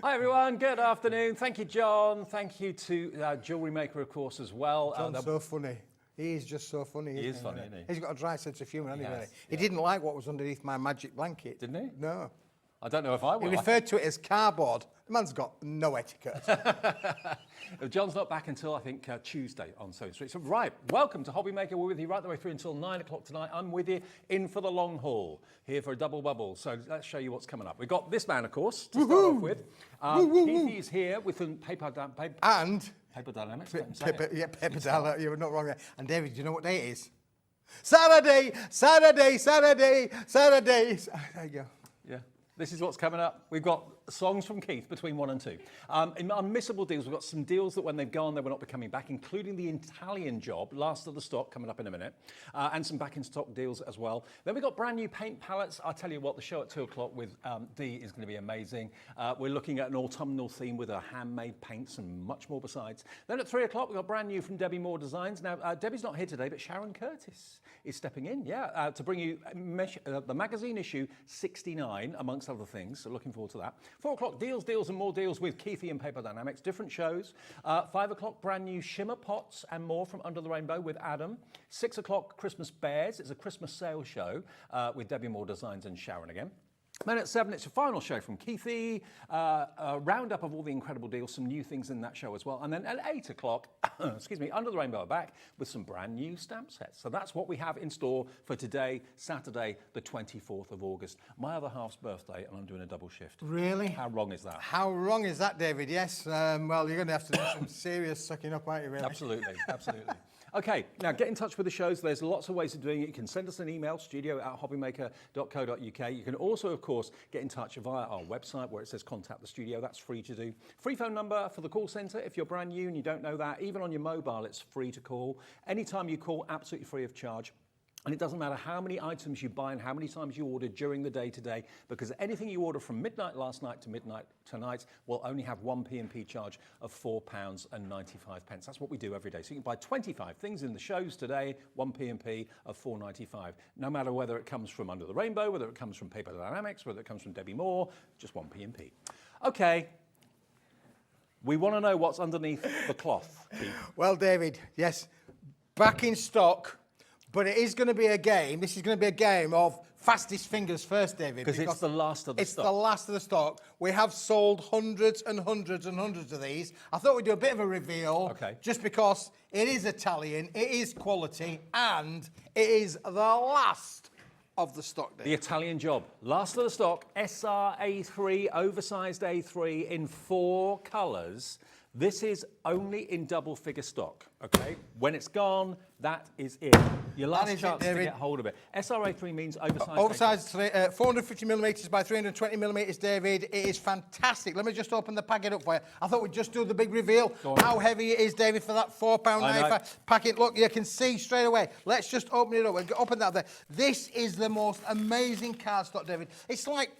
Hi everyone, good afternoon. Thank you, John. Thank you to Jewelry Maker, of course, as well. John's so funny. He is just so funny. He is funny, isn't he? He's got a dry sense of humour, hasn't he? Yes, He didn't like what was underneath my magic blanket. Didn't he? No. I don't know if I will. He referred to it as cardboard. The man's got no etiquette. John's not back until, I think, Tuesday on Sewing Street. So, right, welcome to HobbyMaker. We're with you right the way through until 9 o'clock tonight. I'm with you in for the long haul, here for a double bubble. So let's show you what's coming up. We've got this man, of course, to start off with. Keithy's here with some paper Dienamics. Paper Dala, you were not wrong there. And David, do you know what day it is? Saturday. There you go. Yeah. This is what's coming up. We've got songs from Keith between 1 and 2. In unmissable deals, we've got some deals that when they've gone, they will not be coming back, including the Italian job, last of the stock, coming up in a minute, and some back in stock deals as well. Then we've got brand new paint palettes. I'll tell you what, the show at 2 o'clock with Dee is going to be amazing. We're looking at an autumnal theme with our handmade paints and much more besides. Then at 3 o'clock, we've got brand new from Debbi Moore Designs. Now, Debbie's not here today, but Sharon Curtis is stepping in, to bring you the magazine issue 69, amongst other things. So looking forward to that. 4 o'clock, deals, and more deals with Keithy and Paper Dienamics, different shows. 5 o'clock, brand new shimmer pots and more from Under the Rainbow with Adam. 6 o'clock, Christmas Bears. It's a Christmas sale show with Debbi Moore Designs and Sharon again. Then at 7, it's a final show from Keithy, a roundup of all the incredible deals, some new things in that show as well. And then at 8 o'clock, excuse me, Under the Rainbow are back with some brand new stamp sets. So that's what we have in store for today, Saturday, the 24th of August. My other half's birthday, and I'm doing a double shift. Really? How wrong is that? How wrong is that, David? Yes. Well, you're going to have to do some serious sucking up, aren't you, really? Absolutely, absolutely. Okay, now get in touch with the shows. There's lots of ways of doing it. You can send us an email, studio@hobbymaker.co.uk. You can also, of course, get in touch via our website where it says contact the studio. That's free to do. Free phone number for the call centre if you're brand new and you don't know that. Even on your mobile, it's free to call. Anytime you call, absolutely free of charge. And it doesn't matter how many items you buy and how many times you order during the day today, because anything you order from midnight last night to midnight tonight will only have one P&P charge of £4.95. That's what we do every day. So you can buy 25 things in the shows today, one P&P of £4.95. No matter whether it comes from Under the Rainbow, whether it comes from Paper Dienamics, whether it comes from Debbi Moore, just one P&P. Okay. We want to know what's underneath the cloth, Pete. Well, David, yes, back in stock. But it is going to be a game. This is going to be a game of fastest fingers first, David. Because it's the last of the stock. It's the last of the stock. We have sold hundreds and hundreds and hundreds of these. I thought we'd do a bit of a reveal. Okay. Just because it is Italian, it is quality, and it is the last of the stock, David. The Italian job. Last of the stock, SR A3, oversized A3 in 4 colours. This is only in double figure stock, okay? When it's gone, that is it. Your last chance to get hold of it. SRA3 means oversized. Oversized, 450 millimetres by 320 millimetres, David. It is fantastic. Let me just open the packet up for you. I thought we'd just do the big reveal. How heavy it is, David, for that £4.95 packet. Look, you can see straight away. Let's just open it up. We'll open that there. This is the most amazing cardstock, David. It's like,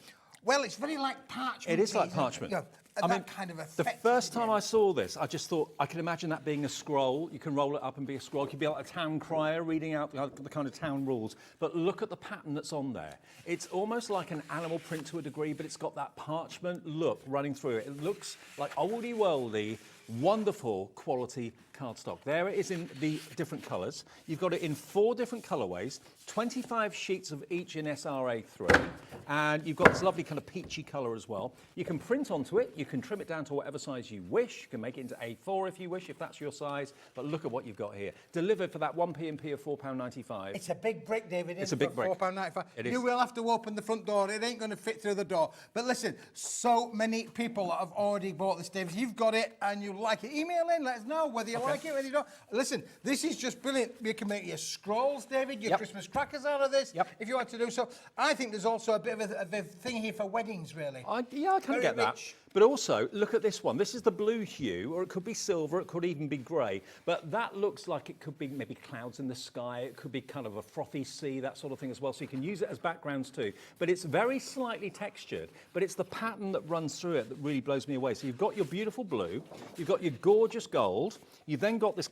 well, it's very like parchment. It is like parchment. I mean, kind of the first time I saw this, I just thought, I can imagine that being a scroll. You can roll it up and be a scroll. It could be like a town crier reading out the kind of town rules. But look at the pattern that's on there. It's almost like an animal print to a degree, but it's got that parchment look running through it. It looks like oldie-worldy, wonderful quality cardstock. There it is in the different colours. You've got it in 4 different colourways, 25 sheets of each in SRA3, and you've got this lovely kind of peachy colour as well. You can print onto it, you can trim it down to whatever size you wish, you can make it into A4 if you wish, if that's your size, but look at what you've got here. Delivered for that one P&P of £4.95. It's a big brick, David. It's a big brick. £4.95. It is. You will have to open the front door. It ain't going to fit through the door. But listen, so many people have already bought this, David. You've got it and you like it. Email in, let us know whether you like it, whether you don't. Listen, this is just brilliant. You can make your scrolls, David, your Christmas crackers out of this, if you want to do so. I think there's also a bit of a thing here for weddings, really. I kind of get that. But also, look at this one. This is the blue hue, or it could be silver, it could even be grey. But that looks like it could be maybe clouds in the sky, it could be kind of a frothy sea, that sort of thing as well. So you can use it as backgrounds too. But it's very slightly textured, but it's the pattern that runs through it that really blows me away. So you've got your beautiful blue, you've got your gorgeous gold, you've then got this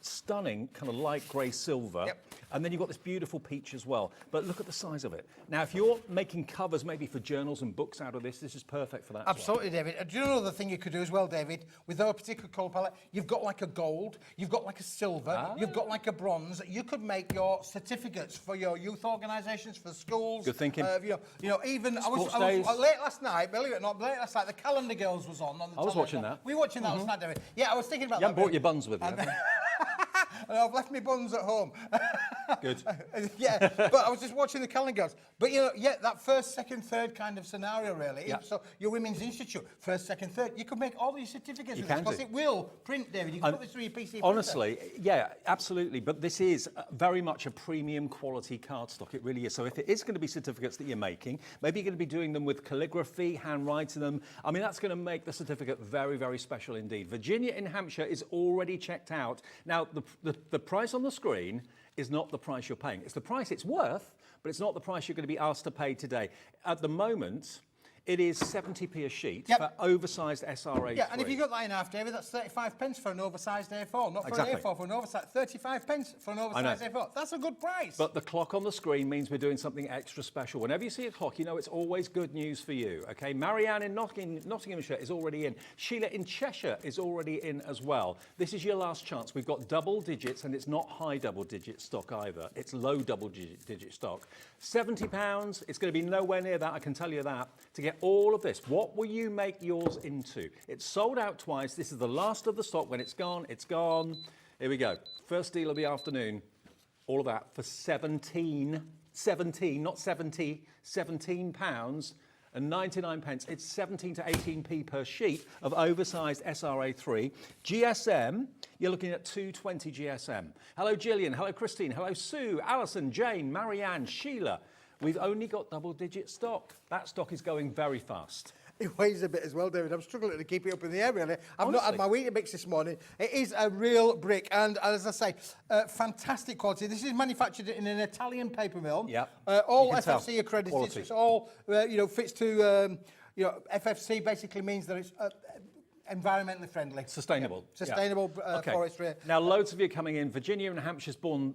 stunning kind of light grey silver. Yep. And then you've got this beautiful peach as well. But look at the size of it. Now, if you're making covers maybe for journals and books out of this is perfect for that. Absolutely, David. Do you know another thing you could do as well, David? With our particular colour palette, you've got like a gold, you've got like a silver, you've got like a bronze. You could make your certificates for your youth organisations, for schools. Good thinking. You know, even I was days. late last night. Believe it or not, late last night the Calendar Girls was on. I was watching that. We were watching that last night, David. Yeah, I was thinking about You that. haven't brought your buns with you, have you? And I've left my buns at home. Good. Yeah, but I was just watching the Calendar Girls. But, you know, yeah, that first, second, third kind of scenario, really. Yeah. So your Women's Institute, first, second, third, you could make all these certificates with can this, because do. it will print, David. You can put this through your PC printer. Honestly, yeah, absolutely. But this is very much a premium quality cardstock. It really is. So if it is going to be certificates that you're making, maybe you're going to be doing them with calligraphy, handwriting them. I mean, that's going to make the certificate very, very special indeed. Virginia in Hampshire is already checked out. Now, the price on the screen is not the price you're paying. It's the price it's worth, but it's not the price you're going to be asked to pay today. At the moment, it is 70p a sheet for oversized SRA3. Yeah, and if you got that in half, David, that's 35 pence for an oversized A4. Not for an A4, for an oversized. 35 pence for an oversized A4. That's a good price. But the clock on the screen means we're doing something extra special. Whenever you see a clock, you know it's always good news for you, okay? Marianne in Nottinghamshire is already in. Sheila in Cheshire is already in as well. This is your last chance. We've got double digits, and it's not high double digit stock either. It's low double digit stock. £70, it's going to be nowhere near that, I can tell you that, to get all of this. What will you make yours into? It's sold out twice. This is the last of the stock. When it's gone, it's gone. Here we go. First deal of the afternoon. All of that for 17, not 70, £17 and 99 pence. It's 17 to 18p per sheet of oversized SRA3. GSM, you're looking at 220 GSM. Hello, Gillian. Hello, Christine. Hello, Sue, Alison, Jane, Marianne, Sheila. We've only got double-digit stock. That stock is going very fast. It weighs a bit as well, David. I'm struggling to keep it up in the air, really. I've not had my Weetabix this morning. It is a real brick, and as I say, fantastic quality. This is manufactured in an Italian paper mill. Yeah. All FFC accredited. Quality. It's all, you know, fits to, you know, FFC basically means that it's environmentally friendly. Sustainable. Yeah. Sustainable forestry. Now, loads of you coming in. Virginia and Hampshire's bought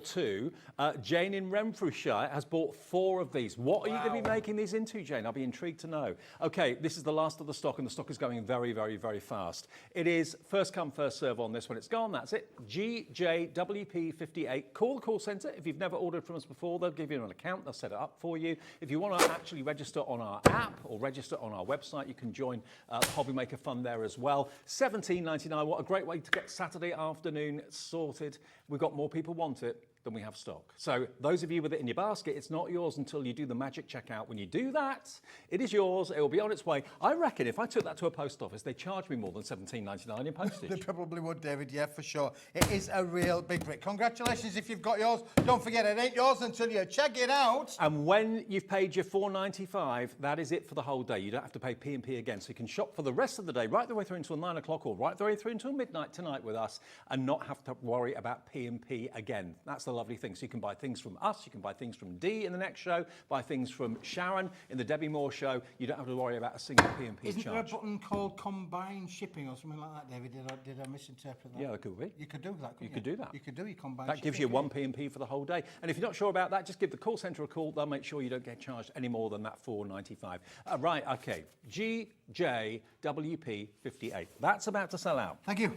2. Jane in Renfrewshire has bought 4 of these. What are you going to be making these into, Jane? I'll be intrigued to know. Okay, this is the last of the stock, and the stock is going very, very, very fast. It is first come, first serve on this. When it's gone, that's it. GJWP58. Call the call centre. If you've never ordered from us before, they'll give you an account. They'll set it up for you. If you want to actually register on our app or register on our website, you can join the HobbyMaker Fund there as well. $17.99. What a great way to get Saturday afternoon sorted. We've got more people want it than we have stock. So those of you with it in your basket, it's not yours until you do the magic checkout. When you do that, it is yours. It will be on its way. I reckon if I took that to a post office, they'd charge me more than $17.99 in postage. They probably would, David, yeah, for sure. It is a real big brick. Congratulations if you've got yours. Don't forget, it ain't yours until you check it out. And when you've paid your $4.95, that is it for the whole day. You don't have to pay P&P again. So you can shop for the rest of the day, right the way through until 9 o'clock or right the way through until midnight tonight with us and not have to worry about P&P again. That's the lovely thing. So you can buy things from us, you can buy things from Dee in the next show, buy things from Sharon in the Debbi Moore show. You don't have to worry about a single P&P charge. Isn't there a button called combined shipping or something like that, David? Did I misinterpret that? Yeah, that could be. You could do that, couldn't you? You could do that. You could do your combined That shipping. gives you one P&P for the whole day. And if you're not sure about that, just give the call centre a call. They'll make sure you don't get charged any more than that $4.95. Right, okay. GJWP58. That's about to sell out. Thank you.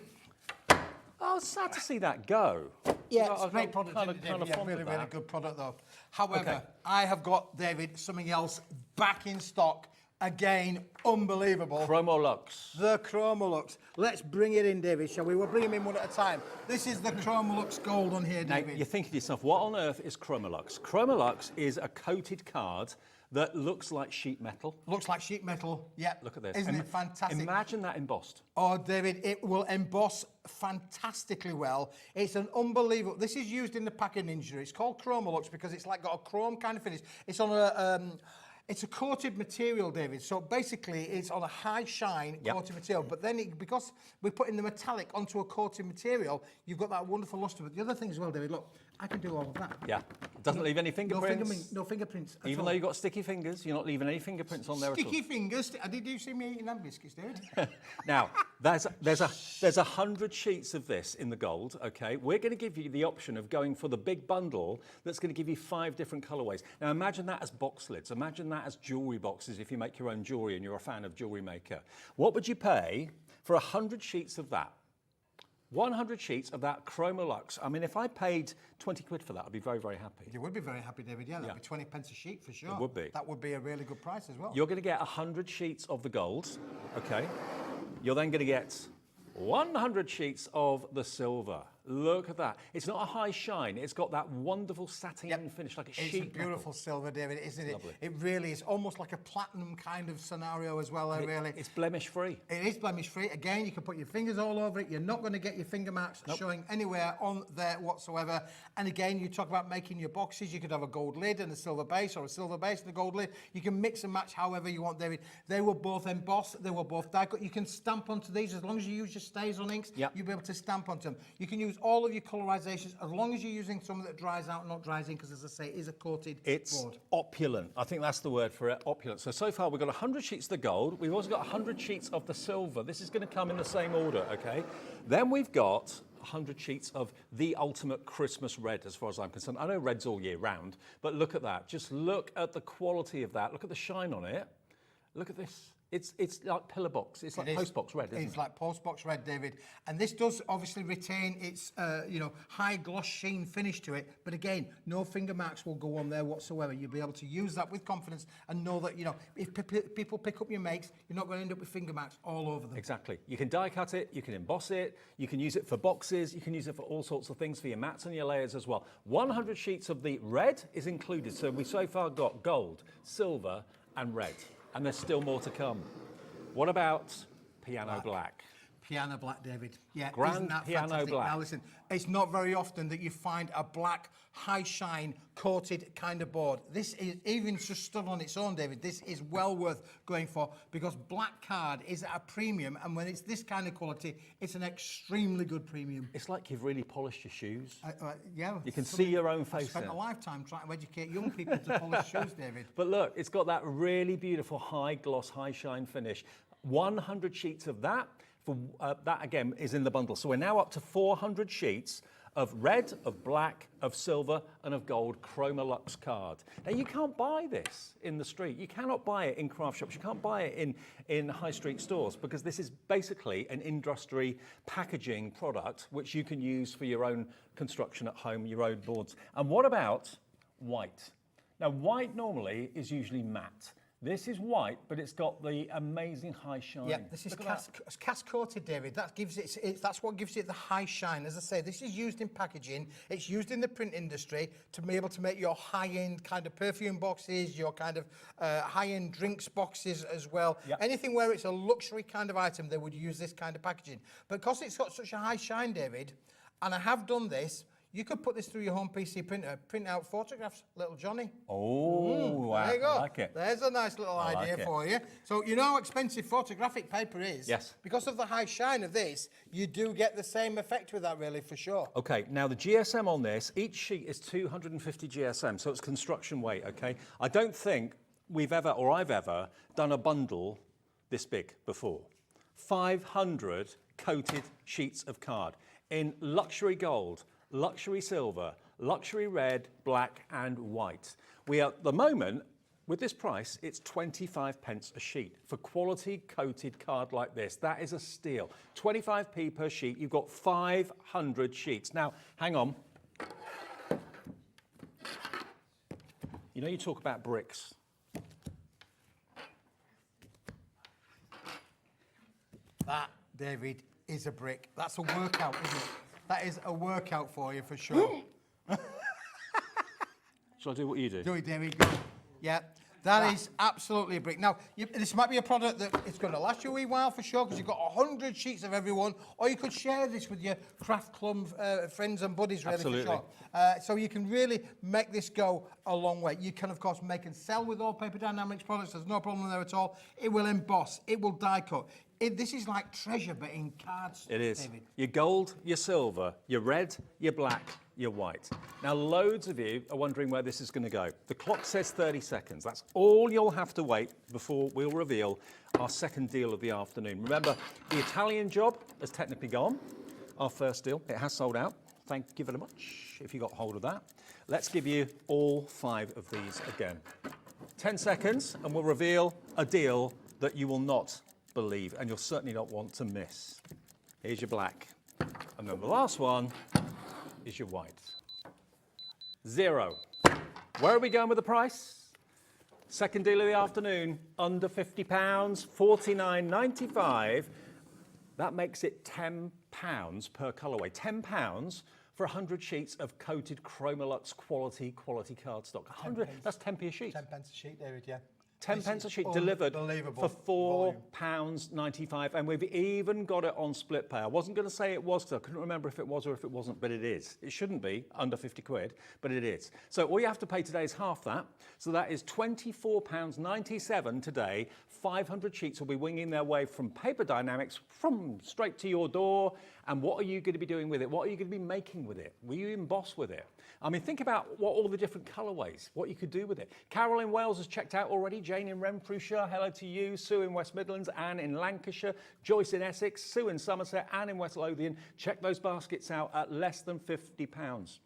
Oh, it's sad to see that go. Yeah, it's a great product, Kind isn't it, of David? Yeah, really, really good product, though. However, I have got, David, something else back in stock. Again, unbelievable. Chromolux. The Chromolux. Let's bring it in, David, shall we? We'll bring them in one at a time. This is the Chromolux Gold on here, Now, David. you're thinking to yourself, what on earth is Chromolux? Chromolux is a coated card that looks like sheet metal. Looks like sheet metal, yeah. Look at this. Isn't it fantastic? Imagine that embossed. Oh, David, it will emboss fantastically well. It's an unbelievable... This is used in the packaging industry. It's called Chromolux because it's like got a chrome kind of finish. It's on a... It's a coated material, David. So basically, it's on a high shine coated material. But then, because we're putting the metallic onto a coated material, you've got that wonderful luster. But the other thing as well, David, look, I can do all of that. Yeah. It doesn't leave any fingerprints. No fingerprints at Even all. though you've got sticky fingers, you're not leaving any fingerprints on there at all. Sticky fingers. Did you see me eating ham biscuits, David? Now, there's 100 sheets of this in the gold, okay? We're going to give you the option of going for the big bundle that's going to give you 5 different colorways. Now, imagine that as box lids. Imagine that as jewelry boxes if you make your own jewelry and you're a fan of HobbyMaker. What would you pay for 100 sheets of that? 100 sheets of that Chroma Luxe. I mean, if I paid 20 quid for that, I'd be very, very happy. You would be very happy, David. Yeah, that'd be 20 pence a sheet for sure. It would be. That would be a really good price as well. You're going to get 100 sheets of the gold, okay? You're then going to get 100 sheets of the silver. Look at that. It's not a high shine. It's got that wonderful satin finish, like a sheet It's a beautiful silver, David, isn't it? Lovely. It really is almost like a platinum kind of scenario as well, really. It's blemish free. It is blemish free. Again, you can put your fingers all over it. You're not going to get your finger marks showing anywhere on there whatsoever. And again, you talk about making your boxes. You could have a gold lid and a silver base, or a silver base and a gold lid. You can mix and match however you want, David. They were both embossed. They were both die cut. You can stamp onto these as long as you use your stays on inks. You'll be able to stamp onto them. You can use all of your colorizations as long as you're using some that dries out and not dries in, because as I say, it is a coated board. Opulent. I think that's the word for it, opulent. So far we've got 100 sheets of the gold. We've also got 100 sheets of the silver. This is going to come in the same order, okay? Then we've got 100 sheets of the ultimate Christmas red, as far as I'm concerned. I know red's all year round, but look at that. Just look at the quality of that. Look at the shine on it. Look at this. It's like pillar box. It's like postbox red, isn't it? It's like postbox red, David. And this does obviously retain its, high gloss sheen finish to it. But again, no finger marks will go on there whatsoever. You'll be able to use that with confidence and know that, if people pick up your makes, you're not going to end up with finger marks all over them. Exactly. You can die cut it, you can emboss it, you can use it for boxes, you can use it for all sorts of things, for your mats and your layers as well. 100 sheets of the red is included. So we've so far got gold, silver, and red. And there's still more to come. What about piano black? Piano black, David. Yeah, Grand isn't that piano fantastic? black. Now listen, it's not very often that you find a black, high shine, coated kind of board. This is, even just stood on its own, David, this is well worth going for, because black card is at a premium, and when it's this kind of quality, it's an extremely good premium. It's like you've really polished your shoes. Yeah. You can see your own face I've spent there. a lifetime trying to educate young people to polish shoes, David. But look, it's got that really beautiful high gloss, high shine finish. 100 sheets of that. That again is in the bundle. So we're now up to 400 sheets of red, of black, of silver, and of gold Chroma Luxe card. Now you can't buy this in the street. You cannot buy it in craft shops. You can't buy it in high street stores, because this is basically an industry packaging product which you can use for your own construction at home, your own boards. And what about white? Now white normally is usually matte. This is white, but it's got the amazing high shine. Yeah, this is cast coated, David. That gives that's what gives it the high shine. As I say, this is used in packaging. It's used in the print industry to be able to make your high-end kind of perfume boxes, your kind of high-end drinks boxes as well. Yep. Anything where it's a luxury kind of item, they would use this kind of packaging. But because it's got such a high shine, David, and I have done this, you could put this through your home PC printer, print out photographs, little Johnny. Oh, wow. There you go. I like it. There's a nice little idea for you. So you know how expensive photographic paper is? Yes. Because of the high shine of this, you do get the same effect with that, really, for sure. Okay, now the GSM on this, each sheet is 250 GSM, so it's construction weight, okay? I don't think we've ever, or I've ever, done a bundle this big before. 500 coated sheets of card in luxury gold, luxury silver, luxury red, black, and white. We are, at the moment, with this price, it's 25 pence a sheet for quality coated card like this. That is a steal. 25p per sheet. You've got 500 sheets. Now, hang on. You know, you talk about bricks. That, David, is a brick. That's a workout, isn't it? That is a workout for you, for sure. Shall I do what you do? Do it, David. Go. Yeah, that is absolutely a brick. Now, this might be a product that it's going to last you a wee while, for sure, because you've got 100 sheets of everyone, or you could share this with your craft club friends and buddies, really, Absolutely. for sure. So you can really make this go a long way. You can, of course, make and sell with all Paper Dienamics products. There's no problem there at all. It will emboss. It will die cut. This is like treasure, but in cards. It is. David. Your gold, your silver, your red, your black, your white. Now, loads of you are wondering where this is going to go. The clock says 30 seconds. That's all you'll have to wait before we'll reveal our second deal of the afternoon. Remember, the Italian job has technically gone. Our first deal, it has sold out. Thank you very much if you got hold of that. Let's give you all 5 of these again. 10 seconds and we'll reveal a deal that you will not believe and you'll certainly not want to miss. Here's your black. And then the last one is your white. 0. Where are we going with the price? Second deal of the afternoon, under £50, $49.95. That makes it £10 per colourway. £10 for 100 sheets of coated Chromolux quality cardstock. 100, that's 10p a sheet. 10 pence a sheet, David, yeah. 10 pence a sheet delivered for £4.95, and we've even got it on split pay. I wasn't going to say it was, because I couldn't remember if it was or if it wasn't, but it is. It shouldn't be under 50 quid, but it is. So all you have to pay today is half that. So that is £24.97 today. 500 sheets will be winging their way from Paper Dienamics from straight to your door. And what are you going to be doing with it? What are you going to be making with it? Will you emboss with it? I mean, think about what all the different colourways, what you could do with it. Carol in Wales has checked out already. Jane in Renfrewshire, hello to you. Sue in West Midlands, Anne in Lancashire, Joyce in Essex, Sue in Somerset, Anne in West Lothian. Check those baskets out at less than £50.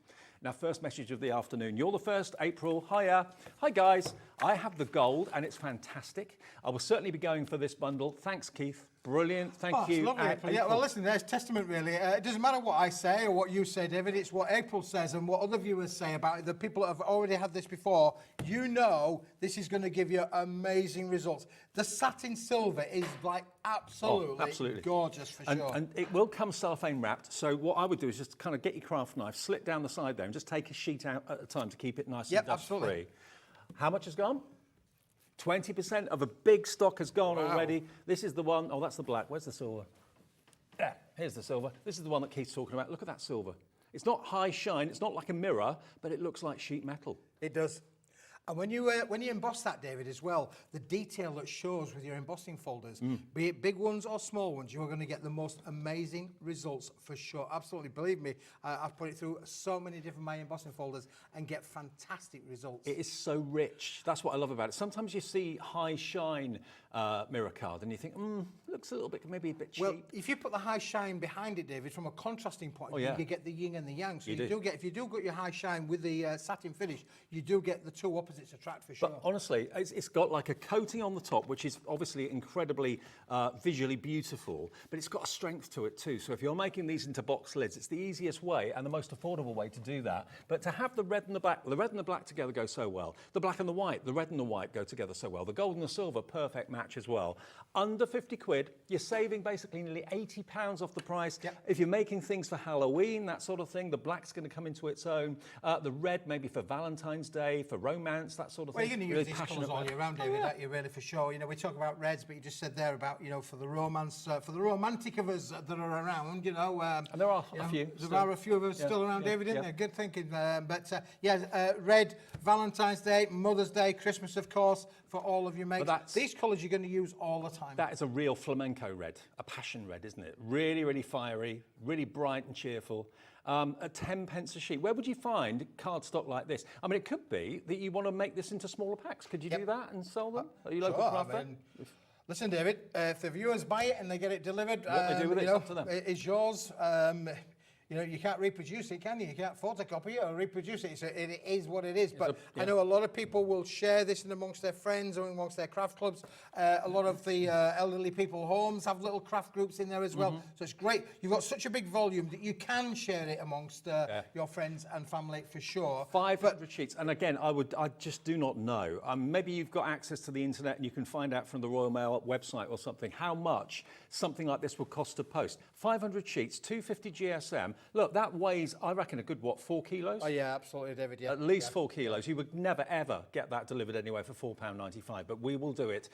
Now, first message of the afternoon. You're the first, April. Hiya. Hi, guys. I have the gold, and it's fantastic. I will certainly be going for this bundle. Thanks, Keith. Brilliant. Thank you. It's lovely, April. Yeah, well, listen, there's testament, really. It doesn't matter what I say or what you say, David. It's what April says and what other viewers say about it. The people that have already had this before, you know this is going to give you amazing results. The satin silver is like absolutely gorgeous for sure. And it will come cellophane wrapped. So what I would do is just kind of get your craft knife, slit down the side there, and just take a sheet out at a time to keep it nice and dust-free. How much has gone? 20% of a big stock has gone already. This is the one, oh, that's the black. Where's the silver? Yeah, here's the silver. This is the one that Keith's talking about. Look at that silver. It's not high shine. It's not like a mirror, but it looks like sheet metal. It does. And when you emboss that, David, as well, the detail that shows with your embossing folders, be it big ones or small ones, you are going to get the most amazing results for sure. Absolutely, believe me, I've put it through so many different my embossing folders and get fantastic results. It is so rich. That's what I love about it. Sometimes you see high shine mirror card and you think, looks a little bit, maybe a bit cheap. Well, if you put the high shine behind it, David, from a contrasting point of view, you get the yin and the yang. So you do get, if you do get your high shine with the satin finish, you do get the two opposites attract for sure. But honestly, it's got like a coating on the top, which is obviously incredibly visually beautiful, but it's got a strength to it too. So if you're making these into box lids, it's the easiest way and the most affordable way to do that. But to have the red and the black together go so well. The black and the white, the red and the white go together so well. The gold and the silver, perfect match as well. Under 50 quid, you're saving basically nearly £80 off the price. Yep. If you're making things for Halloween, that sort of thing, the black's going to come into its own. The red maybe for Valentine's Day, for romance, that sort of thing. Well, you're going to use these colours all year round, David, aren't you, really, for sure. You know, we talk about reds, but you just said there about, you know, for the romance, for the romantic of us that are around, you know. And there are a few. There are a few of us still around, David, isn't there? Good thinking. Red, Valentine's Day, Mother's Day, Christmas, of course, for all of you mates. These colours you're going to use all the time. That is a real flamenco red, a passion red, isn't it? Really, really fiery, really bright and cheerful. At 10 pence a sheet. Where would you find cardstock like this? I mean, it could be that you want to make this into smaller packs. Could you do that and sell them? Are you local craft? Listen, David, if the viewers buy it and they get it delivered, what they do with it, it's up to them. It's yours. You know, you can't reproduce it, can you? You can't photocopy it or reproduce it. So it is what it is. But I know a lot of people will share this in amongst their friends or amongst their craft clubs. A lot of the elderly people homes have little craft groups in there as well. So it's great. You've got such a big volume that you can share it amongst your friends and family for sure. 500 sheets. And again, I just do not know. Maybe you've got access to the internet and you can find out from the Royal Mail website or something how much something like this will cost to post. 500 sheets, 250 GSM. Look, that weighs, I reckon, a good, 4 kilos? Oh, yeah, absolutely, David, yeah. At least 4 kilos. You would never, ever get that delivered anywhere for £4.95, but we will do it.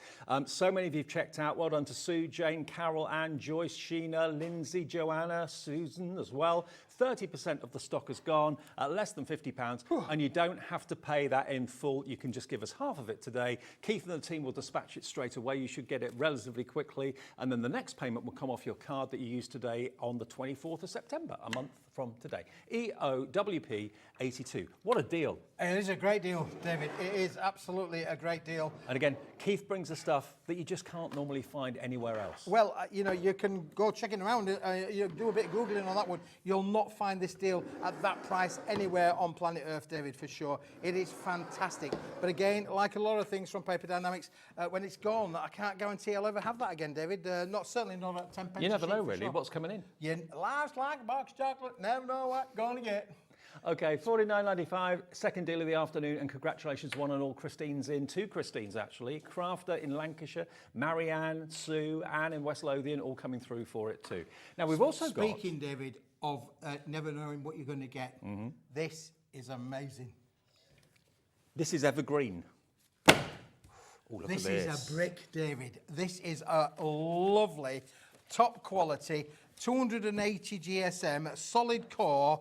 So many of you have checked out. Well done to Sue, Jane, Carol, Anne, Joyce, Sheena, Lindsay, Joanna, Susan as well. 30% of the stock has gone at less than £50, and you don't have to pay that in full. You can just give us half of it today. Keith and the team will dispatch it straight away. You should get it relatively quickly, and then the next payment will come off your card that you used today on the 24th of September, a month from today. EOWP 82. What a deal. It is a great deal, David. It is absolutely a great deal. And again, Keith brings the stuff that you just can't normally find anywhere else. Well, you know, you can go checking around, you do a bit of Googling on that one. You'll not find this deal at that price anywhere on planet Earth, David, for sure. It is fantastic. But again, like a lot of things from Paper Dynamics, when it's gone, I can't guarantee I'll ever have that again, David. Certainly not at 10 pence. You never a sheet, know, for really, sure. what's coming in. Life's like a box of chocolate, never know what you're going to get. Okay, $49.95, second deal of the afternoon, and congratulations one and all. Christine's in, 2 Christines actually. Crafter in Lancashire, Marianne, Sue, Anne in West Lothian, all coming through for it too. Now we've also got... Speaking, David, of never knowing what you're going to get, this is amazing. This is evergreen. Oh, look This at this. is a brick, David. This is a lovely, top quality, 280 GSM, solid core.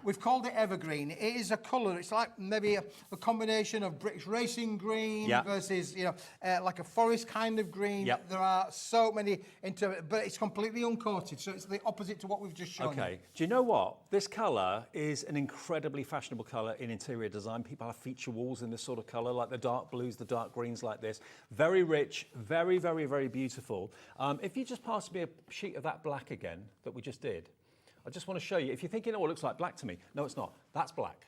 We've called it evergreen. It is a colour. It's like maybe a combination of bricks racing green versus, you know, like a forest kind of green. Yep. There are so many into it, but it's completely uncoated, so it's the opposite to what we've just shown. Okay. Do you know what? This colour is an incredibly fashionable colour in interior design. People have feature walls in this sort of colour, like the dark blues, the dark greens like this. Very rich, very, very, very beautiful. If you just pass me a sheet of that black again that we just did, I just want to show you. If you're thinking, oh, it looks like black to me. No, it's not. That's black.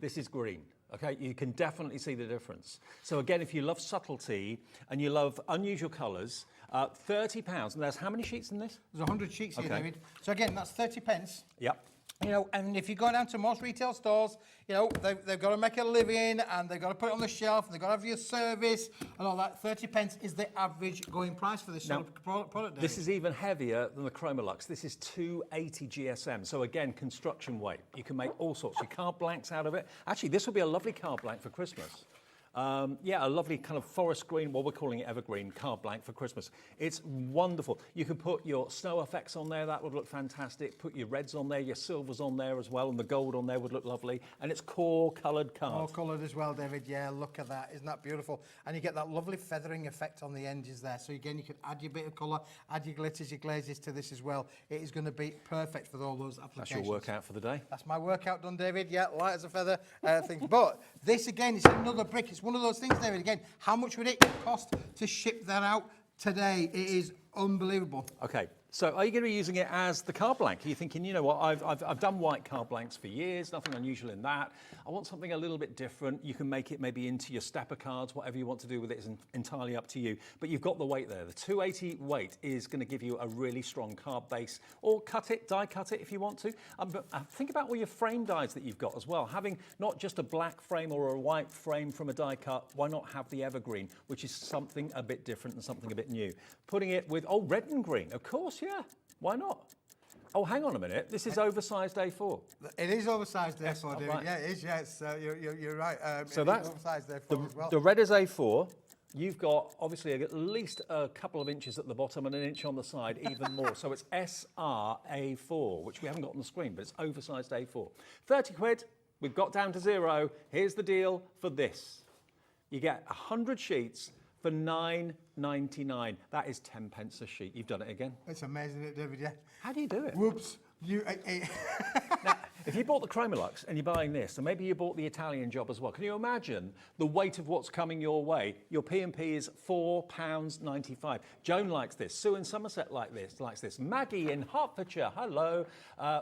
This is green. Okay, you can definitely see the difference. So again, if you love subtlety and you love unusual colours, £30. And there's how many sheets in this? There's 100 sheets here, David. So again, that's 30 pence. Yep. You know, and if you go down to most retail stores, you know, they've got to make a living and they've got to put it on the shelf and they've got to have your service and all that. 30 pence is the average going price for this sort of product, David. This is even heavier than the Chromolux. This is 280 GSM. So again, construction weight. You can make all sorts. Your card blanks out of it. Actually, this will be a lovely card blank for Christmas. Yeah, a lovely kind of forest green, well, we're calling it evergreen, card blank for Christmas. It's wonderful. You can put your snow effects on there, that would look fantastic. Put your reds on there, your silvers on there as well, and the gold on there would look lovely. And it's core coloured card. Core coloured as well, David. Yeah, look at that. Isn't that beautiful? And you get that lovely feathering effect on the edges there. So again, you can add your bit of colour, add your glitters, your glazes to this as well. It is going to be perfect for all those applications. That's your workout for the day. That's my workout done, David. Yeah, light as a feather things. But this, again, is another brick. It's one of those things, David. Again, how much would it cost to ship that out today? It is unbelievable. Okay, so are you going to be using it as the card blank? Are you thinking, you know what, I've done white card blanks for years, nothing unusual in that. I want something a little bit different. You can make it maybe into your stepper cards, whatever you want to do with it is entirely up to you. But you've got the weight there. The 280 weight is going to give you a really strong card base. Or cut it, die cut it if you want to. But think about all your frame dies that you've got as well. Having not just a black frame or a white frame from a die cut, why not have the evergreen, which is something a bit different and something a bit new. Putting it with, oh, red and green, of course, yeah. Why not? Oh, hang on a minute. This is oversized A4. It is oversized A4, David. Right. Yeah, it is. Yeah, it's, you're right. So that's oversized A4 as well. The red is A4. You've got obviously at least a couple of inches at the bottom and an inch on the side, even more. So it's SR A4, which we haven't got on the screen, but it's oversized A4. 30 quid. We've got down to zero. Here's the deal for this. You get 100 sheets for £9.99. That is 10 pence a sheet. You've done it again. It's amazing, isn't it, David? Yeah. How do you do it? Whoops. Now, if you bought the Chromolux and you're buying this, and maybe you bought the Italian job as well, can you imagine the weight of what's coming your way? Your P&P is £4.95. Joan likes this. Sue in Somerset likes this. Maggie in Hertfordshire, hello.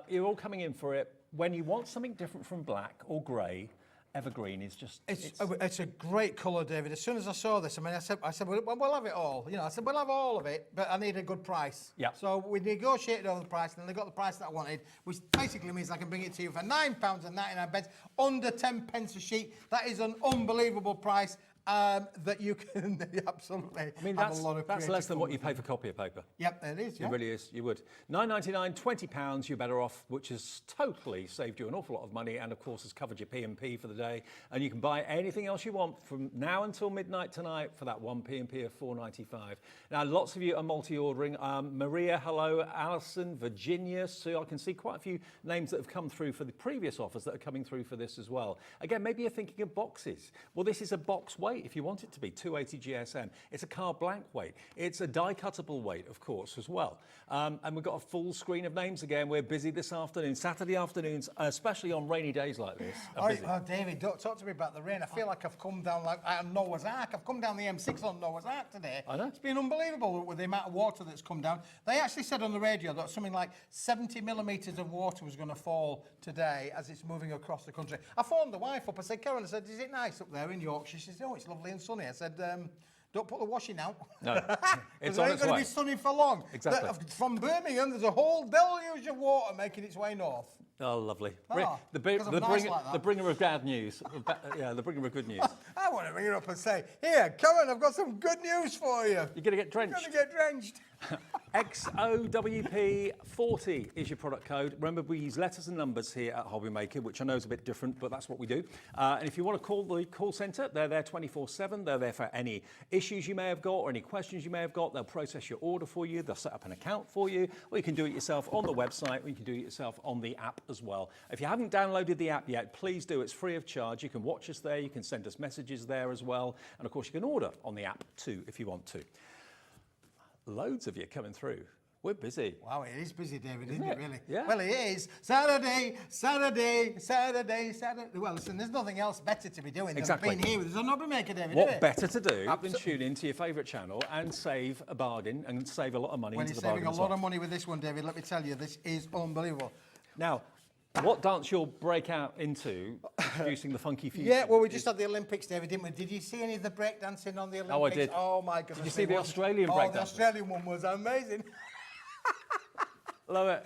You're all coming in for it. When you want something different from black or grey, evergreen is just... It's a great colour, David. As soon as I saw this, I mean, I said, we'll have it all. You know, I said, we'll have all of it, but I need a good price. Yeah. So we negotiated over the price, and then they got the price that I wanted, which basically means I can bring it to you for £9.99, under 10 pence a sheet. That is an unbelievable price. That you can absolutely I mean, have a lot of that's less than what you pay for copy of paper. Yep, it is, yeah. It really is, you would. £9.99, £20, you're better off, which has totally saved you an awful lot of money and, of course, has covered your P&P for the day. And you can buy anything else you want from now until midnight tonight for that one P&P of £4.95. Now, lots of you are multi-ordering. Maria, hello. Alison, Virginia, Sue. I can see quite a few names that have come through for the previous offers that are coming through for this as well. Again, maybe you're thinking of boxes. Well, this is a box weight. weight if you want it to be, 280 GSM. It's a car blank weight. It's a die-cuttable weight, of course, as well. And we've got a full screen of names again. We're busy this afternoon. Saturday afternoons, especially on rainy days like this, are busy. Oh, David, don't talk to me about the rain. I feel like I've come down like on Noah's Ark. I've come down the M6 on Noah's Ark today. I know. It's been unbelievable with the amount of water that's come down. They actually said on the radio that something like 70 millimetres of water was going to fall today as it's moving across the country. I phoned the wife up. I said, Karen, I said, is it nice up there in Yorkshire? She said, oh, it's lovely and sunny. I said, don't put the washing out. No, it's it on ain't its going to way. be sunny for long. Exactly. From Birmingham, there's a whole deluge of water making its way north. Oh, lovely. Oh, the because I'm nice like that. bringer of bad news. Yeah, the bringer of good news. I want to ring her up and say, here, Karen, I've got some good news for you. You're going to get drenched. You're going to get drenched. XOWP40 is your product code. Remember, we use letters and numbers here at HobbyMaker, which I know is a bit different, but that's what we do. And if you want to call the call centre, they're there 24/7. They're there for any issues you may have got or any questions you may have got. They'll process your order for you. They'll set up an account for you, or you can do it yourself on the website, or you can do it yourself on the app as well. If you haven't downloaded the app yet, please do. It's free of charge. You can watch us there. You can send us messages there as well. And of course, you can order on the app too if you want to. Loads of you coming through. We're busy. Wow, it is busy, David, isn't it, really? Yeah. Well, it is. Saturday. Well, listen, there's nothing else better to be doing than being here with us on HobbyMaker, David, What is it? better to do than tune into your favourite channel and save a bargain and save a lot of money Well, into you're the bargain saving a as lot well. of money with this one, David. Let me tell you, this is unbelievable. Now, what dance you'll break out into introducing the funky fusion? Yeah, well, we just had the Olympics, David, didn't we? Did you see any of the breakdancing on the Olympics? Oh, I did. Oh, my goodness. Did you see the Australian breakdancing? Oh, the breakdancing? Australian one was amazing. Love it.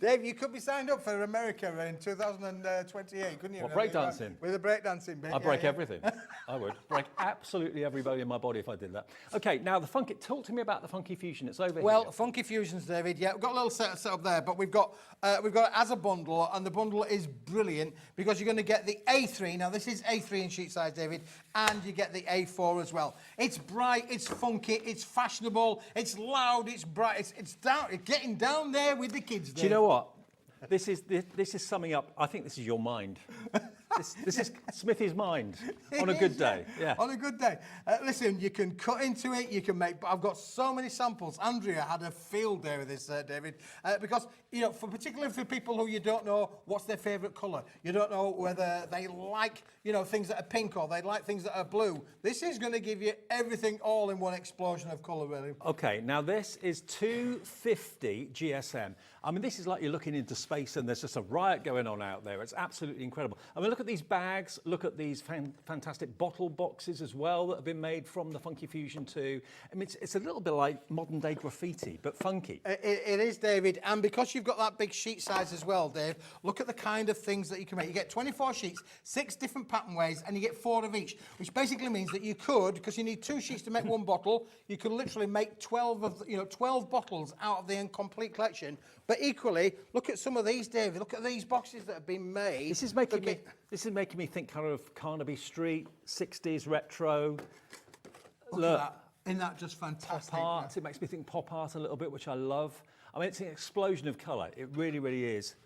Dave, you could be signed up for America in 2028, couldn't you? What, breakdancing? With the breakdancing bit. I'd break everything. I would. Break absolutely every bone in my body if I did that. Okay, now the funky, talk to me about the funky fusion. It's over Well, here. Funky Fusions, David. Yeah, we've got a little set up there, but we've got it as a bundle, and the bundle is brilliant because you're going to get the A3. Now, this is A3 in sheet size, David, and you get the A4 as well. It's bright, it's funky, it's fashionable, it's loud, it's bright, it's getting down there with the kids. Dave. Do you know what? This is summing up. I think this is your mind. This is Smithy's mind on a good day. Yeah. On a good day. Listen, you can cut into it. You can make. I've got so many samples. Andrea had a field day with this, David, because particularly for people who you don't know what's their favourite colour. You don't know whether they like things that are pink or they like things that are blue. This is going to give you everything all in one explosion of colour, really. Okay, now this is 250 GSM. I mean, this is like you're looking into space and there's just a riot going on out there. It's absolutely incredible. I mean, look at these bags. Look at these fantastic bottle boxes as well that have been made from the Funky Fusion 2. I mean, it's a little bit like modern day graffiti, but funky. It is, David. And because you've got that big sheet size as well, Dave, look at the kind of things that you can make. You get 24 sheets, 6 different pattern ways, and you get 4 of each, which basically means that you could, because you need 2 sheets to make 1 bottle, you could literally make 12 bottles out of the incomplete collection. But equally, look at some of these, David. Look at these boxes that have been made. This is making me think kind of Carnaby Street, 60s retro. Look at that. Isn't that just fantastic? Pop art. It makes me think pop art a little bit, which I love. I mean, it's an explosion of colour. It really, really is.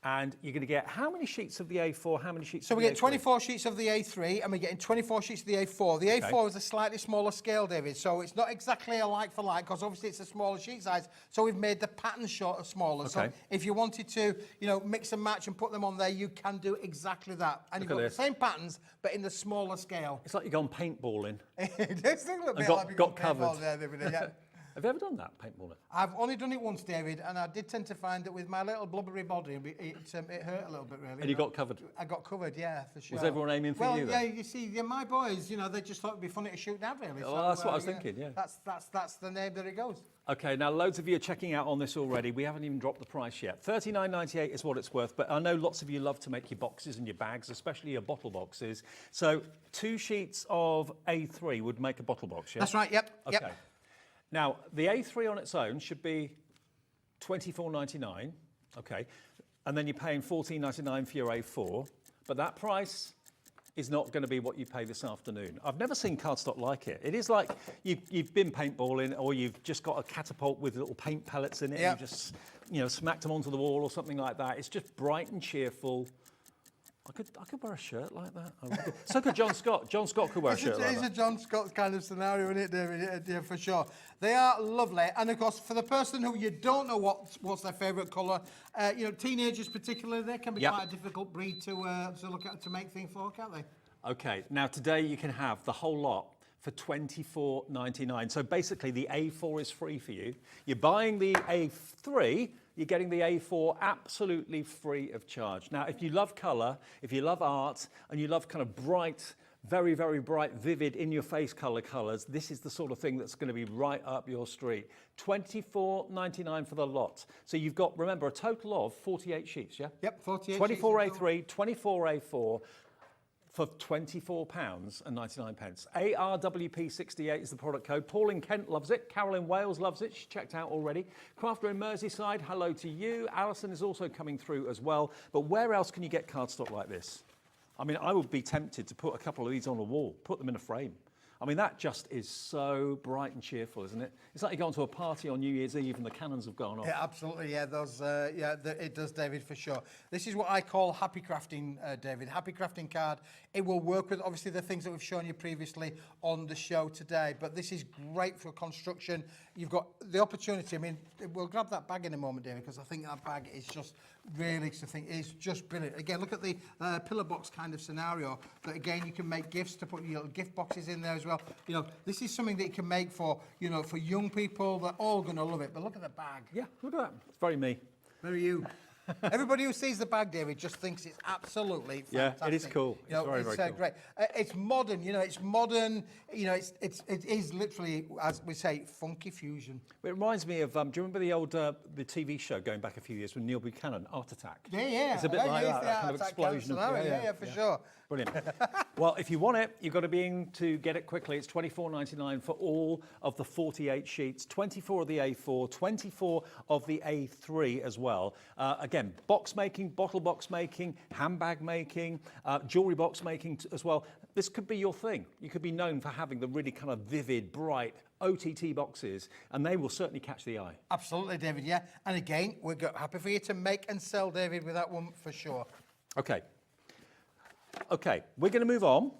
And you're going to get how many sheets of the A4? How many sheets? So of we the get A3? 24 sheets of the A3, and we're getting 24 sheets of the A4. The A4 is a slightly smaller scale, David, so it's not exactly a like for like, because obviously it's a smaller sheet size. So we've made the pattern smaller. Okay. So if you wanted to, mix and match and put them on there, you can do exactly that. And you've got the same patterns, but in the smaller scale. It's like you've gone paintballing. It does look a bit got- like we've got paintball covered. there, David, yeah. Have you ever done that, paintballing? I've only done it once, David, and I did tend to find that with my little blubbery body, it hurt a little bit, really. And you got covered? I got covered, yeah, for sure. Was everyone aiming for you, Well, then? yeah, you see, my boys, they just thought it'd be funny to shoot down, really. Well, that's what I was thinking, yeah. That's the name that it goes. Okay, now loads of you are checking out on this already. We haven't even dropped the price yet. $39.98 is what it's worth, but I know lots of you love to make your boxes and your bags, especially your bottle boxes. So 2 sheets of A3 would make a bottle box, yeah? That's right, yep. Okay. Yep. Now, the A3 on its own should be $24.99, okay, and then you're paying $14.99 for your A4, but that price is not going to be what you pay this afternoon. I've never seen cardstock like it. It is like you've been paintballing, or you've just got a catapult with little paint pellets in it, and you just smacked them onto the wall or something like that. It's just bright and cheerful. I could wear a shirt like that. I really could. So could John Scott. John Scott could wear a shirt like It's that. a John Scott kind of scenario, isn't it, David? Yeah, for sure. They are lovely. And of course, for the person who you don't know what's their favourite colour, you know, teenagers particularly, they can be Yep. quite a difficult breed to look at, to make things for, can't they? Okay, now today you can have the whole lot for $24.99. So basically the A4 is free for you. You're buying the A3, you're getting the A4 absolutely free of charge. Now, if you love colour, if you love art, and you love kind of bright, very, very bright, vivid, in-your-face colours, this is the sort of thing that's going to be right up your street. $24.99 for the lot. So you've got, remember, a total of 48 sheets, yeah? Yep, 48 24 sheets. A3, 24 A4, for £24.99. ARWP68 is the product code. Paul in Kent loves it. Carol in Wales loves it. She's checked out already. Crafter in Merseyside, hello to you. Alison is also coming through as well. But where else can you get cardstock like this? I mean, I would be tempted to put a couple of these on a wall, put them in a frame. I mean, that just is so bright and cheerful, isn't it? It's like you've gone to a party on New Year's Eve and the cannons have gone off. Yeah, absolutely. Yeah, those. It does, David, for sure. This is what I call happy crafting, David. Happy crafting card. It will work with obviously the things that we've shown you previously on the show today. But this is great for construction. You've got the opportunity. I mean, we'll grab that bag in a moment, David, because I think that bag is just really, it's just brilliant. Again, look at the pillar box kind of scenario. That again, you can make gifts to put your little gift boxes in there as well. You know, this is something that you can make for, you know, for young people. They're all going to love it. But look at the bag. Yeah, look at that. It's very me. Very you. Everybody who sees the bag, David, just thinks it's absolutely fantastic. Yeah, it is cool. You know, it's very, very cool. Great. It's modern, you know, it's modern, you know, it is literally, as we say, funky fusion. It reminds me of, do you remember the old the TV show going back a few years with Neil Buchanan, Art Attack? Yeah. It's a bit like that kind of explosion. Yeah, for sure. Brilliant. Well, if you want it, you've got to be in to get it quickly. It's $24.99 for all of the 48 sheets, 24 of the A4, 24 of the A3 as well. Again, box making, bottle box making, handbag making, jewellery box making as well. This could be your thing. You could be known for having the really kind of vivid, bright OTT boxes, and they will certainly catch the eye. Absolutely, David, yeah. And again, we're happy for you to make and sell, David, with that one for sure. Okay, we're going to move on.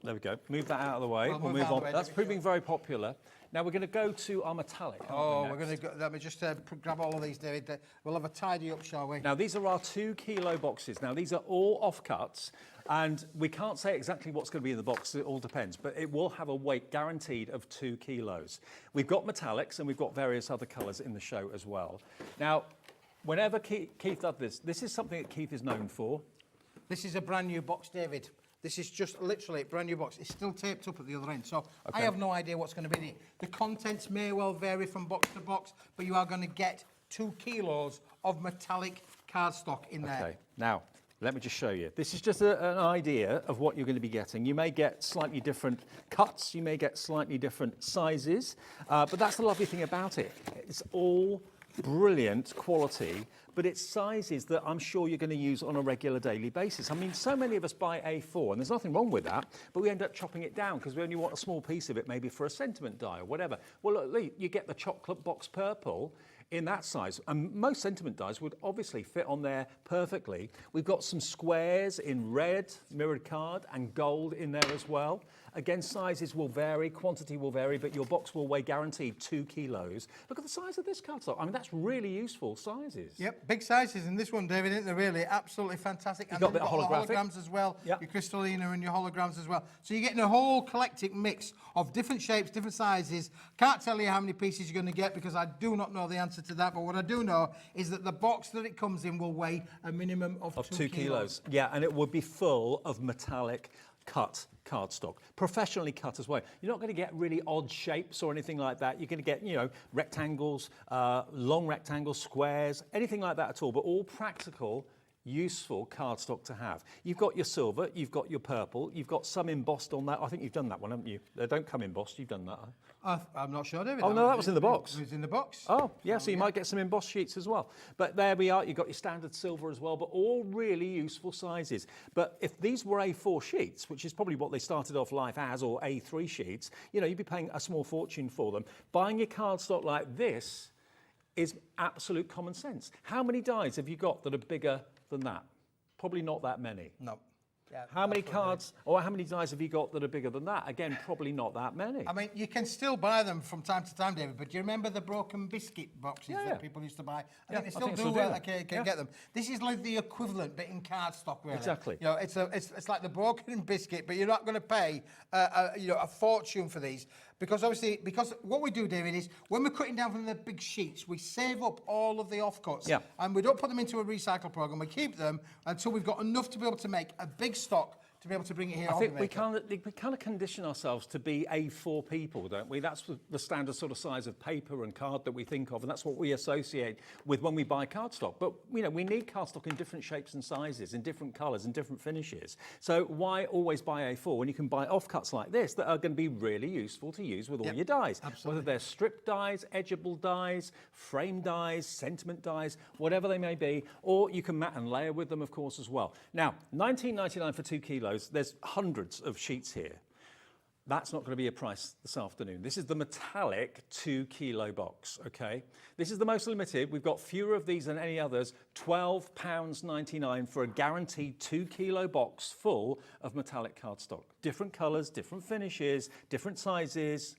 There we go. Move that out of the way. We'll move on. That's proving very popular. Now we're going to go to our metallic. We're going to go. Let me just grab all of these, David. We'll have a tidy up, shall we? Now these are our 2 kilo boxes. Now these are all offcuts, and we can't say exactly what's going to be in the box. It all depends, but it will have a weight guaranteed of 2 kilos. We've got metallics and we've got various other colours in the show as well. Now, whenever Keith does this, this is something that Keith is known for. This is a brand new box, David. This is just literally a brand new box. It's still taped up at the other end, so I have no idea what's going to be in it. The contents may well vary from box to box, but you are going to get 2 kilos of metallic cardstock in there. Okay, now let me just show you. This is just an idea of what you're going to be getting. You may get slightly different cuts, you may get slightly different sizes, but that's the lovely thing about it. It's all brilliant quality, but it's sizes that I'm sure you're going to use on a regular daily basis. I mean, so many of us buy A4, and there's nothing wrong with that, but we end up chopping it down because we only want a small piece of it, maybe for a sentiment die or whatever. Well, at least you get the chocolate box purple in that size, and most sentiment dies would obviously fit on there perfectly. We've got some squares in red, mirrored card, and gold in there as well. Again, sizes will vary, quantity will vary, but your box will weigh guaranteed 2 kilos. Look at the size of this cardstock. I mean, that's really useful sizes. Yep, big sizes in this one, David, isn't there, really? Absolutely fantastic. You've got a bit of holographic. Holograms as well, yep. Your crystallina and your holograms as well. So you're getting a whole eclectic mix of different shapes, different sizes. Can't tell you how many pieces you're going to get because I do not know the answer to that, but what I do know is that the box that it comes in will weigh a minimum of 2 kilos. Yeah, and it would be full of metallic cut cardstock, professionally cut as well. You're not going to get really odd shapes or anything like that. You're going to get, you know, rectangles, long rectangles, squares, anything like that at all, but all practical, useful cardstock to have. You've got your silver, you've got your purple, you've got some embossed on that. I think you've done that one, haven't you? They don't come embossed, you've done that. I'm not sure, David. Oh, no, that was in the box. It was in the box. Oh, yeah, so you might get some embossed sheets as well. But there we are, you've got your standard silver as well, but all really useful sizes. But if these were A4 sheets, which is probably what they started off life as, or A3 sheets, you know, you'd be paying a small fortune for them. Buying your cardstock like this is absolute common sense. How many dies have you got that are bigger than that? Probably not that many. No. Yeah, How many cards or how many dies have you got that are bigger than that? Again, probably not that many. I mean, you can still buy them from time to time, David, but do you remember the broken biscuit boxes that people used to buy? I think they still do get them. This is like the equivalent, but in cardstock, really. Exactly. You know, it's like the broken biscuit, but you're not going to pay a fortune for these. Because what we do, David, is when we're cutting down from the big sheets, we save up all of the offcuts. Yeah. And we don't put them into a recycle program. We keep them until we've got enough to be able to make a big stock to be able to bring it here. I think we kind of condition ourselves to be A4 people, don't we? That's the standard sort of size of paper and card that we think of, and that's what we associate with when we buy cardstock. But you know, we need cardstock in different shapes and sizes, in different colours, and different finishes. So why always buy A4 when you can buy offcuts like this that are going to be really useful to use with all your dies? Absolutely. Whether they're strip dies, edgeable dies, frame dies, sentiment dies, whatever they may be, or you can mat and layer with them, of course, as well. Now, $19.99 for 2 kilos. There's hundreds of sheets here. That's not going to be a price this afternoon. This is the metallic 2 kilo box, okay? This is the most limited. We've got fewer of these than any others. £12.99 for a guaranteed 2 kilo box full of metallic cardstock. Different colours, different finishes, different sizes.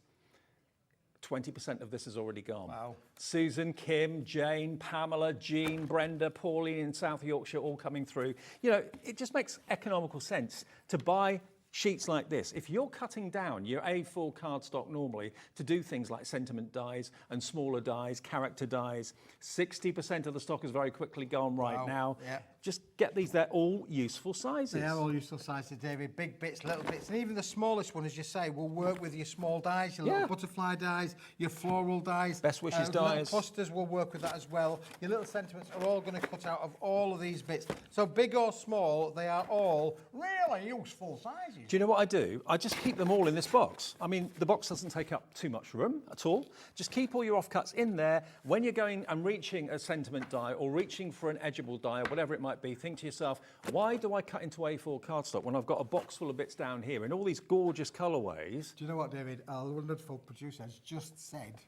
20% of this is already gone. Wow. Susan, Kim, Jane, Pamela, Jean, Brenda, Pauline in South Yorkshire all coming through. You know, it just makes economical sense to buy sheets like this. If you're cutting down your A4 cardstock normally to do things like sentiment dies and smaller dies, character dies, 60% of the stock is very quickly gone right now. Yeah. Just get these, they're all useful sizes. They are all useful sizes, David. Big bits, little bits. And even the smallest one, as you say, will work with your small dies, your little butterfly dies, your floral dies. Best wishes little dies. clusters will work with that as well. Your little sentiments are all going to cut out of all of these bits. So big or small, they are all really useful sizes. Do you know what I do? I just keep them all in this box. I mean, the box doesn't take up too much room at all. Just keep all your offcuts in there. When you're going and reaching a sentiment die or reaching for an edgeable die or whatever it might be, think to yourself, why do I cut into A4 cardstock when I've got a box full of bits down here in all these gorgeous colourways? Do you know what, David? Our wonderful producer has just said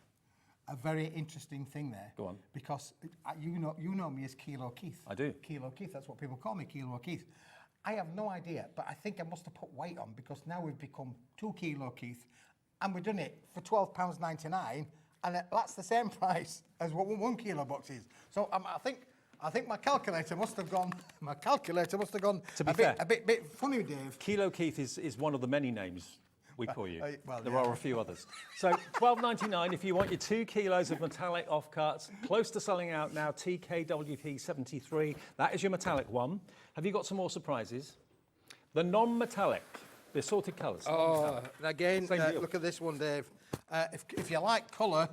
a very interesting thing there. Go on. Because you know me as Kilo Keith. I do. Kilo Keith, that's what people call me, Kilo Keith. I have no idea, but I think I must have put weight on because now we've become 2 Kilo Keith and we've done it for £12.99 and that's the same price as what 1 kilo box is. So I think my calculator must have gone. To be fair, a bit funny, Dave. Kilo Keith is one of the many names we call you. Well, there are a few others. So $12.99 if you want your 2 kilos of metallic offcuts. Close to selling out now. TKWP 73. That is your metallic one. Have you got some more surprises? The non-metallic, the assorted colours. Oh, again, Same deal. look at this one, Dave. If you like colour,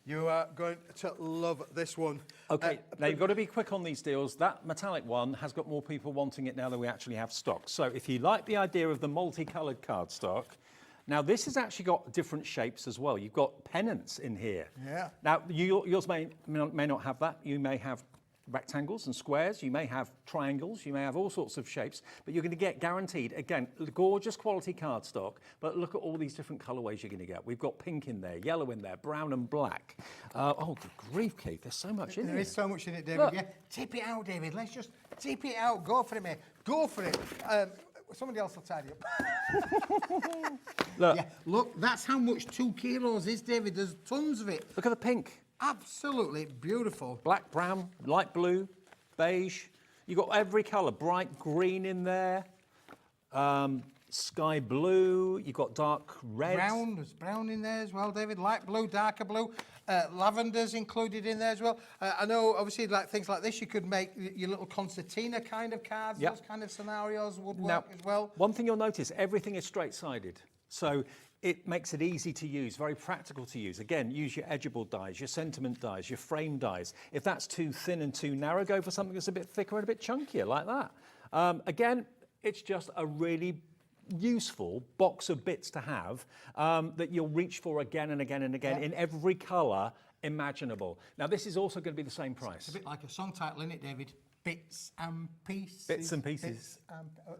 you are going to love this one. Okay, now you've got to be quick on these deals. That metallic one has got more people wanting it now than we actually have stock. So if you like the idea of the multicoloured cardstock, now this has actually got different shapes as well. You've got pennants in here. Yeah. Now yours may not have that. You may have rectangles and squares, you may have triangles, you may have all sorts of shapes, but you're going to get guaranteed, again, gorgeous quality cardstock, but look at all these different colourways you're going to get. We've got pink in there, yellow in there, brown and black. Oh, good grief, Keith, there's so much in there. There is so much in it, David. Look. Yeah, tip it out, David. Let's just tip it out. Go for it, mate. Go for it. Somebody else will tidy up. Look. Yeah, look, that's how much 2 kilos is, David. There's tons of it. Look at the pink. Absolutely beautiful. Black, brown, light blue, beige. You've got every colour. Bright green in there. Sky blue. You've got dark red. Brown, there's brown in there as well, David. Light blue, darker blue. Lavender's included in there as well. I know, obviously, like things like this, you could make your little concertina kind of cards. Yep. Those kind of scenarios would work as well. One thing you'll notice, everything is straight-sided. So it makes it easy to use, very practical to use. Again, use your edgeable dies, your sentiment dies, your frame dies. If that's too thin and too narrow, go for something that's a bit thicker and a bit chunkier, like that. Again, it's just a really useful box of bits to have that you'll reach for again and again and again in every colour imaginable. Now, this is also going to be the same price. It's a bit like a song title, isn't it, David? bits and pieces. Bits and pieces.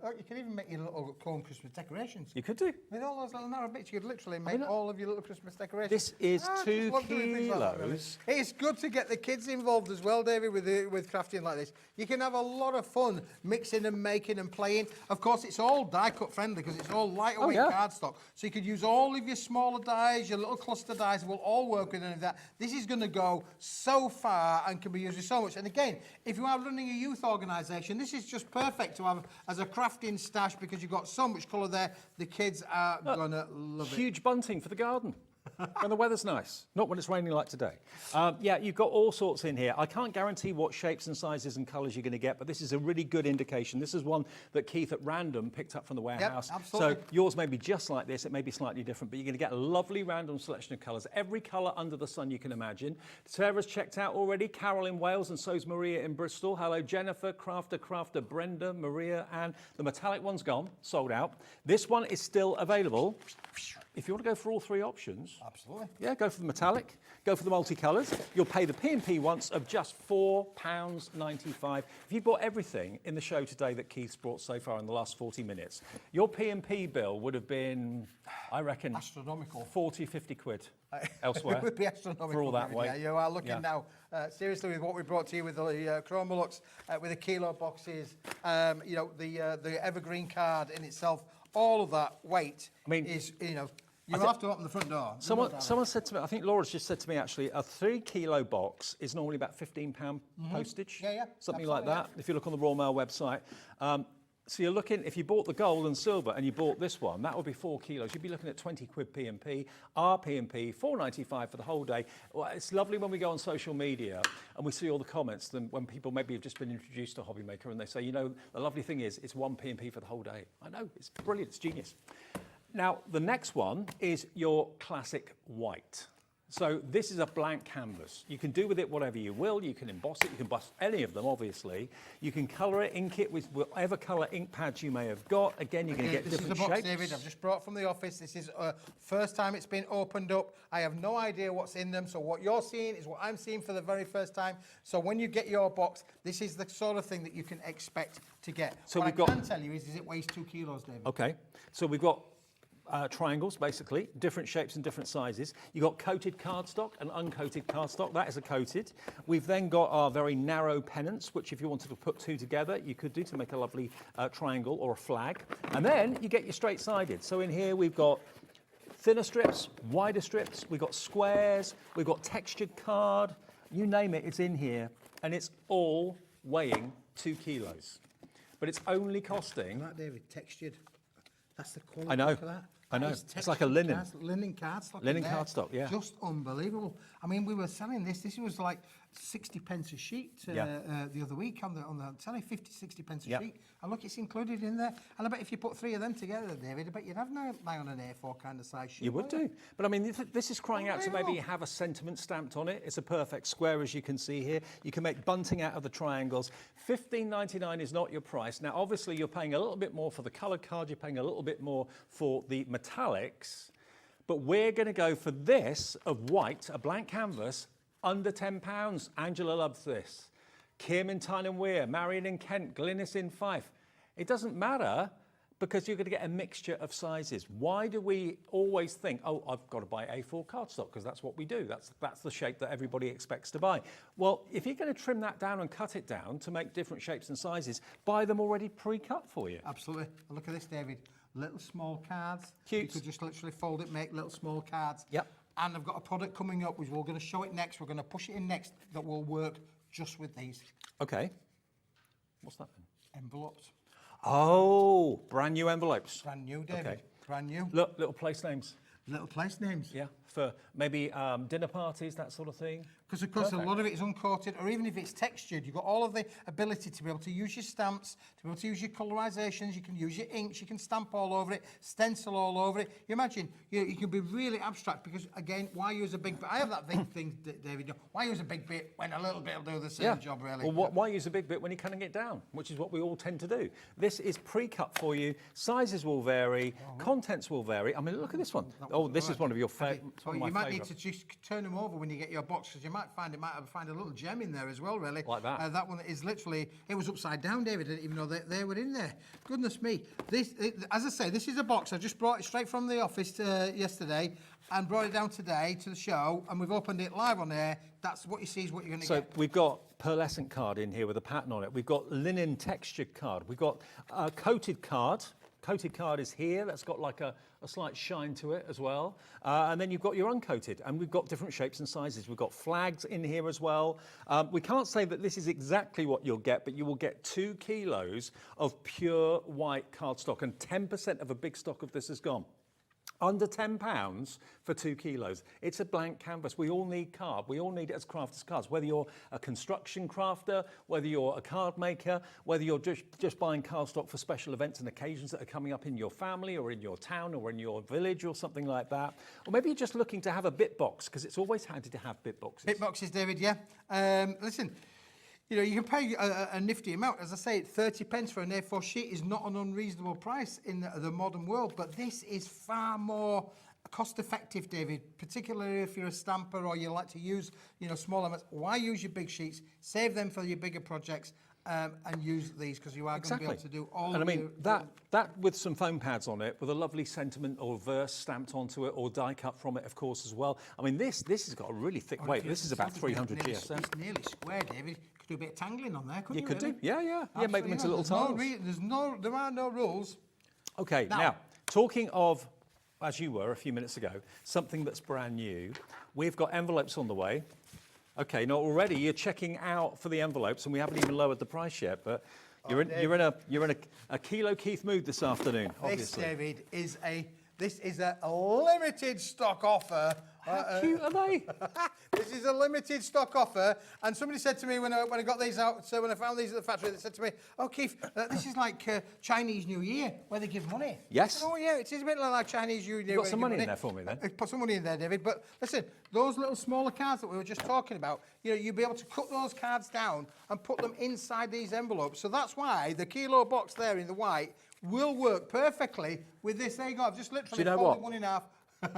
You can even make your little corn Christmas decorations. You could do. With all those little narrow bits, you could literally make all of your little Christmas decorations. This is I 2 just love doing things like that, really. kilos. It's good to get the kids involved as well, David, with crafting like this. You can have a lot of fun mixing and making and playing. Of course, it's all die-cut friendly because it's all lightweight cardstock. So you could use all of your smaller dies, your little cluster dies, will all work with any of that. This is going to go so far and can be used with so much. And again, if you are running a youth organisation, this is just perfect to have as a crafting stash because you've got so much colour there. The kids are going to love it. Huge bunting for the garden. When the weather's nice, not when it's raining like today. Yeah, you've got all sorts in here. I can't guarantee what shapes and sizes and colours you're going to get, but this is a really good indication. This is one that Keith at random picked up from the warehouse. Yep, absolutely. So yours may be just like this, it may be slightly different, but you're going to get a lovely random selection of colours. Every colour under the sun you can imagine. Sarah's checked out already, Carol in Wales, and so's Maria in Bristol. Hello, Jennifer, Crafter, Brenda, Maria, and the metallic one's gone, sold out. This one is still available. If you want to go for all 3 options, absolutely. Yeah, go for the metallic, go for the multicolours. You'll pay the P&P once of just £4.95. If you bought everything in the show today that Keith's brought so far in the last 40 minutes, your P&P bill would have been, I reckon, astronomical. 40, 50 quid elsewhere. It would be astronomical. For all that weight. Yeah, you are looking now, seriously, with what we brought to you with the Chromolux, with the kilo boxes, you know, the evergreen card in itself, all of that weight is, you know, you'll have to open the front door. Someone said to me, I think Laura's just said to me actually, a 3 kilo box is normally about £15 postage. Yeah, something like that. If you look on the Royal Mail website. So you're looking, if you bought the gold and silver and you bought this one, that would be 4 kilos. You'd be looking at 20 quid P&P, our P&P, £4.95 for the whole day. Well, it's lovely when we go on social media and we see all the comments, then when people maybe have just been introduced to HobbyMaker and they say, you know, the lovely thing is it's 1 P&P for the whole day. I know, it's brilliant, it's genius. Now, the next one is your classic white. So this is a blank canvas. You can do with it whatever you will. You can emboss it. You can emboss any of them, obviously. You can colour it, ink it with whatever colour ink pads you may have got. Again, you're going to get different shapes. This is a box, David, I've just brought from the office. This is first time it's been opened up. I have no idea what's in them. So what you're seeing is what I'm seeing for the very first time. So when you get your box, this is the sort of thing that you can expect to get. So what I can tell you is it weighs 2 kilos, David. Okay. So we've got triangles, basically, different shapes and different sizes. You've got coated cardstock and uncoated cardstock. That is a coated. We've then got our very narrow pennants, which if you wanted to put 2 together, you could do to make a lovely triangle or a flag. And then you get your straight-sided. So in here we've got thinner strips, wider strips, we've got squares, we've got textured card, you name it, it's in here. And it's all weighing 2 kilos. But it's only costing... That, David, textured. That's the quality. I know. Of that. I know. It's like a linen. Linen cardstock. Linen cardstock, yeah. Just unbelievable. I mean, we were selling this. This was like 60 pence a sheet the other week on the telly, 50, 60 pence a sheet. And look, it's included in there. And I bet if you put 3 of them together, David, I bet you'd have nigh on an A4 kind of size sheet. You would do. But I mean, this is crying out to maybe have a sentiment stamped on it. It's a perfect square, as you can see here. You can make bunting out of the triangles. $15.99 is not your price. Now, obviously, you're paying a little bit more for the coloured card. You're paying a little bit more for the metallics. But we're going to go for this of white, a blank canvas, under £10. Angela loves this. Kim in Tyne and Wear, Marion in Kent, Glynis in Fife. It doesn't matter because you're going to get a mixture of sizes. Why do we always think, oh, I've got to buy A4 cardstock because that's what we do. That's the shape that everybody expects to buy. Well, if you're going to trim that down and cut it down to make different shapes and sizes, buy them already pre-cut for you. Absolutely. Look at this, David. Little small cards. Cute. You could just literally fold it, make little small cards. Yep. And I've got a product coming up, which we're going to show it next. We're going to push it in next that will work just with these. Okay. What's that then? Envelopes. Oh, brand new envelopes. Brand new, David. Okay. Brand new. Look, little place names. Little place names. Yeah, for maybe dinner parties, that sort of thing. Because, of course, a lot of it is uncoated, or even if it's textured, you've got all of the ability to be able to use your stamps, to be able to use your colorizations, you can use your inks, you can stamp all over it, stencil all over it. You imagine, you can be really abstract because, again, why use a big bit? I have that big thing, David, why use a big bit when a little bit will do the same job, really? Well, why use a big bit when you're cutting it down, which is what we all tend to do. This is pre-cut for you. Sizes will vary, contents will vary. I mean, look at this one. Oh, this is one of your It's one Well, of you my might need favourite. to just turn them over when you get your box, because you might find a little gem in there as well, really. Like that. That one is literally, it was upside down, David. I didn't even know they were in there. Goodness me. As I say, this is a box. I just brought it straight from the office yesterday and brought it down today to the show, and we've opened it live on air. That's what you see is what you're going to So get. we've got pearlescent card in here with a pattern on it. We've got linen textured card. We've got coated card. Coated card is here. That's got like a slight shine to it as well. And then you've got your uncoated. And we've got different shapes and sizes. We've got flags in here as well. We can't say that this is exactly what you'll get, but you will get 2 kilos of pure white cardstock. And 10% of a big stock of this is gone. Under £10 for 2 kilos. It's a blank canvas. We all need card. We all need it as crafters' cards. Whether you're a construction crafter, whether you're a card maker, whether you're just buying cardstock for special events and occasions that are coming up in your family or in your town or in your village or something like that. Or maybe you're just looking to have a bit box, because it's always handy to have bit boxes. Bit boxes, David, yeah. Listen, you know, you can pay a nifty amount. As I say, 30 pence for an A4 sheet is not an unreasonable price in the modern world, but this is far more cost effective, David, particularly if you're a stamper or you like to use, you know, small amounts. Why use your big sheets? Save them for your bigger projects. And use these, because you are going to be able to do all. And I mean that with some foam pads on it, with a lovely sentiment or verse stamped onto it, or die cut from it, of course, as well. I mean, this has got a really thick weight. This is about 300 GSM. It's nearly square, David. Could do a bit of tangling on there, couldn't you? You could really? do, yeah. Make them into little tiles. There are no rules. Okay, now talking of, as you were a few minutes ago, something that's brand new. We've got envelopes on the way. Okay, now already you're checking out for the envelopes, and we haven't even lowered the price yet. But you're in a Kilo Keith mood this afternoon. Obviously, This, David, is a limited stock offer. How cute are they? This is a limited stock offer, and somebody said to me when I got these out, so when I found these at the factory, they said to me, "Oh, Keith, this is like Chinese New Year, where they give money." Yes. I said, "Oh yeah, it is a bit like Chinese New Year." You've got some money in there for me then. Put some money in there, David. But listen, those little smaller cards that we were just talking about, you know, you'll be able to cut those cards down and put them inside these envelopes. So that's why the kilo box there in the white will work perfectly with this. There you go. I've just literally folded one in half. Do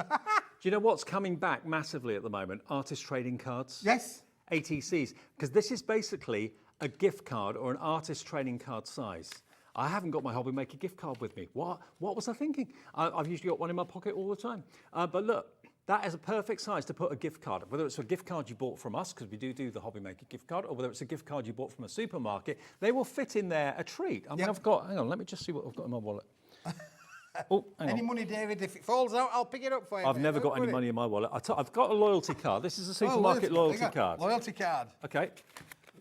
you know what's coming back massively at the moment? Artist trading cards. Yes. ATCs. Because this is basically a gift card or an artist trading card size. I haven't got my HobbyMaker gift card with me. What was I thinking? I've usually got one in my pocket all the time. But look, that is a perfect size to put a gift card. Whether it's a gift card you bought from us, because we do the HobbyMaker gift card, or whether it's a gift card you bought from a supermarket, they will fit in there a treat. I mean, hang on, let me just see what I've got in my wallet. Oh, Any money, David? If it falls out, I'll pick it up for you. I've never got any money in my wallet. I've got a loyalty card. This is a supermarket loyalty card. Loyalty card. Okay.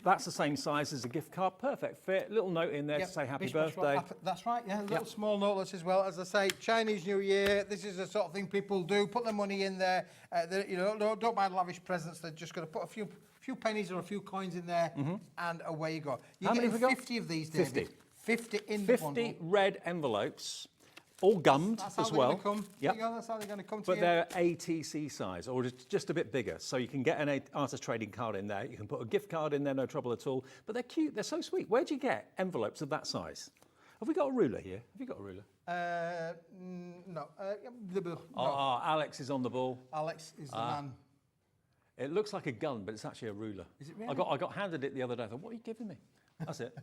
That's the same size as a gift card. Perfect fit. Little note in there to say happy birthday. That's right, yeah. Little small notes as well. As I say, Chinese New Year, this is the sort of thing people do. Put their money in there. You know, don't buy lavish presents. They're just going to put a few pennies or a few coins in there, and away you go. You're getting 50 of these, David. 50 in the bundle. 50 red envelopes. All gummed as well. That's how they're going to come to you. But they're ATC size, or just a bit bigger. So you can get an artist trading card in there. You can put a gift card in there, no trouble at all. But they're cute. They're so sweet. Where do you get envelopes of that size? Have we got a ruler here? Have you got a ruler? No. No. Alex is on the ball. Alex is the man. It looks like a gun, but it's actually a ruler. Is it really? I got handed it the other day. I thought, what are you giving me? That's it.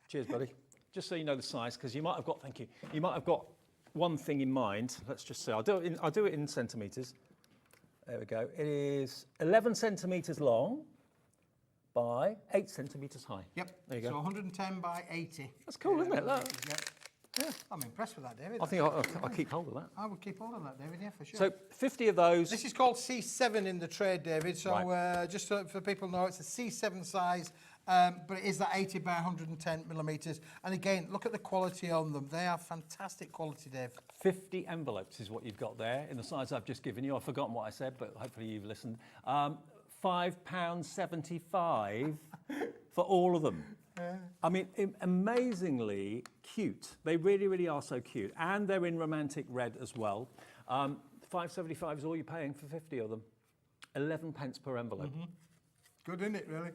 Cheers, buddy. Just so you know the size, because you might have got, thank you, you might have got one thing in mind. Let's just say, I'll do it in centimetres. There we go. It is 11 centimetres long by 8 centimetres high. Yep. There you go. So 110 by 80. That's cool, isn't it? Look. Yeah. I'm impressed with that, David. I think I'll keep hold of that. I would keep hold of that, David, yeah, for sure. So 50 of those. This is called C7 in the trade, David. So just so for people to know, it's a C7 size. But it is that 80 by 110 millimetres. And again, look at the quality on them. They are fantastic quality, Dave. 50 envelopes is what you've got there in the size I've just given you. I've forgotten what I said, but hopefully you've listened. £5.75 for all of them. I mean, amazingly cute. They really, really are so cute. And they're in romantic red as well. £5.75 is all you're paying for 50 of them. 11 pence per envelope. Good, isn't it, really?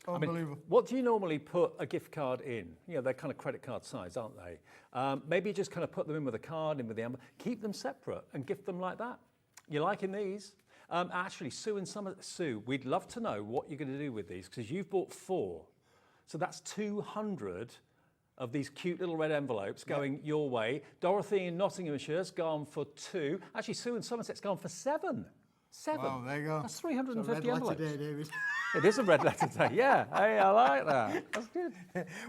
I Unbelievable. mean, what do you normally put a gift card in? You know, they're kind of credit card size, aren't they? Maybe just kind of put them in with a card, in with the envelope. Keep them separate and gift them like that. You liking these? Actually, Sue, we'd love to know what you're going to do with these because you've bought 4. So that's 200 of these cute little red envelopes going your way. Dorothy in Nottinghamshire's gone for 2. Actually, Sue in Somerset's gone for 7. 7. Wow, there you go. That's 350 red envelopes. letter day, David. It is a red letter day, yeah. Hey, I like that. That's good.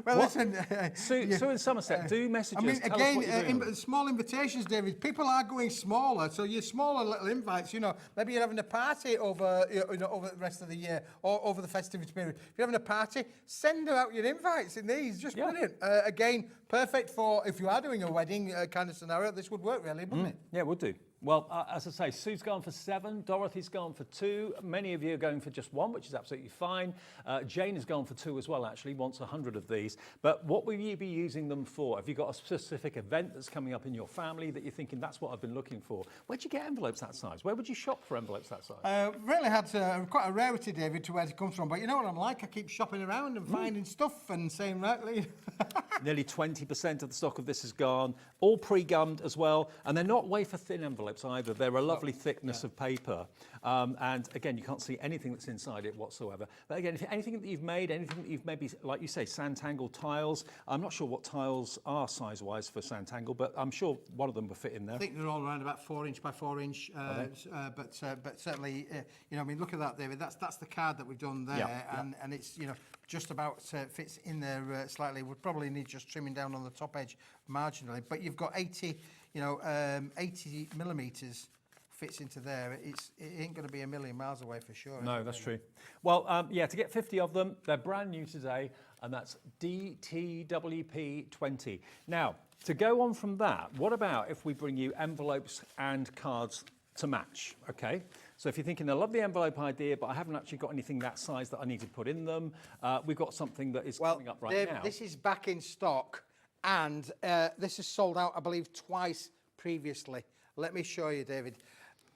Well, listen, Sue in Somerset, do message us. I mean, Tell us what you're doing. again, small invitations, David. People are going smaller, so your smaller little invites. Maybe you're having a party over the rest of the year or over the festivity period. If you're having a party, send out your invites in these. Just brilliant. Again, perfect for if you are doing a wedding kind of scenario. This would work really, wouldn't it? Yeah, it would do. Well, as I say, Sue's gone for 7, Dorothy's gone for 2, many of you are going for just 1, which is absolutely fine. Jane has gone for 2 as well, actually, wants 100 of these. But what will you be using them for? Have you got a specific event that's coming up in your family that you're thinking, that's what I've been looking for? Where'd you get envelopes that size? Where would you shop for envelopes that size? Really had quite a rarity, David, to where it comes from. But you know what I'm like? I keep shopping around and finding stuff and saying, right, Nearly 20% of the stock of this is gone, all pre-gummed as well, and they're not wafer-thin envelopes either. They're a lovely thickness of paper, and again, you can't see anything that's inside it whatsoever. But again, if anything that you've made, anything that you've maybe, like you say, sandtangle tiles, I'm not sure what tiles are size-wise for sandtangle, but I'm sure one of them will fit in there. I think they're all around about 4 inch by 4 inch, but certainly, I mean, look at that, David. That's the card that we've done there, and it's just about fits in there slightly. Would probably need just trimming down on the top edge marginally, but you've got 80 millimeters fits into there. It ain't going to be a million miles away for sure. No, that's true. Well, to get 50 of them, they're brand new today, and that's DTWP20. Now, to go on from that, what about if we bring you envelopes and cards to match? Okay, so if you're thinking, I love the envelope idea, but I haven't actually got anything that size that I need to put in them, we've got something that is coming up right now. This is back in stock, and this is sold out, I believe, twice previously. Let me show you, David.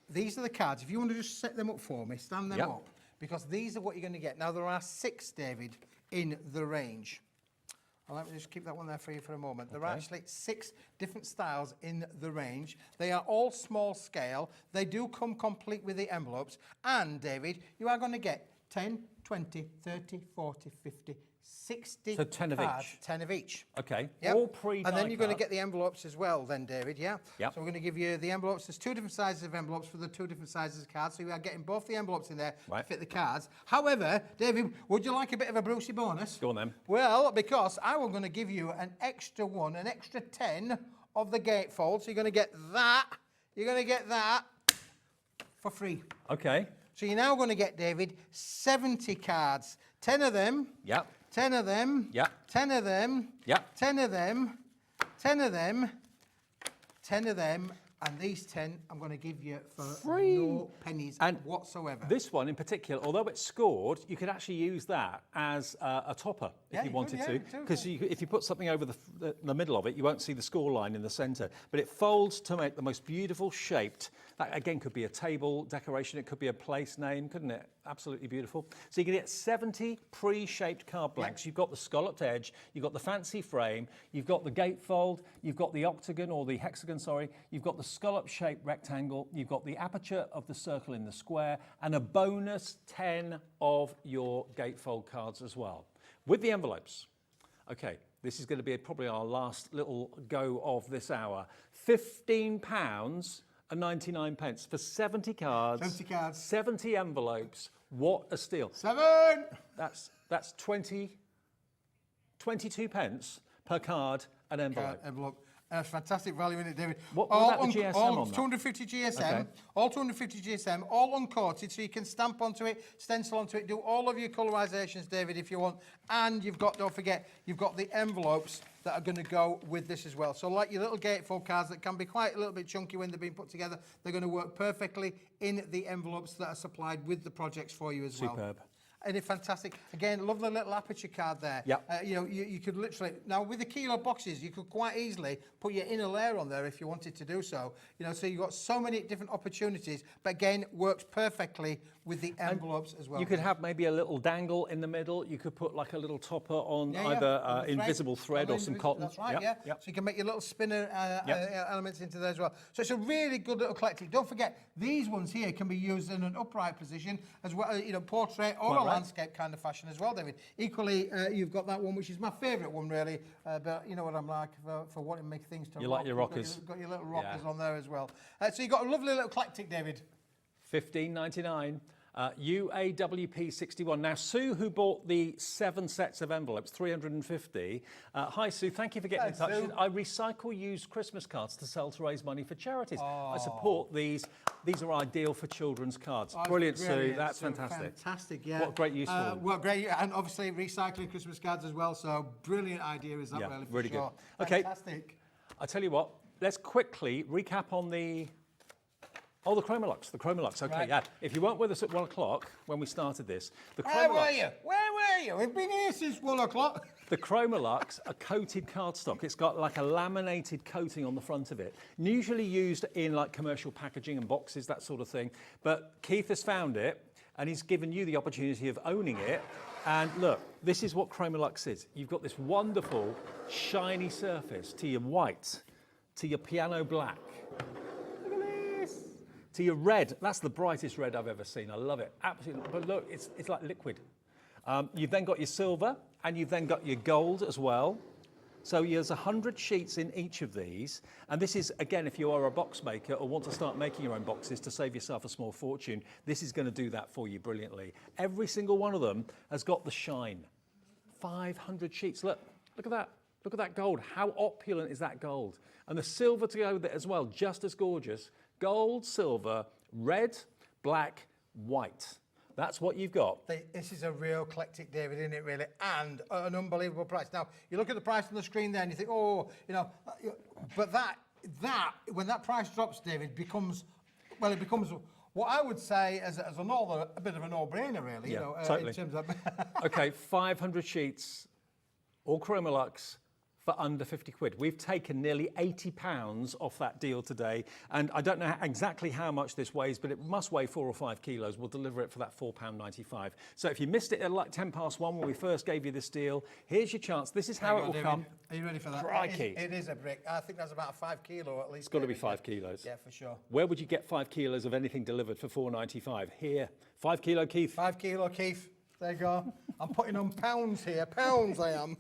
These are the cards. If you want to just set them up for me, stand them up, because these are what you're going to get. Now, there are 6, David, in the range. Well, let me just keep that one there for you for a moment. There are actually 6 different styles in the range. They are all small scale. They do come complete with the envelopes. And, David, you are going to get 10, 20, 30, 40, 50, 60 So 10 of cards, each? 10 of each. Okay, Yep. all pre-die And then you're going to cut. get the envelopes as well then, David, Yep. So we're going to give you the envelopes. There's 2 different sizes of envelopes for the 2 different sizes of cards. So you are getting both the envelopes in there to fit the cards. However, David, would you like a bit of a Brucey bonus? Go on then. Well, because I was going to give you an extra 10 of the gatefold. So you're going to get that. You're going to get that for free. Okay. So you're now going to get, David, 70 cards. 10 of them. Yep. 10 of them. Yep. 10 of them. Yep. 10 of them. 10 of them. 10 of them. And these 10 I'm going to give you for Free. no pennies whatsoever. This one in particular, although it's scored, you could actually use that as a topper if you wanted to. Because if you put something over the middle of it, you won't see the score line in the centre. But it folds to make the most beautiful shaped. That again could be a table decoration. It could be a place name, couldn't it? Absolutely beautiful. So you can get 70 pre-shaped card blanks. You've got the scalloped edge, you've got the fancy frame, you've got the gatefold, you've got the octagon or the hexagon, sorry, you've got the scallop-shaped rectangle, you've got the aperture of the circle in the square, and a bonus 10 of your gatefold cards as well. With the envelopes. Okay, this is going to be probably our last little go of this hour. £15.99 for 70 cards. 70 cards. 70 envelopes. What a steal. 7. That's 22 pence per card and envelope. That's fantastic value in it, David. What about the GSM all on that? 250 GSM, Okay. all 250 GSM, all uncoated, so you can stamp onto it, stencil onto it, do all of your colorizations, David, if you want. And you've got, don't forget, you've got the envelopes that are going to go with this as well. So like your little gatefold cards that can be quite a little bit chunky when they're being put together, they're going to work perfectly in the envelopes that are supplied with the projects for you as well. Superb. And it's fantastic. Again, love the little aperture card there. Yep. You could literally, now with the kilo boxes, you could quite easily put your inner layer on there if you wanted to do so. So you've got so many different opportunities, but again, works perfectly with the envelopes as well. You could have maybe a little dangle in the middle. You could put like a little topper on either invisible thread or some cotton. That's right, yeah. So you can make your little spinner elements into there as well. So it's a really good little collecting. Don't forget, these ones here can be used in an upright position as well, you know, portrait or a landscape kind of fashion as well, David. Equally, you've got that one, which is my favourite one, really. But you know what I'm like for wanting to make things to You rock. like your rockers. You've got your little rockers on there as well. So you've got a lovely little eclectic, David. $15.99. UAWP 61. Now, Sue, who bought the 7 sets of envelopes, 350. Hi, Sue. Thank you for getting in touch. Sue. I recycle used Christmas cards to sell to raise money for charities. I support these. These are ideal for children's cards. Brilliant, Sue. That's fantastic. Fantastic, yeah. What great use for them. Well, great, and obviously recycling Christmas cards as well. So brilliant idea is that, really, for really sure. good. Okay. Fantastic. I tell you what. Let's quickly recap on the. Oh, the Chromolux, okay, yeah. If you weren't with us at 1 o'clock when we started this, the Chromolux... Where were you? We've been here since 1 o'clock. The Chromolux, a coated cardstock. It's got like a laminated coating on the front of it. Usually used in like commercial packaging and boxes, that sort of thing. But Keith has found it and he's given you the opportunity of owning it. And look, this is what Chromolux is. You've got this wonderful shiny surface to your white, to your piano black. To your red, that's the brightest red I've ever seen. I love it, absolutely. But look, it's like liquid. You've then got your silver, and you've then got your gold as well. So there's 100 sheets in each of these. And this is, again, if you are a box maker or want to start making your own boxes to save yourself a small fortune, this is going to do that for you brilliantly. Every single one of them has got the shine. 500 sheets. Look at that. Look at that gold. How opulent is that gold? And the silver to go with it as well, just as gorgeous. Gold, silver, red, black, white. That's what you've got. This is a real eclectic, David, isn't it, really? And an unbelievable price. Now, you look at the price on the screen there and you think, oh, you know, but that when that price drops, David, becomes what I would say as a bit of a no-brainer, really. Yeah, you know, totally. In terms of Okay, 500 sheets, all Chromolux, for under 50 quid. We've taken nearly £80 off that deal today, and I don't know exactly how much this weighs, but it must weigh 4 or 5 kilos. We'll deliver it for that £4.95. So if you missed it at like 1:10 when we first gave you this deal, here's your chance. This is how it will come. Are you ready for that? Crikey. It is a brick. I think that's about 5 kilo at least. It's got to be 5 kilos. Yeah, for sure. Where would you get 5 kilos of anything delivered for £4.95? Here. 5 kilo, Keith. 5 kilo, Keith. There you go. I'm putting on pounds here. Pounds I am.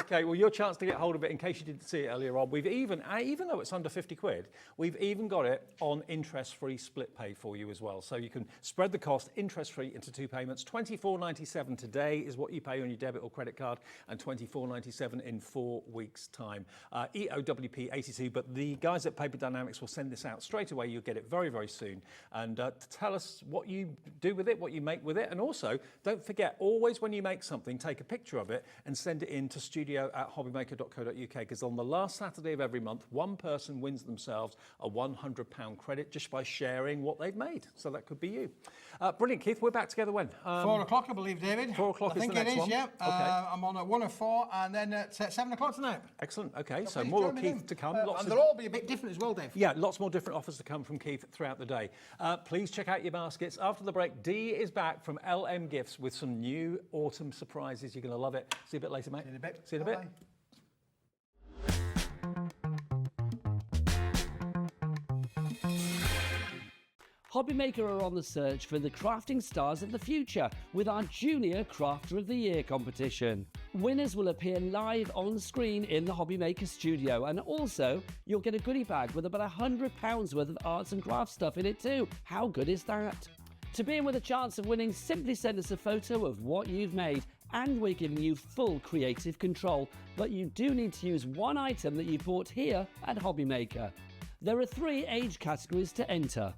Okay, well, your chance to get hold of it, in case you didn't see it earlier on, we've even though it's under 50 quid, we've even got it on interest-free split pay for you as well. So you can spread the cost interest-free into 2 payments. $24.97 today is what you pay on your debit or credit card, and $24.97 in 4 weeks' time. EOWP 82, but the guys at Paper Dienamics will send this out straight away. You'll get it very, very soon. And to tell us what you do with it, what you make with it, and also, don't forget, always when you make something, take a picture of it and send it in to studio@hobbymaker.co.uk, because on the last Saturday of every month, one person wins themselves a £100 credit just by sharing what they've made. So that could be you. Brilliant, Keith. We're back together when? 4 o'clock, I believe, David. 4 o'clock is the next one. I think it is, yeah. Okay. I'm on at 1 or 4, and then at 7 o'clock tonight. Excellent. Okay, so more of Keith to come. And they'll all be a bit different as well, Dave. Yeah, lots more different offers to come from Keith throughout the day. Please check out your baskets. After the break, Dee is back from LMGifts with some new autumn surprises. You're going to love it. See you a bit later, mate. See you in a bit. See you in a bit. Bye. HobbyMaker are on the search for the crafting stars of the future with our Junior Crafter of the Year competition. Winners will appear live on screen in the HobbyMaker studio, and also you'll get a goodie bag with about £100 worth of arts and crafts stuff in it too. How good is that? To be in with a chance of winning, simply send us a photo of what you've made, and we're giving you full creative control, but you do need to use one item that you bought here at HobbyMaker. There are 3 age categories to enter: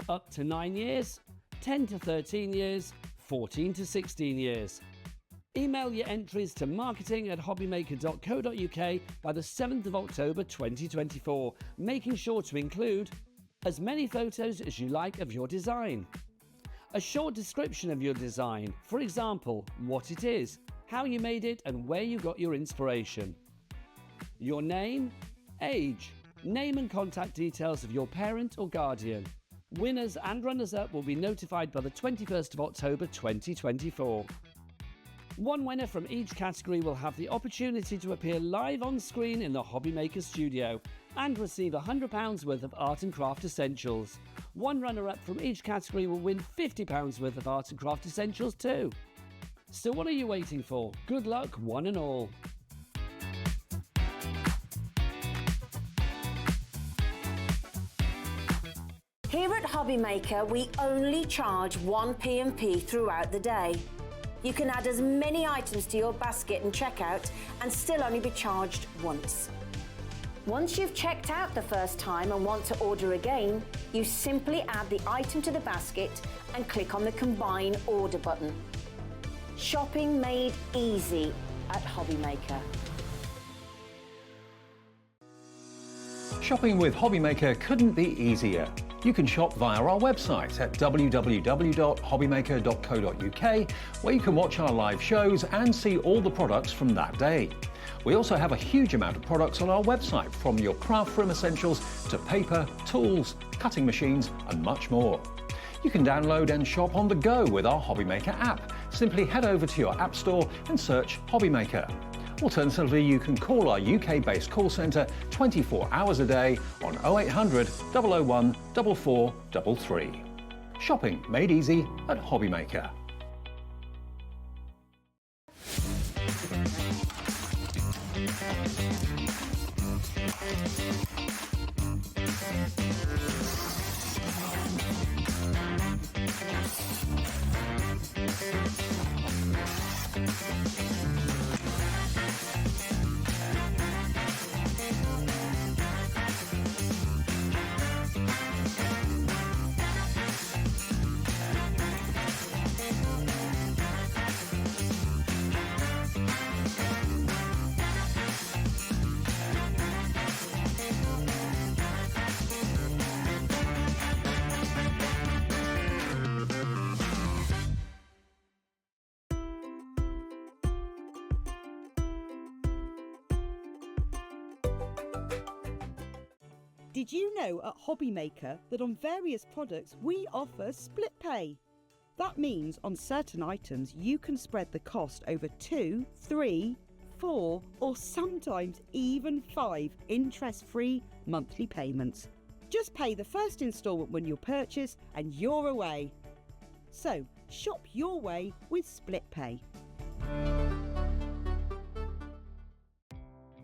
up to 9 years, 10 to 13 years, 14 to 16 years. Email your entries to marketing@hobbymaker.co.uk by the 7th of October 2024, making sure to include as many photos as you like of your design, a short description of your design, for example, what it is, how you made it and where you got your inspiration, your name, age, name and contact details of your parent or guardian, Winners and runners-up will be notified by the 21st of October 2024. One winner from each category will have the opportunity to appear live on screen in the HobbyMaker studio and receive £100 worth of art and craft essentials. One runner-up from each category will win £50 worth of art and craft essentials too. So what are you waiting for? Good luck, one and all. Here at HobbyMaker, we only charge one P&P throughout the day. You can add as many items to your basket and checkout and still only be charged once. Once you've checked out the first time and want to order again, you simply add the item to the basket and click on the Combine Order button. Shopping made easy at HobbyMaker. Shopping with HobbyMaker couldn't be easier. You can shop via our website at www.hobbymaker.co.uk, where you can watch our live shows and see all the products from that day. We also have a huge amount of products on our website, from your craft room essentials to paper, tools, cutting machines and much more. You can download and shop on the go with our HobbyMaker app. Simply head over to your app store and search HobbyMaker. Alternatively, you can call our UK-based call centre 24 hours a day on 0800 001 4433. Shopping made easy at HobbyMaker. Did you know at HobbyMaker that on various products we offer split pay? That means on certain items you can spread the cost over 2, 3, 4 or sometimes even 5 interest-free monthly payments. Just pay the first instalment when you purchase and you're away. So shop your way with split pay.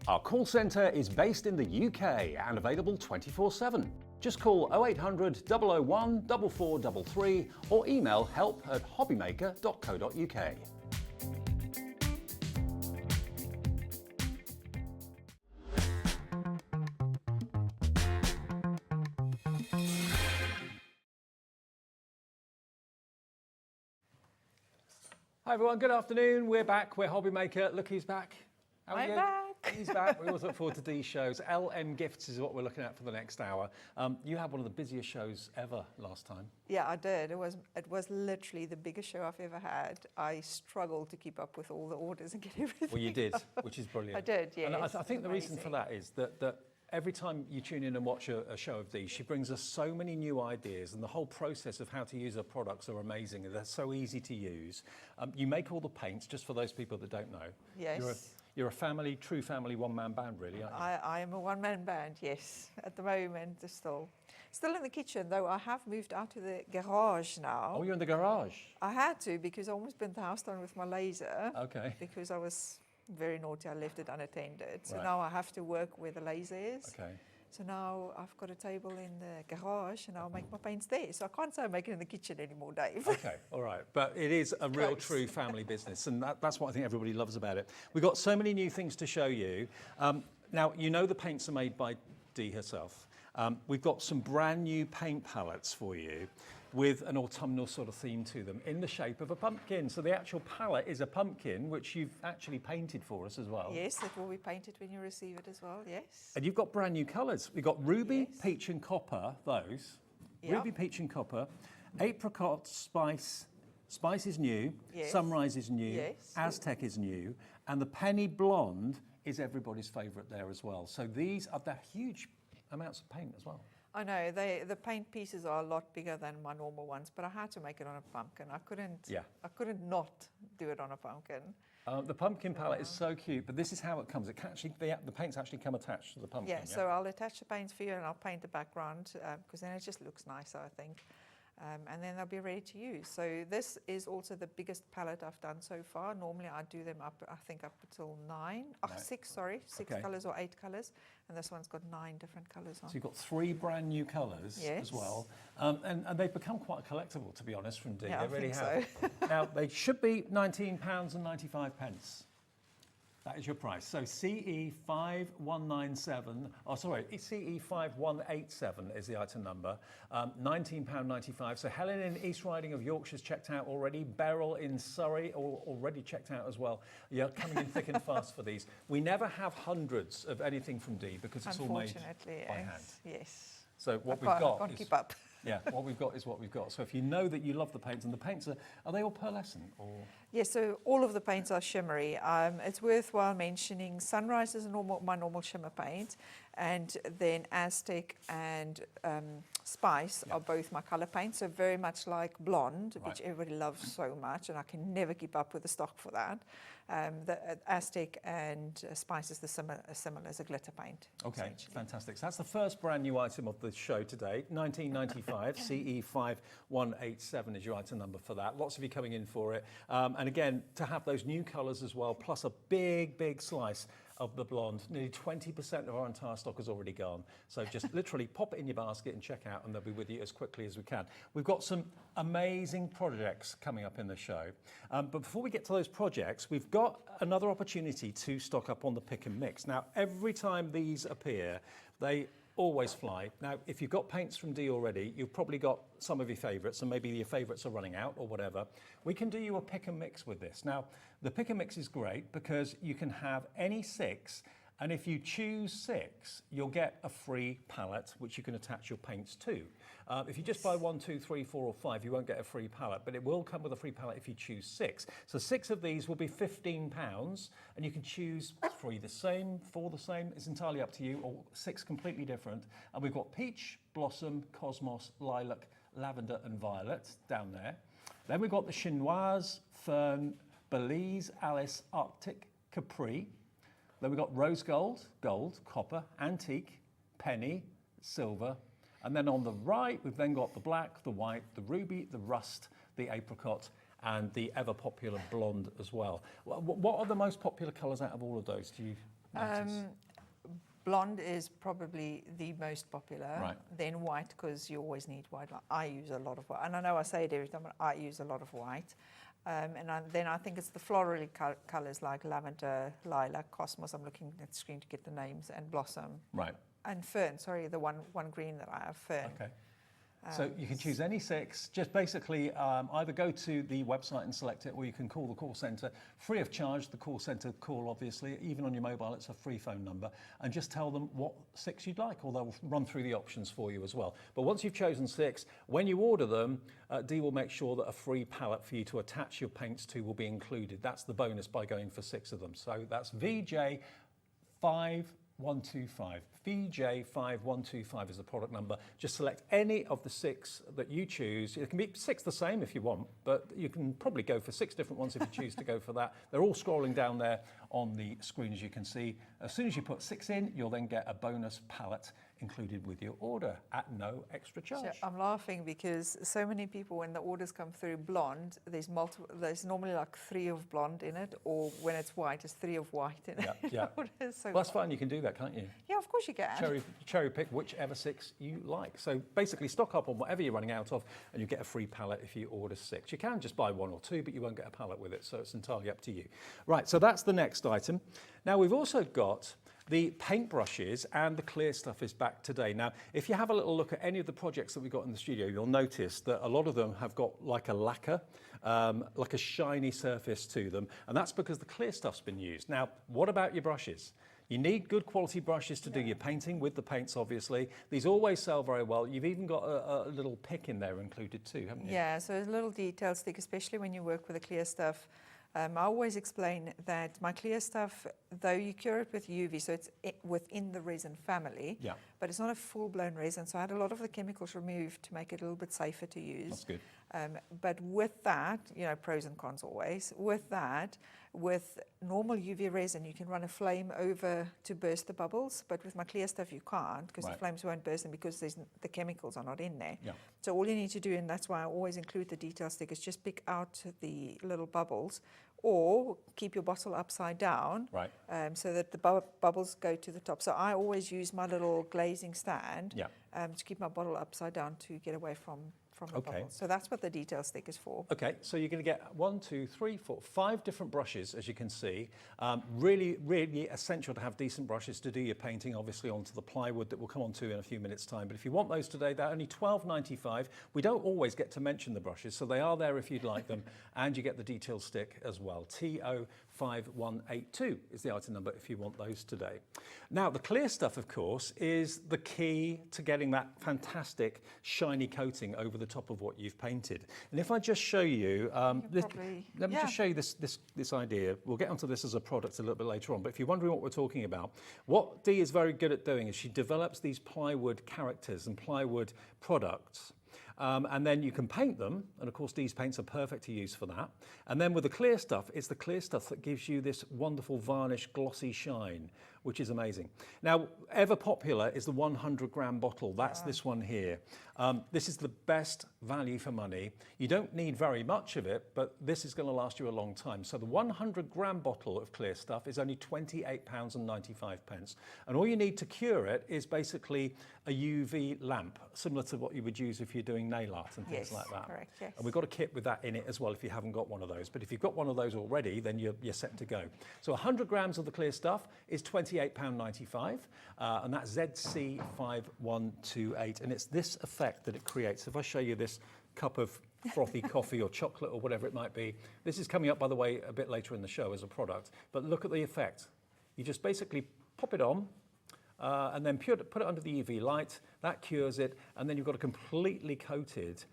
Our call centre is based in the UK and available 24/7. Just call 0800 001 4433 or email help@hobbymaker.co.uk. Hi everyone, good afternoon. We're back. We're HobbyMaker. Look who's back. How are I'm you? back. He's back. We always look forward to these shows. LMGifts is what we're looking at for the next hour. You had one of the busiest shows ever last time. Yeah, I did. It was literally the biggest show I've ever had. I struggled to keep up with all the orders and get everything. Well, you did, which is brilliant. I did, yes. And I think the reason for that is that every time you tune in and watch a show of these, she brings us so many new ideas, and the whole process of how to use her products are amazing. They're so easy to use. You make all the paints, just for those people that don't know. Yes. You're a family, true family, one-man band, really, aren't you? I am a one-man band, yes. At the moment, still in the kitchen, though. I have moved out to the garage now. Oh, you're in the garage? I had to, because I almost burnt the house down with my laser. Okay. Because I was very naughty. I left it unattended. So Right. now I have to work where the laser is. Okay. So now I've got a table in the garage and I'll make my paints there. So I can't say I make it in the kitchen anymore, Dave. Okay, all right. But it is a real, Close. true family business, and that's what I think everybody loves about it. We've got so many new things to show you. Now, you know the paints are made by Dee herself. We've got some brand new paint palettes for you with an autumnal sort of theme to them in the shape of a pumpkin. So the actual palette is a pumpkin, which you've actually painted for us as well. Yes, it will be painted when you receive it as well, yes. And you've got brand new colours. We've got ruby, Yes. peach and copper, those. Yeah. Ruby, peach and copper. Apricot, spice. Spice is new. Yes. Sunrise is new. Yes. Aztec is new. And the penny blonde is everybody's favourite there as well. So they're huge amounts of paint as well. I know, the paint pieces are a lot bigger than my normal ones, but I had to make it on a pumpkin. I couldn't not do it on a pumpkin. The pumpkin palette is so cute, but this is how it comes. It can actually, the paints actually come attached to the pumpkin. Yeah, so I'll attach the paints for you and I'll paint the background because then it just looks nicer, I think. And then they'll be ready to use. So this is also the biggest palette I've done so far. Normally I do them up, I think up until six Okay. colours or 8 colours. And this one's got 9 different colours on. So you've got 3 brand new colours as well. And they've become quite collectible, to be honest, from Dee. Yeah, they really I think have. Now, they should be £19.95. That is your price. So CE5197, CE5187 is the item number, £19.95. So Helen in East Riding of Yorkshire's checked out already. Beryl in Surrey already checked out as well. You're coming in thick and fast for these. We never have hundreds of anything from Dee because it's all made by hand. Yes. So what I can't keep up. Yeah, what we've got is what we've got. So if you know that you love the paints, and the paints are they all pearlescent or? Yes, so all of the paints are shimmery. It's worthwhile mentioning Sunrise is my normal shimmer paint, and then Aztec and Spice are both my colour paints. So very much like Blonde, which everybody loves so much, and I can never keep up with the stock for that. The Aztec and Spice is similar as a glitter paint. Okay, fantastic. So that's the first brand new item of the show today, 1995, CE5187 is your item number for that. Lots of you coming in for it. And again, to have those new colours as well, plus a big slice of the blonde. Nearly 20% of our entire stock has already gone. So just literally pop it in your basket and check out, and they'll be with you as quickly as we can. We've got some amazing projects coming up in the show. But before we get to those projects, we've got another opportunity to stock up on the pick and mix. Now, every time these appear, they always fly. Now, if you've got paints from Dee already, you've probably got some of your favourites, and maybe your favourites are running out or whatever. We can do you a pick and mix with this. Now, the pick and mix is great because you can have any 6, and if you choose 6, you'll get a free palette, which you can attach your paints to. If you just buy 1, 2, 3, 4 or 5, you won't get a free palette, but it will come with a free palette if you choose 6. So 6 of these will be £15, and you can choose 3 the same, 4 the same. It's entirely up to you, or 6 completely different. And we've got Peach, Blossom, Cosmos, Lilac, Lavender and Violet down there. Then we've got the Chinoise, Fern, Belize, Alice, Arctic, Capri. Then we've got Rose Gold, Gold, Copper, Antique, Penny, Silver. And then on the right, we've then got the black, the white, the ruby, the rust, the apricot, and the ever-popular blonde as well. What are the most popular colours out of all of those, do you notice? Blonde is probably the most popular. Right. Then white, because you always need white. I use a lot of white. And I know I say it every time, but I use a lot of white. Then I think it's the floral colours like lavender, lilac, cosmos. I'm looking at the screen to get the names, and blossom. Right. And fern, sorry, the one green that I have, fern. Okay. So you can choose any 6, just basically either go to the website and select it, or you can call the call centre, free of charge, the call centre call obviously, even on your mobile it's a free phone number, and just tell them what 6 you'd like, or they'll run through the options for you as well. But once you've chosen 6, when you order them, Dee will make sure that a free palette for you to attach your paints to will be included. That's the bonus by going for 6 of them. So that's VJ5125. VJ5125 is the product number. Just select any of the 6 that you choose. It can be 6 the same if you want, but you can probably go for 6 different ones if you choose to go for that. They're all scrolling down there on the screen, as you can see. As soon as you put 6 in, you'll then get a bonus palette included with your order at no extra charge. So I'm laughing because so many people, when the orders come through blonde, there's normally like 3 of blonde in it, or when it's white, it's 3 of white in it. Yeah. So well, that's fine, you can do that, can't you? Yeah, of course you can. Cherry pick whichever 6 you like. So basically stock up on whatever you're running out of, and you get a free palette if you order 6. You can just buy 1 or 2, but you won't get a palette with it, so it's entirely up to you. Right, so that's the next item. Now we've also got the paintbrushes, and the clear stuff is back today. Now, if you have a little look at any of the projects that we've got in the studio, you'll notice that a lot of them have got like a lacquer, like a shiny surface to them, and that's because the clear stuff's been used. Now, what about your brushes? You need good quality brushes to do your painting with the paints, obviously. These always sell very well. You've even got a little pick in there included too, haven't you? Yeah, so there's little details, especially when you work with the clear stuff. I always explain that my clear stuff, though you cure it with UV, so it's within the resin family, Yeah. but it's not a full-blown resin. So I had a lot of the chemicals removed to make it a little bit safer to use. That's good. But with that, you know, pros and cons always. With that, with normal UV resin, you can run a flame over to burst the bubbles, but with my clear stuff, you can't, because Right. the flames won't burst them because the chemicals are not in there. Yeah. So all you need to do, and that's why I always include the detail stick, is just pick out the little bubbles, or keep your bottle upside down, Right. so that the bubbles go to the top. So I always use my little glazing stand Yeah. to keep my bottle upside down to get away from the Okay. bubbles. So that's what the detail stick is for. Okay, so you're going to get 1, 2, 3, 4, 5 different brushes, as you can see. Really, really essential to have decent brushes to do your painting, obviously, onto the plywood that we'll come on to in a few minutes' time. But if you want those today, they're only $12.95. We don't always get to mention the brushes, so they are there if you'd like them, and you get the detail stick as well. TO5182 is the item number if you want those today. Now, the clear stuff, of course, is the key to getting that fantastic shiny coating over the top of what you've painted. And if I just show you, let me just show you this idea. We'll get onto this as a product a little bit later on, but if you're wondering what we're talking about, what Dee is very good at doing is she develops these plywood characters and plywood products. And then you can paint them, and of course these paints are perfect to use for that. And then with the clear stuff, it's the clear stuff that gives you this wonderful varnish glossy shine, which is amazing. Now, ever popular is the 100-gram bottle. That's this one here. This is the best value for money. You don't need very much of it, but this is going to last you a long time. So the 100-gram bottle of clear stuff is only £28.95. And all you need to cure it is basically a UV lamp, similar to what you would use if you're doing nail art and things like that. Correct, yes. And we've got a kit with that in it as well if you haven't got one of those. But if you've got one of those already, then you're set to go. So 100 grams of the clear stuff is £28.95, and that's ZC5128. And it's this effect that it creates. If I show you this cup of frothy coffee or chocolate or whatever it might be, this is coming up, by the way, a bit later in the show as a product. But look at the effect. You just basically pop it on, and then put it under the UV light. That cures it, and then you've got a completely coated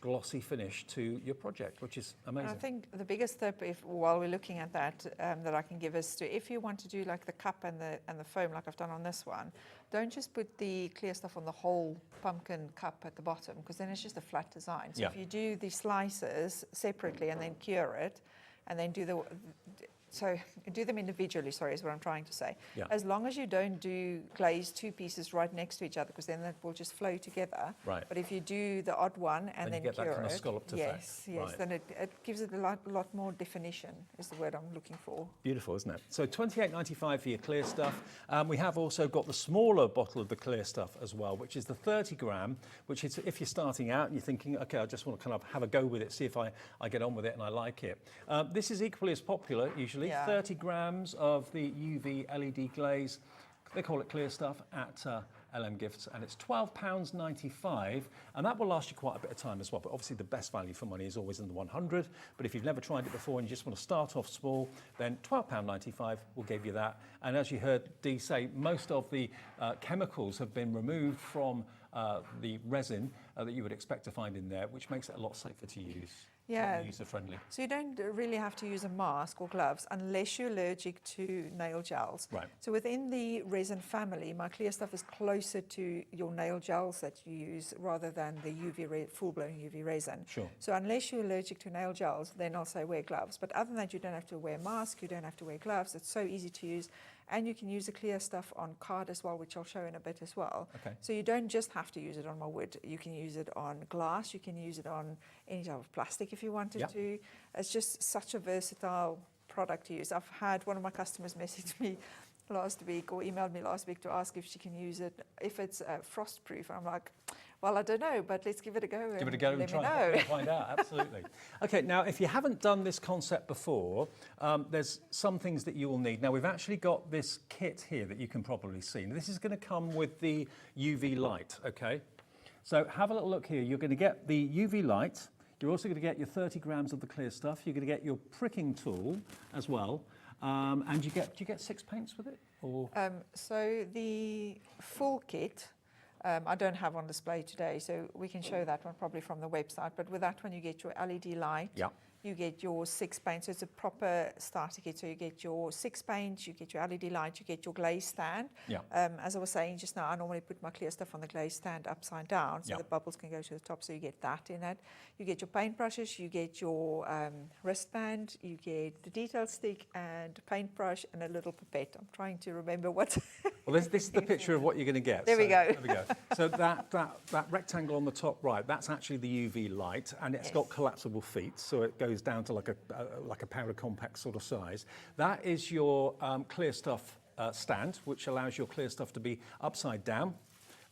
glossy finish to your project, which is amazing. I think the biggest tip, while we're looking at that, that I can give is to, if you want to do like the cup and the foam, like I've done on this one, don't just put the clear stuff on the whole pumpkin cup at the bottom, because then it's just a flat design. So if you do the slices separately and then cure it, and then do them individually, sorry, is what I'm trying to say. Yeah. As long as you don't do glaze two pieces right next to each other, because then that will just flow together. Right. But if you do the odd one and then you get cure that kind of it, scalloped yes, effect. Right. then it gives it a lot more definition, is the word I'm looking for. Beautiful, isn't it? So £28.95 for your clear stuff. We have also got the smaller bottle of the clear stuff as well, which is the 30 gram, which is if you're starting out and you're thinking, okay, I just want to kind of have a go with it, see if I get on with it and I like it. This is equally as popular, usually, 30 grams of the UV LED glaze. They call it clear stuff at LMGifts, and it's £12.95, and that will last you quite a bit of time as well. But obviously the best value for money is always in the 100. But if you've never tried it before and you just want to start off small, then £12.95 will give you that. And as you heard Dee say, most of the chemicals have been removed from the resin that you would expect to find in there, which makes it a lot safer to use. Yeah. User-friendly. So you don't really have to use a mask or gloves unless you're allergic to nail gels. Right. So within the resin family, my clear stuff is closer to your nail gels that you use rather than the full-blown UV resin. Sure. So unless you're allergic to nail gels, then I'll say wear gloves. But other than that, you don't have to wear a mask, you don't have to wear gloves. It's so easy to use. And you can use the clear stuff on card as well, which I'll show in a bit as well. Okay. So you don't just have to use it on my wood. You can use it on glass. You can use it on any type of plastic if you wanted to. It's just such a versatile product to use. I've had one of my customers message me last week or emailed me last week to ask if she can use it, if it's frost-proof. I'm like, well, I don't know, but let's give it a go. Give it a go and try and find out, absolutely. Okay, now if you haven't done this concept before, there's some things that you will need. Now we've actually got this kit here that you can probably see. Now, this is going to come with the UV light, okay? So have a little look here. You're going to get the UV light. You're also going to get your 30 grams of the clear stuff. You're going to get your pricking tool as well. And do you get 6 paints with it? Or? So the full kit, I don't have on display today, so we can show that one probably from the website. But with that one, you get your LED light, you get your 6 paint, so it's a proper starter kit. So you get your 6 paint, you get your LED light, you get your glaze stand. Yeah. As I was saying just now, I normally put my clear stuff on the glaze stand upside down, so Yeah. the bubbles can go to the top, so you get that in it. You get your paint brushes, you get your wristband, you get the detail stick and a paintbrush and a little pipette. I'm trying to remember what. Well, this is the picture of what you're going to get. There we go. There we go. So that rectangle on the top right, that's actually the UV light, and it's got collapsible feet, so it goes down to like a powder compact sort of size. That is your clear stuff stand, which allows your clear stuff to be upside down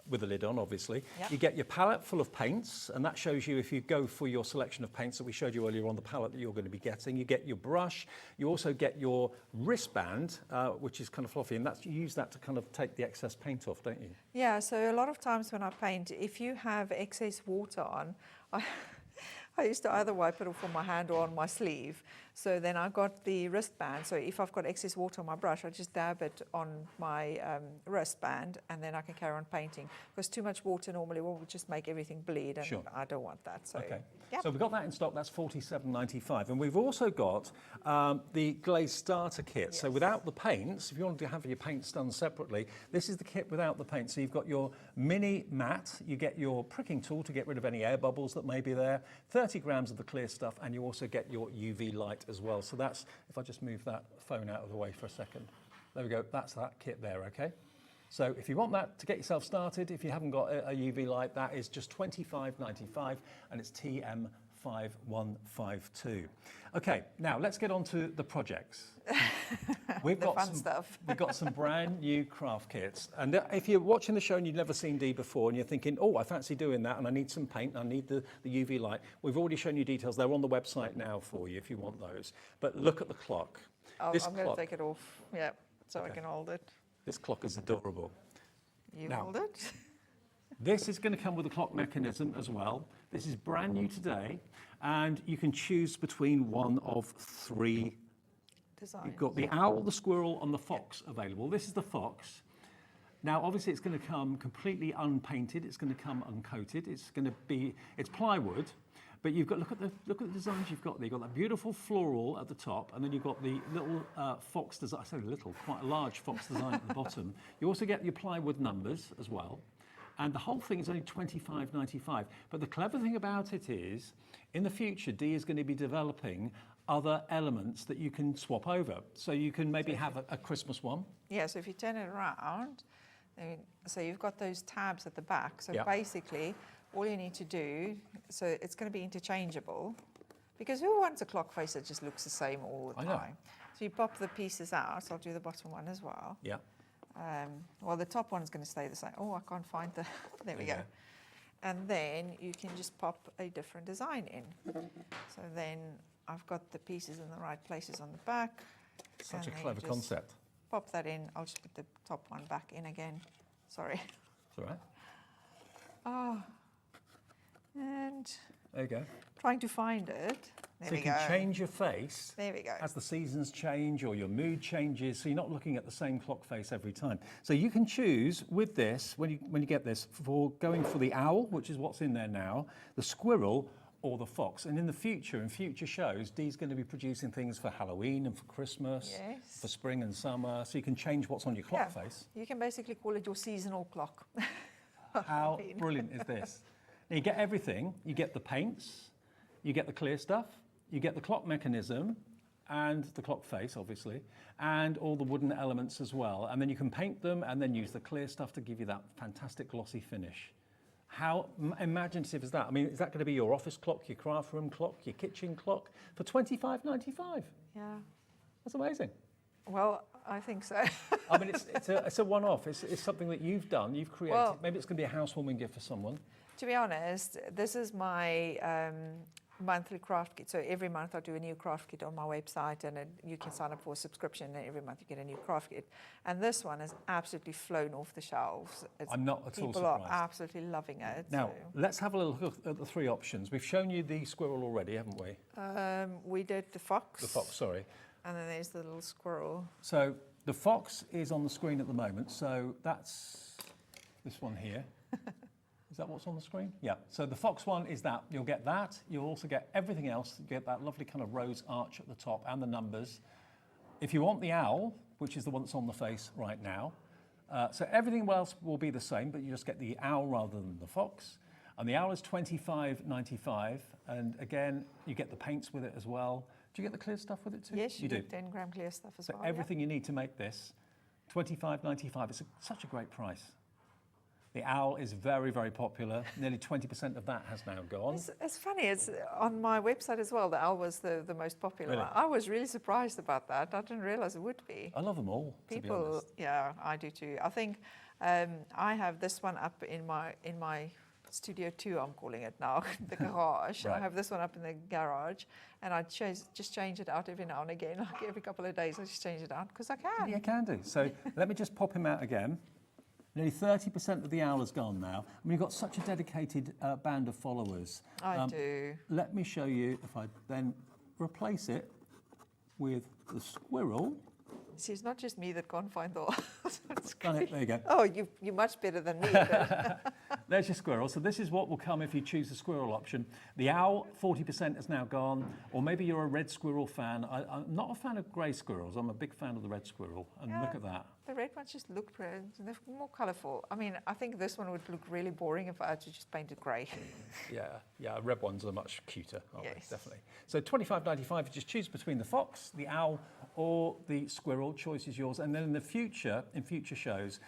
with the lid on, obviously. Yep. You get your palette full of paints, and that shows you if you go for your selection of paints that we showed you earlier on the palette that you're going to be getting. You get your brush, you also get your wristband, which is kind of fluffy, and you use that to kind of take the excess paint off, don't you? Yeah, so a lot of times when I paint, if you have excess water on, I used to either wipe it off on my hand or on my sleeve. So then I got the wristband. So if I've got excess water on my brush, I just dab it on my wristband, and then I can carry on painting. Because too much water normally will just make everything bleed, and Sure. I don't want that. So, Okay. yeah. So we've got that in stock. That's $47.95, and we've also got the glaze starter kit. So without the paints, if you want to have your paints done separately, this is the kit without the paint. So you've got your mini mat, you get your pricking tool to get rid of any air bubbles that may be there, 30 grams of the clear stuff, and you also get your UV light as well. So that's, if I just move that phone out of the way for a second. There we go, that's that kit there, okay? So if you want that to get yourself started, if you haven't got a UV light, that is just $25.95, and it's TM5152. Okay, now let's get on to the projects. We've got fun stuff. We've got some brand new craft kits. And if you're watching the show and you've never seen Dee before and you're thinking, oh, I fancy doing that and I need some paint, I need the UV light, we've already shown you details. They're on the website now for you if you want those. But look at the clock. I'm This going to clock- take it off, yeah, so I can hold it. This clock is adorable. You Now- hold it. This is going to come with a clock mechanism as well. This is brand new today, and you can choose between one of three. Design. You've got the owl, the squirrel, and the fox available. This is the fox. Now, obviously, it's going to come completely unpainted. It's going to come uncoated. It's plywood, but you've got look at the designs you've got there. You've got that beautiful floral at the top, and then you've got the little fox design. I say little, quite a large fox design at the bottom. You also get your plywood numbers as well. And the whole thing is only $25.95. But the clever thing about it is, in the future, Dee is going to be developing other elements that you can swap over. So you can maybe have a Christmas one. Yeah, so if you turn it around, then, so you've got those tabs at the back. So Yeah. basically, all you need to do, so it's going to be interchangeable, because who wants a clock face that just looks the same all the I know. time? So you pop the pieces out. So I'll do the bottom one as well. Yeah. Well, the top one's going to stay the same. Oh, I can't find the. There we There go. you And then you can just pop a different design in. So then I've got the pieces in the right places on the back. Such a and then you clever just concept. Pop that in. I'll just put the top one back in again. Sorry. It's all right. Oh. And There you go. trying to find it. There So we you can go. change your face There we go. as the seasons change or your mood changes, so you're not looking at the same clock face every time. So you can choose with this, when you get this, for going for the owl, which is what's in there now, the squirrel, or the fox. And in the future, in future shows, Dee's going to be producing things for Halloween and for Christmas, Yes. for spring and summer, so you can change what's on your clock Yeah. face. You can basically call it your seasonal clock. How brilliant is this? Now you get everything. You get the paints, you get the clear stuff, you get the clock mechanism, and the clock face, obviously, and all the wooden elements as well. And then you can paint them and then use the clear stuff to give you that fantastic glossy finish. How imaginative is that? I mean, is that going to be your office clock, your craft room clock, your kitchen clock for $25.95? Yeah. That's amazing. Well, I think so. I mean, it's a one-off. It's something that you've done, you've created. Well- Maybe it's going to be a housewarming gift for someone. To be honest, this is my monthly craft kit. So every month I do a new craft kit on my website, and you can sign up for a subscription, and every month you get a new craft kit. And this one has absolutely flown off the shelves. I'm not at all People are surprised. absolutely loving it. Now, so. let's have a look at the three options. We've shown you the squirrel already, haven't we? We did the fox. The fox, sorry. And then there's the little squirrel. So the fox is on the screen at the moment, so that's this one here. that what's on the screen? Yeah. So the fox one is that. You'll get that. You'll also get everything else. You get that lovely kind of rose arch at the top and the numbers. If you want the owl, which is the one that's on the face right now, so everything else will be the same, but you just get the owl rather than the fox. And the owl is $25.95. And again, you get the paints with it as well. Do you get the clear stuff with it too? Yes, you do. 10 gram clear stuff as So well. everything you need to make this, $25.95. It's such a great price. The owl is very, very popular. Nearly 20% of that has now gone. It's funny, it's on my website as well, the owl was the most popular. Really? I was really surprised about that. I didn't realize it would be. I love them all, to be People, honest. yeah, I do too. I think I have this one up in my Studio 2, I'm calling it now, the garage. Right. I have this one up in the garage, and I just change it out every now and again. Like every couple of days, I just change it out because I can. Yeah, you can do. So let me just pop him out again. Nearly 30% of the owl is gone now. I mean, you've got such a dedicated band of followers. I do. Let me show you if I then replace it with the squirrel. See, it's not just me that can't find the Done it, there you go. Oh, you're much better than me. But There's your squirrel. So this is what will come if you choose the squirrel option. The owl, 40% is now gone. Or maybe you're a red squirrel fan. I'm not a fan of grey squirrels. I'm a big fan of the red squirrel. And Yeah. look at that. the red ones just look pretty. They're more colourful. I mean, I think this one would look really boring if I had to just paint it grey. Yeah, red ones are much cuter, aren't Yes. they? Definitely. So $25.95, you just choose between the fox, the owl, or the squirrel. Choice is yours. And then in future shows,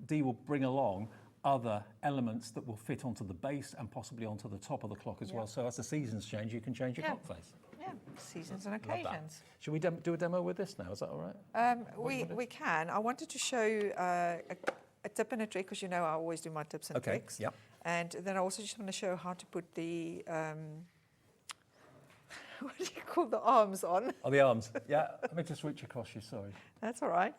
Dee will bring along other elements that will fit onto the base and possibly onto the top of the clock as well. So as the seasons change, you can change your Yeah. clock face. Yeah, seasons and Love that. occasions. Should we do a demo with this now? Is that all right? We can. I wanted to show a tip and a trick because you know I always do my tips and Okay, tricks. yep. And then I also just want to show how to put the what do you call the arms on? Oh, the arms. Yeah, let me just reach across you, sorry. That's all right.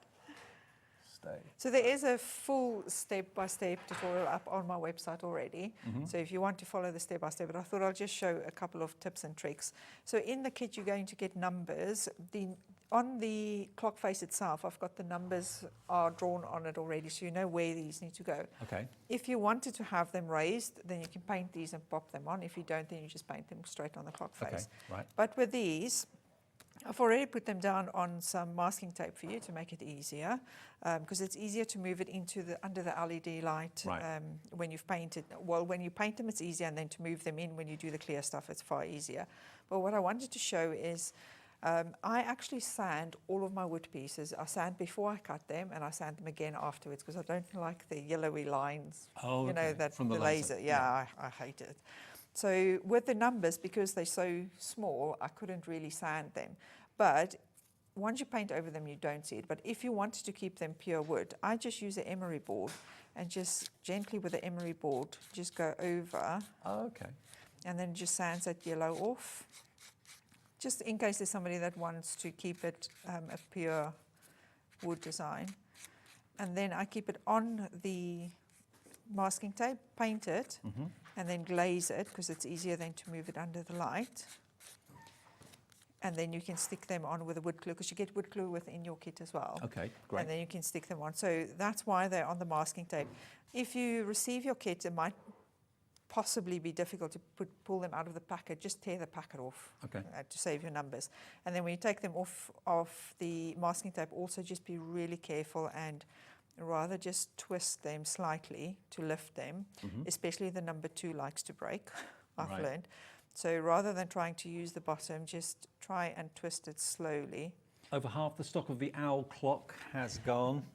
Stay. So there is a full step-by-step tutorial up on my website already. So if you want to follow the step-by-step, but I thought I'll just show a couple of tips and tricks. So in the kit, you're going to get numbers. On the clock face itself, I've got the numbers are drawn on it already, so you know where these need to go. Okay. If you wanted to have them raised, then you can paint these and pop them on. If you don't, then you just paint them straight on the clock face. Okay, right. But with these, I've already put them down on some masking tape for you to make it easier, because it's easier to move it under the LED light Right. when you've painted. Well, when you paint them, it's easier, and then to move them in when you do the clear stuff, it's far easier. But what I wanted to show is I actually sand all of my wood pieces. I sand before I cut them, and I sand them again afterwards because I don't like the yellowy lines. Oh, you know, okay. that From the laser. laser. Yeah, I hate it. So with the numbers, because they're so small, I couldn't really sand them. But once you paint over them, you don't see it. But if you wanted to keep them pure wood, I just use an emery board and just gently with the emery board, just go over Oh, okay. and then just sands that yellow off. Just in case there's somebody that wants to keep it a pure wood design. And then I keep it on the masking tape, paint it, and then glaze it, because it's easier then to move it under the light. And then you can stick them on with a wood glue, because you get wood glue within your kit as well. Okay, great. And then you can stick them on. So that's why they're on the masking tape. If you receive your kit, it might possibly be difficult to pull them out of the packet. Just tear the packet off Okay. To save your numbers. And then when you take them off the masking tape, also just be really careful and rather just twist them slightly to lift them, especially the number 2 likes to break, I've Right. learned. So rather than trying to use the bottom, just try and twist it slowly. Over half the stock of the owl clock has gone.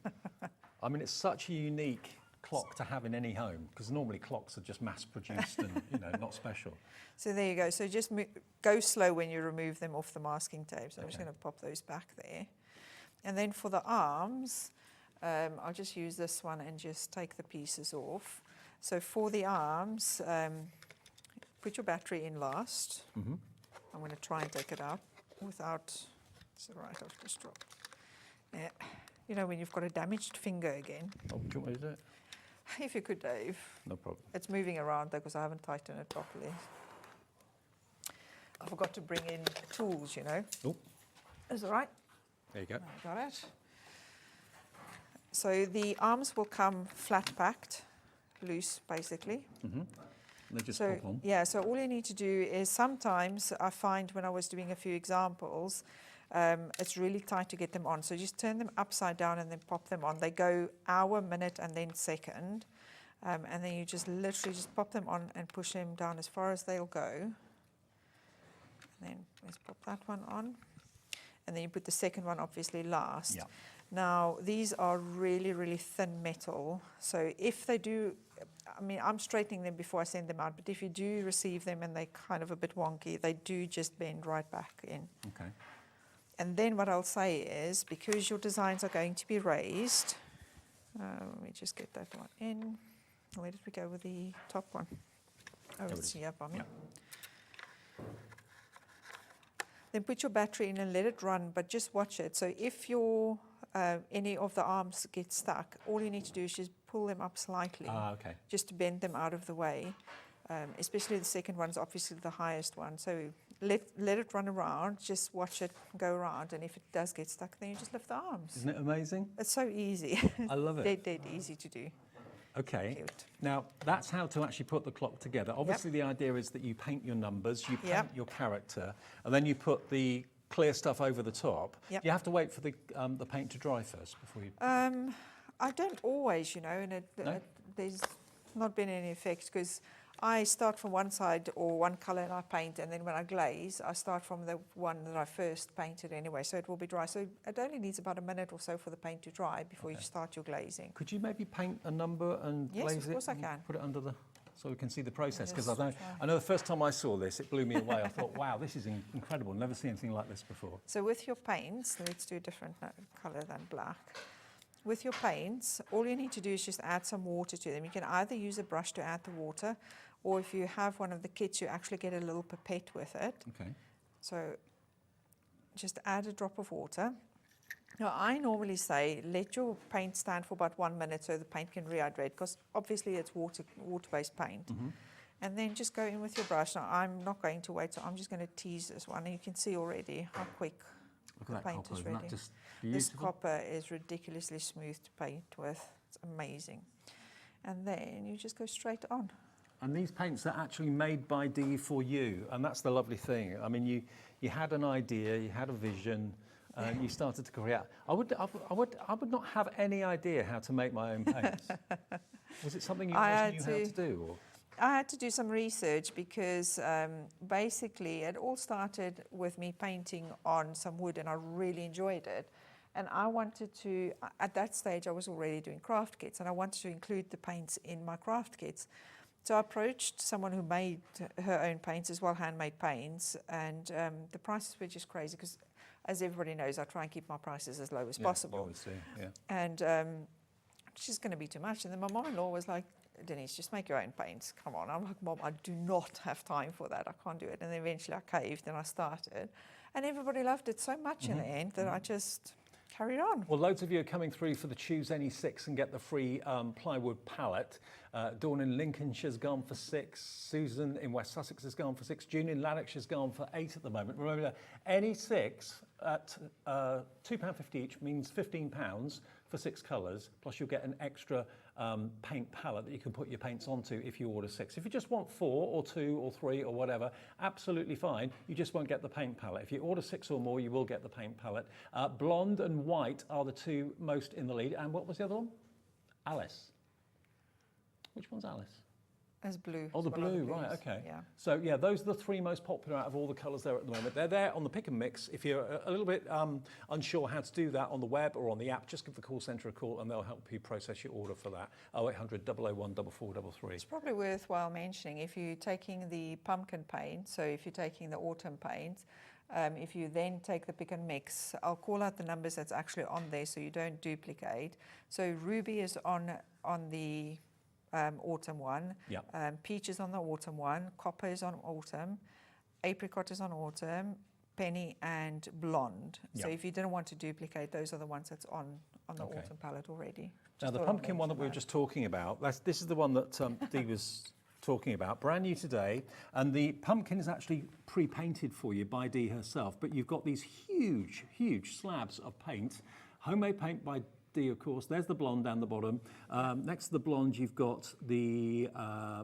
I mean, it's such a unique clock to have in any home, because normally clocks are just mass-produced and, not special. So there you go. So just go slow when you remove them off the masking tape. So I'm just Okay. going to pop those back there. And then for the arms, I'll just use this one and just take the pieces off. So for the arms, put your battery in last. I'm going to try and take it out without, it's all right, I'll just drop. Yeah. You know, when you've got a damaged finger again. Oh, do you want me to do it? If you could, Dave. No problem. It's moving around though, because I haven't tightened it properly. I forgot to bring in tools, Oh, Is it right? there you go. I got it. So the arms will come flat packed, loose, basically. They just So, pop on. yeah, so all you need to do is sometimes I find when I was doing a few examples, it's really tight to get them on. So just turn them upside down and then pop them on. They go hour, minute, and then second. And then you just literally just pop them on and push them down as far as they'll go. And then let's pop that one on. And then you put the second one obviously last. Yeah. Now, these are really, really thin metal. So if they do, I mean, I'm straightening them before I send them out, but if you do receive them and they're kind of a bit wonky, they do just bend right back in. Okay. And then what I'll say is, because your designs are going to be raised, let me just get that one in. Where did we go with the top one? Oh, it's here, Bommy. Then put your battery in and let it run, but just watch it. So if your any of the arms get stuck, all you need to do is just pull them up slightly, Okay. just to bend them out of the way. Especially the second one's obviously the highest one. So let it run around, just watch it go around, and if it does get stuck, then you just lift the arms. Isn't it amazing? It's so easy. I love it. Dead easy to do. Okay. Cute. Now, that's how to actually put the clock together. Obviously, the idea is that you paint your numbers, you paint your character, and then you put the clear stuff over the top. Yep. You have to wait for the paint to dry first before you... I don't always, you know, and there's not been any effect, because I start from one side or one colour and I paint, and then when I glaze, I start from the one that I first painted anyway, so it will be dry. So it only needs about a minute or so for the paint to dry before you start your glazing. Could you maybe paint a number and Yes, glaze of it? course I and can. Put it under the... so we can see the process, because Just I know the first time I saw this, it blew me away. I thought, wow, this is incredible. Never seen anything like this before. So with your paints, let's do a different colour than black. With your paints, all you need to do is just add some water to them. You can either use a brush to add the water, or if you have one of the kits, you actually get a little pipette with it. Okay. So just add a drop of water. Now, I normally say let your paint stand for about 1 minute so the paint can rehydrate, because obviously it's water-based paint. And then just go in with your brush. Now, I'm not going to wait, so I'm just going to tease this one. And you can see already how quick Look the at that paint copper, is isn't ready. that just This beautiful? copper is ridiculously smooth to paint with. It's amazing. And then you just go straight on. And these paints are actually made by Dee for you, and that's the lovely thing. I mean, you had an idea, you had a vision, and you started to create. I would not have any idea how to make my own paints. Was it something you always knew how to do? Or? I had to do some research, because basically it all started with me painting on some wood, and I really enjoyed it. And I wanted to, at that stage I was already doing craft kits, and I wanted to include the paints in my craft kits. So I approached someone who made her own paints as well, handmade paints, and the prices were just crazy, because as everybody knows, I try and keep my prices as low as possible. You always do, yeah. And it's just going to be too much. And then my mom-in-law was like, Denise, just make your own paints. Come on. I'm like, Mom, I do not have time for that. I can't do it. And then eventually I caved and I started. And everybody loved it so much in the end that I just carried on. Well, loads of you are coming through for the Choose Any 6 and get the free plywood palette. Dawn in Lincolnshire's gone for 6. Susan in West Sussex has gone for 6. June in Lanarkshire's has gone for 8 at the moment. Remember, any 6 at £2.50 each means £15 for 6 colours, plus you'll get an extra paint palette that you can put your paints onto if you order 6. If you just want 4 or 2 or 3 or whatever, absolutely fine. You just won't get the paint palette. If you order 6 or more, you will get the paint palette. Blonde and white are the 2 most in the lead. And what was the other one? Alice. Which one's Alice? As blue. Oh, the It's one of blue, right, blues. okay. Yeah. So, yeah, those are the 3 most popular out of all the colours there at the moment. They're there on the pick and mix. If you're a little bit unsure how to do that on the web or on the app, just give the call centre a call and they'll help you process your order for that. 0800 001 4433. It's probably worthwhile mentioning, if you're taking the pumpkin paint, so if you're taking the autumn paint, if you then take the pick and mix, I'll call out the numbers that's actually on there so you don't duplicate. So ruby is on the autumn one, peach is on the autumn one, copper is on autumn, apricot is on autumn, penny and blonde. So if you didn't want to duplicate, those are the ones that's on the autumn palette already. Now, the pumpkin one that we were just talking about, this is the one that Dee was talking about, brand new today, and the pumpkin is actually pre-painted for you by Dee herself, but you've got these huge slabs of paint, homemade paint by D, of course. There's the blonde down the bottom. Next to the blonde, you've got the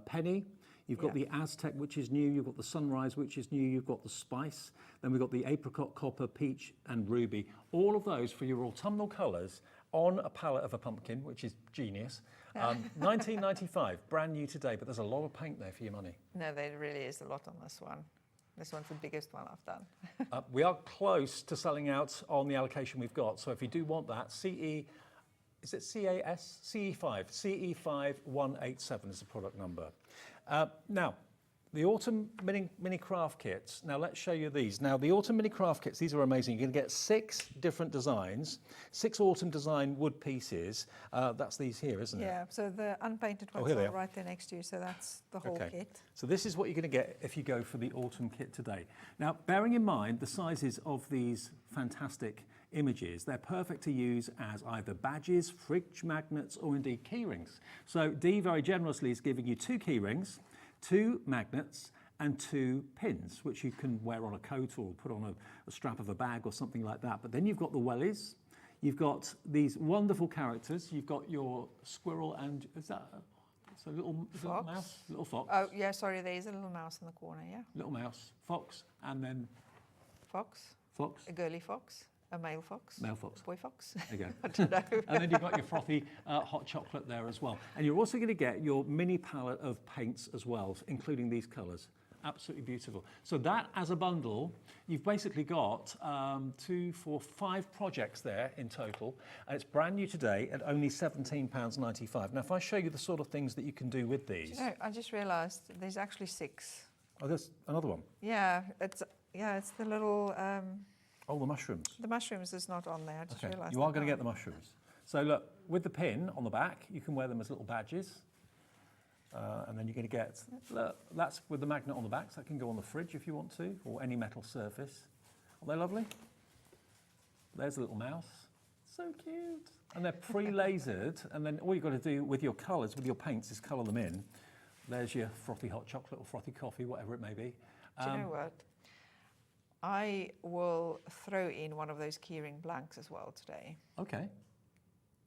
penny. You've got the Aztec, which is new. You've got the sunrise, which is new. You've got the spice. Then we've got the apricot, copper, peach, and ruby. All of those for your autumnal colours on a palette of a pumpkin, which is genius. $19.95, brand new today, but there's a lot of paint there for your money. No, there really is a lot on this one. This one's the biggest one I've done. We are close to selling out on the allocation we've got. So if you do want that, is it CAS? CE5. CE5187 is the product number. Now, the Autumn Mini Craft Kits. Now, let's show you these. Now, the Autumn Mini Craft Kits, these are amazing. You're going to get 6 different designs, 6 autumn design wood pieces. That's these here, isn't it? Yeah, so the unpainted ones are right there next to you, so that's the whole kit. So this is what you're going to get if you go for the autumn kit today. Now, bearing in mind the sizes of these fantastic images, they're perfect to use as either badges, fridge magnets, or indeed key rings. So Dee very generously is giving you 2 key rings, 2 magnets, and 2 pins, which you can wear on a coat or put on a strap of a bag or something like that. But then you've got the wellies, you've got these wonderful characters, you've got your squirrel and, is that a little mouse? Little fox. Oh, yeah, sorry, there is a little mouse in the corner, yeah. Little mouse, fox, and then... Fox. A girly fox. A male fox. Male fox. Boy fox. There you go. I don't know. And then you've got your frothy hot chocolate there as well. And you're also going to get your mini palette of paints as well, including these colours. Absolutely beautiful. So that as a bundle, you've basically got 2, 4, 5 projects there in total. And it's brand new today at only £17.95. Now, if I show you the sort of things that you can do with these. Do you know, I just realised there's actually 6. Oh, there's another one. Yeah, it's the little... Oh, the mushrooms. The mushrooms is not on there. I just realised. You are going to get the mushrooms. So look, with the pin on the back, you can wear them as little badges. And then you're going to get, look, that's with the magnet on the back, so that can go on the fridge if you want to, or any metal surface. Aren't they lovely? There's a little mouse. So cute. And they're pre-lasered, and then all you've got to do with your colours, with your paints, is colour them in. There's your frothy hot chocolate or frothy coffee, whatever it may be. Do you know what? I will throw in one of those keyring blanks as well today. Okay.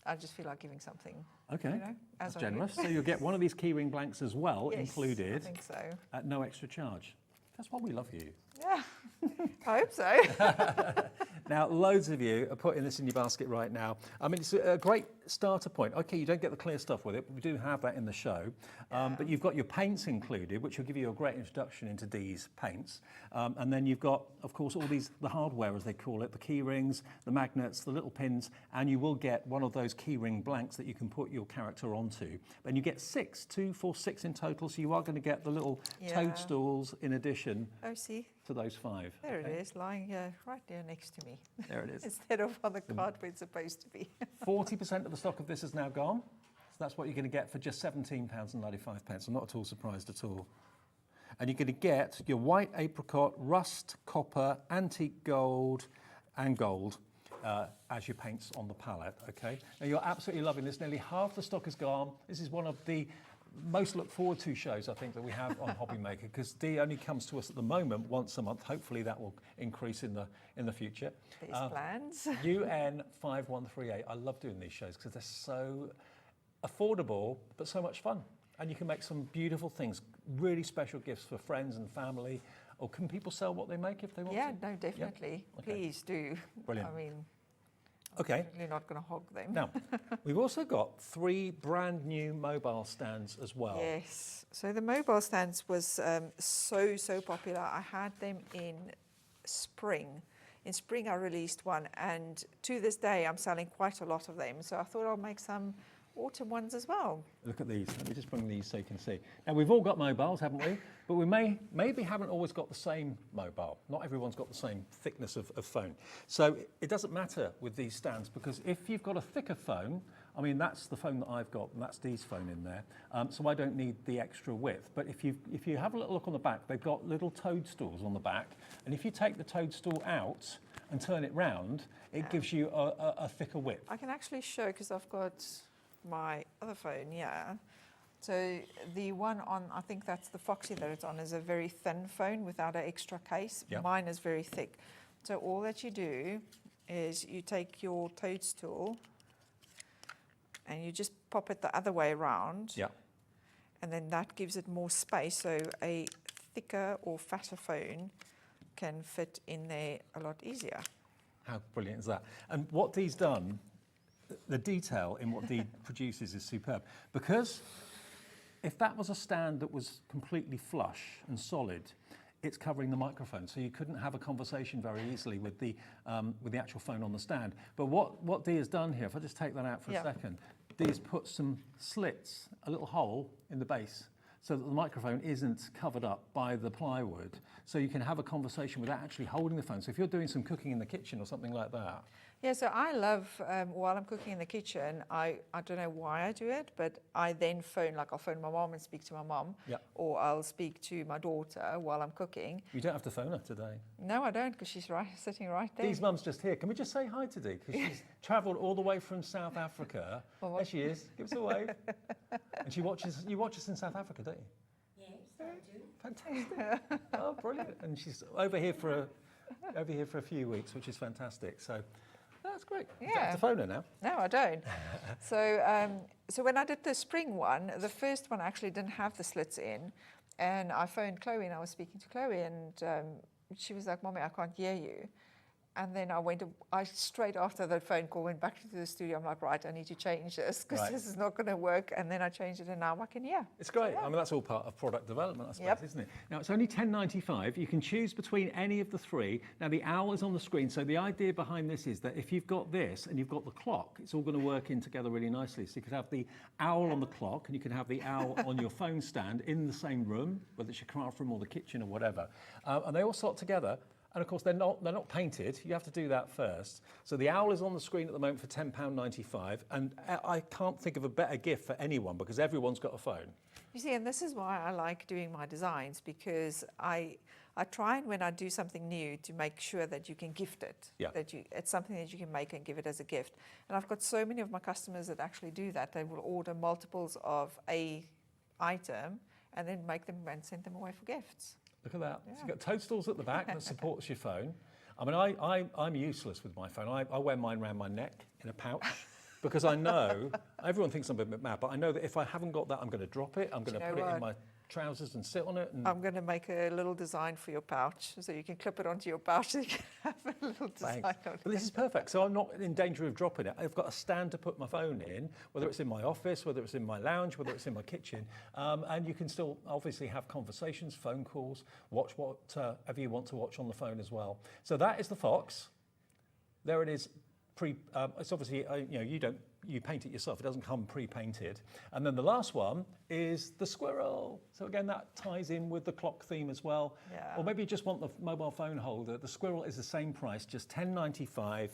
I just feel like giving something. Okay. You know, that's generous. So you'll get one of these keyring blanks as well, yes, included. I think so. At no extra charge. That's why we love you. Yeah, I hope so. Now, loads of you are putting this in your basket right now. I mean, it's a great starter point. Okay, you don't get the clear stuff with it, but we do have that in the show. But you've got your paints included, which will give you a great introduction into Dee's paints. And then you've got, of course, all these, the hardware, as they call it, the key rings, the magnets, the little pins, and you will get one of those key ring blanks that you can put your character onto. And you get 6, 2, 4, 6 in total, so you are going to get the little toadstools in addition. Oh, see? To those 5. There it is, lying right there next to me. There it is. Instead of on the card where it's supposed to be. 40% of the stock of this is now gone. So that's what you're going to get for just £17.95. I'm not at all surprised at all. And you're going to get your white apricot, rust, copper, antique gold, and gold as your paints on the palette, okay? Now you're absolutely loving this. Nearly half the stock is gone. This is one of the most look forward to shows, I think, that we have on HobbyMaker, because Dee only comes to us at the moment once a month. Hopefully that will increase in the future. There's plans. UN 5138. I love doing these shows because they're so affordable, but so much fun. And you can make some beautiful things, really special gifts for friends and family. Or can people sell what they make if they want to? Yeah, no, definitely. Yeah? Okay. Please do. Brilliant. I mean, okay. I'm certainly not going to hog them. Now, we've also got 3 brand new mobile stands as well. Yes. So the mobile stands was so popular. I had them in spring. In spring, I released one, and to this day, I'm selling quite a lot of them. So I thought I'll make some autumn ones as well. Look at these. Let me just bring these so you can see. Now, we've all got mobiles, haven't we? But we maybe haven't always got the same mobile. Not everyone's got the same thickness of phone. So it doesn't matter with these stands, because if you've got a thicker phone, I mean, that's the phone that I've got, and that's Dee's phone in there. So I don't need the extra width. But if you have a little look on the back, they've got little toadstools on the back. And if you take the toadstool out and turn it round, it gives you a thicker width. I can actually show, because I've got my other phone, yeah. So the one on, I think that's the Foxy that it's on, is a very thin phone without an extra case. Yep. Mine is very thick. So all that you do is you take your toadstool and you just pop it the other way around. Yeah. And then that gives it more space, so a thicker or fatter phone can fit in there a lot easier. How brilliant is that? And what Dee's done, the detail in what Dee produces is superb. Because if that was a stand that was completely flush and solid, it's covering the microphone, so you couldn't have a conversation very easily with the actual phone on the stand. But what Dee has done here, if I just take that out for a second, Dee has put some slits, a little hole in the base, so that the microphone isn't covered up by the plywood, so you can have a conversation without actually holding the phone. So if you're doing some cooking in the kitchen or something like that. Yeah, so I love, while I'm cooking in the kitchen, I don't know why I do it, but I then phone, like I'll phone my mom and speak to my mom, or I'll speak to my daughter while I'm cooking. You don't have to phone her today. No, I don't, because she's sitting right there. Dee's mum's just here. Can we just say hi to Dee? Because she's travelled all the way from South Africa. There she is. Give us a wave. And you watch us in South Africa, don't you? Yes, I do. Fantastic. Oh, brilliant. And she's over here for a few weeks, which is fantastic. So that's great. You don't have to phone her now. No, I don't. So when I did the spring one, the first one actually didn't have the slits in, and I phoned Chloe and I was speaking to Chloe, and she was like, "Mommy, I can't hear you." And then I straight after that phone call went back to the studio. I'm like, right, I need to change this because this is not going to work. And then I changed it, and now I can hear. It's great. I mean, that's all part of product development, I suppose, isn't it? Now, it's only $10.95. You can choose between any of the three. Now, the owl is on the screen. So the idea behind this is that if you've got this and you've got the clock, it's all going to work in together really nicely. So you could have the owl on the clock, and you can have the owl on your phone stand in the same room, whether it's your craft room or the kitchen or whatever. And they all slot together. And of course, they're not painted. You have to do that first. So the owl is on the screen at the moment for £10.95. And I can't think of a better gift for anyone because everyone's got a phone. You see, and this is why I like doing my designs, because I try, and when I do something new, to make sure that you can gift it. Yeah. It's something that you can make and give it as a gift. And I've got so many of my customers that actually do that. They will order multiples of a item and then make them and send them away for gifts. Look at that. Yeah. So you've got toadstools at the back that supports your phone. I mean, I'm useless with my phone. I wear mine around my neck in a pouch because I know, everyone thinks I'm a bit mad, but I know that if I haven't got that, I'm going to drop it. I'm going to put it in my trousers and sit on it. And I'm going to make a little design for your pouch so you can clip it onto your pouch so you can have a little design on it. But this is perfect. So I'm not in danger of dropping it. I've got a stand to put my phone in, whether it's in my office, whether it's in my lounge, whether it's in my kitchen. And you can still obviously have conversations, phone calls, watch whatever you want to watch on the phone as well. So that is the Fox. There it is. It's obviously, you paint it yourself. It doesn't come pre-painted. And then the last one is the squirrel. So again, that ties in with the clock theme as well. Yeah. Or maybe you just want the mobile phone holder. The squirrel is the same price, just $10.95.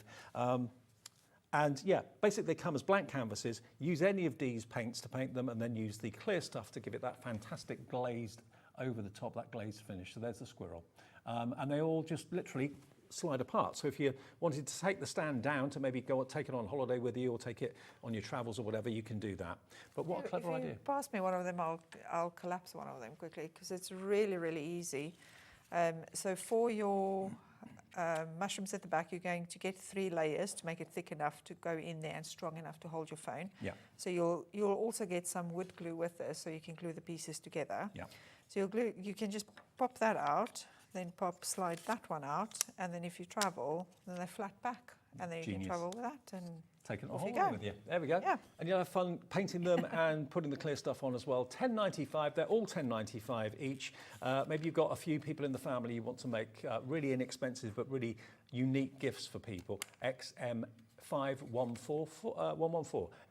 And yeah, basically they come as blank canvases. Use any of Dee's paints to paint them, and then use the clear stuff to give it that fantastic glazed over the top, that glazed finish. So there's the squirrel. And they all just literally slide apart. So if you wanted to take the stand down to maybe go take it on holiday with you or take it on your travels or whatever, you can do that. But what a clever idea. If you pass me one of them, I'll collapse one of them quickly because it's really, really easy. So for your mushrooms at the back, you're going to get 3 layers to make it thick enough to go in there and strong enough to hold your phone. Yeah. So you'll also get some wood glue with this so you can glue the pieces together. Yeah. So you can just pop that out, then slide that one out, and then if you travel, then they flat back, and then you can travel with that and take it off on you go. with you. There we go. Yeah. And you'll have fun painting them and putting the clear stuff on as well. $10.95. They're all $10.95 each. Maybe you've got a few people in the family you want to make really inexpensive but really unique gifts for people. XM5114.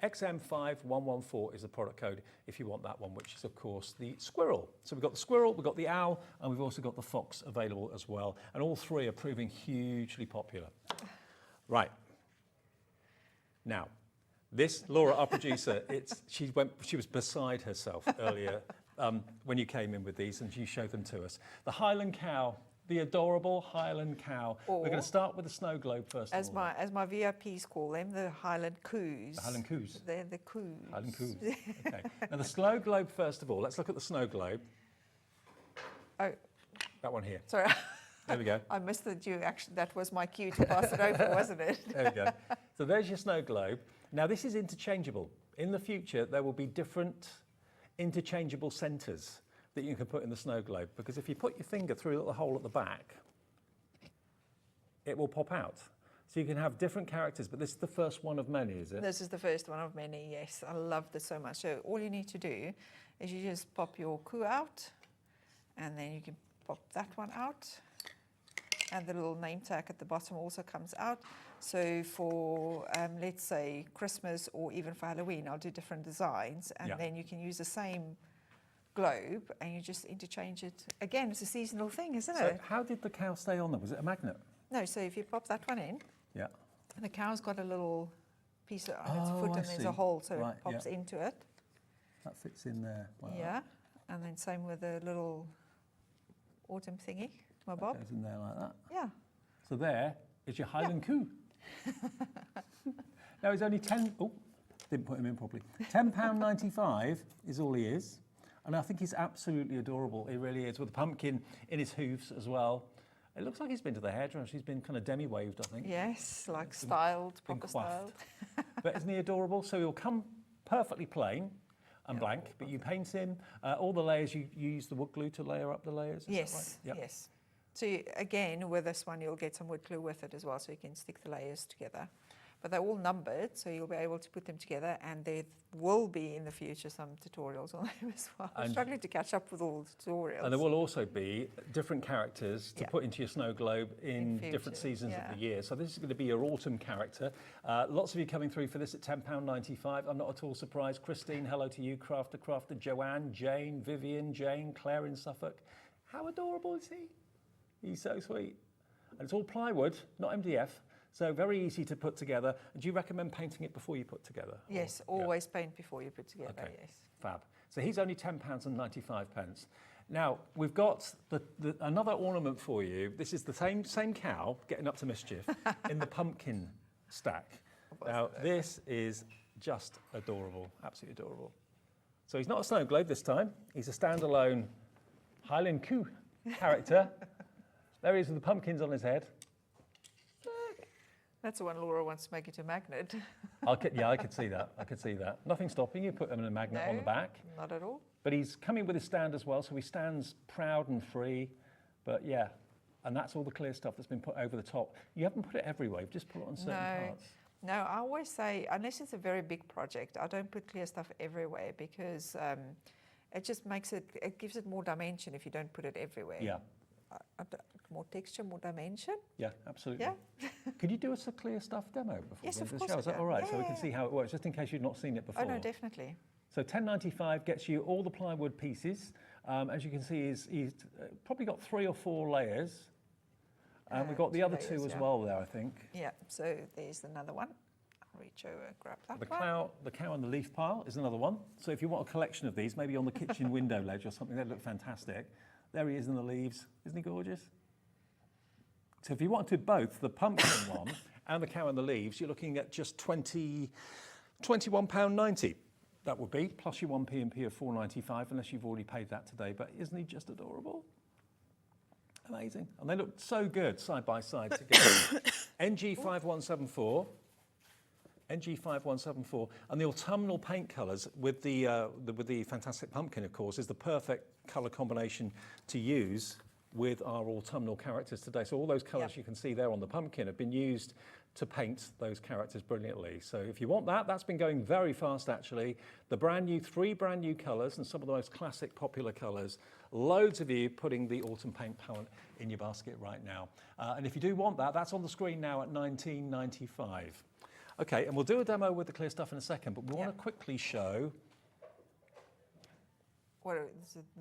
XM5114 is the product code if you want that one, which is of course the squirrel. So we've got the squirrel, we've got the owl, and we've also got the fox available as well. And all three are proving hugely popular. Right. Now, this, Laura, our producer, she was beside herself earlier when you came in with these, and you showed them to us. The Highland cow, the adorable Highland cow. We're going to start with the snow globe first of all. As my VIPs call them, the Highland coos. The Highland coos. They're the coos. Highland coos. Okay. Now the snow globe first of all. Let's look at the snow globe. Oh, that one here. sorry. There we go. I missed that that was my cue to pass it over, wasn't it? There we go. So there's your snow globe. Now this is interchangeable. In the future, there will be different interchangeable centres that you can put in the snow globe, because if you put your finger through a little hole at the back, it will pop out. So you can have different characters, but this is the first one of many, is it? This is the first one of many, yes. I love this so much. So all you need to do is you just pop your coup out, and then you can pop that one out. And the little name tag at the bottom also comes out. So for, let's say, Christmas or even for Halloween, I'll do different designs, and then you can use the same globe and you just interchange it. Again, it's a seasonal thing, isn't So it? how did the cow stay on there? Was it a magnet? No, so if you pop that one in, Yeah. and the cow's got a little piece on its Oh, foot, I and there's see. a hole, so Right, it pops yeah. into it. That fits in there. Like Yeah, and then same with the little autumn thingy, my that. bob. Goes in there like that. Yeah, So there is your Highland Coo. Now he's only 10, oh, didn't put him in properly. £10.95 is all he is. And I think he's absolutely adorable. He really is, with the pumpkin in his hooves as well. It looks like he's been to the hairdresser. He's been kind of demi-waved, I think. yes, like styled, been proper coiffed. styled. But isn't he adorable? So he'll come perfectly plain and blank, but you paint him. All the layers, you use the wood glue to layer up the layers? Is that Yes, right? Yep. yes. So again, with this one, you'll get some wood glue with it as well, so you can stick the layers together. But they're all numbered, so you'll be able to put them together, and there will be in the future some tutorials on them as well. I'm And- struggling to catch up with all the tutorials. And there will also be different characters to Yeah. put into your snow globe in different future, seasons yeah. of the year. So this is going to be your autumn character. Lots of you coming through for this at £10.95. I'm not at all surprised. Christine, hello to you. Crafter, Joanne, Jane, Vivian, Jane, Claire in Suffolk. How adorable is he? He's so sweet. And it's all plywood, not MDF. So very easy to put together. Do you recommend painting it before you put together? Yes, Or- yeah. always paint before you put together, Okay. yes. Fab. So he's only £10.95. Now, we've got another ornament for you. This is the same cow getting up to mischief in the pumpkin stack. Now, this is just adorable, absolutely adorable. So he's not a snow globe this time. He's a standalone Highland Coo character. There he is with the pumpkins on his head. That's the one Laura wants to make into a magnet. I could see that. I could see that. Nothing stopping you. Put him in a magnet on the No, back. Not at all. But he's coming with his stand as well, so he stands proud and free. But yeah, and that's all the clear stuff that's been put over the top. You haven't put it everywhere, you've just put it on certain parts. No, I always say, unless it's a very big project, I don't put clear stuff everywhere, because it just makes it gives it more dimension if you don't put it everywhere. Yeah, More texture, more dimension. yeah, absolutely. Yeah. Could you do us a clear stuff demo before Yes, the end of the course show? I Is that can. all right? So we can Yeah. see how it works, just in case you've not seen it before. Oh, no, definitely. So £10.95 gets you all the plywood pieces. As you can see, he's probably got 3 or 4 layers. And we've got the 2 other layers, 2 as yeah. well there, I think. Yeah, so there's another one. I'll reach over, grab that The one. cow and the leaf pile is another one. So if you want a collection of these, maybe on the kitchen window ledge or something, they'd look fantastic. There he is in the leaves. Isn't he gorgeous? So if you wanted both the pumpkin one and the cow and the leaves, you're looking at just £21.90. That would be, plus your 1p&p of £4.95, unless you've already paid that today. But isn't he just adorable? Amazing. And they look so good side by side together. NG5174. NG5174, and the autumnal paint colours with the fantastic pumpkin, of course, is the perfect colour combination to use with our autumnal characters today. So all those colours you can see there on the pumpkin have been used to paint those characters brilliantly. So if you want that, that's been going very fast actually. The brand new, 3 brand new colours and some of the most classic popular colours. Loads of you putting the autumn paint palette in your basket right now. And if you do want that, that's on the screen now at £19.95. Okay, and we'll do a demo with the clear stuff in a second, but we want to quickly show What are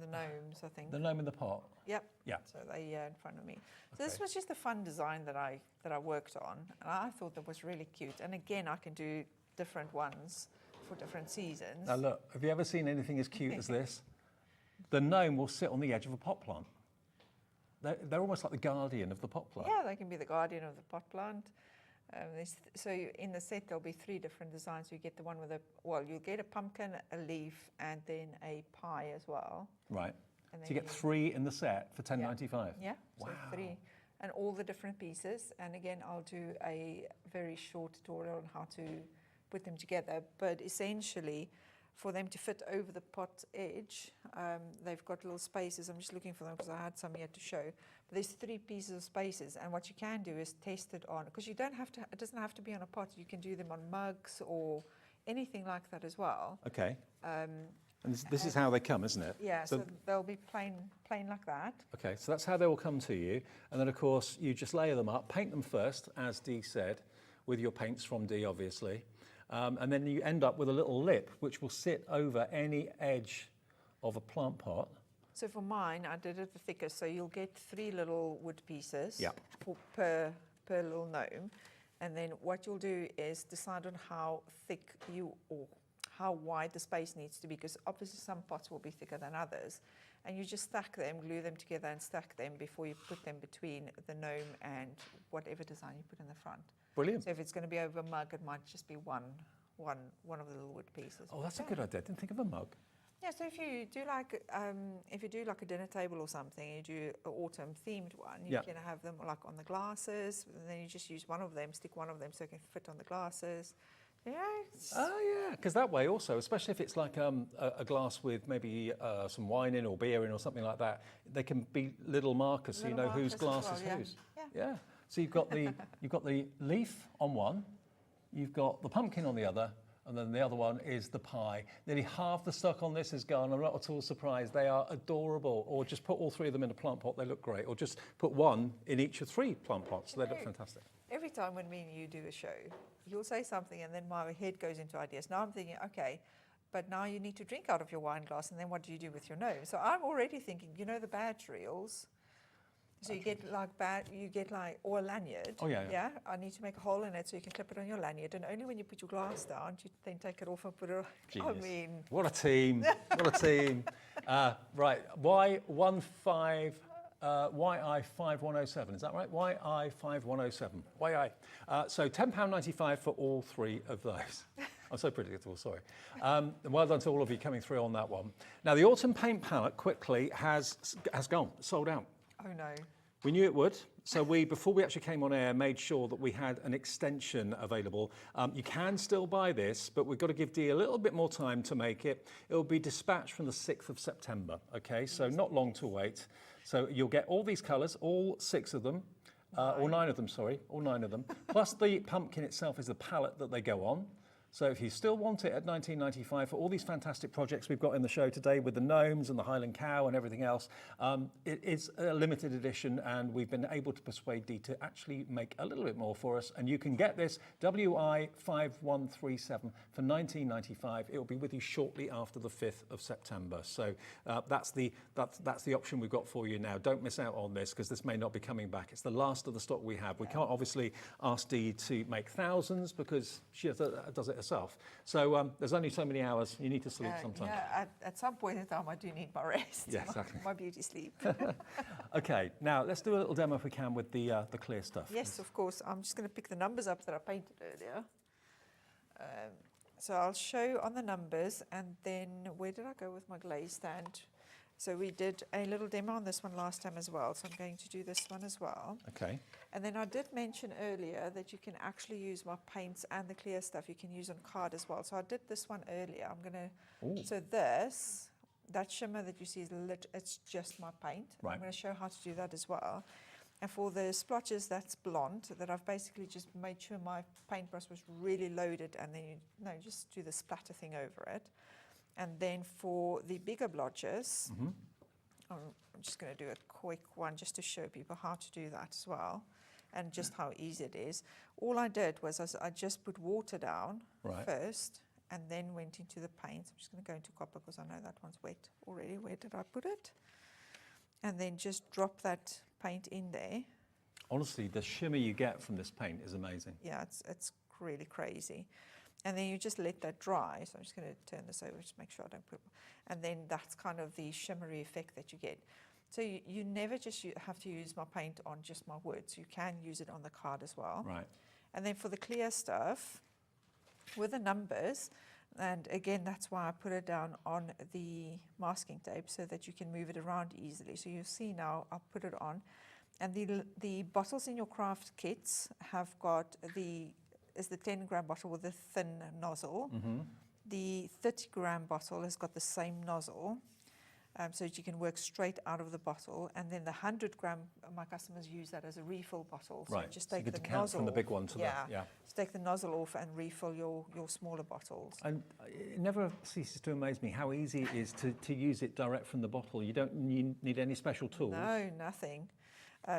the gnomes, I think. the gnome in the pot. Yep. Yeah. So they're in front of me. So this Okay. was just a fun design that I worked on, and I thought that was really cute. And again, I can do different ones for different seasons. Now look, have you ever seen anything as cute as this? The gnome will sit on the edge of a pot plant. They're almost like the guardian of the pot plant. Yeah, they can be the guardian of the pot plant. In the set there'll be 3 different designs. You get the one with you'll get a pumpkin, a leaf, and then a pie as well. Right. And So you then get 3 in the set for £10.95. Yeah, Wow. so 3, and all the different pieces. And again, I'll do a very short tutorial on how to put them together. But essentially, for them to fit over the pot edge, they've got little spaces. I'm just looking for them because I had some here to show. But there's 3 pieces of spaces, and what you can do is test it on, because you don't have to. It doesn't have to be on a pot. You can do them on mugs or anything like that as well. Okay. And this is how they come, isn't it? Yeah, so they'll be plain like that. Okay, so that's how they will come to you. And then, of course, you just layer them up, paint them first, as Dee said, with your paints from Dee, obviously. And then you end up with a little lip, which will sit over any edge of a plant pot. So for mine, I did it the thickest, so you'll get 3 little wood pieces Yep. per little gnome. And then what you'll do is decide on how thick or how wide the space needs to be, because obviously some pots will be thicker than others. And you just stack them, glue them together and stack them before you put them between the gnome and whatever design you put in the front. Brilliant. So if it's going to be over a mug, it might just be one of the little wood pieces. Oh, that's a good idea. I didn't think of a mug. Yeah, so if you do like a dinner table or something, you do an autumn themed one, you can have them like on the glasses, and then you just use one of them, stick one of them so it can fit on the glasses. Yeah. Oh, yeah, because that way also, especially if it's like a glass with maybe some wine in or beer in or something like that, they can be little markers so you know whose glass is whose. Yeah. So you've got the leaf on one, you've got the pumpkin on the other, and then the other one is the pie. Nearly half the stock on this is gone. I'm not at all surprised. They are adorable. Or just put all 3 of them in a plant pot. They look great. Or just put one in each of 3 plant pots. They look fantastic. Every time when me and you do a show, you'll say something and then my head goes into ideas. Now I'm thinking, okay, but now you need to drink out of your wine glass, and then what do you do with your gnome? So I'm already thinking, you know, the badge reels. So you get like or a lanyard. Oh, yeah. Yeah, I need to make a hole in it so you can clip it on your lanyard, and only when you put your glass down, you then take it off and put it on. Genius. I mean, What a team. What a team. Right, YI 5107, is that right? YI 5107. YI. So £10.95 for all 3 of those. I'm so predictable, sorry. And well done to all of you coming through on that one. Now, the autumn paint palette quickly has gone, sold out. oh no. We knew it would, so before we actually came on air, made sure that we had an extension available. You can still buy this, but we've got to give Dee a little bit more time to make it. It will be dispatched from the 6th of September, okay? So not long to wait. So you'll get all these colours, all 6 of them, or 9 of them, sorry, all 9 of them. Plus the pumpkin itself is the palette that they go on. So if you still want it at $19.95 for all these fantastic projects we've got in the show today with the gnomes and the Highland cow and everything else, it is a limited edition, and we've been able to persuade Dee to actually make a little bit more for us. And you can get this WI 5137 for $19.95. It will be with you shortly after the 5th of September. So that's the option we've got for you now. Don't miss out on this, because this may not be coming back. It's the last of the stock we have. We can't obviously ask Dee to make thousands because she does it herself. So there's only so many hours. You need to sleep sometimes. Yeah, at some point in time, I do need my rest. Yeah, exactly. My beauty sleep. Okay, now let's do a little demo if we can with the clear stuff. Yes, of course. I'm just going to pick the numbers up that I painted earlier. So I'll show on the numbers, and then where did I go with my glaze stand? So we did a little demo on this one last time as well, so I'm going to do this one as well. Okay. And then I did mention earlier that you can actually use my paints and the clear stuff you can use on card as well. So I did this one earlier. I'm going to, so that shimmer that you see is it's just my paint. Right. I'm going to show how to do that as well. And for the splotches, that's blonde, that I've basically just made sure my paintbrush was really loaded, and then just do the splatter thing over it. And then for the bigger blotches, I'm just going to do a quick one just to show people how to do that as well, and just how easy it is. All I did was I just put water down first, and then went into the paint. I'm just going to go into copper because I know that one's wet already. Where did I put it? And then just drop that paint in there. Honestly, the shimmer you get from this paint is amazing. Yeah, it's really crazy. And then you just let that dry. So I'm just going to turn this over just to make sure I don't put, and then that's kind of the shimmery effect that you get. So you never just have to use my paint on just my woods. You can use it on the card as well. Right. And then for the clear stuff, with the numbers, and again, that's why I put it down on the masking tape so that you can move it around easily. So you'll see now, I'll put it on. And the bottles in your craft kits have got the is the 10-gram bottle with the thin nozzle. Mm-hmm. The 30-gram bottle has got the same nozzle, so that you can work straight out of the bottle. And then the 100-gram, my customers use that as a refill bottle. So Right, you just so you take get the to count nozzle from the big off. one to the- yeah. Just take the nozzle off and refill your smaller bottles. And it never ceases to amaze me how easy it is to use it direct from the bottle. You don't need any special tools. No, nothing.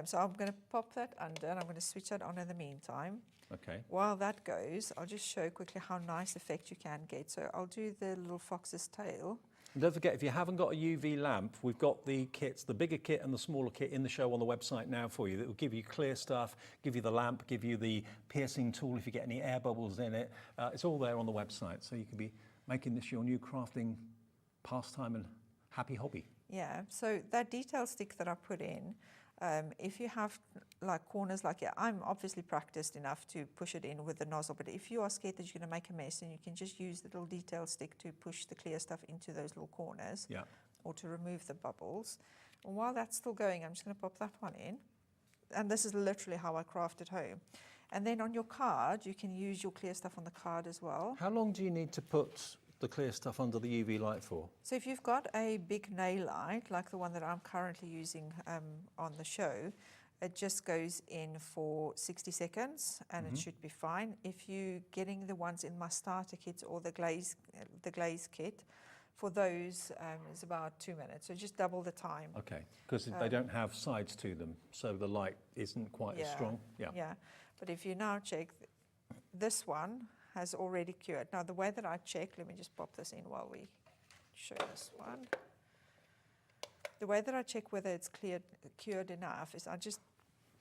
So I'm going to pop that under, and I'm going to switch that on in the meantime. Okay. While that goes, I'll just show quickly how nice effect you can get. So I'll do the little fox's tail. And don't forget, if you haven't got a UV lamp, we've got the kits, the bigger kit and the smaller kit in the show on the website now for you that will give you clear stuff, give you the lamp, give you the piercing tool if you get any air bubbles in it. It's all there on the website, so you can be making this your new crafting pastime and happy hobby. Yeah, so that detail stick that I put in, if you have like corners like, I'm obviously practiced enough to push it in with the nozzle, but if you are scared that you're going to make a mess, then you can just use the little detail stick to push the clear stuff into those little corners, Yeah. or to remove the bubbles. And while that's still going, I'm just going to pop that one in. And this is literally how I craft at home. And then on your card, you can use your clear stuff on the card as well. How long do you need to put the clear stuff under the UV light for? So if you've got a big nail light, like the one that I'm currently using on the show, it just goes in for 60 seconds and it should be fine. If you're getting the ones in my starter kit or the glaze kit, for those it's about 2 minutes. So just double the time. Okay, because they don't have sides to them, so the light isn't quite as strong. Yeah, but if you now check, this one has already cured. Now the way that I check, let me just pop this in while we show this one. The way that I check whether it's cured enough is I just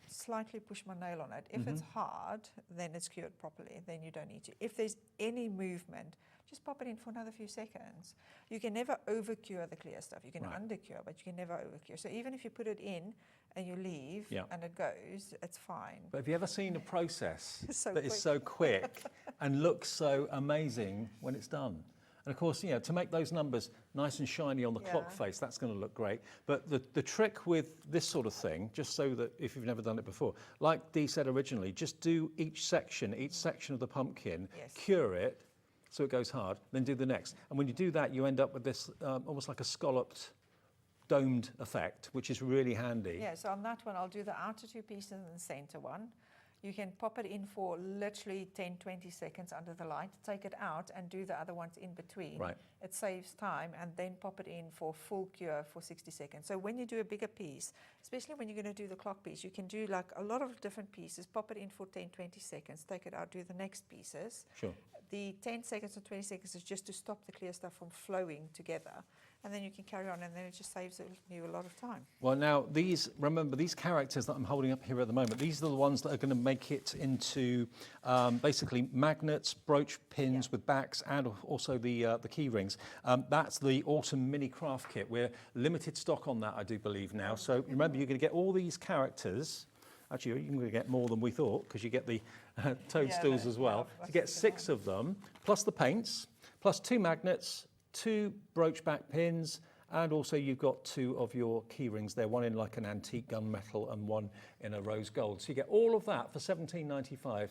slightly push my nail on it. If it's hard, then it's cured properly, then you don't need to. If there's any movement, just pop it in for another few seconds. You can never over-cure the clear stuff. You can under-cure, but you can never over-cure. So even if you put it in and you leave and it goes, it's fine. But have you ever seen a process So that is so quick and looks so amazing when it's done? And of course, you know, to make those numbers nice and shiny on the clock face, that's going to look great. But the trick with this sort of thing, just so that if you've never done it before, like Dee said originally, just do each section of the pumpkin, cure it so it goes hard, then do the next. And when you do that, you end up with this almost like a scalloped, domed effect, which is really handy. Yeah, so on that one, I'll do the outer two pieces and the center one. You can pop it in for literally 10, 20 seconds under the light, take it out and do the other ones in between. Right. It saves time, and then pop it in for full cure for 60 seconds. So when you do a bigger piece, especially when you're going to do the clock piece, you can do like a lot of different pieces, pop it in for 10, 20 seconds, take it out, do the next pieces. Sure. The 10 seconds or 20 seconds is just to stop the clear stuff from flowing together. And then you can carry on, and then it just saves you a lot of time. Well, now, remember, these characters that I'm holding up here at the moment, these are the ones that are going to make it into basically magnets, brooch pins with backs, and also the key rings. That's the Autumn Mini Craft Kit. We're limited stock on that, I do believe now. So remember, you're going to get all these characters. Actually, you're going to get more than we thought, because you get the toadstools as well. So you get 6 of them, plus the paints, plus 2 magnets, 2 brooch back pins, and also you've got 2 of your key rings there, one in like an antique gunmetal and one in a rose gold. So you get all of that for $17.95.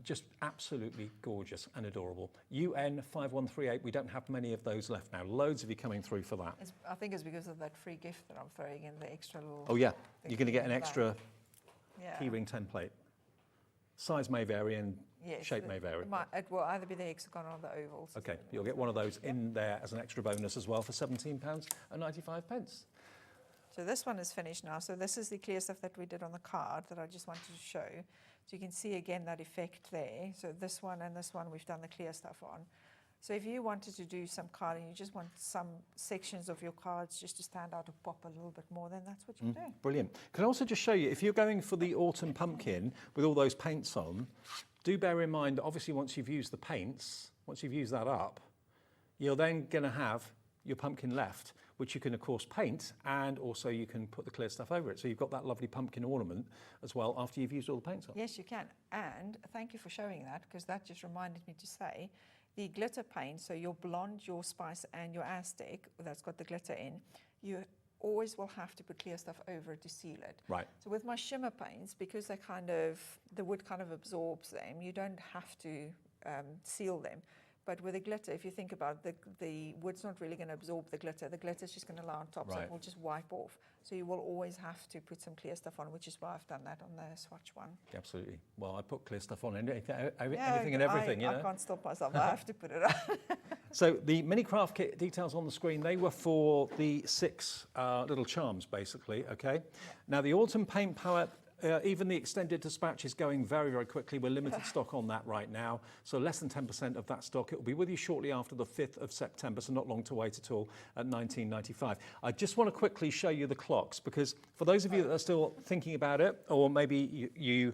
Just absolutely gorgeous and adorable. UN 5138, we don't have many of those left now. Loads of you coming through for that. I think it's because of that free gift that I'm throwing in, the extra little... Oh yeah, you're going to get an extra Yeah. keyring template. Size may vary and shape may vary. It will either be the hexagon or the ovals. Okay, you'll get one of those in there as an extra bonus as well for £17.95. So this one is finished now. So this is the clear stuff that we did on the card that I just wanted to show. So you can see again that effect there. So this one and this one we've done the clear stuff on. So if you wanted to do some card and you just want some sections of your cards just to stand out or pop a little bit more, then that's what you do. Brilliant. Can I also just show you, if you're going for the autumn pumpkin with all those paints on, do bear in mind that obviously once you've used the paints, once you've used that up, you're then going to have your pumpkin left, which you can of course paint, and also you can put the clear stuff over it. So you've got that lovely pumpkin ornament as well after you've used all the paints on. Yes, you can. And thank you for showing that, because that just reminded me to say, the glitter paint, so your blonde, your spice, and your Aztec, that's got the glitter in, you always will have to put clear stuff over it to seal it. Right. So with my shimmer paints, because they the wood kind of absorbs them, you don't have to seal them. But with the glitter, if you think about it, the wood's not really going to absorb the glitter's just going to lie on top, so it will just wipe off. So you will always have to put some clear stuff on, which is why I've done that on the swatch one. Absolutely. Well, I put clear stuff on anything and everything, you know. I can't stop myself. I have to put it on. So the mini craft kit details on the screen, they were for the 6 little charms, basically, okay? Yeah. Now, the autumn paint palette, even the extended dispatch is going very, very quickly. We're limited stock on that right now. So less than 10% of that stock. It will be with you shortly after the 5th of September, so not long to wait at all at $19.95. I just want to quickly show you the clocks, because for those of you that are still thinking about it, or maybe you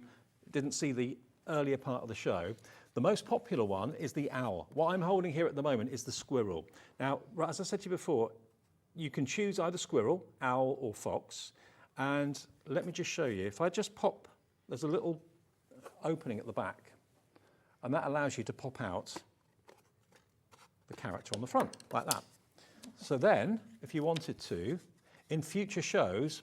didn't see the earlier part of the show, the most popular one is the owl. What I'm holding here at the moment is the squirrel. Now, as I said to you before, you can choose either squirrel, owl, or fox. And let me just show you. If I just pop, there's a little opening at the back, and that allows you to pop out the character on the front, like that. So then, if you wanted to, in future shows,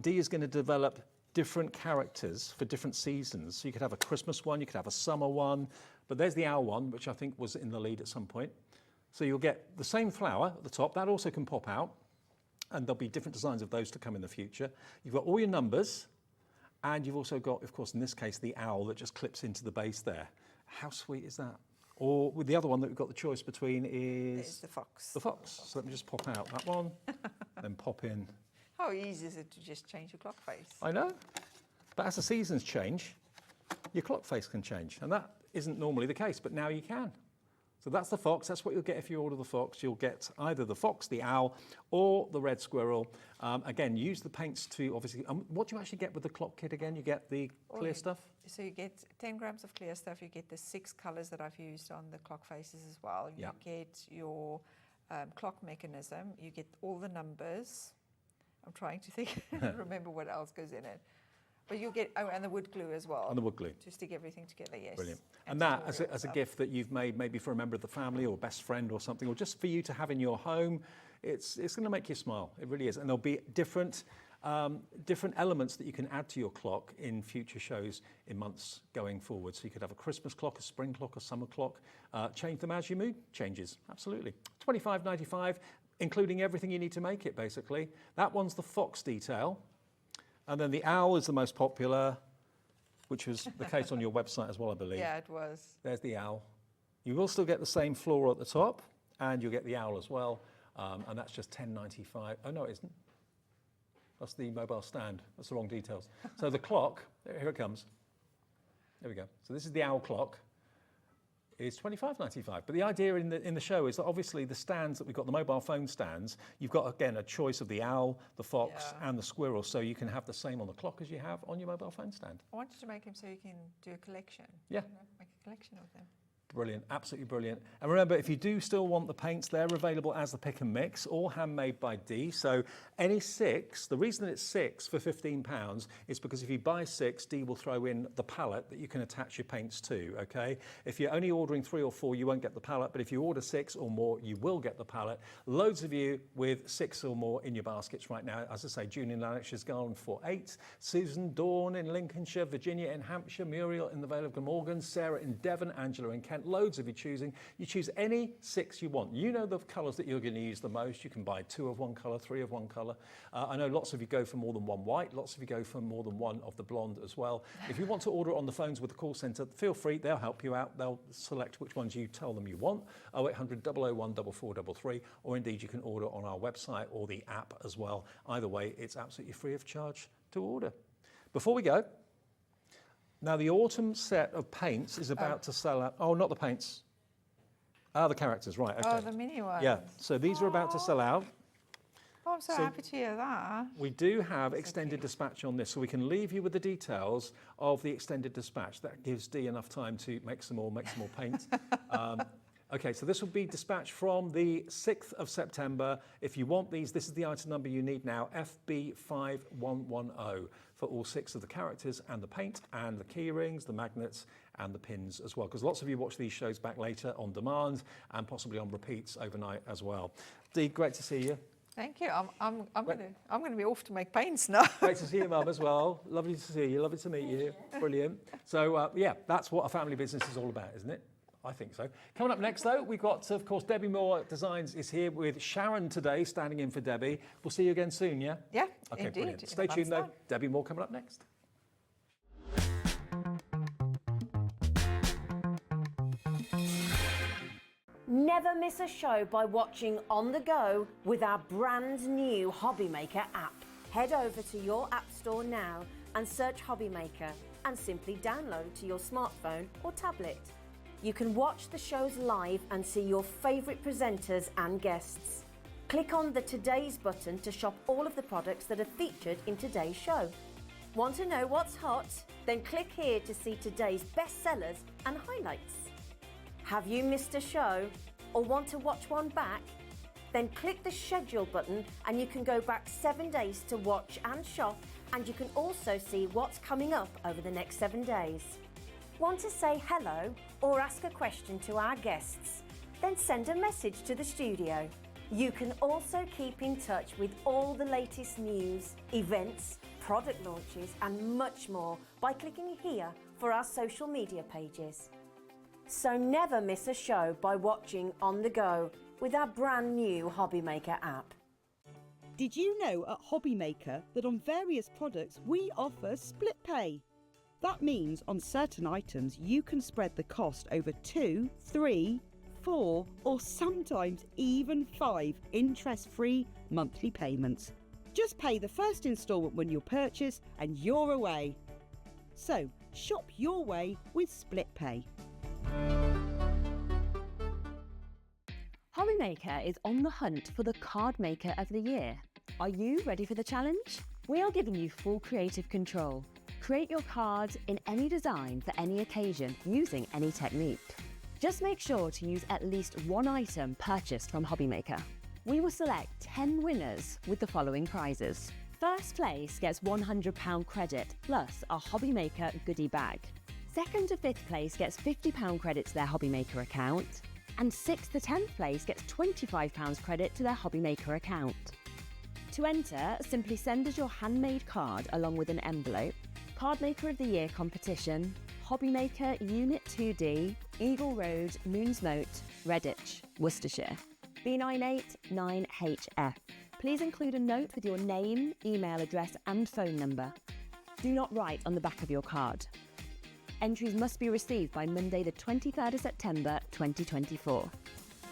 Dee is going to develop different characters for different seasons. So you could have a Christmas one, you could have a summer one, but there's the owl one, which I think was in the lead at some point. So you'll get the same flower at the top, that also can pop out, and there'll be different designs of those to come in the future. You've got all your numbers, and you've also got, of course, in this case, the owl that just clips into the base there. How sweet is that? Or with the other one that we've got the choice between is the fox. The fox. So let me just pop out that one, then pop in. How easy is it to just change your clock face? I know, but as the seasons change, your clock face can change, and that isn't normally the case, but now you can. So that's the fox. That's what you'll get if you order the fox. You'll get either the fox, the owl, or the red squirrel. Again, use the paints to obviously. What do you actually get with the clock kit again? You get the clear stuff? So you get 10 grams of clear stuff. You get the 6 colours that I've used on the clock faces as well. You get your clock mechanism. You get all the numbers. I'm trying to think, remember what else goes in it. But you get, and the wood glue as well. And the wood glue. To stick everything together, yes. Brilliant. And that, as a gift that you've made maybe for a member of the family or best friend or something, or just for you to have in your home, it's going to make you smile. It really is. And there'll be different elements that you can add to your clock in future shows in months going forward. So you could have a Christmas clock, a spring clock, a summer clock. Change them as your mood changes. Absolutely. $25.95, including everything you need to make it, basically. That one's the fox detail. And then the owl is the most popular, which was the case on your website as well, I believe. Yeah, it was. There's the owl. You will still get the same floral at the top, and you'll get the owl as well, and that's just $10.95. Oh, no, it isn't. That's the mobile stand. That's the wrong details. So the clock, here it comes. There we go. So this is the owl clock. Is $25.95. But the idea in the show is that obviously the stands that we've got, the mobile phone stands, you've got, again, a choice of the owl, the fox, and the squirrel, so you can have the same on the clock as you have on your mobile phone stand. I wanted to make them so you can do a collection. Yeah. You know, make a collection of them. Brilliant, absolutely brilliant. And remember, if you do still want the paints, they're available as the pick and mix, all handmade by Dee. So any 6, the reason it's 6 for £15 is because if you buy 6, Dee will throw in the palette that you can attach your paints to, okay? If you're only ordering 3 or 4, you won't get the palette, but if you order 6 or more, you will get the palette. Loads of you with 6 or more in your baskets right now. As I say, June in Lanarkshire has gone for 8, Susan, Dawn in Lincolnshire, Virginia in Hampshire, Muriel in the Vale of Glamorgan, Sarah in Devon, Angela in Kent. Loads of you choosing. You choose any 6 you want. You know the colours that you're going to use the most. You can buy 2 of one colour, 3 of one colour. I know lots of you go for more than one white. Lots of you go for more than one of the blonde as well. If you want to order on the phones with the call centre, feel free. They'll help you out. They'll select which ones you tell them you want. 0800 001 4433, or indeed you can order on our website or the app as well. Either way, it's absolutely free of charge to order. Before we go, now, the autumn set of paints is about to sell out. Oh, not the paints. The characters, right, okay. Oh, the mini ones. Yeah, so these are about to sell out. Oh, I'm so happy to hear that. We do have extended dispatch on this, so we can leave you with the details of the extended dispatch. That gives Dee enough time to make some more paint. Okay, so this will be dispatched from the 6th of September. If you want these, this is the item number you need now, FB5110, for all 6 of the characters and the paint and the key rings, the magnets and the pins as well, because lots of you watch these shows back later on demand and possibly on repeats overnight as well. Dee, great to see you. Thank you. I'm going to be off to make paints now. Great to see you, Mum, as well. Lovely to see you. Lovely to meet you. Brilliant. So, yeah, that's what a family business is all about, isn't it? I think so. Coming up next, though, we've got, of course, Debbi Moore Designs is here with Sharon today, standing in for Debbie. We'll see you again soon, yeah? Yeah, Okay, indeed. brilliant. Stay tuned, though. Debbi Moore coming up next. Never miss a show by watching on the go with our brand new HobbyMaker app. Head over to your app store now and search HobbyMaker and simply download to your smartphone or tablet. You can watch the shows live and see your favourite presenters and guests. Click on the Today's button to shop all of the products that are featured in today's show. Want to know what's hot? Then click here to see today's bestsellers and highlights. Have you missed a show or want to watch one back? Then click the schedule button and you can go back 7 days to watch and shop, and you can also see what's coming up over the next 7 days. Want to say hello or ask a question to our guests? Then send a message to the studio. You can also keep in touch with all the latest news, events, product launches and much more by clicking here for our social media pages. So never miss a show by watching on the go with our brand new HobbyMaker app. Did you know at HobbyMaker that on various products we offer split pay? That means on certain items you can spread the cost over 2, 3, 4 or sometimes even 5 interest-free monthly payments. Just pay the first instalment when you purchase and you're away. So shop your way with split pay. HobbyMaker is on the hunt for the Card Maker of the Year. Are you ready for the challenge? We are giving you full creative control. Create your cards in any design for any occasion using any technique. Just make sure to use at least one item purchased from HobbyMaker. We will select 10 winners with the following prizes. First place gets £100 credit plus a HobbyMaker goodie bag. Second to 5th place gets £50 credit to their HobbyMaker account. And 6th to 10th place gets £25 credit to their HobbyMaker account. To enter, simply send us your handmade card along with an envelope. Card Maker of the Year competition, HobbyMaker Unit 2D, Eagle Road, Moonsmote, Redditch, Worcestershire. B989HF. Please include a note with your name, email address and phone number. Do not write on the back of your card. Entries must be received by Monday the 23rd of September 2024.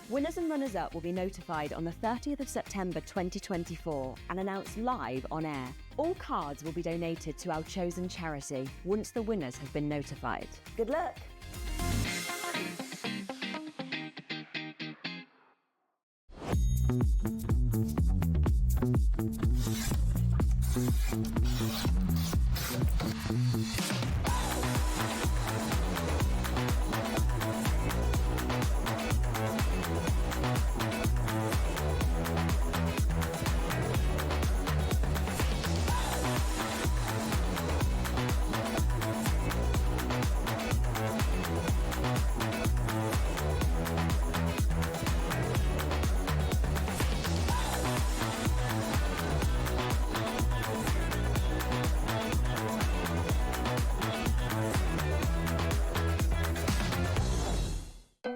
Winners and runners-up will be notified on the 30th of September 2024 and announced live on air. All cards will be donated to our chosen charity once the winners have been notified. Good luck!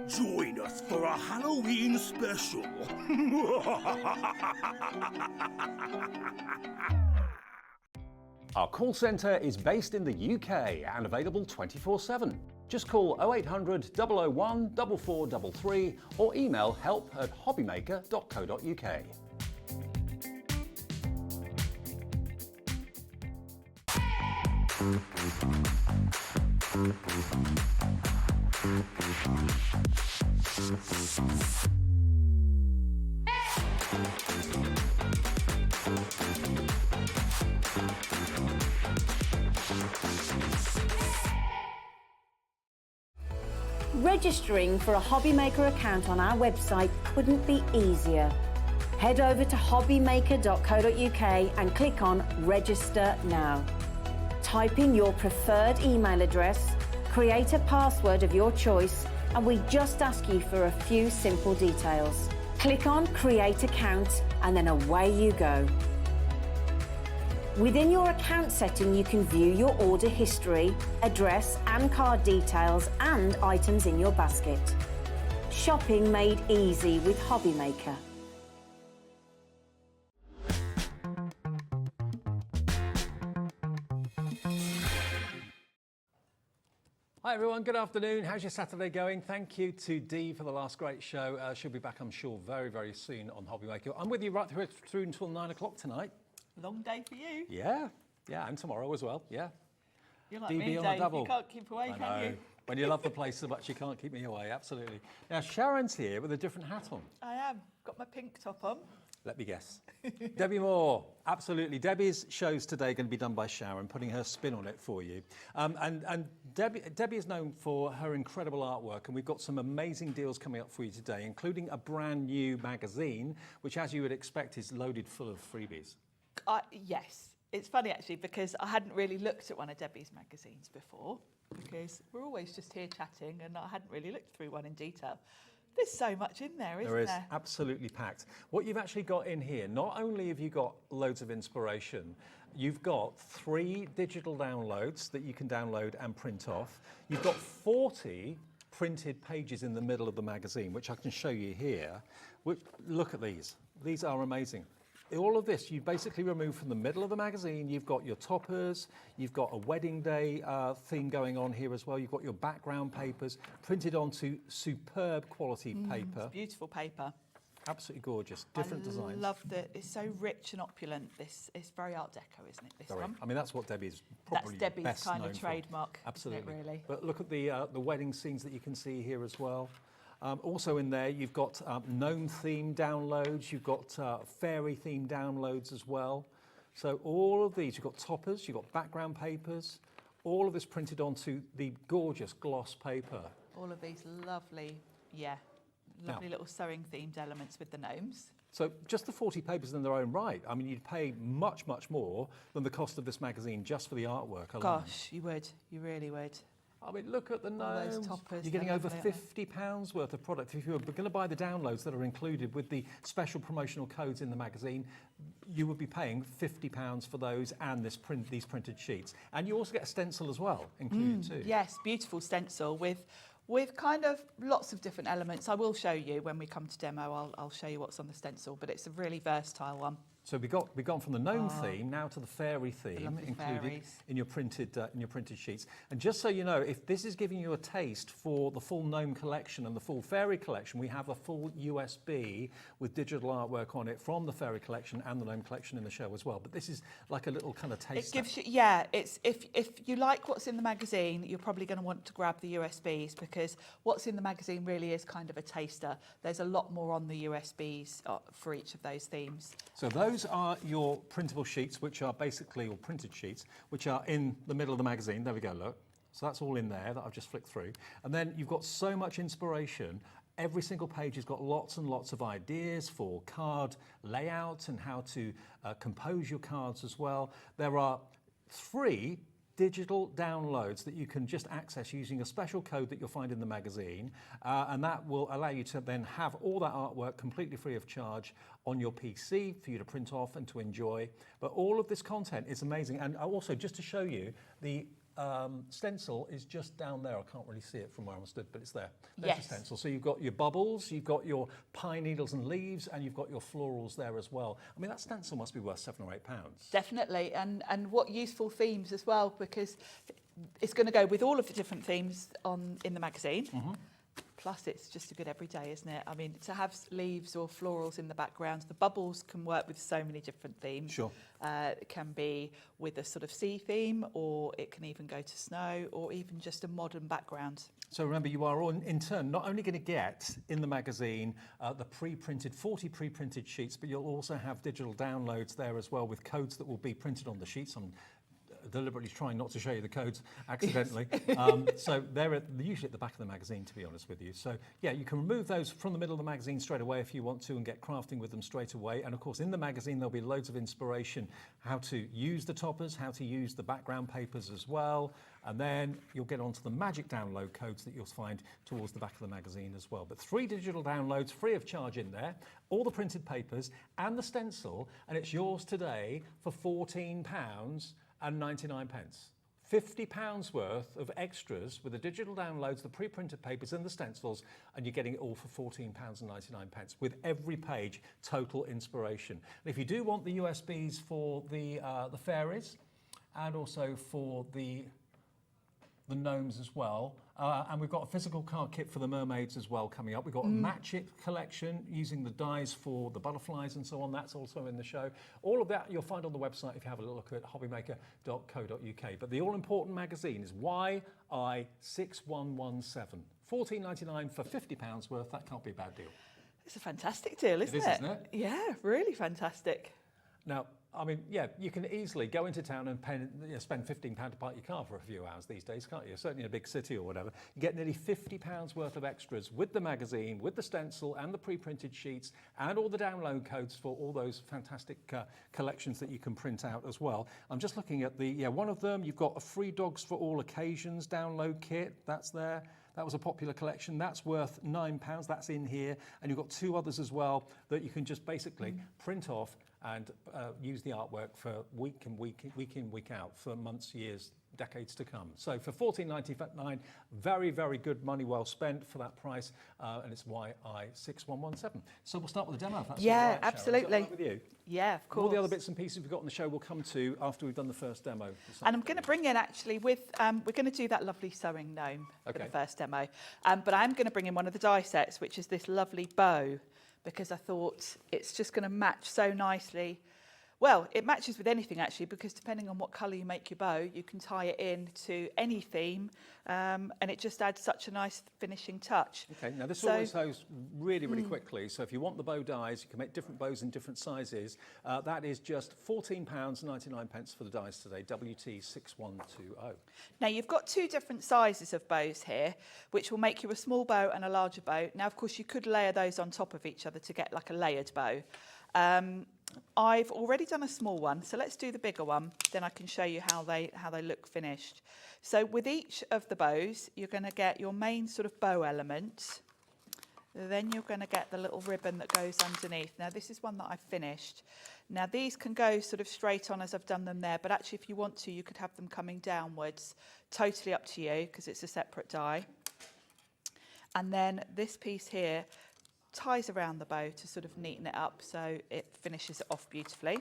Join us for a Halloween special. Our call centre is based in the UK and available 24/7. Just call 0800 001 4433 or email help@hobbymaker.co.uk. Registering for a HobbyMaker account on our website couldn't be easier. Head over to hobbymaker.co.uk and click on Register Now. Type in your preferred email address, create a password of your choice, and we just ask you for a few simple details. Click on Create Account and then away you go. Within your account setting, you can view your order history, address and card details and items in your basket. Shopping made easy with HobbyMaker. Hi everyone, good afternoon. How's your Saturday going? Thank you to Dee for the last great show. She'll be back, I'm sure, very, very soon on HobbyMaker. I'm with you right through until 9 o'clock tonight. Long day for you. Yeah, and tomorrow as well, yeah. You're like DB me, on Dave. a double. You can't keep away, I can you? know. When you love the place so much, you can't keep me away, absolutely. Now, Sharon's here with a different hat on. I am. Got my pink top on. Let me guess. Debbi Moore, absolutely. Debbie's show's today going to be done by Sharon, putting her spin on it for you. And Debbie is known for her incredible artwork, and we've got some amazing deals coming up for you today, including a brand new magazine, which, as you would expect, is loaded full of freebies. Yes. It's funny, actually, because I hadn't really looked at one of Debbie's magazines before, because we're always just here chatting, and I hadn't really looked through one in detail. There's so much in there, isn't there? There is, absolutely packed. What you've actually got in here, not only have you got loads of inspiration, you've got 3 digital downloads that you can download and print off. You've got 40 printed pages in the middle of the magazine, which I can show you here. Look at these. These are amazing. All of this you basically remove from the middle of the magazine. You've got your toppers, you've got a wedding day theme going on here as well. You've got your background papers printed onto superb quality paper. It's beautiful paper. Absolutely gorgeous, different designs. I love that. It's so rich and opulent. It's very Art Deco, isn't it, this one? I mean, that's what Debbie's probably That's Debbie's best kind known of for. trademark, Absolutely. isn't it, really? But look at the wedding scenes that you can see here as well. Also in there, you've got gnome-themed downloads, you've got fairy-themed downloads as well. So all of these, you've got toppers, you've got background papers, all of this printed onto the gorgeous gloss paper. All of these lovely little sewing-themed elements with the gnomes. So just the 40 papers in their own right, I mean, you'd pay much, much more than the cost of this magazine just for the artwork alone. Gosh, you would. You really would. I mean, look at the gnomes. those toppers, You're getting they're over lovely, aren't £50 worth of product. If you were going to buy the downloads that are included with the special promotional codes in the magazine, you would be paying £50 for those and these printed sheets. And you also get a stencil as well included too. Yes, beautiful stencil with kind of lots of different elements. I will show you when we come to demo. I'll show you what's on the stencil, but it's a really versatile one. So we've gone from the gnome theme now to the fairy theme included fairies. in your printed sheets. And just so you know, if this is giving you a taste for the full gnome collection and the full fairy collection, we have a full USB with digital artwork on it from the fairy collection and the gnome collection in the show as well. But this is like a little kind of taste. It gives you, it's if you like what's in the magazine, you're probably going to want to grab the USBs, because what's in the magazine really is kind of a taster. There's a lot more on the USBs for each of those themes. So those are your printable sheets, which are basically, or printed sheets, which are in the middle of the magazine. There we go, look. So that's all in there that I've just flicked through. And then you've got so much inspiration. Every single page has got lots and lots of ideas for card layout and how to compose your cards as well. There are 3 digital downloads that you can just access using a special code that you'll find in the magazine, and that will allow you to then have all that artwork completely free of charge on your PC for you to print off and to enjoy. But all of this content is amazing. And also, just to show you, the stencil is just down there. I can't really see it from where I'm stood, but it's there. There's the stencil. So you've got your bubbles, you've got your pine needles and leaves, and you've got your florals there as well. I mean, that stencil must be worth £7 or £8. Definitely, and what useful themes as well, because it's going to go with all of the different themes in the magazine. Plus, it's just a good everyday, isn't it? I mean, to have leaves or florals in the background, the bubbles can work with so many different themes. Sure. It can be with a sort of sea theme, or it can even go to snow, or even just a modern background. So remember, you are in turn not only going to get in the magazine the 40 pre-printed sheets, but you'll also have digital downloads there as well with codes that will be printed on the sheets. I'm deliberately trying not to show you the codes accidentally. So they're usually at the back of the magazine, to be honest with you. So yeah, you can remove those from the middle of the magazine straight away if you want to and get crafting with them straight away. And of course, in the magazine, there'll be loads of inspiration, how to use the toppers, how to use the background papers as well. And then you'll get onto the magic download codes that you'll find towards the back of the magazine as well. But 3 digital downloads free of charge in there, all the printed papers and the stencil, and it's yours today for £14.99. £50 worth of extras with the digital downloads, the pre-printed papers and the stencils, and you're getting it all for £14.99 with every page total inspiration. And if you do want the USBs for the fairies and also for the gnomes as well, and we've got a physical card kit for the mermaids as well coming up. We've got a match it collection using the dies for the butterflies and so on. That's also in the show. All of that you'll find on the website if you have a look at hobbymaker.co.uk. But the all-important magazine is YI6117. £14.99 for £50 worth. That can't be a bad deal. It's a fantastic deal, isn't it? It is, isn't it? Yeah, really fantastic. Now, I mean, yeah, you can easily go into town and spend £15 to park your car for a few hours these days, can't you? Certainly in a big city or whatever. You get nearly £50 worth of extras with the magazine, with the stencil and the pre-printed sheets and all the download codes for all those fantastic collections that you can print out as well. I'm just looking at one of them. You've got a free Dogs for All Occasions download kit. That's there. That was a popular collection. That's worth £9. That's in here. And you've got 2 others as well that you can just basically print off and use the artwork for week in, week out for months, years, decades to come. So for £14.99, very, very good money well spent for that price, and it's YI6117. So we'll start with the demo, if that's all right, absolutely. Sharon. Is that all right with you? Yeah, of course. All the other bits and pieces we've got on the show we'll come to after we've done the first demo. And I'm going to bring in actually with, we're going to do that lovely sewing gnome for the first demo. But I'm going to bring in one of the die sets, which is this lovely bow, because I thought it's just going to match so nicely. Well, it matches with anything actually, because depending on what colour you make your bow, you can tie it in to any theme, and it just adds such a nice finishing touch. Okay, now this always sews really, really quickly. So if you want the bow dies, you can make different bows in different sizes. That is just £14.99 for the dies today, WT6120. Now you've got 2 different sizes of bows here, which will make you a small bow and a larger bow. Now, of course, you could layer those on top of each other to get like a layered bow. I've already done a small one, so let's do the bigger one. Then I can show you how they look finished. So with each of the bows, you're going to get your main sort of bow element. Then you're going to get the little ribbon that goes underneath. Now this is one that I've finished. Now these can go sort of straight on as I've done them there, but actually if you want to, you could have them coming downwards. Totally up to you, because it's a separate die. And then this piece here ties around the bow to sort of neaten it up so it finishes it off beautifully.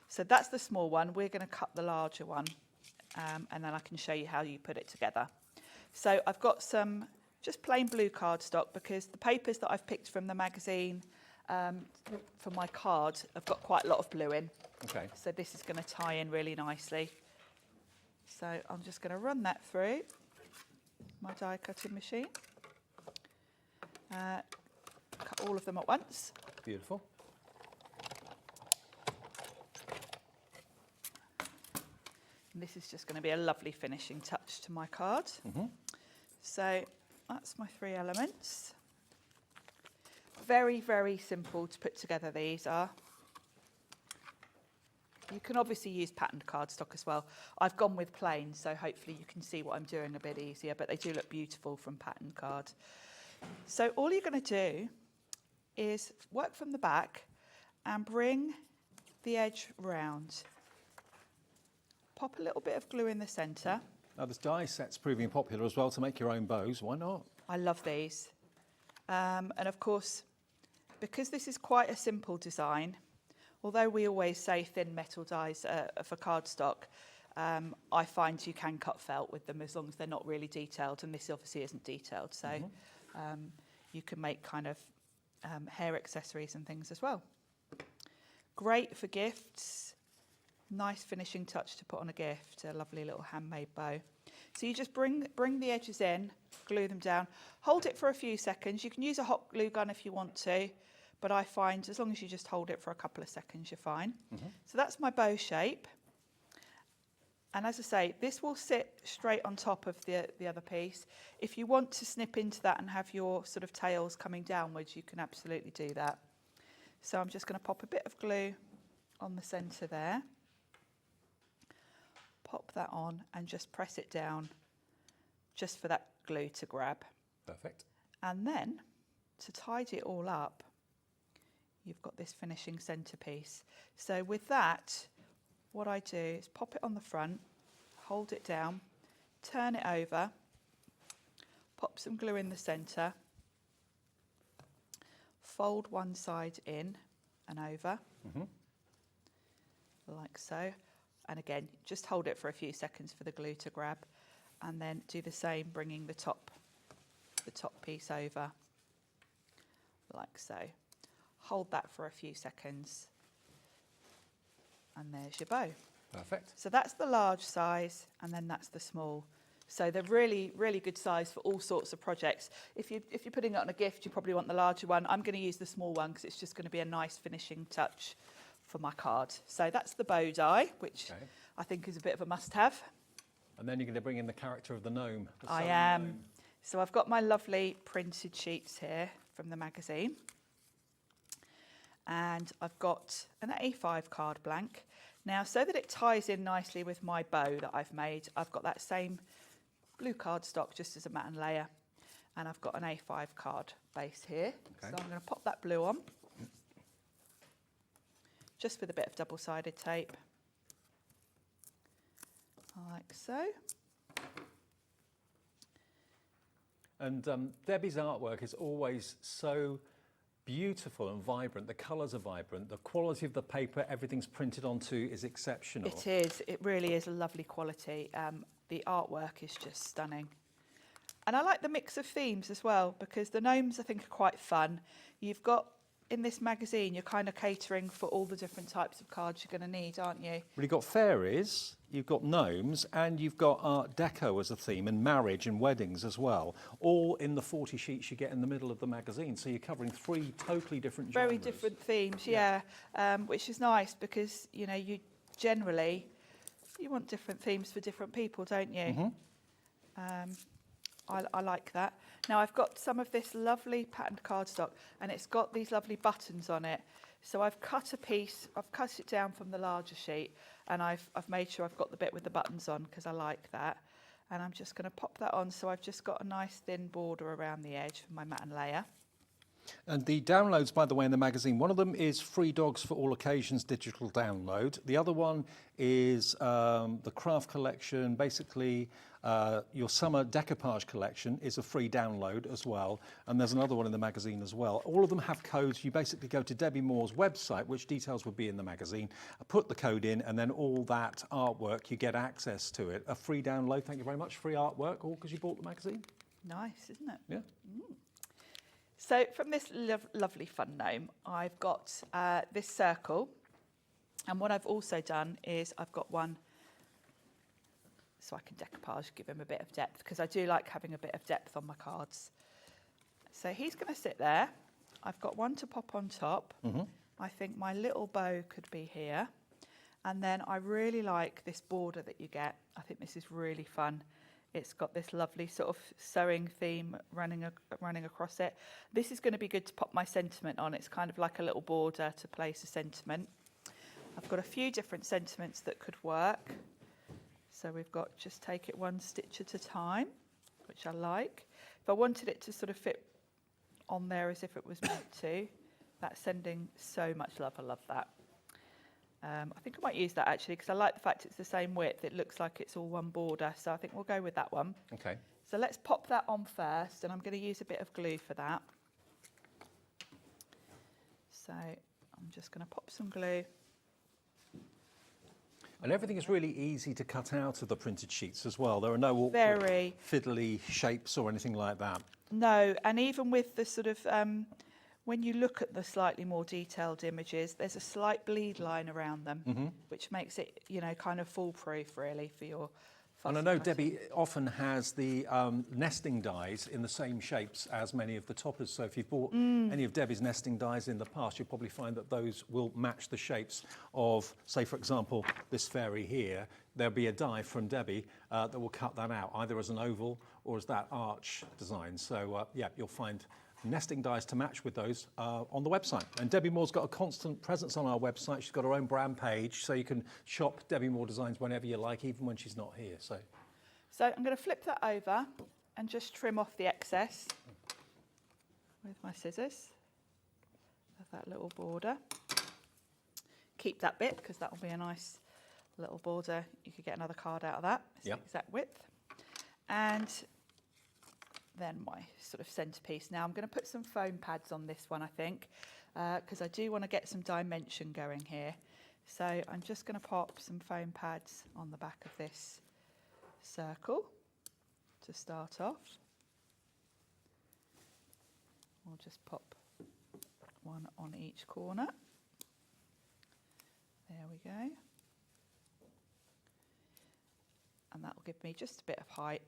So that's the small one. We're going to cut the larger one, and then I can show you how you put it together. So I've got some just plain blue cardstock, because the papers that I've picked from the magazine for my card have got quite a lot of blue in. Okay. So this is going to tie in really nicely. So I'm just going to run that through my die cutting machine. Cut all of them at once. Beautiful. And this is just going to be a lovely finishing touch to my card. So that's my 3 elements. Very, very simple to put together, these are. You can obviously use patterned cardstock as well. I've gone with plain, so hopefully you can see what I'm doing a bit easier, but they do look beautiful from patterned card. So all you're going to do is work from the back and bring the edge round. Pop a little bit of glue in the centre. Now this die set's proving popular as well to make your own bows. Why not? I love these. And of course, because this is quite a simple design, although we always say thin metal dies for cardstock, I find you can cut felt with them as long as they're not really detailed, and this obviously isn't detailed. So you can make kind of hair accessories and things as well. Great for gifts. Nice finishing touch to put on a gift, a lovely little handmade bow. So you just bring the edges in, glue them down, hold it for a few seconds. You can use a hot glue gun if you want to, but I find as long as you just hold it for a couple of seconds, you're fine. So that's my bow shape. And as I say, this will sit straight on top of the other piece. If you want to snip into that and have your sort of tails coming downwards, you can absolutely do that. So I'm just going to pop a bit of glue on the centre there. Pop that on and just press it down just for that glue to grab. Perfect. And then to tidy it all up, you've got this finishing centrepiece. So with that, what I do is pop it on the front, hold it down, turn it over, pop some glue in the centre, fold one side in and over, like so. And again, just hold it for a few seconds for the glue to grab, and then do the same, bringing the top piece over, like so. Hold that for a few seconds, and there's your bow. Perfect. So that's the large size, and then that's the small. So they're really, really good size for all sorts of projects. If you're putting it on a gift, you probably want the larger one. I'm going to use the small one because it's just going to be a nice finishing touch for my card. So that's the bow die, which I think is a bit of a must-have. And then you're going to bring in the character of the gnome. I am. So I've got my lovely printed sheets here from the magazine. And I've got an A5 card blank. Now, so that it ties in nicely with my bow that I've made, I've got that same blue cardstock just as a mat and layer. And I've got an A5 card base here. So I'm going to pop that blue on, just with a bit of double-sided tape, like so. And Debbie's artwork is always so beautiful and vibrant. The colours are vibrant. The quality of the paper, everything's printed onto, is exceptional. It is. It really is a lovely quality. The artwork is just stunning. And I like the mix of themes as well, because the gnomes, I think, are quite fun. You've got, in this magazine, you're kind of catering for all the different types of cards you're going to need, aren't you? Well, you've got fairies, you've got gnomes, and you've got Art Deco as a theme, and marriage and weddings as well, all in the 40 sheets you get in the middle of the magazine. So you're covering 3 totally different genres. Very different themes, yeah. Which is nice because, you know, you generally, you want different themes for different people, don't you? I like that. Now I've got some of this lovely patterned cardstock, and it's got these lovely buttons on it. So I've cut a piece, I've cut it down from the larger sheet, and I've made sure I've got the bit with the buttons on because I like that. And I'm just going to pop that on, so I've just got a nice thin border around the edge for my mat and layer. And the downloads, by the way, in the magazine, one of them is Free Dogs for All Occasions digital download. The other one is the craft collection. Basically, your summer decoupage collection is a free download as well. And there's another one in the magazine as well. All of them have codes. You basically go to Debbi Moore's website, which details will be in the magazine, put the code in, and then all that artwork, you get access to it. A free download, thank you very much. Free artwork, all because you bought the magazine. Nice, isn't it? Yeah. So from this lovely fun gnome, I've got this circle, and what I've also done is I've got one so I can decoupage, give him a bit of depth, because I do like having a bit of depth on my cards. So he's going to sit there. I've got one to pop on top. I think my little bow could be here. And then I really like this border that you get. I think this is really fun. It's got this lovely sort of sewing theme running across it. This is going to be good to pop my sentiment on. It's kind of like a little border to place a sentiment. I've got a few different sentiments that could work. So we've got just take it one stitch at a time, which I like. If I wanted it to sort of fit on there as if it was meant to, that's sending so much love. I love that. I think I might use that actually because I like the fact it's the same width. It looks like it's all one border, so I think we'll go with that one. Okay. So let's pop that on first, and I'm going to use a bit of glue for that. So I'm just going to pop some glue. And everything is really easy to cut out of the printed sheets as well. There are no awkward, Very fiddly shapes or anything like that. No, and even with the sort of when you look at the slightly more detailed images, there's a slight bleed line around them, which makes it, you know, kind of foolproof really And I know Debbie often has the nesting dies in the same shapes as many of the toppers. So if you've bought any of Debbie's nesting dies in the past, you'll probably find that those will match the shapes of, say, for example, this fairy here. There'll be a die from Debbie that will cut that out, either as an oval or as that arch design. So, yeah, you'll find nesting dies to match with those on the website. And Debbi Moore's got a constant presence on our website. She's got her own brand page, so you can shop Debbi Moore designs whenever you like, even when she's not here. So I'm going to flip that over and just trim off the excess with my scissors of that little border. Keep that bit because that will be a nice little border. You could get another card out of that. It's the exact width. And then my sort of centerpiece. Now I'm going to put some foam pads on this one, I think, because I do want to get some dimension going here. So I'm just going to pop some foam pads on the back of this circle to start off. We'll just pop one on each corner. There we go. And that will give me just a bit of height.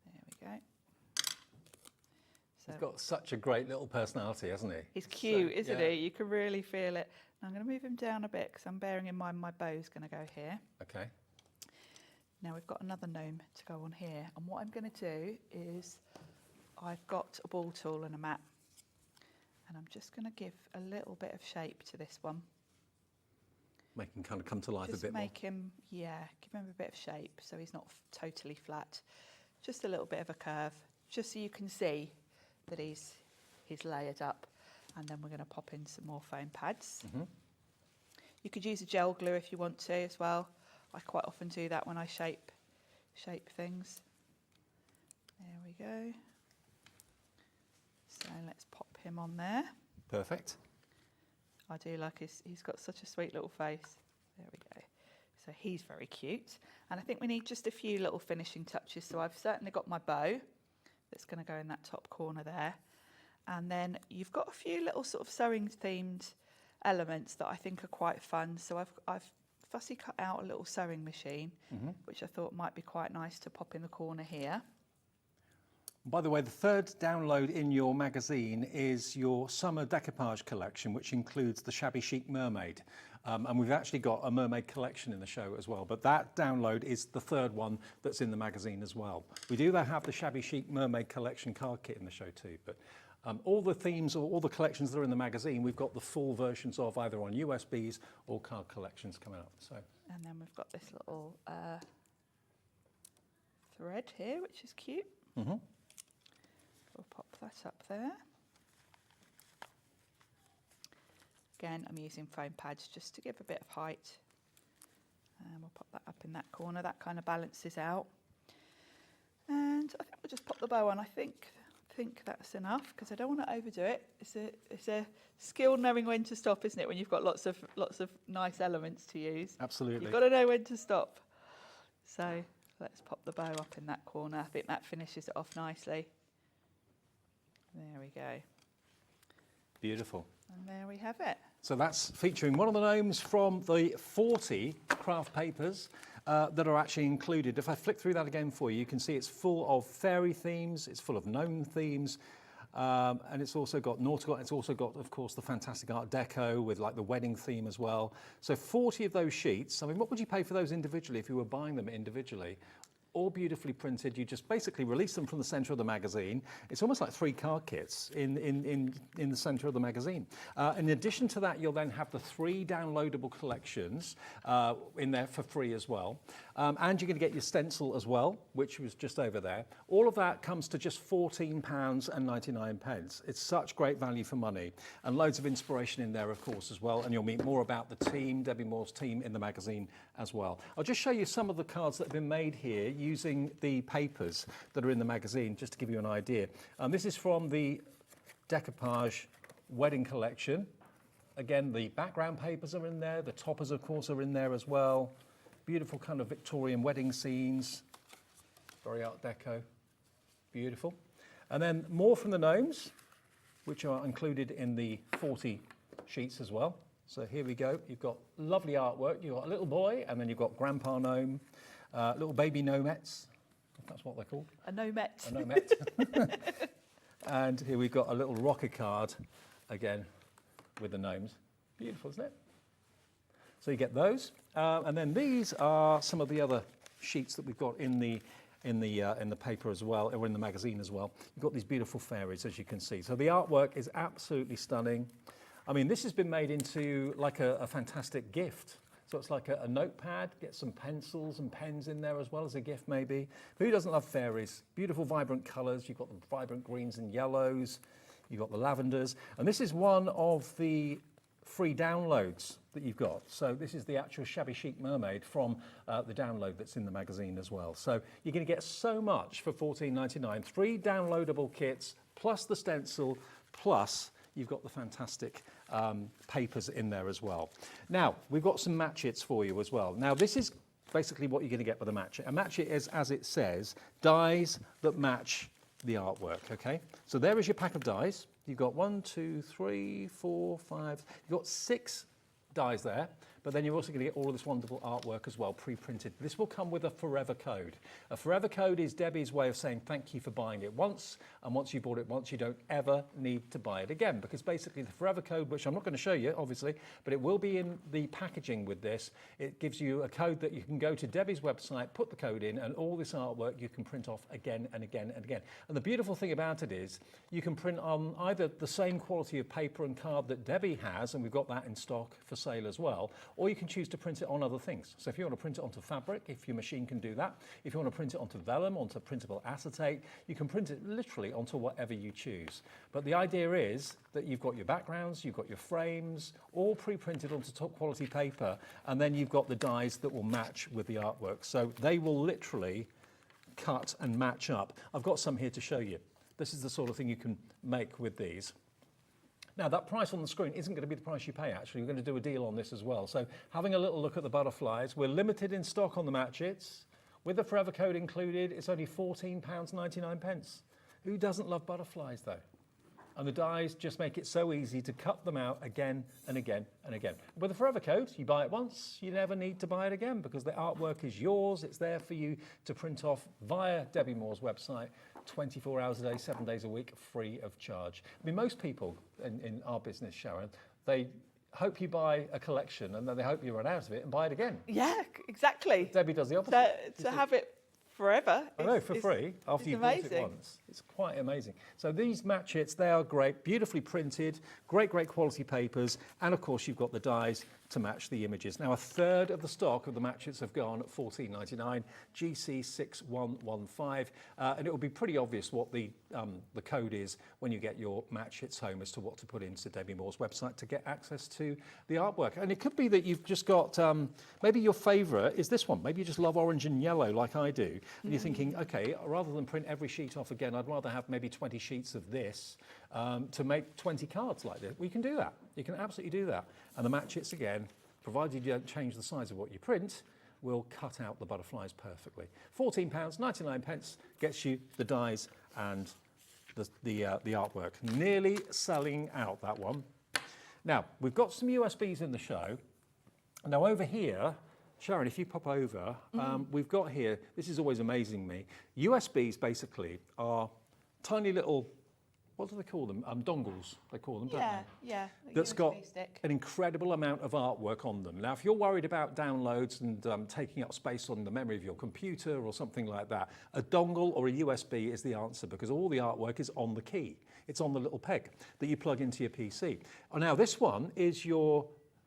There we go. So he's got such a great little personality, hasn't he? He's cute, isn't he? You can really feel it. Now I'm going to move him down a bit because I'm bearing in mind my bow's going to go here. Okay. Now we've got another gnome to go on here. And what I'm going to do is I've got a ball tool and a mat. And I'm just going to give a little bit of shape to this one. Make him kind of come to life Just a bit more. make him, give him a bit of shape so he's not totally flat. Just a little bit of a curve, just so you can see that he's layered up. And then we're going to pop in some more foam pads. You could use a gel glue if you want to as well. I quite often do that when I shape things. There we go. So let's pop him on there. Perfect. I do like he's got such a sweet little face. There we go. So he's very cute. And I think we need just a few little finishing touches. So I've certainly got my bow that's going to go in that top corner there. And then you've got a few little sort of sewing themed elements that I think are quite fun. So I've fussy cut out a little sewing machine, which I thought might be quite nice to pop in the corner here. By the way, the third download in your magazine is your summer decoupage collection, which includes the Shabby Chic Mermaid. And we've actually got a mermaid collection in the show as well. But that download is the third one that's in the magazine as well. We do have the Shabby Chic Mermaid collection card kit in the show too. But all the themes or all the collections that are in the magazine, we've got the full versions of either on USBs or card collections coming up. So. And then we've got this little thread here, which is cute. We'll pop that up there. Again, I'm using foam pads just to give a bit of height. And we'll pop that up in that corner. That kind of balances out. And I think we'll just pop the bow on. I think that's enough because I don't want to overdo it. It's a skill knowing when to stop, isn't it? When you've got lots of nice elements to use. Absolutely. You've got to know when to stop. So let's pop the bow up in that corner. I think that finishes it off nicely. There we go. Beautiful. And there we have it. So that's featuring one of the gnomes from the 40 craft papers that are actually included. If I flick through that again for you, you can see it's full of fairy themes, it's full of gnome themes, and it's also got nautical, it's also got, of course, the fantastic Art Deco with like the wedding theme as well. So 40 of those sheets. I mean, what would you pay for those individually if you were buying them individually? All beautifully printed. You just basically release them from the center of the magazine. It's almost like 3 card kits in the center of the magazine. In addition to that, you'll then have the 3 downloadable collections in there for free as well. And you're going to get your stencil as well, which was just over there. All of that comes to just £14.99. It's such great value for money. And loads of inspiration in there, of course, as well. And you'll meet more about the team, Debbi Moore's team, in the magazine as well. I'll just show you some of the cards that have been made here using the papers that are in the magazine, just to give you an idea. This is from the Decoupage Wedding Collection. Again, the background papers are in there. The toppers, of course, are in there as well. Beautiful kind of Victorian wedding scenes. Very Art Deco. Beautiful. And then more from the gnomes, which are included in the 40 sheets as well. So here we go. You've got lovely artwork. You've got a little boy, and then you've got Grandpa Gnome, little baby gnomettes. If that's what they're called. A gnomette. A gnomette. And here we've got a little rocker card, again, with the gnomes. Beautiful, isn't it? So you get those. And then these are some of the other sheets that we've got in the paper as well, or in the magazine as well. You've got these beautiful fairies, as you can see. So the artwork is absolutely stunning. I mean, this has been made into like a fantastic gift. So it's like a notepad, get some pencils and pens in there as well as a gift maybe. Who doesn't love fairies? Beautiful, vibrant colours. You've got the vibrant greens and yellows. You've got the lavenders. And this is one of the free downloads that you've got. So this is the actual Shabby Chic Mermaid from the download that's in the magazine as well. So you're going to get so much for $14.99. 3 downloadable kits, plus the stencil, plus you've got the fantastic papers in there as well. Now, we've got some matchits for you as well. Now, this is basically what you're going to get with a matchit. A matchit is, as it says, dies that match the artwork, okay? So there is your pack of dies. You've got 1, 2, 3, 4, 5. You've got 6 dies there, but then you're also going to get all of this wonderful artwork as well, pre-printed. This will come with a forever code. A forever code is Debbie's way of saying thank you for buying it once, and once you bought it once, you don't ever need to buy it again, because basically the forever code, which I'm not going to show you, obviously, but it will be in the packaging with this. It gives you a code that you can go to Debbie's website, put the code in, and all this artwork you can print off again and again and again. And the beautiful thing about it is you can print on either the same quality of paper and card that Debbie has, and we've got that in stock for sale as well, or you can choose to print it on other things. So if you want to print it onto fabric, if your machine can do that, if you want to print it onto vellum, onto printable acetate, you can print it literally onto whatever you choose. But the idea is that you've got your backgrounds, you've got your frames, all pre-printed onto top quality paper, and then you've got the dies that will match with the artwork. So they will literally cut and match up. I've got some here to show you. This is the sort of thing you can make with these. Now, that price on the screen isn't going to be the price you pay, actually. We're going to do a deal on this as well. So having a little look at the butterflies, we're limited in stock on the matchits. With the forever code included, it's only £14.99. Who doesn't love butterflies, though? And the dies just make it so easy to cut them out again and again and again. With the forever code, you buy it once, you never need to buy it again, because the artwork is yours. It's there for you to print off via Debbi Moore's website, 24 hours a day, 7 days a week, free of charge. I mean, most people in our business, Sharon, they hope you buy a collection and then they hope you run out of it and buy it again. Yeah, exactly. Debbie does the opposite. To have it forever. I know, for free, after you've bought it once. It's quite amazing. So these matchits, they are great, beautifully printed, great quality papers, and of course you've got the dies to match the images. Now, a third of the stock of the matchits have gone at $14.99, GC6115, and it will be pretty obvious what the code is when you get your matchits home as to what to put into Debbi Moore's website to get access to the artwork. And it could be that you've just got, maybe your favourite is this one. Maybe you just love orange and yellow like I do, and you're thinking, okay, rather than print every sheet off again, I'd rather have maybe 20 sheets of this to make 20 cards like this. We can do that. You can absolutely do that. And the matchits, again, provided you don't change the size of what you print, will cut out the butterflies perfectly. £14.99 gets you the dies and the artwork. Nearly selling out, that one. Now, we've got some USBs in the show. Now, over here, Sharon, if you pop over, we've got here, this is always amazing me. USBs basically are tiny little, what do they call them? Dongles, they call them, don't they? Yeah. That's got an incredible amount of artwork on them. Now, if you're worried about downloads and taking up space on the memory of your computer or something like that, a dongle or a USB is the answer, because all the artwork is on the key. It's on the little peg that you plug into your PC. Oh, now, this one is your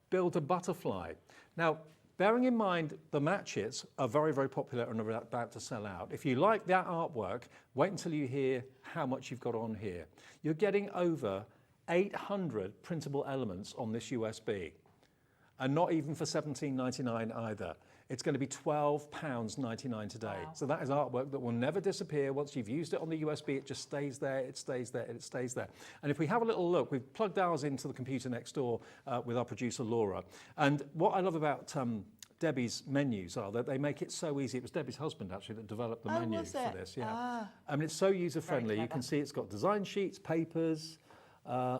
Build a Butterfly. Now, bearing in mind the matchits are very popular and are about to sell out. If you like that artwork, wait until you hear how much you've got on here. You're getting over 800 printable elements on this USB, and not even for $17.99 either. It's going to be £12.99 today. Wow. So that is artwork that will never disappear. Once you've used it on the USB, it just stays there, it stays there, it stays there. And if we have a little look, we've plugged ours into the computer next door with our producer, Laura. And what I love about Debbie's menus are that they make it so easy. It was Debbie's husband, actually, that developed the menu for this. Yeah. I mean, it's so user-friendly. You can see it's got design sheets, papers,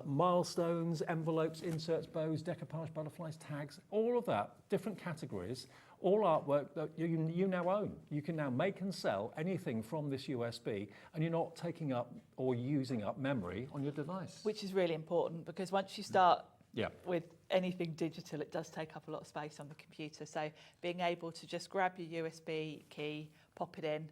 milestones, envelopes, inserts, bows, decoupage, butterflies, tags, all of that, different categories, all artwork that you now own. You can now make and sell anything from this USB, and you're not taking up or using up memory on your device. Which is really important, because once you start Yeah. with anything digital, it does take up a lot of space on the computer. So being able to just grab your USB key, pop it in,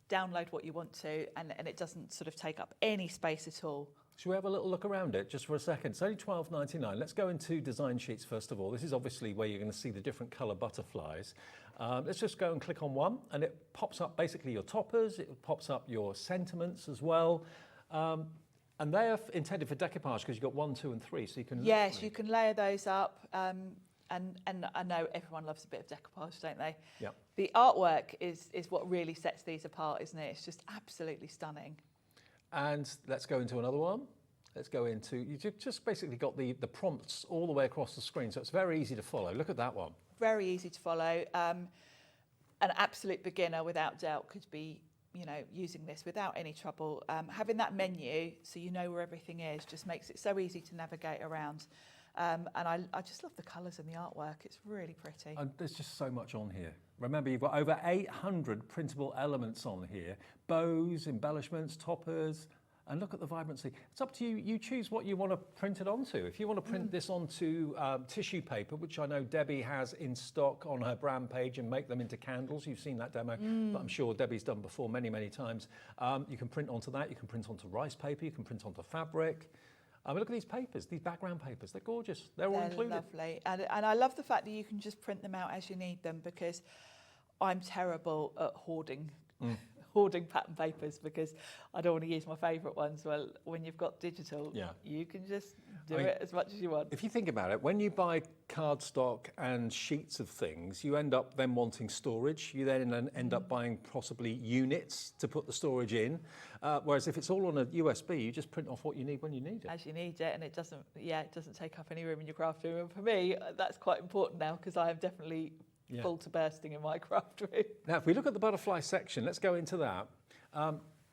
download what you want to, and it doesn't sort of take up any space at all. Should we have a little look around it just for a second? It's only $12.99. Let's go into design sheets first of all. This is obviously where you're going to see the different colour butterflies. Let's just go and click on one, and it pops up basically your toppers. It pops up your sentiments as well. And they are intended for decoupage because you've got 1, 2 and 3, so you can... Yes, you can layer those up. And I know everyone loves a bit of decoupage, don't they? Yeah. The artwork is what really sets these apart, isn't it? It's just absolutely stunning. And let's go into another one. Let's go into, you've just basically got the prompts all the way across the screen, so it's very easy to follow. Look at that one. Very easy to follow. An absolute beginner, without doubt, could be, using this without any trouble. Having that menu, so you know where everything is, just makes it so easy to navigate around. And I just love the colours and the artwork. It's really pretty. And there's just so much on here. Remember, you've got over 800 printable elements on here. Bows, embellishments, toppers, and look at the vibrancy. It's up to you. You choose what you want to print it onto. If you want to print this onto tissue paper, which I know Debbie has in stock on her brand page, and make them into candles. You've seen that demo, but I'm sure Debbie's done before many, many times. You can print onto that. You can print onto rice paper. You can print onto fabric. Look at these papers, these background papers. They're gorgeous. They're all included. Lovely. And I love the fact that you can just print them out as you need them, because I'm terrible at hoarding pattern papers, because I don't want to use my favourite ones. Well, when you've got digital, you can just do it as much as you want. If you think about it, when you buy cardstock and sheets of things, you end up then wanting storage. You then end up buying possibly units to put the storage in. Whereas if it's all on a USB, you just print off what you need when you need it. As you need it, and it doesn't take up any room in your craft room. And for me, that's quite important now, because I am definitely full to bursting in my craft room. Now, if we look at the butterfly section, let's go into that.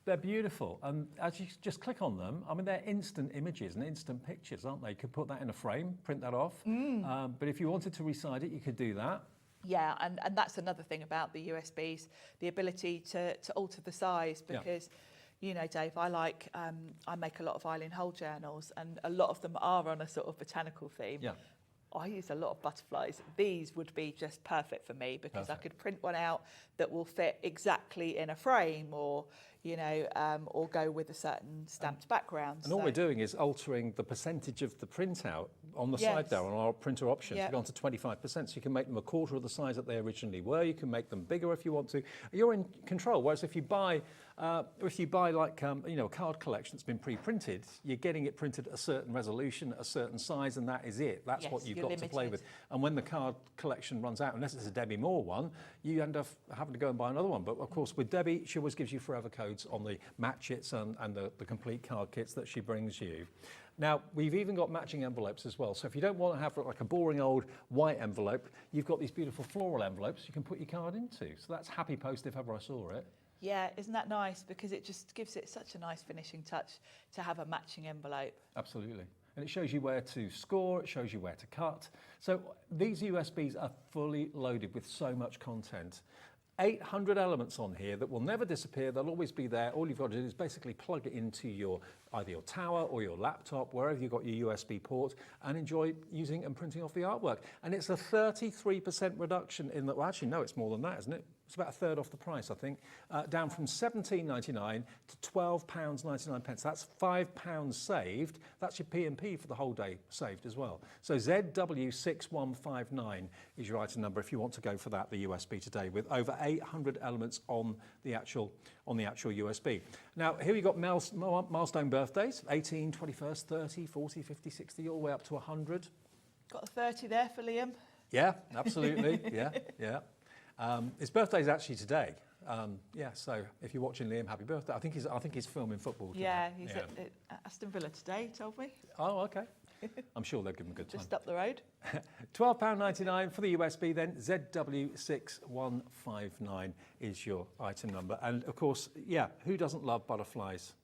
They're beautiful, and as you just click on them, I mean, they're instant images and instant pictures, aren't they? You could put that in a frame, print that off, but if you wanted to resize it, you could do that. Yeah, and that's another thing about the USBs, the ability to alter the size, because Dave, I make a lot of violin hole journals, and a lot of them are on a sort of botanical theme. Yeah. I use a lot of butterflies. These would be just perfect for me, because I could print one out that will fit exactly in a frame, or or go with a certain stamped background. And all we're doing is altering the percentage of the printout on the side there on our printer options. We've gone to 25%, so you can make them a quarter of the size that they originally were. You can make them bigger if you want to. You're in control. Whereas if you buy like a card collection that's been pre-printed, you're getting it printed at a certain resolution, a certain size, and that is it. That's what you've got to play with. And when the card collection runs out, unless it's a Debbi Moore one, you end up having to go and buy another one. But of course, with Debbie, she always gives you forever codes on the matchets and the complete card kits that she brings you. Now, we've even got matching envelopes as well. So if you don't want to have like a boring old white envelope, you've got these beautiful floral envelopes you can put your card into. So that's Happy Post if ever I saw it. Yeah, isn't that nice? Because it just gives it such a nice finishing touch to have a matching envelope. Absolutely. And it shows you where to score, it shows you where to cut. So these USBs are fully loaded with so much content. 800 elements on here that will never disappear. They'll always be there. All you've got to do is basically plug it into either your tower or your laptop, wherever you've got your USB port, and enjoy using and printing off the artwork. And it's a 33% reduction in the, well, actually, no, it's more than that, isn't it? It's about a third off the price, I think, down from £17.99 to £12.99. That's £5 saved. That's your P&P for the whole day saved as well. So ZW6159 is your item number if you want to go for that, the USB today, with over 800 elements on the actual USB. Now, here we've got milestone birthdays, 18, 21st, 30, 40, 50, 60, all the way up to 100. Got a 30 there for Liam. Yeah, absolutely. yeah. His birthday's actually today. So if you're watching Liam, happy birthday. I think he's filming football today. Yeah, he's at Aston Villa today, he told me. Oh, okay. I'm sure they'll give him a good time. Just up the road. £12.99 for the USB then. ZW6159 is your item number. And of course, who doesn't love butterflies?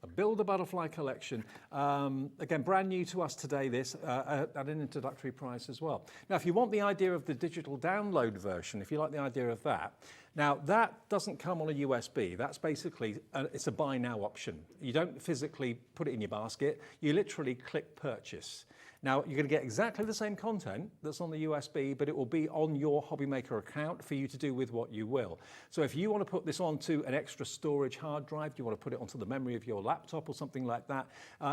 A Build a Butterfly collection. Again, brand new to us today, this, at an introductory price as well. Now, if you want the idea of the digital download version, if you like the idea of that, now that doesn't come on a USB. That's basically, it's a buy now option. You don't physically put it in your basket. You literally click purchase. Now, you're going to get exactly the same content that's on the USB, but it will be on your HobbyMaker account for you to do with what you will. So if you want to put this onto an extra storage hard drive, you want to put it onto the memory of your laptop or something like that,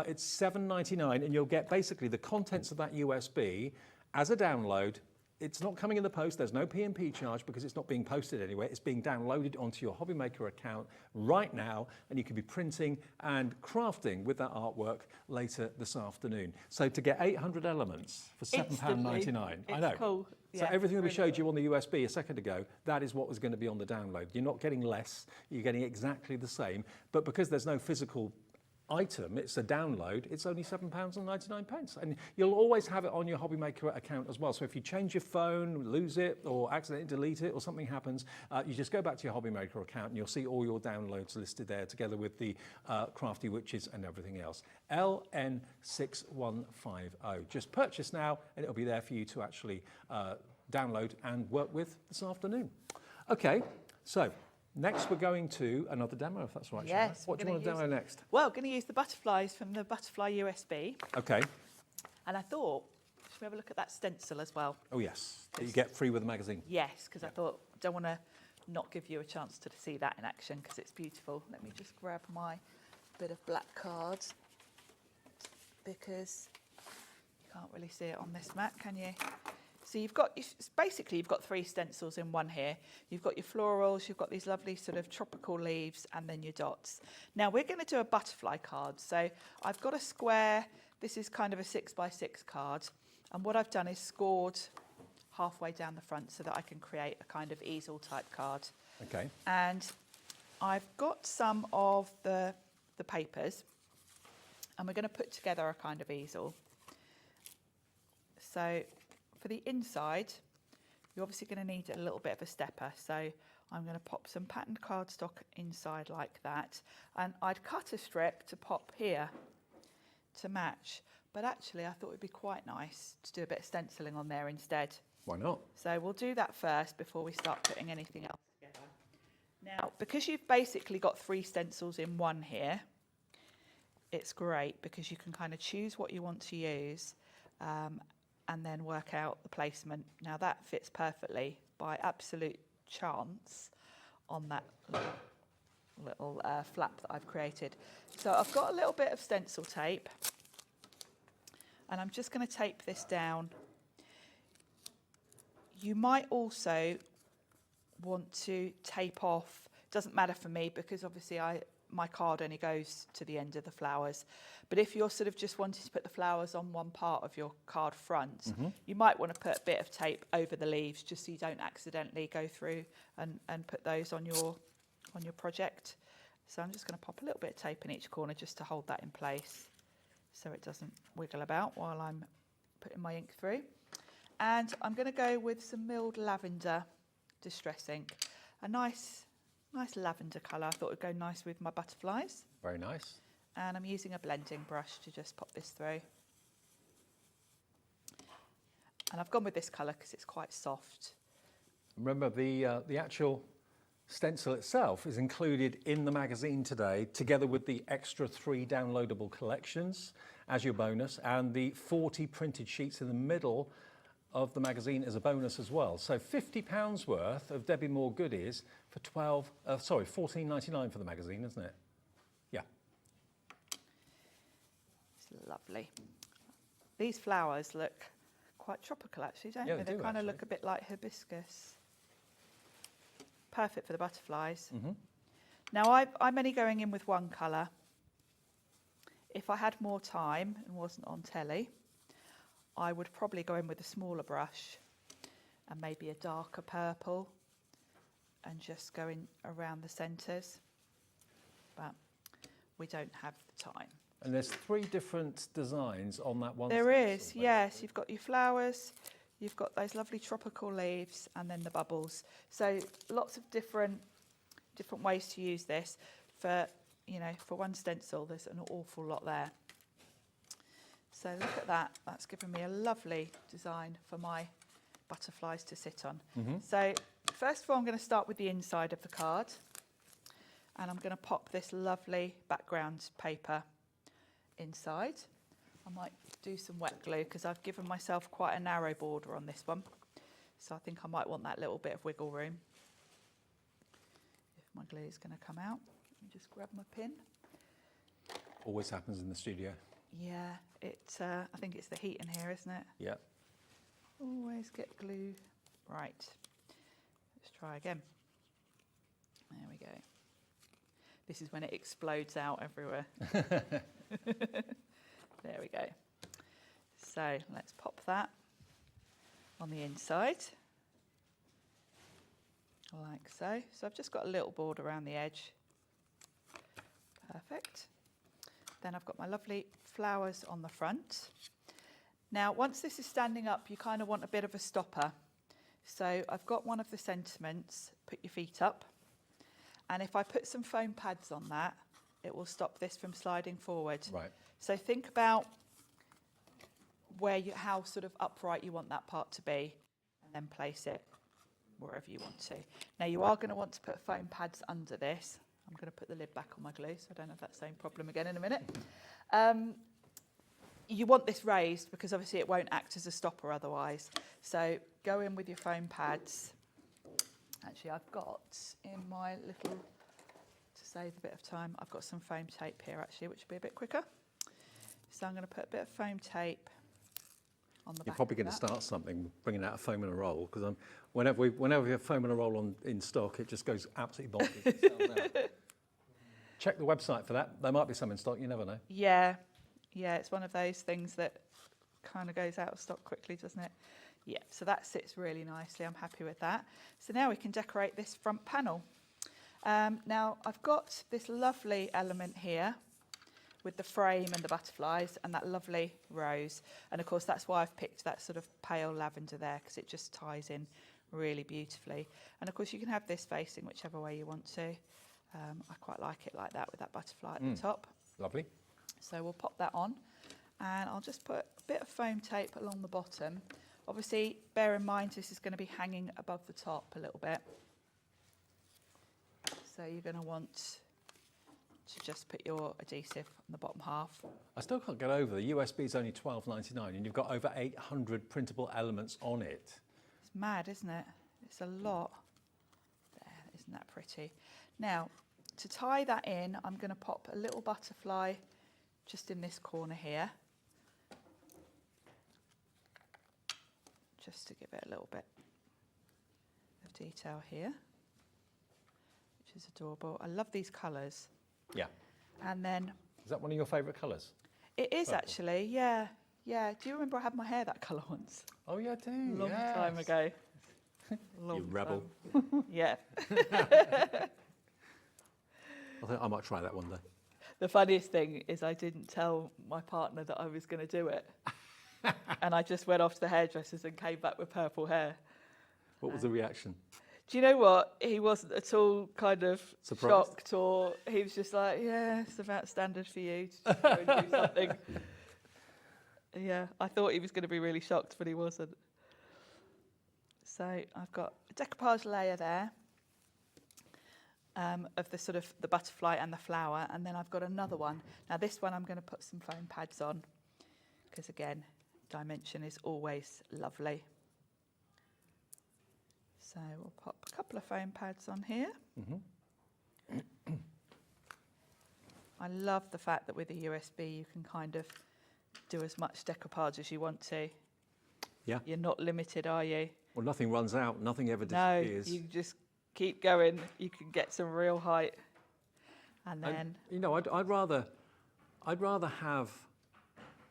it's $7.99, and you'll get basically the contents of that USB as a download. It's not coming in the post. There's no P&P charge because it's not being posted anywhere. It's being downloaded onto your HobbyMaker account right now, and you can be printing and crafting with that artwork later this afternoon. So to get 800 elements for £7.99, I know. Cool. So everything that we showed you on the USB a second ago, that is what was going to be on the download. You're not getting less. You're getting exactly the same. But because there's no physical item, it's a download, it's only £7.99, and you'll always have it on your HobbyMaker account as well. So if you change your phone, lose it, or accidentally delete it, or something happens, you just go back to your HobbyMaker account and you'll see all your downloads listed there, together with the crafty witches and everything else. LN6150. Just purchase now and it'll be there for you to actually download and work with this afternoon. Okay, so next, we're going to another demo, if that's right. Yes. What do you want to demo next? Well, going to use the butterflies from the butterfly USB. Okay. And I thought, should we have a look at that stencil as well? Oh, yes. That you get free with the magazine. Yes, because I thought, I don't want to not give you a chance to see that in action because it's beautiful. Let me just grab my bit of black card because you can't really see it on this mat, can you? So you've got three stencils in one here. You've got your florals, you've got these lovely sort of tropical leaves, and then your dots. Now we're going to do a butterfly card. So I've got a square, this is kind of a 6x6 card. And what I've done is scored halfway down the front so that I can create a kind of easel type card. Okay. And I've got some of the papers, and we're going to put together a kind of easel. So for the inside, you're obviously going to need a little bit of a stepper. So I'm going to pop some patterned cardstock inside like that. And I'd cut a strip to pop here to match. But actually, I thought it would be quite nice to do a bit of stenciling on there instead. Why not? So we'll do that first before we start putting anything else together. Now, because you've basically got three stencils in one here, it's great because you can kind of choose what you want to use and then work out the placement. Now that fits perfectly by absolute chance on that little flap that I've created. So I've got a little bit of stencil tape and I'm just going to tape this down. You might also want to tape off, doesn't matter for me because obviously my card only goes to the end of the flowers. But if you're sort of just wanting to put the flowers on one part of your card front, you might want to put a bit of tape over the leaves just so you don't accidentally go through and put those on your project. So I'm just going to pop a little bit of tape in each corner just to hold that in place so it doesn't wiggle about while I'm putting my ink through. And I'm going to go with some milled lavender distress ink, a nice lavender colour. I thought it would go nice with my butterflies. Very nice. And I'm using a blending brush to just pop this through. And I've gone with this colour because it's quite soft. Remember, the actual stencil itself is included in the magazine today, together with the extra 3 downloadable collections as your bonus, and the 40 printed sheets in the middle of the magazine as a bonus as well. So £50 worth of Debbi Moore goodies for £14.99 for the magazine, isn't it? Yeah. It's lovely. These flowers look quite tropical actually, don't they? They kind of look a bit like hibiscus. Perfect for the butterflies. Now I'm only going in with one colour. If I had more time and wasn't on telly, I would probably go in with a smaller brush and maybe a darker purple and just go in around the centres, but we don't have the time. And there's 3 different designs on that one. There is, yes. You've got your flowers, you've got those lovely tropical leaves, and then the bubbles. So lots of different ways to use this. For you know, for one stencil, there's an awful lot there. So look at that. That's given me a lovely design for my butterflies to sit on. So first of all, I'm going to start with the inside of the card. And I'm going to pop this lovely background paper inside. I might do some wet glue because I've given myself quite a narrow border on this one. So I think I might want that little bit of wiggle room. If my glue is going to come out, let me just grab my pin. Always happens in the studio. Yeah, I think it's the heat in here, isn't it? Yeah. Always get glue right. Let's try again. There we go. This is when it explodes out everywhere. There we go. So let's pop that on the inside, like so. So I've just got a little border around the edge. Perfect. Then I've got my lovely flowers on the front. Now, once this is standing up, you kind of want a bit of a stopper. So I've got one of the sentiments, put your feet up. And if I put some foam pads on that, it will stop this from sliding forward. Right. So think about how sort of upright you want that part to be, and then place it wherever you want to. Now you are going to want to put foam pads under this. I'm going to put the lid back on my glue so I don't have that same problem again in a minute. You want this raised because obviously it won't act as a stopper otherwise. So go in with your foam pads. Actually, I've got in my little, to save a bit of time, I've got some foam tape here actually, which will be a bit quicker. So I'm going to put a bit of foam tape on the back. You're probably going to start something, bringing out a foam in a roll, because whenever we have foam in a roll in stock, it just goes absolutely bonkers. It sells out. Check the website for that. There might be some in stock, you never know. Yeah, it's one of those things that kind of goes out of stock quickly, doesn't it? Yeah, so that sits really nicely. I'm happy with that. So now we can decorate this front panel. Now I've got this lovely element here with the frame and the butterflies and that lovely rose. And of course, that's why I've picked that sort of pale lavender there, because it just ties in really beautifully. And of course, you can have this facing whichever way you want to. I quite like it like that with that butterfly at the top. Lovely. So we'll pop that on, and I'll just put a bit of foam tape along the bottom. Obviously, bear in mind this is going to be hanging above the top a little bit. So you're going to want to just put your adhesive on the bottom half. I still can't get over the USB is only $12.99 and you've got over 800 printable elements on it. It's mad, isn't it? It's a lot. There, isn't that pretty? Now, to tie that in, I'm going to pop a little butterfly just in this corner here, just to give it a little bit of detail here, which is adorable. I love these colours. Yeah. And then... Is that one of your favourite colours? It is, purple? Actually, yeah. Yeah. Do you remember I had my hair that colour once? Oh, yeah, I do. Long time ago. You rebel. Yeah. I think I might try that one day. The funniest thing is I didn't tell my partner that I was going to do it. And I just went off to the hairdressers and came back with purple hair. What was the reaction? Do you know what? He wasn't at all kind of Surprised? shocked, or he was just like, yeah, it's about standard for you to just go and do something. Yeah, I thought he was going to be really shocked, but he wasn't. So I've got a decoupage layer there. Of the sort of the butterfly and the flower, and then I've got another one. Now this one I'm going to put some foam pads on, because again, dimension is always lovely. So we'll pop a couple of foam pads on here. I love the fact that with a USB you can kind of do as much decoupage as you want to. Yeah. You're not limited, are you? Well, nothing runs out, nothing ever No, disappears. you just keep going. You can get some real height, and then you know, I'd rather have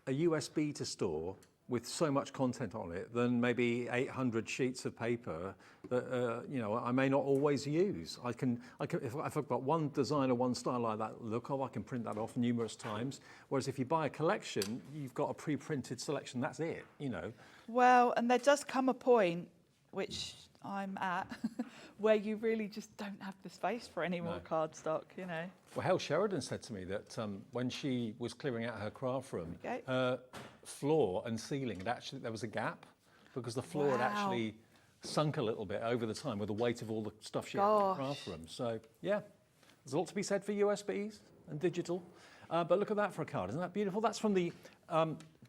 a USB to store with so much content on it than maybe 800 sheets of paper that you know, I may not always use. I can if I've got one design or one style like that look of, I can print that off numerous times. Whereas if you buy a collection, you've got a pre-printed selection. That's it. You know. well, and there does come a point, which I'm at, where you really just don't have the space for any more cardstock, you know. Well, Hel Sheridan said to me that when she was clearing out her craft room, her floor and ceiling, there was a gap because the floor had actually sunk a little bit over the time with the weight of all the stuff she had in the craft room. So, yeah, there's a lot to be said for USBs and digital. But look at that for a card. Isn't that beautiful? That's from the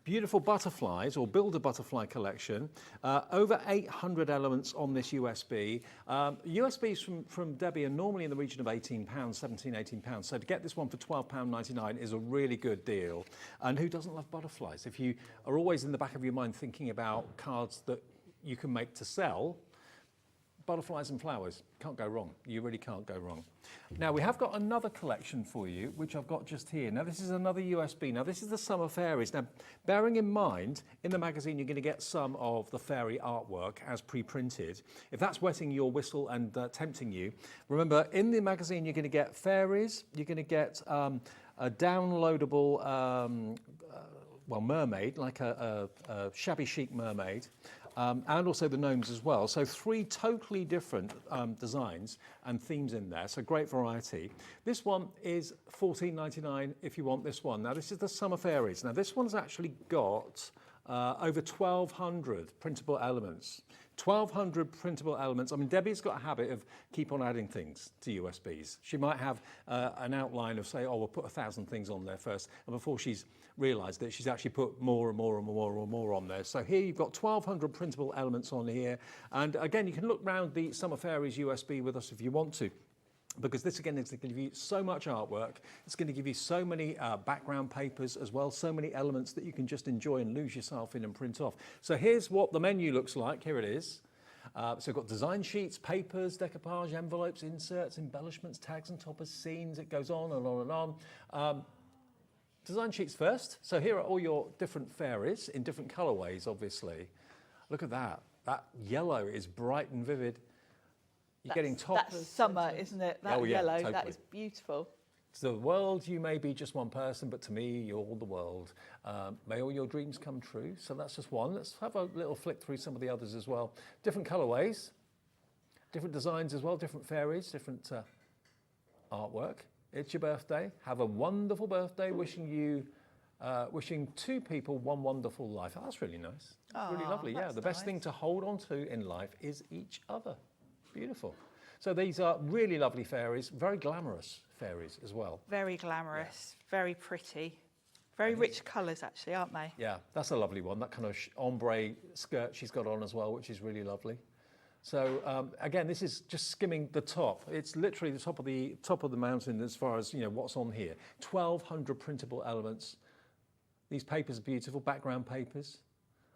beautiful butterflies or Builder Butterfly collection. Over 800 elements on this USB. USBs from Debbi are normally in the region of £18, 17, £18. So to get this one for £12.99 is a really good deal. And who doesn't love butterflies? If you are always in the back of your mind thinking about cards that you can make to sell, butterflies and flowers, can't go wrong. You really can't go wrong. Now, we have got another collection for you, which I've got just here. Now, this is another USB. Now, this is the Summer Fairies. Now, bearing in mind, in the magazine, you're going to get some of the fairy artwork as pre-printed. If that's wetting your whistle and tempting you, remember, in the magazine, you're going to get fairies. You're going to get a downloadable, mermaid, like a shabby chic mermaid. And also the gnomes as well. So 3 totally different designs and themes in there. So great variety. This one is $14.99 if you want this one. Now this is the Summer Fairies. Now this one's actually got over 1,200 printable elements. 1,200 printable elements. I mean, Debbie's got a habit of keep on adding things to USBs. She might have an outline of, say, we'll put 1,000 things on there first, and before she's realised it, she's actually put more and more and more and more on there. So here you've got 1,200 printable elements on here, and again, you can look round the Summer Fairies USB with us if you want to, because this again is going to give you so much artwork. It's going to give you so many background papers as well, so many elements that you can just enjoy and lose yourself in and print off. So here's what the menu looks like. Here it is. So we've got design sheets, papers, decoupage, envelopes, inserts, embellishments, tags and toppers, scenes. It goes on and on and on. Design sheets first. So here are all your different fairies in different colourways, obviously. Look at that. That yellow is bright and vivid. You're getting toppers. That's summer, isn't it? That yellow, totally. That is beautiful. To the world, you may be just one person, but to me, you're all the world. May all your dreams come true. So that's just one. Let's have a little flick through some of the others as well. Different colourways, different designs as well, different fairies, different artwork. It's your birthday. Have a wonderful birthday. Wishing 2 people one wonderful life. Oh, that's really nice. That's really lovely. Yeah, the best thing to hold on to in life is each other. Beautiful. So these are really lovely fairies, very glamorous fairies as well. Very glamorous, very pretty. Very rich colours actually, aren't they? Yeah, that's a lovely one. That kind of ombre skirt she's got on as well, which is really lovely. So again, this is just skimming the top. It's literally the top of the mountain as far as, you know, what's on here. 1,200 printable elements. These papers are beautiful, background papers.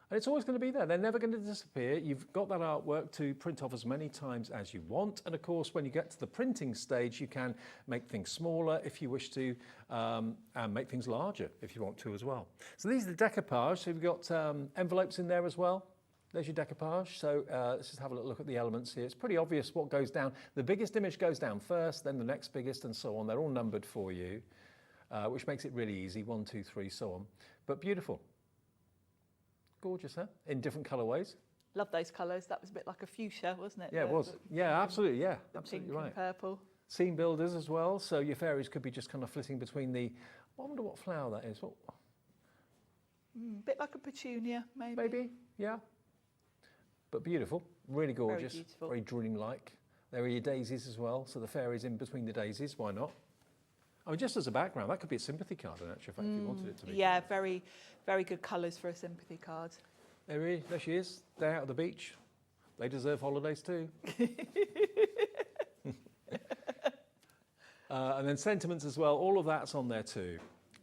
And it's always going to be there. They're never going to disappear. You've got that artwork to print off as many times as you want. And of course, when you get to the printing stage, you can make things smaller if you wish to, and make things larger if you want to as well. So these are the decoupage. So we've got envelopes in there as well. There's your decoupage. So let's just have a little look at the elements here. It's pretty obvious what goes down. The biggest image goes down first, then the next biggest, and so on. They're all numbered for you, which makes it really easy. 1, 2, 3, so on. But beautiful. Gorgeous, huh? In different colourways. Love those colours. That was a bit like a fuchsia, wasn't it? Yeah, it was. Yeah, absolutely. Yeah, the absolutely pink right. and purple. Scene builders as well. So your fairies could be just kind of flitting between the. I wonder what flower that is. What? Bit like a petunia, maybe. Maybe. Yeah. But beautiful. Really gorgeous. Very beautiful. Very dreamlike. There are your daisies as well. So the fairies in between the daisies. Why not? I mean, just as a background, that could be a sympathy card in actual fact if you wanted it to be. Yeah, very, very good colours for a sympathy card. There she is, day out at the beach. They deserve holidays too. And then sentiments as well, all of that's on there too.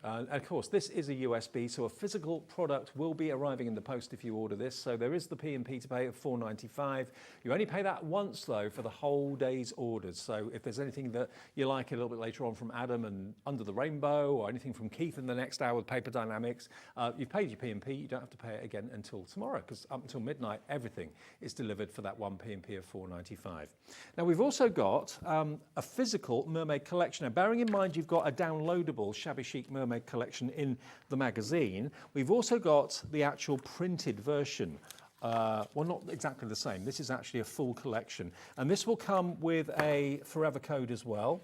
And of course, this is a USB, so a physical product will be arriving in the post if you order this. So there is the P&P to pay of $4.95. You only pay that once, though, for the whole day's orders. So if there's anything that you like a little bit later on from Adam and Under the Rainbow, or anything from Keith in the next hour with Paper Dienamics, you've paid your P&P. You don't have to pay it again until tomorrow, because up until midnight, everything is delivered for that one P&P of $4.95. Now, we've also got a physical mermaid collection. Now, bearing in mind you've got a downloadable shabby chic mermaid collection in the magazine, we've also got the actual printed version well, not exactly the same. This is actually a full collection. And this will come with a forever code as well.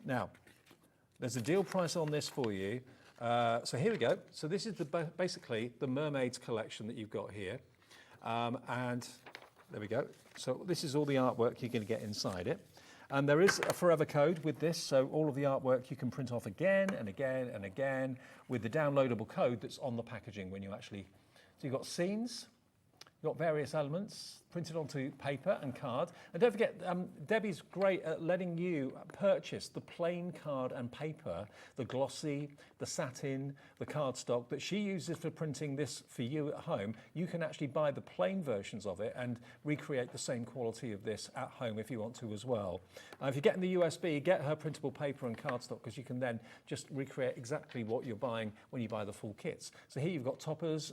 Now, there's a deal price on this for you. So here we go. So this is basically the Mermaids collection that you've got here. And there we go. So this is all the artwork you're going to get inside it. And there is a forever code with this, so all of the artwork you can print off again and again and again with the downloadable code that's on the packaging when you actually... So you've got scenes, you've got various elements printed onto paper and card. And don't forget, Debbie's great at letting you purchase the plain card and paper, the glossy, the satin, the cardstock that she uses for printing this for you at home. You can actually buy the plain versions of it and recreate the same quality of this at home if you want to as well. If you're getting the USB, get her printable paper and cardstock because you can then just recreate exactly what you're buying when you buy the full kits. So here you've got toppers.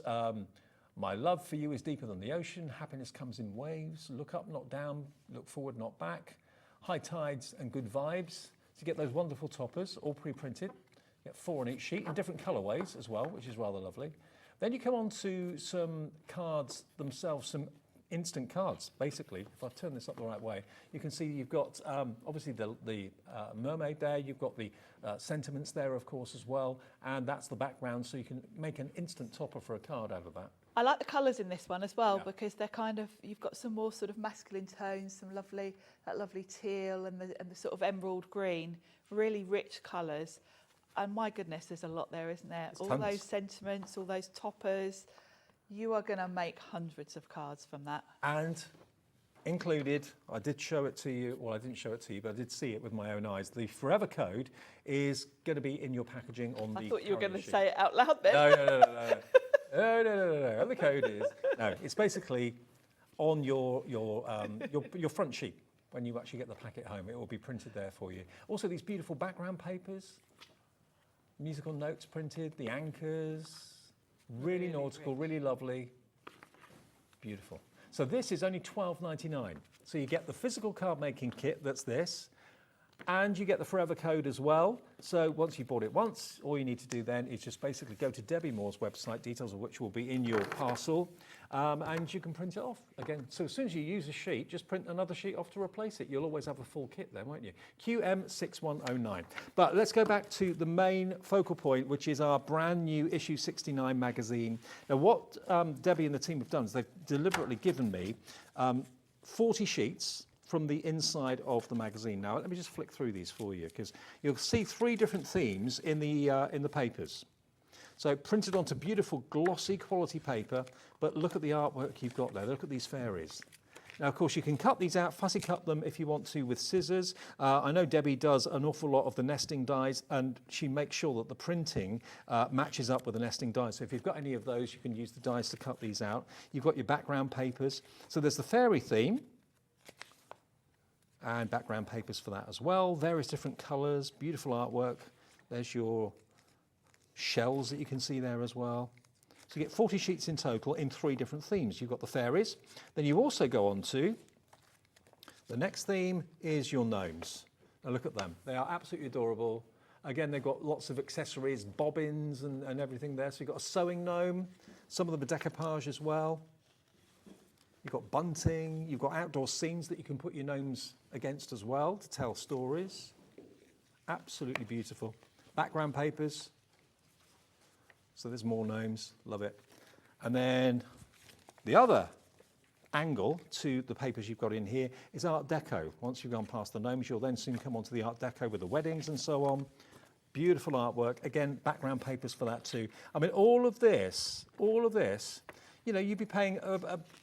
My love for you is deeper than the ocean. Happiness comes in waves. Look up, not down. Look forward, not back. High tides and good vibes. So you get those wonderful toppers, all pre-printed. You get 4 on each sheet in different colorways as well, which is rather lovely. Then you come on to some cards themselves, some instant cards, basically. If I turn this up the right way, you can see you've got obviously the mermaid there. You've got the sentiments there, of course, as well. And that's the background, so you can make an instant topper for a card out of that. I like the colours in this one as well because they're kind of, you've got some more sort of masculine tones, some lovely, that lovely teal and the sort of emerald green, really rich colours. And my goodness, there's a lot there, isn't there? All those sentiments, all those toppers. You are going to make hundreds of cards from that. And included, I did show it to you, well, I didn't show it to you, but I did see it with my own eyes. The forever code is going to be in your packaging on the... I thought you were going to say it out loud then. No. No. The code is it's basically on your front sheet when you actually get the packet home. It will be printed there for you. Also, these beautiful background papers, musical notes printed, the anchors, really nautical, really lovely, beautiful. So this is only $12.99. So you get the physical card making kit. That's this. And you get the forever code as well. So once you've bought it once, all you need to do then is just basically go to Debbi Moore's website, details of which will be in your parcel, and you can print it off again. So as soon as you use a sheet, just print another sheet off to replace it. You'll always have a full kit then, won't you? QM6109. But let's go back to the main focal point, which is our brand new issue 69 magazine. Now what Debbie and the team have done is they've deliberately given me 40 sheets from the inside of the magazine. Now, let me just flick through these for you, because you'll see 3 different themes in the papers. So printed onto beautiful glossy quality paper, but look at the artwork you've got there. Look at these fairies. Now, of course, you can cut these out, fussy cut them if you want to with scissors. I know Debbie does an awful lot of the nesting dies, and she makes sure that the printing matches up with the nesting dies. So if you've got any of those, you can use the dies to cut these out. You've got your background papers. So there's the fairy theme, and background papers for that as well. Various different colours, beautiful artwork. There's your shells that you can see there as well. So you get 40 sheets in total in 3 different themes. You've got the fairies. Then you also go on to the next theme is your gnomes. Now look at them. They are absolutely adorable. Again, they've got lots of accessories, bobbins and everything there. So you've got a sewing gnome. Some of them are decoupage as well. You've got bunting, you've got outdoor scenes that you can put your gnomes against as well to tell stories. Absolutely beautiful. Background papers. So there's more gnomes, love it. And then the other angle to the papers you've got in here is Art Deco. Once you've gone past the gnomes, you'll then soon come onto the Art Deco with the weddings and so on. Beautiful artwork. Again, background papers for that too. I mean, all of this, you know, you'd be paying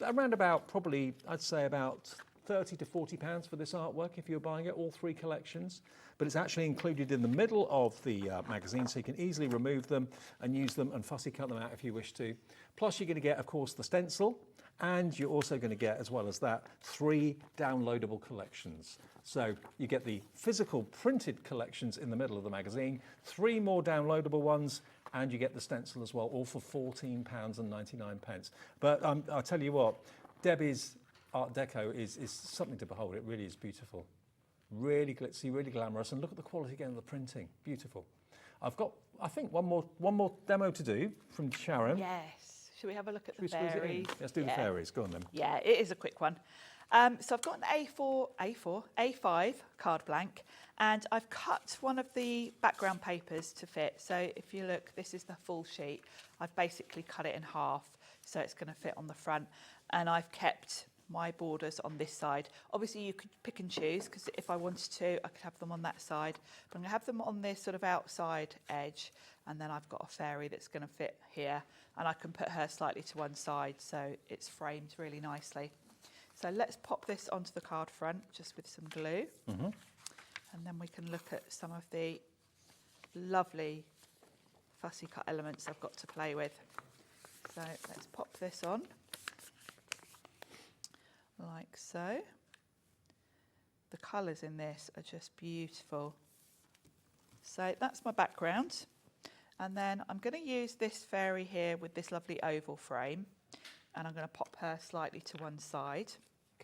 around about probably, I'd say about 30 to 40 pounds for this artwork if you're buying it, all 3 collections. But it's actually included in the middle of the magazine, so you can easily remove them and use them and fussy cut them out if you wish to. Plus you're going to get, of course, the stencil, and you're also going to get, as well as that, 3 downloadable collections. So you get the physical printed collections in the middle of the magazine, 3 more downloadable ones, and you get the stencil as well, all for £14.99. But I'll tell you what, Debbie's Art Deco is something to behold. It really is beautiful. Really glitzy, really glamorous, and look at the quality again of the printing. Beautiful. I've got, I think, one more demo to do from Sharon. Yes. Should we have a look at Should we the squeeze it in? fairies? Let's do the fairies. Go on then. Yeah, it is a quick one. So I've got an A5 card blank, and I've cut one of the background papers to fit. So if you look, this is the full sheet. I've basically cut it in half, so it's going to fit on the front. And I've kept my borders on this side. Obviously you could pick and choose, because if I wanted to, I could have them on that side. But I'm going to have them on this sort of outside edge, and then I've got a fairy that's going to fit here, and I can put her slightly to one side so it's framed really nicely. So let's pop this onto the card front just with some glue, and then we can look at some of the lovely fussy cut elements I've got to play with. So let's pop this on like so. The colours in this are just beautiful. So that's my background, and then I'm going to use this fairy here with this lovely oval frame, and I'm going to pop her slightly to one side.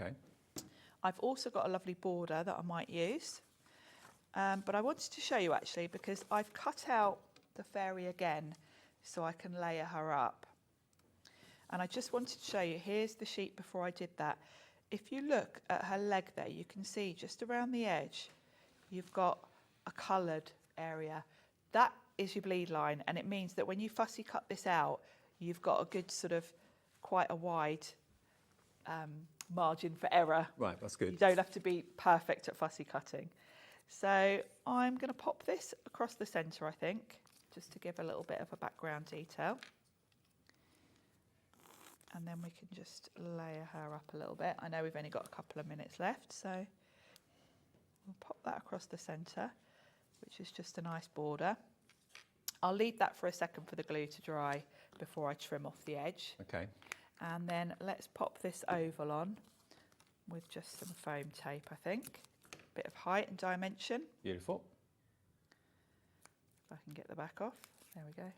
Okay. I've also got a lovely border that I might use, but I wanted to show you actually, because I've cut out the fairy again so I can layer her up. And I just wanted to show you, here's the sheet before I did that. If you look at her leg there, you can see just around the edge, you've got a coloured area. That is your bleed line, and it means that when you fussy cut this out, you've got a good sort of, quite a wide margin for error. Right, that's good. You don't have to be perfect at fussy cutting. So I'm going to pop this across the centre, I think, just to give a little bit of a background detail. And then we can just layer her up a little bit. I know we've only got a couple of minutes left, so we'll pop that across the centre, which is just a nice border. I'll leave that for a second for the glue to dry before I trim off the edge. Okay. And then let's pop this oval on with just some foam tape, I think. Bit of height and dimension. Beautiful. If I can get the back off. There we go.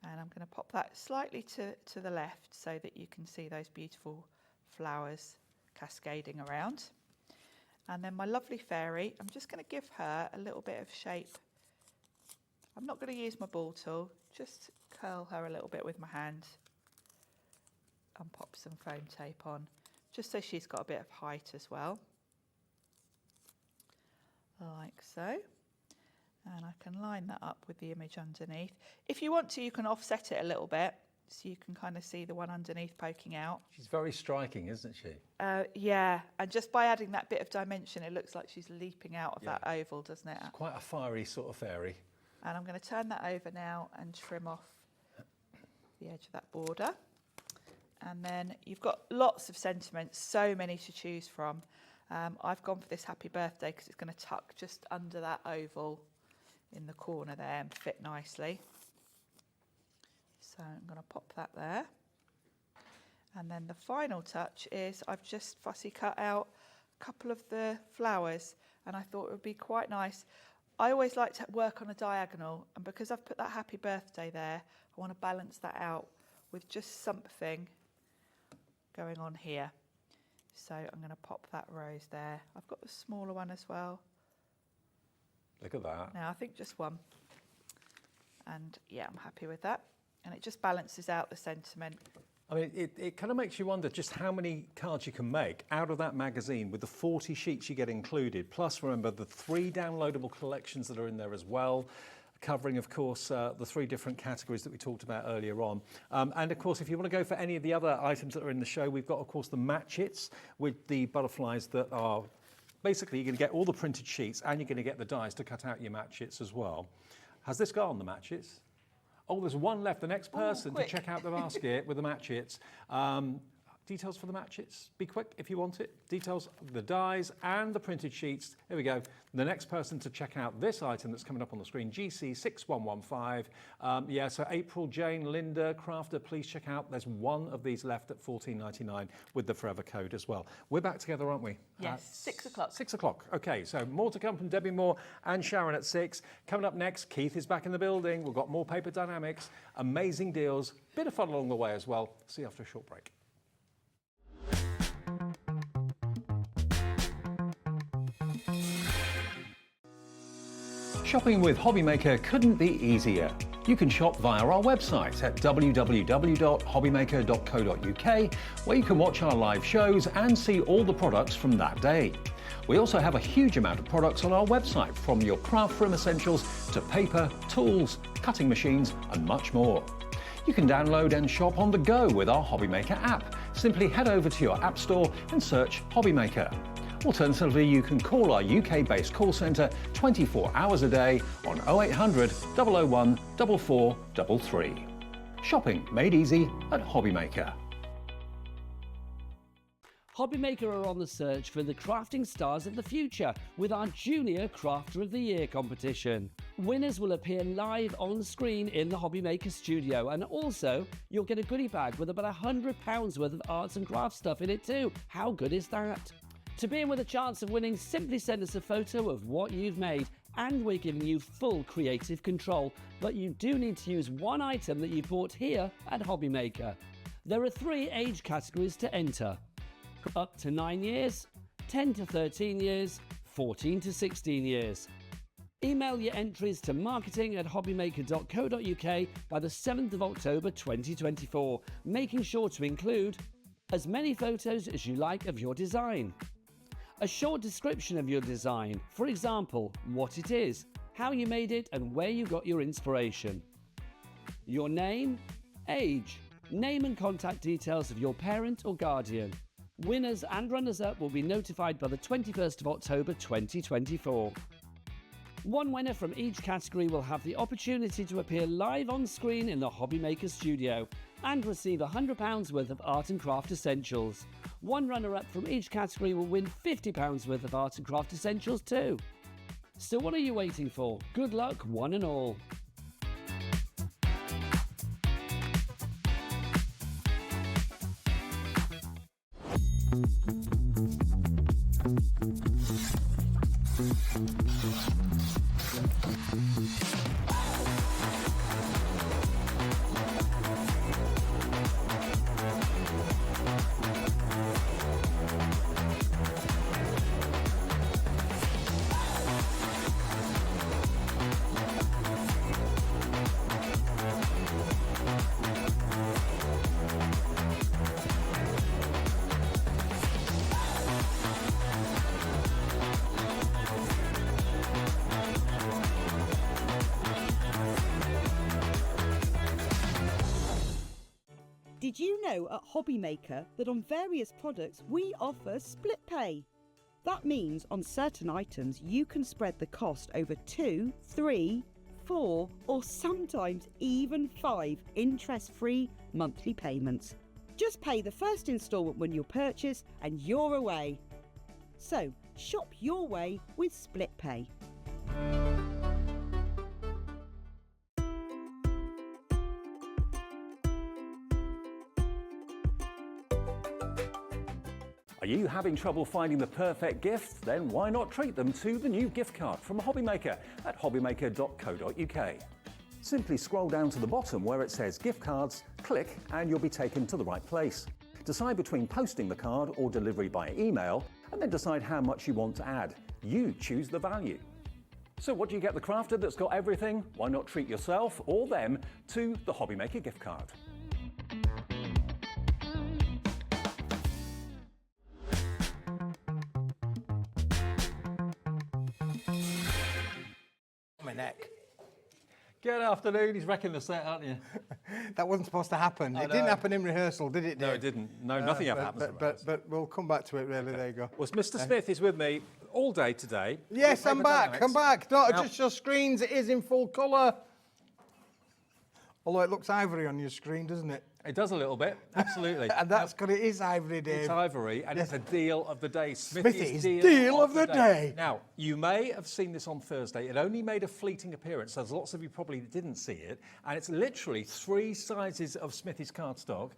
And I'm going to pop that slightly to the left so that you can see those beautiful flowers cascading around. And then my lovely fairy, I'm just going to give her a little bit of shape. I'm not going to use my ball tool, just curl her a little bit with my hand and pop some foam tape on, just so she's got a bit of height as well. Like so. And I can line that up with the image underneath. If you want to, you can offset it a little bit, so you can kind of see the one underneath poking out. She's very striking, isn't she? Yeah, and just by adding that bit of dimension, it looks like she's leaping out of that oval, doesn't it? It's quite a fiery sort of fairy. And I'm going to turn that over now and trim off the edge of that border. And then you've got lots of sentiments, so many to choose from. I've gone for this happy birthday because it's going to tuck just under that oval in the corner there and fit nicely. So I'm going to pop that there. And then the final touch is I've just fussy cut out a couple of the flowers, and I thought it would be quite nice. I always like to work on a diagonal, and because I've put that happy birthday there, I want to balance that out with just something going on here. So I'm going to pop that rose there. I've got the smaller one as well. Look at that. Now I think just one. And yeah, I'm happy with that. And it just balances out the sentiment. I mean, it kind of makes you wonder just how many cards you can make out of that magazine with the 40 sheets you get included. Plus, remember, the 3 downloadable collections that are in there as well, covering, of course, the 3 different categories that we talked about earlier on. And, of course, if you want to go for any of the other items that are in the show, we've got, of course, the matchets with the butterflies that are... Basically, you're going to get all the printed sheets and you're going to get the dies to cut out your matchets as well. Has this gone, the matchets? Oh, there's one left. The next person to check out the basket with the matchets. Details for the matchets. Be quick if you want it. Details, the dies and the printed sheets. Here we go. The next person to check out this item that's coming up on the screen, GC6115. Yeah, so April, Jane, Linda, Crafter, please check out. There's one of these left at $14.99 with the Forever code as well. We're back together, aren't we? Yes, 6 o'clock. 6 o'clock. Okay, so more to come from Debbi Moore and Sharon at 6. Coming up next, Keith is back in the building. We've got more paper dynamics, amazing deals, bit of fun along the way as well. See you after a short break. Shopping with HobbyMaker couldn't be easier. You can shop via our website at www.hobbymaker.co.uk, where you can watch our live shows and see all the products from that day. We also have a huge amount of products on our website, from your craft room essentials to paper, tools, cutting machines and much more. You can download and shop on the go with our HobbyMaker app. Simply head over to your app store and search HobbyMaker. Alternatively, you can call our UK-based call centre 24 hours a day on 0800 001 4433. Shopping made easy at HobbyMaker. HobbyMaker are on the search for the crafting stars of the future with our Junior Crafter of the Year competition. Winners will appear live on screen in the HobbyMaker studio, and also you'll get a goodie bag with about £100 worth of arts and crafts stuff in it too. How good is that? To be in with a chance of winning, simply send us a photo of what you've made, and we're giving you full creative control, but you do need to use one item that you bought here at HobbyMaker. There are 3 age categories to enter: up to 9 years, 10 to 13 years, 14 to 16 years. Email your entries to marketing@hobbymaker.co.uk by the 7th of October 2024, making sure to include as many photos as you like of your design, a short description of your design, for example, what it is, how you made it and where you got your inspiration, your name, age, name and contact details of your parent or guardian. Winners and runners-up will be notified by the 21st of October 2024. One winner from each category will have the opportunity to appear live on screen in the HobbyMaker studio and receive £100 worth of art and craft essentials. One runner-up from each category will win £50 worth of art and craft essentials too. So what are you waiting for? Good luck, one and all. Did you know at HobbyMaker that on various products we offer split pay? That means on certain items you can spread the cost over 2, 3, 4 or sometimes even 5 interest-free monthly payments. Just pay the first instalment when you purchase and you're away. So shop your way with split pay. Are you having trouble finding the perfect gift? Then why not treat them to the new gift card from HobbyMaker at hobbymaker.co.uk. Simply scroll down to the bottom where it says gift cards, click and you'll be taken to the right place. Decide between posting the card or delivery by email, and then decide how much you want to add. You choose the value. So what do you get the crafter that's got everything? Why not treat yourself or them to the HobbyMaker gift card? My neck. Good afternoon. He's wrecking the set, aren't you? That wasn't supposed to happen. It didn't happen in rehearsal, did it, Dave? No, it didn't. No, nothing ever happens in rehearsal. But we'll come back to it, really. There you go. Well, Mr. Smith is with me all day today. Yes, I'm back. Dienamics. I'm back. Not Now- just your screens. It is in full colour. Although it looks ivory on your screen, doesn't it? It does a little bit, absolutely. And that's because it is ivory, Dave. It's ivory, and it's a deal of the day. Smithy's deal of the day. Now, you may have seen this on Thursday. It only made a fleeting appearance, so lots of you probably didn't see it. And it's literally 3 sizes of Smithy's cardstock.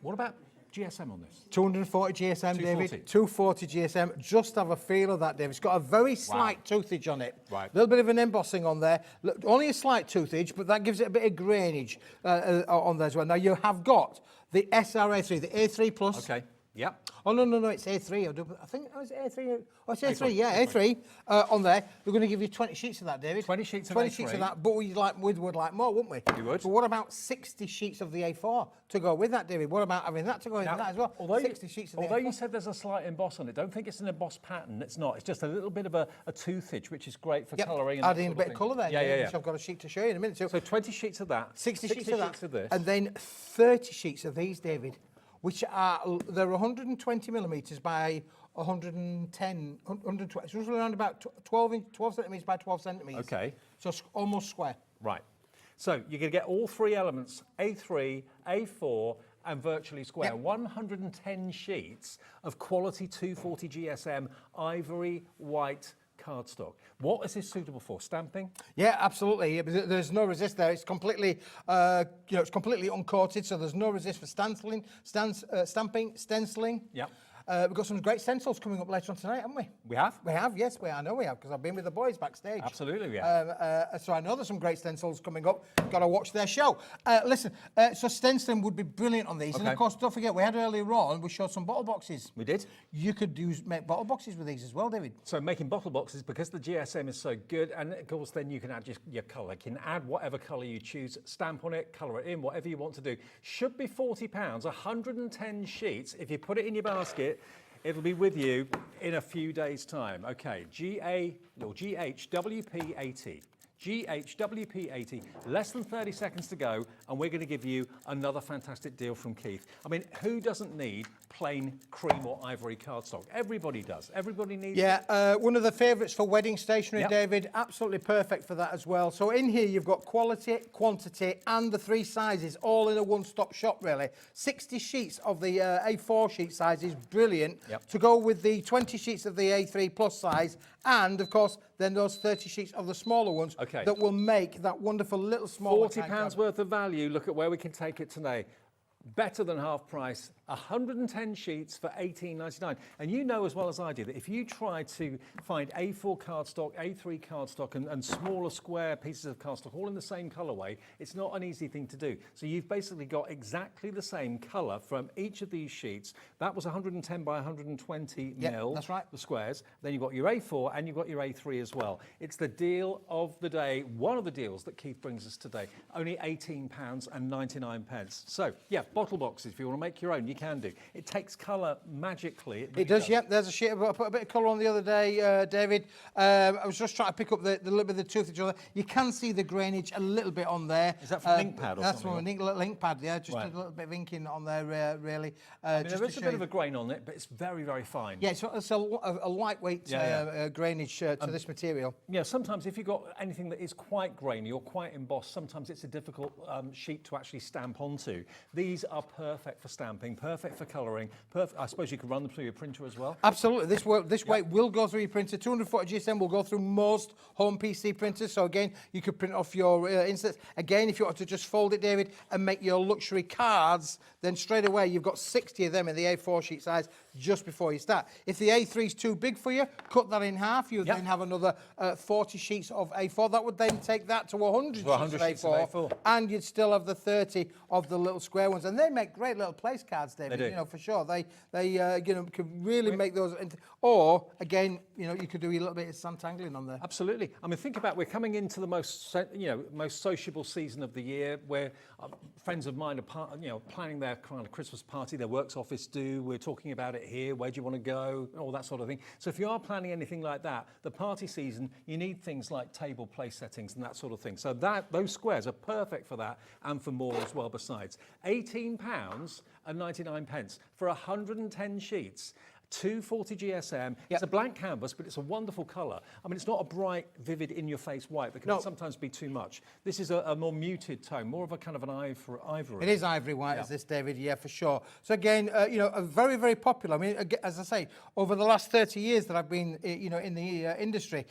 What about GSM on this? 240 GSM, 240. David. 240 GSM. Just have a feel of that, David. It's got a very slight toothage on it. Right. A little bit of an embossing on there. Look, only a slight toothage, but that gives it a bit of grainage on there as well. Now, you have got the SRA3, the A3 Plus. Okay. Yep. Oh, no, it's A3. I think it's A3. Oh, it's A3, yeah, A3 on there. We're going to give you 20 sheets of that, David. 20 sheets of 20 A3. sheets of that, but we would like more, wouldn't we? We would. But what about 60 sheets of the A4 to go with that, David? What about having that to go with that as well? 60 sheets of the although A4. you said there's a slight emboss on it, don't think it's an embossed pattern. It's not. It's just a little bit of a toothage, which is great for colouring. And adding a bit of colour there, yeah. which I've got a sheet to show you in a minute. So 20 sheets of that. 60 sheets of that. of this. And then 30 sheets of these, David, which are, they're 120 millimetres by 110, 120, so it's around about 12 centimetres by 12 centimetres. Okay. So almost square. Right. So you're going to get all three elements, A3, A4, and virtually square. 110 sheets of quality 240 GSM ivory white cardstock. What is this suitable for? Stamping? Yeah, absolutely. Yeah, but there's no resist there. It's completely, it's completely uncoated, so there's no resist for stamping, stenciling. Yeah. We've got some great stencils coming up later on tonight, haven't we? We have? We have, yes. I know we have, because I've been with the boys backstage. Absolutely, we have. So I know there's some great stencils coming up. Got to watch their show. Listen, so stenciling would be brilliant on these. Okay. And of course, don't forget, we had earlier on, we showed some bottle boxes. We did. You could make bottle boxes with these as well, David. So making bottle boxes, because the GSM is so good, and of course then you can add your colour. You can add whatever colour you choose, stamp on it, colour it in, whatever you want to do. Should be £40, 110 sheets. If you put it in your basket, it'll be with you in a few days' time. Okay, GHWP80. GHWP80, less than 30 seconds to go, and we're going to give you another fantastic deal from Keith. I mean, who doesn't need plain cream or ivory cardstock? Everybody does. Everybody needs it. One of the favourites for wedding stationery, Yep. David. Absolutely perfect for that as well. So in here, you've got quality, quantity, and the three sizes, all in a one-stop shop, really. 60 sheets of the A4 sheet size is brilliant. Yep. To go with the 20 sheets of the A3 plus size, and, of course, then those 30 sheets of the smaller ones that will make that wonderful little small... £40 worth of value. Look at where we can take it today. Better than half price, 110 sheets for $18.99. And you know as well as I do that if you try to find A4 cardstock, A3 cardstock, and smaller square pieces of cardstock all in the same colourway, it's not an easy thing to do. So you've basically got exactly the same colour from each of these sheets. That was 110 by 120 mil. That's right. The squares. Then you've got your A4 and you've got your A3 as well. It's the deal of the day, one of the deals that Keith brings us today. Only £18.99. So, yeah, bottle boxes, if you want to make your own, you can do. It takes colour magically. It does, yep. There's a sheet. I put a bit of colour on the other day, David. I was just trying to pick up the little bit of the toothage on there. You can see the grainage a little bit on there. Is that from an ink pad or that's something? That's from an ink pad, yeah. Just a little bit of inking on there, really. I mean, there is a bit of a grain on it, but it's very, very fine. Yeah, it's a lightweight grainage to this material. Yeah, sometimes if you've got anything that is quite grainy or quite embossed, sometimes it's a difficult sheet to actually stamp onto. These are perfect for stamping, perfect for colouring. I suppose you could run them through your printer as well. Absolutely. This weight will go through your printer. 240 GSM will go through most home PC printers. So again, you could print off your inserts. Again, if you want to just fold it, David, and make your luxury cards, then straight away you've got 60 of them in the A4 sheet size just before you start. If the A3 is too big for you, cut that in half. You then have another 40 sheets of A4. That would then take that to 100 sheets of A4, and you'd still have the 30 of the little square ones. And they make great little place cards, David. They do. You know, for sure. They can really make those. Or again, you could do a little bit of santangling on there. Absolutely. I mean, think about we're coming into the most sociable season of the year, where friends of mine are planning their kind of Christmas party, their works office do. We're talking about it here. Where do you want to go? All that sort of thing. So if you are planning anything like that, the party season, you need things like table place settings and that sort of thing. So those squares are perfect for that and for more as well. Besides, £18.99 for 110 sheets. 240 GSM. It's a blank canvas, but it's a wonderful colour. I mean, it's not a bright, vivid, in-your-face white, that can sometimes be too much. This is a more muted tone, more of a kind of an ivory. It is ivory white, as this, David, yeah, for sure. So again, a very, very popular. I mean, as I say, over the last 30 years that I've been, in the industry,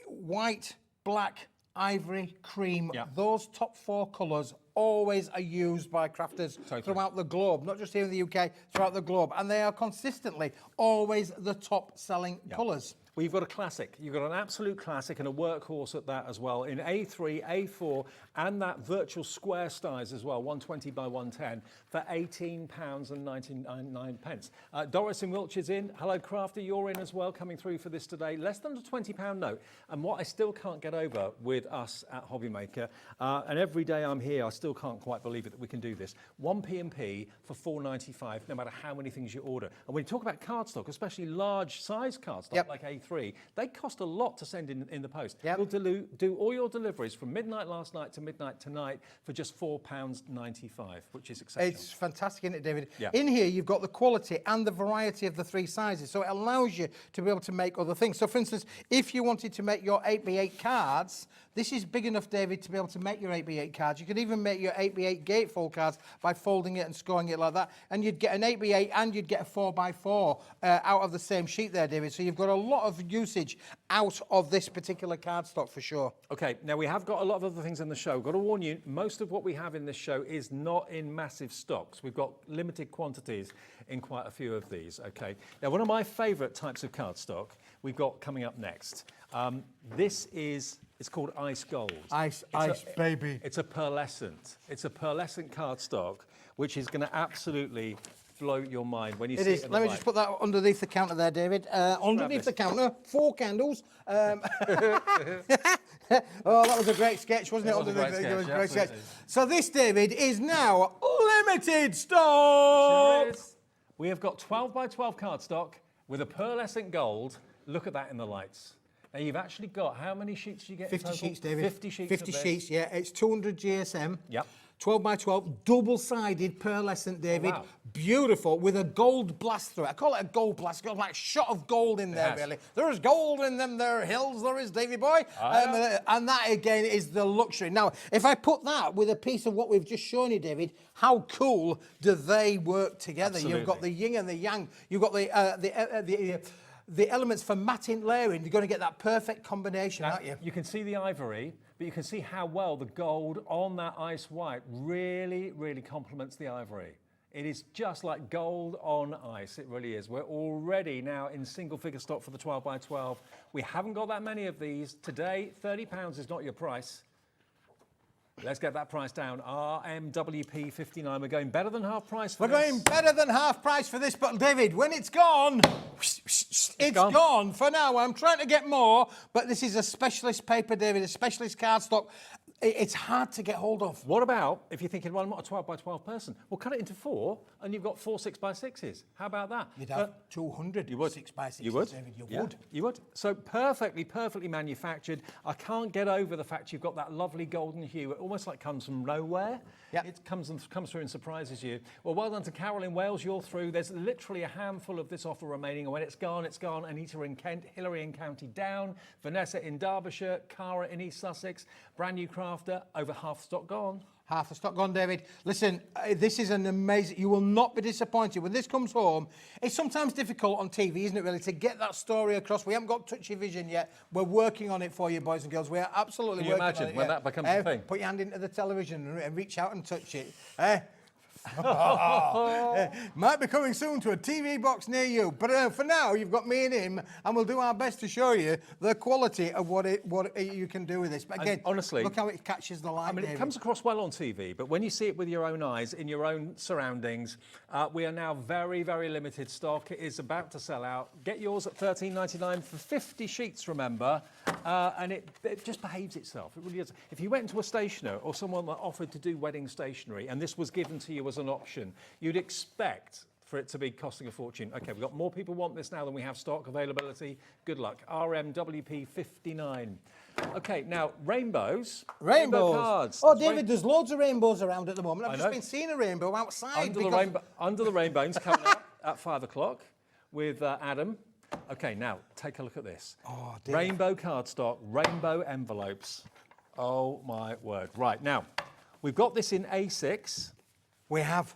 white, black, ivory, cream, those top four colours always are used by crafters throughout the globe, not just here in the UK, throughout the globe. And they are consistently always the top selling colours. We've got a classic. You've got an absolute classic and a workhorse at that as well in A3, A4, and that virtual square size as well, 120 by 110 for £18.99. Doris in Wiltshire's in. Hello, Crafty, you're in as well, coming through for this today. Less than a £20 note. And what I still can't get over with us at HobbyMaker, and every day I'm here, I still can't quite believe it that we can do this. 1 P&P for £4.95, no matter how many things you order. And when you talk about cardstock, especially large size cardstock like A3, they cost a lot to send in the post. We'll do all your deliveries from midnight last night to midnight tonight for just £4.95, which is exceptional. It's fantastic, isn't it, David? Yeah. In here, you've got the quality and the variety of the 3 sizes, so it allows you to be able to make other things. So, for instance, if you wanted to make your 8x8 cards, this is big enough, David, to be able to make your 8x8 cards. You could even make your 8x8 gatefold cards by folding it and scoring it like that, and you'd get an 8x8 and you'd get a 4x4 out of the same sheet there, David. So you've got a lot of usage out of this particular cardstock for sure. Okay, now we have got a lot of other things in the show. Got to warn you, most of what we have in this show is not in massive stocks. We've got limited quantities in quite a few of these, okay? Now, one of my favourite types of cardstock we've got coming up next. It's called Ice Gold. Ice, baby. It's a pearlescent. It's a pearlescent cardstock, which is going to absolutely blow your mind when you see it in the Let me light. just put that underneath the counter there, David. Underneath the counter, 4 candles. Oh, that was a great sketch, wasn't it? It was a great sketch, It was a great absolutely. sketch. So this, David, is now limited stock. Sure is. We have got 12 by 12 cardstock with a pearlescent gold. Look at that in the lights. Now you've actually got, how many sheets do you get? 50 in total? sheets, David. 50 sheets. 50 of this. sheets, yeah. It's 200 GSM. Yep. 12 by 12, double-sided pearlescent, David. wow. Beautiful, with a gold blast through it. I call it a gold blast. It's got like a shot of gold in there, has. really. There is gold in them there hills, there is, Davy boy. And that, again, is the luxury. Now, if I put that with a piece of what we've just shown you, David, how cool do they work together? Absolutely. You've got the yin and the yang. You've got the elements for matting layering. You're going to get that perfect combination, Now, aren't you? you can see the ivory, but you can see how well the gold on that ice white really, really complements the ivory. It is just like gold on ice. It really is. We're already now in single figure stock for the 12 by 12. We haven't got that many of these. Today, £30 is not your price. Let's get that price down. RMWP 59. We're going better than half price for We're this. going better than half price for this, but David, when it's gone, it's gone for now. I'm trying to get more, but this is a specialist paper, David, a specialist cardstock. It's hard to get hold of. What about if you're thinking, well, I'm not a 12 by 12 person? Well, cut it into 4 and you've got 4 6 by 6s. How about that? You'd have 200 you would. 6 by 6s, You would. David. You Yeah, would. You would. So perfectly manufactured. I can't get over the fact you've got that lovely golden hue. It almost like comes from nowhere. Yep. It comes through and surprises you. Well, well done to Carol in Wales. You're through. There's literally a handful of this offer remaining. And when it's gone, it's gone. Anita in Kent, Hilary in County Down, Vanessa in Derbyshire, Cara in East Sussex, brand new crafter, over half stock gone. Half the stock gone, David. Listen, this is an amazing... You will not be disappointed. When this comes home, it's sometimes difficult on TV, isn't it, really, to get that story across. We haven't got touchy vision yet. We're working on it for you, boys and girls. We are absolutely Can you working on imagine it. when that becomes a thing? Put your hand into the television and reach out and touch it. Might be coming soon to a TV box near you. But for now, you've got me and him, and we'll do our best to show you the quality of what you can do with this. But again, And honestly, look how it catches the light, I mean, David. it comes across well on TV, but when you see it with your own eyes, in your own surroundings, we are now very, very limited stock. It is about to sell out. Get yours at $13.99 for 50 sheets, remember, and it just behaves itself. It really does. If you went into a stationer or someone that offered to do wedding stationery, and this was given to you as an option, you'd expect for it to be costing a fortune. Okay, we've got more people want this now than we have stock availability. Good luck. RMWP 59. Okay, now rainbows. Rainbow cards. Oh, David, there's loads of rainbows around at the moment. I've I just know. been seeing a rainbow outside. Under the rainbows coming up at 5 o'clock with Adam. Okay, now take a look at this. Oh, David. Rainbow cardstock, rainbow envelopes. Oh my word. Right, now, we've got this in A6. We have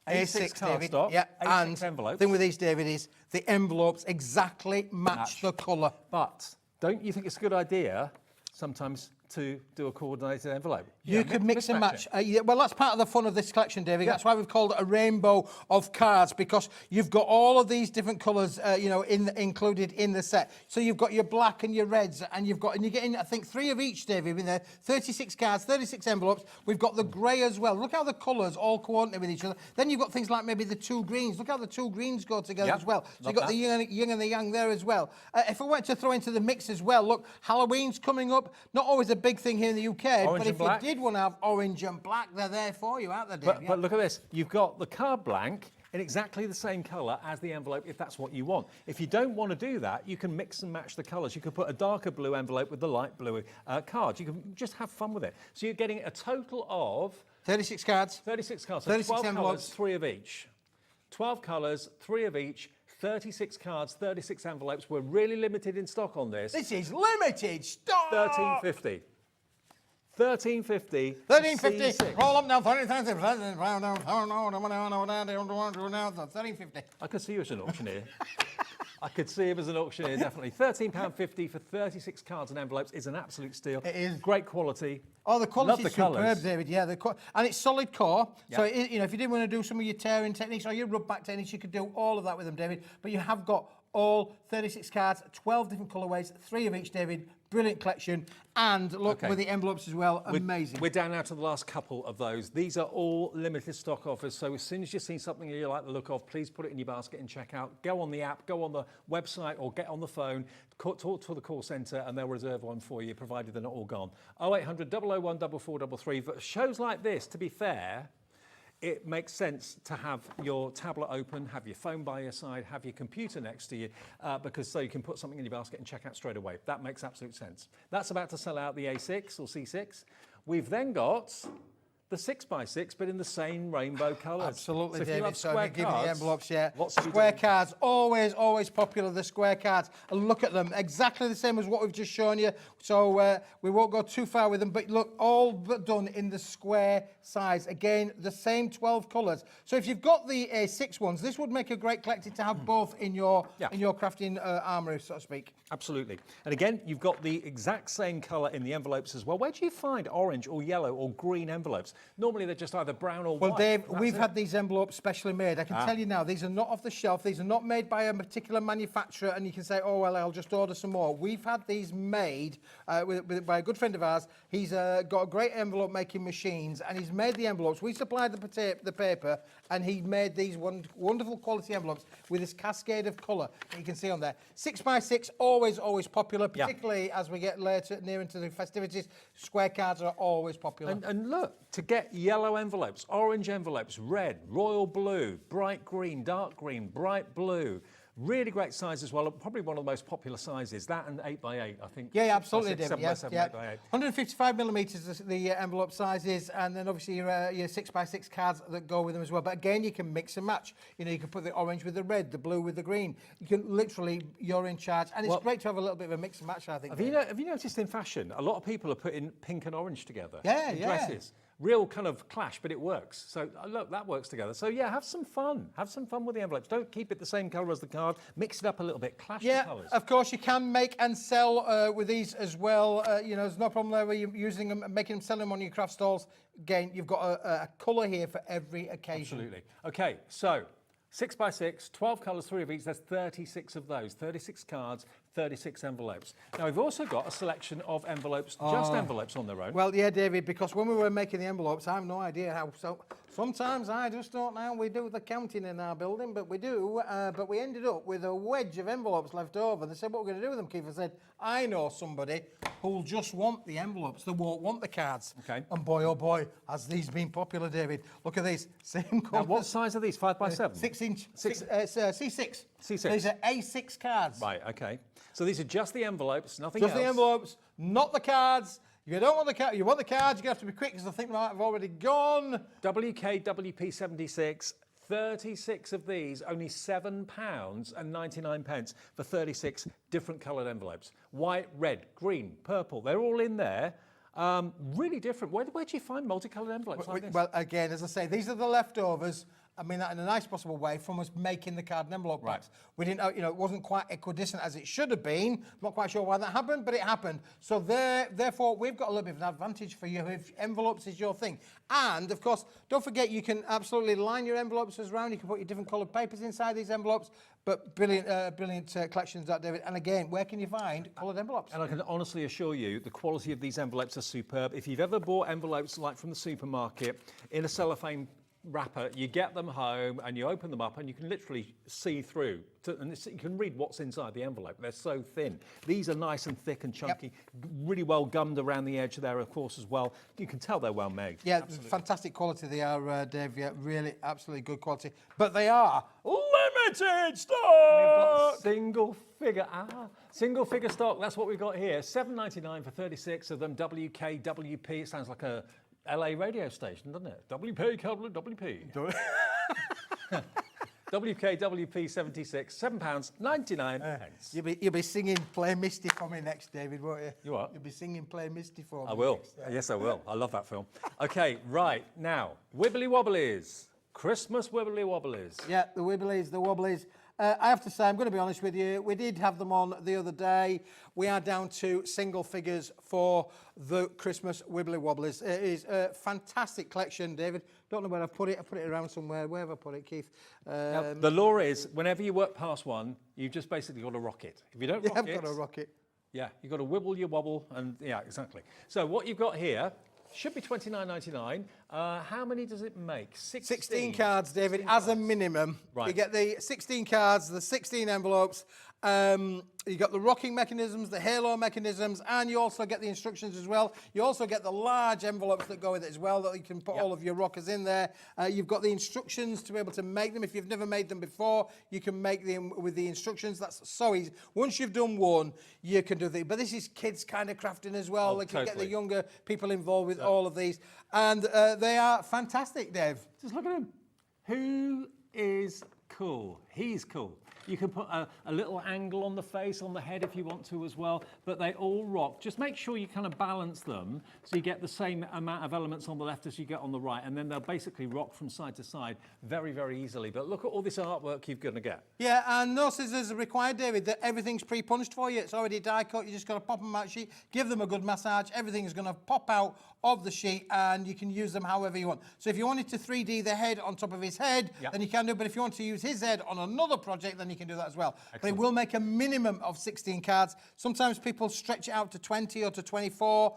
A6 David. cardstock, Yeah, A6 and envelopes. the thing with these, David, is the envelopes exactly match the colour. But don't you think it's a good idea sometimes to do a coordinated envelope. You could mix and match. Well, that's part of the fun of this collection, David. That's why we've called it a rainbow of cards, because you've got all of these different colours, included in the set. So you've got your black and your reds, and you're getting, I think, 3 of each, David, in there. 36 cards, 36 envelopes. We've got the grey as well. Look how the colours all coordinate with each other. Then you've got things like maybe the 2 greens. Look how the 2 greens go together as well. So you've got the yin and the yang there as well. If we went to throw into the mix as well, look, Halloween's coming up. Not always a big thing here in the UK, Orange but if you did want to have orange and black, they're there for you, aren't they, Dave? But look at this. You've got the card blank in exactly the same colour as the envelope, if that's what you want. If you don't want to do that, you can mix and match the colours. You could put a darker blue envelope with the light blue cards. You can just have fun with it. So you're getting a total of 36 cards. 36 cards. 36 so 12 envelopes. colours, 3 of each. 12 colours, 3 of each. 36 cards, 36 envelopes. We're really limited in stock on this. This is limited stock. 13.50. 13.50. 13.50. Roll up now. 13.50. I could see you as an auctioneer. I could see him as an auctioneer, definitely. £13.50 for 36 cards and envelopes is an absolute steal. It is. Great quality. Oh, the quality is superb, colours. David. Yeah, and it's solid core. So, if you did want to do some of your tearing techniques or your rub back techniques, you could do all of that with them, David. But you have got all 36 cards, 12 different colourways, 3 of each, David. Brilliant collection. And look, with the envelopes as well, amazing. We're down now to the last couple of those. These are all limited stock offers. So as soon as you've seen something you like the look of, please put it in your basket and check out. Go on the app, go on the website, or get on the phone, talk to the call centre, and they'll reserve one for you, provided they're not all gone. 0800 001 4433. For shows like this, to be fair, it makes sense to have your tablet open, have your phone by your side, have your computer next to you, because so you can put something in your basket and check out straight away. That makes absolute sense. That's about to sell out the A6 or C6. We've then got the 6x6, but in the same rainbow colours. Absolutely, so if David. you have So square if you give me the cards, envelopes, lots to be square done. cards, always popular, the square cards. And look at them, exactly the same as what we've just shown you. So we won't go too far with them, but look, all but done in the square size. Again, the same 12 colours. So if you've got the A6 ones, this would make a great collector to have both in your crafting armoury, so to speak. Absolutely. And again, you've got the exact same colour in the envelopes as well. Where do you find orange or yellow or green envelopes? Normally they're just either brown or white. Well, Dave, we've had these envelopes specially made. I can tell you now, these are not off the shelf. These are not made by a particular manufacturer, and you can say, oh, well, I'll just order some more. We've had these made by a good friend of ours. He's got a great envelope-making machines, and he's made the envelopes. We supplied the paper, and he made these wonderful quality envelopes with this cascade of colour that you can see on there. 6x6, always popular, particularly as we get near into the festivities. Square cards are always popular. And look, to get yellow envelopes, orange envelopes, red, royal blue, bright green, dark green, bright blue. Really great size as well. Probably one of the most popular sizes. That and 8x8, I think. Yeah, absolutely, David. 7x7, 8x8. 155 millimetres the envelope sizes, and then obviously your 6x6 cards that go with them as well. But again, you can mix and match. You know, you can put the orange with the red, the blue with the green. You can literally, you're in charge, and it's great to have a little bit of a mix and match, I think. Have you noticed in fashion, a lot of people are putting pink and orange together? Yeah, in dresses. Real kind of clash, but it works. So look, that works together. So yeah, have some fun. Have some fun with the envelopes. Don't keep it the same colour as the card. Mix it up a little bit. Clash the colours. Of course, you can make and sell with these as well. There's no problem there where you're using them, making them, selling them on your craft stalls. Again, you've got a colour here for every occasion. Absolutely. Okay, so 6x6, 12 colours, 3 of each. There's 36 of those. 36 cards, 36 envelopes. Now, we've also got a selection of envelopes, just envelopes on their own. Well, yeah, David, because when we were making the envelopes, I have no idea how. So sometimes I just don't know how we do the counting in our building, but we do. But we ended up with a wedge of envelopes left over. They said, what are we going to do with them, Keith? I said, I know somebody who'll just want the envelopes. They won't want the cards. Okay. And boy, oh boy, has these been popular, David. Look at these. Same colours. Now, what size are these? 5x7? 6-inch. Six- C6. C6. These are A6 cards. Right, okay. So these are just the envelopes, nothing Just else. the envelopes, not the cards. If you don't want the card, you want the cards, you're going to have to be quick because I think they might have already gone. WKWP76, 36 of these, only £7.99 for 36 different coloured envelopes. White, red, green, purple, they're all in there. Really different. Where do you find multicoloured envelopes like this? Well, again, as I say, these are the leftovers. I mean that in a nice possible way, from us making the card and envelope packs. We didn't, it wasn't quite equidistant as it should have been. I'm not quite sure why that happened, but it happened. So therefore, we've got a little bit of an advantage for you if envelopes is your thing. And of course, don't forget you can absolutely line your envelopes around. You can put your different coloured papers inside these envelopes. But brilliant collections, that David. And again, where can you find coloured envelopes? And I can honestly assure you, the quality of these envelopes are superb. If you've ever bought envelopes like from the supermarket in a cellophane wrapper, you get them home and you open them up and you can literally see through and you can read what's inside the envelope. They're so thin. These are nice and thick and chunky, really well gummed around the edge there, of course, as well. You can tell they're well made. Yeah, absolutely. Fantastic quality they are, Dave. Yeah, really, absolutely good quality. But they are limited stock. We've got single figure stock. That's what we've got here. $7.99 for 36 of them. WKWP. It sounds like a LA radio station, doesn't it? WP. WKWP 76, £7.99. You'll be singing Play Misty for me next, David, won't you? You what? You'll be singing Play Misty for me. I will. Next, Yes, I will. I love that film. Okay, right. Now, Wibbly Wobblies. Christmas Wibbly Wobblies. Yeah, the Wibblies, the Wobblies. I have to say, I'm going to be honest with you, we did have them on the other day. We are down to single figures for the Christmas Wibbly Wobblies. It is a fantastic collection, David. Don't know where I've put it. I put it around somewhere. Where have I put it, Keith? Now, the law is, whenever you work past one, you've just basically got to rock it. If you don't rock it... I've got to rock it. Yeah, you've got to wibble your wobble, and yeah, exactly. So what you've got here should be $29.99. How many does it make? 16 cards, David, 16 as a minimum. Right. You get the 16 cards, the 16 envelopes. You got the rocking mechanisms, the halo mechanisms, and you also get the instructions as well. You also get the large envelopes that go with it as well, that you can put all of your rockers in there. You've got the instructions to be able to make them. If you've never made them before, you can make them with the instructions. That's so easy. Once you've done one, you can do the. But this is kids kind of crafting as well. They can get the younger people involved with all of these. And they are fantastic, Dave. Just look at him. Who is cool? He's cool. You can put a little angle on the face, on the head if you want to as well, but they all rock. Just make sure you kind of balance them so you get the same amount of elements on the left as you get on the right, and then they'll basically rock from side to side very, very easily. But look at all this artwork you're going to get. Yeah, and no scissors are required, David. Everything's pre-punched for you. It's already die cut. You just got to pop them out sheet, give them a good massage. Everything's going to pop out of the sheet, and you can use them however you want. So if you wanted to 3D the head on top of his head, then you can do it. But if you want to use his head on another project, then you can do that as well. Excellent. But it will make a minimum of 16 cards. Sometimes people stretch it out to 20 or to 24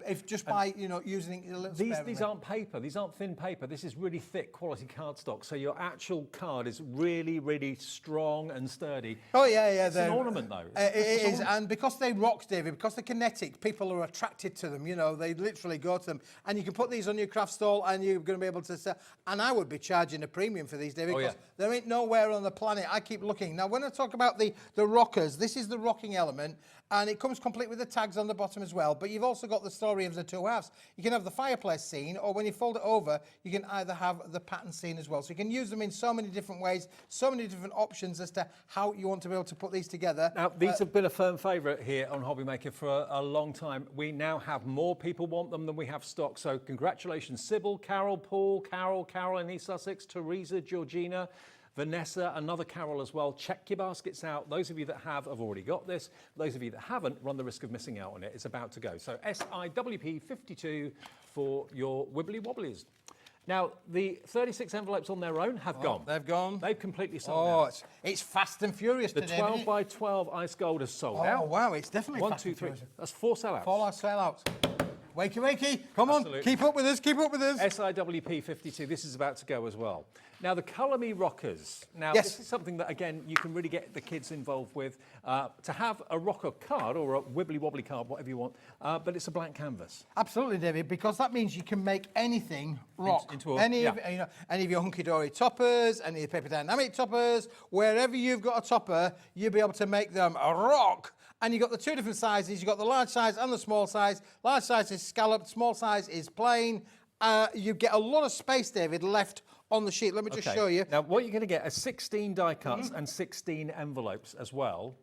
if just by using a little. These aren't paper. These aren't thin paper. This is really thick quality cardstock. So your actual card is really, really strong and sturdy. Oh yeah. It's an ornament though. It is, and because they rock, David, because they're kinetic, people are attracted to them. They literally go to them, and you can put these on your craft stall, and you're going to be able to sell. And I would be charging a premium for these, David, because there ain't nowhere on the planet. I keep looking. Now, when I talk about the rockers, this is the rocking element, and it comes complete with the tags on the bottom as well. But you've also got the story of the two halves. You can have the fireplace scene, or when you fold it over, you can either have the pattern scene as well. So you can use them in so many different ways, so many different options as to how you want to be able to put these together. Now, these have been a firm favourite here on HobbyMaker for a long time. We now have more people want them than we have stock. So congratulations, Sybil, Carol, Paul, Carol in East Sussex, Teresa, Georgina, Vanessa, another Carol as well. Check your baskets out. Those of you that have already got this. Those of you that haven't run the risk of missing out on it. It's about to go. So SIWP 52 for your Wibbly Wobblies. Now, the 36 envelopes on their own have gone. They've gone. They've completely sold out. It's fast and furious The today. 12 by 12 ice gold has sold out. Oh, wow, it's definitely 1, fast 2, and 3. furious. That's 4 sellouts. 4 sellouts. Wakey, come on, keep up with us, SIWP 52, this is about to go as well. Now, the Colour Me Rockers. Now, this is something that, again, you can really get the kids involved with. To have a rocker card or a wibbly wobbly card, whatever you want, but it's a blank canvas. Absolutely, David, because that means you can make anything rock. Into any of your hunky-dory toppers, any of the paper dynamic toppers, wherever you've got a topper, you'll be able to make them a rock. And you've got the two different sizes. You've got the large size and the small size. Large size is scalloped, small size is plain. You get a lot of space, David, left on the sheet. Let me just show you. Now, what you're going to get are 16 die cuts and 16 envelopes as well.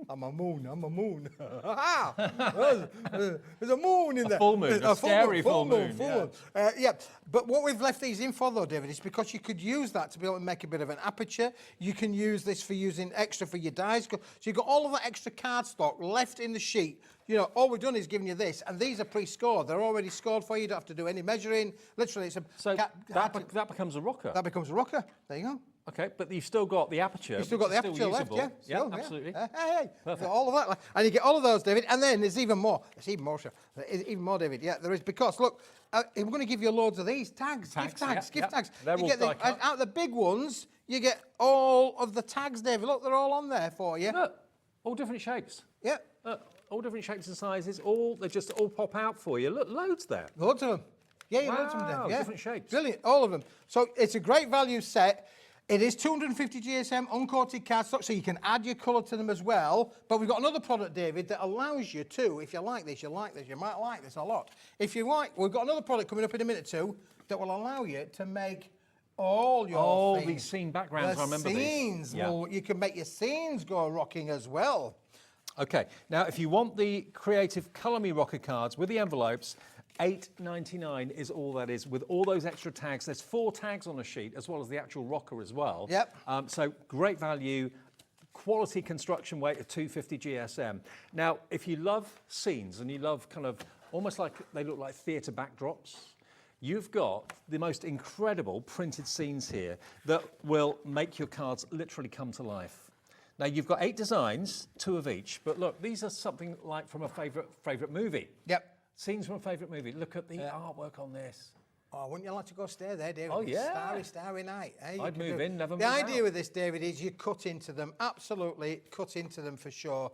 I'm a moon. There's a moon in there. Full moon, a scary full moon. Yeah, but what we've left these in for though, David, is because you could use that to be able to make a bit of an aperture. You can use this for using extra for your dies. So you've got all of that extra cardstock left in the sheet. You know, all we've done is given you this, and these are pre-scored. They're already scored for you. You don't have to do any measuring. Literally, it's a... So that becomes a rocker. That becomes a rocker. There you go. Okay, but you've still got the aperture. You've still got the aperture left, yeah. Yeah, absolutely. Hey. Perfect. All of that. And you get all of those, David. And then there's even more. There's even more, sir. There's even more, David. Yeah, there is. Because, look, we're going to give you loads of these tags. Gift tags. They're You all get die-cut. out of the big ones, you get all of the tags, David. Look, they're all on there for you. Look, all different shapes. Yeah. All different shapes and sizes. They just all pop out for you. Look, loads there. Loads of them. Yeah, loads of them, Wow, David. Yeah. different shapes. Brilliant. All of them. So it's a great value set. It is 250 GSM uncoated cardstock, so you can add your colour to them as well. But we've got another product, David, that allows you to, if you like this, you might like this a lot. If you like, we've got another product coming up in a minute or two that will allow you to make all your things. These scene backgrounds, I remember scenes. these. Yeah. Well, you can make your scenes go rocking as well. Okay, now if you want the creative Colour Me Rocker cards with the envelopes, $8.99 is all that is, with all those extra tags. There's 4 tags on a sheet, as well as the actual rocker as well. Yep. So great value, quality construction weight of 250 GSM. Now, if you love scenes and you love kind of almost like they look like theatre backdrops, you've got the most incredible printed scenes here that will make your cards literally come to life. Now, you've got 8 designs, 2 of each, but look, these are something like from a favourite movie. Yep. Scenes from a favourite movie. Look at the artwork on this. Oh, wouldn't you like to go stay there, David? Oh, yeah. Starry night. I'd move in, never move The out. idea with this, David, is you cut into them. Absolutely cut into them for sure.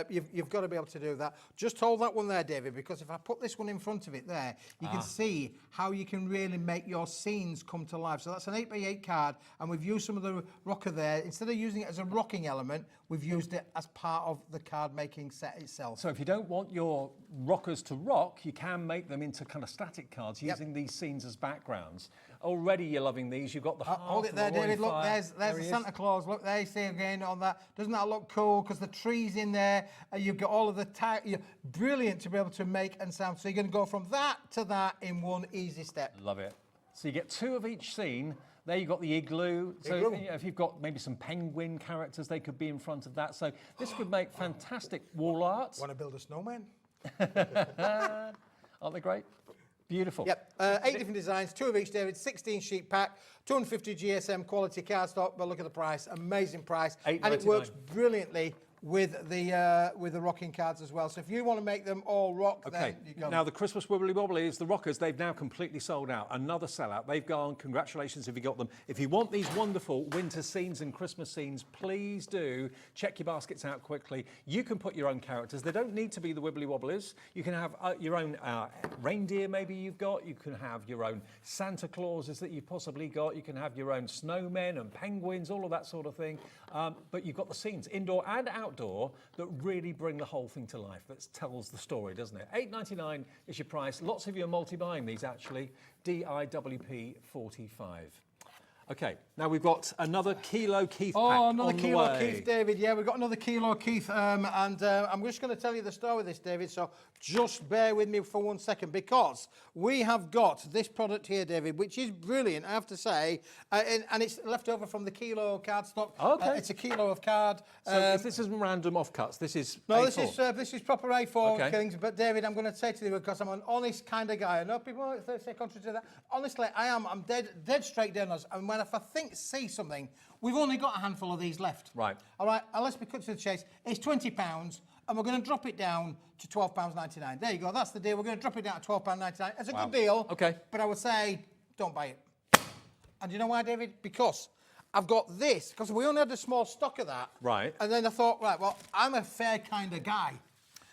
You've got to be able to do that. Just hold that one there, David, because if I put this one in front of it there, you can see how you can really make your scenes come to life. So that's an 8x8 card, and we've used some of the rocker there. Instead of using it as a rocking element, we've used it as part of the card making set itself. So if you don't want your rockers to rock, you can make them into kind of static cards using these scenes as backgrounds. Already you're loving these. You've got the hold it there, David. Look, there's the Santa Claus. Look, there you see again on that. Doesn't that look cool? Because the tree's in there. You've got all of the tag. Brilliant to be able to make and sound. So you're going to go from that to that in one easy step. Love it. So you get 2 of each scene. There you've got the igloo. So you know, if you've got maybe some penguin characters, they could be in front of that. So this could make fantastic wall art. Want to build a snowman? Aren't they great? Beautiful. Yep. 8 different designs, 2 of each, David. 16 sheet pack, 250 GSM quality cardstock. But look at the price, amazing price, and it works brilliantly with the rocking cards as well. So if you want to make them all rock, then you go. Now the Christmas Wibbly Wobblies, the rockers, they've now completely sold out. Another sellout. They've gone. Congratulations if you got them. If you want these wonderful winter scenes and Christmas scenes, please do check your baskets out quickly. You can put your own characters. They don't need to be the Wibbly Wobblies. You can have your own reindeer maybe you've got. You can have your own Santa Clauses that you've possibly got. You can have your own snowmen and penguins, all of that sort of thing. But you've got the scenes, indoor and outdoor, that really bring the whole thing to life. That tells the story, doesn't it? $8.99 is your price. Lots of you are multi-buying these, actually. DIWP 45. Okay, now we've got another Kilo Keith pack another on the Kilo way. Keith, David. Yeah, we've got another Kilo Keith, and I'm just going to tell you the story with this, David, so just bear with me for 1 second, because we have got this product here, David, which is brilliant, I have to say, and it's left over from the Kilo cardstock. Okay. It's a kilo of card. So this isn't random offcuts, this is No, A4. this is proper A4 Okay. things. But David, I'm going to say to you, because I'm an honest kind of guy. I know people say contrary to that. Honestly, I am. I'm dead straight down. And when if I see something, we've only got a handful of these left. Right. All right. And let's be cut to the chase. It's £20, and we're going to drop it down to £12.99. There you go. That's the deal. We're going to drop it down to £12.99. It's a good deal. Okay. But I would say, don't buy it. And you know why, David? Because I've got this, because we only had a small stock of that. Right. And then I thought, right, well, I'm a fair kind of guy.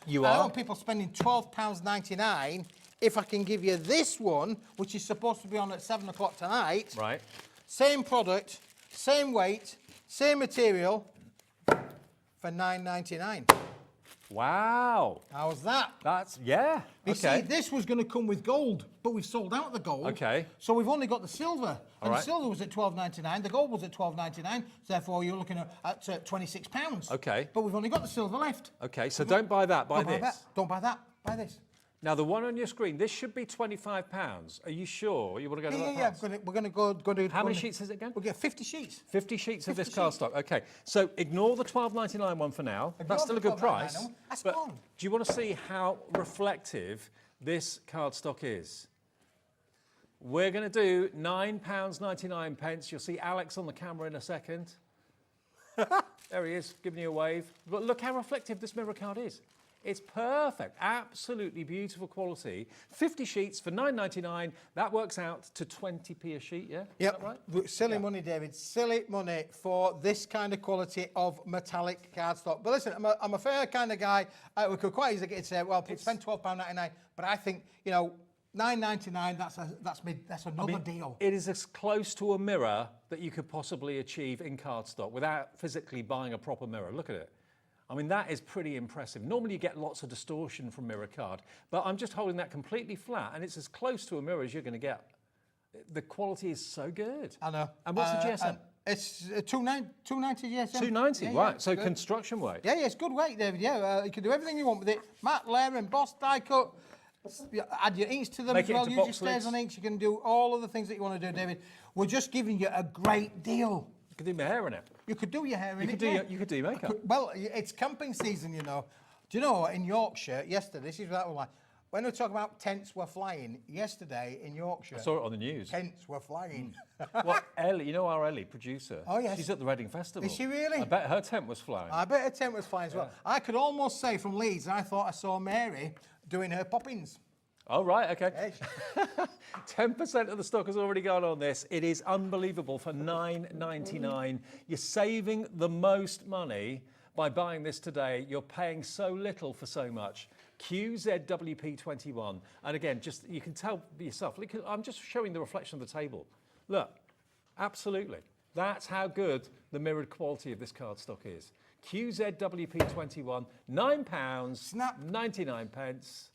You I are? don't want people spending £12.99 if I can give you this one, which is supposed to be on at 7 o'clock tonight. Right. Same product, same weight, same material, for £9.99. Wow. How's that? That's, yeah. You Okay. see, this was going to come with gold, but we've sold out the gold. Okay. So we've only got the silver. And right. the silver was at $12.99. The gold was at $12.99. So therefore, you're looking at £26. Okay. But we've only got the silver left. Okay, so don't buy that, buy Don't buy this. that. Don't buy that. Buy this. Now, the one on your screen, this should be £25. Are you sure you want to go to that Yeah. price? We're going to go to... How many sheets is it again? We'll get 50 sheets. 50 sheets of 50 this cardstock. Okay, so ignore the $12.99 one for now. That's still a good price. That's But gone. do you want to see how reflective this cardstock is? We're going to do £9.99. You'll see Alex on the camera in a second. There he is, giving you a wave. But look how reflective this mirror card is. It's perfect, absolutely beautiful quality. 50 sheets for $9.99. That works out to 20p a sheet, yeah? Yep. Is that right? Silly money, David. Silly money for this kind of quality of metallic cardstock. But listen, I'm a fair kind of guy. We could quite easily get to say, well, spend £12.99. But I think, you know, $9.99. That's another deal. It is as close to a mirror that you could possibly achieve in cardstock without physically buying a proper mirror. Look at it. I mean, that is pretty impressive. Normally you get lots of distortion from mirror card, but I'm just holding that completely flat and it's as close to a mirror as you're going to get. The quality is so good. I know. And what's the GSM? It's $290 GSM. $290, Yeah, right. yeah, So good. construction weight. Yeah, it's good weight, David. Yeah, you can do everything you want with it. Matte, layer, emboss, die cut. Add your inks to them Make as it well. into Use your box stays lids. on inks. You can do all of the things that you want to do, David. We're just giving you a great deal. You could do my hair in it. You could do your hair in You it. could do, yeah. you could do your makeup. Well, it's camping season, you know. Do you know, in Yorkshire, yesterday, this is what we're like. When we talk about tents were flying, yesterday in Yorkshire, I saw it on the news. tents were flying. Well, Ellie, you know our Ellie, producer? Oh, yes. She's at the Reading Festival. Is she really? I bet her tent was flying. I bet a tent was flying as well. I could almost say from Leeds, I thought I saw Mary doing her poppins. Oh, right, okay. Hey. 10% of the stock has already gone on this. It is unbelievable for $9.99. You're saving the most money by buying this today. You're paying so little for so much. QZWP21. And again, just you can tell yourself. Look, I'm just showing the reflection of the table. Look, absolutely. That's how good the mirrored quality of this cardstock is. QZWP21, £9, Snap. 99 pence.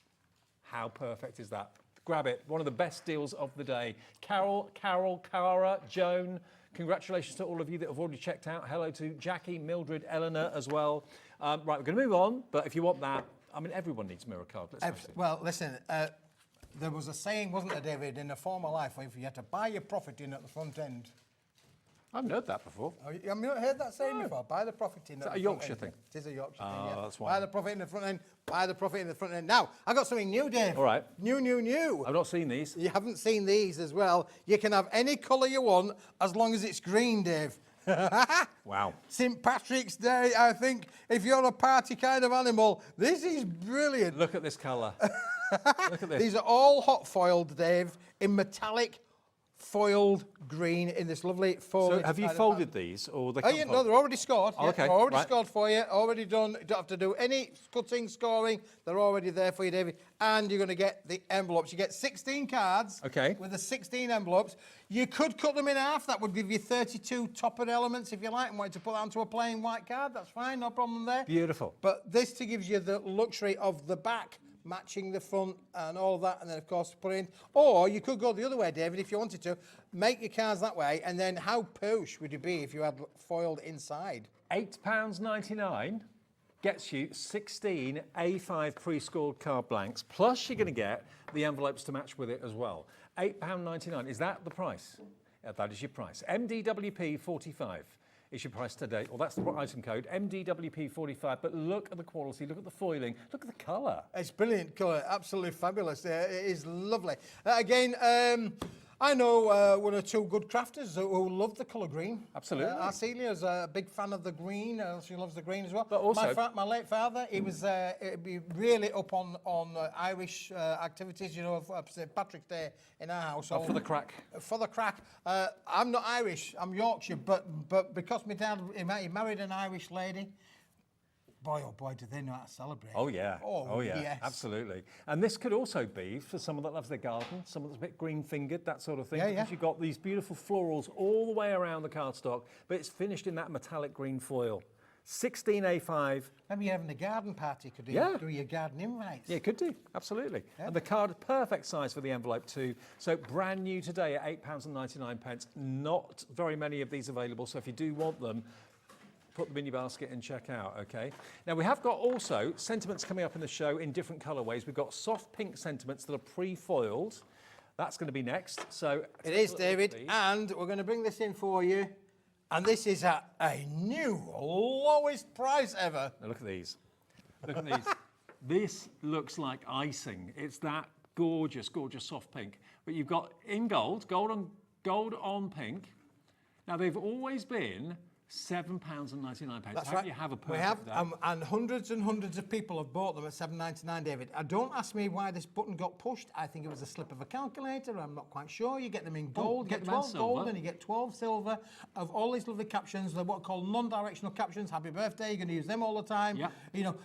How perfect is that? Grab it. One of the best deals of the day. Carol, Cara, Joan, congratulations to all of you that have already checked out. Hello to Jackie, Mildred, Eleanor as well. Right, we're going to move on, but if you want that, I mean, everyone needs a mirror card. Let's face it. Well, listen, there was a saying, wasn't there, David, in a former life, where if you had to buy your profit in at the front end. I haven't heard that before. Oh, you haven't heard that saying before? Buy the profit in at the front end. a Yorkshire thing? It is a Yorkshire thing, Oh, yeah. that's why. Buy the profit in the front end, buy the profit in the front end. Now, I got something new, Dave. All right. New. I've not seen these. You haven't seen these as well. You can have any colour you want as long as it's green, Dave. Wow. St. Patrick's Day, I think, if you're a party kind of animal, this is brilliant. Look at this colour. Look at this. These are all hot foiled, Dave, in metallic foiled green in this lovely folded. So have you kind of folded pattern. these, or they Oh, come yeah, no, folded? they're already scored. Oh, Yeah, okay, they're already right. scored for you, already done. You don't have to do any cutting, scoring. They're already there for you, David. And you're going to get the envelopes. You get 16 cards Okay. with the 16 envelopes. You could cut them in half. That would give you 32 toppered elements if you like and wanted to put that onto a plain white card. That's fine, no problem there. Beautiful. But this to gives you the luxury of the back matching the front and all of that, and then of course put in. Or you could go the other way, David, if you wanted to. Make your cards that way, and then how poosh would you be if you had foiled inside? £8.99 gets you 16 A5 pre-scored card blanks, plus you're going to get the envelopes to match with it as well. £8.99, is that the price? Yeah, that is your price. MDWP 45 is your price today. Well, that's the item code, MDWP 45, but look at the quality, look at the foiling, look at the colour. It's brilliant colour, absolutely fabulous. It is lovely. Again, I know one or two good crafters who love the colour green. Absolutely. Arcelia's a big fan of the green. She loves the green as well. But also- my late father, he was be really up on Irish activities. You know, of St. Patrick's Day in our house. For the crack. For the crack. I'm not Irish. I'm Yorkshire, but because my dad he married an Irish lady. Boy, oh boy, do they know how to celebrate. Oh yeah, Oh, yeah, yes. absolutely. And this could also be for someone that loves their garden, someone that's a bit green-fingered, that sort of thing. Yeah, because yeah. you've got these beautiful florals all the way around the cardstock, but it's finished in that metallic green foil. 16A5. Maybe you're having a garden party, could do, Yeah. do your garden invites. Yeah, could do, absolutely. And the card, perfect size for the envelope too. So brand new today at £8.99. Not very many of these available, so if you do want them, put them in your basket and check out, okay? Now we have got also sentiments coming up in the show in different colourways. We've got soft pink sentiments that are pre-foiled. That's going to be next. So It is, David, and we're going to bring this in for you. And this is at a new lowest price ever. Now look at these. Look at these. This looks like icing. It's that gorgeous, gorgeous soft pink. But you've got in gold, gold on pink. Now they've always been £7.99. That's right. You have a perfect we have, day. and hundreds of people have bought them at $7.99, David. Don't ask me why this button got pushed. I think it was a slip of a calculator. I'm not quite sure. You get them in gold, get you get them in 12 gold, silver. and you get 12 silver of all these lovely captions. They're what are called non-directional captions. Happy birthday. You're going to use them all the time. Yeah. You know,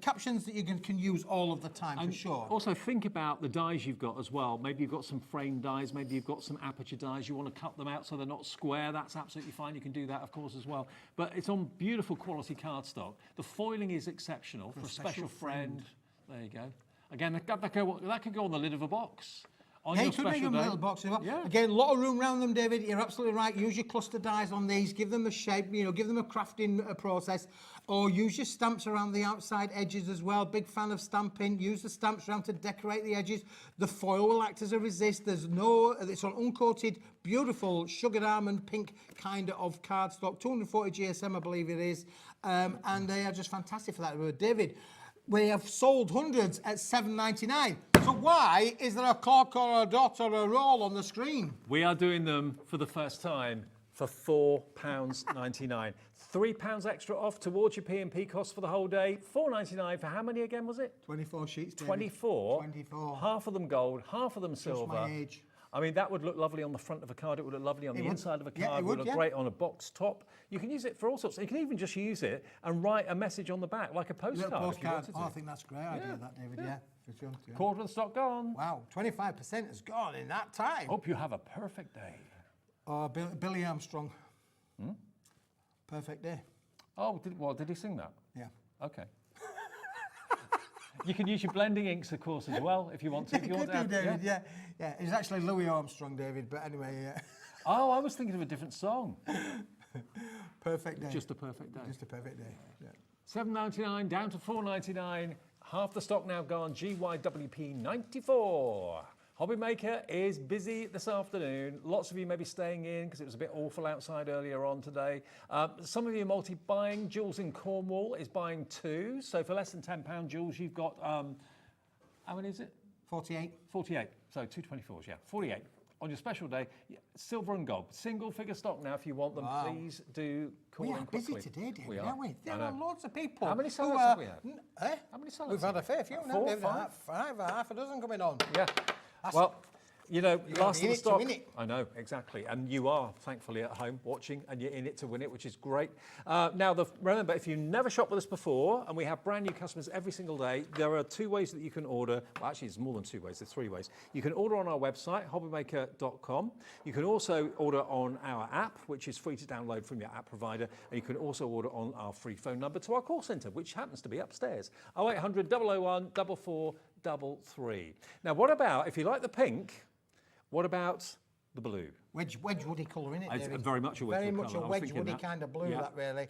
captions that you can use all of the time for sure. Also think about the dies you've got as well. Maybe you've got some frame dies, maybe you've got some aperture dies. You want to cut them out so they're not square. That's absolutely fine. You can do that, of course, as well. But it's on beautiful quality cardstock. The foiling is exceptional for a special friend. There you go. Again, that could go on the lid of a box. On Yeah, your you could make special them day. little boxes. Well. Yeah. Again, a lot of room around them, David. You're absolutely right. Use your cluster dies on these. Give them a shape. You know, give them a crafting process, or use your stamps around the outside edges as well. Big fan of stamping. Use the stamps around to decorate the edges. The foil will act as a resist. It's on uncoated, beautiful sugared almond pink kind of cardstock. 240 GSM, I believe it is, and they are just fantastic for that. David, we have sold hundreds at £7.99. So why is there a clock or a dot or a roll on the screen? We are doing them for the first time for £4.99. £3 extra off towards your P&P cost for the whole day. $4.99 for how many again was it? 24 sheets, David. 24. 24. Half of them gold, half of them silver. my age. I mean, that would look lovely on the front of a card. It would look lovely on the would. inside of a Yeah, card. it would, look yeah. great on a box top. You can use it for all sorts. You can even just use it and write a message on the back, like a postcard. Little if you postcard. wanted to. I think that's a great idea, that, David. Yeah, for sure. Yeah. Quarter of the stock gone. Wow, 25% has gone in that time. Hope you have a perfect day. Oh, Billy Armstrong. Perfect day. Oh, did he sing that? Yeah. Okay. You can use your blending inks, of course, as well, if you want to. If you You want could to do, have- David, yeah. It's actually Louis Armstrong, David, but anyway, yeah. Oh, I was thinking of a different song. Perfect day. Just a perfect day. Just a perfect day, yeah. $7.99 down to $4.99. Half the stock now gone. GYWP 94. HobbyMaker is busy this afternoon. Lots of you may be staying in because it was a bit awful outside earlier on today. Some of you are multi-buying. Jules in Cornwall is buying 2. So for less than £10, Jules, you've got, how many is it? 48. 48. So 2 24s, yeah. 48. On your special day, silver and gold. Single figure stock now if you want them. Wow. Please do call We in are quickly. busy today, David, We aren't we? I There know. are lots of people. How many who sellers are- have we had? Eh? How many sellers We've have had a fair few now, 4, David. 5? Half a dozen coming on. Yeah. Well, you know, gotta last be of in the it to stock. win it. I know, exactly. And you are, thankfully, at home watching and you're in it to win it, which is great. Now, remember, if you never shopped with us before, and we have brand new customers every single day, there are 2 ways that you can order. Well, actually, there's more than 2 ways. There's 3 ways. You can order on our website, hobbymaker.com. You can also order on our app, which is free to download from your app provider. And you can also order on our free phone number to our call centre, which happens to be upstairs. 0800 001 4433. Now, what about, if you like the pink, what about the blue? Wedgwoody colour in it, It's David. very much a Wedgwood Very much colour. a I was thinking Wedgwoody that. kind of blue, Yeah. that really.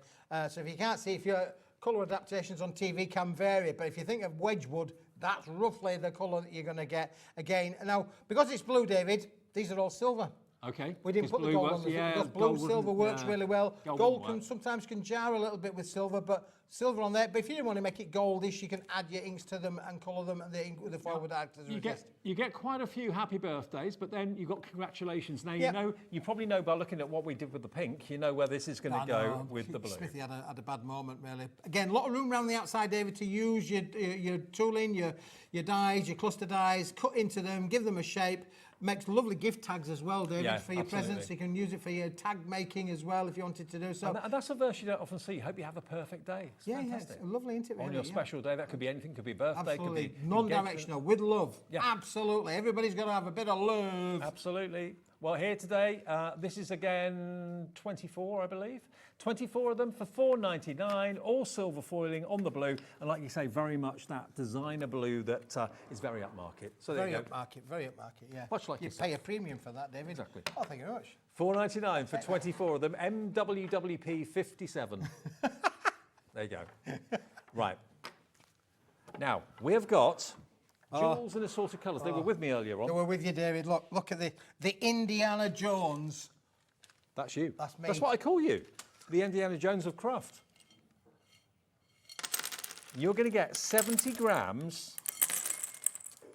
So if you can't see, if your colour adaptations on TV can vary, but if you think of Wedgwood, that's roughly the colour that you're going to get. Again, now, because it's blue, David, these are all silver. Okay. We didn't because put the blue gold works- on the yeah, because blue gold silver wouldn't- works yeah. really well. Gold Gold wouldn't work. sometimes can jar a little bit with silver, but silver on there. But if you didn't want to make it goldish, you can add your inks to them and colour them, and the ink with the foil would act as a resist. You get quite a few happy birthdays, but then you've got congratulations. Now, Yep. you probably know by looking at what we did with the pink, you know where this is going to go with the blue. Smithy had a bad moment, really. Again, a lot of room around the outside, David, to use your tooling, your dies, your cluster dies, cut into them, give them a shape. Makes lovely gift tags as well, David, Yeah, for your absolutely. presents. You can use it for your tag making as well if you wanted to do so. And that's a verse you don't often see. Hope you have a perfect day. It's Yeah, fantastic. it's lovely, isn't it, On really? your Yeah. special day, that could be anything. Could be birthday, Absolutely. could be Non-directional, with love. Yeah. Absolutely. Everybody's got to have a bit of love. Absolutely. Well, here today, this is again 24, I believe. 24 of them for $4.99, all silver foiling on the blue. And like you say, very much that designer blue that is very upmarket. So there Very you go. upmarket, very upmarket, yeah. Much like you yourself. pay a premium for that, David. Exactly. Oh, thank you very much. $4.99 for 24 of them. MWWP 57. There you go. Right. Now, we have got jewels in assorted colours. They were with me earlier on. They were with you, David. Look at the Indiana Jones. That's you. That's me. That's what I call you. The Indiana Jones of craft. You're going to get 70 grams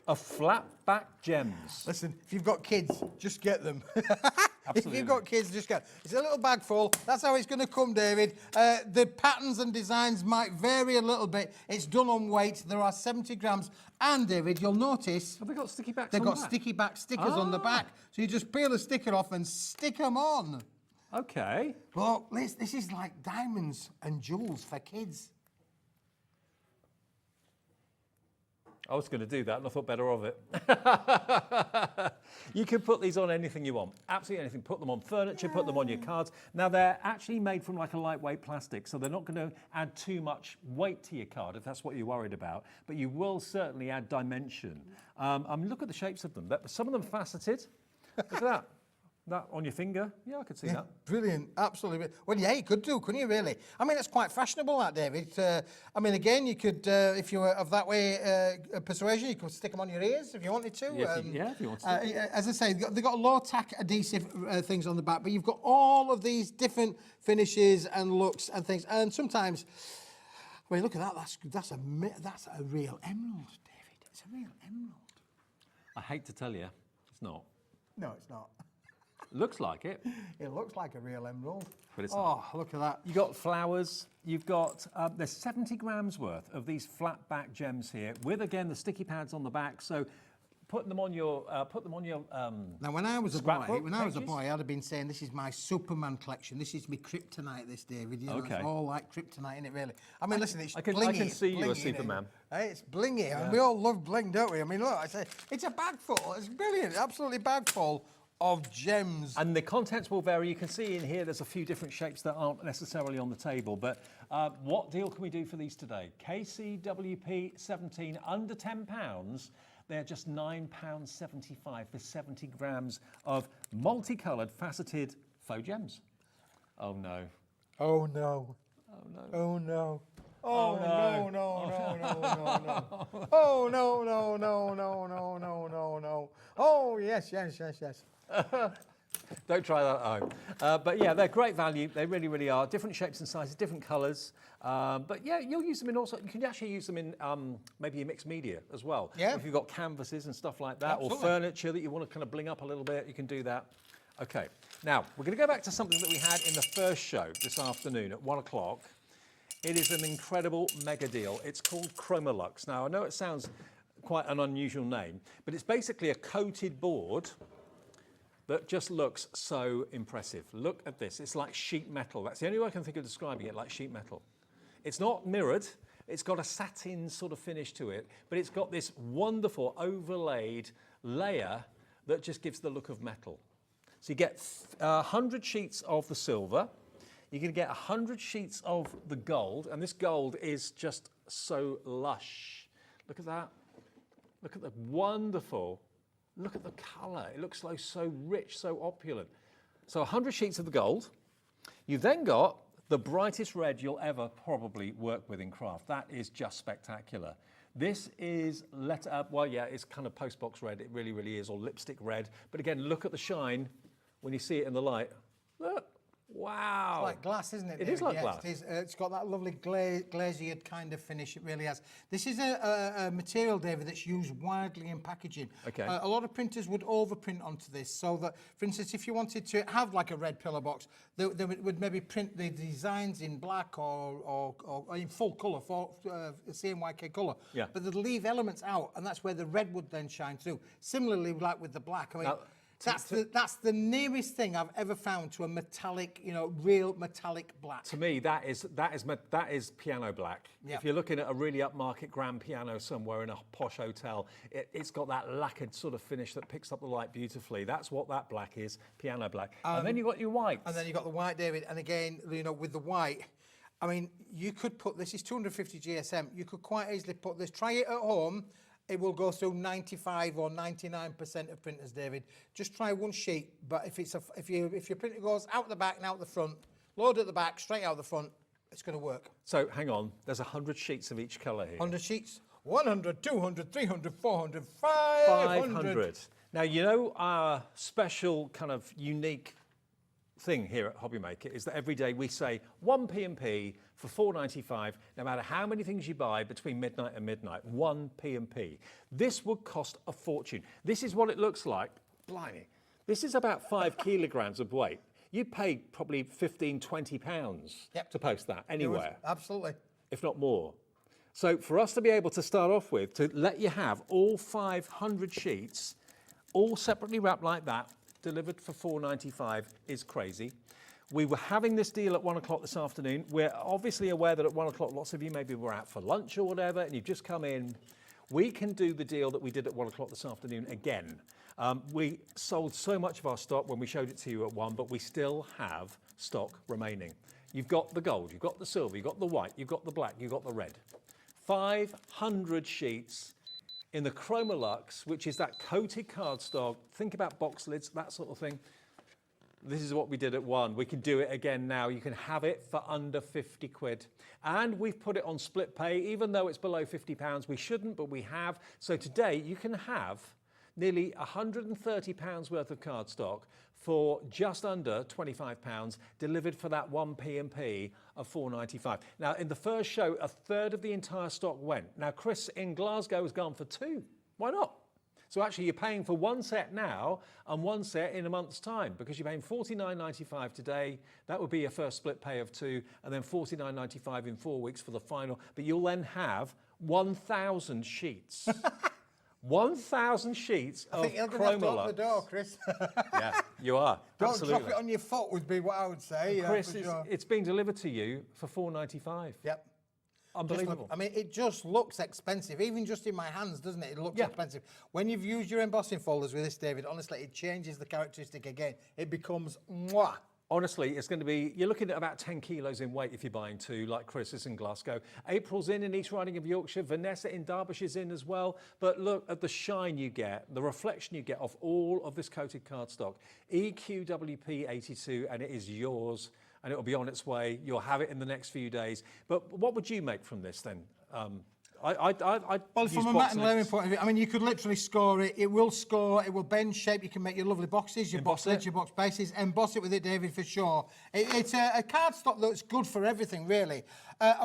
of flat back gems. Listen, if you've got kids, just get them. Absolutely. If you've got kids, just get them. It's a little bag full. That's how it's going to come, David. The patterns and designs might vary a little bit. It's done on weight. There are 70 grams. And, David, you'll notice... Have they got sticky backs They've on got the back? sticky back stickers on the back. So you just peel the sticker off and stick them on. Okay. Look, this is like diamonds and jewels for kids. I was going to do that and I thought better of it. You can put these on anything you want. Absolutely anything. Put them on furniture, put them on your cards. Now, they're actually made from like a lightweight plastic, so they're not going to add too much weight to your card if that's what you're worried about. But you will certainly add dimension. Look at the shapes of them. Some of them faceted. Look at that. That on your finger. Yeah, I could see that. Brilliant, absolutely. Well, yeah, you could do, couldn't you, really? I mean, it's quite fashionable, that, David. I mean, again, you could, if you were of that way persuasion, you could stick them on your ears if you wanted to. If you want to. As I say, they've got low-tack adhesive things on the back, but you've got all of these different finishes and looks and things. And sometimes, I mean, look at that. That's a real emerald, David. It's a real emerald. I hate to tell you, it's not. No, it's not. Looks like it. It looks like a real emerald. But it's not. Oh, look at that. You've got flowers. You've got, there's 70 grams worth of these flat back gems here with, again, the sticky pads on the back. So put them on your, Now, when I was a scrapbook boy, I'd have been saying, this is my Superman collection. This is my kryptonite, this, David. You know, Okay. It's all like kryptonite, innit, really? I mean, listen, it's I can blingy. It's see you blingy, as Superman. Hey, it's blingy, and we all love bling, don't we? I mean, look, it's a bag full. It's brilliant, absolutely bag full of gems. And the contents will vary. You can see in here there's a few different shapes that aren't necessarily on the table. But what deal can we do for these today? KCWP 17, under £10. They're just £9.75 for 70 grams of multicoloured, faceted faux gems. Oh, no. Oh, no. Oh, no. Oh, no. Oh, no, no, no, no, no, no. Oh, no, no, no, no, no, no, no, no. Oh, yes, yes, yes, yes. Don't try that at home. But yeah, they're great value. They really, really are. Different shapes and sizes, different colours. But yeah, you'll use them in also. You can actually use them in maybe mixed media as well. Yeah. If you've got canvases and stuff like that, Absolutely. or furniture that you want to kind of bling up a little bit, you can do that. Okay. Now we're going to go back to something that we had in the first show this afternoon at 1 o'clock. It is an incredible mega deal. It's called Chromolux. Now I know it sounds quite an unusual name, but it's basically a coated board that just looks so impressive. Look at this. It's like sheet metal. That's the only way I can think of describing it, like sheet metal. It's not mirrored. It's got a satin sort of finish to it, but it's got this wonderful overlaid layer that just gives the look of metal. So you get 100 sheets of the silver. You're going to get 100 sheets of the gold, and this gold is just so lush. Look at that. Look at the wonderful, look at the colour. It looks like so rich, so opulent. So 100 sheets of the gold. You've then got the brightest red you'll ever probably work with in craft. That is just spectacular. This is it's kind of postbox red. It really, really is, or lipstick red. But again, look at the shine when you see it in the light. Look. Wow. It's like glass, isn't it, It David? is like Yes, glass. It is. It's got that lovely glaziered kind of finish. It really has. This is a material, David, that's used widely in packaging. Okay. A lot of printers would overprint onto this, so that, for instance, if you wanted to have like a red pillar box, they would maybe print the designs in black or in full colour, for CMYK colour. Yeah. But they'd leave elements out, and that's where the red would then shine through. Similarly, like with the black. I mean, Now, That's the nearest thing I've ever found to a metallic, you know, real metallic black. To me, that is piano black. Yep. If you're looking at a really upmarket grand piano somewhere in a posh hotel, it's got that lacquered sort of finish that picks up the light beautifully. That's what that black is, piano black. And then you've got your whites. And then you've got the white, David. And again, you know, with the white, I mean, you could put this is 250 GSM. You could quite easily put this. Try it at home. It will go through 95 or 99% of printers, David. Just try one sheet. But if your printer goes out the back and out the front, load at the back, straight out the front, it's going to work. So hang on, there's 100 sheets of each colour here. 100 sheets. 100, 200, 300, 400, 500. Now, you know our special kind of unique thing here at HobbyMaker is that every day we say 1 P&P for $4.95, no matter how many things you buy between midnight and midnight, 1 P&P. This would cost a fortune. This is what it looks like. Blimey. This is about 5 kilograms of weight. You pay probably 15, 20 pounds to post that anywhere. Absolutely. If not more. So for us to be able to start off with, to let you have all 500 sheets, all separately wrapped like that, delivered for $4.95 is crazy. We were having this deal at 1 o'clock this afternoon. We're obviously aware that at 1 o'clock, lots of you maybe were out for lunch or whatever, and you've just come in. We can do the deal that we did at 1 o'clock this afternoon again. We sold so much of our stock when we showed it to you at 1, but we still have stock remaining. You've got the gold, you've got the silver, you've got the white, you've got the black, you've got the red. 500 sheets in the Chroma-Lux, which is that coated cardstock. Think about box lids, that sort of thing. This is what we did at 1. We can do it again now. You can have it for under 50 quid. And we've put it on split pay, even though it's below £50. We shouldn't, but we have. So today you can have nearly £130 worth of cardstock for just under £25, delivered for that 1 P&P of $4.95. Now, in the first show, a third of the entire stock went. Now, Chris in Glasgow has gone for 2. Why not? So actually, you're paying for 1 set now and 1 set in a month's time, because you're paying $49.95 today. That would be your first split pay of 2, and then $49.95 in 4 weeks for the final. But you'll then have 1,000 sheets. 1,000 sheets of Chroma-Lux. I think you're going to have to open the door, Chris. Yeah, you are. Don't absolutely. drop it on your foot would be what I would say. Chris, it's being delivered to you for $4.95. Yep. Unbelievable. I mean, it just looks expensive, even just in my hands, doesn't it? It looks expensive. When you've used your embossing folders with this, David, honestly, it changes the characteristic again. It becomes mwah. Honestly, it's going to be, you're looking at about 10 kilos in weight if you're buying 2, like Chris is in Glasgow. April's in East Riding of Yorkshire. Vanessa in Derbyshire's in as well. But look at the shine you get, the reflection you get off all of this coated cardstock. EQWP82, and it is yours. And it will be on its way. You'll have it in the next few days. But what would you make from this then? Well, from a Matt and Layman point of view, I mean, you could literally score it. It will score. It will bend shape. You can make your lovely boxes, your box lids, your box bases. Emboss it with it, David, for sure. It's a cardstock that's good for everything, really.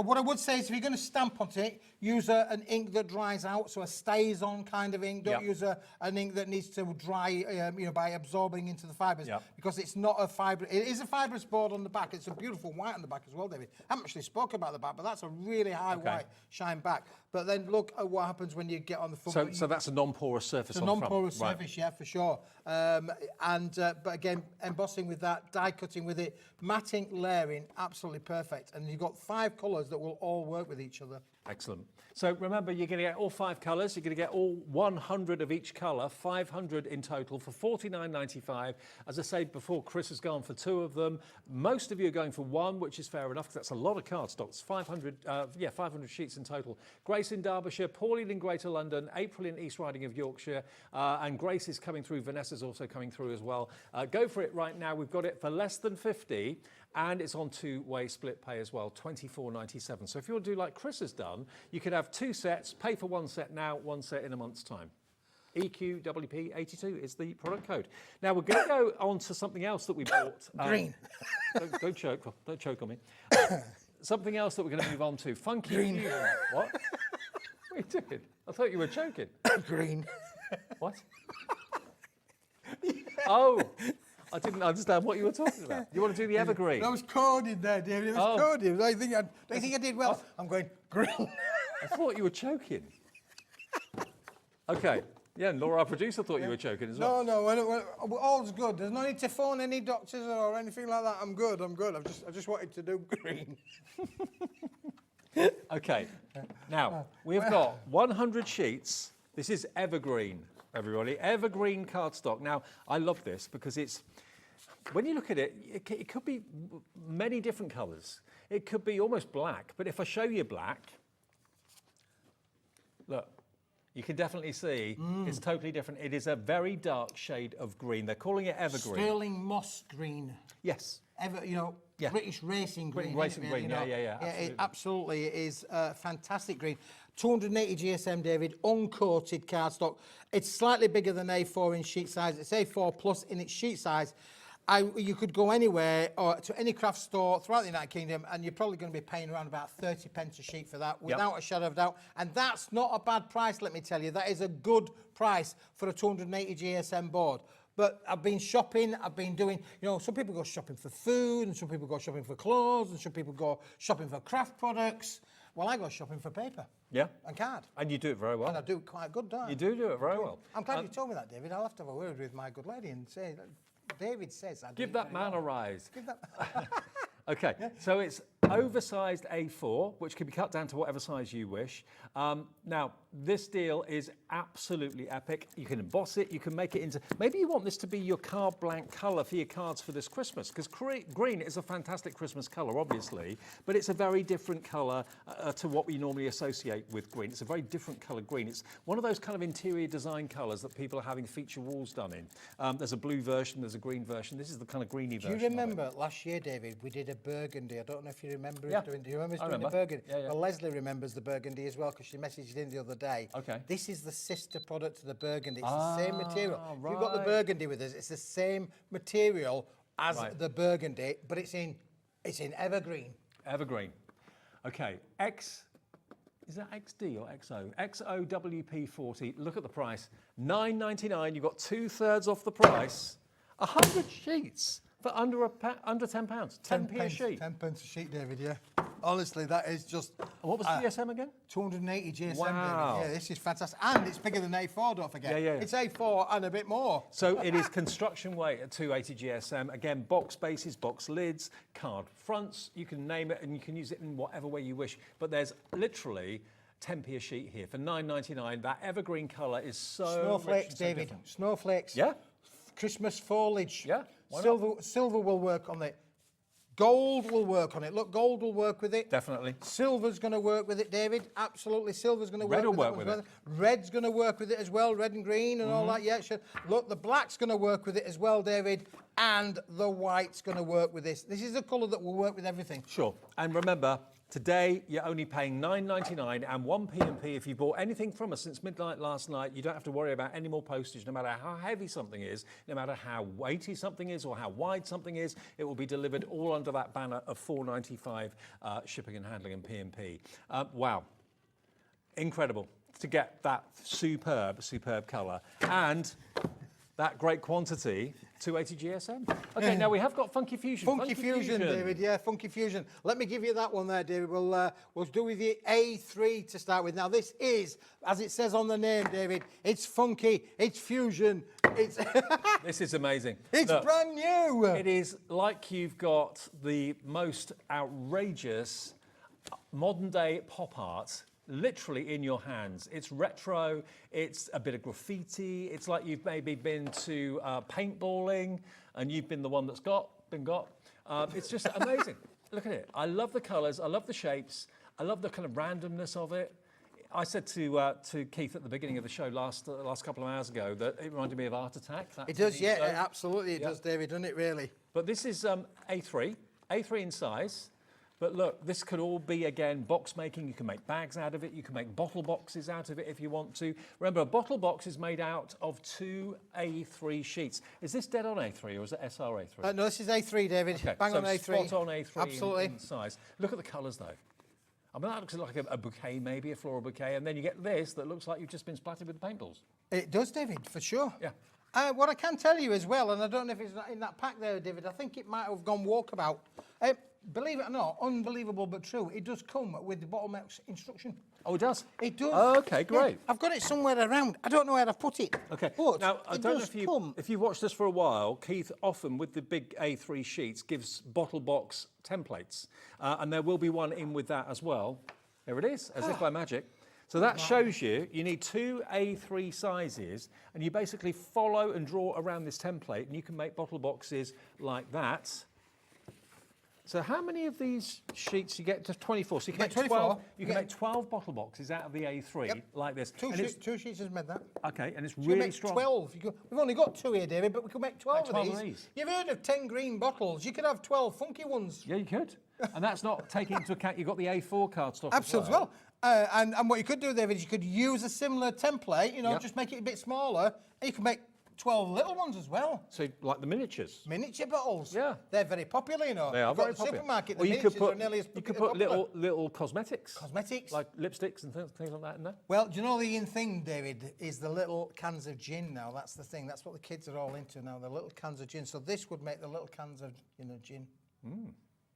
What I would say is if you're going to stamp on it, use an ink that dries out, so a stays-on kind of ink. Don't use an ink that needs to dry, by absorbing into the fibres, because it's not a fibre. It is a fibrous board on the back. It's a beautiful white on the back as well, David. I haven't actually spoken about the back, but that's a really high white shine back. But then look at what happens when you get on the front. So that's a non-porous surface on the front. It's a non-porous surface, yeah, for sure. But again, embossing with that, die cutting with it, matting, layering, absolutely perfect. And you've got 5 colours that will all work with each other. Excellent. So remember, you're going to get all 5 colours. You're going to get all 100 of each colour, 500 in total for $49.95. As I said before, Chris has gone for 2 of them. Most of you are going for 1, which is fair enough, because that's a lot of cardstock. It's 500 sheets in total. Grace in Derbyshire, Pauline in Greater London, April in East Riding of Yorkshire, and Grace is coming through. Vanessa's also coming through as well. Go for it right now. We've got it for less than 50. And it's on 2-way split pay as well, $24.97. So if you want to do like Chris has done, you could have 2 sets, pay for 1 set now, 1 set in a month's time. EQWP82 is the product code. Now we're going to go on to something else that we bought. Green. Don't choke on me. Something else that we're going to move on to. Funky Green. Fusion. What? What are you doing? I thought you were choking. Green. What? Oh. I didn't understand what you were talking about. You want to do the evergreen? That was coded there, David. It was coded. I think I did well. I'm going green. I thought you were choking. Okay, Yeah, and Laura, our producer, thought you were choking as well. No, all's good. There's no need to phone any doctors or anything like that. I'm good. I just wanted to do green. Okay, now we've got 100 sheets. This is evergreen, everybody. Evergreen cardstock. Now, I love this because it's, when you look at it, it could be many different colours. It could be almost black, but if I show you black, look, you can definitely see it's totally different. It is a very dark shade of green. They're calling it evergreen. Sterling moss green. Yes. British racing green. Racing green, yeah, absolutely. It is fantastic green. 280 GSM, David, uncoated cardstock. It's slightly bigger than A4 in sheet size. It's A4 plus in its sheet size. You could go anywhere or to any craft store throughout the United Kingdom and you're probably going to be paying around about 30 pence a sheet for that without a shadow of doubt. And that's not a bad price, let me tell you. That is a good price for a 280 GSM board. But I've been shopping, I've been doing, some people go shopping for food and some people go shopping for clothes and some people go shopping for craft products. Well, I go shopping for paper. Yeah. And card. And you do it very well. And I do it quite good, don't I? You do it very well. I'm glad you told me that, David. I'll have to have a word with my good lady and say, David says I give that man a rise. Give that. Okay, so it's oversized A4, which can be cut down to whatever size you wish. Now, this deal is absolutely epic. You can emboss it, you can make it into... Maybe you want this to be your card blank colour for your cards for this Christmas, because green is a fantastic Christmas colour, obviously, but it's a very different colour to what we normally associate with green. It's a very different colour green. It's one of those kind of interior design colours that people are having feature walls done in. There's a blue version, there's a green version. This is the kind of greeny version. Do you remember last year, David, we did a burgundy? I don't know if you remember us doing. Do you remember us doing the burgundy? Yeah. Well, Leslie remembers the burgundy as well because she messaged in the other day. Okay. This is the sister product to the burgundy. It's the same material. Right. If you've got the burgundy with us, it's the same material as the burgundy, but it's in evergreen. Evergreen. Okay. Is that XD or XO? XOWP40. Look at the price. $9.99. You got 2/3 off the price. 100 sheets for under £10. 10p a sheet. 10 pence a sheet, David, yeah. Honestly, that is just... And what was GSM again? 280 GSM, wow. David. Yeah, this is fantastic. And it's bigger than A4, don't forget. Yeah. It's A4 and a bit more. So it is construction weight at 280 GSM. Again, box bases, box lids, card fronts. You can name it and you can use it in whatever way you wish. But there's literally 10p a sheet here for $9.99. That evergreen colour is so Snowflakes, so David. different. Snowflakes. Yeah. Christmas foliage. Yeah. Silver will work on it. Gold will work on it. Look, gold will work with it. Definitely. Silver's going to work with it, David. Absolutely. Silver's going to work Red will with work it. with it. Red's going to work with it as well. Red and green and all that. Yeah, sure. Look, the black's going to work with it as well, David. And the white's going to work with this. This is a colour that will work with everything. Sure. And remember, today you're only paying $9.99 and 1p&p. If you bought anything from us since midnight last night, you don't have to worry about any more postage, no matter how heavy something is, no matter how weighty something is or how wide something is. It will be delivered all under that banner of $4.95 shipping and handling and P&P. Wow. Incredible to get that superb colour and that great quantity, 280 GSM. Okay, now we have got Funky Fusion. Funky Fusion, David, yeah, Funky Fusion. Let me give you that one there, David. We'll do with the A3 to start with. Now, this is, as it says on the name, David, it's funky, it's fusion, it's... This is amazing. It's brand new. It is like you've got the most outrageous modern-day pop art literally in your hands. It's retro, it's a bit of graffiti, it's like you've maybe been to paintballing and you've been the one that's been got. It's just amazing. Look at it. I love the colours, I love the shapes, I love the kind of randomness of it. I said to Keith at the beginning of the show last couple of hours ago that it reminded me of Art Attack. It does, yeah, absolutely it does, David, doesn't it, really? But this is A3 in size. But look, this could all be, again, box making. You can make bags out of it. You can make bottle boxes out of it if you want to. Remember, a bottle box is made out of 2 A3 sheets. Is this dead on A3 or is it SR A3? No, this is A3, David. Okay, Bang so on A3. spot on A3 Absolutely. in size. Look at the colours, though. I mean, that looks like a bouquet, maybe a floral bouquet, and then you get this that looks like you've just been splattered with paintballs. It does, David, for sure. Yeah. What I can tell you as well, and I don't know if it's in that pack there, David, I think it might have gone walkabout. Believe it or not, unbelievable but true, it does come with the bottleneck instruction. Oh, it does? It does. Oh, okay, great. Yeah, I've got it somewhere around. I don't know where I've put it. Okay. But Now, I it don't know does if come. if you've watched this for a while, Keith often, with the big A3 sheets, gives bottle box templates. And there will be one in with that as well. There it is, as if by magic. So that shows you need 2 A3 sizes, and you basically follow and draw around this template, and you can make bottle boxes like that. So how many of these sheets you get? Just 24. So you can make 24. 12. You can make 12 bottle boxes out of the A3 like this. Two sheets has made that. Okay, and it's You can really make strong. 12. We've only got 2 here, David, but we could make 12, 12 of these. You've heard of 10 green bottles. You could have 12 funky ones. Yeah, you could. And that's not taking into account you've got the A4 cardstock Absolutely. as well. And what you could do, David, is you could use a similar template, just make it a bit smaller, and you can make 12 little ones as well. So like the miniatures. Miniature bottles. Yeah. They're very popular, They are You've got very the popular. supermarket, Or the you miniatures could put, are nearly as you could popular. put little cosmetics. Cosmetics. Like lipsticks and things like that in there. Well, do you know the in thing, David, is the little cans of gin now. That's the thing. That's what the kids are all into now, the little cans of gin. So this would make the little cans of gin.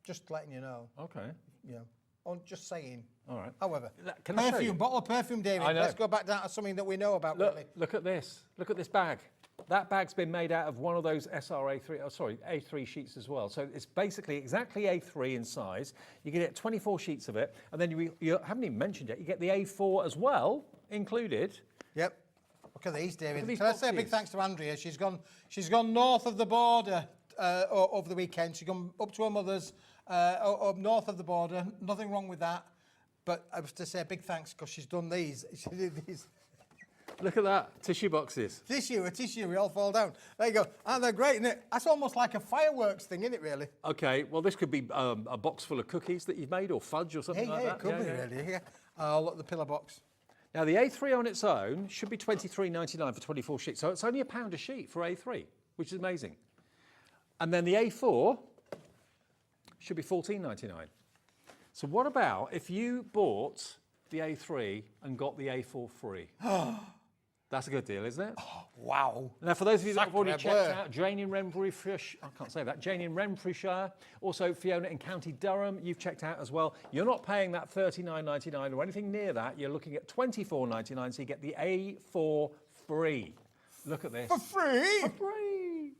Just letting you know. Okay. Yeah. Oh, just saying. All right. However, Can I show you? bottle of perfume, David. I know. Let's go back down to something that we know about, really. Look at this. Look at this bag. That bag's been made out of one of those A3 sheets as well. So it's basically exactly A3 in size. You get 24 sheets of it, and then you haven't even mentioned it. You get the A4 as well included. Yep. Look at these, David. Look at these Can I say a big boxes. thanks to Andrea? She's gone north of the border over the weekend. She's gone up to her mother's up north of the border. Nothing wrong with that. But I was to say a big thanks because she's done these. She did these. Look at that, tissue boxes. A tissue, we all fall down. There you go. Aren't they great, isn't it? That's almost like a fireworks thing, isn't it, really? Okay, well, this could be a box full of cookies that you've made or fudge or something like that. It could be, really. Yeah. Oh, look, the pillar box. Now, the A3 on its own should be $23.99 for 24 sheets. So it's only £1 a sheet for A3, which is amazing. And then the A4 should be $14.99. So what about if you bought the A3 and got the A4 free? That's a good deal, isn't it? Oh, wow. Now, for those of you that have already Sacre checked bleu. out, Jane in Renfrewshire, I can't say that, Jane in Renfrewshire, also Fiona in County Durham, you've checked out as well. You're not paying that $39.99 or anything near that. You're looking at $24.99, so you get the A4 free. Look at this. For free? For free.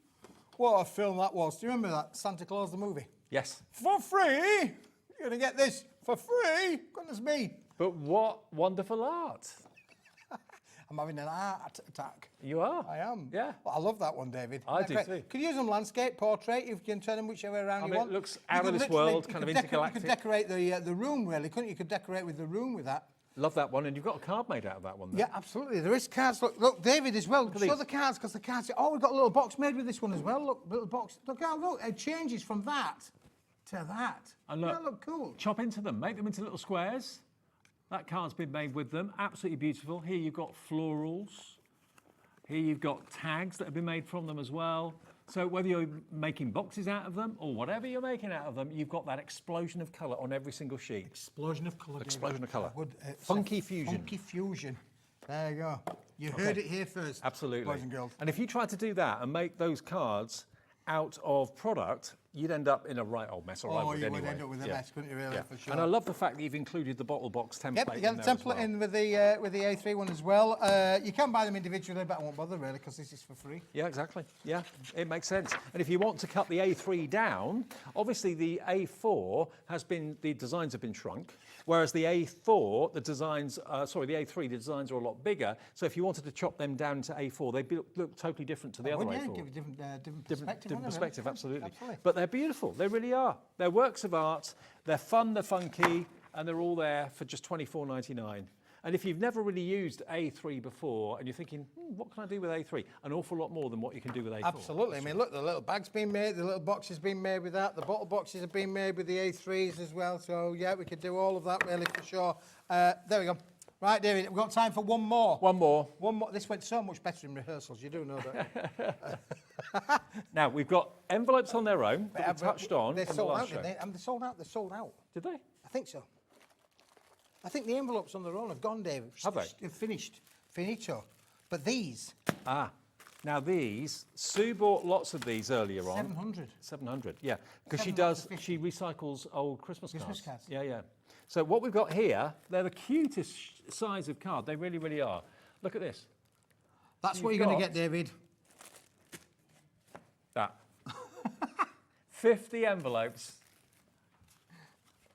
What a film that was. Do you remember that? Santa Claus the movie? Yes. For free? You're going to get this for free? Goodness me. But what wonderful art. I'm having an art attack. You are. I am. Yeah. Well, I love that one, David. I They're do great. too. Could you use them landscape, portrait? You can turn them whichever way around I you mean, want. it looks You out could of this literally- world, you kind could of intergalactic. You could decorate the room, really, couldn't you? You could decorate with the room with that. Love that one, and you've got a card made out of that one. Then. Yeah, absolutely. There is cards. Look, David as well. at Show these. the cards, because the cards. Oh, we've got a little box made with this one as well. Look, little box. Look, it changes from that to that. And look, That look cool. chop into them, make them into little squares. That card's been made with them, absolutely beautiful. Here you've got florals. Here you've got tags that have been made from them as well. So whether you're making boxes out of them or whatever you're making out of them, you've got that explosion of colour on every single sheet. Explosion of colour. Explosion of colour. It's Funky a fusion. Funky fusion. There you go. You heard it here first. Absolutely. Boys and girls. And if you tried to do that and make those cards out of product, you'd end up in a right old mess, or I would you anyway. would end up with a mess, couldn't you, really, for sure. And I love the fact that you've included the bottle box template. Yep, you got in the there as template well. in with the A3 one as well. You can buy them individually, but I won't bother really because this is for free. Yeah, exactly. Yeah, it makes sense. And if you want to cut the A3 down, obviously the A4 the designs have been shrunk, whereas the A4, the A3, the designs are a lot bigger. So if you wanted to chop them down to A4, they look totally different to the other Wouldn't A4. you? Give a different perspective. Different wouldn't it? perspective, absolutely. Absolutely. But they're beautiful. They really are. They're works of art. They're fun. They're funky, and they're all there for just $24.99. And if you've never really used A3 before, and you're thinking, what can I do with A3? An awful lot more than what you can do with A4. Absolutely. I mean, look, the little bag's been made, the little boxes been made with that, the bottle boxes have been made with the A3s as well. So yeah, we could do all of that really for sure. There we go. Right, David, we've got time for one more. One more. One more. This went so much better in rehearsals. You do know that. Now, we've got envelopes on their own that we But touched on They're in the sold last out, show. didn't they? They're sold out. They're sold out. Did they? I think so. I think the envelopes on their own have gone, David. Have they? They've finished. Finito. But these, Ah. Now these, Sue bought lots of these earlier on. 700. 700, yeah. Because she 750. she recycles old Christmas Christmas cards. cards. Yeah. So what we've got here, they're the cutest size of card. They really, really are. Look at this. That's what you're going to get, David. That. 50 envelopes,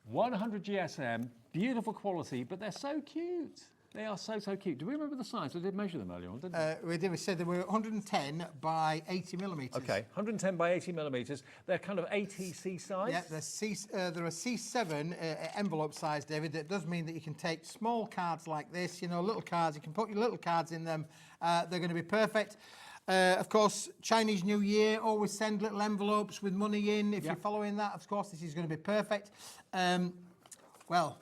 100 GSM, beautiful quality, but they're so cute. They are so, so cute. Do we remember the size? We did measure them earlier on, didn't we? We did. We said they were 110 by 80 millimetres. Okay, 110 by 80 millimetres. They're kind of ATC size. Yeah, they're a C7 envelope size, David. That does mean that you can take small cards like this, you know, little cards. You can put your little cards in them. They're going to be perfect. Of course, Chinese New Year, always send little envelopes with money in. If you're following that, of course, this is going to be perfect. Well,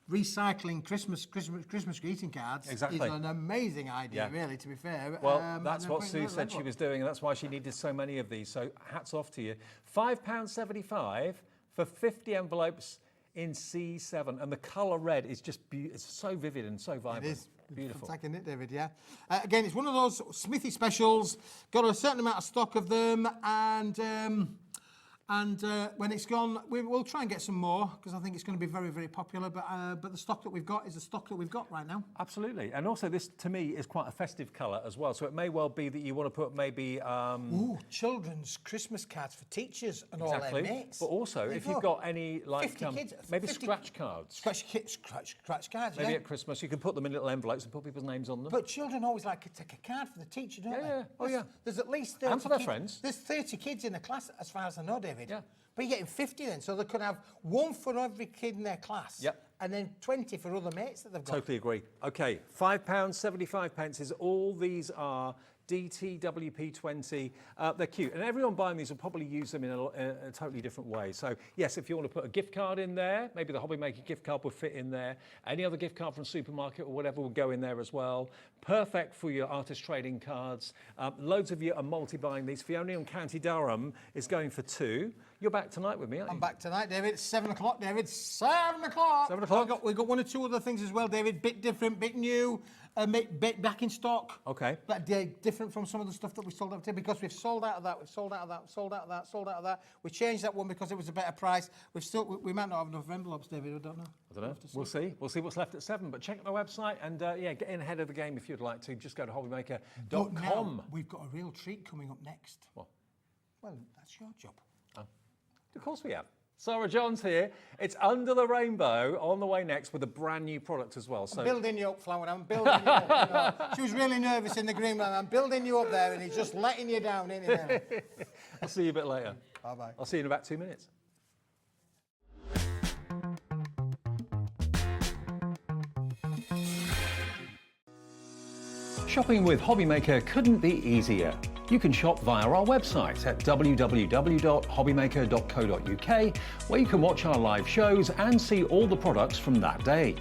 recycling Christmas greeting cards is an amazing idea, really, to be fair. Well, that's what Sue said she was doing, and that's why she needed so many of these. So hats off to you. £5.75 for 50 envelopes in C7, and the colour red is just it's so vivid and so vibrant. It is. Beautiful. Fantastic, isn't it, David? Yeah. Again, it's one of those Smithy specials. Got a certain amount of stock of them, and when it's gone, we'll try and get some more because I think it's going to be very, very popular. But the stock that we've got is the stock that we've got right now. Absolutely, and also this to me is quite a festive colour as well. So it may well be that you want to put maybe children's Christmas cards for teachers and all exactly. their mates. But also, if you've got any like 50 kids, maybe 50 scratch cards, scratch cards. maybe at Christmas you can put them in little envelopes and put people's names on them. But children always like to take a card for the teacher, don't they? Yeah. Oh yeah. There's at least 30 and for their kids. friends. There's 30 kids in the class, as far as I know, David. Yeah. But you're getting 50 then, so they could have one for every kid in their class. Yep. And then 20 for other mates that they've got. Totally agree. Okay, £5.75 is all these are DTWP20. They're cute, and everyone buying these will probably use them in a totally different way. So yes, if you want to put a gift card in there, maybe the HobbyMaker gift card will fit in there. Any other gift card from supermarket or whatever will go in there as well. Perfect for your artist trading cards. Loads of you are multi-buying these. Fiona in County Durham is going for 2. You're back tonight with me, aren't you? I'm back tonight, David. It's 7 o'clock, David. 7 o'clock. 7 o'clock. We've got one or two other things as well, David. Bit different, bit new, bit back in stock. Okay. But different from some of the stuff that we sold out to because we've sold out of that, we've sold out of that, sold out of that, sold out of that. We changed that one because it was a better price. We might not have enough envelopes, David. I don't know. We'll see. We'll see what's left at 7. But check out the website and get in ahead of the game if you'd like to. Just go to hobbymaker.com. But now we've got a real treat coming up next. What? Well, that's your job. Of course we have. Sarah John's here. It's Under the Rainbow on the way next with a brand new product as well. So I'm building you up, Flower. I'm building you up. You know. She was really nervous in the green room. I'm building you up there and he's just letting you down, isn't he? I'll see you a bit later. Bye-bye. I'll see you in about 2 minutes. Shopping with HobbyMaker couldn't be easier. You can shop via our website at www.hobbymaker.co.uk, where you can watch our live shows and see all the products from that day.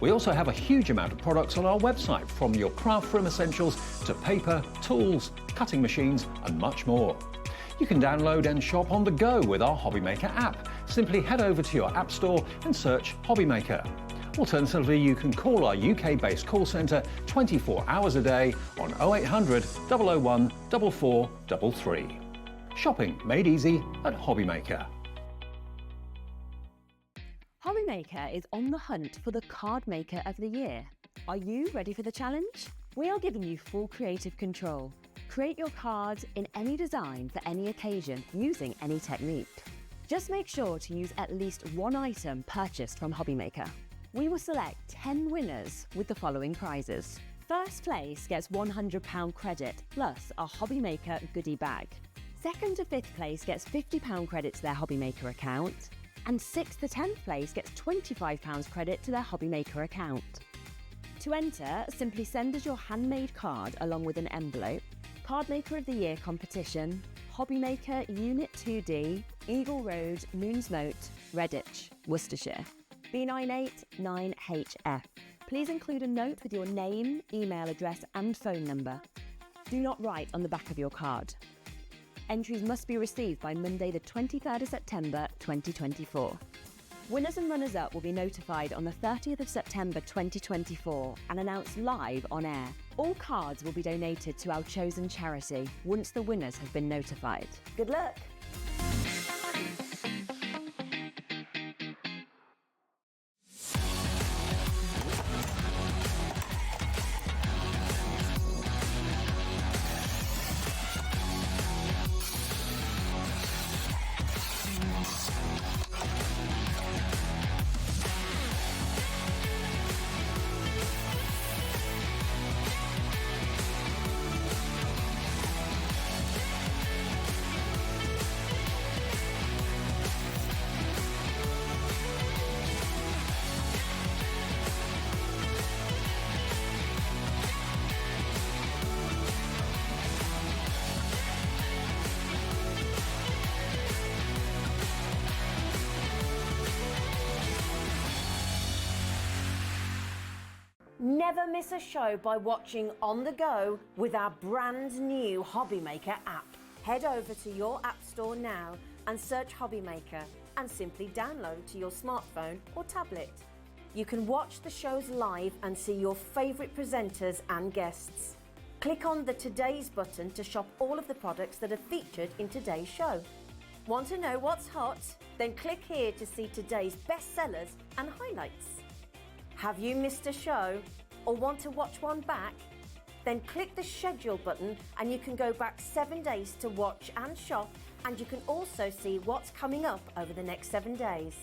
We also have a huge amount of products on our website, from your craft room essentials to paper, tools, cutting machines and much more. You can download and shop on the go with our HobbyMaker app. Simply head over to your app store and search HobbyMaker. Alternatively, you can call our UK-based call centre 24 hours a day on 0800 001 4433. Shopping made easy at HobbyMaker. HobbyMaker is on the hunt for the Card Maker of the Year. Are you ready for the challenge? We are giving you full creative control. Create your cards in any design for any occasion using any technique. Just make sure to use at least one item purchased from HobbyMaker. We will select 10 winners with the following prizes. First place gets £100 credit plus a HobbyMaker goodie bag. Second to 5th place gets £50 credit to their HobbyMaker account. And 6th to 10th place gets £25 credit to their HobbyMaker account. To enter, simply send us your handmade card along with an envelope. Card Maker of the Year competition, HobbyMaker Unit 2D, Eagle Road, Moonsmote, Redditch, Worcestershire. B989HF. Please include a note with your name, email address and phone number. Do not write on the back of your card. Entries must be received by Monday the 23rd of September 2024. Winners and runners-up will be notified on the 30th of September 2024 and announced live on air. All cards will be donated to our chosen charity once the winners have been notified. Good luck. Never miss a show by watching on the go with our brand new HobbyMaker app. Head over to your app store now and search HobbyMaker and simply download to your smartphone or tablet. You can watch the shows live and see your favourite presenters and guests. Click on the Today's button to shop all of the products that are featured in today's show. Want to know what's hot? Then click here to see today's bestsellers and highlights. Have you missed a show or want to watch one back? Then click the schedule button and you can go back 7 days to watch and shop, and you can also see what's coming up over the next 7 days.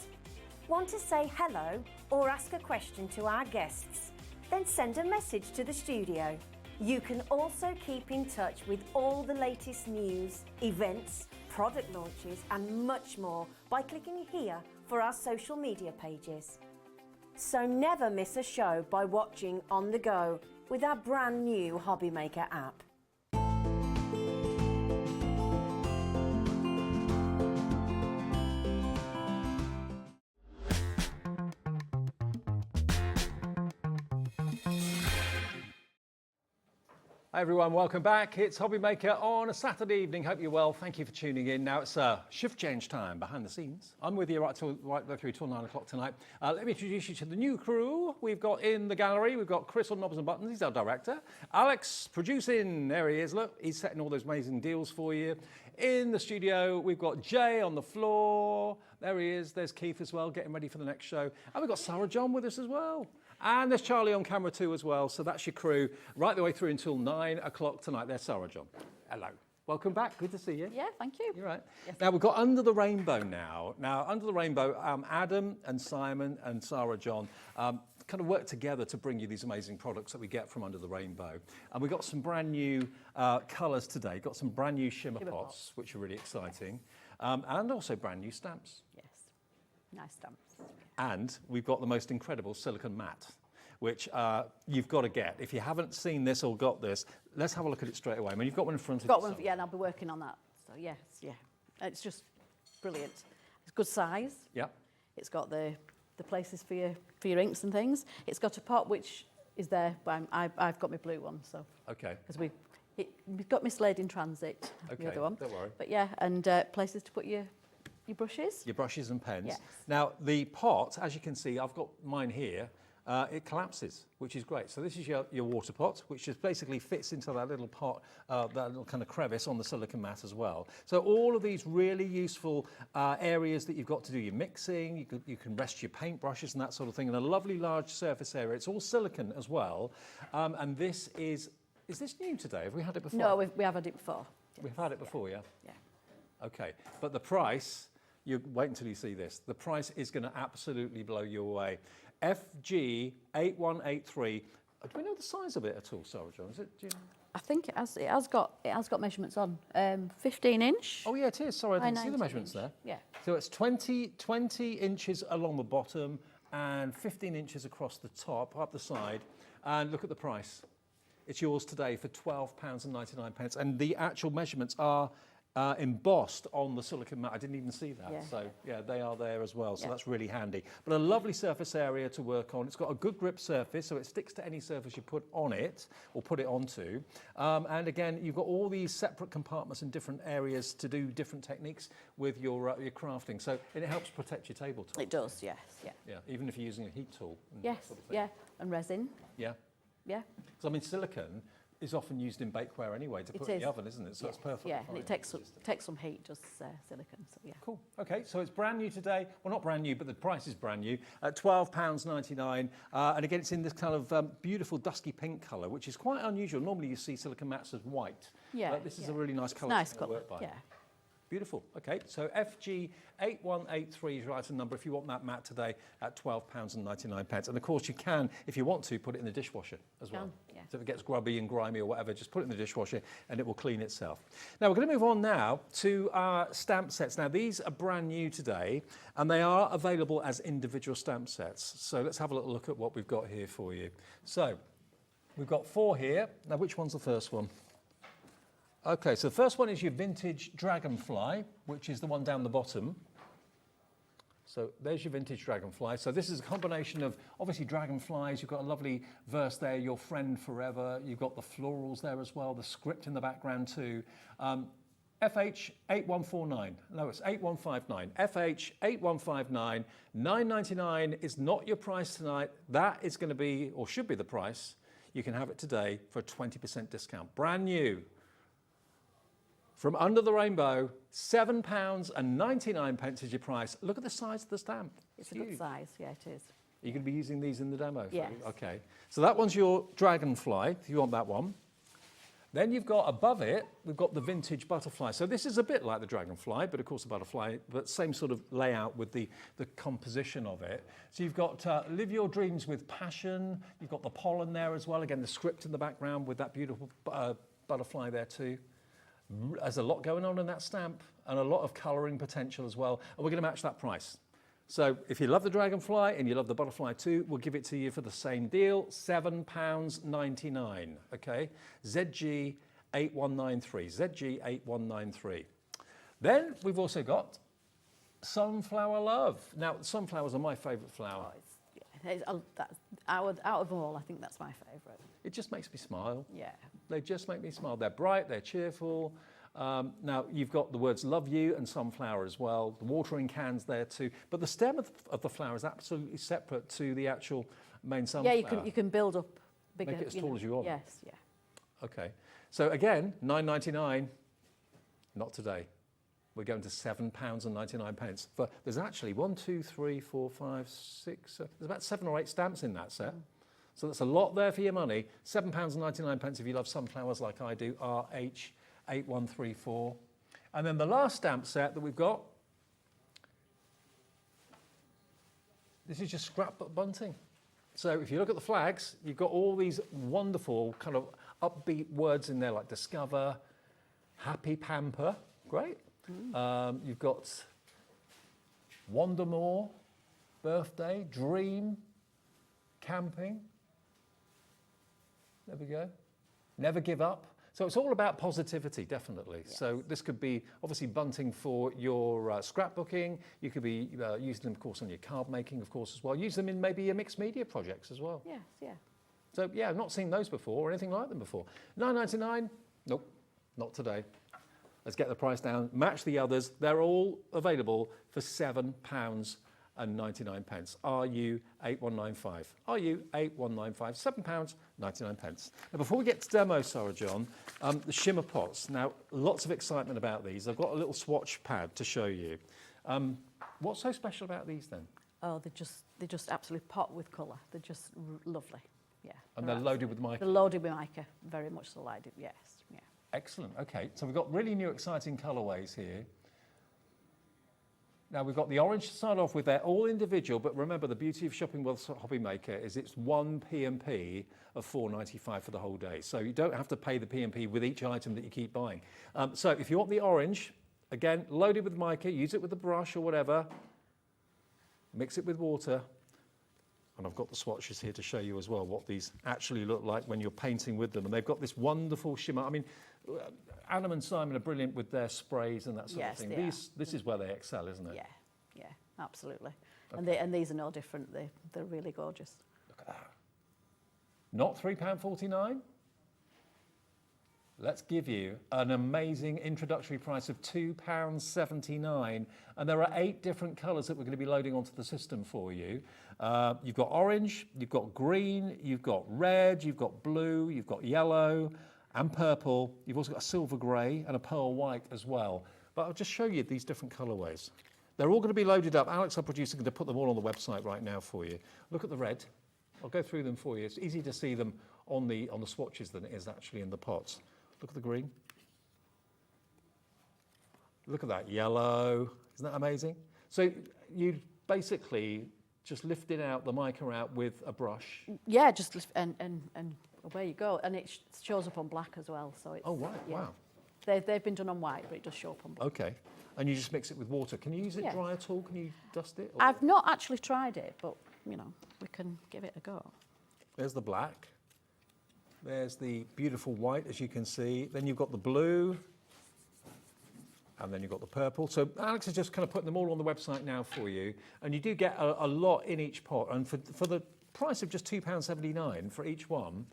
Want to say hello or ask a question to our guests? Then send a message to the studio. You can also keep in touch with all the latest news, events, product launches and much more by clicking here for our social media pages. So never miss a show by watching on the go with our brand new HobbyMaker app. Hi everyone, welcome back. It's HobbyMaker on a Saturday evening. Hope you're well. Thank you for tuning in. Now it's shift change time behind the scenes. I'm with you right through till 9 o'clock tonight. Let me introduce you to the new crew we've got in the gallery. We've got Chris on Knobs and Buttons. He's our director. Alex producing. There he is. Look, he's setting all those amazing deals for you. In the studio, we've got Jay on the floor. There he is. There's Keith as well, getting ready for the next show. And we've got Sarah John with us as well. And there's Charlie on camera too as well. So that's your crew right the way through until 9 o'clock tonight. There's Sarah John. Hello. Welcome back. Good to see you. Yeah, thank you. You're right. Yes. Now we've got Under the Rainbow now. Now, Under the Rainbow, Adam and Simon and Sarah John kind of work together to bring you these amazing products that we get from Under the Rainbow. And we've got some brand new colours today. Got some brand new shimmer pots, which are really exciting. And also brand new stamps. Yes, nice stamps. And we've got the most incredible silicone mat, which you've got to get. If you haven't seen this or got this, let's have a look at it straight away. I mean, you've got one in front of you. Got one, yeah, and I'll be working on that. So yes, yeah, it's just brilliant. It's good size. Yeah. It's got the places for your inks and things. It's got a pot which is there, but I've got my blue one, so. Okay. Because we've got mislaid in transit. Okay, the other one. don't worry. But yeah, and places to put your brushes. Your brushes and pens. Yes. Now, the pot, as you can see, I've got mine here, it collapses, which is great. So this is your water pot, which just basically fits into that little pot, that little kind of crevice on the silicone mat as well. So all of these really useful areas that you've got to do your mixing, you can rest your paint brushes and that sort of thing, and a lovely large surface area. It's all silicone as well. And this is this new today? Have we had it before? No, we have had it before. We've had it before, yeah? Yeah. Okay, but the price, you wait until you see this. The price is going to absolutely blow you away. FG8183. Do we know the size of it at all, Sarah John? Is it? Do you know? I think it has got measurements on. 15 inch. Oh yeah, it is. Sorry, I didn't see the 19 measurements inch. there. Yeah. So it's 20 inches along the bottom and 15 inches across the top, up the side. And look at the price. It's yours today for £12.99. And the actual measurements are embossed on the silicone mat. I didn't even see that. Yeah. So yeah, they are there as well. So that's really handy. But a lovely surface area to work on. It's got a good grip surface, so it sticks to any surface you put on it or put it onto. And again, you've got all these separate compartments in different areas to do different techniques with your crafting. So it helps protect your tabletop. It does, yes, yeah. Yeah, even if you're using a heat tool. And Yes, that sort of thing. yeah, and resin. Yeah. Yeah. Because I mean, silicone is often used in bakeware anyway to put in the oven, isn't it? So it's perfect. Yeah, and it takes some heat, just silicone. So yeah. Cool. Okay, so it's brand new today. Well, not brand new, but the price is brand new at £12.99. And again, it's in this kind of beautiful dusky pink colour, which is quite unusual. Normally, you see silicone mats as white. Yeah. But this is a really nice colour. Nice to colour. work by. Yeah. Beautiful. Okay, so FG8183 is your item number if you want that mat today at £12.99. And of course, you can, if you want to, put it in the dishwasher as well. Yeah. So if it gets grubby and grimy or whatever, just put it in the dishwasher and it will clean itself. Now, we're going to move on now to our stamp sets. Now, these are brand new today and they are available as individual stamp sets. So let's have a little look at what we've got here for you. So we've got 4 here. Now, which one's the first one? Okay, so the first one is your vintage dragonfly, which is the one down the bottom. So there's your vintage dragonfly. So this is a combination of, obviously, dragonflies. You've got a lovely verse there, your friend forever. You've got the florals there as well, the script in the background too. FH8149, no, it's 8159. FH8159, $9.99 is not your price tonight. That is going to be, or should be the price. You can have it today for a 20% discount. Brand new. From Under the Rainbow, £7.99 is your price. Look at the size of the stamp. It's a good size. Yeah, it is. You're going to be using these in the demo? Yes. Okay. So that one's your dragonfly, if you want that one. Then you've got above it, we've got the vintage butterfly. So this is a bit like the dragonfly, but of course a butterfly, but same sort of layout with the composition of it. So you've got Live Your Dreams with Passion. You've got the pollen there as well. Again, the script in the background with that beautiful butterfly there too. There's a lot going on in that stamp and a lot of colouring potential as well. And we're going to match that price. So if you love the dragonfly and you love the butterfly too, we'll give it to you for the same deal, £7.99. Okay, ZG8193, ZG8193. Then we've also got Sunflower Love. Now, sunflowers are my favourite flower. Out of them all, I think that's my favourite. It just makes me smile. Yeah. They just make me smile. They're bright, they're cheerful. Now, you've got the words love you and sunflower as well. The watering can's there too. But the stem of the flower is absolutely separate to the actual main sunflower. Yeah, you can build up bigger. Make it as tall as you want. Yes, yeah. Okay. So again, $9.99. Not today. We're going to £7.99. But there's actually 1, 2, 3, 4, 5, 6. There's about 7 or 8 stamps in that set. So that's a lot there for your money. £7.99 if you love sunflowers like I do. RH8134. And then the last stamp set that we've got. This is just scrapbook bunting. So if you look at the flags, you've got all these wonderful kind of upbeat words in there like discover, happy pamper. Great. You've got wander more, birthday, dream, camping. There we go. Never give up. So it's all about positivity, definitely. Yes. So this could be obviously bunting for your scrapbooking. You could be using them, of course, on your card making, of course, as well. Use them in maybe your mixed media projects as well. Yes, yeah. So yeah, I've not seen those before or anything like them before. $9.99? Nope, not today. Let's get the price down. Match the others. They're all available for £7.99. RU8195. RU8195. £7.99. Now, before we get to demo, Sarah John, the shimmer pots. Now, lots of excitement about these. I've got a little swatch pad to show you. What's so special about these then? Oh, they just absolutely pop with colour. They're just lovely. Yeah. And they're loaded with mica. They're loaded with mica. Very much so like it. Yes. Yeah. Excellent. Okay, so we've got really new, exciting colourways here. Now we've got the orange to start off with. They're all individual, but remember the beauty of shopping with HobbyMaker is it's one P&P of $4.95 for the whole day. So you don't have to pay the P&P with each item that you keep buying. So if you want the orange, again, loaded with mica, use it with a brush or whatever, mix it with water. And I've got the swatches here to show you as well what these actually look like when you're painting with them. And they've got this wonderful shimmer. I mean, Adam and Simon are brilliant with their sprays and that sort of thing. This is where they excel, isn't it? Yeah, yeah, absolutely. Okay. And these are no different. They're really gorgeous. Look at that. Not £3.49? let's give you an amazing introductory price of £2.79. And there are 8 different colours that we're going to be loading onto the system for you. You've got orange, you've got green, you've got red, you've got blue, you've got yellow and purple. You've also got a silver grey and a pearl white as well. But I'll just show you these different colourways. They're all going to be loaded up. Alex, our producer, is going to put them all on the website right now for you. Look at the red. I'll go through them for you. It's easy to see them on the swatches than it is actually in the pots. Look at the green. Look at that yellow. Isn't that amazing? So you basically just lifted out the mica out with a brush. Yeah, just lift, and away you go. And it shows up on black as well. So it's, Oh, right, yeah. wow. They've been done on white, but it does show up on black. Okay. And you just mix it with water. Can you use it Yeah. dry at all? Can you dust it? Or? I've not actually tried it, but, you know, we can give it a go. There's the black. There's the beautiful white, as you can see. Then you've got the blue. And then you've got the purple. So Alex is just kind of putting them all on the website now for you. And you do get a lot in each pot. And for the price of just £2.79 for each one.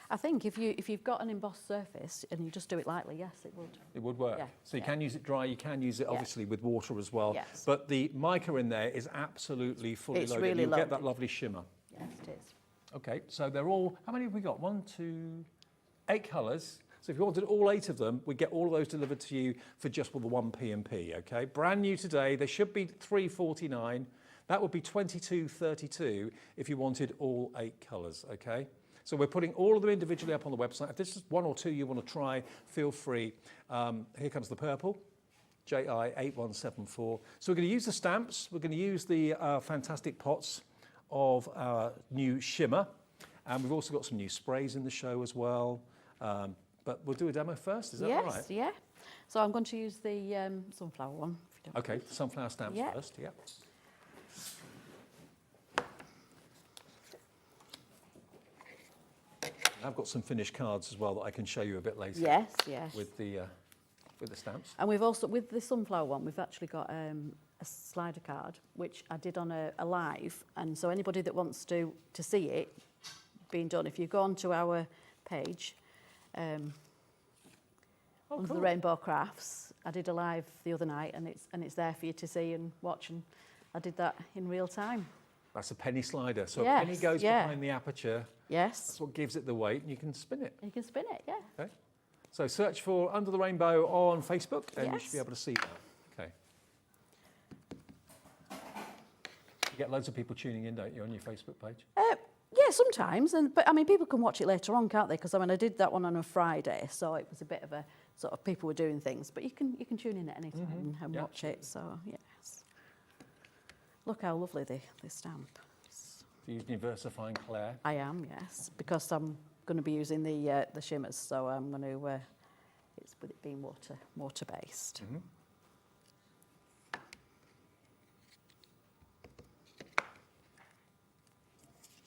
I think if you've got an embossed surface and you just do it lightly, yes, it would. It would work. Yeah, So you can use it dry, you can use it obviously with water as well. Yes. But the mica in there is absolutely fully It's loaded. really You'll get loaded. that lovely shimmer. Yes, it is. Okay, so they're all, how many have we got? 1, 2, 8 colours. So if you wanted all 8 of them, we'd get all of those delivered to you for just the 1 P&P, okay? Brand new today, they should be $3.49. That would be $22.32 if you wanted all 8 colours, okay? So we're putting all of them individually up on the website. If this is 1 or 2 you want to try, feel free. Here comes the purple, JI8174. So we're going to use the stamps. We're going to use the fantastic pots of our new shimmer. And we've also got some new sprays in the show as well. But we'll do a demo first, is that all right? Yes, yeah. So I'm going to use the sunflower one. If you don't Okay, sunflower stamps Yeah. first, yeah. I've got some finished cards as well that I can show you a bit later. Yes, yes. With the stamps. And we've also, with the sunflower one, we've actually got a slider card, which I did on a live. And so anybody that wants to see it being done, if you go onto our page, under the Rainbow Crafts, I did a live the other night, and it's there for you to see and watch. And I did that in real time. That's a penny slider. So Yes, a penny goes yeah. behind the aperture. Yes. That's what gives it the weight, and you can spin it. You can spin it, yeah. Okay. So search for Under the Rainbow on Facebook, and you Yes. should be able to see that. Okay. You get loads of people tuning in, don't you, on your Facebook page? Yeah, sometimes, but I mean, people can watch it later on, can't they? Because I mean, I did that one on a Friday, so it was a bit of a sort of people were doing things, but you can tune in at any time and Yeah. watch it. So yes, look how lovely the stamp. So you're using Versifying Claire. I am, yes, because I'm going to be using the shimmers, so I'm going to. It's with it being water based. Mm-hmm.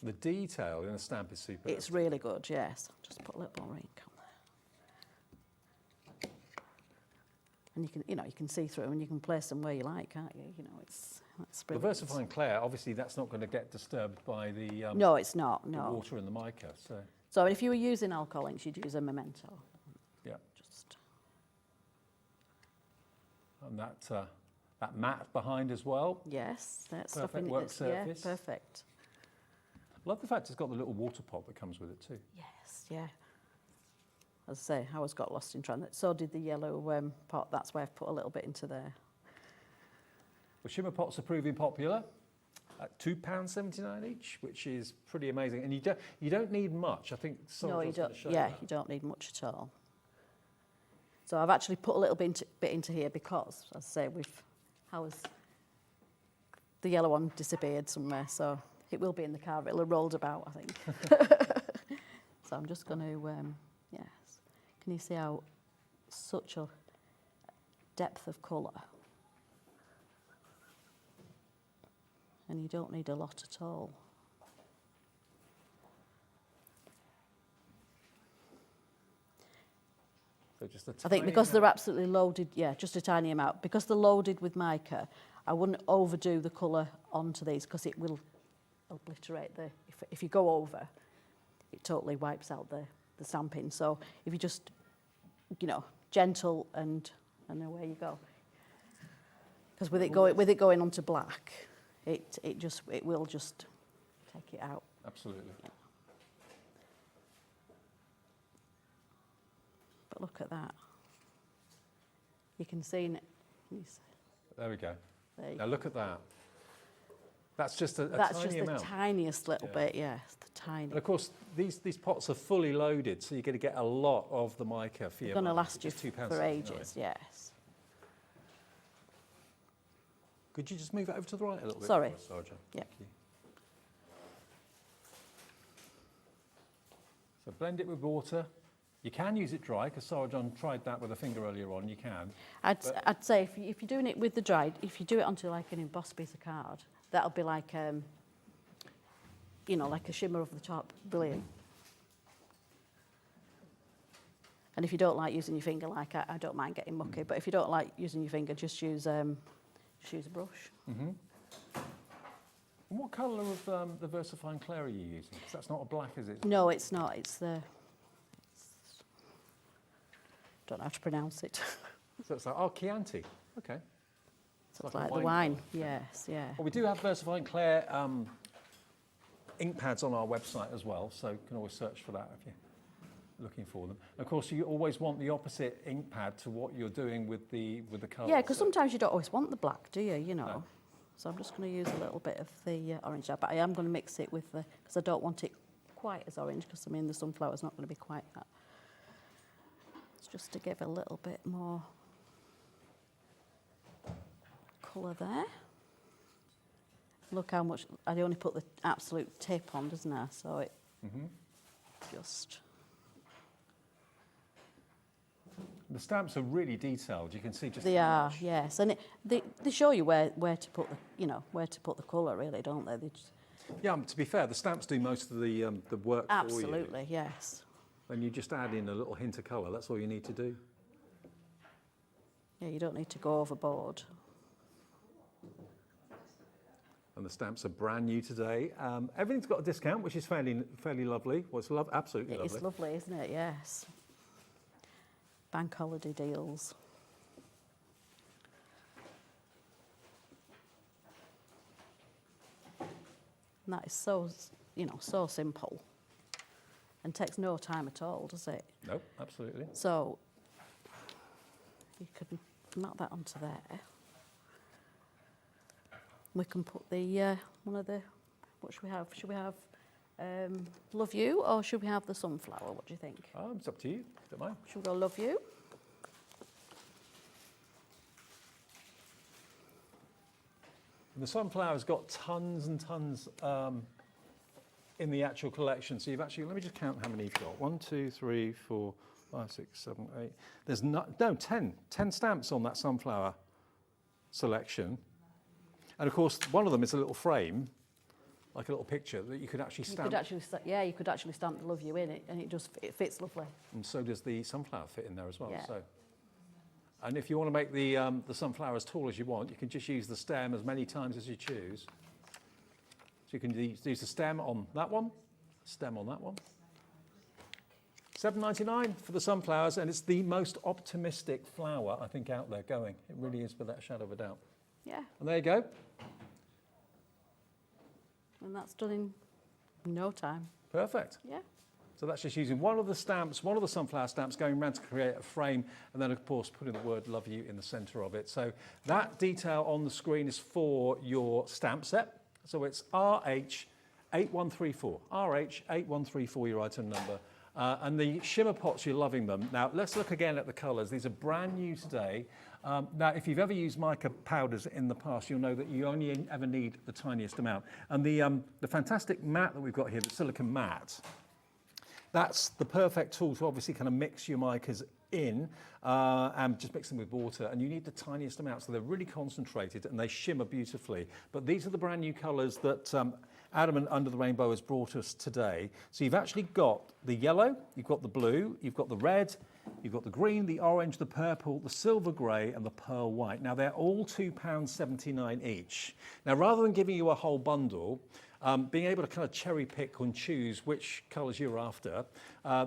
The detail in the stamp is super. It's really good, yes. I'll just put a little more ink on there. And you can see through and you can place them where you like, can't you? You know, that's The brilliant. Versifying Claire, obviously that's not going to get disturbed by the, No, it's not, the no. water and the mica. So if you were using alcohol inks, you'd use a Memento. Yeah. Just And that mat behind as well. yes, that's Perfect stuff in work it. surface. Yeah, perfect. Love the fact it's got the little water pot that comes with it too. Yes, yeah. As I say, I always got lost in trying that. So did the yellow pot. That's why I've put a little bit into there. Well, shimmer pots are proving popular at £2.79 each, which is pretty amazing. And you don't need much. I think No, you Sandra don't. Yeah, you don't need much at all. So I've actually put a little bit into here because, as I say, the yellow one disappeared somewhere, so it will be in the car. It'll have rolled about, I think. So I'm just going to, yes. Can you see how such a depth of colour? And you don't need a lot at all. So just a I think tiny because they're amount. absolutely loaded, yeah, just a tiny amount. Because they're loaded with mica, I wouldn't overdo the colour onto these because it will obliterate if you go over, it totally wipes out the the stamping. So if you just, you know, gentle and away you go. Because with it going onto black, it will just take it out. Absolutely. Yeah. But look at that. You can see it. There we go. There you Now go. look at that. That's just a That's tiny just the amount. tiniest little bit, yes, the tiny. And of course, these pots are fully loaded, so you're going to get a lot of the mica for your It's going to mica. last you Just £2 for anyway. ages, yes. Could you just move it over to the right a little bit? Sorry. for us, Sarja? Yeah. Thank you. So blend it with water. You can use it dry, because Sarah John tried that with a finger earlier on. You can. I'd say if you're doing it with the dried, if you do it onto like an embossed piece of card, that'll be like, you know, like a shimmer over the top. Brilliant. And if you don't like using your finger, like I don't mind getting mucky, but if you don't like using your finger, just use a brush. Mm-hmm. And what colour of the VersaFine Clay are you using? 'Cause that's not a black, is it? No, it's not. Don't know how to pronounce it. So it's like, oh, Chianti. Okay. So it's like the wine. Yes, yeah. Well, we do have VersaFine Clay ink pads on our website as well, so you can always search for that if you're looking for them. Of course, you always want the opposite ink pad to what you're doing with the colour. Yeah, because sometimes you don't always want the black, do you? You know. No. So I'm just going to use a little bit of the orange there, but I am going to mix it with the, because I don't want it quite as orange, because I mean the sunflower's not going to be quite that. It's just to give a little bit more colour there. Look how much, I only put the absolute tip on, doesn't I? So it just... The stamps are really detailed. You can see just They how are, much. yes, and they show you where to put the, you know, where to put the colour, really, don't they? They just, Yeah, to be fair, the stamps do most of the work for you. absolutely, yes. And you just add in a little hint of colour. That's all you need to do. Yeah, you don't need to go overboard. And the stamps are brand new today. Everything's got a discount, which is fairly lovely. Well, it's absolutely lovely. It's lovely, isn't it? Yes. Bank holiday deals. And that is so, you know, so simple. And takes no time at all, does it? Nope, absolutely. So you could map that onto there. We can put the one of the, what should we have? Should we have Love You, or should we have the sunflower? What do you think? It's up to you. Don't mind. Should we go Love You? The sunflower's got tons and tons in the actual collection. So you've actually, let me just count how many you've got. 1, 2, 3, 4, 5, 6, 7, 8. There's 10 stamps on that sunflower selection. And of course, one of them is a little frame, like a little picture that you could actually stamp. You could actually stamp the Love You in it, and it fits lovely. And so does the sunflower fit in there as well. Yeah. So, and if you want to make the sunflower as tall as you want, you can just use the stem as many times as you choose. So you can use the stem on that one, stem on that one. $7.99 for the sunflowers, and it's the most optimistic flower I think out there going. It really is, without a shadow of a doubt. Yeah. And there you go. And that's done in no time. Perfect. Yeah. So that's just using one of the stamps, one of the sunflower stamps, going around to create a frame, and then of course putting the word "Love You" in the centre of it. So that detail on the screen is for your stamp set. So it's RH8134. RH8134, your item number. And the shimmer pots, you're loving them. Now let's look again at the colours. These are brand new today. Now, if you've ever used mica powders in the past, you'll know that you only ever need the tiniest amount. And the fantastic matte that we've got here, the silicone matte, that's the perfect tool to obviously kind of mix your micas in and just mix them with water. And you need the tiniest amount, so they're really concentrated and they shimmer beautifully. But these are the brand new colours that Adam and Under the Rainbow has brought us today. So you've actually got the yellow, you've got the blue, you've got the red, you've got the green, the orange, the purple, the silver grey and the pearl white. Now they're all £2.79 each. Now rather than giving you a whole bundle, being able to kind of cherry pick and choose which colours you're after,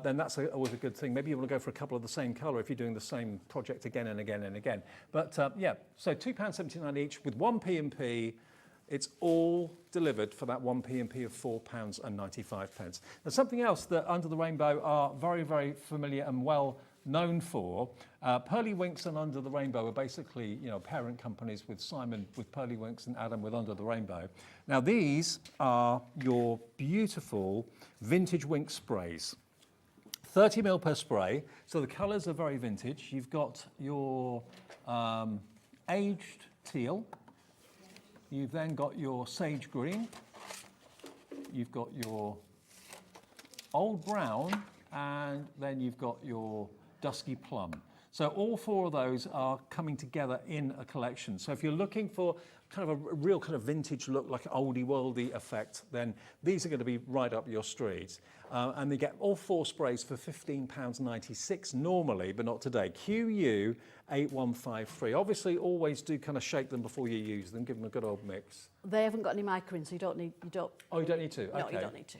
then that's always a good thing. Maybe you want to go for a couple of the same colour if you're doing the same project again and again and again. But yeah, so £2.79 each with one P&P. It's all delivered for that one P&P of £4.95. Now something else that Under the Rainbow are very, very familiar and well known for, Pearly Winks and Under the Rainbow are basically, you know, parent companies with Simon with Pearly Winks and Adam with Under the Rainbow. Now these are your beautiful vintage wink sprays. 30ml per spray, so the colours are very vintage. You've got your aged teal, you've then got your sage green, you've got your old brown, and then you've got your dusky plum. So all four of those are coming together in a collection. So if you're looking for kind of a real kind of vintage look, like an oldie worldy effect, then these are going to be right up your street. And they get all four sprays for £15.96 normally, but not today. QU8153. Obviously, always do kind of shake them before you use them. Give them a good old mix. They haven't got any mica in, so you don't. Oh, you don't need to. No, okay. you don't need to.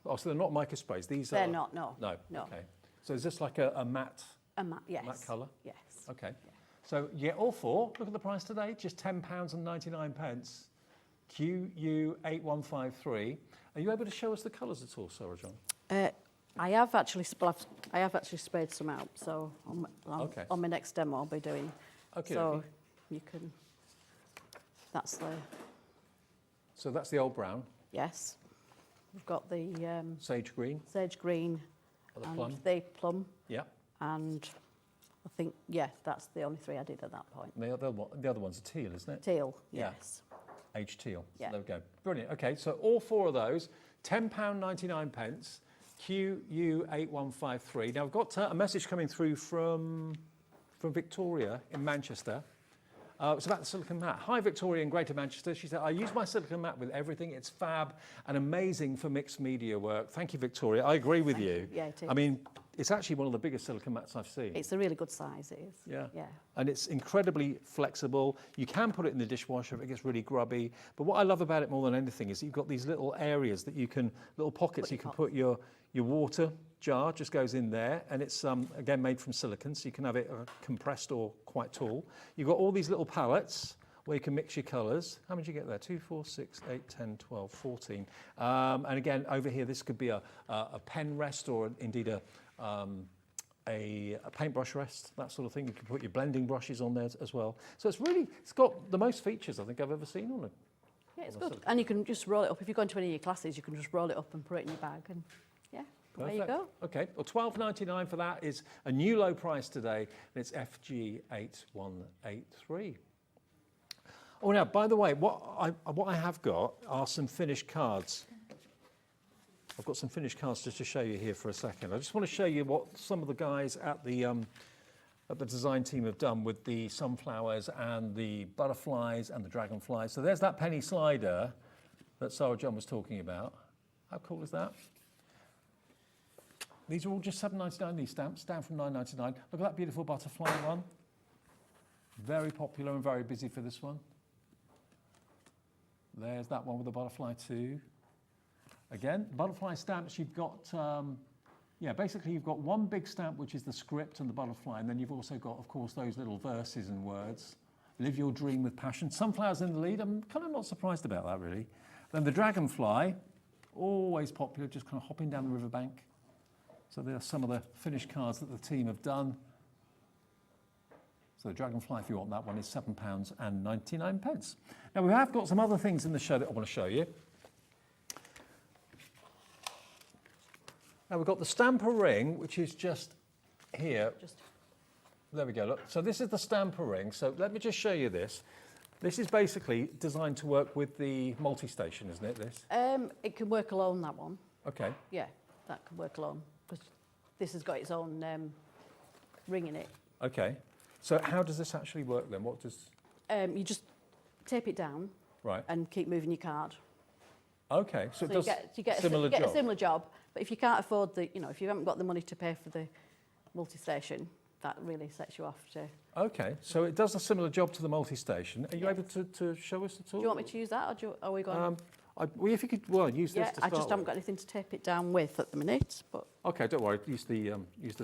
Oh, so they're not mica sprays. These they're are. Not. No. No. No. Okay. So is this like a matte? A matte. Yes. Matte colour. Yes. Okay. Yeah. So you get all four. Look at the price today. Just £10.99. QU8153. Are you able to show us the colours at all, Sarah John? I have actually sprayed some out, so on my next demo I'll be doing. Okay. So you can. That's the. So that's the old brown. Yes. We've got the Sage green. Sage green. Or the and plum. the plum. Yeah. And I think that's the only three I did at that point. And the other one's a teal, isn't it? Teal. Yeah. Yes. Aged teal. Yeah. So there we go. Brilliant. Okay. So all four of those, £10.99. QU8153. Now, I've got a message coming through from Victoria in Manchester. It's about the silicone mat. Hi, Victoria in Greater Manchester. She said, I use my silicone mat with everything. It's fab and amazing for mixed media work. Thank you, Victoria. I agree with you. Yeah, it is. I mean, it's actually one of the biggest silicone mats I've seen. It's a really good size, it is. Yeah. Yeah. And it's incredibly flexible. You can put it in the dishwasher if it gets really grubby. But what I love about it more than anything is you've got these little areas that you can, little pockets you can put your water jar, just goes in there. And it's, again, made from silicone, so you can have it compressed or quite tall. You've got all these little pallets where you can mix your colours. How many do you get there? 2, 4, 6, 8, 10, 12, 14. And again, over here, this could be a pen rest or indeed a paintbrush rest, that sort of thing. You can put your blending brushes on there as well. So it's got the most features I think I've ever seen on it. Yeah, it's good. And you can just roll it up. If you're going to any of your classes, you can just roll it up and put it in your bag. And yeah, there you go. Okay, well, £12.99 for that is a new low price today, and it's FG8183. Oh, now, by the way, what I have got are some finished cards. I've got some finished cards just to show you here for a second. I just want to show you what some of the guys at the design team have done with the sunflowers and the butterflies and the dragonflies. So there's that penny slider that Sarah John was talking about. How cool is that? These are all just £7.99, these stamps, down from £9.99. Look at that beautiful butterfly one. Very popular and very busy for this one. There's that one with the butterfly too. Again, butterfly stamps, you've got, basically you've got one big stamp, which is the script and the butterfly, and then you've also got, of course, those little verses and words. Live your dream with passion. Sunflowers in the lead. I'm kind of not surprised about that, really. Then the dragonfly, always popular, just kind of hopping down the riverbank. So there are some of the finished cards that the team have done. So the dragonfly, if you want that one, is £7.99. Now, we have got some other things in the show that I want to show you. Now, we've got the stamper ring, which is just here. There we go, look. So this is the stamper ring. So let me just show you this. This is basically designed to work with the multi-station, isn't it, this? It can work alone, that one. Okay. Yeah, that can work alone, because this has got its own ring in it. Okay. So how does this actually work then? What does... You just tape it down. Right. And keep moving your card. Okay, so it So does you get similar a job. similar job, but if you can't afford the, you know, if you haven't got the money to pay for the multi-station, that really sets you off to... Okay, so it does a similar job to the multi-station. Are you able to show us at all? Do you want me to use that, or are we going... Well, if you could, well, use this yeah, to start I just haven't with. got anything to tape it down with at the minute, but... Okay, don't worry. Use the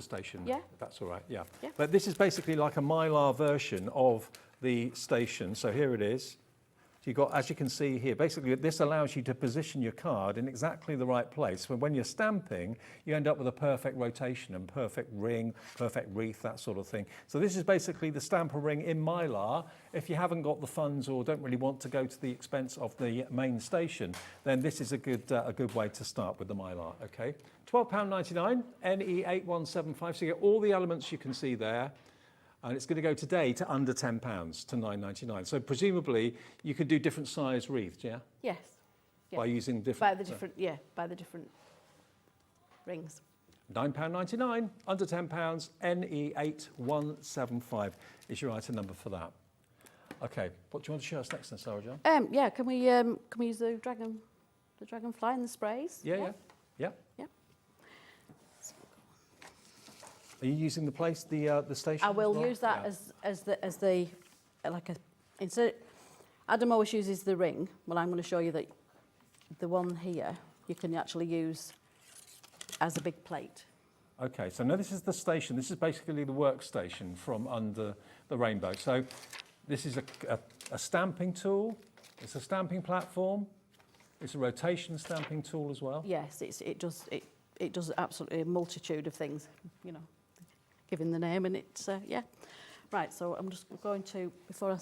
station. Yeah. If that's all right. Yeah. Yeah. But this is basically like a Mylar version of the station. So here it is. So you've got, as you can see here, basically this allows you to position your card in exactly the right place. When you're stamping, you end up with a perfect rotation and perfect ring, perfect wreath, that sort of thing. So this is basically the stamper ring in Mylar. If you haven't got the funds or don't really want to go to the expense of the main station, then this is a good way to start with the Mylar. Okay, £12.99, NE8175. So you get all the elements you can see there. And it's going to go today to under £10, to £9.99. So presumably you could do different size wreaths, yeah? Yes. Yeah. By using different... By the different rings. £9.99, under £10, NE8175 is your item number for that. Okay, what do you want to show us next then, Sarah John? Yeah, can we use the dragonfly and the sprays? Yeah. Are you using the station? I will as well? use that as the like a insert. Adam always uses the ring. Well, I'm going to show you that the one here you can actually use as a big plate. Okay, so now this is the station. This is basically the workstation from under the rainbow. So this is a stamping tool. It's a stamping platform. It's a rotation stamping tool as well. Yes, it does absolutely a multitude of things. You know, given the name, and it's yeah. Right, so I'm just going to before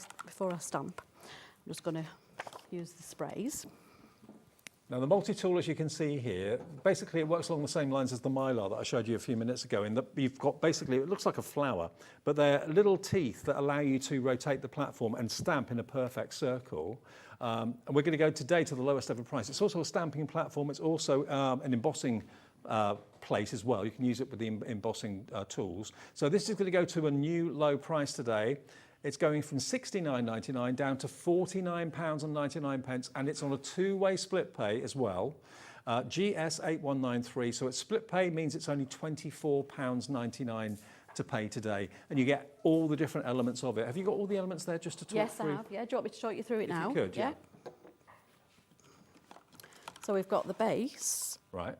I stamp, I'm just going to use the sprays. Now the multi-tool, as you can see here, basically it works along the same lines as the Mylar that I showed you a few minutes ago, in that you've got basically, it looks like a flower, but they're little teeth that allow you to rotate the platform and stamp in a perfect circle. And we're going to go today to the lowest ever price. It's also a stamping platform. It's also an embossing plate as well. You can use it with the embossing tools. So this is going to go to a new low price today. It's going from £69.99 down to £49.99, and it's on a two-way split pay as well. GS8193, so it's split pay means it's only £24.99 to pay today, and you get all the different elements of it. Have you got all the elements there just to talk Yes, through? I have. Yeah, do you want me to talk you through it now? You could, yeah. So we've got the base. Right.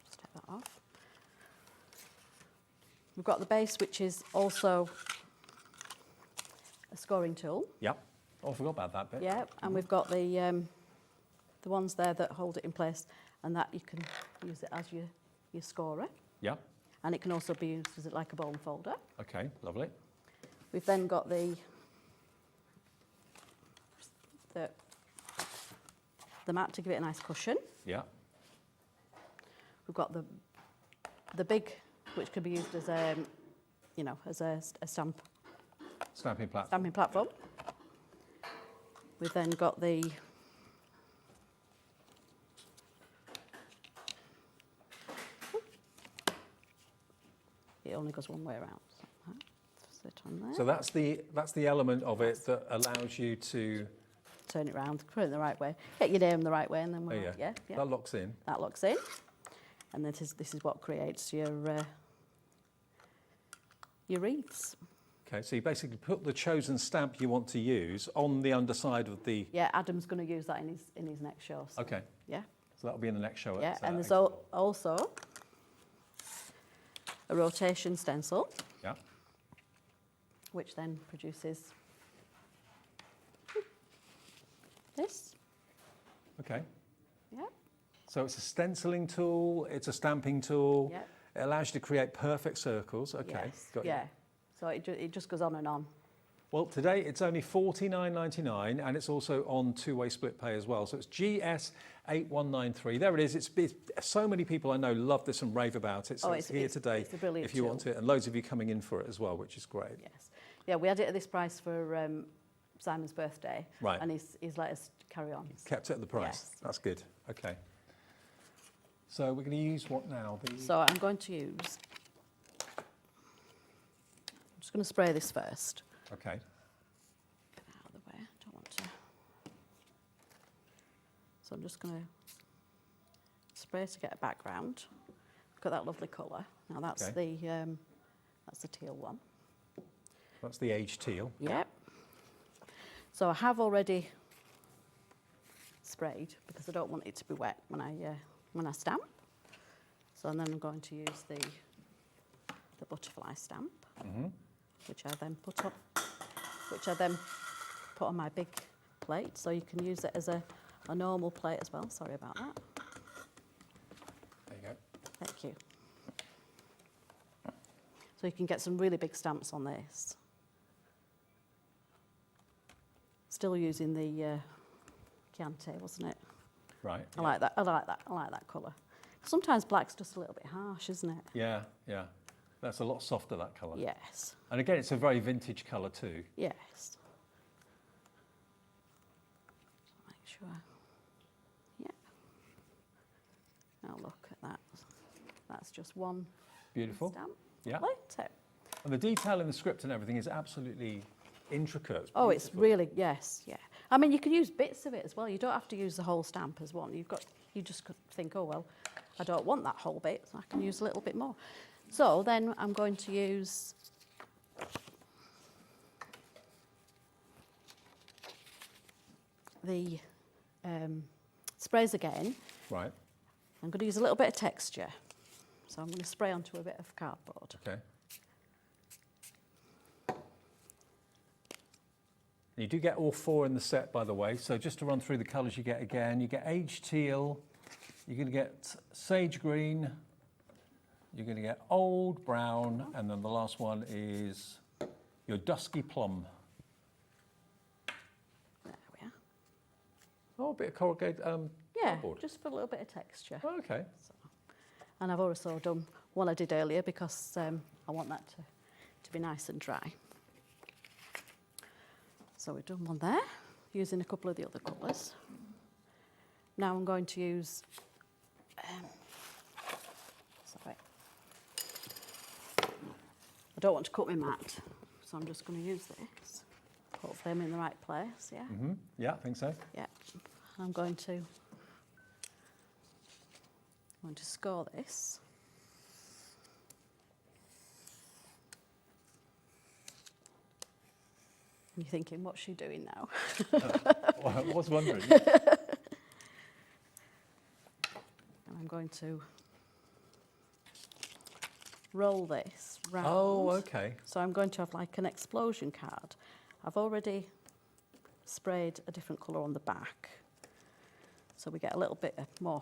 Just take that off. We've got the base, which is also a scoring tool. Yep. Oh, I forgot about that bit. Yeah, and we've got the ones there that hold it in place, and that you can use it as your scorer. Yeah. And it can also be used as like a bone folder. Okay, lovely. We've then got the mat to give it a nice cushion. Yeah. We've got the big, which could be used as a, you know, as a Stamping platform. stamping platform. We've then got the it only goes one way around. So sit on there. So that's the element of it that allows you to Turn it round, put it in the right way. Get your name the right way, and then we'll, yeah. yeah. That locks in. That locks in. And this is what creates your wreaths. Okay, so you basically put the chosen stamp you want to use on the underside of the... Yeah, Adam's going to use that in his next show. So, Okay. yeah. So that'll be in the next show. Yeah, at, and there's Expo. also a rotation stencil, Yeah. which then produces this. Okay. Yeah. So it's a stenciling tool, it's a stamping tool. Yeah. It allows you to create perfect circles. Okay. Yes. Got you. Yeah. So it just goes on and on. Well, today it's only $49.99, and it's also on two-way split pay as well. So it's GS8193. There it is. It's so many people I know love this and rave about it. So it's here today it's a brilliant if you tool. want it, and loads of you coming in for it as well, which is great. Yes. Yeah, we had it at this price for Simon's birthday. Right. And he's let us carry on. Kept it at the price. Yes. That's good. Okay. So we're going to use what now? So I'm going to use... I'm just going to spray this first. Okay. Get out of the way. I don't want to... So So I'm just going to spray to get a background. Look at that lovely colour. Now that's the teal one. That's the aged teal. Yep. So I have already sprayed because I don't want it to be wet when I stamp. So and then I'm going to use the butterfly stamp, which I then put on my big plate. So you can use it as a normal plate as well. Sorry about that. There you go. Thank you. So you can get some really big stamps on this. Still using the Chianti, wasn't it? Right. I like that. I like that colour. Sometimes black's just a little bit harsh, isn't it? Yeah, yeah. That's a lot softer, that colour. Yes. And again, it's a very vintage colour too. Yes. Make sure. Yeah. Now look at that. That's just one Beautiful. stamp. Yeah. Later. And the detail in the script and everything is absolutely intricate. Oh, it's really, yes, yeah. I mean, you can use bits of it as well. You don't have to use the whole stamp as one. You just could think, oh, well, I don't want that whole bit, so I can use a little bit more. So then I'm going to use the sprays again. Right. I'm going to use a little bit of texture. So I'm going to spray onto a bit of cardboard. Okay. You do get all four in the set, by the way. So just to run through the colours you get again, you get aged teal, you're going to get sage green, you're going to get old brown, and then the last one is your dusky plum. There we are. Oh, a bit of corrugated Yeah, cardboard. just for a little bit of texture. Oh, okay. So, and I've also done one I did earlier because I want that to be nice and dry. So we've done one there, using a couple of the other colours. Now I'm going to use, sorry, I don't want to cut my mat, so I'm just going to use this. Hopefully I'm in the right place, yeah? Mm-hmm. Yeah, I think so. Yeah. I'm going to score this. You're thinking, what's she doing now? Well, I was wondering. And I'm going to roll this round. Oh, okay. So I'm going to have like an explosion card. I've already sprayed a different colour on the back. So we get a little bit more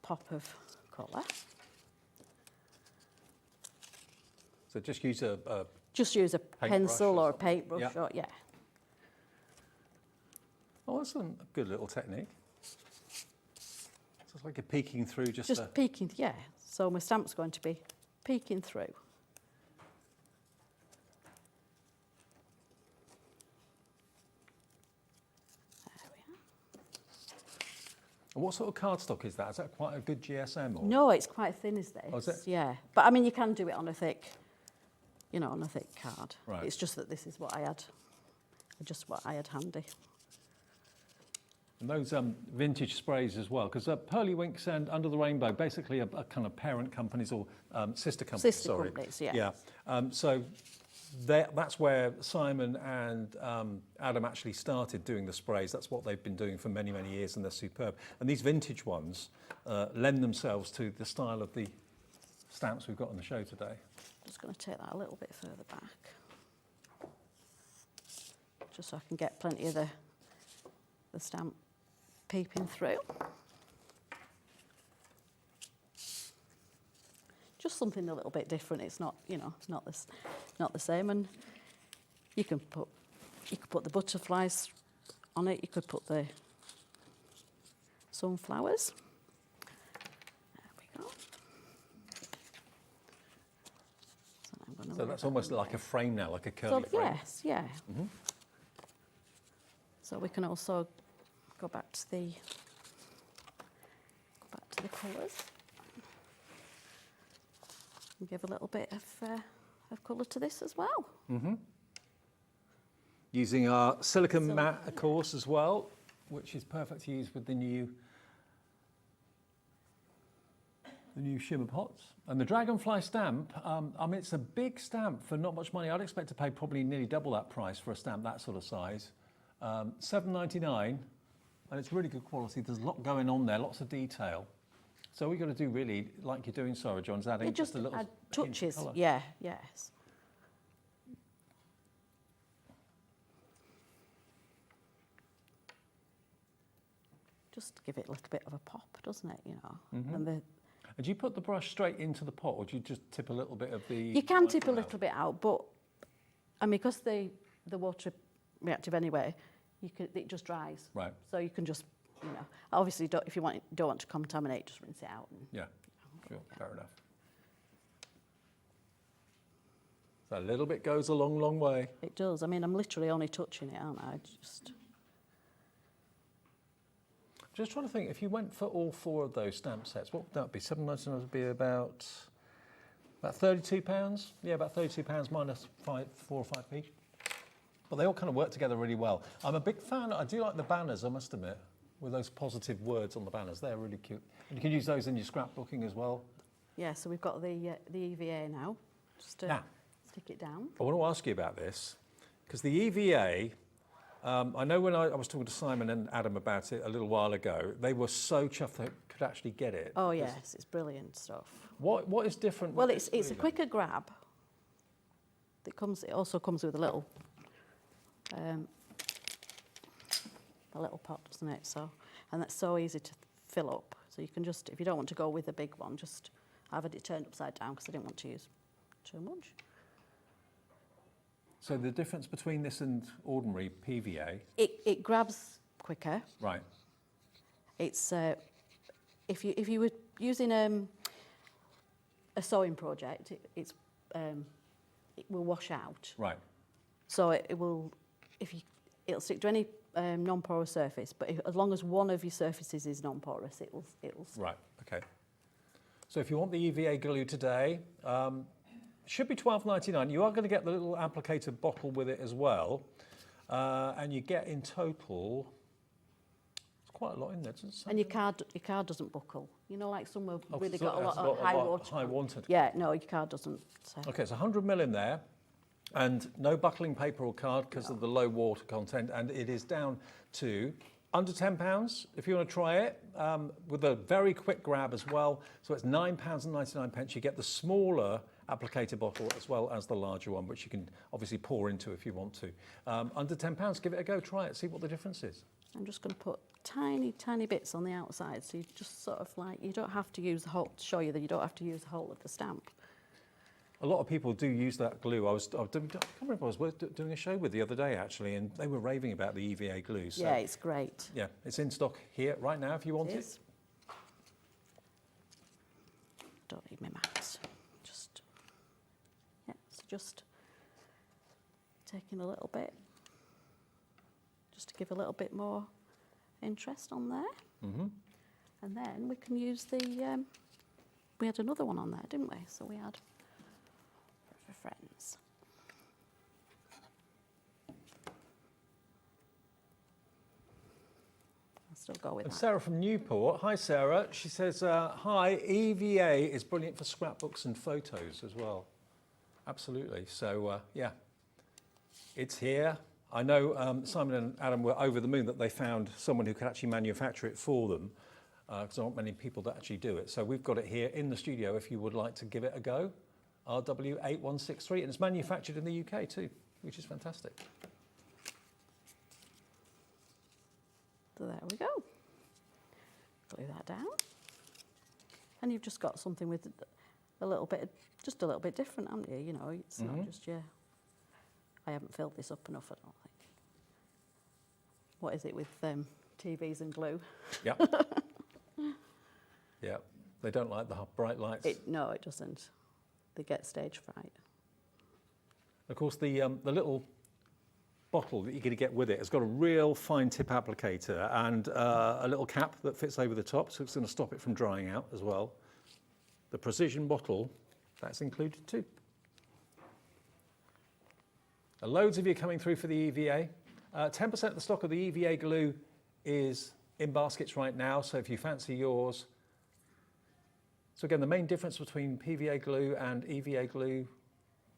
pop of colour. So just use a Just use a pencil or a paintbrush. Yeah. Or, yeah. Oh, that's a good little technique. So it's like you're peeking through just the... peeking, yeah. So my stamp's going to be peeking through. There we are. And what sort of cardstock is that? Is that quite a good GSM? Or? No, it's quite thin as this. Oh, is it? Yeah. But I mean, you can do it on a thick, on a thick card. Right. It's just that this is what I had handy. And those vintage sprays as well, because Pearly Winks and Under the Rainbow basically are kind of parent companies or sister companies. Sister companies, yeah. Yeah. So that's where Simon and Adam actually started doing the sprays. That's what they've been doing for many, many years, and they're superb. And these vintage ones lend themselves to the style of the stamps we've got on the show today. Just going to take that a little bit further back, just so I can get plenty of the stamp peeping through. Just something a little bit different. It's not, not the same. And you could put the butterflies on it. You could put the sunflowers. There we go. So that's almost like a frame now, like a curly frame. Yes, yeah. Mm-hmm. So we can also go back to the colours and give a little bit of colour to this as well. Mm-hmm. Using our silicone matte, of course, as well, which is perfect to use with the new The new shimmer pots. And the Dragonfly stamp, I mean, it's a big stamp for not much money. I'd expect to pay probably nearly double that price for a stamp that sort of size. $7.99, and it's really good quality. There's a lot going on there, lots of detail. So all you've got to do really, like you're doing, Sarah John, is adding just a little add touches. colour. Yeah, yes. Just give it a little bit of a pop, doesn't it? You know. Mm-hmm. And do you put the brush straight into the pot, or do you just tip a little bit of the? You can tip a little bit out, but I mean, because the water reactive anyway, it just dries. Right. So you can just, you know, obviously if you don't want to contaminate, just rinse it out. And, yeah. Sure. Fair enough. So a little bit goes a long, long way. It does. I mean, I'm literally only touching it, aren't I? Just trying to think, if you went for all 4 of those stamp sets, what would that be? $7.99 would be about £32. Yeah, about £32 minus 4 or 5p. But they all kind of work together really well. I'm a big fan. I do like the banners, I must admit, with those positive words on the banners. They're really cute. And you can use those in your scrapbooking as well. Yeah. So we've got the EVA now. Just stick it down. I want to ask you about this because the EVA. I know when I was talking to Simon and Adam about it a little while ago, they were so chuffed they could actually get it. Oh yes, it's brilliant stuff. What is different? Well, it's a quicker grab. It also comes with a little pot, doesn't it? So, and that's so easy to fill up. So you can just, if you don't want to go with a big one, just have it turned upside down because I didn't want to use too much. So the difference between this and ordinary PVA? It grabs quicker. Right. It's if you were using a sewing project, it will wash out. Right. So it'll stick to any non-porous surface, but as long as one of your surfaces is non-porous, it'll. Right. Okay. So if you want the EVA glue today. Should be $12.99. You are going to get the little applicator bottle with it as well. And you get in total, it's quite a lot in there, doesn't it? And your card doesn't buckle. You know, like some have really got a lot of high water. Yeah, no, your card doesn't. Okay, it's 100 ml in there. And no buckling paper or card because of the low water content. And it is down to under £10 if you want to try it, with a very quick grab as well. So it's £9.99. You get the smaller applicator bottle as well as the larger one, which you can obviously pour into if you want to. Under £10, give it a go, try it, see what the difference is. I'm just going to put tiny, tiny bits on the outside, so you just sort of like, you don't have to use the whole, to show you that you don't have to use the whole of the stamp. A lot of people do use that glue. I can't remember, I was doing a show with the other day actually, and they were raving about the EVA glue. So, yeah, it's great. Yeah, it's in stock here right now if you want it. Don't need my max. Just taking a little bit, just to give a little bit more interest on there. Mm-hmm. And then we can use we had another one on there, didn't we? So we had for friends. I'll still go with that. Sarah from Newport. Hi, Sarah. She says, hi, EVA is brilliant for scrapbooks and photos as well. Absolutely. So, yeah, it's here. I know Simon and Adam were over the moon that they found someone who could actually manufacture it for them, because there aren't many people that actually do it. So we've got it here in the studio if you would like to give it a go. RW8163, and it's manufactured in the UK too, which is fantastic. So there we go. Glue that down. And you've just got something with a little bit, just a little bit different, haven't you? You know, it's not just I haven't filled this up enough, I don't think. What is it with TVs and glue? Yeah. Yeah. They don't like the bright lights. No, it doesn't. They get stage fright. Of course, the little bottle that you're going to get with it has got a real fine tip applicator and a little cap that fits over the top, so it's going to stop it from drying out as well. The precision bottle, that's included too. Loads of you coming through for the EVA. 10% of the stock of the EVA glue is in baskets right now, so if you fancy yours, So again, the main difference between PVA glue and EVA glue?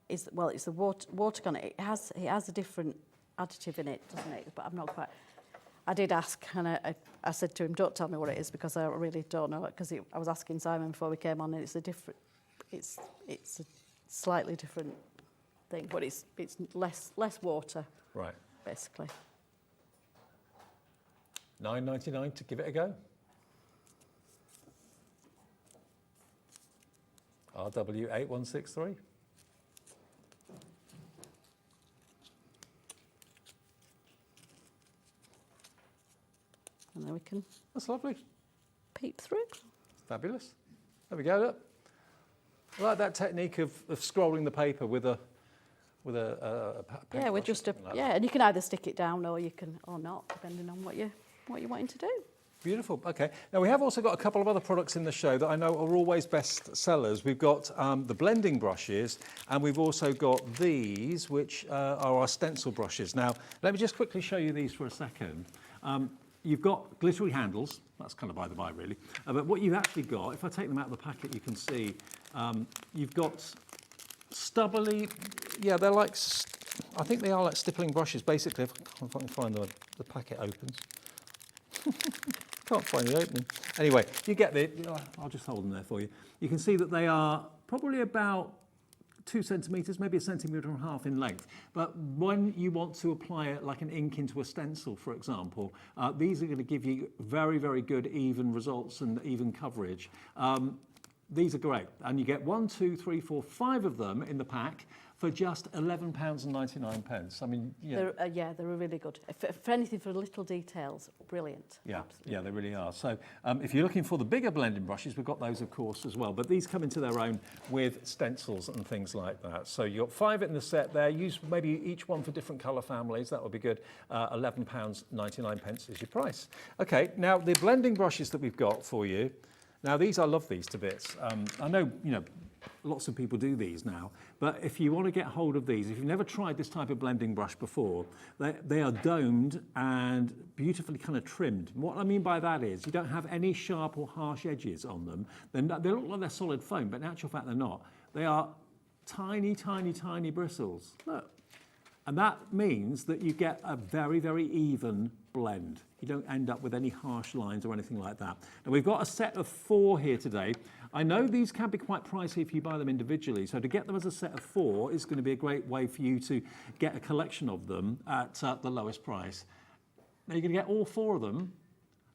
It's the watergun. It has a different additive in it, doesn't it? But I'm not quite... I did ask, and I said to him, don't tell me what it is, because I really don't know it, because I was asking Simon before we came on, and it's a slightly different thing, but it's less water. Right. Basically. $9.99 to give it a go. RW8163. And then we can... That's lovely. Peep through. Fabulous. There we go, look. I like that technique of scrolling the paper with a yeah, with just a like and you can either stick it down or not, depending on what you're wanting to do. Beautiful. Okay. Now we have also got a couple of other products in the show that I know are always best sellers. We've got the blending brushes, and we've also got these, which are our stencil brushes. Now let me just quickly show you these for a second. You've got glittery handles. That's kind of by the by, really. But what you've actually got, if I take them out of the packet, you can see you've got stubbly. Yeah, they're like. I think they are like stippling brushes, basically. If I can find the packet opens. Can't find the opening. Anyway, you get the. I'll just hold them there for you. You can see that they are probably about 2 centimetres, maybe 1.5 centimetres in length. But when you want to apply it like an ink into a stencil, for example, these are going to give you very, very good even results and even coverage. These are great, and you get 1, 2, 3, 4, 5 of them in the pack for just £11.99. I mean, they're really good. For anything, for little details, brilliant. Yeah, absolutely. yeah, they really are. So if you're looking for the bigger blending brushes, we've got those, of course, as well. But these come into their own with stencils and things like that. So you've got 5 in the set there. Use maybe each one for different colour families. That would be good. £11.99 is your price. Okay, now the blending brushes that we've got for you. Now I love these to bits. I know, lots of people do these now, but if you want to get hold of these, if you've never tried this type of blending brush before, they are domed and beautifully kind of trimmed. What I mean by that is you don't have any sharp or harsh edges on them. They look like they're solid foam, but in actual fact they're not. They are tiny, tiny, tiny bristles. Look. And that means that you get a very, very even blend. You don't end up with any harsh lines or anything like that. Now we've got a set of 4 here today. I know these can be quite pricey if you buy them individually, so to get them as a set of 4 is going to be a great way for you to get a collection of them at the lowest price. Now you're going to get all 4 of them,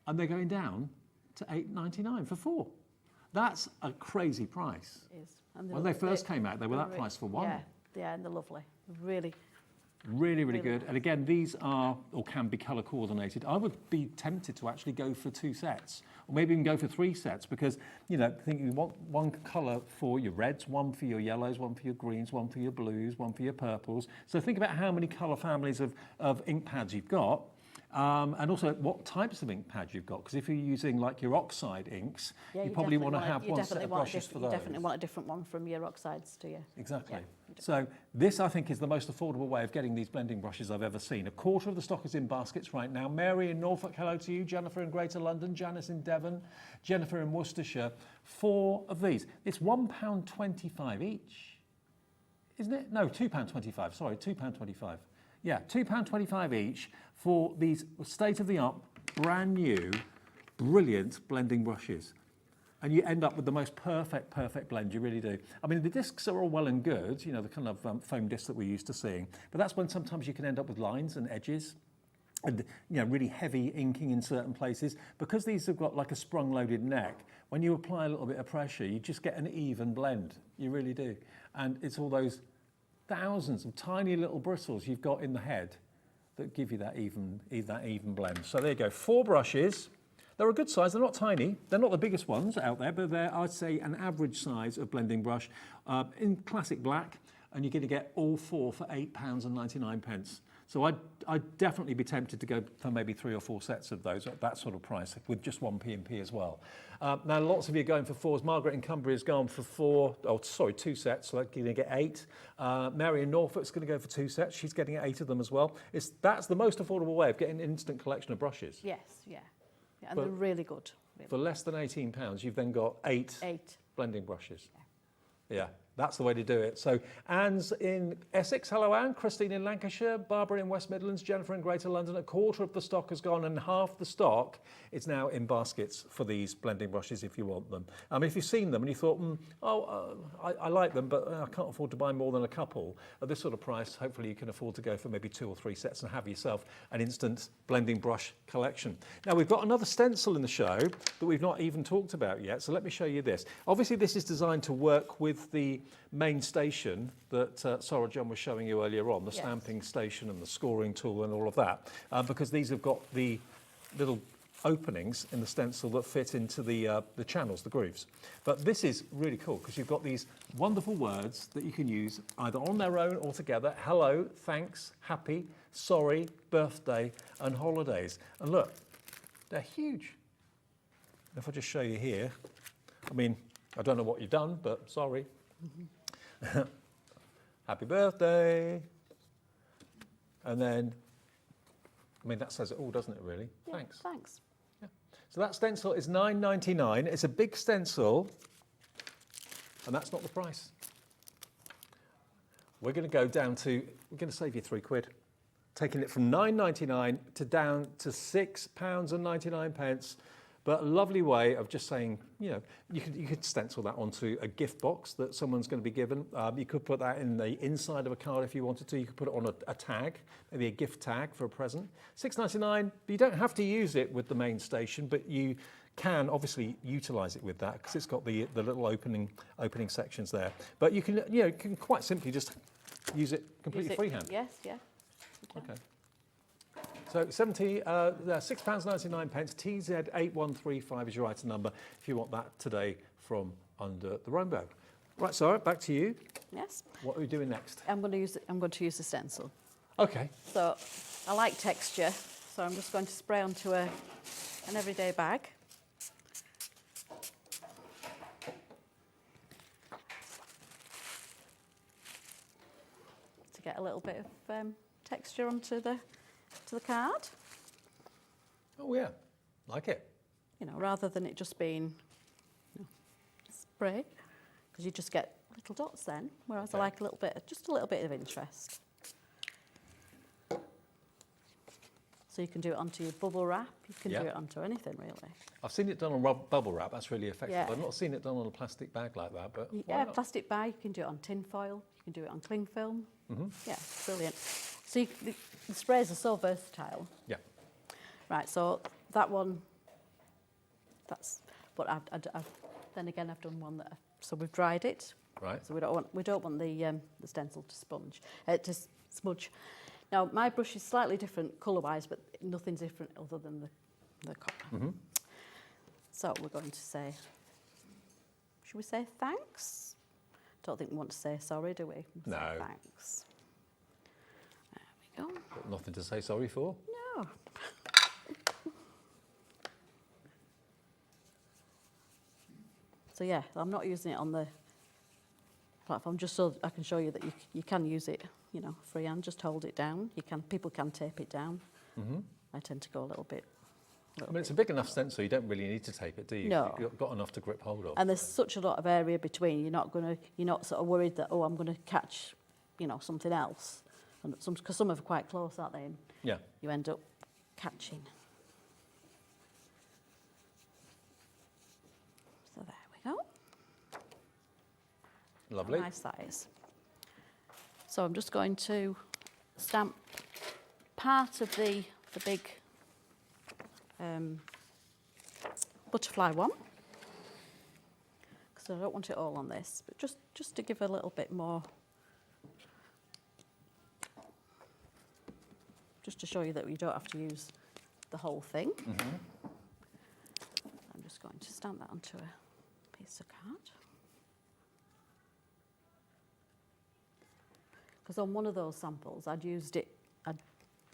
and they're going down to $8.99 for 4. That's a crazy price. It is. And when they first came out, they were that price for 1. Yeah, and they're lovely. Really. Really, really good. And again, these are or can be colour coordinated. I would be tempted to actually go for 2 sets, or maybe even go for 3 sets, because think you want 1 colour for your reds, 1 for your yellows, 1 for your greens, 1 for your blues, 1 for your purples. So think about how many colour families of ink pads you've got. And also what types of ink pads you've got, because if you're using like your oxide inks, you probably want to have one set of brushes for those. You definitely want a different one from your oxides, do you? Exactly. Yeah, so this, I think, is the most affordable way of getting these blending brushes I've ever seen. 1/4 of the stock is in baskets right now. Mary in Norfolk, hello to you. Jennifer in Greater London. Janice in Devon. Jennifer in Worcestershire. 4 of these. It's £1.25 each, isn't it? No, £2.25. Sorry, £2.25. Yeah, £2.25 each for these state-of-the-art, brand new, brilliant blending brushes. And you end up with the most perfect blend, you really do. I mean, the discs are all well and good, the kind of foam discs that we're used to seeing, but that's when sometimes you can end up with lines and edges and, really heavy inking in certain places. Because these have got like a sprung-loaded neck, when you apply a little bit of pressure, you just get an even blend, you really do. And it's all those thousands of tiny little bristles you've got in the head that give you that even blend. So there you go, 4 brushes. They're a good size, they're not tiny. They're not the biggest ones out there, but they're, I'd say, an average size of blending brush in classic black, and you're going to get all 4 for £8.99. So I'd definitely be tempted to go for maybe 3 or 4 sets of those at that sort of price, with just 1 P&P as well. Now, lots of you are going for 4s. Margaret in Cumbria has gone for 2 sets, so they're going to get 8. Mary in Norfolk's going to go for 2 sets. She's getting 8 of them as well. That's the most affordable way of getting an instant collection of brushes. Yes, yeah. And they're really good. Really. For less than £18, you've then got 8 blending brushes. Yeah, that's the way to do it. So Anne's in Essex. Hello, Anne. Christine in Lancashire. Barbara in West Midlands. Jennifer in Greater London. A quarter of the stock has gone and half the stock is now in baskets for these blending brushes if you want them. If you've seen them and you thought, I like them, but I can't afford to buy more than a couple, at this sort of price, hopefully you can afford to go for maybe 2 or 3 sets and have yourself an instant blending brush collection. Now, we've got another stencil in the show that we've not even talked about yet, so let me show you this. Obviously, this is designed to work with the main station that Sarah John was showing you earlier on, the stamping station and the scoring tool and all of that, because these have got the little openings in the stencil that fit into the channels, the grooves. But this is really cool because you've got these wonderful words that you can use either on their own or together. Hello, thanks, happy, sorry, birthday, and holidays. And look, they're huge. If I just show you here, I don't know what you've done, but sorry. Happy birthday. And then, that says it all, doesn't it, really? Yeah, thanks. Thanks. Yeah. So that stencil is £9.99. It's a big stencil, and that's not the price. We're going to go down to, we're going to save you £3, taking it from £9.99 to down to £6.99. But a lovely way of just saying, you could stencil that onto a gift box that someone's going to be given. You could put that in the inside of a card if you wanted to. You could put it on a tag, maybe a gift tag for a present. £6.99, but you don't have to use it with the main station, but you can obviously utilise it with that because it's got the little opening sections there. But you can quite simply just use it completely freehand. Yes, yeah. Okay. So £6.99, TZ8135 is your item number if you want that today from Under the Rainbow. Right, Sarah, back to you. Yes. What are we doing next? I'm going to use the stencil. Okay. So I like texture, so I'm just going to spray onto an everyday bag. To get a little bit of texture onto the card. Oh yeah, like it. Rather than it just being spray, because you just get little dots then. Whereas I like just a little bit of interest. So you can do it onto your bubble wrap. You can do it onto anything really. I've seen it done on bubble wrap. That's really effective. Yeah. I've not seen it done on a plastic bag like that, but yeah, plastic bag. You can do it on tin foil. You can do it on cling film. Yeah, brilliant. So the sprays are so versatile. Yeah. Right, so that one, but then again I've done one that, so we've dried it. Right. So we don't want the stencil to smudge. Now my brush is slightly different colour-wise, but nothing's different other than the colour. So we're going to say, should we say thanks? Don't think we want to say sorry, do we? No. Say thanks. There we go. Got nothing to say sorry for. No. So yeah, I'm not using it on the platform just so I can show you that you can use it, freehand. Just hold it down. People can tape it down. I tend to go a little bit. It's a big enough stencil. You don't really need to tape it, do you? No. You've got enough to grip hold of. And there's such a lot of area between. You're not sort of worried that I'm going to catch, something else. And because some are quite close, aren't they? And yeah. You end up catching. So there we go. Lovely. How nice that is. So I'm just going to stamp part of the big butterfly one, because I don't want it all on this, but just to give a little bit more, just to show you that you don't have to use the whole thing. I'm just going to stamp that onto a piece of card. Because on one of those samples, I'd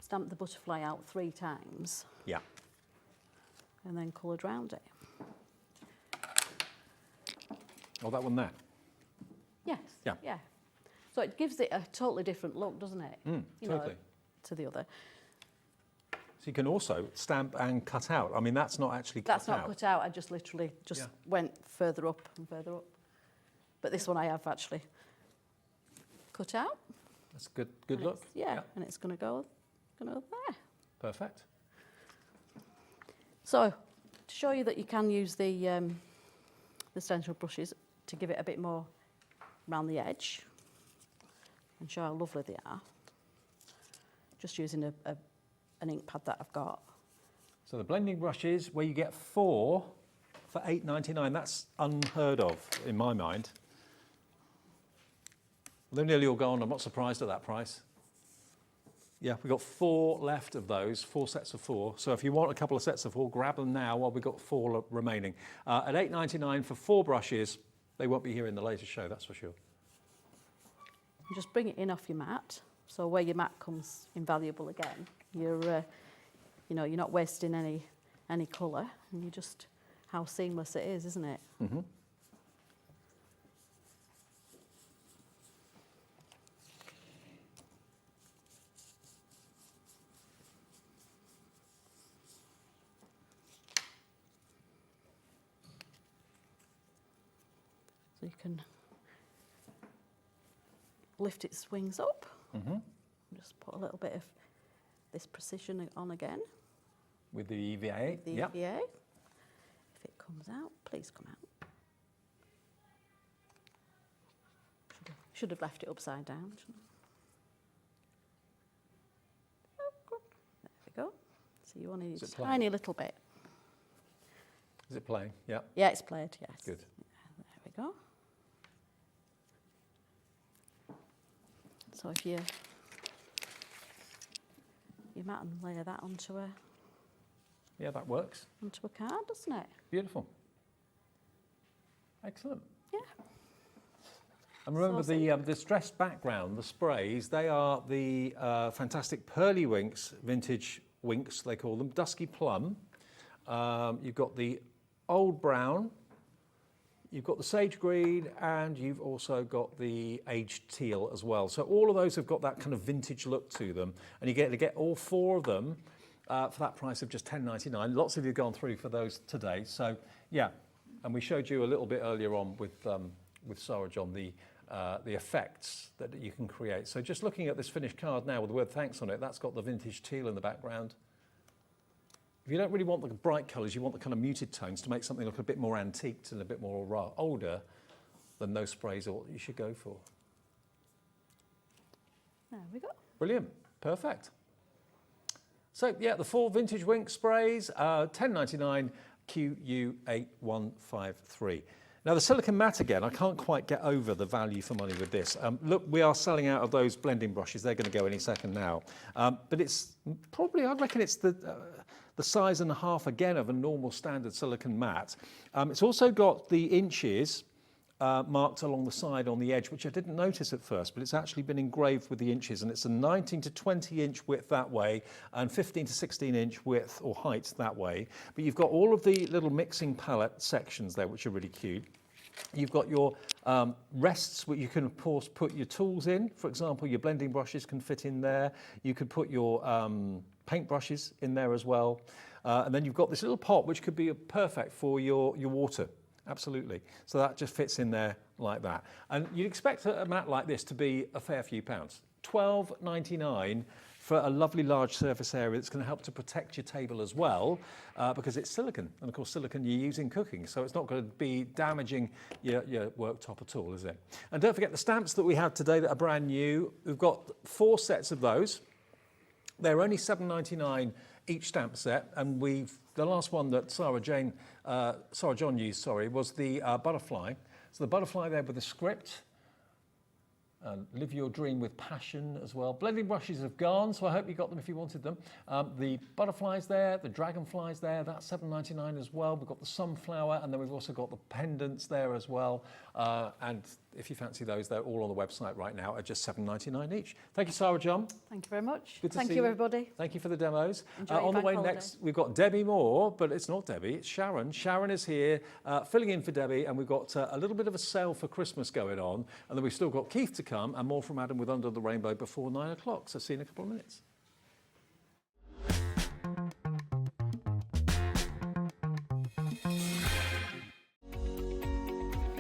stamped the butterfly out 3 times. Yeah. And then coloured round it. Oh, that one there? Yes. Yeah. Yeah. So it gives it a totally different look, doesn't it? Totally. To the other. So you can also stamp and cut out. That's not actually cut out. That's not cut out. I just literally went further up and further up. But this one I have actually cut out. That's good. Good look. Yeah, and it's going to go there. Perfect. So, to show you that you can use the stencil brushes to give it a bit more around the edge and show how lovely they are, just using an ink pad that I've got. So the blending brushes, where you get 4 for £8.99, that's unheard of in my mind. They're nearly all gone. I'm not surprised at that price. Yeah, we've got 4 left of those, 4 sets of 4. So if you want a couple of sets of 4, grab them now while we've got 4 remaining. At £8.99 for 4 brushes, they won't be here in the later show, that's for sure. And just bring it in off your mat. So where your mat comes invaluable again, you're not wasting any colour, and you just how seamless it is, isn't it? Mm-hmm. So you can lift its wings up. Mm-hmm. Just put a little bit of this precision on again. With the EVA? The EVA. If it comes out, please come out. Should have left it upside down. Oh, there we go. So you only need a tiny little bit. Is it playing? Yeah. Yeah, it's played, yes. Good. Yeah, there we go. So if you mat and layer that onto a that works. Onto a card, doesn't it? Beautiful. Excellent. Yeah. And remember the distressed background, the sprays, they are the fantastic Pearly Winks, vintage winks they call them, Dusky Plum. You've got the Old Brown, you've got the Sage Green, and you've also got the Aged Teal as well. So all of those have got that kind of vintage look to them, and you get to get all 4 of them for that price of just £10.99. Lots of you have gone through for those today. So yeah, and we showed you a little bit earlier on with Sarah John the effects that you can create. So just looking at this finished card now with the word thanks on it, that's got the vintage teal in the background. If you don't really want the bright colours, you want the kind of muted tones to make something look a bit more antiqued and a bit more older, then those sprays are what you should go for. There we go. Brilliant. Perfect. So yeah, the 4 vintage wink sprays, £10.99, QU8153. Now the silicone matte again, I can't quite get over the value for money with this. Look, we are selling out of those blending brushes. They're going to go any second now. But it's probably, I reckon it's the size and a half again of a normal standard silicone matte. It's also got the inches marked along the side on the edge, which I didn't notice at first, but it's actually been engraved with the inches, and it's a 19 to 20 inch width that way and 15 to 16 inch width or height that way. But you've got all of the little mixing palette sections there, which are really cute. You've got your rests where you can of course put your tools in. For example, your blending brushes can fit in there. You could put your paint brushes in there as well. And then you've got this little pot which could be perfect for your water. Absolutely. So that just fits in there like that. And you'd expect a mat like this to be a fair few pounds. £12.99 for a lovely large surface area that's going to help to protect your table as well, because it's silicone. And of course, silicone you use in cooking, so it's not going to be damaging your worktop at all, is it? And don't forget the stamps that we have today that are brand new. We've got 4 sets of those. They're only £7.99 each stamp set, and the last one that Sarah John used, was the butterfly. So the butterfly there with the script, live your dream with passion as well. Blending brushes have gone, so I hope you got them if you wanted them. The butterflies there, the dragonflies there, that's £7.99 as well. We've got the sunflower, and then we've also got the pendants there as well. And if you fancy those, they're all on the website right now at just £7.99 each. Thank you, Sarah John. Thank you very much. Good to Thank see you, everybody. Thank you for the demos. Enjoy your on the bank way holiday. next, we've got Debbi Moore, but it's not Debbie, it's Sharon. Sharon is here, filling in for Debbie, and we've got a little bit of a sale for Christmas going on, and then we've still got Keith to come, and more from Adam with Under the Rainbow before 9 o'clock. So see you in a couple of minutes.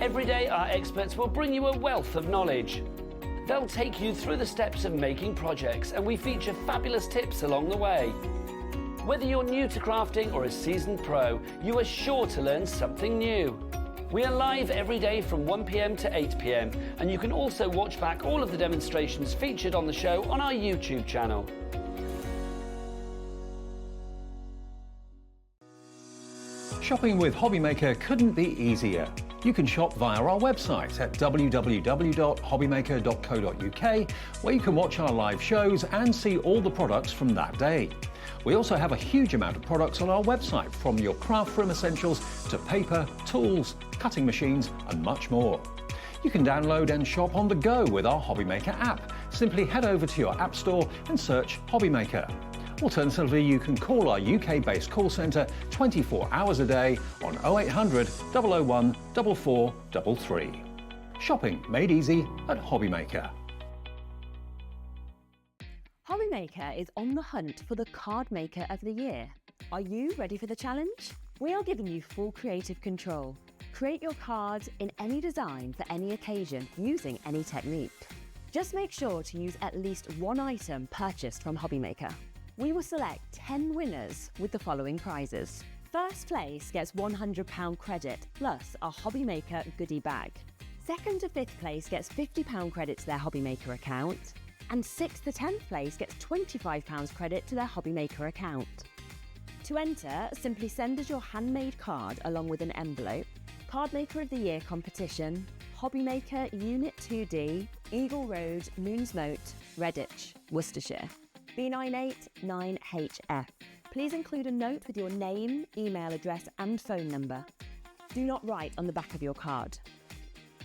Every day, our experts will bring you a wealth of knowledge. They'll take you through the steps of making projects, and we feature fabulous tips along the way. Whether you're new to crafting or a seasoned pro, you are sure to learn something new. We are live every day from 1 p.m. to 8 p.m, and you can also watch back all of the demonstrations featured on the show on our YouTube channel. Shopping with HobbyMaker couldn't be easier. You can shop via our website at www.hobbymaker.co.uk, where you can watch our live shows and see all the products from that day. We also have a huge amount of products on our website, from your craft room essentials to paper, tools, cutting machines and much more. You can download and shop on the go with our HobbyMaker app. Simply head over to your app store and search HobbyMaker. Alternatively, you can call our UK-based call centre 24 hours a day on 0800 001 4433. Shopping made easy at HobbyMaker. HobbyMaker is on the hunt for the Card Maker of the Year. Are you ready for the challenge? We are giving you full creative control. Create your cards in any design for any occasion using any technique. Just make sure to use at least one item purchased from HobbyMaker. We will select 10 winners with the following prizes. First place gets £100 credit plus a HobbyMaker goodie bag. Second to fifth place gets £50 credit to their HobbyMaker account. And 6th to 10th place gets £25 credit to their HobbyMaker account. To enter, simply send us your handmade card along with an envelope. Card Maker of the Year competition, HobbyMaker Unit 2D, Eagle Road, Moonsmote, Redditch, Worcestershire. B989HF. Please include a note with your name, email address and phone number. Do not write on the back of your card.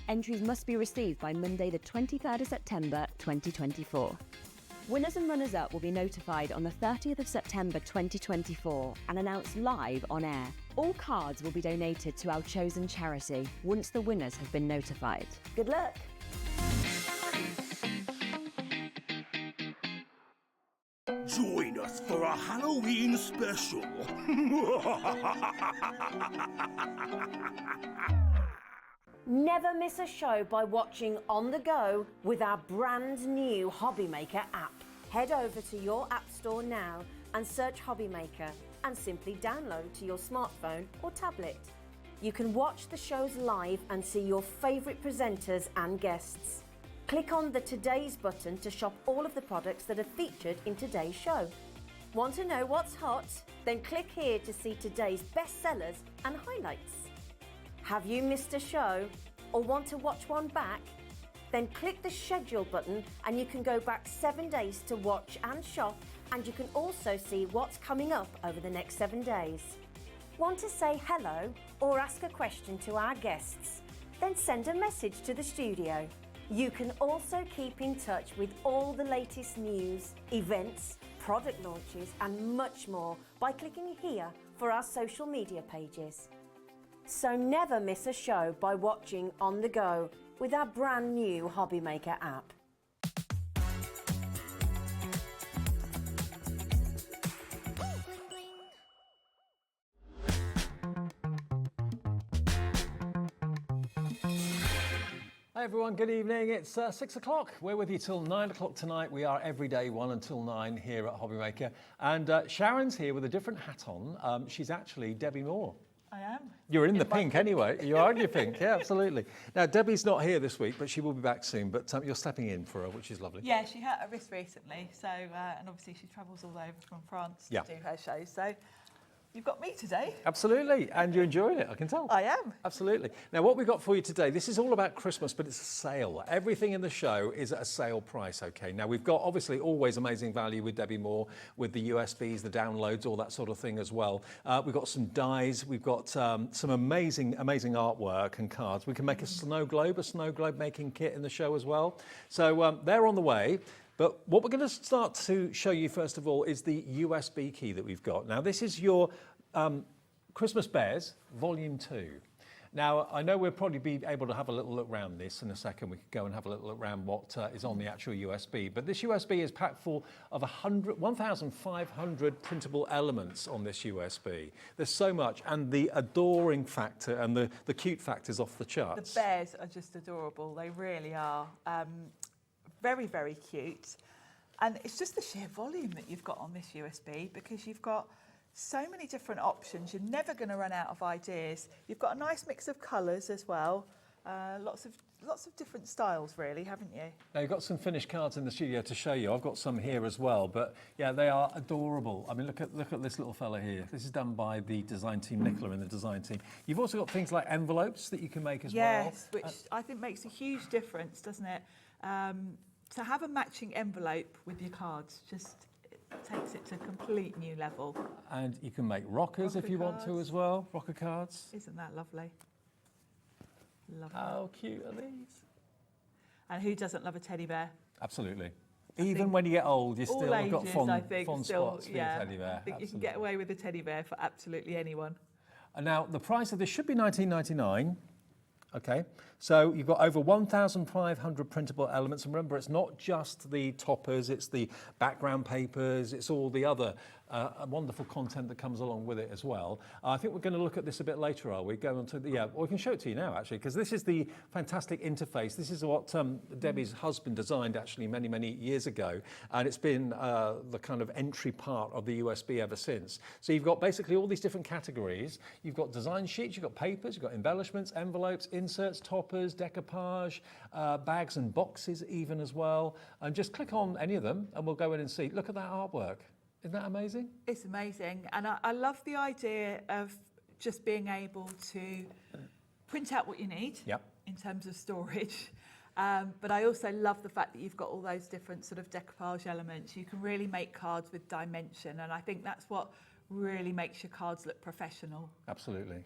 Entries must be received by Monday the 23rd of September 2024. Winners and runners-up will be notified on the 30th of September 2024 and announced live on air. All cards will be donated to our chosen charity once the winners have been notified. Good luck! Join us for a Halloween special. Never miss a show by watching on the go with our brand new HobbyMaker app. Head over to your app store now and search HobbyMaker and simply download to your smartphone or tablet. You can watch the shows live and see your favourite presenters and guests. Click on the Today's button to shop all of the products that are featured in today's show. Want to know what's hot? Then click here to see today's bestsellers and highlights. Have you missed a show or want to watch one back? Then click the schedule button and you can go back 7 days to watch and shop, and you can also see what's coming up over the next 7 days. Want to say hello or ask a question to our guests? Then send a message to the studio. You can also keep in touch with all the latest news, events, product launches and much more by clicking here for our social media pages. So never miss a show by watching on the go with our brand new HobbyMaker app. Hi everyone, good evening. It's 6 o'clock. We're with you till 9 o'clock tonight. We are every day 1 until 9 here at HobbyMaker. And Sharon's here with a different hat on. She's actually Debbi Moore. I am. You're in the pink anyway. You are in your pink, yeah, absolutely. Now, Debbie's not here this week, but she will be back soon. But you're stepping in for her, which is lovely. Yeah, she hurt her wrist recently, so and obviously she travels all over from France to do her shows. So you've got me today. Absolutely, and you're enjoying it, I can tell. I am. Absolutely. Now, what we've got for you today, this is all about Christmas, but it's a sale. Everything in the show is at a sale price, okay? Now, we've got obviously always amazing value with Debbi Moore, with the USBs, the downloads, all that sort of thing as well. We've got some dies, we've got some amazing artwork and cards. We can make a snow globe making kit in the show as well. So they're on the way. But what we're going to start to show you first of all is the USB key that we've got. Now this is your Christmas Bears Volume 2. Now, I know we'll probably be able to have a little look around this in a second. We could go and have a little look around what is on the actual USB. But this USB is packed full of 1,500 printable elements on this USB. There's so much, and the adoring factor and the cute factor is off the charts. The bears are just adorable. They really are. Very, very cute. And it's just the sheer volume that you've got on this USB, because you've got so many different options. You're never going to run out of ideas. You've got a nice mix of colours as well. Lots of different styles, really, haven't you? Now, you've got some finished cards in the studio to show you. I've got some here as well, but yeah, they are adorable. I mean, look at this little fella here. This is done by the design team, Nicola in the design team. You've also got things like envelopes that you can make as well. Yes, which I think makes a huge difference, doesn't it? To have a matching envelope with your cards just takes it to a complete new level. And you can make rockers if you want to as well, rocker cards. Isn't that lovely? Lovely. How cute are these? And who doesn't love a teddy bear? Absolutely. Even when you get old, you still have got fond spots for your teddy bear. I think you can get away with a teddy bear for absolutely anyone. And now, the price of this should be $19.99. Okay, so you've got over 1,500 printable elements, and remember, it's not just the toppers, it's the background papers, it's all the other wonderful content that comes along with it as well. I think we're going to look at this a bit later, are we? Go on to the, we can show it to you now, actually, because this is the fantastic interface. This is what Debbie's husband designed, actually, many, many years ago, and it's been the kind of entry part of the USB ever since. So you've got basically all these different categories. You've got design sheets, you've got papers, you've got embellishments, envelopes, inserts, toppers, decoupage, bags and boxes even as well. And just click on any of them and we'll go in and see. Look at that artwork. Isn't that amazing? It's amazing. And I love the idea of just being able to print out what you need in terms of storage. But I also love the fact that you've got all those different sort of decoupage elements. You can really make cards with dimension. And I think that's what really makes your cards look professional. Absolutely.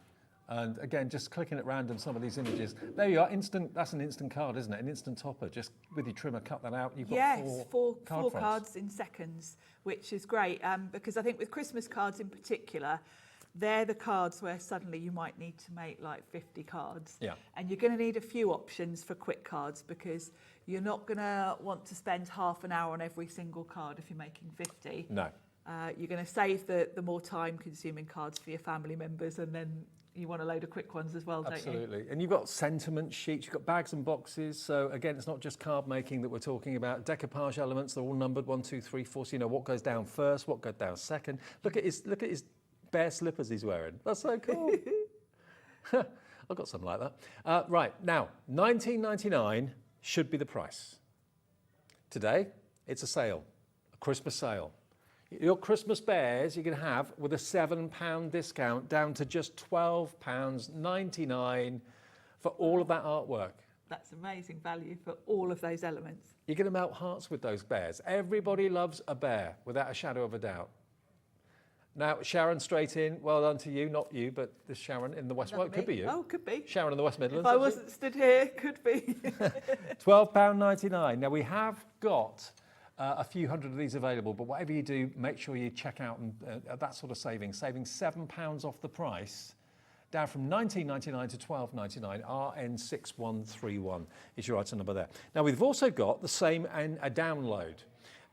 And again, just clicking at random some of these images. There you are, instant. That's an instant card, isn't it? An instant topper. Just with your trimmer, cut that out. You've got four cards in seconds, which is great. Because I think with Christmas cards in particular, they're the cards where suddenly you might need to make like 50 cards. Yeah. And you're going to need a few options for quick cards, because you're not going to want to spend half an hour on every single card if you're making 50. No. You're going to save the more time-consuming cards for your family members, and then you want a load of quick ones as well, don't you? Absolutely. And you've got sentiment sheets, you've got bags and boxes. So again, it's not just card making that we're talking about. Decoupage elements, they're all numbered 1, 2, 3, 4. So you know what goes down first, what goes down second. Look at his bear slippers he's wearing. That's so cool. I've got something like that. Right, now, $19.99 should be the price. Today, it's a sale, a Christmas sale. Your Christmas bears you're going to have with a £7 discount down to just £12.99 for all of that artwork. That's amazing value for all of those elements. You're going to melt hearts with those bears. Everybody loves a bear, without a shadow of a doubt. Now, Sharon, straight in, well done to you, not you, but this Sharon in the West, well, it could be you. Oh, could be. Sharon in the West Midlands. If I wasn't stood here, could be. £12.99. Now, we have got a few hundred of these available, but whatever you do, make sure you check out and that sort of saving £7 off the price, down from $19.99 to $12.99. RN6131 is your item number there. Now, we've also got the same and a download.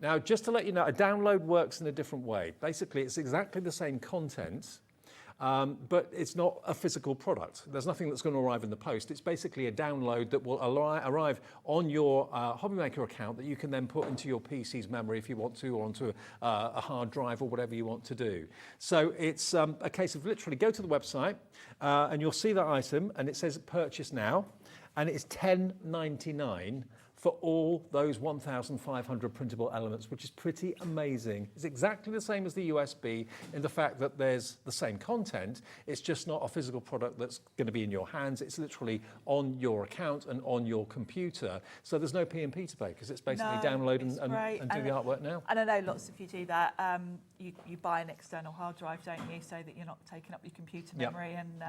Now, just to let you know, a download works in a different way. Basically, it's exactly the same content, but it's not a physical product. There's nothing that's going to arrive in the post. It's basically a download that will arrive on your HobbyMaker account that you can then put into your PC's memory if you want to, or onto a hard drive or whatever you want to do. So it's a case of literally go to the website and you'll see that item and it says purchase now, and it's $10.99 for all those 1,500 printable elements, which is pretty amazing. It's exactly the same as the USB in the fact that there's the same content. It's just not a physical product that's going to be in your hands. It's literally on your account and on your computer. So there's no P&P to pay, because it's basically download and do the artwork now. And I know lots of you do that. You buy an external hard drive, don't you, so that you're not taking up your computer memory. And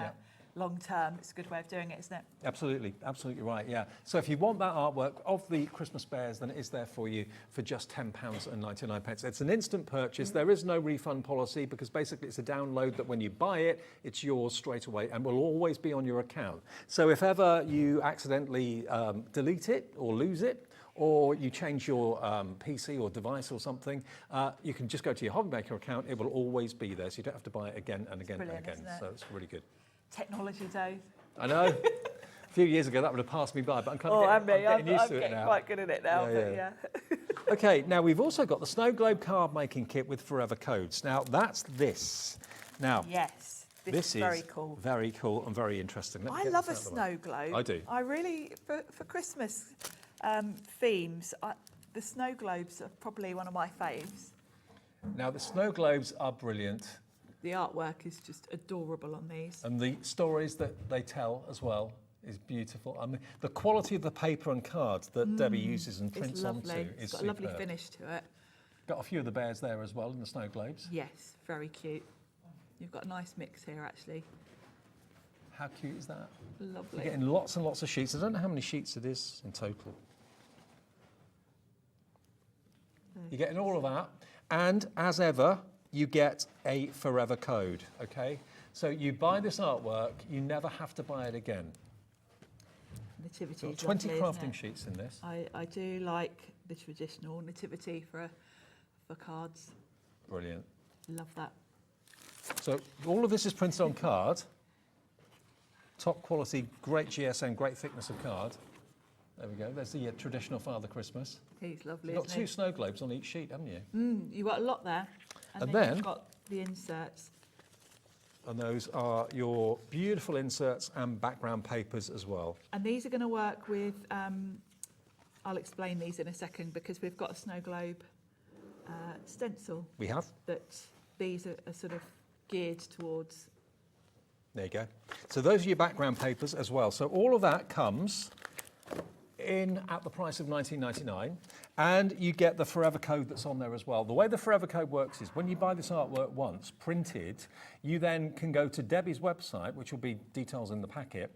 long term, it's a good way of doing it, isn't it? Absolutely, absolutely right, yeah. So if you want that artwork of the Christmas bears, then it is there for you for just £10.99. It's an instant purchase. There is no refund policy because basically it's a download that when you buy it, it's yours straight away and will always be on your account. So if ever you accidentally delete it or lose it, or you change your PC or device or something, you can just go to your HobbyMaker account. It will always be there, so you don't have to buy it again and again and again. So it's really good. Technology, Dave. I know. A few years ago, that would have passed me by, but I'm getting used to it now. I'm quite good at it now, yeah. Okay, now we've also got the Snow Globe card making kit with Forever Codes. Now, that's this. Now, yes, this is very cool. Very cool and very interesting. I love a snow globe. I do. I really, for Christmas themes, the snow globes are probably one of my faves. Now, the snow globes are brilliant. The artwork is just adorable on these. And the stories that they tell as well is beautiful. I mean, the quality of the paper and cards that Debbie uses and prints onto is It's got superb. a lovely finish to it. Got a few of the bears there as well in the snow globes. Yes, very cute. You've got a nice mix here, actually. How cute is that? Lovely. You're getting lots and lots of sheets. I don't know how many sheets it is in total. You're getting all of that. And as ever, you get a forever code, okay? So you buy this artwork, you never have to buy it again. Nativity is 20 lovely, crafting isn't it? sheets in this. I do like the traditional nativity for cards. Brilliant. Love that. So all of this is printed on card. Top quality, great GSM, great thickness of card. There we go. There's the traditional Father Christmas. He's lovely. You've got two snow globes on each sheet, haven't you? You've got a lot there. And then then you've got the inserts. And those are your beautiful inserts and background papers as well. And these are going to work with, I'll explain these in a second, because we've got a snow globe stencil. We have. That these are sort of geared towards. There you go. So those are your background papers as well. So all of that comes in at the price of $19.99, and you get the Forever Code that's on there as well. The way the Forever Code works is when you buy this artwork once, printed, you then can go to Debbie's website, which will be details in the packet.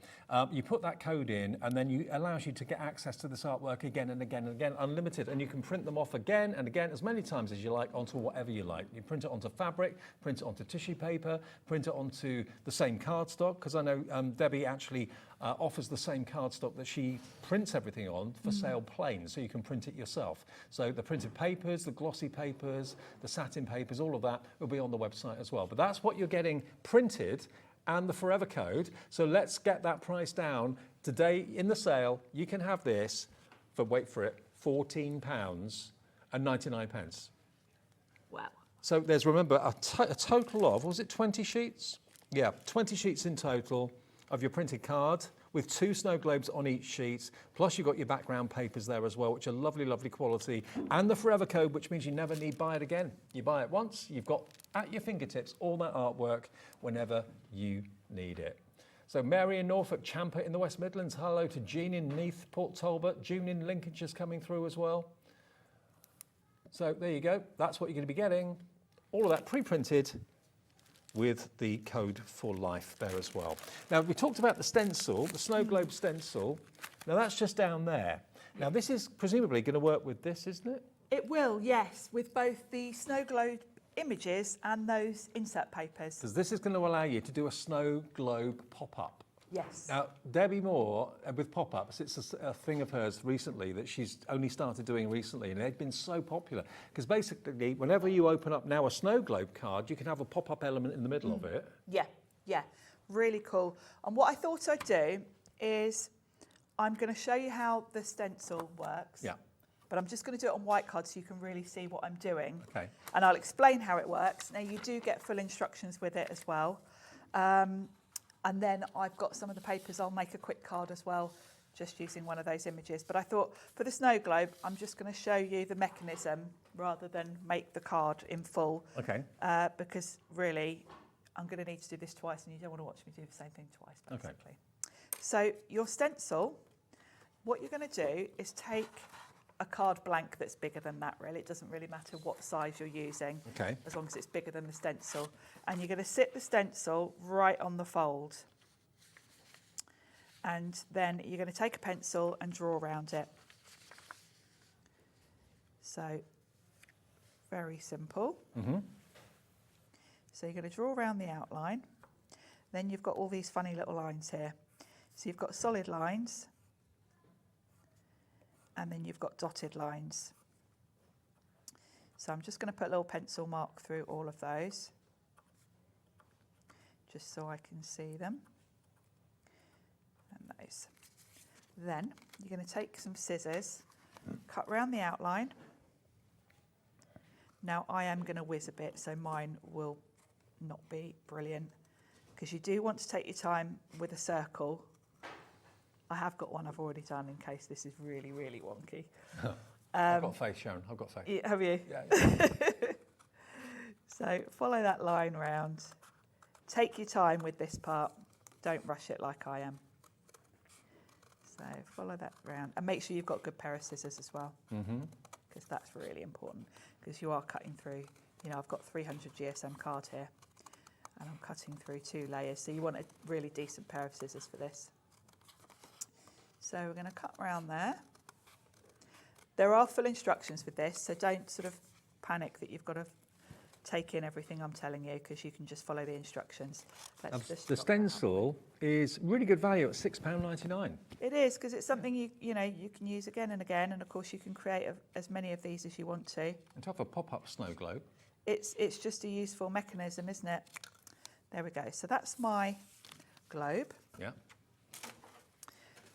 You put that code in, and then it allows you to get access to this artwork again and again and again, unlimited, and you can print them off again and again, as many times as you like, onto whatever you like. You print it onto fabric, print it onto tissue paper, print it onto the same cardstock, because I know Debbie actually offers the same cardstock that she prints everything on for sale plain, so you can print it yourself. So the printed papers, the glossy papers, the satin papers, all of that will be on the website as well. But that's what you're getting printed and the Forever Code. So let's get that price down. Today in the sale, you can have this for, wait for it, £14.99. Wow. So there's, remember, a total of, was it 20 sheets? Yeah, 20 sheets in total of your printed card with 2 snow globes on each sheet, plus you've got your background papers there as well, which are lovely, lovely quality, and the Forever Code, which means you never need buy it again. You buy it once, you've got at your fingertips all that artwork whenever you need it. So Mary in Norfolk, Champer in the West Midlands, hello to Jean in Neath, Port Talbot, June in Lincolnshire's coming through as well. So there you go, that's what you're going to be getting. All of that pre-printed with the code for life there as well. Now, we talked about the stencil, the snow globe stencil. Now, that's just down there. Now, this is presumably going to work with this, isn't it? It will, yes, with both the snow globe images and those insert papers. Because this is going to allow you to do a snow globe pop-up. Yes. Now, Debbi Moore, with pop-ups, it's a thing of hers recently that she's only started doing recently, and they've been so popular. Because basically, whenever you open up now a snow globe card, you can have a pop-up element in the middle of it. Yeah, really cool. And what I thought I'd do is I'm going to show you how the stencil works. Yeah. But I'm just going to do it on white card so you can really see what I'm doing. Okay. And I'll explain how it works. Now, you do get full instructions with it as well. And then I've got some of the papers. I'll make a quick card as well, just using one of those images. But I thought for the snow globe, I'm just going to show you the mechanism rather than make the card in full. Okay. Because really, I'm going to need to do this twice, and you don't want to watch me do the same thing twice, basically. Okay. So your stencil, what you're going to do is take a card blank that's bigger than that, really. It doesn't really matter what size you're using, as long as it's bigger than the stencil. And you're going to sit the stencil right on the fold. And then you're going to take a pencil and draw around it. So, very simple. So you're going to draw around the outline. Then you've got all these funny little lines here. So you've got solid lines, and then you've got dotted lines. So I'm just going to put a little pencil mark through all of those, just so I can see them. And those. Then you're going to take some scissors, cut round the outline. Now I am going to whiz a bit, so mine will not be brilliant, because you do want to take your time with a circle. I have got one I've already done in case this is really, really wonky. I've got faith, Sharon. I've got faith. Have you? Yeah. So follow that line round. Take your time with this part. Don't rush it like I am. So follow that round, and make sure you've got a good pair of scissors as well, because that's really important, because you are cutting through. You know, I've got 300 GSM card here, and I'm cutting through 2 layers, so you want a really decent pair of scissors for this. So we're going to cut around there. There are full instructions with this, so don't sort of panic that you've got to take in everything I'm telling you, because you can just follow the instructions. The stencil is really good value at £6.99. It is, because it's something you can use again and again, and of course you can create as many of these as you want to. And to have a pop-up snow globe. It's just a useful mechanism, isn't it? There we go. So that's my globe. Yeah.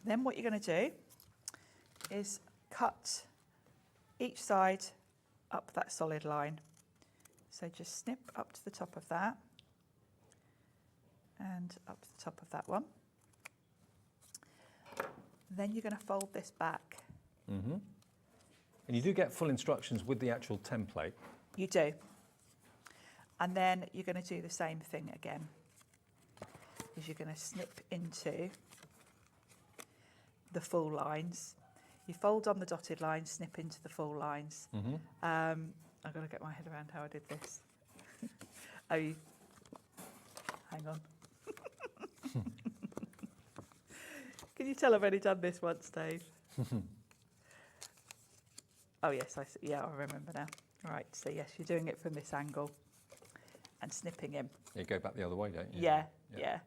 Then what you're going to do is cut each side up that solid line. So just snip up to the top of that and up to the top of that one. Then you're going to fold this back. And you do get full instructions with the actual template. You do. And then you're going to do the same thing again. Is you're going to snip into the full lines. You fold on the dotted lines, snip into the full lines. I've got to get my head around how I did this. Hang on. Can you tell I've only done this once, Dave? Oh yes, I remember now. Right, so yes, you're doing it from this angle and snipping in. You go back the other way, don't you? Yeah.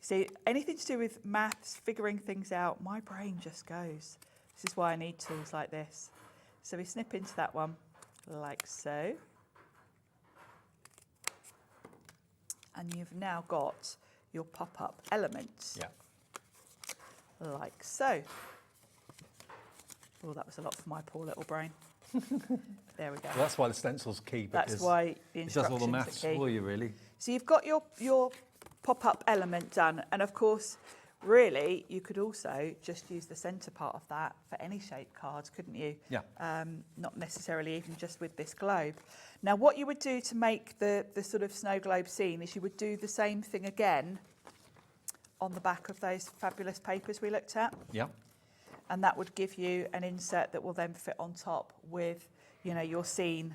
See, anything to do with maths, figuring things out, my brain just goes. This is why I need tools like this. So we snip into that one, like so. And you've now got your pop-up elements. Yeah. Like so. Oh, that was a lot for my poor little brain. There we go. Well, that's why the stencil's key. That's why the it does all the instructions maths are key. for you, really. So you've got your pop-up element done, and of course, really, you could also just use the centre part of that for any shaped cards, couldn't you? Yeah. Not necessarily even just with this globe. Now, what you would do to make the sort of snow globe scene is you would do the same thing again on the back of those fabulous papers we looked at. Yeah. And that would give you an insert that will then fit on top with, your scene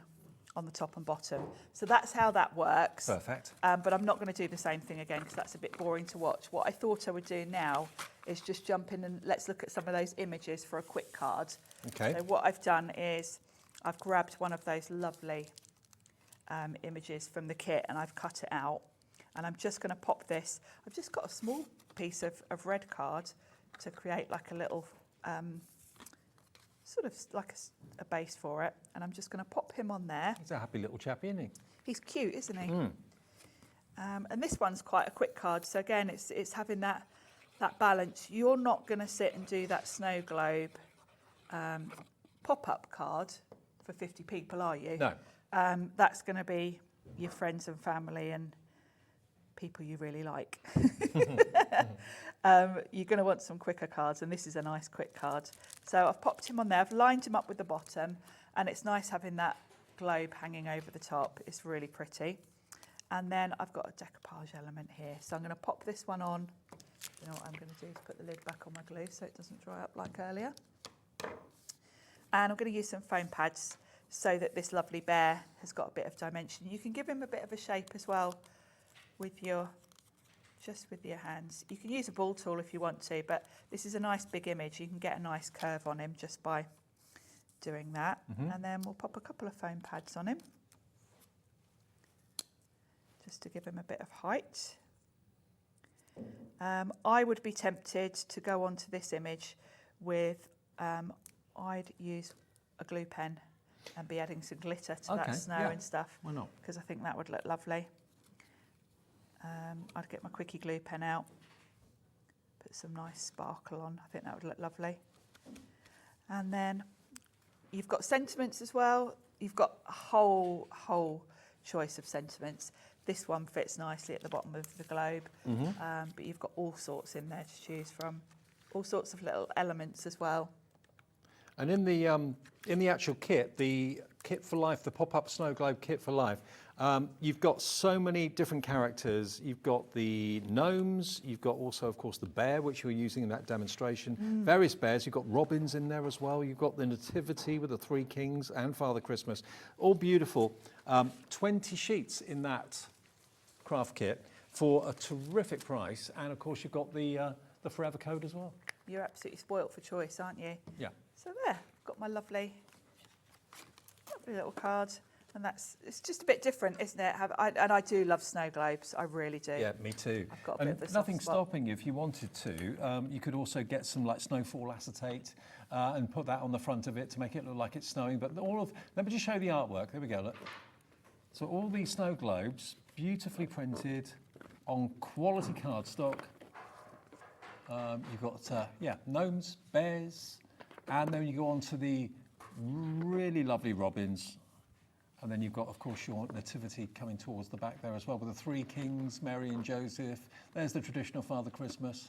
on the top and bottom. So that's how that works. Perfect. But I'm not going to do the same thing again, because that's a bit boring to watch. What I thought I would do now is just jump in and let's look at some of those images for a quick card. Okay. So what I've done is I've grabbed one of those lovely images from the kit, and I've cut it out. And I'm just going to pop this. I've just got a small piece of red card to create like a little sort of like a base for it, and I'm just going to pop him on there. He's a happy little chappy, isn't he? He's cute, isn't he? And this one's quite a quick card, so again, it's having that balance. You're not going to sit and do that snow globe pop-up card for 50 people, are you? No. That's going to be your friends and family and people you really like. You're going to want some quicker cards, and this is a nice quick card. So I've popped him on there, I've lined him up with the bottom, and it's nice having that globe hanging over the top. It's really pretty. And then I've got a decoupage element here. So I'm going to pop this one on. You know what I'm going to do is put the lid back on my glue so it doesn't dry up like earlier. And I'm going to use some foam pads so that this lovely bear has got a bit of dimension. You can give him a bit of a shape as well with your just with your hands. You can use a ball tool if you want to, but this is a nice big image. You can get a nice curve on him just by doing that. And then we'll pop a couple of foam pads on him, just to give him a bit of height. I would be tempted to go onto this image with, I'd use a glue pen and be adding some glitter to that snow and stuff. Why not? Because I think that would look lovely. I'd get my quickie glue pen out, put some nice sparkle on. I think that would look lovely. And then you've got sentiments as well. You've got a whole choice of sentiments. This one fits nicely at the bottom of the globe, but you've got all sorts in there to choose from, all sorts of little elements as well. And in the actual kit, the Kit for Life, the pop-up snow globe Kit for Life, you've got so many different characters. You've got the gnomes, you've got also, of course, the bear, which you're using in that demonstration. Various bears, you've got robins in there as well. You've got the Nativity with the three kings and Father Christmas. All beautiful. 20 sheets in that craft kit for a terrific price. And, of course, you've got the Forever code as well. You're absolutely spoilt for choice, aren't you? Yeah. So there, I've got my lovely little card, and it's just a bit different, isn't it? And I do love snow globes, I really do. Yeah, me too. I've got a bit of a soft nothing spot. stopping you if you wanted to. You could also get some like snowfall acetate and put that on the front of it to make it look like it's snowing. But let me just show you the artwork. There we go. Look. So all these snow globes, beautifully printed on quality cardstock. You've got gnomes, bears. And then you go on to the really lovely robins. And then you've got, of course, your Nativity coming towards the back there as well, with the three kings, Mary and Joseph. There's the traditional Father Christmas.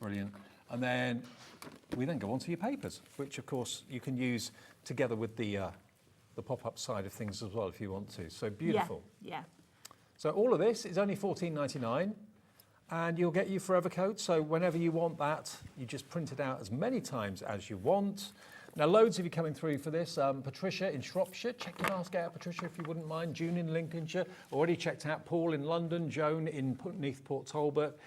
Brilliant. And then we then go on to your papers, which, of course, you can use together with the pop-up side of things as well if you want to. So beautiful. Yeah. So all of this is only $14.99. And you'll get your Forever code, so whenever you want that, you just print it out as many times as you want. Now, loads of you coming through for this. Patricia in Shropshire, check your basket out, Patricia, if you wouldn't mind. June in Lincolnshire, already checked out. Paul in London, Joan in Neath Port Talbot,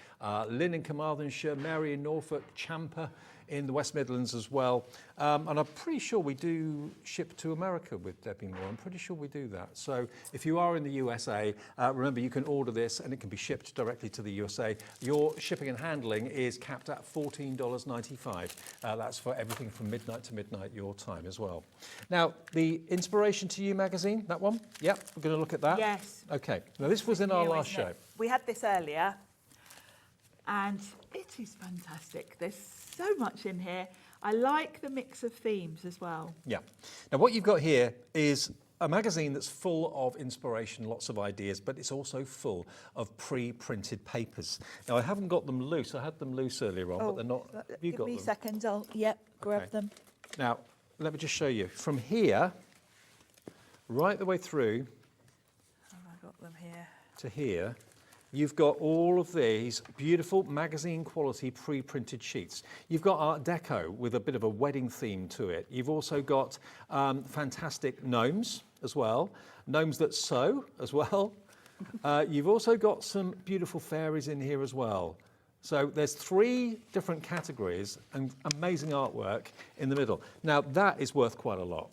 Lynn in Carmarthenshire, Mary in Norfolk, Champer in the West Midlands as well. And I'm pretty sure we do ship to America with Debbi Moore. I'm pretty sure we do that. So if you are in the USA, remember you can order this and it can be shipped directly to the USA. Your shipping and handling is capped at $14.95. That's for everything from midnight to midnight your time as well. Now, the Inspiration to You magazine, that one? Yep, we're going to look at that. Yes. Okay. Now, this was in our last show. We had this earlier, and it is fantastic. There's so much in here. I like the mix of themes as well. Yeah. Now, what you've got here is a magazine that's full of inspiration, lots of ideas, but it's also full of pre-printed papers. Now, I haven't got them loose. I had them loose earlier on, but they're not. Give me a second. I'll grab them. Now, let me just show you. From here, right the way through Have I got them here? to here, you've got all of these beautiful magazine quality pre-printed sheets. You've got Art Deco with a bit of a wedding theme to it. You've also got fantastic gnomes as well, gnomes that sew as well. You've also got some beautiful fairies in here as well. So there's 3 different categories and amazing artwork in the middle. Now that is worth quite a lot.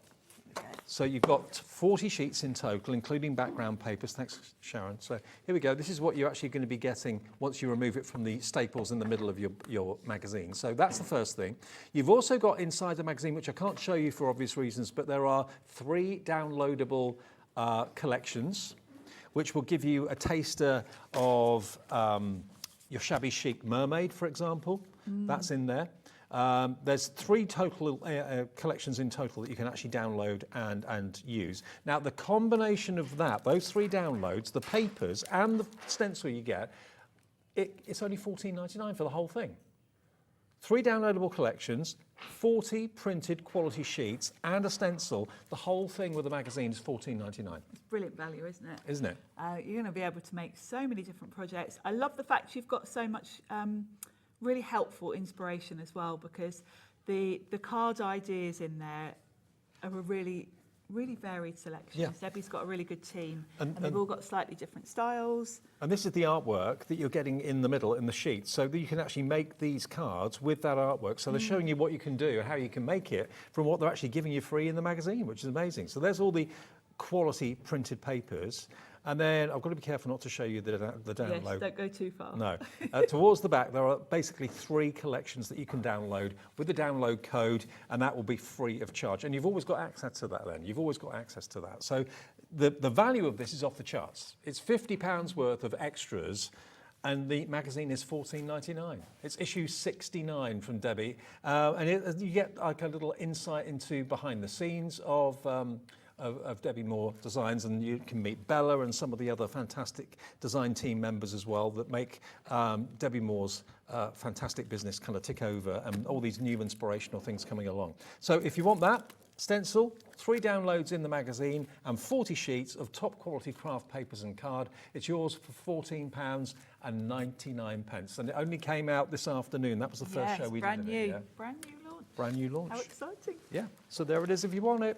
So you've got 40 sheets in total, including background papers. Thanks, Sharon. So here we go. This is what you're actually going to be getting once you remove it from the staples in the middle of your magazine. So that's the first thing. You've also got inside the magazine, which I can't show you for obvious reasons, but there are 3 downloadable collections, which will give you a taster of your shabby chic mermaid, for example. That's in there. There's 3 total collections in total that you can actually download and use. Now, the combination of that, those 3 downloads, the papers and the stencil you get, it's only $14.99 for the whole thing. 3 downloadable collections, 40 printed quality sheets and a stencil. The whole thing with the magazine is $14.99. It's brilliant value, isn't it? Isn't it? You're going to be able to make so many different projects. I love the fact you've got so much really helpful inspiration as well, because the card ideas in there are really really varied selections. Yeah. Debbie's got a really good team, And- and they've all got slightly different styles. And this is the artwork that you're getting in the middle in the sheet, so that you can actually make these cards with that artwork. So they're showing you what you can do, how you can make it from what they're actually giving you free in the magazine, which is amazing. So there's all the quality printed papers. And then I've got to be careful not to show you the download. Yes, don't go too far. No. Towards the back, there are basically 3 collections that you can download with the download code, and that will be free of charge. And you've always got access to that then. You've always got access to that. So the value of this is off the charts. It's £50 worth of extras, and the magazine is $14.99. It's issue 69 from Debbie. And you get like a little insight into behind the scenes of Debbi Moore Designs, and you can meet Bella and some of the other fantastic design team members as well that make Debbi Moore's fantastic business kind of tick over, and all these new inspirational things coming along. So if you want that stencil, 3 downloads in the magazine and 40 sheets of top quality craft papers and card, it's yours for £14.99. And it only came out this afternoon. That was the first show we brand did. new, Yeah? brand new launch. Brand new launch. How exciting. Yeah, so there it is if you want it.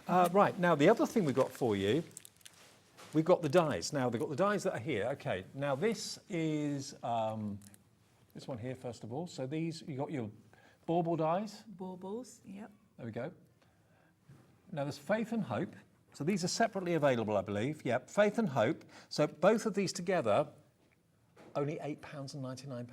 Right, now the other thing we've got for you, we've got the dies. Now, they've got the dies that are here. Okay, now this is this one here, first of all. So these, you got your bauble dies. Baubles, yep. There we go. Now there's Faith and Hope. So these are separately available, I believe. Yep, Faith and Hope. So both of these together, only £8.99.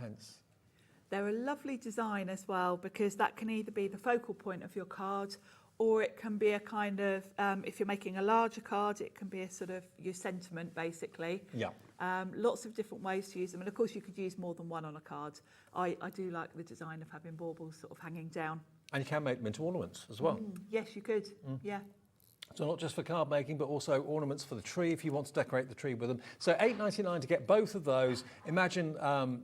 They're a lovely design as well, because that can either be the focal point of your card, or it can be a kind of, if you're making a larger card, it can be a sort of your sentiment, basically. Yeah. Lots of different ways to use them. And of course, you could use more than one on a card. I do like the design of having baubles sort of hanging down. And you can make them into ornaments as well. Yes, you could. Yeah. So not just for card making, but also ornaments for the tree if you want to decorate the tree with them. So $8.99 to get both of those. Imagine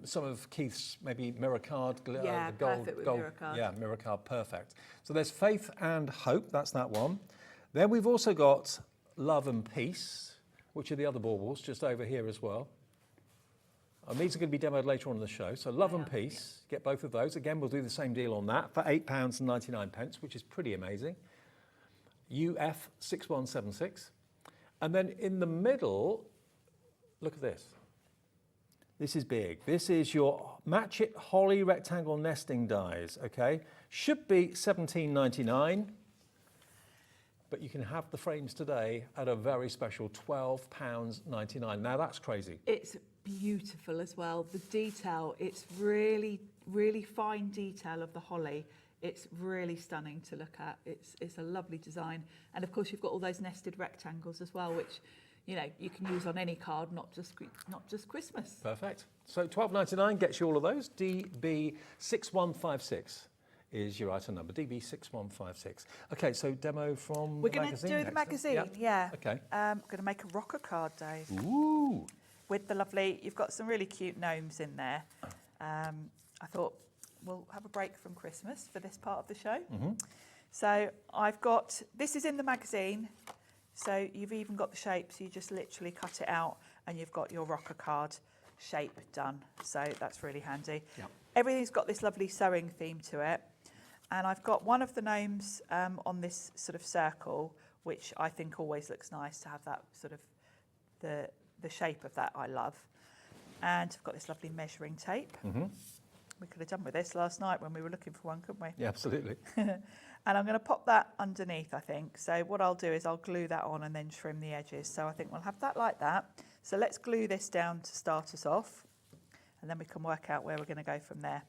some of Keith's maybe mirror card. Yeah, the gold, perfect with gold, mirror card. Yeah, mirror card, perfect. So there's Faith and Hope, that's that one. Then we've also got Love and Peace, which are the other baubles just over here as well. And these are going to be demoed later on in the show. So Love and Peace, get both of those. Again, we'll do the same deal on that for £8.99, which is pretty amazing. UF 6176. And then in the middle, look at this. This is big. This is your Match It Holly rectangle nesting dies, okay? Should be £17.99, but you can have the frames today at a very special £12.99. Now that's crazy. It's beautiful as well. The detail, it's really, really fine detail of the holly. It's really stunning to look at. It's a lovely design. And of course, you've got all those nested rectangles as well, which, you know, you can use on any card, not just Christmas. Perfect. So £12.99 gets you all of those. DB6156 is your item number. DB6156. Okay, so demo from We're the going to magazine do the next, magazine, then? yeah. Okay. I'm going to make a rocker card, Dave. Ooh. With the lovely, you've got some really cute gnomes in there. I thought we'll have a break from Christmas for this part of the show. So I've got, this is in the magazine. So you've even got the shape, so you just literally cut it out and you've got your rocker card shape done. So that's really handy. Yep. Everything's got this lovely sewing theme to it. And I've got one of the gnomes on this sort of circle, which I think always looks nice to have that sort of, the shape of that I love. And I've got this lovely measuring tape. We could have done with this last night when we were looking for one, couldn't we? Yeah, absolutely. And I'm going to pop that underneath, I think. So what I'll do is I'll glue that on and then trim the edges. So I think we'll have that like that. So let's glue this down to start us off. And then we can work out where we're going to go from there.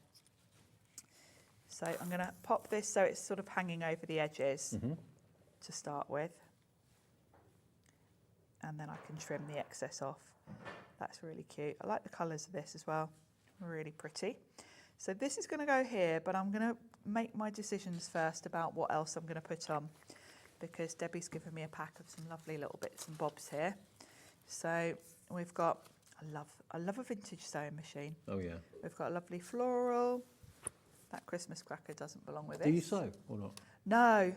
So I'm going to pop this so it's sort of hanging over the edges to start with. And then I can trim the excess off. That's really cute. I like the colours of this as well. Really pretty. So this is going to go here, but I'm going to make my decisions first about what else I'm going to put on, because Debbie's given me a pack of some lovely little bits and bobs here. So we've got, I love a vintage sewing machine. Oh, yeah. We've got a lovely floral. That Christmas cracker doesn't belong with it. Do you sew or not? No.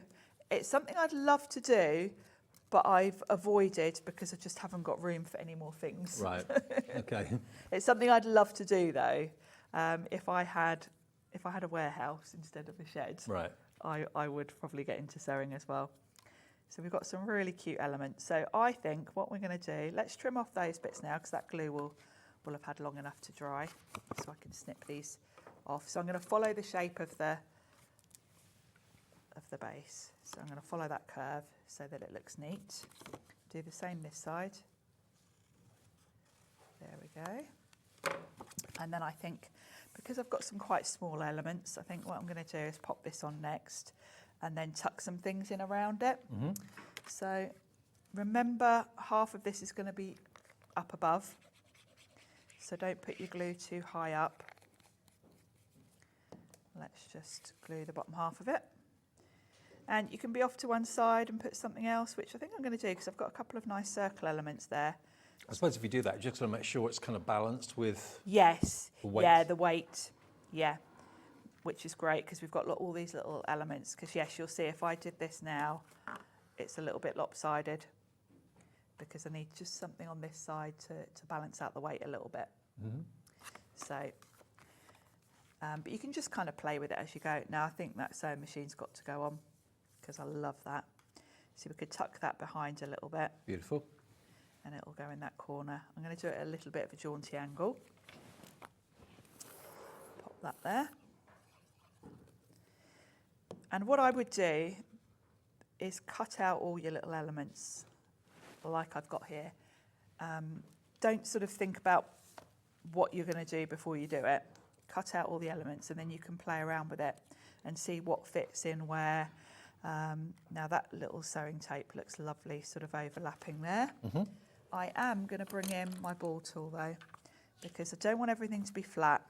It's something I'd love to do, but I've avoided because I just haven't got room for any more things. Right. Okay. It's something I'd love to do, though. If I had a warehouse instead of a shed, Right. I would probably get into sewing as well. So we've got some really cute elements. So I think what we're going to do, let's trim off those bits now because that glue will have had long enough to dry. So I can snip these off. So I'm going to follow the shape of the base. So I'm going to follow that curve so that it looks neat. Do the same this side. There we go. And then I think, because I've got some quite small elements, I think what I'm going to do is pop this on next and then tuck some things in around it. So remember, half of this is going to be up above. So don't put your glue too high up. Let's just glue the bottom half of it. And you can be off to one side and put something else, which I think I'm going to do because I've got a couple of nice circle elements there. I suppose if you do that, you just got to make sure it's kind of balanced with yes, the weight. Yeah, the weight, yeah, which is great because we've got all these little elements. Because yes, you'll see if I did this now, it's a little bit lopsided because I need just something on this side to balance out the weight a little bit. So, but you can just kind of play with it as you go. Now I think that sewing machine's got to go on because I love that. So we could tuck that behind a little bit. Beautiful. And it'll go in that corner. I'm going to do it at a little bit of a jaunty angle. Pop that there. And what I would do is cut out all your little elements like I've got here. Don't sort of think about what you're going to do before you do it. Cut out all the elements and then you can play around with it and see what fits in where. Now that little sewing tape looks lovely, sort of overlapping there. I am going to bring in my ball tool though, because I don't want everything to be flat.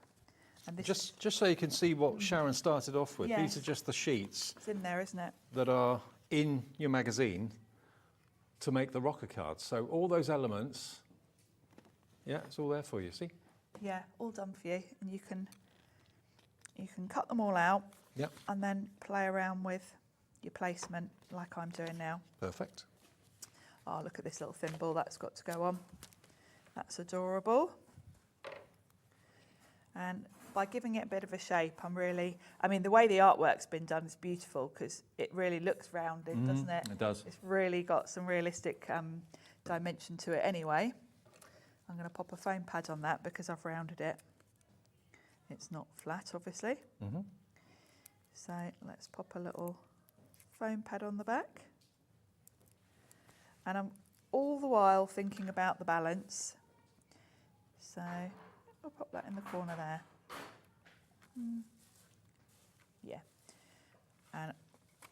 And this Just so you can see what Sharon started off with, Yes. these are just the sheets it's in there, isn't it? that are in your magazine to make the rocker cards. So all those elements, yeah, it's all there for you, see? Yeah, all done for you. And you can cut them all out Yep, and then play around with your placement like I'm doing now. perfect. Oh, look at this little thimble, that's got to go on. That's adorable. And by giving it a bit of a shape, I mean, the way the artwork's been done is beautiful because it really looks rounded, doesn't it? It does. It's really got some realistic dimension to it anyway. I'm going to pop a foam pad on that because I've rounded it. It's not flat, obviously. So let's pop a little foam pad on the back. And I'm all the while thinking about the balance. So I'll pop that in the corner there. Yeah. And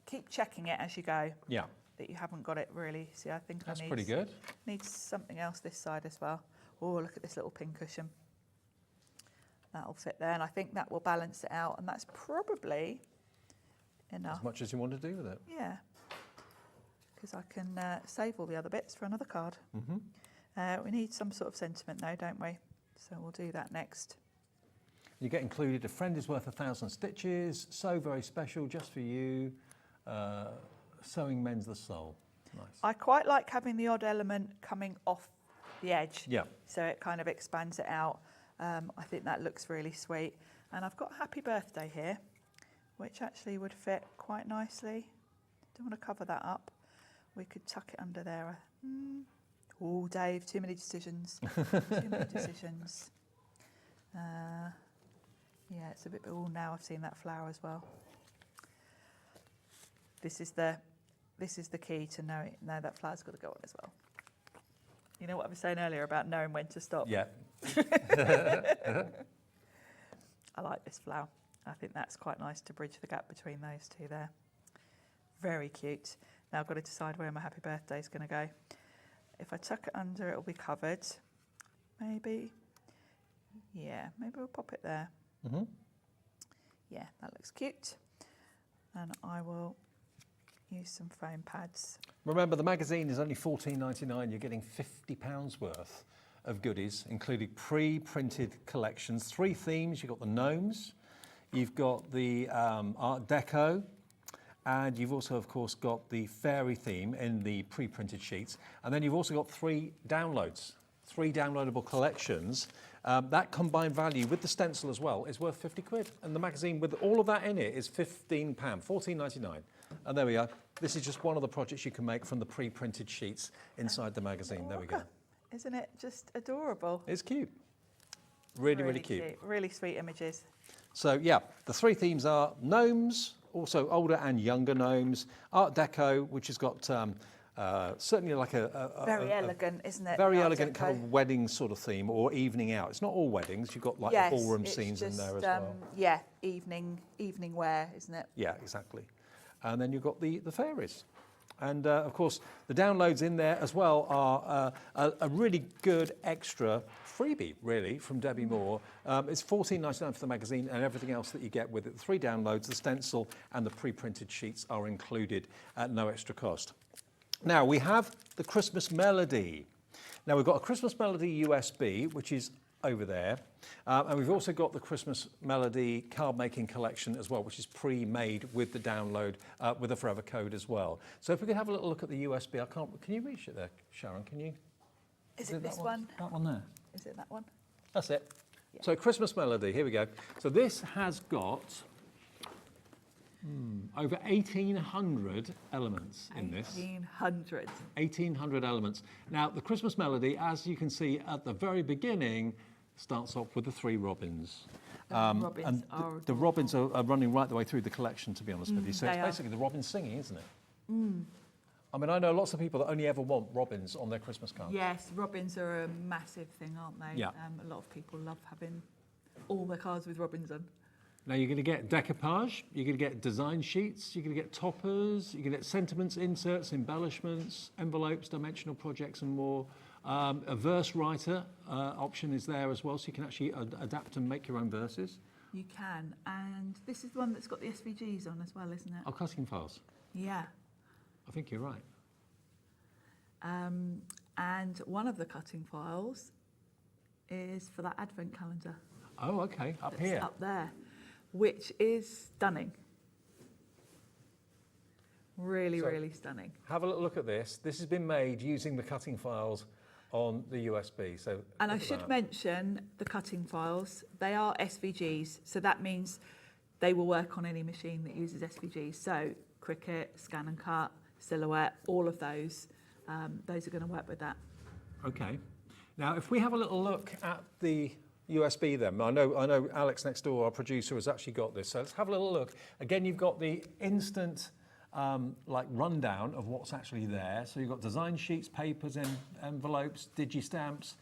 keep checking it as you go, Yeah, that you haven't got it really. See, I think that's I pretty good. need something else this side as well. Oh, look at this little pin cushion. That'll fit there, and I think that will balance it out, and that's probably enough. As much as you want to do with it. Yeah, because I can save all the other bits for another card. We need some sort of sentiment though, don't we? So we'll do that next. You get included, a friend is worth 1,000 stitches, so very special, just for you, sewing mends the soul. Nice. I quite like having the odd element coming off the edge. Yeah. So it kind of expands it out. I think that looks really sweet. And I've got Happy Birthday here, which actually would fit quite nicely. Don't want to cover that up. We could tuck it under there. Oh, Dave, too many decisions. Too many decisions. Yeah, it's a bit, oh, now I've seen that flower as well. This is the key to knowing, no, that flower's got to go on as well. You know what I was saying earlier about knowing when to stop? Yeah. I like this flower. I think that's quite nice to bridge the gap between those two there. Very cute. Now I've got to decide where my Happy Birthday is going to go. If I tuck it under, it'll be covered. Maybe. Yeah, maybe we'll pop it there. Yeah, that looks cute. And I will use some foam pads. Remember, the magazine is only $14.99. You're getting £50 worth of goodies, including pre-printed collections. 3 themes. You've got the gnomes, you've got the Art Deco, and you've also, of course, got the fairy theme in the pre-printed sheets. And then you've also got 3 downloads, 3 downloadable collections That combined value with the stencil as well is worth 50 quid. And the magazine with all of that in it is £15, £14.99. And there we are. This is just one of the projects you can make from the pre-printed sheets inside the magazine. There we go. Isn't it just adorable? It's cute. Really cute. Really sweet images. So yeah, the 3 themes are gnomes, also older and younger gnomes, Art Deco, which has got certainly like very elegant, isn't it? Very elegant kind of wedding sort of theme, or evening out. It's not all weddings. You've got like the ballroom scenes in there as well. Yeah, evening wear, isn't it? Yeah, exactly. And then you've got the fairies. And of course, the downloads in there as well are a really good extra freebie, really, from Debbi Moore. It's £14.99 for the magazine, and everything else that you get with it. The 3 downloads, the stencil and the pre-printed sheets are included at no extra cost. Now, we have the Christmas Melody. Now, we've got a Christmas Melody USB, which is over there. And we've also got the Christmas Melody card making collection as well, which is pre-made with the download with a forever code as well. So if we could have a little look at the USB, can you reach it there, Sharon? Can you? Is it this one? That one there. Is it that one? That's it. Yeah. So Christmas Melody, here we go. So this has got over 1,800 elements in this. 1,800. 1,800 elements. Now, the Christmas Melody, as you can see at the very beginning, starts off with the 3 robins. Robins the robins are running right the way through the collection, to be honest with you. So it's basically the robins singing, isn't it? I mean, I know lots of people that only ever want robins on their Christmas cards. Yes, robins are a massive thing, aren't they? Yeah. A lot of people love having all their cards with robins on. Now you're going to get decoupage, you're going to get design sheets, you're going to get toppers, you're going to get sentiments, inserts, embellishments, envelopes, dimensional projects and more. A verse writer option is there as well, so you can actually adapt and make your own verses. You can, and this is the one that's got the SVGs on as well, isn't it? Oh, cutting files. Yeah. I think you're right. And one of the cutting files is for that advent calendar. Oh, okay, up here. Up there, which is stunning. Really stunning. Have a little look at this. This has been made using the cutting files on the USB. So, and I should mention the cutting files, they are SVGs, so that means they will work on any machine that uses SVGs. So Cricut, Scan and Cut, Silhouette, all of those are going to work with that. Okay. Now, if we have a little look at the USB then, I know Alex next door, our producer, has actually got this. So let's have a little look. Again, you've got the instant like rundown of what's actually there. So you've got design sheets, papers, envelopes, digi-stamps,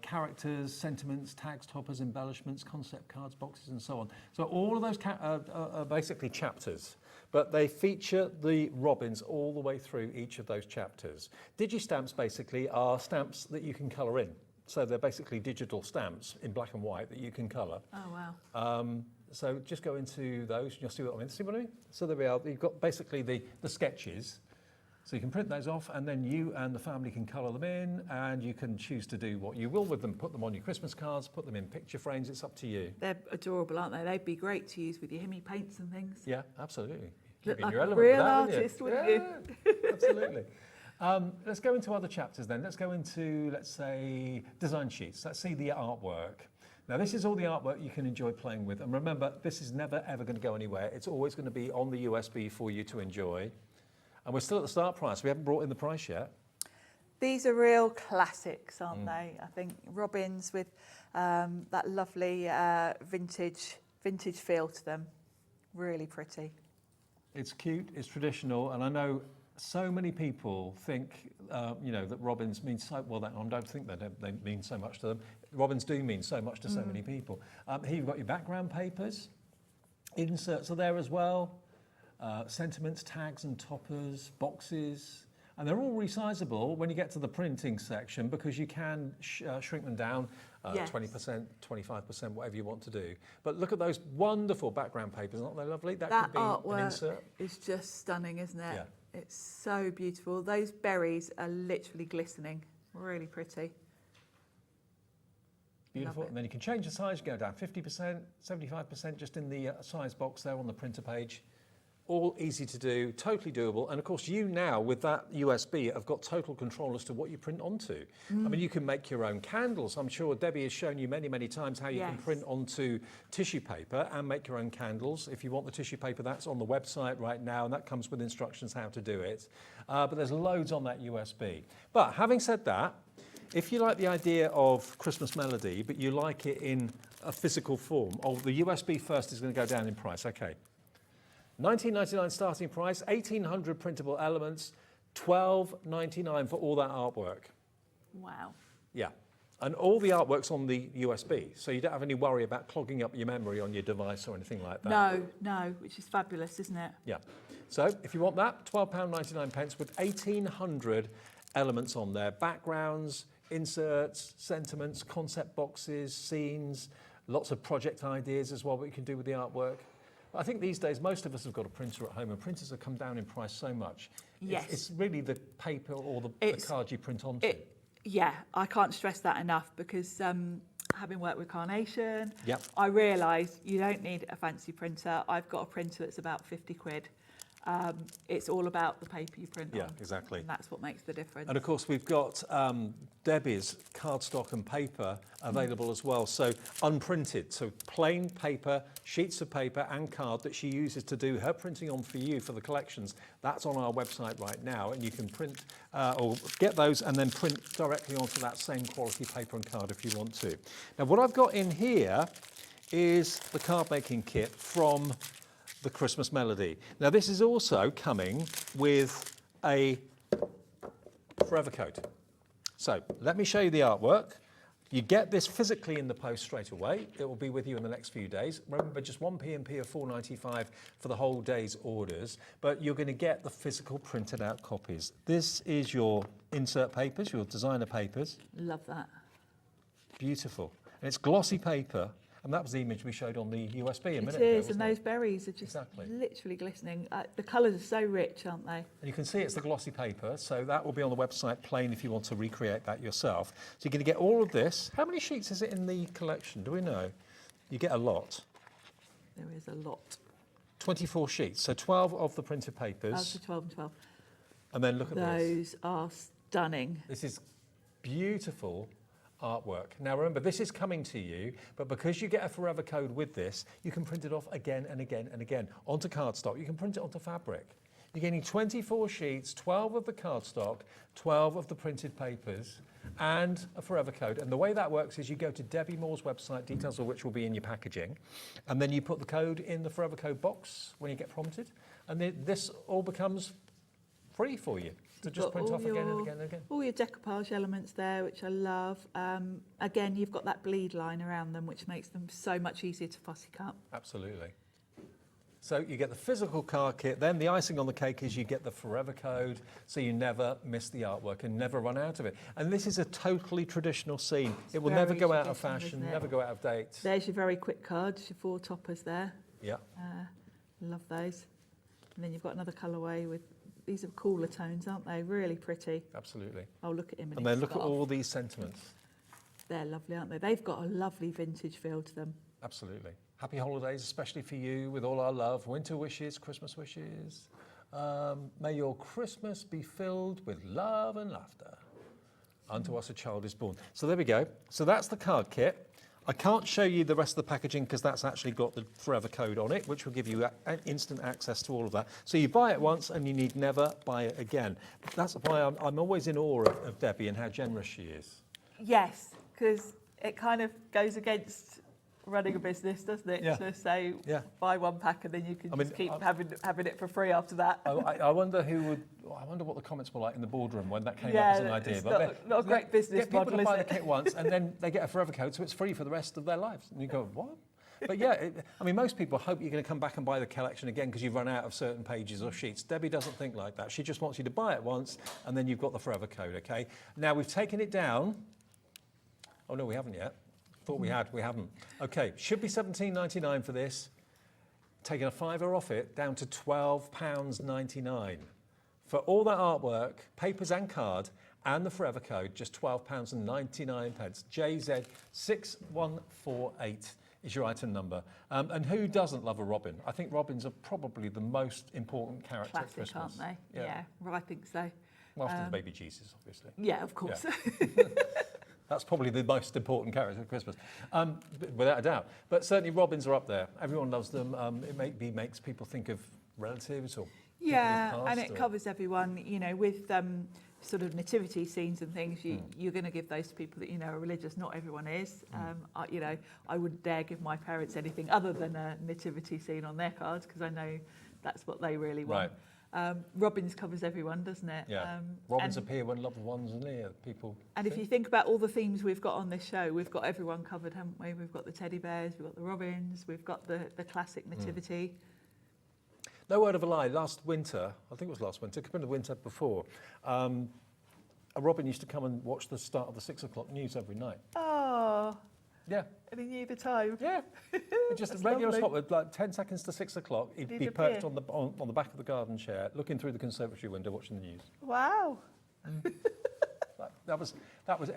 characters, sentiments, tags, toppers, embellishments, concept cards, boxes, and so on. So all of those are basically chapters, but they feature the robins all the way through each of those chapters. Digi-stamps basically are stamps that you can colour in. So they're basically digital stamps in black and white that you can colour. Oh, wow. So just go into those and you'll see what I mean. See what I mean? So there we are. You've got basically the sketches. So you can print those off and then you and the family can colour them in and you can choose to do what you will with them. Put them on your Christmas cards, put them in picture frames. It's up to you. They're adorable, aren't they? They'd be great to use with your Hemi paints and things. Yeah, absolutely. Look like your a element real with that, artist, wouldn't you? Absolutely. Let's go into other chapters then. Let's go into, let's say, design sheets. Let's see the artwork. Now, this is all the artwork you can enjoy playing with. And remember, this is never, ever going to go anywhere. It's always going to be on the USB for you to enjoy. And we're still at the start price. We haven't brought in the price yet. These are real classics, aren't they? I think robins with that lovely vintage feel to them. Really pretty. It's cute, it's traditional, and I know so many people think, that robins mean so, well, I don't think they mean so much to them. Robins do mean so much to so many people. Here you've got your background papers. Inserts are there as well. Sentiments, tags and toppers, boxes. And they're all resizable when you get to the printing section because you can shrink them down 20%, 25%, whatever you want to do. But look at those wonderful background papers, aren't they lovely? That could be artwork an insert. is just stunning, isn't it? Yeah. It's so beautiful. Those berries are literally glistening. Really pretty. Beautiful. And then you can change the size, you go down 50%, 75% just in the size box there on the printer page. all easy to do, totally doable. And of course, you now, with that USB, have got total control as to what you print onto. I mean, you can make your own candles. I'm sure Debbie has shown you many, many times how you can print onto tissue paper and make your own candles. If you want the tissue paper, that's on the website right now, and that comes with instructions how to do it. But there's loads on that USB. But having said that, if you like the idea of Christmas Melody, but you like it in a physical form, the USB first is going to go down in price, okay. $19.99 starting price, 1,800 printable elements, $12.99 for all that artwork. Wow. Yeah, and all the artwork's on the USB, so you don't have any worry about clogging up your memory on your device or anything like that. No, which is fabulous, isn't it? Yeah, so if you want that, £12.99 with 1,800 elements on there, backgrounds, inserts, sentiments, concept boxes, scenes, lots of project ideas as well, what you can do with the artwork. I think these days, most of us have got a printer at home, and printers have come down in price so much. Yes. It's really the paper or the card you print onto. Yeah, I can't stress that enough, because having worked with Carnation, Yep. I realise you don't need a fancy printer. I've got a printer that's about 50 quid. It's all about the paper you print on. Yeah, exactly. And that's what makes the difference. And of course, we've got Debbie's cardstock and paper available as well. So unprinted, so plain paper, sheets of paper and card that she uses to do her printing on for you for the collections. That's on our website right now, and you can print or get those and then print directly onto that same quality paper and card if you want to. Now, what I've got in here is the card making kit from the Christmas Melody. Now, this is also coming with a forever code. So let me show you the artwork. You get this physically in the post straight away. It will be with you in the next few days. Remember, just one P&P of $4.95 for the whole day's orders, but you're going to get the physical printed out copies. This is your insert papers, your designer papers. Love that. Beautiful. And it's glossy paper. And that was the image we showed on the USB a minute ago. It is, and those berries are just literally glistening. The colours are so rich, aren't they? And you can see it's the glossy paper, so that will be on the website plain if you want to recreate that yourself. So you're going to get all of this. How many sheets is it in the collection? Do we know? You get a lot. There is a lot. 24 sheets, so 12 of the printed papers. That's the 12 and 12. And then look at this. Those are stunning. This is beautiful artwork. Now remember, this is coming to you, but because you get a forever code with this, you can print it off again and again and again onto cardstock. You can print it onto fabric. You're getting 24 sheets, 12 of the cardstock, 12 of the printed papers, and a forever code. And the way that works is you go to Debbi Moore's website, details of which will be in your packaging, and then you put the code in the forever code box when you get prompted, and then this all becomes free for you to just print off again and again and again. All your decoupage elements there, which I love. Again, you've got that bleed line around them, which makes them so much easier to fussy cut. Absolutely. So you get the physical card kit, then the icing on the cake is you get the forever code, so you never miss the artwork and never run out of it. And this is a totally traditional scene. It will never go out of fashion, never go out of date. There's your very quick cards, your 4 toppers there. Yeah. Love those. And then you've got another colourway with, these are cooler tones, aren't they? Really pretty. Absolutely. Oh, look at him. And then look at all these sentiments. They're lovely, aren't they? They've got a lovely vintage feel to them. Absolutely. Happy holidays, especially for you, with all our love. Winter wishes, Christmas wishes. May your Christmas be filled with love and laughter. Unto us a child is born. So there we go. So that's the card kit. I can't show you the rest of the packaging because that's actually got the forever code on it, which will give you instant access to all of that. So you buy it once and you need never buy it again. That's why I'm always in awe of Debbie and how generous she is. Yes, because it kind of goes against running a business, doesn't it? Yeah. To say, buy one pack and then you can just keep having it for free after that. I wonder I wonder what the comments were like in the boardroom when that came up as an idea. It's not a great business model, people to buy the kit once and then they get a forever code, so it's free for the rest of their lives. And you go, what? But yeah, I mean, most people hope you're going to come back and buy the collection again because you've run out of certain pages or sheets. Debbie doesn't think like that. She just wants you to buy it once and then you've got the forever code, okay? Now, we've taken it down. Oh, no, we haven't yet. Thought we had, we haven't. Okay, should be £17.99 for this. Taking a £5 off it, down to £12.99. For all that artwork, papers and card, and the forever code, just £12.99. JZ6148 is your item number. And who doesn't love a robin? I think robins are probably the most important character at Classic, Christmas. aren't they? Yeah, well, I think so. Well, after the baby Jesus, obviously. Yeah, of course. Yeah. That's probably the most important character at Christmas, without a doubt. But certainly robins are up there. Everyone loves them. It makes people think of relatives or yeah, and it covers everyone. You know, with sort of nativity scenes and things, you're going to give those to people that you know are religious. Not everyone is. You know, I wouldn't dare give my parents anything other than a nativity scene on their cards because I know that's what they really want. Right. Robins covers everyone, doesn't it? Yeah. Robins appear when loved ones are near. People. And if you think about all the themes we've got on this show, we've got everyone covered, haven't we? We've got the teddy bears, we've got the robins, we've got the classic nativity. No word of a lie, last winter, I think it was last winter, it could have been the winter before, a robin used to come and watch the start of the 6 o'clock news every night. Oh. Yeah. And he knew the time. Yeah. Just a regular spot with like 10 seconds to 6 o'clock, he'd be perched on the back of the garden chair, looking through the conservatory window, watching the news. Wow. That was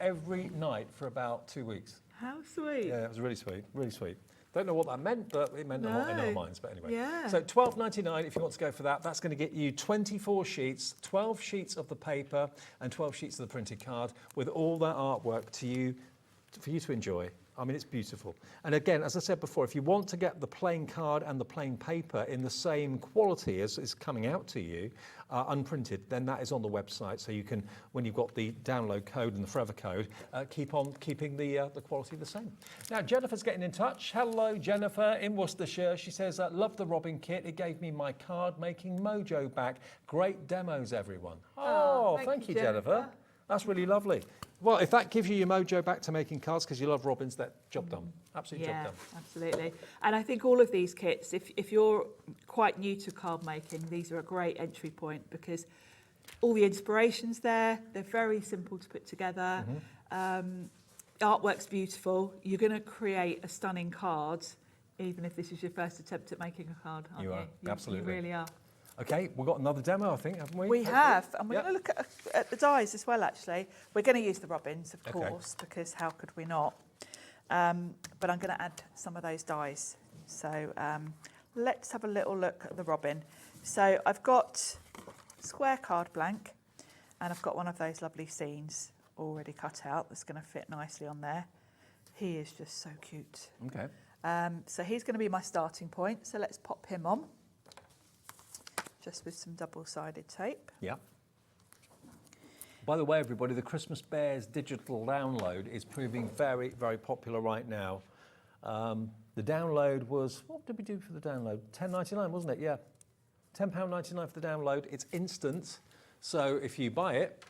every night for about 2 weeks. How sweet. Yeah, it was really sweet, really sweet. Don't know what that meant, but it meant a lot in our minds. But anyway, yeah. So $12.99 if you want to go for that. That's going to get you 24 sheets, 12 sheets of the paper and 12 sheets of the printed card with all that artwork for you to enjoy. I mean, it's beautiful. And again, as I said before, if you want to get the plain card and the plain paper in the same quality as is coming out to you, unprinted, then that is on the website. So you can, when you've got the download code and the forever code, keep on keeping the quality the same. Now, Jennifer's getting in touch. Hello, Jennifer in Worcestershire. She says, love the Robin kit. It gave me my card making mojo back. Great demos, everyone. Oh, thank you, Jennifer. That's really lovely. Well, if that gives you your mojo back to making cards because you love robins, that job done. Absolutely job done. Absolutely. And I think all of these kits, if you're quite new to card making, these are a great entry point because all the inspiration's there. They're very simple to put together. Artwork's beautiful. You're going to create a stunning card, even if this is your first attempt at making a card, aren't you? You are, absolutely. You really are. Okay, we've got another demo, I think, haven't we? We have, and we're going to look at the dies as well, actually. We're going to use the robins, of course, because how could we not? But I'm going to add some of those dies. So let's have a little look at the robin. So I've got square card blank, and I've got one of those lovely scenes already cut out that's going to fit nicely on there. He is just so cute. Okay. So he's going to be my starting point. So let's pop him on. Just with some double-sided tape. Yeah. By the way, everybody, the Christmas Bears digital download is proving very, very popular right now. The download was, what did we do for the download? $10.99, wasn't it? Yeah. £10.99 for the download. It's instant. So if you buy it,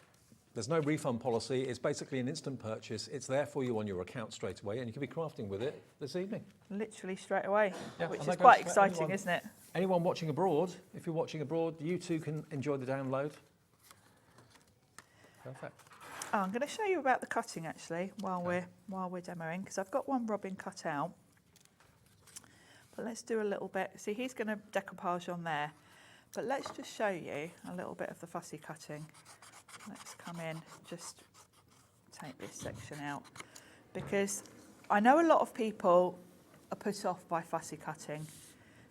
there's no refund policy. It's basically an instant purchase. It's there for you on your account straight away, and you can be crafting with it this evening. Literally straight away, which and is quite exciting, isn't it? Anyone watching abroad, if you're watching abroad, you too can enjoy the download. Perfect. Oh, I'm going to show you about the cutting actually while we're demoing, because I've got one robin cut out. But let's do a little bit. See, he's going to decoupage on there, but let's just show you a little bit of the fussy cutting. Let's come in, just take this section out, because I know a lot of people are put off by fussy cutting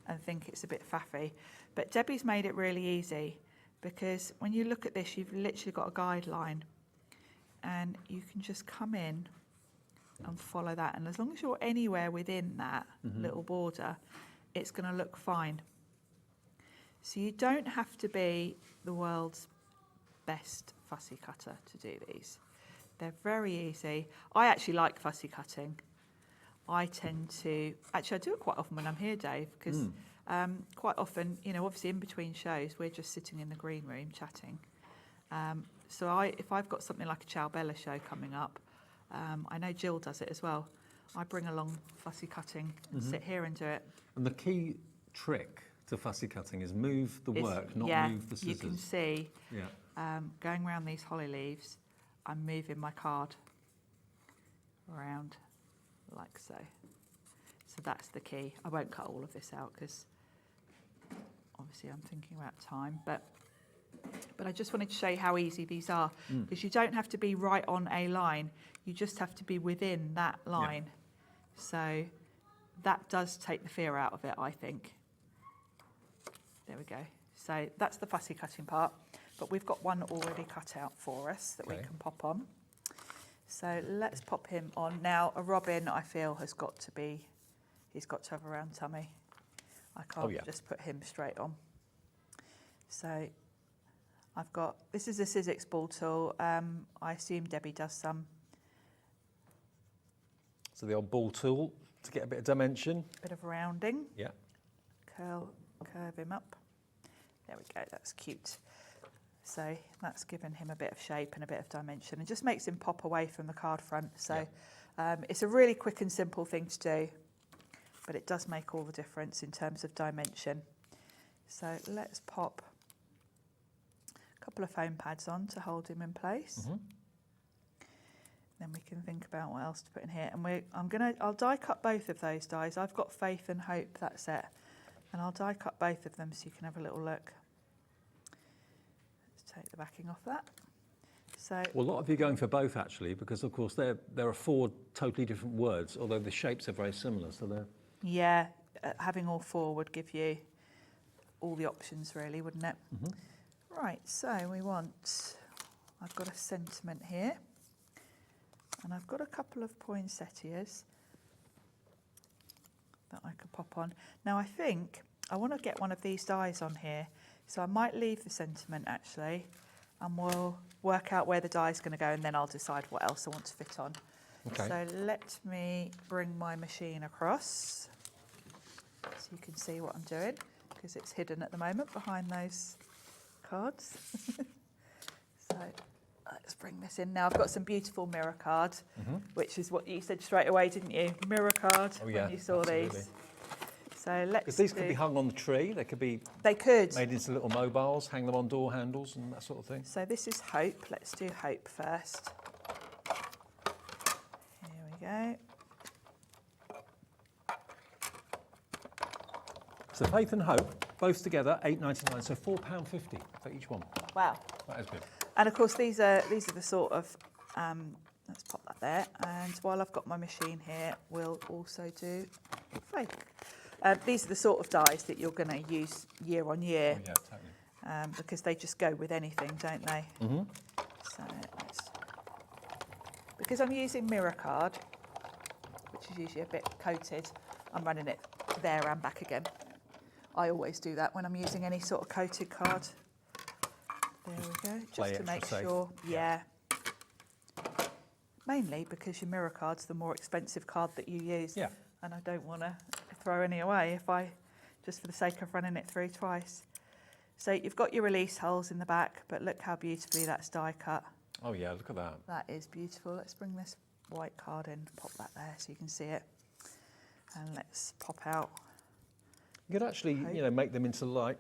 and think it's a bit faffy, but Debbie's made it really easy, because when you look at this, you've literally got a guideline and you can just come in and follow that, and as long as you're anywhere within that little border, it's going to look fine. So you don't have to be the world's best fussy cutter to do these. They're very easy. I actually like fussy cutting. I tend to, actually I do it quite often when I'm here, Dave, because quite often, you know, obviously in between shows, we're just sitting in the green room chatting. So if I've got something like a Ciao Bella show coming up, I know Jill does it as well. I bring along fussy cutting and sit here and do it. And the key trick to fussy cutting is move the work, not move the scissors. You can see, going around these holly leaves, I'm moving my card around like so. So that's the key. I won't cut all of this out because obviously I'm thinking about time, but I just wanted to show you how easy these are, because you don't have to be right on a line, you just have to be within that line. So that does take the fear out of it, I think. There we go. So that's the fussy cutting part, but we've got one already cut out for us that we can pop on. So let's pop him on. Now, a robin, I feel, has got to be, he's got to have a round tummy. I can't just put him straight on. So I've got, this is a Sizzix ball tool. I assume Debbie does some. So the old ball tool to get a bit of dimension. Bit of rounding. Yeah. Curve him up. There we go, that's cute. So that's given him a bit of shape and a bit of dimension and just makes him pop away from the card front. So it's a really quick and simple thing to do, but it does make all the difference in terms of dimension. So let's pop a couple of foam pads on to hold him in place. Then we can think about what else to put in here. And I'll die cut both of those dies. I've got Faith and Hope, that's it. And I'll die cut both of them so you can have a little look. Let's take the backing off that. So, well, a lot of you are going for both actually, because of course there are 4 totally different words, although the shapes are very similar. So they're having all 4 would give you all the options really, wouldn't it? Right, so I've got a sentiment here, and I've got a couple of poinsettias that I could pop on. Now I think I want to get one of these dies on here, so I might leave the sentiment actually, and we'll work out where the die is going to go, and then I'll decide what else I want to fit on. Okay. So let me bring my machine across so you can see what I'm doing, because it's hidden at the moment behind those cards. So let's bring this in. Now I've got some beautiful mirror cards, which is what you said straight away, didn't you? Mirror card when you saw these. So let's. Because these could be hung on the tree. They could be. They could. Made into little mobiles, hang them on door handles and that sort of thing. So this is Hope. Let's do Hope first. Here we go. So Faith and Hope, both together, £8.99, so £4.50 for each one. Wow. That is good. And of course these are the sort of, let's pop that there. And while I've got my machine here, we'll also do Faith. These are the sort of dies that you're going to use year on year. Oh, yeah, totally. Because they just go with anything, don't they? So because I'm using mirror card, which is usually a bit coated, I'm running it there and back again. I always do that when I'm using any sort of coated card. There we go, just to make sure. Yeah. Mainly because your mirror card's the more expensive card that you use. Yeah. And I don't want to throw any away just for the sake of running it through twice. So you've got your release holes in the back, but look how beautifully that's die cut. Oh yeah, look at that. That is beautiful. Let's bring this white card in, pop that there so you can see it. And let's pop out. You could actually, make them into like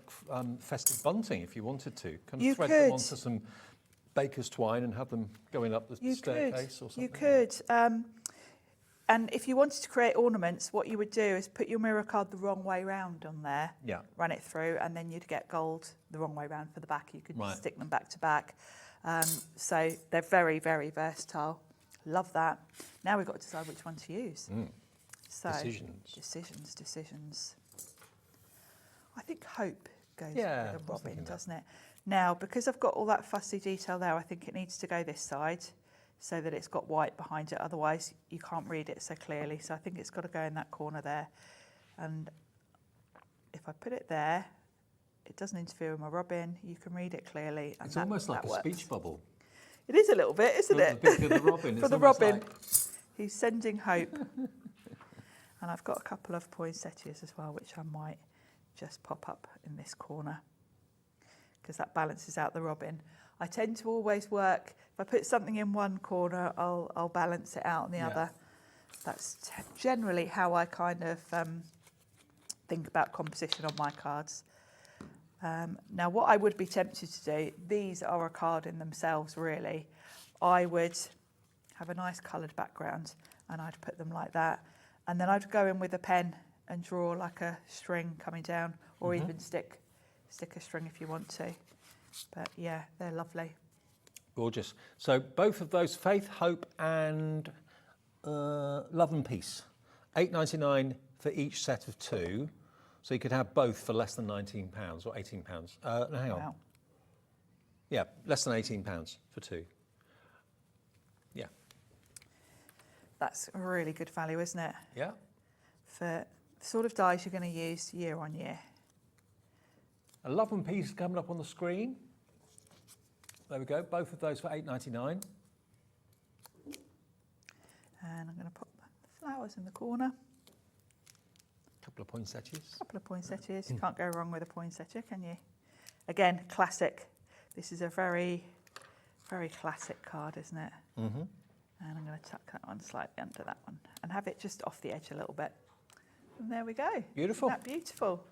festive bunting if you wanted to. Kind of you thread could. them onto some baker's twine and have them going up the staircase or something. You could. And if you wanted to create ornaments, what you would do is put your mirror card the wrong way round on there, run it through, and then you'd get gold the wrong way round for the back. You could stick them back to back. So they're very, very versatile. Love that. Now we've got to decide which one to use. So decisions. I think Hope goes with a robin, doesn't it? Now, because I've got all that fussy detail there, I think it needs to go this side so that it's got white behind it. Otherwise, you can't read it so clearly. So I think it's got to go in that corner there. And if I put it there, it doesn't interfere with my robin. You can read it clearly. And it's almost like a speech bubble. It is a little bit, isn't it? For the robin. For the robin. He's sending hope. And I've got a couple of poinsettias as well, which I might just pop up in this corner because that balances out the robin. I tend to always work, if I put something in one corner, I'll balance it out in the other. That's generally how I kind of think about composition on my cards. Now, what I would be tempted to do, these are a card in themselves, really. I would have a nice coloured background and I'd put them like that. And then I'd go in with a pen and draw like a string coming down, or even stick a string if you want to. But yeah, they're lovely. Gorgeous. So both of those, Faith, Hope and Love and Peace. £8.99 for each set of 2. So you could have both for less than £19 or £18. No, hang on. Wow. Yeah, less than £18 for 2. Yeah. That's a really good value, isn't it? Yeah. For the sort of dies you're going to use year on year. A love and peace coming up on the screen. There we go, both of those for £8.99. And I'm going to put the flowers in the corner. Couple of poinsettias. Couple of poinsettias. You can't go wrong with a poinsettia, can you? Again, classic. This is a very, very classic card, isn't it? Mm-hmm. And I'm going to tuck that one slightly under that one and have it just off the edge a little bit. And there we go. Beautiful. Isn't that beautiful?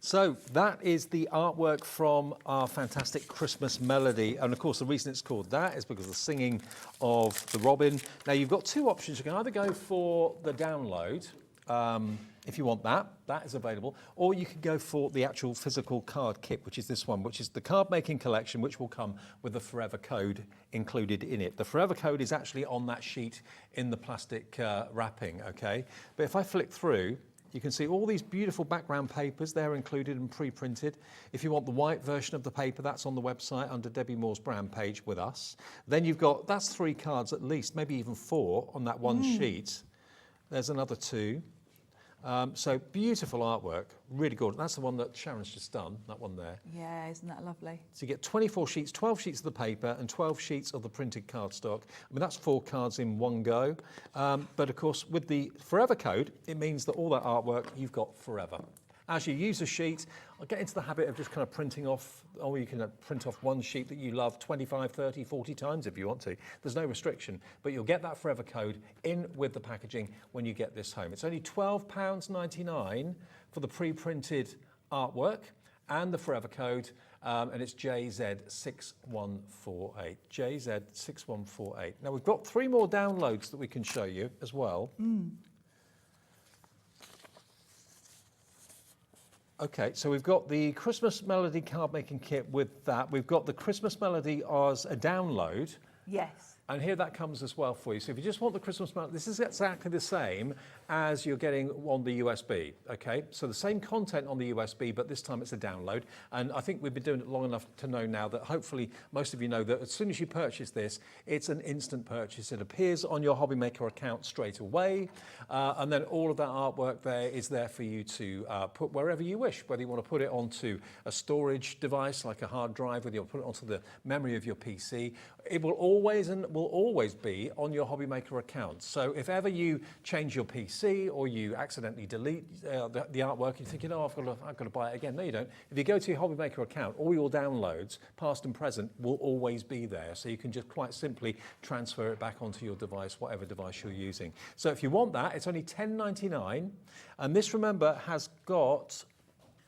So that is the artwork from our fantastic Christmas melody. And of course, the reason it's called that is because of the singing of the robin. Now, you've got 2 options. You can either go for the download, if you want that, that is available, or you can go for the actual physical card kit, which is this one, which is the card making collection, which will come with the Forever Code included in it. The Forever Code is actually on that sheet in the plastic wrapping, okay? But if I flick through, you can see all these beautiful background papers. They're included and pre-printed. If you want the white version of the paper, that's on the website under Debbi Moore's brand page with us. Then you've got, that's 3 cards at least, maybe even 4 on that one sheet. There's another 2. So beautiful artwork, really good. That's the one that Sharon's just done, that one there. Yeah, isn't that lovely? So you get 24 sheets, 12 sheets of the paper and 12 sheets of the printed cardstock. I mean, that's 4 cards in one go. But of course, with the Forever Code, it means that all that artwork you've got forever. As you use a sheet, I'll get into the habit of just kind of printing off, or you can print off one sheet that you love 25, 30, 40 times if you want to. There's no restriction, but you'll get that Forever Code in with the packaging when you get this home. It's only £12.99 for the pre-printed artwork and the Forever Code, and it's JZ6148. JZ6148. Now we've got 3 more downloads that we can show you as well. Okay, so we've got the Christmas Melody card making kit with that. We've got the Christmas Melody as a download. Yes. And here that comes as well for you. So if you just want the Christmas Melody, this is exactly the same as you're getting on the USB, okay? So the same content on the USB, but this time it's a download. And I think we've been doing it long enough to know now that hopefully most of you know that as soon as you purchase this, it's an instant purchase. It appears on your HobbyMaker account straight away. And then all of that artwork there is there for you to put wherever you wish, whether you want to put it onto a storage device like a hard drive, whether you want to put it onto the memory of your PC. It will always and will always be on your HobbyMaker account. So if ever you change your PC or you accidentally delete the artwork, you're thinking, oh, I've got to buy it again. No, you don't. If you go to your HobbyMaker account, all your downloads, past and present, will always be there. So you can just quite simply transfer it back onto your device, whatever device you're using. So if you want that, it's only £10.99. And this, remember, has got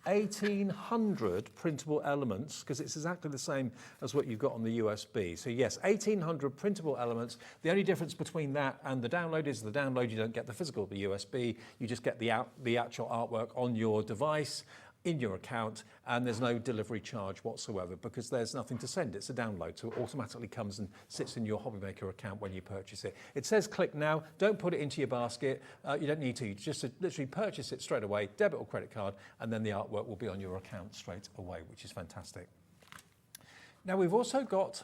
1,800 printable elements, because it's exactly the same as what you've got on the USB. So yes, 1,800 printable elements. The only difference between that and the download is the download, you don't get the physical, the USB, you just get the actual artwork on your device, in your account, and there's no delivery charge whatsoever because there's nothing to send. It's a download, so it automatically comes and sits in your HobbyMaker account when you purchase it. It says click now. Don't put it into your basket. You don't need to. You just literally purchase it straight away, debit or credit card, and then the artwork will be on your account straight away, which is fantastic. Now, we've also got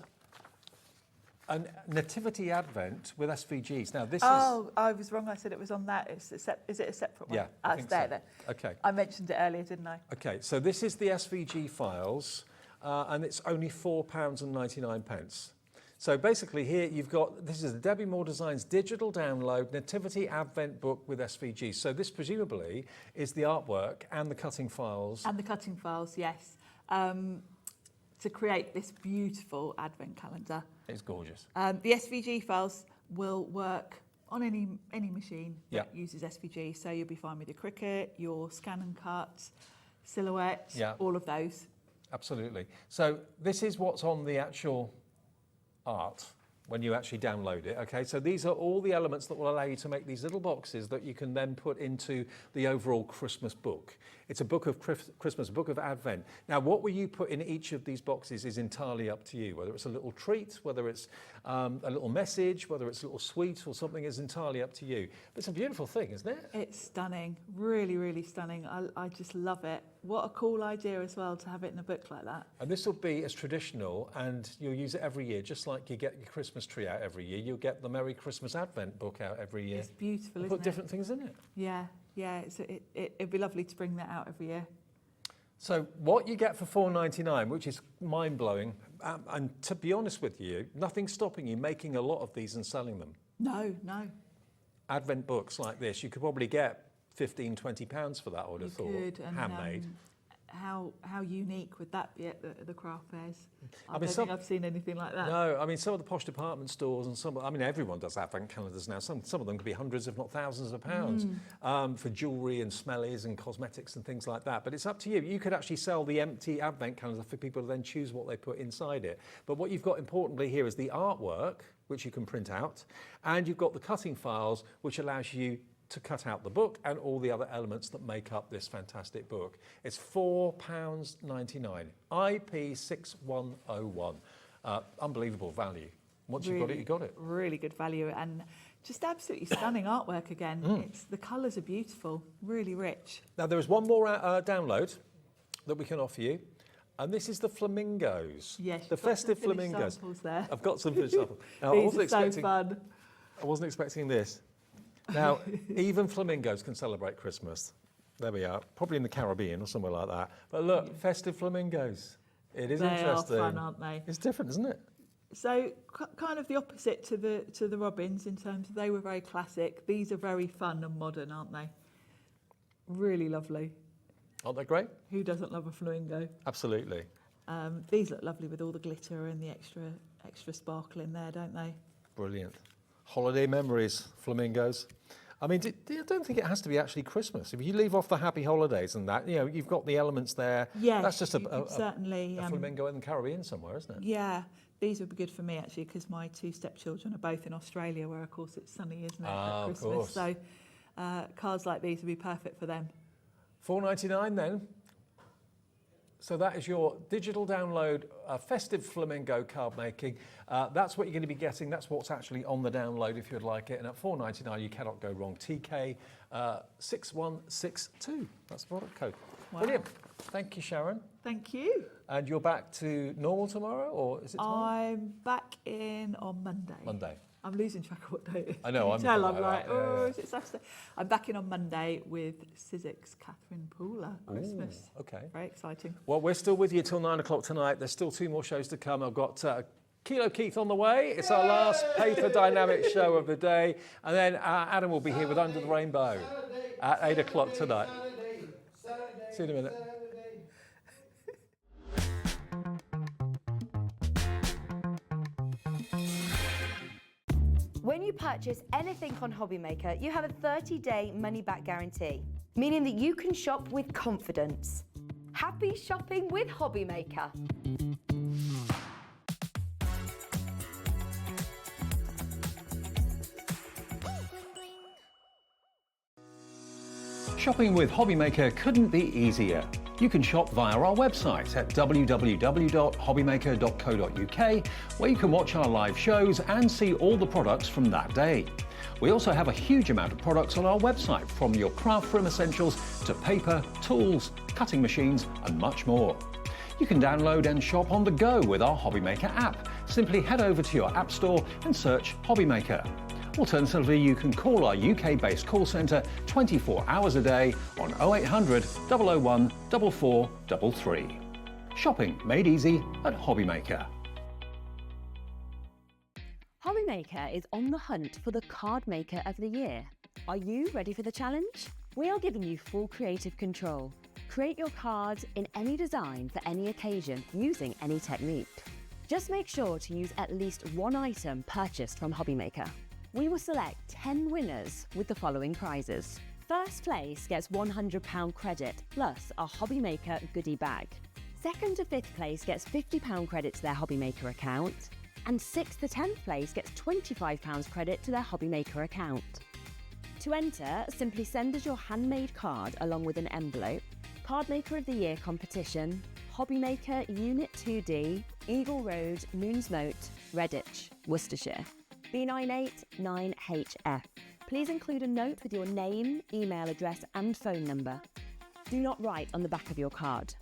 a Nativity Advent with SVGs. Now, this is... Oh, I was wrong. I said it was on that. Is it a separate one? Yeah, I think there so. then. Okay. I mentioned it earlier, didn't I? Okay, so this is the SVG files, and it's only £4.99. So basically here you've got, this is the Debbi Moore Designs digital download Nativity Advent book with SVG. So this presumably is the artwork and the cutting files. And the cutting files, yes. To create this beautiful Advent calendar. It's gorgeous. The SVG files will work on any machine that uses SVG. So you'll be fine with your Cricut, your scan and cut, silhouettes, all of those. Absolutely. So this is what's on the actual art when you actually download it, okay? So these are all the elements that will allow you to make these little boxes that you can then put into the overall Christmas book. It's a book of Christmas, a book of Advent. Now, what will you put in each of these boxes is entirely up to you. Whether it's a little treat, whether it's a little message, whether it's a little sweet or something is entirely up to you. But it's a beautiful thing, isn't it? It's stunning, really, really stunning. I just love it. What a cool idea as well to have it in a book like that. And this will be as traditional, and you'll use it every year, just like you get your Christmas tree out every year. You'll get the Merry Christmas Advent book out every year. It's beautiful, isn't Put it? different things in it. Yeah, yeah. It'd be lovely to bring that out every year. So what you get for $4.99, which is mind-blowing, and to be honest with you, nothing's stopping you making a lot of these and selling them. No, no. Advent books like this, you could probably get £15, £20 for that, I would have thought. You could, and handmade. How unique would that be at the craft fairs? I mean, don't think I've seen anything like that. No, I mean, some of the posh department stores and everyone does Advent calendars now. Some of them could be hundreds, if not thousands of pounds for jewellery and smellies and cosmetics and things like that. But it's up to you. You could actually sell the empty Advent calendar for people to then choose what they put inside it. But what you've got importantly here is the artwork, which you can print out, and you've got the cutting files, which allows you to cut out the book and all the other elements that make up this fantastic book. It's £4.99, IP6101. Unbelievable value. Once you've got it, you got it. Really good value, and just absolutely stunning artwork again. The colours are beautiful, really rich. Now there is one more download that we can offer you, and this is the flamingos. Yes, the festive flamingos. There. I've got some finished samples. Now, These are so fun. I wasn't expecting this. Now, even flamingos can celebrate Christmas. There we are, probably in the Caribbean or somewhere like that. But look, festive flamingos. It is interesting. They are fun, aren't they? It's different, isn't it? So kind of the opposite to the robins in terms of they were very classic. These are very fun and modern, aren't they? Really lovely. Aren't they great? Who doesn't love a flamingo? Absolutely. These look lovely with all the glitter and the extra sparkle in there, don't they? Brilliant. Holiday memories, flamingos. I mean, I don't think it has to be actually Christmas. If you leave off the happy holidays and that, you've got the elements there. Yeah, that's just certainly a flamingo in the Caribbean somewhere, isn't it? Yeah, these would be good for me actually because my two stepchildren are both in Australia, where of course it's sunny, isn't it, at Christmas? Of course. So cards like these would be perfect for them. $4.99 then. So that is your digital download, festive flamingo card making. That's what you're going to be getting. That's what's actually on the download if you'd like it. And at $4.99, you cannot go wrong. TK 6162. That's the product code. Wow. Brilliant. Thank you, Sharon. Thank you. And you're back to normal tomorrow, or is it tomorrow? I'm back in on Monday. Monday. I'm losing track of what day it is. I know. I'm like, is it Saturday? I'm back in on Monday with Sizzix Catherine Pooler. Christmas. Okay. Very exciting. Well, we're still with you till 9 o'clock tonight. There's still 2 more shows to come. I've got Kilo Keith on the way. It's our last paper Dienamics show of the day. And then Adam will be here with Under the Rainbow at 8 o'clock tonight. See you in a minute. When you purchase anything on HobbyMaker, you have a 30-day money-back guarantee, meaning that you can shop with confidence. Happy shopping with HobbyMaker. Shopping with HobbyMaker couldn't be easier. You can shop via our website at www.hobbymaker.co.uk, where you can watch our live shows and see all the products from that day. We also have a huge amount of products on our website, from your craft room essentials to paper, tools, cutting machines and much more. You can download and shop on the go with our HobbyMaker app. Simply head over to your app store and search HobbyMaker. Alternatively, you can call our UK-based call centre 24 hours a day on 0800 001 4433. Shopping made easy at HobbyMaker. HobbyMaker is on the hunt for the Card Maker of the Year. Are you ready for the challenge? We are giving you full creative control. Create your cards in any design for any occasion using any technique. Just make sure to use at least one item purchased from HobbyMaker. We will select 10 winners with the following prizes. First place gets £100 credit plus a HobbyMaker goodie bag. Second to 5th place gets £50 credit to their HobbyMaker account. And 6th to 10th place gets £25 credit to their HobbyMaker account. To enter, simply send us your handmade card along with an envelope, Cardmaker of the Year competition, HobbyMaker Unit 2D, Eagle Road, Moonsmote, Redditch, Worcestershire. B989HF. Please include a note with your name, email address and phone number. Do not write on the back of your card.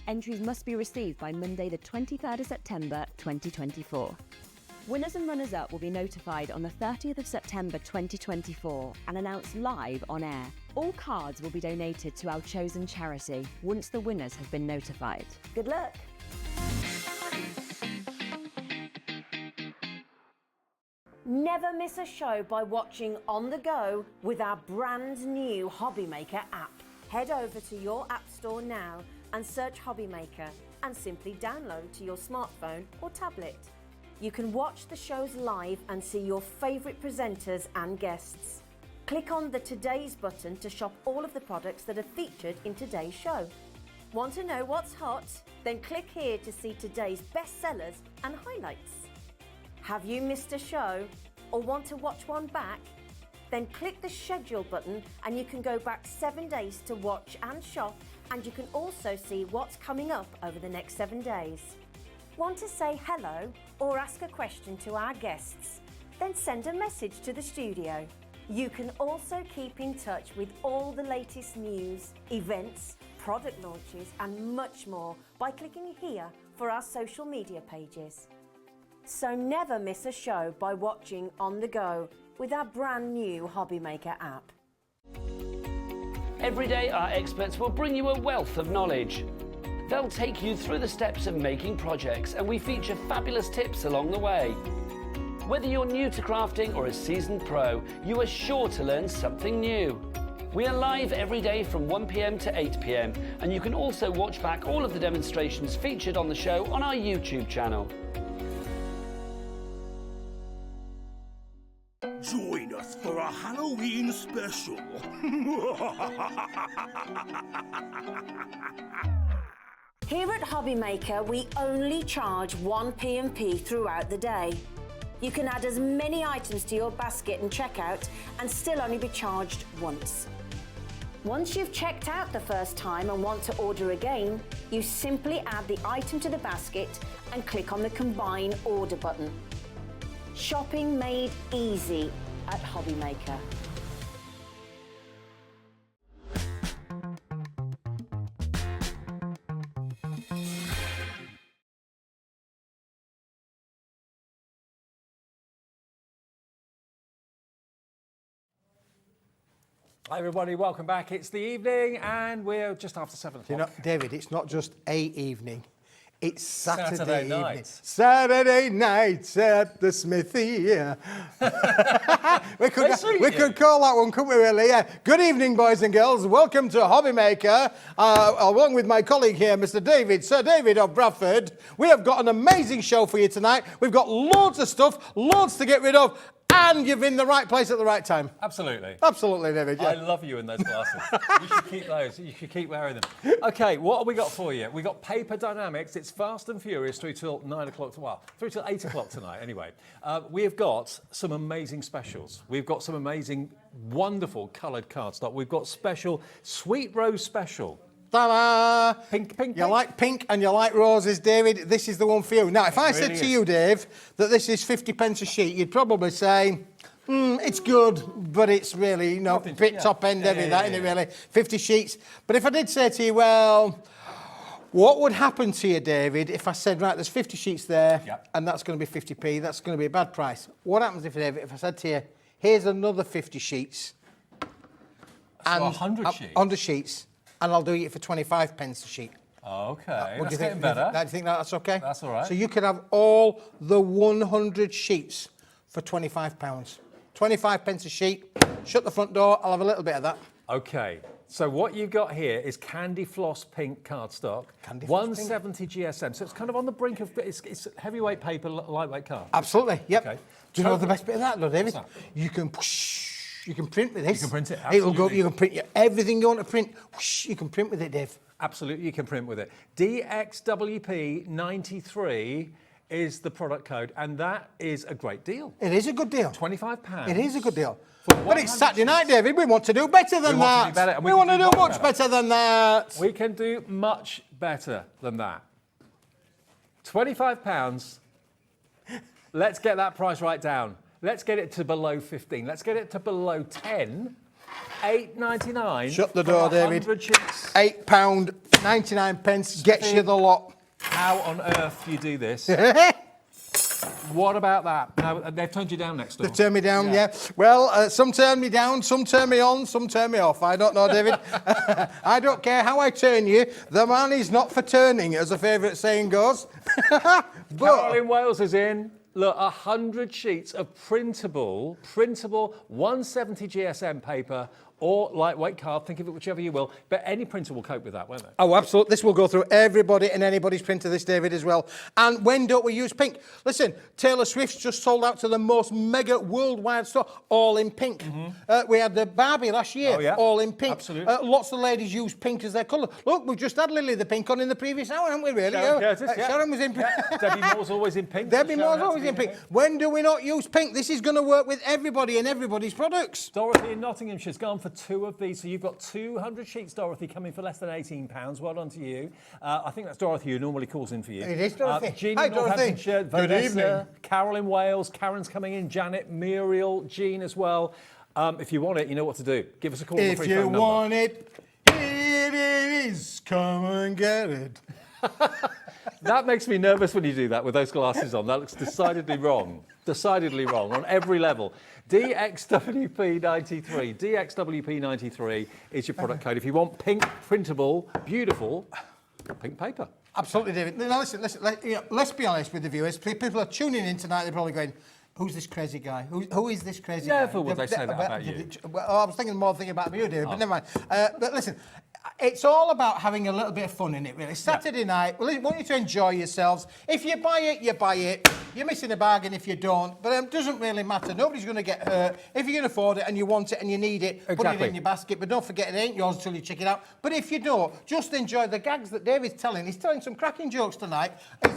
Entries must be received by Monday the 23rd of September 2024. Winners and runners-up will be notified on the 30th of September 2024 and announced live on air. All cards will be donated to our chosen charity once the winners have been notified. Good luck. Never miss a show by watching on the go with our brand new HobbyMaker app. Head over to your app store now and search HobbyMaker and simply download to your smartphone or tablet. You can watch the shows live and see your favourite presenters and guests. Click on the Today's button to shop all of the products that are featured in today's show. Want to know what's hot? Then click here to see today's bestsellers and highlights. Have you missed a show or want to watch one back? Then click the schedule button and you can go back 7 days to watch and shop, and you can also see what's coming up over the next 7 days. Want to say hello or ask a question to our guests? Then send a message to the studio. You can also keep in touch with all the latest news, events, product launches and much more by clicking here for our social media pages. So never miss a show by watching on the go with our brand new HobbyMaker app. Every day, our experts will bring you a wealth of knowledge. They'll take you through the steps of making projects, and we feature fabulous tips along the way. Whether you're new to crafting or a seasoned pro, you are sure to learn something new. We are live every day from 1 p.m. to 8 p.m, and you can also watch back all of the demonstrations featured on the show on our YouTube channel. Join us for a Halloween special. Here at HobbyMaker, we only charge 1 P&P throughout the day. You can add as many items to your basket and checkout and still only be charged once. Once you've checked out the first time and want to order again, you simply add the item to the basket and click on the Combine Order button. Shopping made easy at HobbyMaker. Hi everybody, welcome back. It's the evening and we're just after 7 o'clock. You know, David, it's not just a evening. It's Saturday evening. night. Saturday nights at the Smithy. Yeah. we could call that one, couldn't we, really? Yeah. Good evening, boys and girls. Welcome to HobbyMaker. Along with my colleague here, Mr. David, Sir David of Bradford. We have got an amazing show for you tonight. We've got loads of stuff, loads to get rid of. And you're in the right place at the right time. Absolutely. Absolutely, David. Yeah. I love you in those glasses. You should keep those. You should keep wearing them. Okay, what have we got for you? We've got Paper Dynamics. It's fast and furious through till 9 o'clock. Well, through till 8 o'clock tonight, anyway. We have got some amazing specials. We've got some amazing, wonderful coloured cardstock. We've got special Sweet Rose Special. Ta-da! Pink, pink, You pink. like pink and you like roses, David. This is the one for you. Now, if I said to you, Dave, that this is 50 pence a sheet, you'd probably say, it's good, but it's really, you know, bit top end heavy, isn't it, really? 50 sheets. But if I did say to you, well, what would happen to you, David, if I said, right, there's 50 sheets there, and that's going to be 50p, that's going to be a bad price. What happens if, David, if I said to you, here's another 50 sheets. So 100 sheets? 100 sheets. And I'll do it for 25 pence a sheet. Okay, What that's do you getting think? better. Do you think that's okay? That's all right. So you could have all the 100 sheets for £25. 25 pence a sheet. Shut the front door. I'll have a little bit of that. Okay, so what you've got here is Candy Floss Pink cardstock. Candy Floss 170 GSM. So it's kind of on the brink of, it's heavyweight paper, lightweight card. Absolutely, yep. Okay. Do you know the best bit of that, though, David? What's that? You can you can print with this. You can print it, It'll go. absolutely. You can print everything you want to print. You can print with it, Dave. Absolutely, you can print with it. DXWP 93 is the product code, and that is a great deal. It is a good deal. £25. It is a good deal. But it's Saturday night, David. We want to do better than that. We want to do much better than that. We can do much better than that. £25. Let's get that price right down. Let's get it to below 15. Let's get it to below 10. £8.99. Shut the door, David. Sheets. £8.99 gets you the lot. How on earth do you do this? What about that? Now, they've turned you down next door. They've turned me down, yeah. Well, some turn me down, some turn me on, some turn me off. I don't know, David. I don't care how I turn you. The man is not for turning, as a favourite saying goes. Carol in Wales is in. Look, 100 sheets of printable 170 GSM paper or lightweight card, think of it whichever you will, but any printer will cope with that, won't it? Oh, absolutely. This will go through everybody and anybody's printer, this, David, as well. And when don't we use pink? Listen, Taylor Swift's just sold out to the most mega worldwide store, all in pink. We had the Barbie last year, all in pink. Absolutely. Lots of ladies use pink as their colour. Look, we've just had Lily the Pink on in the previous hour, haven't we, really? Sharon Curtis, Sharon was in pink. Debbie Moore's always in pink. Debbie Moore's always in pink. When do we not use pink? This is going to work with everybody and everybody's products. Dorothy in Nottinghamshire's gone for 2 of these. So you've got 200 sheets, Dorothy, coming for less than £18. Well done to you. I think that's Dorothy who normally calls in for you. It is Dorothy. Jean Hi, in Dorothy. Northamptonshire, Good Vanessa, evening. Carol in Wales, Karen's coming in, Janet, Muriel, Jean as well. If you want it, you know what to do. Give us a call on the free phone number. If you want it, here it is. Come and get it. That makes me nervous when you do that with those glasses on. That looks decidedly wrong. Decidedly wrong on every level. DXWP93. DXWP93 is your product code. If you want pink, printable, beautiful, pink paper. Absolutely, David. Now, listen, let's be honest with the viewers. People are tuning in tonight, they're probably going, who's this crazy guy? Who is this crazy guy? Never would they say that about you. Well, I was thinking about you, David, but never mind. But listen, it's all about having a little bit of fun in it, really. Saturday night, we want you to enjoy yourselves. If you buy it, you buy it. You're missing a bargain if you don't, but it doesn't really matter. Nobody's going to get hurt. If you can afford it and you want it and you need it, put it in your basket, but don't forget it ain't yours until you check it out. But if you don't, just enjoy the gags that David's telling. He's telling some cracking jokes tonight.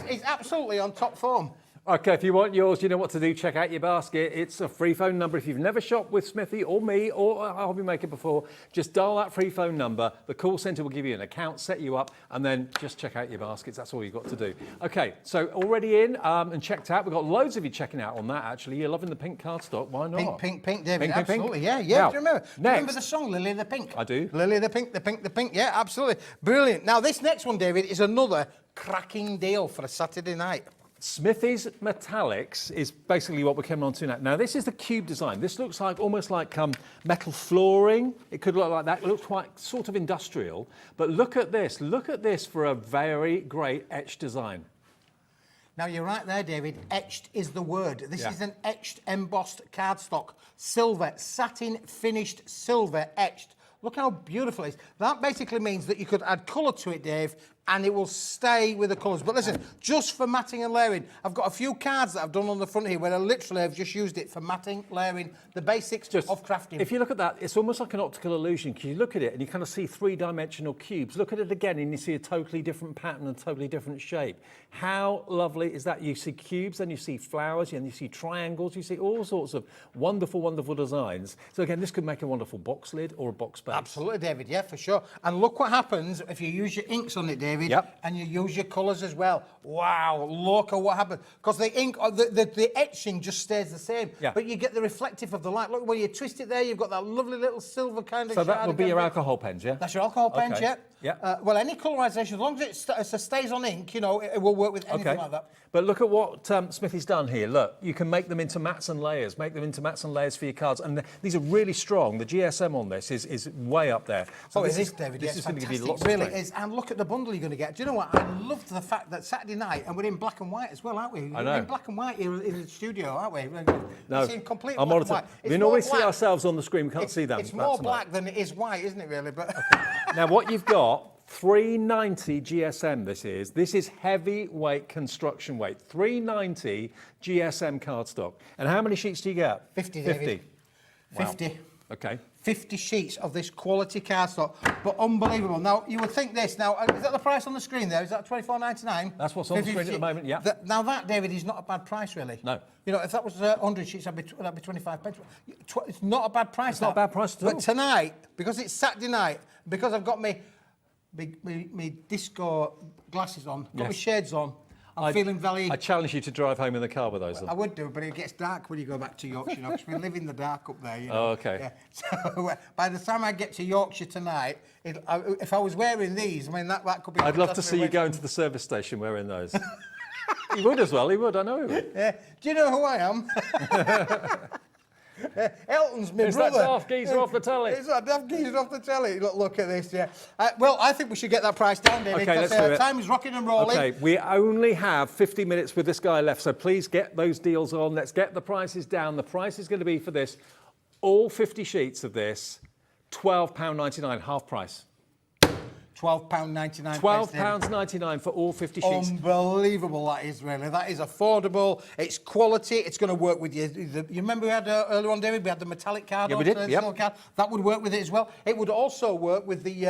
He's absolutely on top form. Okay, if you want yours, you know what to do. Check out your basket. It's a free phone number. If you've never shopped with Smithy or me or a HobbyMaker before, just dial that free phone number. The call centre will give you an account, set you up, and then just check out your baskets. That's all you've got to do. Okay, so already in and checked out. We've got loads of you checking out on that, actually. You're loving the pink cardstock. Why not? Pink, David. Pink, absolutely, pink. yeah. Now, Do you remember? next. Do you remember the song, Lily the Pink? I do. Lily the Pink. Yeah, absolutely. Brilliant. Now, this next one, David, is another cracking deal for a Saturday night. Smithy's Metallics is basically what we're coming on to now. Now, this is the cube design. This looks like almost like metal flooring. It could look like that. It looks quite sort of industrial. But look at this. Look at this for a very great etched design. Now, you're right there, David. Etched is the word. This is an etched, embossed cardstock. Silver, satin finished silver etched. Look how beautiful it is. That basically means that you could add colour to it, Dave, and it will stay with the colours. But listen, just for matting and layering, I've got a few cards that I've done on the front here where I literally have just used it for matting, layering, the basics of crafting. If you look at that, it's almost like an optical illusion, because you look at it and you kind of see three-dimensional cubes. Look at it again and you see a totally different pattern and totally different shape. How lovely is that? You see cubes, and you see flowers, and you see triangles, you see all sorts of wonderful, wonderful designs. So again, this could make a wonderful box lid or a box base. Absolutely, David, yeah, for sure. And look what happens if you use your inks on it, David, and you use your colours as well. Wow, look at what happens. Because the ink, the etching just stays the same, but you get the reflective of the light. Look, when you twist it there, you've got that lovely little silver kind of So that will be your alcohol pens, yeah? That's your alcohol pens, yeah? Well, any colorisation, as long as it stays on ink, you know, it will work with anything like that. But look at what Smithy's done here. Look, you can make them into mats and layers. Make them into mats and layers for your cards. And these are really strong. The GSM on this is way up there. So it is, David. This is going to give you lots of strength. of Really is. And look at the bundle you're going to get. Do you know what? I loved the fact that Saturday night, and we're in black and white as well, aren't we? I know. We're in black and white here in the studio, aren't we? No, it's in complete I'm black on and white. We normally see ourselves on the screen. We can't see them. It's more black than it is white, isn't it, really? But Now, what you've got, 390 GSM this is heavyweight construction weight, 390 GSM cardstock. And how many sheets do you get? 50, David. 50. Okay. 50 sheets of this quality cardstock, but unbelievable. Now, you would think this, now, is that the price on the screen there? Is that $24.99? That's what's on the screen at the moment, yeah. Now that, David, is not a bad price, really. No. You know, if that was 100 sheets, that'd be 25 pence. It's not a bad price. It's not a bad price at all. But tonight, because it's Saturday night, because I've got my disco glasses on, got my shades on, I'm feeling very... I challenge you to drive home in the car with those on. I would do, but it gets dark when you go back to Yorkshire, you know, because we live in the dark up there, you know. Oh, okay. Yeah. So by the time I get to Yorkshire tonight, if I was wearing these, I mean, that could be... I'd love to see you going to the service station wearing those. He would as well, he would, I know he would. Yeah. Do you know who I am? Elton's my Is brother. that daft geezer off the telly? It's that daft geezer off the telly. Look at this, yeah. Well, I think we should get that price down, David, Okay, because let's do it. time is rocking and rolling. Okay, we only have 50 minutes with this guy left, so please get those deals on. Let's get the prices down. The price is going to be for this, all 50 sheets of this, £12.99, half price. £12.99. £12.99 for all 50 sheets. Unbelievable that is, really. That is affordable. It's quality. It's going to work with you. You remember we had earlier on, David, we had the metallic card. Yeah, we did. Yep. Card. That would work with it as well. It would also work with the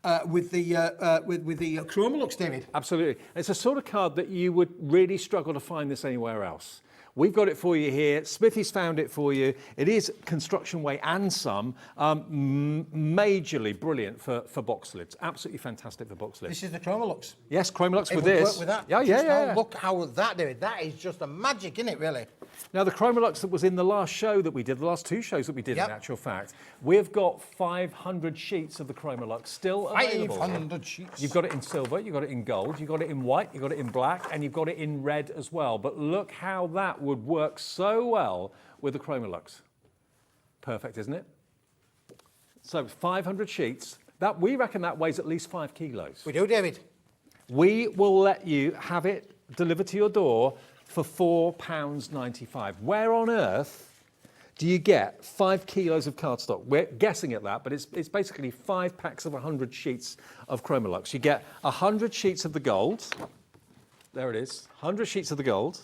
Chroma-Lux, David. Absolutely. It's a sort of card that you would really struggle to find this anywhere else. We've got it for you here. Smithy's found it for you. It is construction weight and some. Majorly brilliant for box lids. Absolutely fantastic for box lids. This is the Chroma-Lux. Yes, Chroma-Lux with would this. Work with that. Yeah. Look how that, David. That is just a magic, isn't it, really? Now, the Chroma-Lux that was in the last show that we did, the last two shows that we did, in actual fact, we've got 500 sheets of the Chroma-Lux still available. 500 sheets. You've got it in silver, you've got it in gold, you've got it in white, you've got it in black, and you've got it in red as well. But look how that would work so well with the Chroma-Lux. Perfect, isn't it? So 500 sheets. That, we reckon that weighs at least 5 kilos. We do, David. We will let you have it delivered to your door for £4.95. Where on earth do you get 5 kilos of cardstock? We're guessing at that, but it's basically 5 packs of 100 sheets of Chroma-Lux. You get 100 sheets of the gold. There it is, 100 sheets of the gold.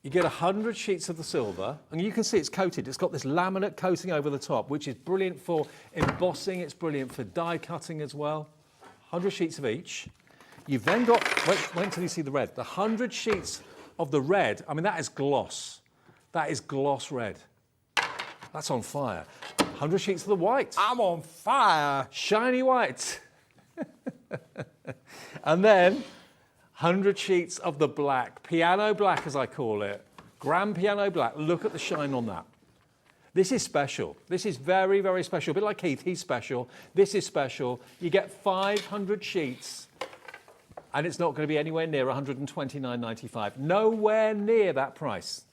You get 100 sheets of the silver, and you can see it's coated. It's got this laminate coating over the top, which is brilliant for embossing. It's brilliant for die cutting as well. 100 sheets of each. You've then got, wait until you see the red. The 100 sheets of the red, I mean, that is gloss. That is gloss red. That's on fire. 100 sheets of the white. I'm on fire. Shiny white. And then 100 sheets of the black. Piano black, as I call it. Grand piano black. Look at the shine on that. This is special. This is very, very special. A bit like Keith, he's special. This is special. You get 500 sheets. And it's not going to be anywhere near $129.95. Nowhere near that price.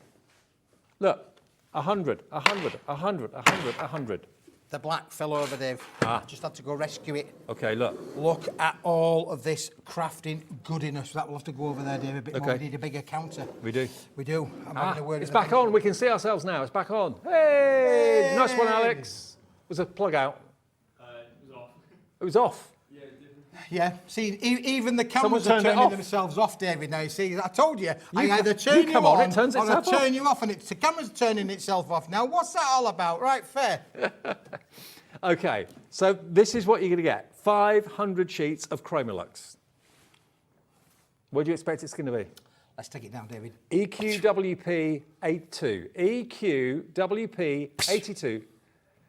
Look, 100, 100, 100, 100, 100. The black fell over, Dave. Just had to go rescue it. Okay, look. Look at all of this crafting goodiness. That will have to go over there, Dave, a bit more. We need a bigger counter. We do. We do. It's back on. We can see ourselves now. It's back on. Hey! Nice one, Alex. Was a plug out? It was off. It was off? Yeah, see, even the cameras are turning themselves off, David. Now, you see, I told you, I either turn you on, or I turn you off, and the camera's turning itself off. Now, what's that all about? Right, fair. Okay, so this is what you're going to get. 500 sheets of Chroma-Lux. What do you expect it's going to be? Let's take it down, David. EQWP 82. EQWP 82.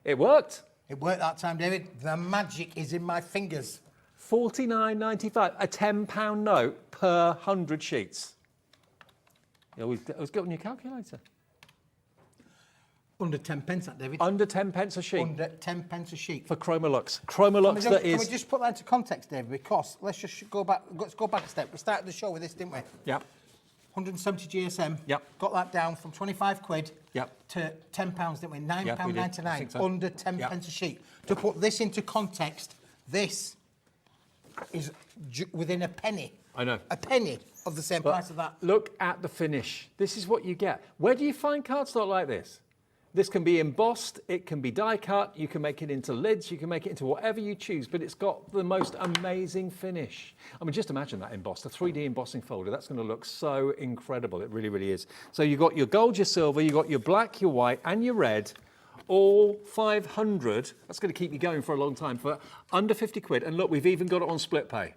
It worked. It worked that time, David. The magic is in my fingers. $49.95, a £10 note per 100 sheets. You always get on your calculator. Under 10 pence, that, David. Under 10 pence a sheet. Under 10 pence a sheet. For Chroma-Lux. Chroma-Lux that is... Can we just put that into context, David? Because let's just go back. Let's go back a step. We started the show with this, didn't we? Yep. 170 GSM. Yep. Got that down from 25 quid to £10, didn't we? £9.99. So. Under 10 pence a sheet. To put this into context, this is within a penny. I know. A penny of the same price of that. Look at the finish. This is what you get. Where do you find cardstock like this? This can be embossed, it can be die cut, you can make it into lids, you can make it into whatever you choose, but it's got the most amazing finish. I mean, just imagine that embossed, a 3D embossing folder. That's going to look so incredible. It really, really is. So you've got your gold, your silver, you've got your black, your white, and your red, all 500. That's going to keep you going for a long time for under 50 quid. And look, we've even got it on split pay.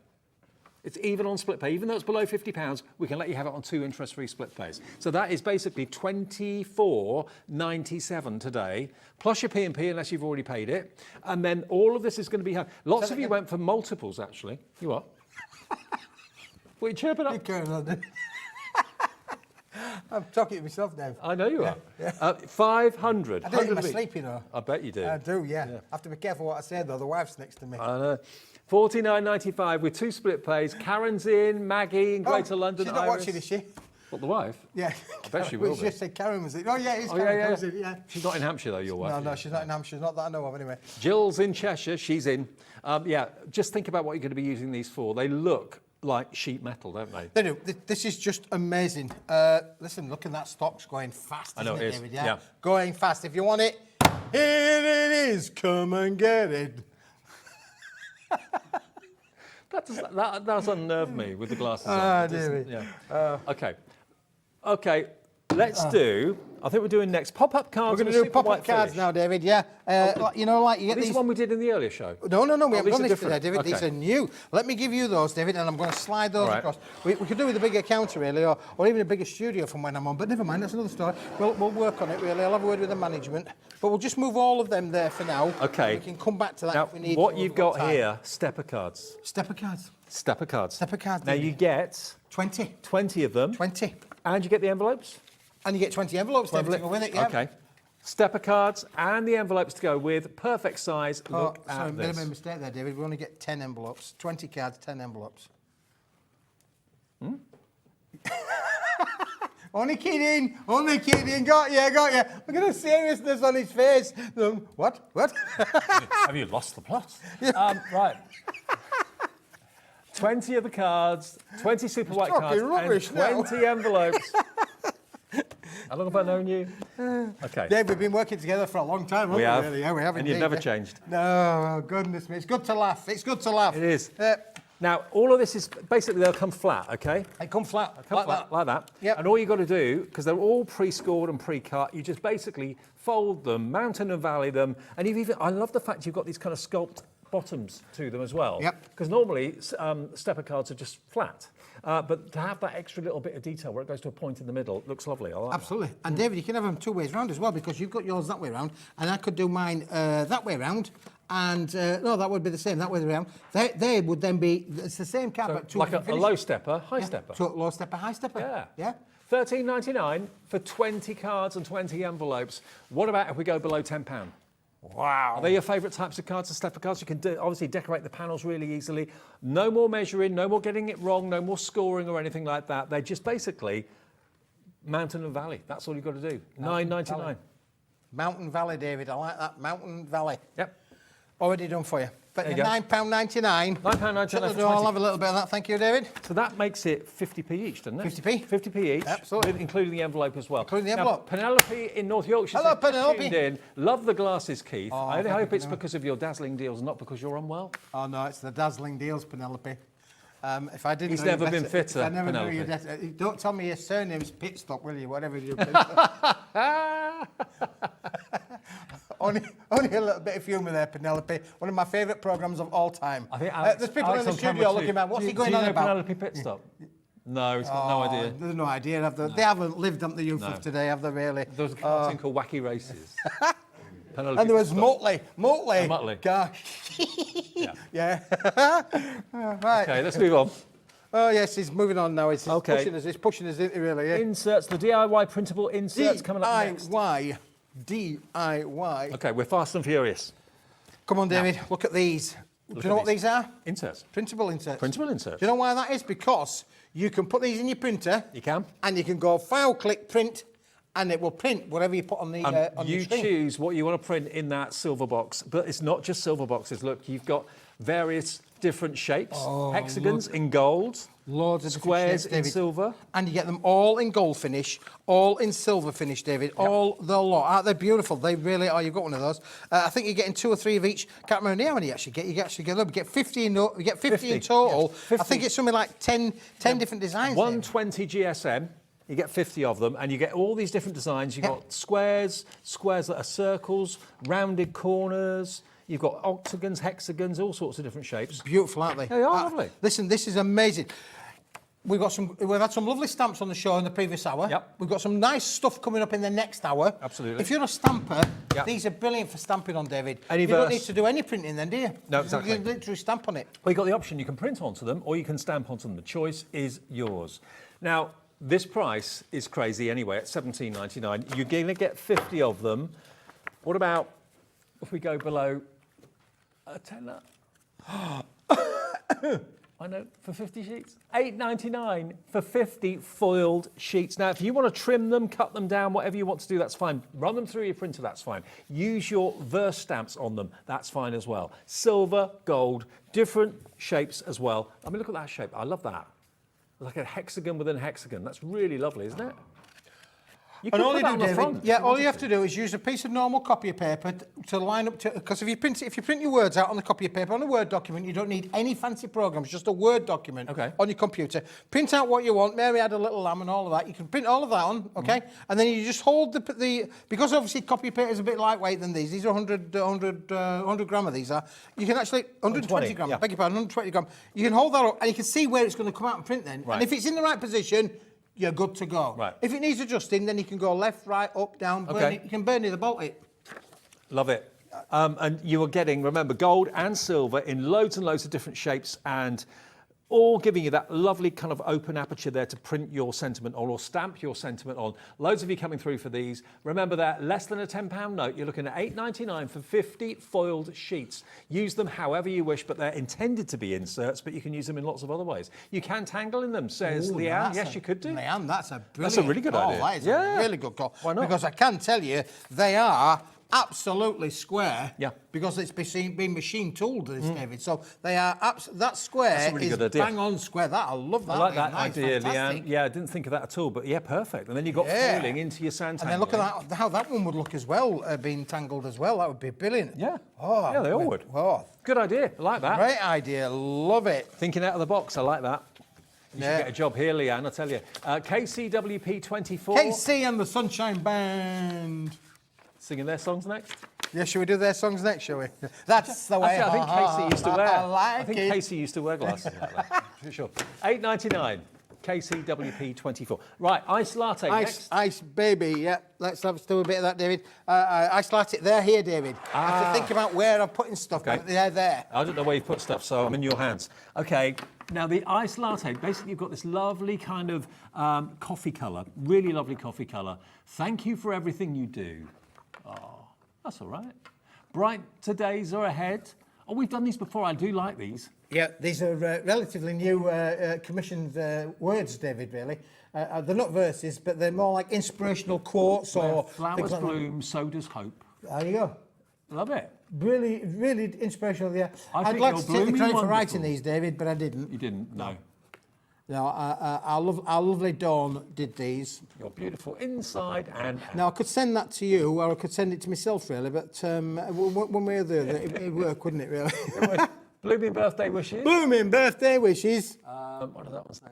It's even on split pay. Even though it's below £50, we can let you have it on 2 interest-free split pays. So that is basically £24.97 today, plus your P&P unless you've already paid it. And then all of this is going to be... Lots of you went for multiples, actually. You are? What are you chirping up? You're carrying on. I'm talking to myself now. I know you are. Yeah. 500. I do it in my sleep, you know. I bet you do. I do, yeah. I have to be careful what I say, though. The wife's next to me. I know. £49.95 with 2 split pays. Karen's in, Maggie in Greater London. She's not Iris. watching, is she? What, the wife? Yeah. I bet she will She just said Karen was it. Oh, yeah, it's Karen. Yeah. Was it? Yeah. She's not in Hampshire, though, your wife. No, she's not in Hampshire. Not that I know of, anyway. Jill's in Cheshire. She's in. Yeah, just think about what you're going to be using these for. They look like sheet metal, don't they? They do. This is just amazing. Listen, look at that stock's going fast, I know isn't it is. David? Yeah. Going fast. If you want it, here it is. Come and get it. That does unnerve me with the glasses on. Ah, It doesn't- dear. Yeah. Okay. Let's do. I think we're doing next pop-up cards. We're going to do pop-up cards now, David. Yeah. You know, like you get This these. is one we did in the earlier show. No, we haven't these done are this different. today, David. Okay. These are new. Let me give you those, David, and I'm going to slide those All right. across. We could do with a bigger counter, really, or even a bigger studio from when I'm on, but never mind, that's another story. We'll work on it, really. I'll have a word with the management. But we'll just move all of them there for now. Okay. We can come back to that Now, if we need what to. you've got here, stepper cards. Stepper cards. Stepper cards. Stepper cards, Now, David. you get 20. 20 of them. 20. And you get the envelopes. And you get 20 envelopes, David, to go with it, yeah. Okay. Stepper cards and the envelopes to go with. Perfect size. Look sorry, at made this. a mistake there, David. We only get 10 envelopes. 20 cards, 10 envelopes. Only kidding. Got you. Look at the seriousness on his face. What? Have you lost the plot? Right. 20 of the cards, 20 super white cards, and 20 envelopes. How long have I known you? Okay. Dave, we've been working together for a long time, haven't we? have. Really? Yeah, we have And you've indeed, never yeah. changed. No, goodness me. It's good to laugh. It is. Now, all of this is, basically, they'll come flat, okay? They come flat. Like that. Yep. And all you've got to do, because they're all pre-scored and pre-cut, you just basically fold them, mountain and valley them, and I love the fact you've got these kind of sculpt bottoms to them as well. Yep. Because normally, stepper cards are just flat. But to have that extra little bit of detail where it goes to a point in the middle, looks lovely. I like Absolutely. And David, you can have them 2 ways round as well, because you've got yours that way round, and I could do mine that way round. And no, that would be the same that way around. They would then be, it's the same card, but that. two Like a different low finishes. stepper, high stepper. So low stepper, high stepper. Yeah. £13.99 for 20 cards and 20 envelopes. What about if we go below £10? Wow. Are they your favourite types of cards, the stepper cards? You can obviously decorate the panels really easily. No more measuring, no more getting it wrong, no more scoring or anything like that. They're just basically mountain and valley. That's all you've got to do. £9.99. Mountain Valley, David. I like that. Mountain Valley. Yep. Already done for you. But There you go. £9.99. £9.99 Shut the for door, I'll 20. have a little bit of that. Thank you, David. So that makes it 50p each, doesn't it? 50p. 50p each. Absolutely. Including the envelope as well. Including the Now, envelope. Penelope in North Yorkshire. Hello, said, Penelope. tuned in. Love the glasses, Keith. I only thank hope you, it's Penelope. because of your dazzling deals, not because you're unwell. Oh, no, it's the dazzling deals, Penelope. If I didn't He's know you never been better- fitter, if I never knew you Penelope. better- don't tell me your surname's Pitstop, will you? Whatever you do. Only a little bit of humour there, Penelope. One of my favourite programmes of all time. I think Alex, there's people Alex in the on camera studio too. looking at what's Do he going you on know about. Penelope Pitstop? No, he's got no idea. There's no idea. Have they? They haven't lived up the youth of today, have they really? There was a cartoon called Wacky Races. Penelope And there was Pitstop. Muttley. Muttley. Gosh. Yeah. Right. Okay, let's move on. Oh yes, he's moving on now. He's Okay. pushing us into really. Yeah. Inserts, the DIY printable inserts coming up next. DIY. Okay, we're fast and furious. Come on, David. Look at these. Do you know what these are? Inserts. Printable inserts. Printable inserts. Do you know why that is? Because you can put these in your printer. You can. And you can go file, click, print, and it will print whatever you put on the on You the screen. choose what you want to print in that silver box, but it's not just silver boxes. Look, you've got various different shapes, hexagons in gold, Loads of different squares shapes, in David. silver. And you get them all in gold finish, all in silver finish, David. All the lot. Aren't they beautiful? They really are. You've got one of those. I think you're getting 2 or 3 of each. Can't remember how many you actually get. You actually get them. You get 50 in, you get 50 in total. Yeah, 50. I think it's something like 10 different designs. 120 GSM. you get 50 of them, and you get all these different designs. You've got squares that are circles, rounded corners. You've got octagons, hexagons, all sorts of different shapes. Beautiful, aren't they? They are lovely. Listen, this is amazing. We've had some lovely stamps on the show in the previous hour. Yep. We've got some nice stuff coming up in the next hour. Absolutely. If you're a stamper, Yep. these are brilliant for stamping on, David. Any You don't verse. need to do any printing then, do you? No, exactly. You can literally stamp on it. Well, you've got the option. You can print onto them or you can stamp onto them. The choice is yours. Now, this price is crazy anyway at $17.99. You're going to get 50 of them. What about if we go below a tenner? I know, for 50 sheets. $8.99 for 50 foiled sheets. Now, if you want to trim them, cut them down, whatever you want to do, that's fine. Run them through your printer, that's fine. Use your verse stamps on them, that's fine as well. Silver, gold, different shapes as well. I mean, look at that shape. I love that. Like a hexagon within a hexagon. That's really lovely, isn't it? You And could all put you that do, on the David, front. yeah, all you have to do is use a piece of normal copy of paper to line up to, because if you print your words out on the copy of paper on a Word document, you don't need any fancy programs, just a Word document on your computer. Print out what you want. Mary had a little lamb and all of that. You can print all of that on, okay? And then you just hold the because obviously copy paper is a bit lightweight than these. These are 100 gram of these are. You can actually, 120 gram, beg your pardon, 120 gram. You can hold that up and you can see where it's going to come out and print then. Right. And if it's in the right position, you're good to go. Right. If it needs adjusting, then you can go left, right, up, down, burn it. You can burn it, the bolt it. Love it. And you are getting, remember, gold and silver in loads and loads of different shapes and all giving you that lovely kind of open aperture there to print your sentiment on or stamp your sentiment on. Loads of you coming through for these. Remember that less than a £10 note, you're looking at $8.99 for 50 foiled sheets. Use them however you wish, but they're intended to be inserts, but you can use them in lots of other ways. You can tangle in them, says Leanne. Yes, you could do. Leanne, that's a brilliant That's a really good call. idea. That is a really good call. Why not? Because I can tell you, they are absolutely square. Yeah. Because it's been machine tooled, this, David. So they are that square That's a really is good idea. bang on square. That I love that. I like that Nice, idea, fantastic. Leanne. Yeah, I didn't think of that at all, but yeah, perfect. And then you've got foiling into your sand And then look at that, how that one would look as well, being tangled as well. That would be brilliant. Yeah. Oh, Yeah, they all would. Oh, Good idea. I like that. great idea. Love it. Thinking out of the box. I like that. You should get a job here, Leanne, I tell you. KCWP24. KC and the Sunshine Band. Singing their songs next. Yeah, shall we do their songs next, shall we? That's the way. Actually, I think Casey used to wear. I think Casey used to wear glasses like that. For sure. $8.99. KCWP24. Right, ice latte next. Ice baby, yeah. Let's do a bit of that, David. Ice latte, they're here, David. I have to think about where I'm putting stuff, but they're there. I don't know where you put stuff, so I'm in your hands. Okay, now the ice latte, basically you've got this lovely kind of coffee colour, really lovely coffee colour. Thank you for everything you do. Oh, that's all right. Brighter days are ahead. Oh, we've done these before. I do like these. Yeah, these are relatively new commissioned words, David, really. They're not verses, but they're more like inspirational quotes or... Flowers bloom, so does hope. There you go. Love it. Really, really inspirational, yeah. I I'd think like you're to take the blooming credit for wonderful. writing these, David, but I didn't. You didn't? No. No, our lovely Dawn did these. You're beautiful inside and out. Now, I could send that to you, or I could send it to myself, really, but one way or the other, it'd work, wouldn't it, really? It would. Blooming birthday wishes. Blooming birthday wishes. What does that one say?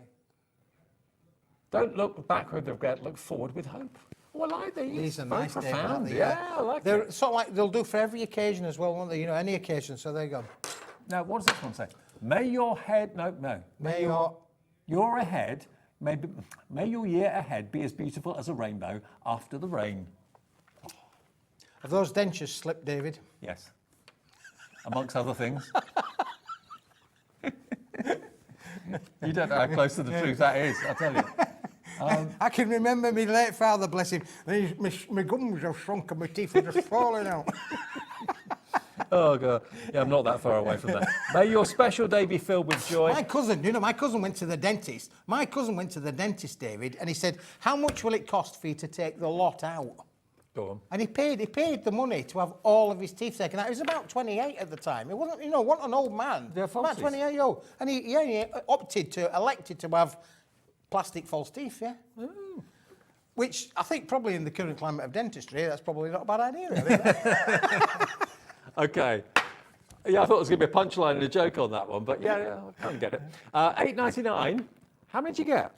Don't look back with regret, look forward with hope. Oh, I like these. These are Very nice, David, profound. aren't they? Yeah, I like They're it. sort of like, they'll do for every occasion as well, won't they? You know, any occasion, so there you go. Now, what does this one say? May your head, no. May your ahead, may your year ahead be as beautiful as a rainbow after the rain. Have those dentures slipped, David? Yes. Amongst other things. You don't know how close to the truth that is, I tell you. I can remember my late father, bless him. My gums have shrunk and my teeth are just falling out. Oh, God. Yeah, I'm not that far away from that. May your special day be filled with joy. My cousin went to the dentist. My cousin went to the dentist, David, and he said, how much will it cost for you to take the lot out? Go on. And he paid the money to have all of his teeth taken out. He was about 28 at the time. He wasn't, wasn't an old man. They're about falsies. 28 years old. And he elected to have plastic false teeth, yeah? Ooh. Which I think probably in the current climate of dentistry, that's probably not a bad idea, really. Okay. Yeah, I thought it was going to be a punchline and a joke on that one, but yeah, I can't get it. $8.99. How many did you get?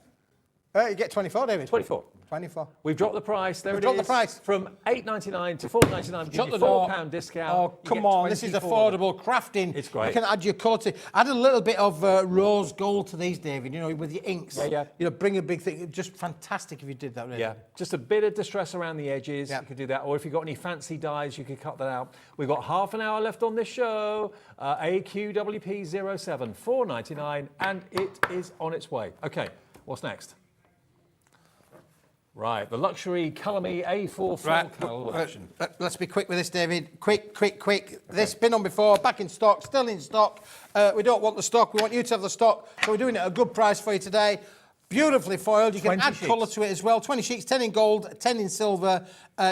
You get 24, David. 24. 24. We've dropped the price. There We've it is. dropped the price. From $8.99 to $4.99. We give you £4 discount. Oh, You come get on. This is 24. affordable crafting. It's great. You can add your colour to. Add a little bit of rose gold to these, David, you know, with your inks. Yeah. You know, bring a big thing. Just fantastic if you did that, really. Yeah, just a bit of distress around the edges. Yeah. You could do that. Or if you've got any fancy dyes, you could cut that out. We've got half an hour left on this show. AQWP07, $4.99, and it is on its way. Okay, what's next? Right, the luxury Colour Me A4 full collection. Let's be quick with this, David. Quick. This been on before, back in stock, still in stock. We don't want the stock, we want you to have the stock, so we're doing it at a good price for you today. Beautifully foiled. You can add colour to it as well. 20 sheets, 10 in gold, 10 in silver.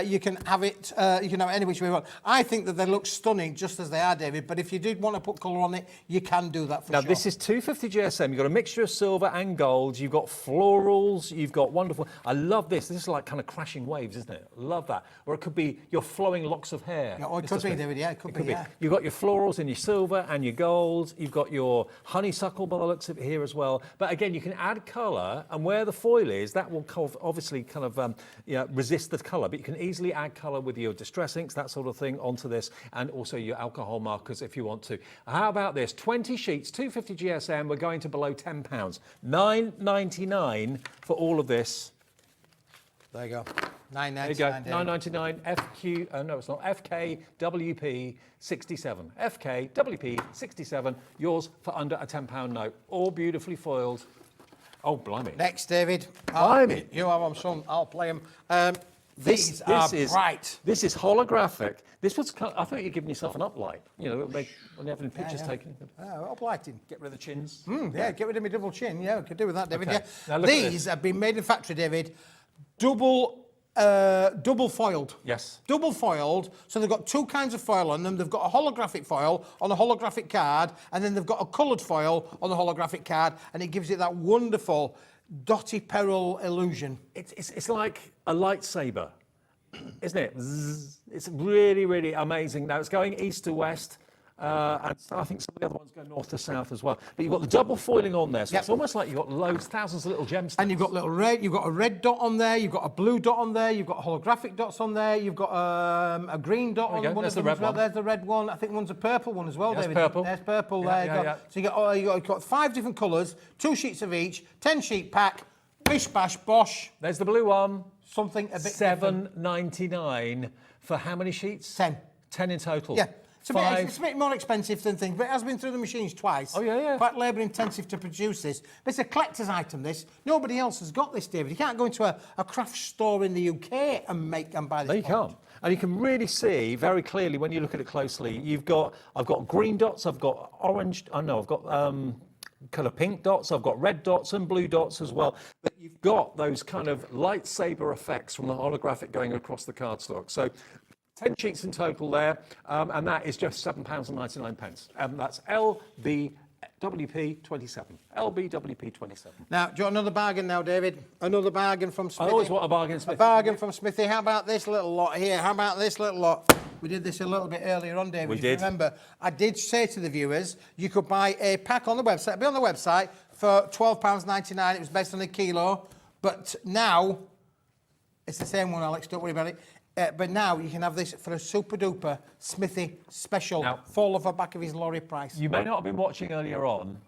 You can have it. You can have it any which way you want. I think that they look stunning just as they are, David. But if you did want to put colour on it, you can do that for sure. Now this is 250 GSM. You've got a mixture of silver and gold. You've got florals. You've got wonderful. I love this. This is like kind of crashing waves, isn't it? Love that. Or it could be your flowing locks of hair. Yeah, or it could be, David. Yeah, it could be. Yeah. You've got your florals and your silver and your gold. You've got your honeysuckle by the looks of it here as well. But again, you can add colour, and where the foil is, that will obviously kind of resist the colour. But you can easily add colour with your distress inks, that sort of thing, onto this, and also your alcohol markers if you want to. How about this? 20 sheets, 250 GSM. We're going to below £10. $9.99 for all of this. There you go. There you go. $9.99. FQ. No, it's not. FKWP 67. FKWP 67. Yours for under a £10 note. All beautifully foiled. Oh, blimey. Next, David. Blimey. You have them, son. I'll play them. These are bright. This is holographic. This was. I thought you're giving yourself an uplight. You know, when you're having pictures taken. Uplighting. Get rid of the chins. Yeah, get rid of my double chin. Yeah, we could do with that, David. Okay. Yeah. Now look at These this. have been made in factory, David. Double foiled. Yes. Double foiled. So they've got two kinds of foil on them. They've got a holographic foil on a holographic card, and then they've got a coloured foil on the holographic card, and it gives it that wonderful dotty peril illusion. It's like a lightsaber, isn't it? Zzz. It's really, really amazing. Now it's going east to west. And I think some of the other ones go north to south as well. But you've got the double foiling on there, so it's almost like you've got thousands of little gemstones. And you've got little red, you've got a red dot on there, you've got a blue dot on there, you've got holographic dots on there, you've got a green dot on one of them as well. There's the red one. I think one's a purple one as well, David. Purple. There's purple there. So you've got 5 different colours, 2 sheets of each, 10 sheet pack, bish bash bosh. There's the blue one. Something a bit $7.99 for how many sheets? 10. 10 in total. Yeah. It's a bit more expensive than things, but it has been through the machines twice. Oh, yeah. Quite labour intensive to produce this. But it's a collector's item, this. Nobody else has got this, David. You can't go into a craft store in the UK and buy this. No, you can't. And you can really see very clearly when you look at it closely. I've got green dots, I've got orange, I've got kind of pink dots, I've got red dots and blue dots as well. But you've got those kind of lightsaber effects from the holographic going across the cardstock. So 10 sheets in total there, and that is just £7.99. That's LBWP 27. LBWP 27. Now, do you want another bargain now, David? Another bargain from Smithy. I always want a bargain, Smithy. A bargain from Smithy. How about this little lot here? How about this little lot? We did this a little bit earlier on, David. We did. Remember, I did say to the viewers, you could buy a pack on the website. It'll be on the website for £12.99. It was based on a kilo. But now, it's the same one, Alex. Don't worry about it. But now you can have this for a super duper Smithy special. Now, fall off the back of his lorry price. You may not have been watching earlier on.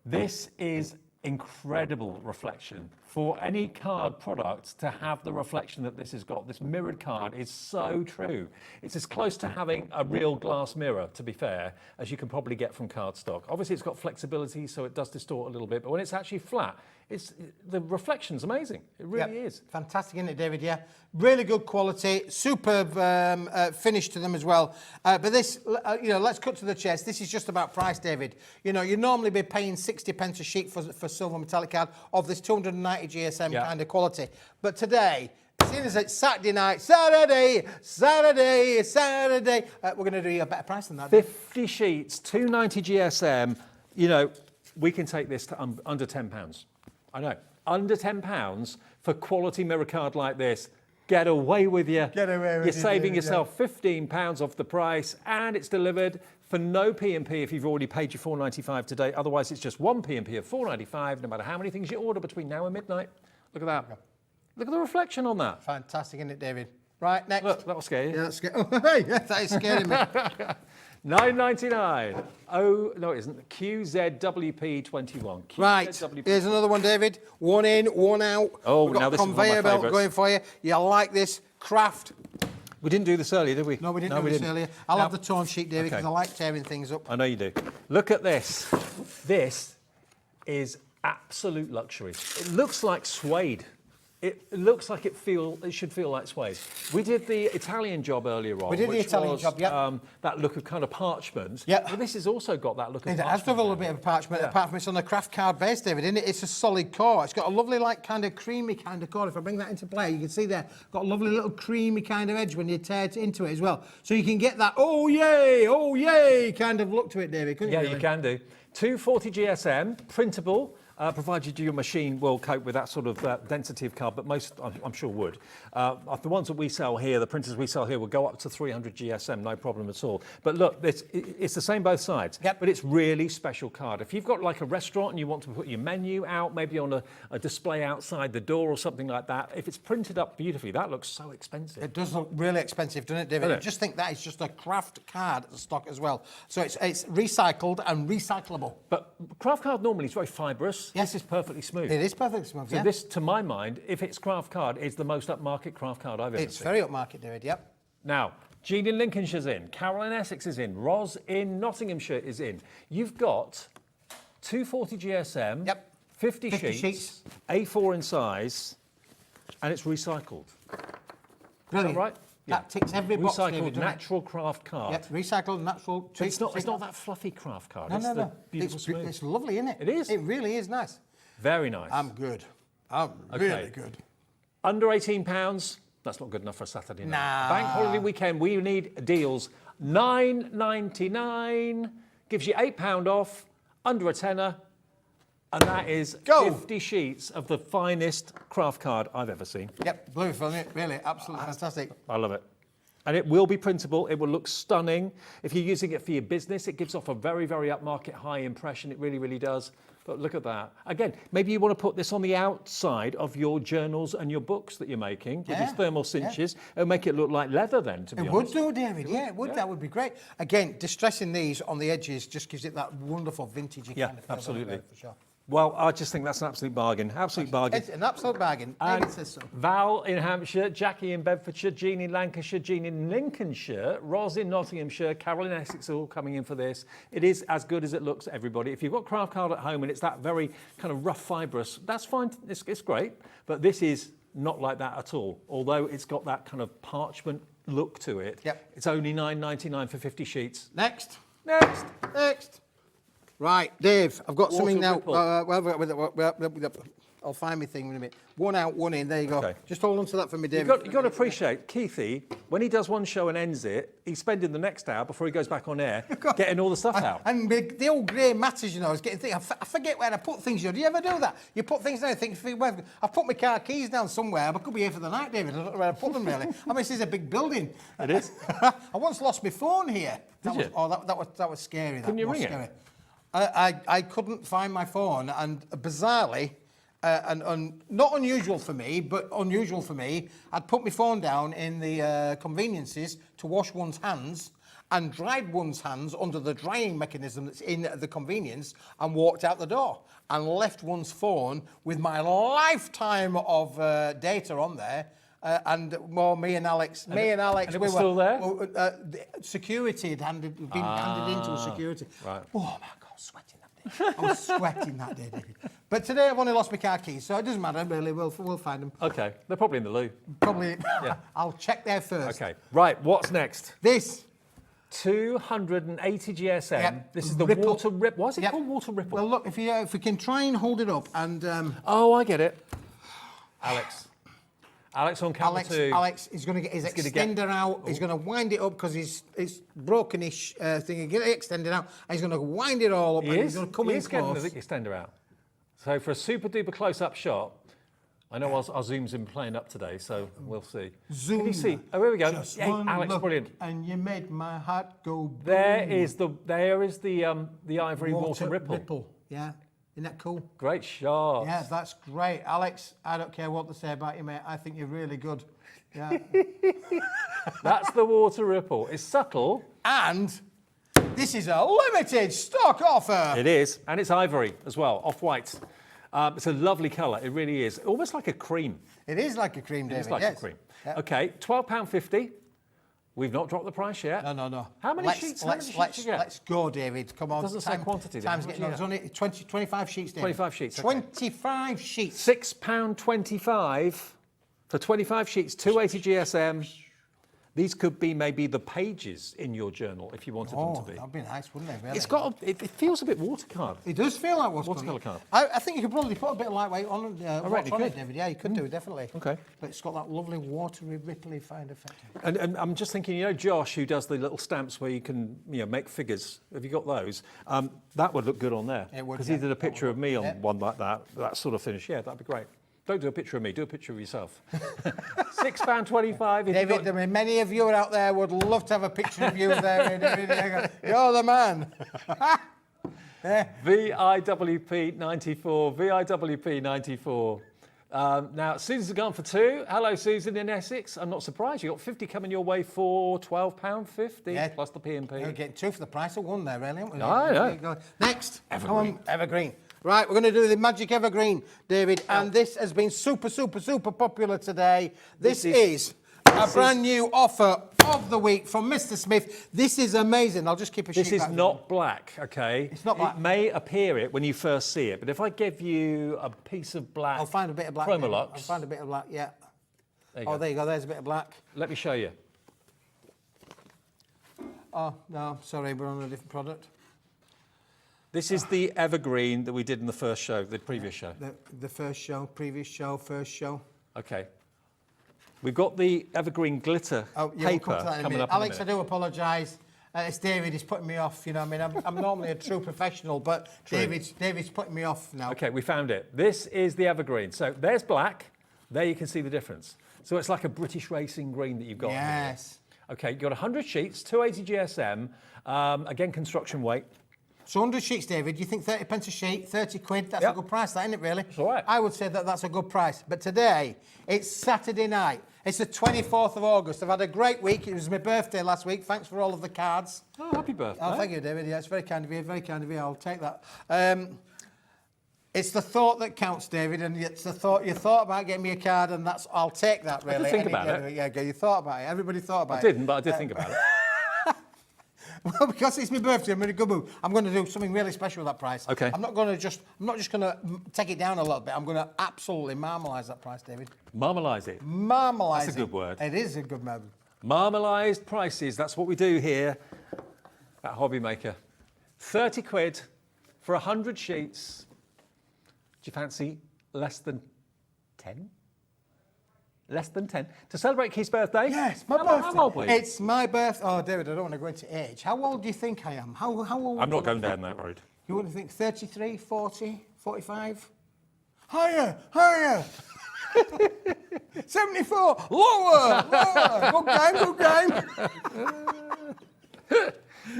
This is incredible reflection. For any card product to have the reflection that this has got, this mirrored card is so true. It's as close to having a real glass mirror, to be fair, as you can probably get from cardstock. Obviously, it's got flexibility, so it does distort a little bit, but when it's actually flat, the reflection's amazing. It really is. Fantastic, isn't it, David? Yeah. Really good quality, superb finish to them as well. But this, let's cut to the chase. This is just about price, David. You know, you'd normally be paying 60 pence a sheet for silver metallic card of this 290 GSM kind of quality. But today, seeing as it's Saturday night, Saturday, we're going to do you a better price than that. 50 sheets, 290 GSM. You know, we can take this to under £10. I know, under £10 for quality mirror card like this. Get away with you. Get away with You're saving yourself £15 off the price, and it's delivered for no P&P if you've already paid your $4.95 today. Otherwise, it's just one P&P of $4.95, no matter how many things you order between now and midnight. Look at that. Look at the reflection on that. Fantastic, isn't it, David? Right, next. Look, that will scare you. Yeah, that's scary. Oh, hey, that is scaring me. $9.99. Oh, no, it isn't. QZWP21. Right, QZWP. here's another one, David. One in, one out. Oh, We've got now a this is one of my conveyor belt favourites. going for you. You like this craft? We didn't do this earlier, did we? No, we didn't do this earlier. I'll have the tone sheet, David, because Okay. I like tearing things up. I know you do. Look at this. This is absolute luxury. It looks like suede. It looks like it should feel like suede. We did the Italian job earlier on. We did the which Italian was, job, yeah. That look of kind of parchment. Yeah. But this has also got that look of It parchment. has to have a little bit of parchment, apart from it's on a craft card base, David, isn't it? It's a solid core. It's got a lovely, like, kind of creamy kind of core. If I bring that into play, you can see there, got a lovely little creamy kind of edge when you tear it into it as well. So you can get that, oh yay, kind of look to it, David, couldn't you? Yeah, really? you can do. 240 GSM, printable. Provided your machine will cope with that sort of density of card, but most, I'm sure, would. The ones that we sell here, the printers we sell here, will go up to 300 GSM, no problem at all. But look, it's the same both sides, Yep. but it's really special card. If you've got like a restaurant and you want to put your menu out, maybe on a display outside the door or something like that, if it's printed up beautifully, that looks so expensive. It does look really expensive, doesn't it, David? Doesn't I it? just think that is just a craft card at the stock as well. So it's recycled and recyclable. But craft card normally is very fibrous. Yes. This is perfectly smooth. It is perfectly smooth, So yeah. this, to my mind, if it's craft card, is the most upmarket craft card I've ever It's seen. very upmarket, David, yep. Now, Jean in Lincolnshire's in, Carol in Essex is in, Ros in Nottinghamshire is in. You've got 240 GSM, Yep. 50 50 sheets, sheets. A4 in size, and it's recycled. Brilliant. Is that right? That ticks every box, Recycled, David, doesn't it? natural craft card. Yep, recycled, natural. But it's not that fluffy craft card. No, it's no, the no. beautiful smooth. It's lovely, isn't it? It is. It really is nice. Very nice. I'm good. I'm really good. Under £18, that's not good enough for a Saturday night. Nah. Bank holiday weekend, we need deals. $9.99 gives you £8 off, under a tenner, and that is Go. 50 sheets of the finest craft card I've ever seen. Yep, blue film it, really, absolutely fantastic. I love it. And it will be printable. It will look stunning. If you're using it for your business, it gives off a very, very upmarket high impression. It really, really does. But look at that. Again, maybe you want to put this on the outside of your journals and your books that you're making with these thermal cinches. It'll make it look like leather then, to be It honest. would do, David. Yeah, it would. That would be great. Again, distressing these on the edges just gives it that wonderful vintagey kind of feel. Absolutely. For sure. Well, I just think that's an absolute bargain. Absolute bargain. It's an absolute bargain. And David says so. Val in Hampshire, Jackie in Bedfordshire, Jean in Lancashire, Jean in Lincolnshire, Ros in Nottinghamshire, Carol in Essex are all coming in for this. It is as good as it looks, everybody. If you've got craft card at home and it's that very kind of rough fibrous, that's fine. It's great. But this is not like that at all. Although it's got that kind of parchment look to it. Yep. It's only $9.99 for 50 sheets. Next. Next. Next. Right, Dave, I've got Water something now. ripple. I'll find my thing in a minute. One out, one in. There you go. Okay. Just hold on to that for me, David. You've got to appreciate, Keithy, when he does one show and ends it, he's spending the next hour before he goes back on air getting all the stuff out. And the old grey matters, you know, I was getting things. I forget where I put things. You know, do you ever do that? You put things down, you think, well, I've put my car keys down somewhere. I could be here for the night, David. I don't know where I put them really. I mean, this is a big building. It is. I once lost my phone here. Did you? That was scary. Couldn't you was ring it? scary. I couldn't find my phone, and bizarrely, and not unusual for me, but unusual for me, I'd put my phone down in the conveniences to wash one's hands and dried one's hands under the drying mechanism that's in the convenience and walked out the door and left one's phone with my lifetime of data on there. And more me and Alex. And it was were still there? the security had been handed into a security. Right. Oh my God, sweating that day. I was sweating that day, David. But today I've only lost my car keys, so it doesn't matter really. We'll find them. Okay, they're probably in the loo. Probably. Yeah. I'll check there first. Okay, right, what's next? This. 280 GSM. Yep. This is the Ripple. water ripple. Why is it Yep. called water ripple? Well, look, if we can try and hold it up and. Oh, I get it. Alex on camera two. Alex is going to get his extender out. He's going to wind it up because it's brokenish thing. He's going to extend it out. And he's going to wind it all up. And he's going to come in getting close. the extender out. So for a super duper close up shot, I know our Zoom's been playing up today, so we'll see. Zoom. Can you see? Oh, here we go. Just Hey, one Alex, look brilliant. And you made my heart go boom. There is the ivory water ripple. Yeah. Isn't that cool? Great shot. Yeah, that's great. Alex, I don't care what they say about you, mate. I think you're really good. Yeah. That's the water ripple. It's subtle. And this is a limited stock offer. It is. And it's ivory as well, off-white. It's a lovely colour. It really is. Almost like a cream. It is like a cream, David. It's like a cream. Yeah. Okay, £12.50. We've not dropped the price yet. No. How many sheets? Let's go, David. Come on. It doesn't say quantity. Time's getting on. There's only 25 sheets, David. 25 sheets. Okay. 25 sheets. £6.25 for 25 sheets, 280 GSM. These could be maybe the pages in your journal if you wanted them to be. That'd be nice, wouldn't it? Really? It's got. It feels a bit watercard. It does feel like watercolour card. I think you could probably put a bit of lightweight on, reckon you on it, could. David. Yeah, you could do, definitely. Okay. But it's got that lovely watery, ripply fine effect. And I'm just thinking, you know, Josh, who does the little stamps where you can, make figures. Have you got those? That would look good on there. It would. Because he did a picture of me on one like that. That sort of finish. Yeah, that'd be great. Don't do a picture of me. Do a picture of yourself. £6.25. David, I mean, many of you out there would love to have a picture of you there. You're the man. VIWP 94. VIWP 94. Now, Susan's gone for two. Hello, Susan in Essex. I'm not surprised. You got 50 coming your way for £12.50 plus the P&P. You're getting two for the price of one there, really, aren't we? I know. Next. Evergreen. Come on, Evergreen. Right, we're going to do the Magic Evergreen, David, and this has been super popular today. This is a brand new offer of the week from Mr. Smith. This is amazing. I'll just keep a sheet. This is not black, okay? It's not black. It may appear it when you first see it, but if I give you a piece of black, I'll find a bit of black. Chromolux. I'll find a bit of black, yeah. There you go. There you go. There's a bit of black. Let me show you. Oh, no, sorry, we're on a different product. This is the Evergreen that we did in the first show, the previous show. The first show, previous show, first show. Okay. We've got the Evergreen glitter paper coming up. Alex, I do apologise. It's David. He's putting me off. You know, what I mean, I'm normally a true professional, but David's putting me off now. Okay, we found it. This is the Evergreen. So there's black. There you can see the difference. So it's like a British racing green that you've got. Yes. Here. Okay, you've got 100 sheets, 280 GSM. Again, construction weight. So 100 sheets, David, you think 30 pence a sheet, 30 quid, that's a good price, that, isn't it, really? It's all right. I would say that that's a good price. But today, it's Saturday night. It's the 24th of August. I've had a great week. It was my birthday last week. Thanks for all of the cards. Oh, happy birthday. Oh, thank you, David. Yeah, it's very kind of you, very kind of you. I'll take that. It's the thought that counts, David, and it's the thought you thought about getting me a card, and I'll take that, really. I did think about it. Yeah, you thought about it. Everybody thought about it. I didn't, but I did think about it. Well, because it's my birthday, I'm in a good mood. I'm going to do something really special with that price. Okay. I'm not just going to take it down a little bit. I'm going to absolutely marmalise that price, David. Marmalise it. Marmalise. That's a good word. It is a good word. Marmalised prices. That's what we do here at HobbyMaker. 30 quid for 100 sheets. Do you fancy less than 10? Less than 10. To celebrate Keith's birthday? Yes, my birthday. How old were you? It's my birthday. Oh, David, I don't want to go into age. How old do you think I am? How old? I'm not going down that road. You wouldn't think 33, 40, 45? Higher, higher. 74, lower. Good game.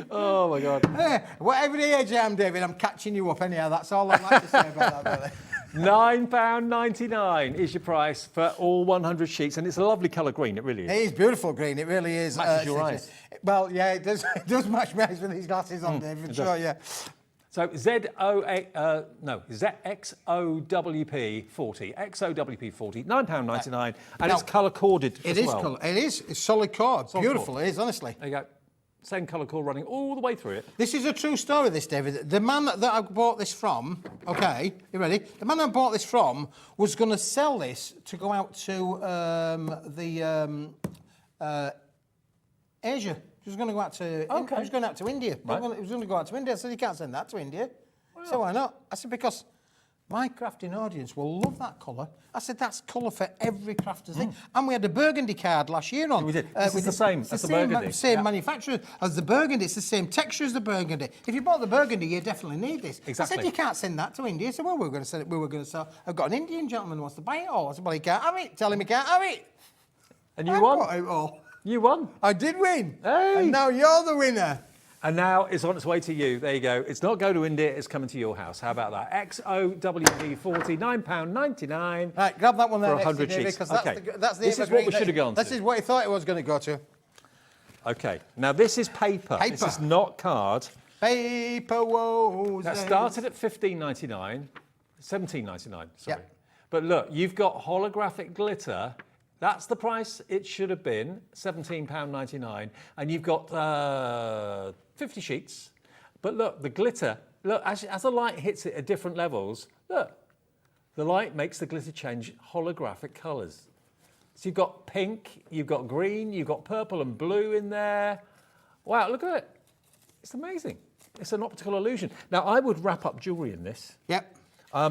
Oh, my God. Hey, whatever the age I am, David, I'm catching you up anyhow. That's all I'd like to say about that, really. £9.99 is your price for all 100 sheets, and it's a lovely colour green, it really is. It is beautiful green, it really is. Matches your eyes. Well, yeah, it does match my eyes with these glasses on, David, sure, yeah. So XOWP 40, XOWP 40, £9.99, and it's colour corded as well. It is. It's solid cord. Solid Beautiful, cord. it is, honestly. There you go. Same colour cord running all the way through it. This is a true story, this, David. The man that I bought this from, okay, you ready? The man I bought this from was going to sell this to go out to Asia. He was going to go out to. Okay. He was going out to India. Right. He was going to go out to India. I said, you can't send that to India. So why not? I said, because my crafting audience will love that colour. I said, that's colour for every crafter's thing. And we had a burgundy card last year on. We did. This is the same as the burgundy. Same manufacturer as the burgundy. It's the same texture as the burgundy. If you bought the burgundy, you definitely need this. Exactly. I said, you can't send that to India. So, well, we were going to send it. We were going to sell. I've got an Indian gentleman who wants to buy it all. I said, well, he can't have it. Tell him he can't have it. And you won? Bought it all. You won. I did win. Hey. And now you're the winner. And now it's on its way to you. There you go. It's not going to India, it's coming to your house. How about that? XOWV40, £9.99. Right, grab that one there for 100 David, sheets. because that's Okay. the This is what we should have gone to. This is what he thought it was going to go to. Okay, now this is paper. This is not card. Paper woes. That started at £15.99, £17.99, sorry. Yep. But look, you've got holographic glitter. That's the price it should have been, £17.99. And you've got 50 sheets. But look, the glitter, look, as the light hits it at different levels, look, the light makes the glitter change holographic colours. So you've got pink, you've got green, you've got purple and blue in there. Wow, look at it. It's amazing. It's an optical illusion. Now, I would wrap up jewellery in this. Yep.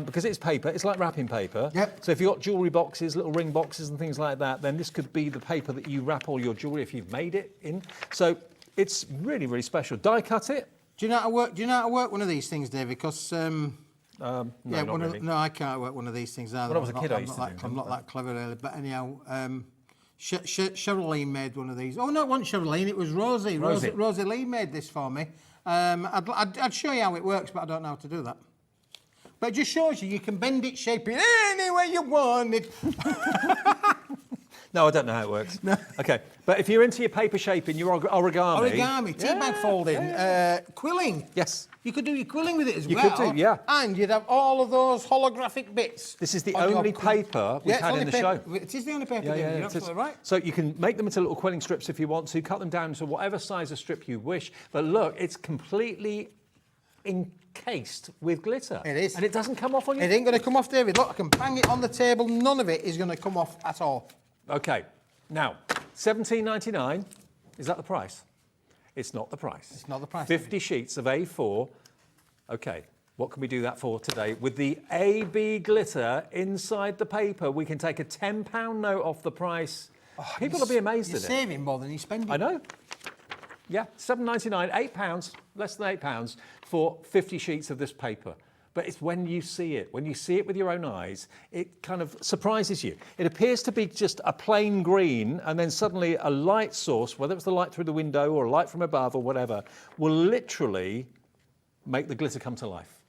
Because it's paper, it's like wrapping paper. Yep. So if you've got jewellery boxes, little ring boxes and things like that, then this could be the paper that you wrap all your jewellery if you've made it in. So it's really, really special. Die cut it. Do you know how to work? Do you know how to work one of these things, David? Because no, not really. No, I can't work one of these things either. When I was a kid, I used to do I'm not that clever, really. But anyhow, Cheryline made one of these. Oh no, it wasn't Cheryline. It was Rosie. Rosie Lee made this for me. I'd show you how it works, but I don't know how to do that. But it just shows you can bend it, shape it any way you want it. No, I don't know how it works. No. Okay, but if you're into your paper shaping, your origami. Origami, tea bag folding, quilling. Yes. You could do your quilling with it as well. You could do, yeah. And you'd have all of those holographic bits. This is the only paper we've had in the show. It is the only paper, David, you're absolutely right. So you can make them into little quilling strips if you want to, cut them down to whatever size of strip you wish. But look, it's completely encased with glitter. It is. And it doesn't come off on you. It ain't going to come off, David. Look, I can bang it on the table. None of it is going to come off at all. Okay. Now, £17.99, is that the price? It's not the price. It's not the price. 50 sheets of A4. Okay, what can we do that for today? With the AB glitter inside the paper, we can take a £10 note off the price. Oh, people will be amazed at it. You're saving more than you're spending. I know. Yeah, £7.99, £8, less than £8 for 50 sheets of this paper. But it's when you see it with your own eyes, it kind of surprises you. It appears to be just a plain green, and then suddenly a light source, whether it's the light through the window or a light from above or whatever, will literally make the glitter come to life.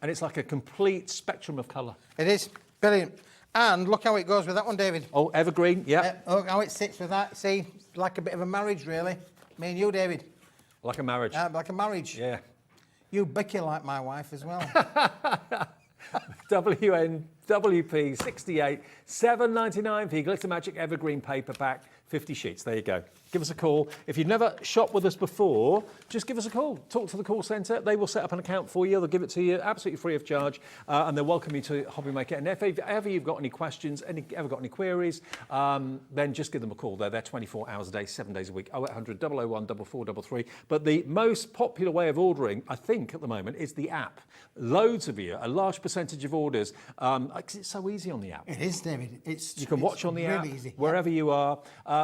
And it's like a complete spectrum of colour. It is. Brilliant. And look how it goes with that one, David. Oh, evergreen, yeah. Look how it sits with that. See, like a bit of a marriage, really. Me and you, David. Like a marriage. Like a marriage. Yeah. You bicky like my wife as well. WNWP 68, £7.99p Glitter Magic Evergreen Paper Pack, 50 sheets. There you go. Give us a call. If you've never shopped with us before, just give us a call. Talk to the call centre. They will set up an account for you. They'll give it to you absolutely free of charge, and they'll welcome you to HobbyMaker. And if ever you've got any questions, ever got any queries, then just give them a call. They're there 24 hours a day, 7 days a week. 0800 001 4433. But the most popular way of ordering, I think, at the moment, is the app. Loads of you, a large percentage of orders, because it's so easy on the app. It is, David. You can watch on the app easy. wherever you are.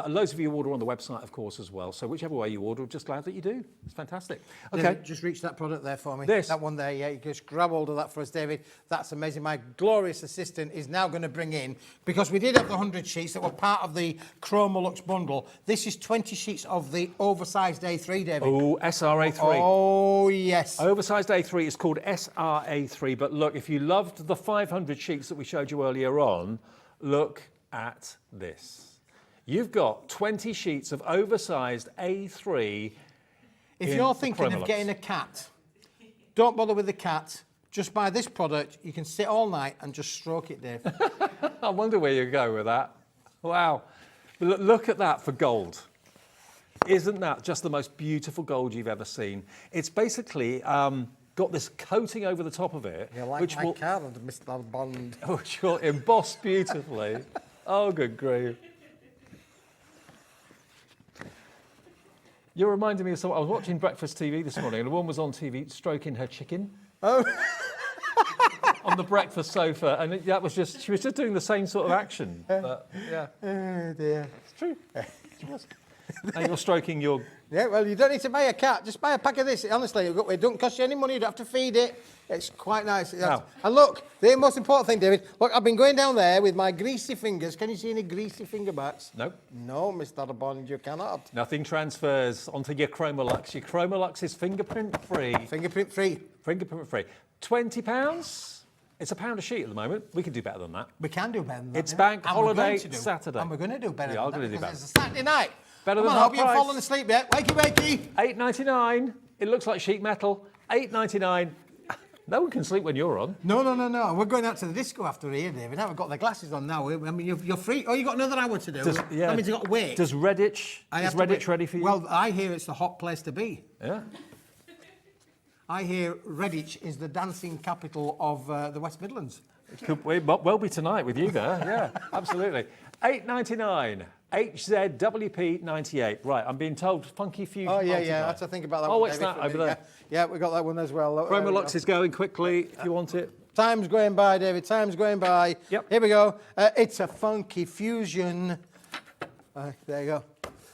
Loads of you order on the website, of course, as well. So whichever way you order, I'm just glad that you do. It's fantastic. Okay. David, just reach that product there for me. This. That one there, yeah. You just grab hold of that for us, David. That's amazing. My glorious assistant is now going to bring in, because we did have the 100 sheets that were part of the Chroma Lux bundle. This is 20 sheets of the oversized A3, David. Oh, SRA3. Oh, yes. Oversized A3 is called SRA3. But look, if you loved the 500 sheets that we showed you earlier on, look at this. You've got 20 sheets of oversized A3. If you're thinking of getting a cat, don't bother with the cat. Just buy this product. You can sit all night and just stroke it, Dave. I wonder where you go with that. Wow. Look at that for gold. Isn't that just the most beautiful gold you've ever seen? It's basically got this coating over the top of it. You like which my card, Mr. Bond. Which will emboss beautifully. Oh, good grief. You're reminding me of something. I was watching Breakfast TV this morning, and a woman was on TV stroking her chicken. Oh. On the breakfast sofa, and that was just, she was just doing the same sort of action. But, yeah. Oh, dear. It's true. She was. And you're stroking your Yeah, well, you don't need to buy a cat. Just buy a pack of this. Honestly, it don't cost you any money. You don't have to feed it. It's quite nice. Now. And look, the most important thing, David, look, I've been going down there with my greasy fingers. Can you see any greasy finger marks? No. No, Mr. Bond, you cannot. Nothing transfers onto your Chromolux. Your Chromolux is fingerprint free. Fingerprint free. Fingerprint free. £20. It's £1 a sheet at the moment. We can do better than that. We can do better than that. It's bank And we're going holiday to do- Saturday. And we're going to do better We than are that. going to do because better. It's a Saturday night. Better Come than on, I half hope you've price. fallen asleep yet. Wakey, wakey. £8.99. It looks like sheet metal. £8.99. No one can sleep when you're on. No. We're going out to the disco after here, David. Now we've got the glasses on now. I mean, you're free. Oh, you've got another hour to do. That means you've got to wait. Does Redditch, is Redditch ready for you? Well, I hear it's the hot place to be. Yeah. I hear Redditch is the dancing capital of the West Midlands. It could well be tonight with you there. Yeah, absolutely. £8.99. HZWP 98. Right, I'm being told Funky Fusion. Oh, yeah, multiplier. I have to think about that Oh, one, it's David, that for a over minute. there. Yeah, we got that one as well. Chromolux is going quickly if you want it. Time's going by, David. Time's going by. Yep. Here we go. It's a Funky Fusion. There you go.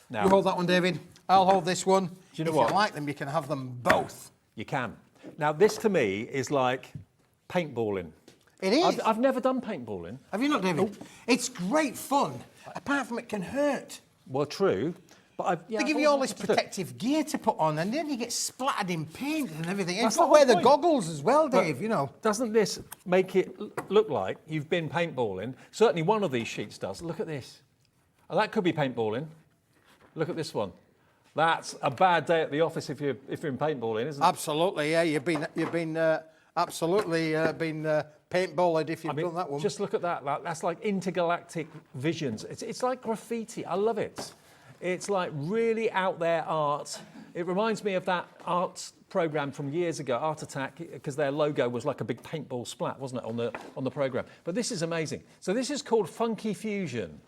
Now, You hold that one, David. I'll hold this one. Do you know if what? you like them, you can have them both. You can. Now, this to me is like paintballing. It is. I've never done paintballing. Have you not, David? It's great fun. Apart from it can hurt. Well, true. But They give you all this protective gear to put on, and then you get splattered in paint and everything. And That's you've got to the wear whole the point. goggles as well, Dave, you know. Doesn't this make it look like you've been paintballing? Certainly one of these sheets does. Look at this. Oh, that could be paintballing. Look at this one. That's a bad day at the office if you're in paintballing, isn't it? Absolutely, yeah. You've been absolutely been paintballed if you've done that one. Just look at that. That's like intergalactic visions. It's like graffiti. I love it. It's like really out there art. It reminds me of that art program from years ago, Art Attack, because their logo was like a big paintball splat, wasn't it, on the program? But this is amazing. So this is called Funky Fusion.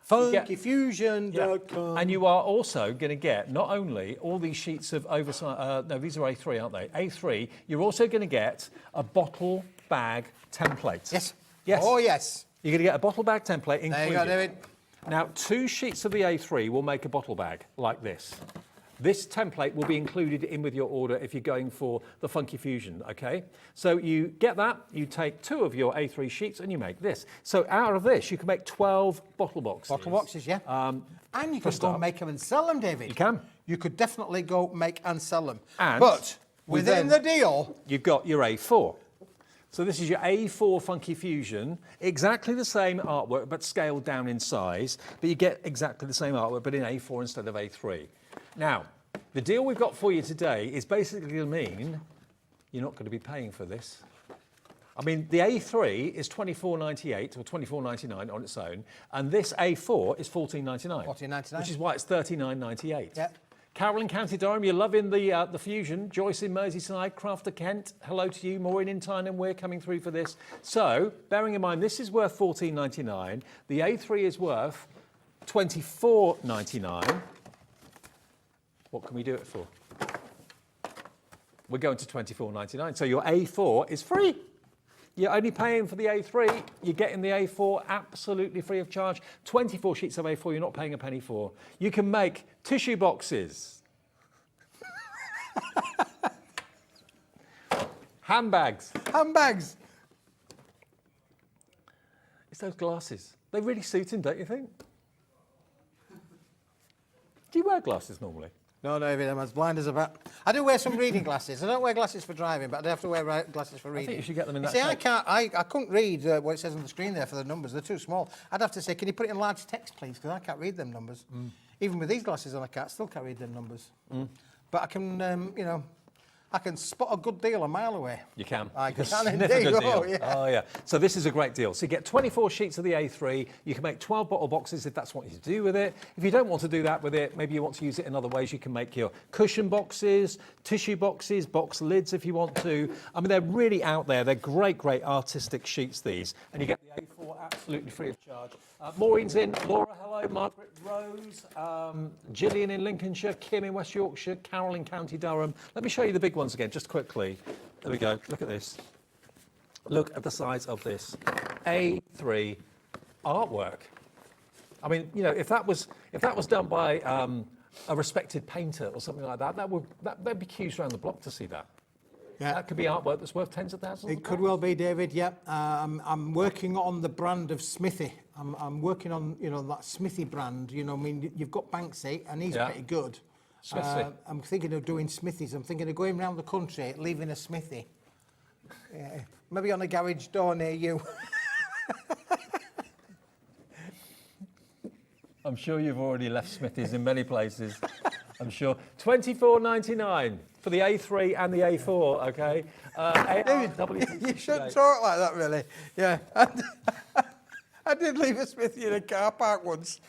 Funkyfusion.com. And you are also going to get not only all these sheets of oversized, no, these are A3, aren't they? A3. You're also going to get a bottle bag template. Yes. Yes. Oh, yes. You're going to get a bottle bag template included. There you go, David. Now, 2 sheets of the A3 will make a bottle bag like this. This template will be included in with your order if you're going for the Funky Fusion, okay? So you get that, you take 2 of your A3 sheets and you make this. So out of this, you can make 12 bottle boxes. Bottle boxes, yeah. And you could go and make them and sell them, David. You can. You could definitely go make and sell them. And but within the deal, you've got your A4. So this is your A4 Funky Fusion, exactly the same artwork, but scaled down in size. But you get exactly the same artwork, but in A4 instead of A3. Now, the deal we've got for you today is basically going to mean you're not going to be paying for this. I mean, the A3 is $24.98 or $24.99 on its own, and this A4 is $14.99. $14.99. Which is why it's $39.98. Yeah. Carol in County Durham, you're loving the Fusion. Joyce in Merseyside, Crafter Kent, hello to you. Maureen in Tyne, we're coming through for this. So, bearing in mind, this is worth $14.99. The A3 is worth $24.99. What can we do it for? We're going to $24.99. So your A4 is free. You're only paying for the A3. You're getting the A4 absolutely free of charge. 24 sheets of A4 you're not paying a penny for. You can make tissue boxes. Handbags. handbags. It's those glasses. They really suit him, don't you think? Do you wear glasses normally? No, David, I'm as blind as a bat. I do wear some reading glasses. I don't wear glasses for driving, but I do have to wear glasses for reading. I think you should get them in that See, shape. I couldn't read what it says on the screen there for the numbers. They're too small. I'd have to say, can you put it in large text, please? Because I can't read them numbers. Even with these glasses on, I still can't read them numbers. But I can, you know, I can spot a good deal a mile away. You can. I You can can sniff indeed. a good Oh, deal. yeah. Oh, yeah. So this is a great deal. So you get 24 sheets of the A3. You can make 12 bottle boxes if that's what you do with it. If you don't want to do that with it, maybe you want to use it in other ways. You can make your cushion boxes, tissue boxes, box lids if you want to. I mean, they're really out there. They're great, great artistic sheets, these. And you get the A4 absolutely free of charge. Maureen's in. Laura, hello. Margaret, Rose. Gillian in Lincolnshire. Kim in West Yorkshire. Carol in County Durham. Let me show you the big ones again, just quickly. There we go. Look at this. Look at the size of this A3 artwork. I mean, you know, if that was done by a respected painter or something like that, that'd be queues around the block to see that. Yeah. That could be artwork that's worth tens of thousands. It could well be, David. Yeah, I'm working on the brand of Smithy. I'm working on that Smithy brand. I mean, you've got Banksy, and he's pretty good. Smithy. I'm thinking of doing Smithies. I'm thinking of going around the country, leaving a Smithy. Yeah, maybe on a garage door near you. I'm sure you've already left Smithies in many places. I'm sure. $24.99 for the A3 and the A4. Okay. You shouldn't talk like that, really. Yeah. I did leave a Smithy in a car park once.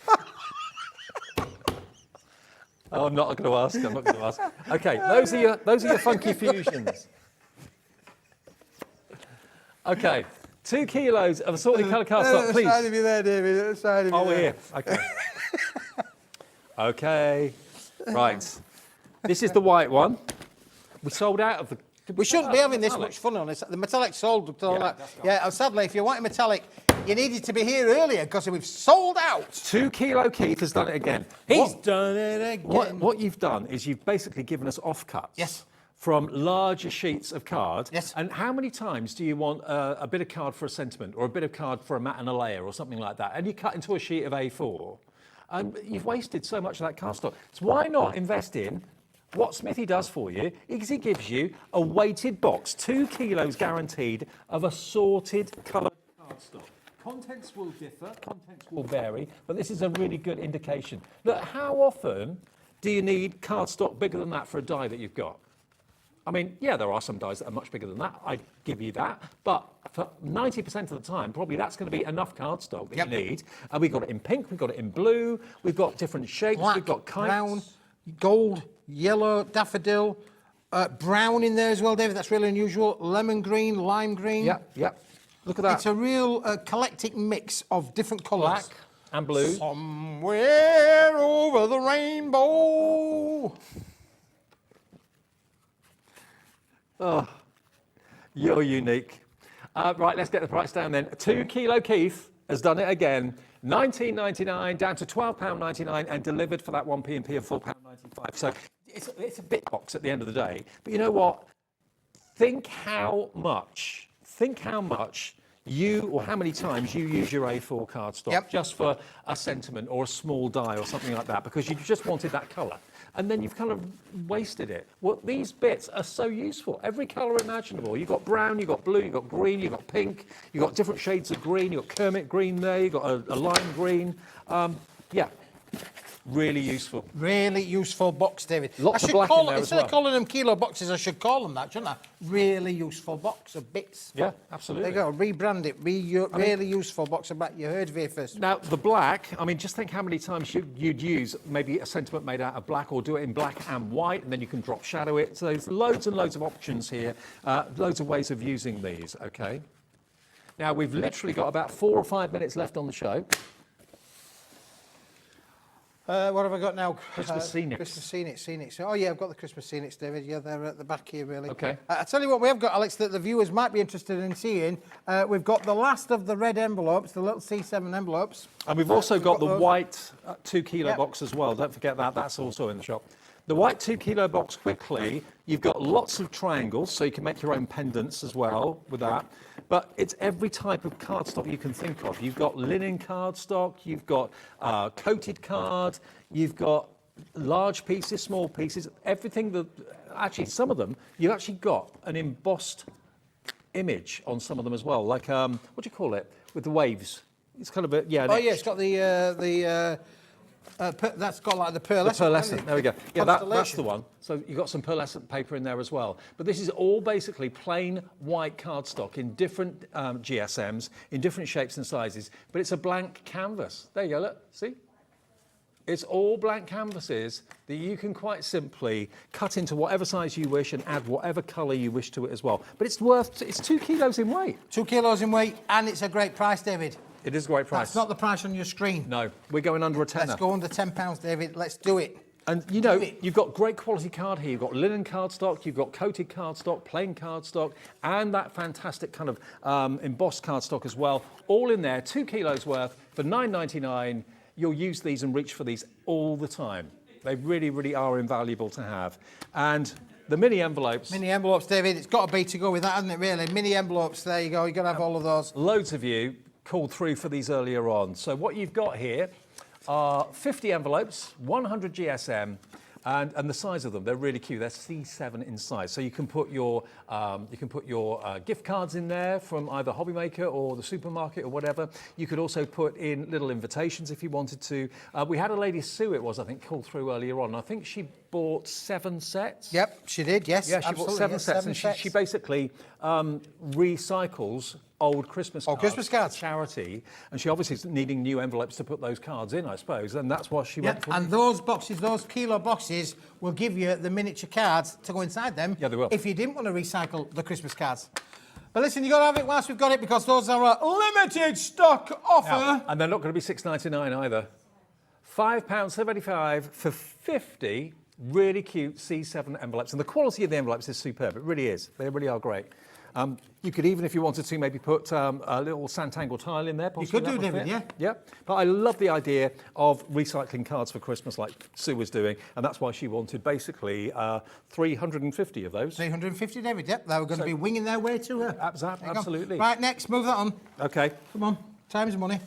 Oh, I'm not going to ask. I'm not going to ask. Okay, those are your funky fusions. Okay, 2 kilos of assorted colour cardstock, please. Side of you there, David. Side of you there. Here. Okay. Okay. Right. This is the white one. We sold out of the. We shouldn't be having this much fun on this. The metallic sold. Sadly, if you want a metallic, you needed to be here earlier because we've sold out. 2 kilo Keith has done it again. He's done it again. What you've done is you've basically given us offcuts. Yes. From larger sheets of card. Yes. And how many times do you want a bit of card for a sentiment or a bit of card for a mat and a layer or something like that? And you cut into a sheet of A4 and you've wasted so much of that cardstock. So why not invest in what Smithy does for you is he gives you a weighted box, 2 kilos guaranteed of assorted coloured cardstock. Contents will differ, contents will vary, but this is a really good indication. Look, how often do you need cardstock bigger than that for a die that you've got? I mean, yeah, there are some dies that are much bigger than that. I give you that. But for 90% of the time, probably that's going to be enough cardstock that you need. And we've got it in pink, we've got it in blue, we've got different shapes, Black, we've got kites. brown, gold, yellow, daffodil, brown in there as well, David. That's really unusual. Lemon green, lime green. Yep. Look at that. It's a real eclectic mix of different colours. Black and blue. Somewhere over the rainbow. Oh, you're unique. Right, let's get the price down then. 2 kilo Keith has done it again. $19.99 down to £12.99 and delivered for that 1 P&P of £4.95. So it's a bit box at the end of the day. But you know what? Think how much you, or how many times you use your A4 cardstock just for a sentiment or a small die or something like that because you just wanted that colour. And then you've kind of wasted it. Well, these bits are so useful. Every colour imaginable. You've got brown, you've got blue, you've got green, you've got pink, you've got different shades of green, you've got Kermit green there, you've got a lime green. Really useful. Really useful box, David. Lots of black in there instead of calling them kilo boxes, I should call them that, shouldn't I? Really useful box of bits. Yeah, absolutely. There you go. Rebrand it. Really useful box of black. You heard of it first. Now, the black, I mean, just think how many times you'd use maybe a sentiment made out of black or do it in black and white, and then you can drop shadow it. So there's loads and loads of options here, loads of ways of using these, okay? Now, we've literally got about 4 or 5 minutes left on the show. What have I got now? Christmas Scenics. Christmas Scenics. Oh, yeah, I've got the Christmas Scenics, David. Yeah, they're at the back here, really. Okay. I tell you what we have got, Alex, that the viewers might be interested in seeing. We've got the last of the red envelopes, the little C7 envelopes. And we've also got the those. white 2 kilo box as well. Don't forget that. That's also in the shop. The white 2 kilo box, quickly, you've got lots of triangles, so you can make your own pendants as well with that. But it's every type of cardstock you can think of. You've got linen cardstock, you've got coated card, you've got large pieces, small pieces, everything that, actually some of them, you've actually got an embossed image on some of them as well, like, what do you call it, with the waves? It's kind of a, it's got that's got like the pearlescent. The pearlescent, there we go. Yeah, that's the one. So you've got some pearlescent paper in there as well. But this is all basically plain white cardstock in different GSMs, in different shapes and sizes. But it's a blank canvas. There you go, look, see? It's all blank canvases that you can quite simply cut into whatever size you wish and add whatever colour you wish to it as well. But it's 2 kilos in weight. 2 kilos in weight, and it's a great price, David. It is a great price. That's not the price on your screen. No, we're going under a tenner. Let's go under £10, David. Let's do it. And you know, you've got great quality card here. You've got linen cardstock, you've got coated cardstock, plain cardstock, and that fantastic kind of embossed cardstock as well. All in there, 2 kilos worth for $9.99. You'll use these and reach for these all the time. They really, really are invaluable to have. And the mini envelopes. Mini envelopes, David. It's got to be to go with that, hasn't it, really? Mini envelopes, there you go. You've got to have all of those. Loads of you called through for these earlier on. So what you've got here are 50 envelopes, 100 GSM, and the size of them, they're really cute. They're C7 in size. So you can put your gift cards in there from either HobbyMaker or the supermarket or whatever. You could also put in little invitations if you wanted to. We had a lady, Sue it was, I think, called through earlier on. I think she bought 7 sets. Yep, she did, yes. Yeah, she bought 7 sets, and she basically recycles old Christmas cards. For charity, and she obviously is needing new envelopes to put those cards in, I suppose, and that's what she went for. And those boxes, those kilo boxes, will give you the miniature cards to go inside them. Yeah, they will. If you didn't want to recycle the Christmas cards. But listen, you've got to have it whilst we've got it, because those are a limited stock offer. Yeah, and they're not going to be $6.99 either. £5.75 for 50 really cute C7 envelopes, and the quality of the envelopes is superb. It really is. They really are great. You could even, if you wanted to, maybe put a little Santangle tile in there. You could do, David, yeah. Yeah. But I love the idea of recycling cards for Christmas like Sue was doing, and that's why she wanted basically 350 of those. 350, David, yep. They were going to be winging their way to her. Absolutely. Right, next, move that on. Okay. Come on, time's money.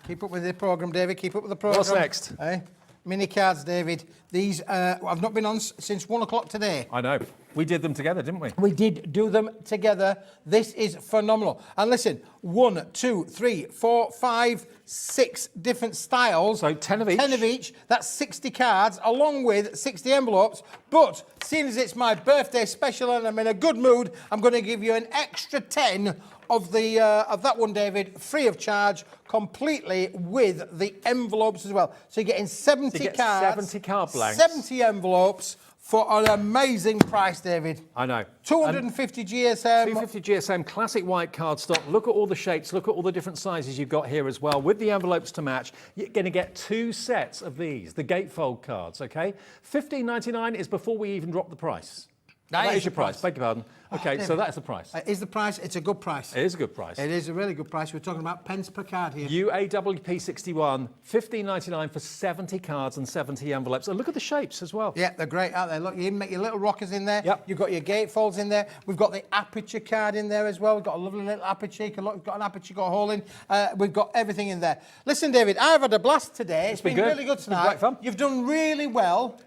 Keep up with the programme, David, keep up with the programme. What's next? Hey? Mini cards, David. These I've not been on since 1 o'clock today. I know. We did them together, didn't we? We did do them together. This is phenomenal. And listen, 1, 2, 3, 4, 5, 6 different styles. So 10 of each. 10 of each. That's 60 cards, along with 60 envelopes. But seeing as it's my birthday special and I'm in a good mood, I'm going to give you an extra 10 of that one, David, free of charge, completely with the envelopes as well. So you're getting 70 so you get cards, 70 card blanks, 70 envelopes for an amazing price, David. I know. 250 GSM. 250 GSM classic white cardstock. Look at all the shapes. Look at all the different sizes you've got here as well. With the envelopes to match, you're going to get 2 sets of these, the gatefold cards. Okay, $15.99 is before we even drop the price. That is your price. Beg your pardon. Okay, so that's the price. Is the price? It's a good price. It is a good price. It is a really good price. We're talking about pence per card here. UAWP 61, $15.99 for 70 cards and 70 envelopes. And look at the shapes as well. Yeah, they're great, aren't they? Look, you make your little rockers in there. Yep. You've got your gatefolds in there. We've got the aperture card in there as well. We've got a lovely little aperture. Look, we've got an aperture, got a hole in. We've got everything in there. Listen, David, I've had a blast today. It's been really good tonight. It's been great fun. You've done really well.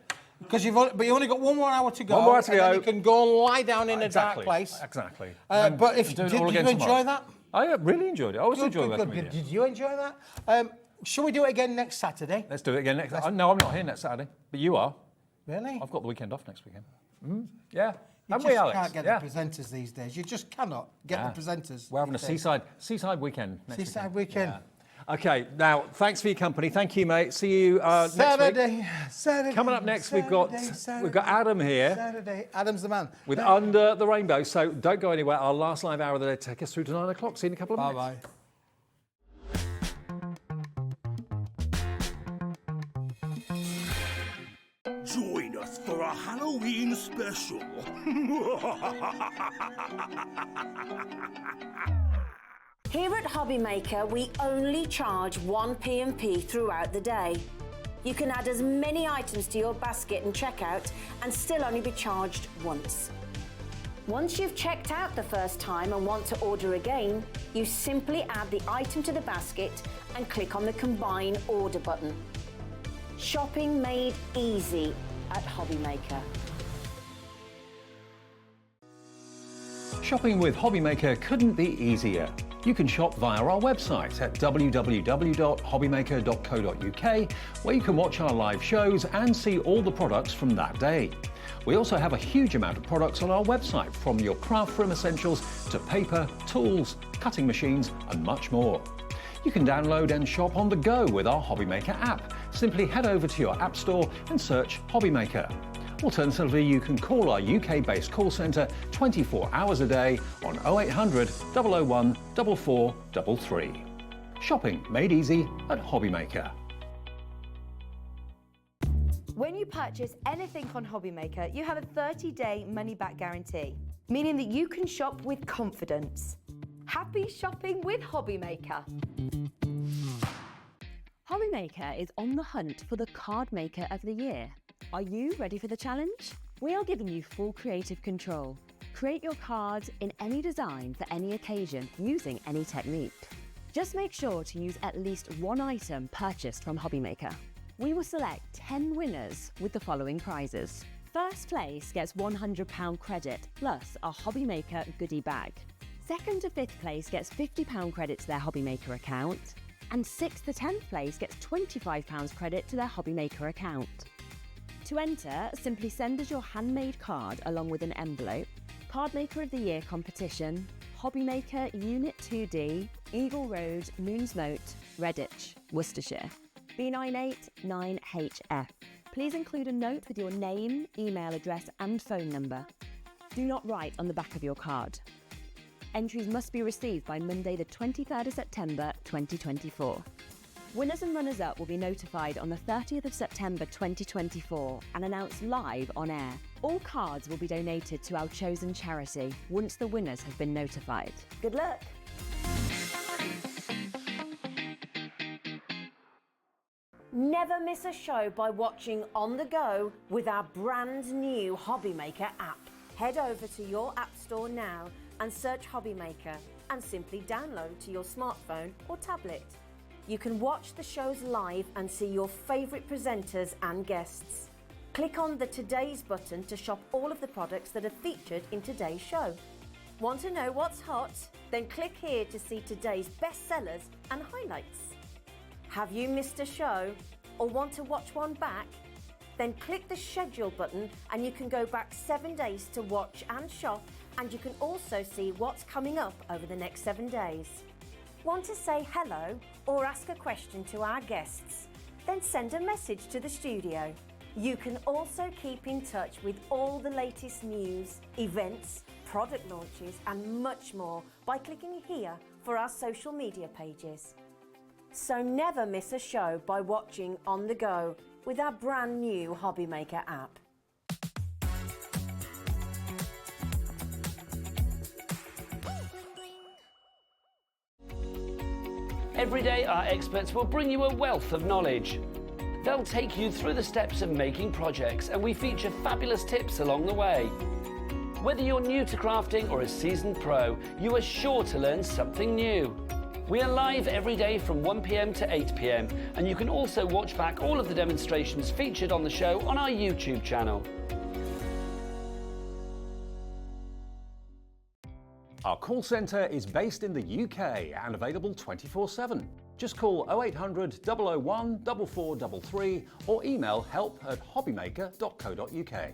But you've only got 1 more hour to go. 1 more hour to go. Then you can go and lie down in a dark place. Exactly. But did you enjoy that? I really enjoyed it. I always enjoy working with you. Did you enjoy that? Shall we do it again next Saturday? Let's do it again next Saturday. No, I'm not here next Saturday, but you are. Really? I've got the weekend off next weekend. Yeah. You just can't get the presenters these days. You just cannot get the presenters. We're having a seaside weekend next Seaside weekend. Yeah. Okay, now, thanks for your company. Thank you, mate. See you next week. Saturday. Coming up next, we've got Adam here. Saturday. Adam's the man. With Under the Rainbow. So don't go anywhere. Our last live hour of the day take us through to 9 o'clock. See you in a couple of minutes. Bye-bye. Join us for a Halloween special. Here at HobbyMaker, we only charge 1 P&P throughout the day. You can add as many items to your basket and checkout and still only be charged once. Once you've checked out the first time and want to order again, you simply add the item to the basket and click on the Combine Order button. Shopping made easy at HobbyMaker. Shopping with HobbyMaker couldn't be easier. You can shop via our website at www.hobbymaker.co.uk, where you can watch our live shows and see all the products from that day. We also have a huge amount of products on our website, from your craft room essentials to paper, tools, cutting machines and much more. You can download and shop on the go with our HobbyMaker app. Simply head over to your app store and search HobbyMaker. Alternatively, you can call our UK-based call centre 24 hours a day on 0800 001 4433. Shopping made easy at HobbyMaker. When you purchase anything on HobbyMaker, you have a 30-day money-back guarantee, meaning that you can shop with confidence. Happy shopping with HobbyMaker. HobbyMaker is on the hunt for the Card Maker of the Year. Are you ready for the challenge? We are giving you full creative control. Create your cards in any design for any occasion using any technique. Just make sure to use at least one item purchased from HobbyMaker. We will select 10 winners with the following prizes. First place gets £100 credit plus a HobbyMaker goodie bag. Second to fifth place gets £50 credit to their HobbyMaker account. And 6th to 10th place gets £25 credit to their HobbyMaker account. To enter, simply send us your handmade card along with an envelope, Card Maker of the Year competition, HobbyMaker Unit 2D, Eagle Road, Moonsmote, Redditch, Worcestershire, B989HF. Please include a note with your name, email address and phone number. Do not write on the back of your card. Entries must be received by Monday the 23rd of September 2024. Winners and runners-up will be notified on the 30th of September 2024 and announced live on air. All cards will be donated to our chosen charity once the winners have been notified. Good luck. Never miss a show by watching on the go with our brand new HobbyMaker app. Head over to your app store now and search HobbyMaker and simply download to your smartphone or tablet. You can watch the shows live and see your favourite presenters and guests. Click on the Today's button to shop all of the products that are featured in today's show. Want to know what's hot? Then click here to see today's bestsellers and highlights. Have you missed a show or want to watch one back? Then click the schedule button and you can go back 7 days to watch and shop, and you can also see what's coming up over the next 7 days. Want to say hello or ask a question to our guests? Then send a message to the studio. You can also keep in touch with all the latest news, events, product launches and much more by clicking here for our social media pages. So never miss a show by watching on the go with our brand new HobbyMaker app. Every day, our experts will bring you a wealth of knowledge. They'll take you through the steps of making projects, and we feature fabulous tips along the way. Whether you're new to crafting or a seasoned pro, you are sure to learn something new. We are live every day from 1 p.m. to 8 p.m, and you can also watch back all of the demonstrations featured on the show on our YouTube channel. Our call centre is based in the UK and available 24/7. Just call 0800 001 4433 or email help@hobbymaker.co.uk.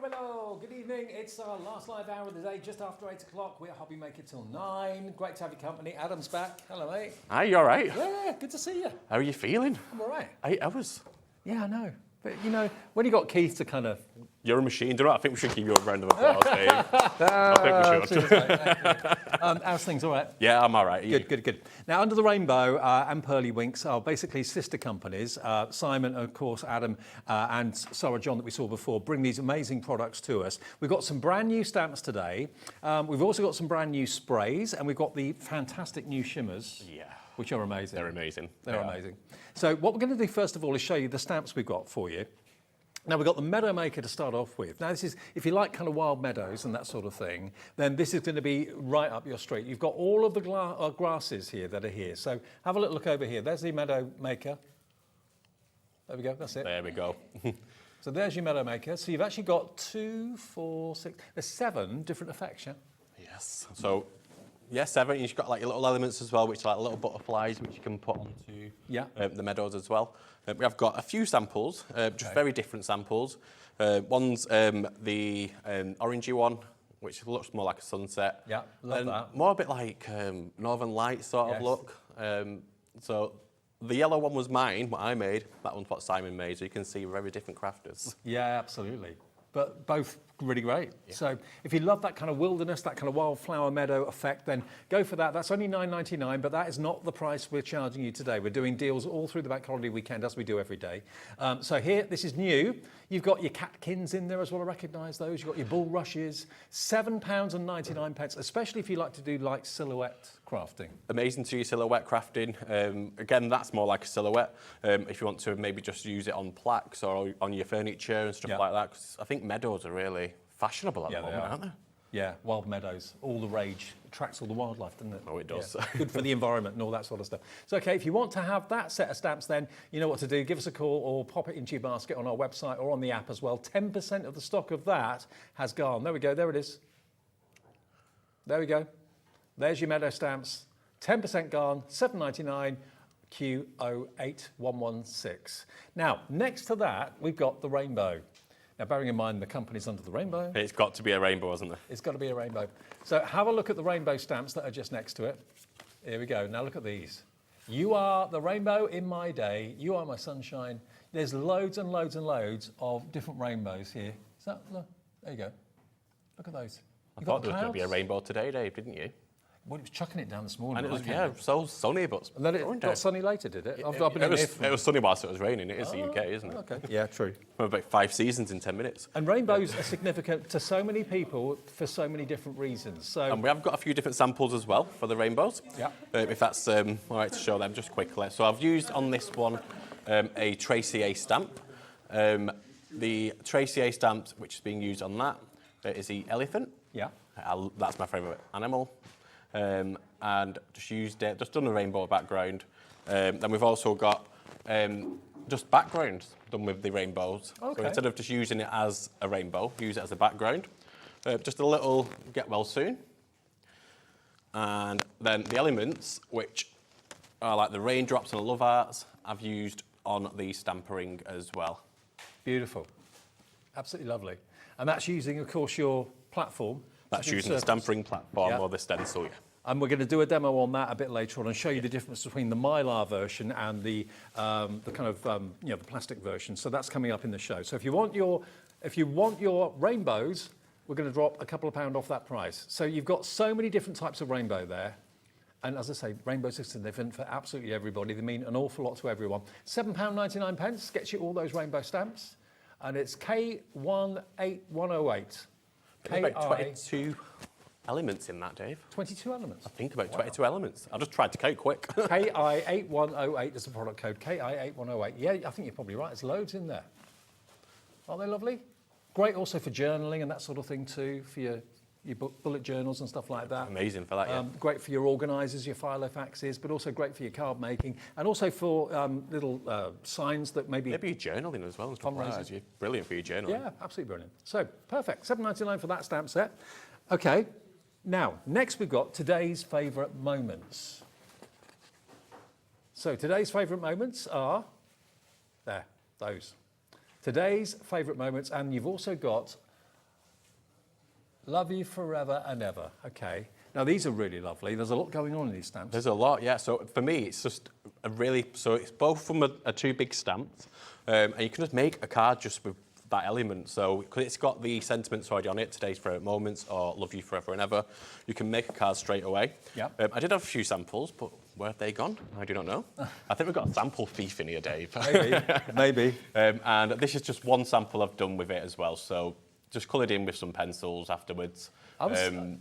Hello, good evening. It's our last live hour of the day, just after 8 o'clock. We're at HobbyMaker till 9. Great to have your company. Adam's back. Hello, mate. Hi, you all right? Yeah, good to see you. How are you feeling? I'm all right. 8 hours. Yeah, I know. But, you know, when you got Keith to kind of... You're a machine, don't you? I think we should give you a round of applause, Dave. I think we should. How's things? All right? Yeah, I'm all right. Good. Now, Under the Rainbow and Pearly Winks are basically sister companies. Simon, of course, Adam and Sarah John that we saw before bring these amazing products to us. We've got some brand new stamps today. We've also got some brand new sprays, and we've got the fantastic new shimmers. Yeah. Which are amazing. They're amazing. They're amazing. So what we're going to do first of all is show you the stamps we've got for you. Now, we've got the Meadow Maker to start off with. Now, this is, if you like kind of wild meadows and that sort of thing, then this is going to be right up your street. You've got all of the grasses here that are here. So have a little look over here. There's the Meadow Maker. There we go, that's it. There we go. So there's your Meadow Maker. So you've actually got 2, 4, 6, there's 7 different effects, yeah? Yes. So, yeah, 7. You've got like your little elements as well, which are like little butterflies, which you can put onto the meadows as well. We have got a few samples, just very different samples. One's the orangey one, which looks more like a sunset. Yeah, love that. More a bit like Northern Lights sort of look. So the yellow one was mine, what I made. That one's what Simon made, so you can see we're very different crafters. Yeah, absolutely. But both really great. So if you love that kind of wilderness, that kind of wildflower meadow effect, then go for that. That's only $9.99, but that is not the price we're charging you today. We're doing deals all through the bank holiday weekend, as we do every day. So here, this is new. You've got your catkins in there as well. I recognise those. You've got your bulrushes. £7.99, especially if you like to do like silhouette crafting. Amazing to use silhouette crafting. Again, that's more like a silhouette. If you want to maybe just use it on plaques or on your furniture and stuff like that, 'cause I think meadows are really fashionable at the moment, aren't they? Yeah, wild meadows, all the rage. Attracts all the wildlife, doesn't it? Oh, it does. Yeah. Good for the environment and all that sort of stuff. So, okay, if you want to have that set of stamps, then you know what to do. Give us a call or pop it into your basket on our website or on the app as well. 10% of the stock of that has gone. There we go. There it is. There we go. There's your meadow stamps. 10% gone. $7.99. Q08116. Now, next to that, we've got the rainbow. Now, bearing in mind the company's under the rainbow. It's got to be a rainbow, hasn't it? It's got to be a rainbow. So have a look at the rainbow stamps that are just next to it. Here we go. Now look at these. You are the rainbow in my day. You are my sunshine. There's loads and loads and loads of different rainbows here. Is that, look, there you go. Look at those. I thought there was going to be a rainbow today, Dave, didn't you? Well, it was chucking it down this morning. And it was, so sunny, but... And then it got sunny later, did it? It was sunny whilst it was raining. It is the UK, isn't it? Okay. Yeah, true. We're about 5 seasons in 10 minutes. And rainbows are significant to so many people for so many different reasons. So, and we have got a few different samples as well for the rainbows. Yeah. If that's all right to show them just quickly. So I've used on this one a Tracy A stamp. The Tracy A stamp, which is being used on that, is the elephant. Yeah. That's my favourite animal. And just done a rainbow background. Then we've also got just backgrounds done with the rainbows. Okay. So instead of just using it as a rainbow, use it as a background. Just a little get well soon. And then the elements, which are like the raindrops and love arts, I've used on the stampering as well. Beautiful. Absolutely lovely. And that's using, of course, your platform. That's using the stampering platform or the stencil, yeah. And we're going to do a demo on that a bit later on and show you the difference between the Mylar version and the kind of the plastic version. So that's coming up in the show. So if you want your rainbows, we're going to drop a couple of £1 off that price. So you've got so many different types of rainbow there. And as I say, rainbows are significant for absolutely everybody. They mean an awful lot to everyone. £7.99 gets you all those rainbow stamps. And it's K18108. About 22 elements in that, Dave. 22 elements? I think about 22 elements. I just tried to count quick. KI8108 is the product code. KI8108. Yeah, I think you're probably right. There's loads in there. Aren't they lovely? Great also for journaling and that sort of thing too, for your bullet journals and stuff like that. Amazing for that, yeah. Great for your organisers, your filofaxes, but also great for your card making and also for little signs that maybe... Maybe your journaling as well and stuff like that. Brilliant for your journaling. Yeah, absolutely brilliant. So, perfect. $7.99 for that stamp set. Okay, now, next we've got today's favourite moments. So, today's favourite moments are... There, those. Today's favourite moments, and you've also got... Love you forever and ever. Okay. Now, these are really lovely. There's a lot going on in these stamps. There's a lot, yeah. So, for me, it's just a really... So, it's both from a two big stamps. And you can just make a card just with that element. So, because it's got the sentiments already on it, today's favourite moments, or love you forever and ever, you can make a card straight away. Yeah. I did have a few samples, but where have they gone? I do not know. I think we've got a sample thief in here, Dave. Maybe. And this is just one sample I've done with it as well. So, just coloured in with some pencils afterwards.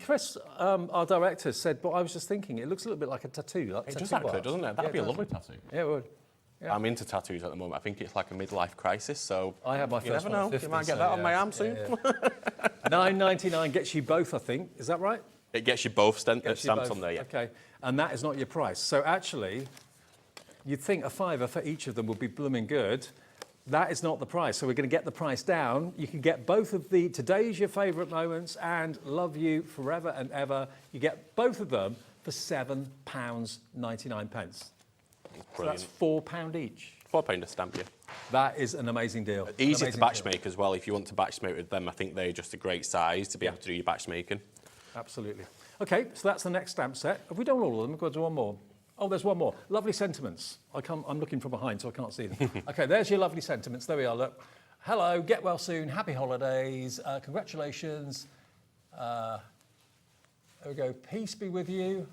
Chris, our director, said, but I was just thinking, it looks a little bit like a tattoo. Like it does actually, doesn't it? That'd be a lovely tattoo. Yeah, it would. Yeah. I'm into tattoos at the moment. I think it's like a midlife crisis, so... I have my first one at 50, you might get that on my arm soon. $9.99 gets you both, I think. Is that right? It gets you both stamps on there, yeah. Okay, and that is not your price. So actually, you'd think a £5 for each of them would be blooming good. That is not the price, so we're going to get the price down. You can get both of the Today's Your Favourite Moments and Love You Forever and Ever. You get both of them for £7.99. So that's £4 each. £4 a stamp, yeah. That is an amazing deal. Easy to batch make as well. If you want to batch make with them, I think they're just a great size to be able to do your batch making. Absolutely. Okay, so that's the next stamp set. Have we done all of them? We've got to do one more. Oh, there's one more. Lovely sentiments. I'm looking from behind, so I can't see them. Okay, there's your lovely sentiments. There we are, look. hello, get well soon, happy holidays, congratulations. There we go, peace be with you.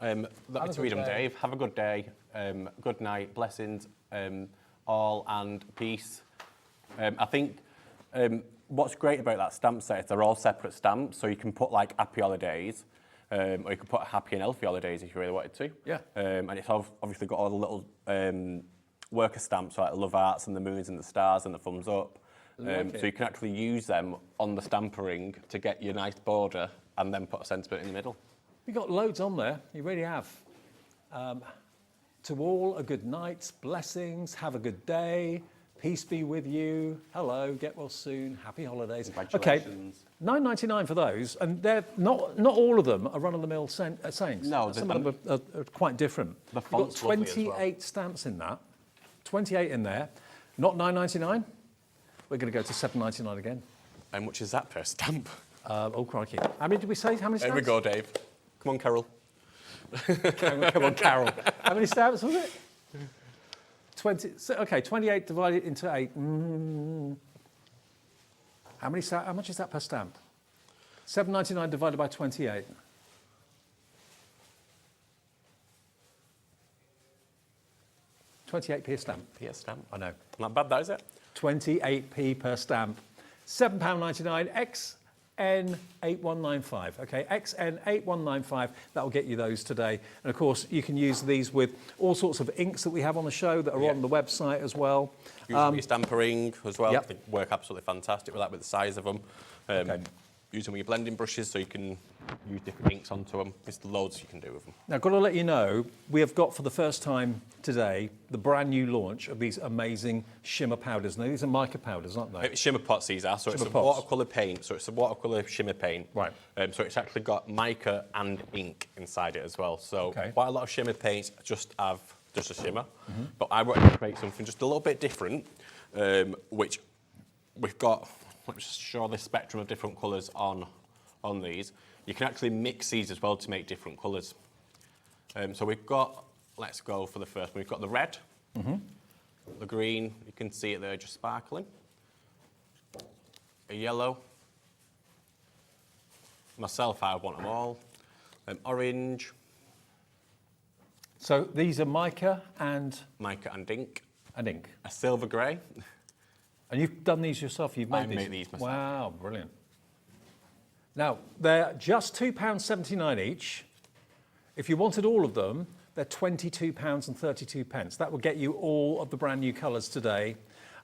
Let me to read them, Dave. Have a good day, good night, blessings, all and peace. I think what's great about that stamp set is they're all separate stamps, so you can put like happy holidays, or you can put happy and healthy holidays if you really wanted to. Yeah. And it's obviously got all the little worker stamps, like the love hearts and the moons and the stars and the thumbs up. So you can actually use them on the stamper ring to get your nice border and then put a sentiment in the middle. You've got loads on there, you really have. To all, a good night, blessings, have a good day, peace be with you, hello, get well soon, happy holidays. Okay, $9.99 for those, and they're not all of them are run-of-the-mill sayings. No, some of them are quite different. You've got 28 stamps in that, 28 in there, not $9.99. We're going to go to $7.99 again. How much is that per stamp? Oh, crikey. How many did we say? How many stamps? Here we go, Dave. Come on, Carol. Come on, Carol. How many stamps was it? 20. So, okay, 28 divided into 8. How much is that per stamp? $7.99 divided by 28. £28p a stamp. P a stamp. I know. Not bad, that, is it? 28p per stamp. £7.99 XN8195. Okay, XN8195. That will get you those today. And of course, you can use these with all sorts of inks that we have on the show that are on the website as well. Use them with your stampering as well. I think work absolutely fantastic with that, with the size of them. Use them with your blending brushes so you can use different inks onto them. There's loads you can do with them. Now, I've got to let you know, we have got for the first time today the brand new launch of these amazing shimmer powders. Now, these are mica powders, aren't they? Shimmer pots, these are. So it's a watercolour paint. So it's a watercolour shimmer paint. Right. So it's actually got mica and ink inside it as well. So quite a lot of shimmer paints just have just a shimmer. But I wanted to create something just a little bit different, which we've got. Let me just show the spectrum of different colours on these. You can actually mix these as well to make different colours. So we've got, let's go for the first one. We've got the red, the green, you can see it there just sparkling. A yellow. Myself, I want them all. Orange. So these are mica and? Mica and ink. And ink. A silver grey. And you've done these yourself? You've made these? I made these myself. Wow, brilliant. Now, they're just £2.79 each. If you wanted all of them, they're £22.32. That will get you all of the brand new colours today.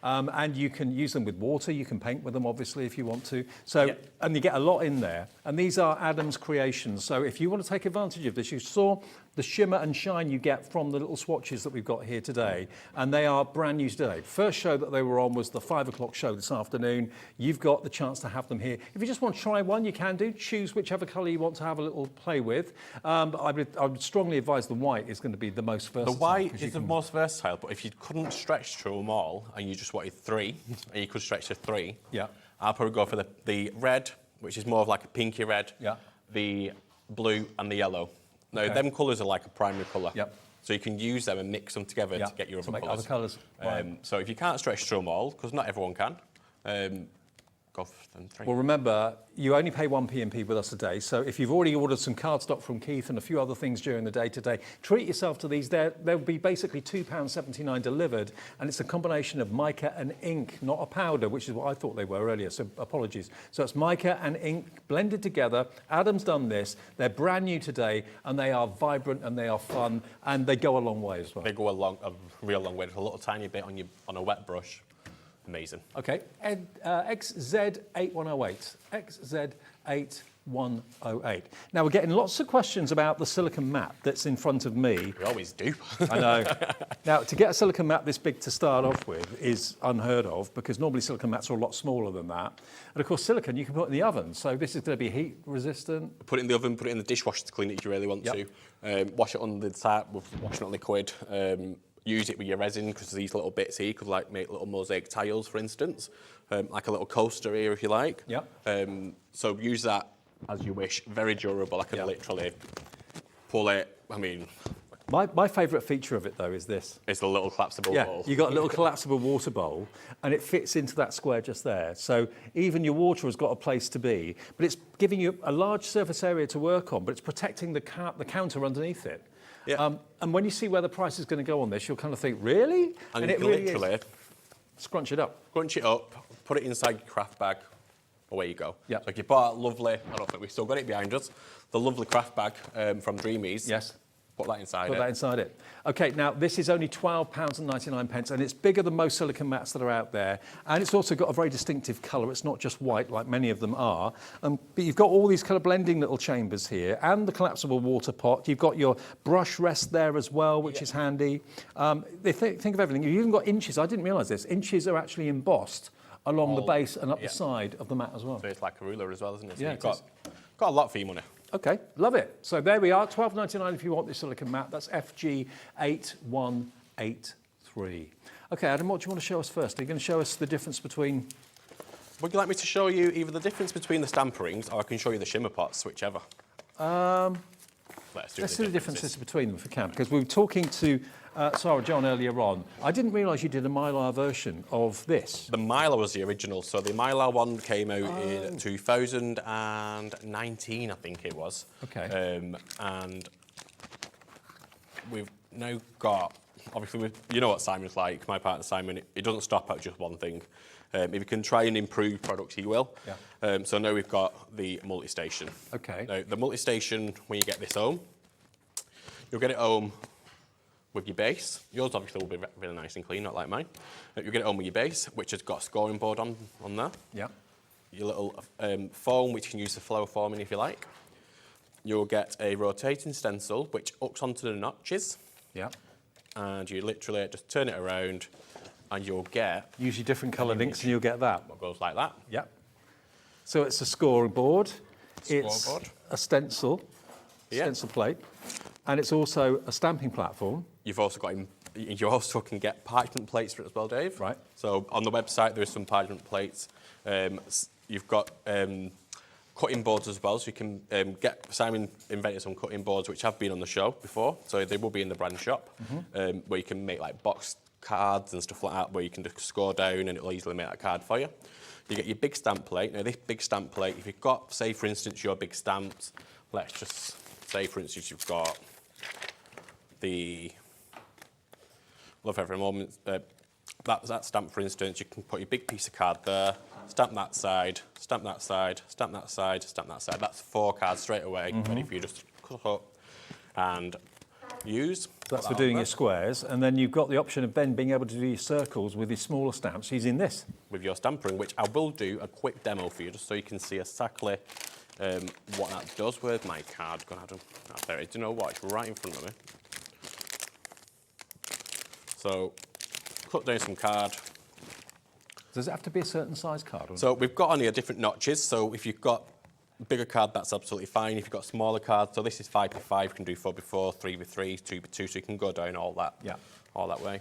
And you can use them with water. You can paint with them, obviously, if you want to. So, and you get a lot in there. And these are Adam's creations. So if you want to take advantage of this, you saw the shimmer and shine you get from the little swatches that we've got here today. And they are brand new today. First show that they were on was the 5 o'clock show this afternoon. You've got the chance to have them here. If you just want to try one, you can do. Choose whichever colour you want to have a little play with. But I would strongly advise the white is going to be the most versatile. The white is the most versatile, but if you couldn't stretch through them all and you just wanted 3, and you could stretch to 3, I'll probably go for the red, which is more of like a pinky red, the blue and the yellow. Now, them colours are like a primary colour. So you can use them and mix them together to get your other colours. So if you can't stretch through them all, because not everyone can, go for them 3. Well, remember, you only pay 1 P&P with us a day. So if you've already ordered some cardstock from Keith and a few other things during the day today, treat yourself to these. They'll be basically £2.79 delivered. And it's a combination of mica and ink, not a powder, which is what I thought they were earlier. So apologies. So it's mica and ink blended together. Adam's done this. They're brand new today, and they are vibrant and they are fun, and they go a long way as well. They go a real long way. Just a little tiny bit on a wet brush. Amazing. Okay, XZ8108. XZ8108. Now, we're getting lots of questions about the silicone mat that's in front of me. We always do. I know. Now, to get a silicone mat this big to start off with is unheard of, because normally silicone mats are a lot smaller than that. And of course, silicone you can put in the oven, so this is going to be heat resistant. Put it in the oven, put it in the dishwasher to clean it if you really want to. Wash it on the tap with washing it liquid. Use it with your resin, because these little bits here could like make little mosaic tiles, for instance, like a little coaster here if you like. So use that as you wish. Very durable. I can literally pull it. I mean, My favourite feature of it, though, is this. It's a little collapsible bowl. You've got a little collapsible water bowl, and it fits into that square just there. So even your water has got a place to be, but it's giving you a large surface area to work on, but it's protecting the counter underneath it. Yeah. And when you see where the price is going to go on this, you'll kind of think, really? And it you really literally is. Scrunch it up. Scrunch it up, put it inside your craft bag, away you go. Yeah. So if you bought lovely, I don't think we've still got it behind us, the lovely craft bag from Dreamies. Yes. Put that inside Put that inside it. Okay, now this is only £12.99, and it's bigger than most silicone mats that are out there, and it's also got a very distinctive colour. It's not just white like many of them are, but you've got all these kind of blending little chambers here, and the collapsible water pot. You've got your brush rest there as well, which is handy. Think of everything. You've even got inches. I didn't realise this. Inches are actually embossed along the base and up the side of the mat as well. So it's like a ruler as well, isn't it? So Yeah, you've got a lot for your money. Okay, love it. So there we are, £12.99 if you want this silicone mat. That's FG8183. Okay, Adam, what do you want to show us first? Are you going to show us the difference between... Would you like me to show you either the difference between the stamp rings, or I can show you the shimmer pots, whichever? Let's do the differences between them if we can, because we were talking to Sarah John earlier on. I didn't realise you did a Mylar version of this. The Mylar was the original, so the Mylar one came out in 2019, I think it was. Okay. And we've now got, obviously, you know what Simon's like, my partner Simon, it doesn't stop at just one thing. If you can try and improve products, he will. Yeah. So now we've got the multi-station. Okay. Now, the multi-station, when you get this home, you'll get it home with your base. Yours obviously will be really nice and clean, not like mine. You'll get it home with your base, which has got a scoring board on there. Yeah. Your little foam, which you can use for flow forming if you like. You'll get a rotating stencil, which hooks onto the notches. Yeah. And you literally just turn it around, and you'll get... Usually different coloured inks, and you'll get that. What goes like that. Yeah. So it's a scoring board. It's Scoreboard. a stencil, stencil plate, and it's also a stamping platform. You've also got... You also can get parchment plates for it as well, Dave. Right. So on the website, there is some parchment plates. You've got cutting boards as well, so you can get... Simon invented some cutting boards which have been on the show before, so they will be in the brand shop, where you can make like box cards and stuff like that, where you can just score down and it'll easily make that card for you. You get your big stamp plate. Now, this big stamp plate, if you've got, say, for instance, your big stamps, let's just say, for instance, you've got the... Love every moment. That stamp, for instance, you can put your big piece of card there, stamp that side, stamp that side, stamp that side, stamp that side. That's 4 cards straight away, ready for you just to cut up and use. That's for doing your squares, and then you've got the option of then being able to do your circles with your smaller stamps using this. With your stamp ring, which I will do a quick demo for you, just so you can see exactly what that does. Where's my card gone, Adam? Oh, there it is. Do you know what? It's right in front of me. So, cut down some card. Does it have to be a certain size card? So we've got on here different notches. So if you've got a bigger card, that's absolutely fine. If you've got smaller cards, so this is 5x5, you can do 4x4, 3x3, 2x2, so you can go down all that way.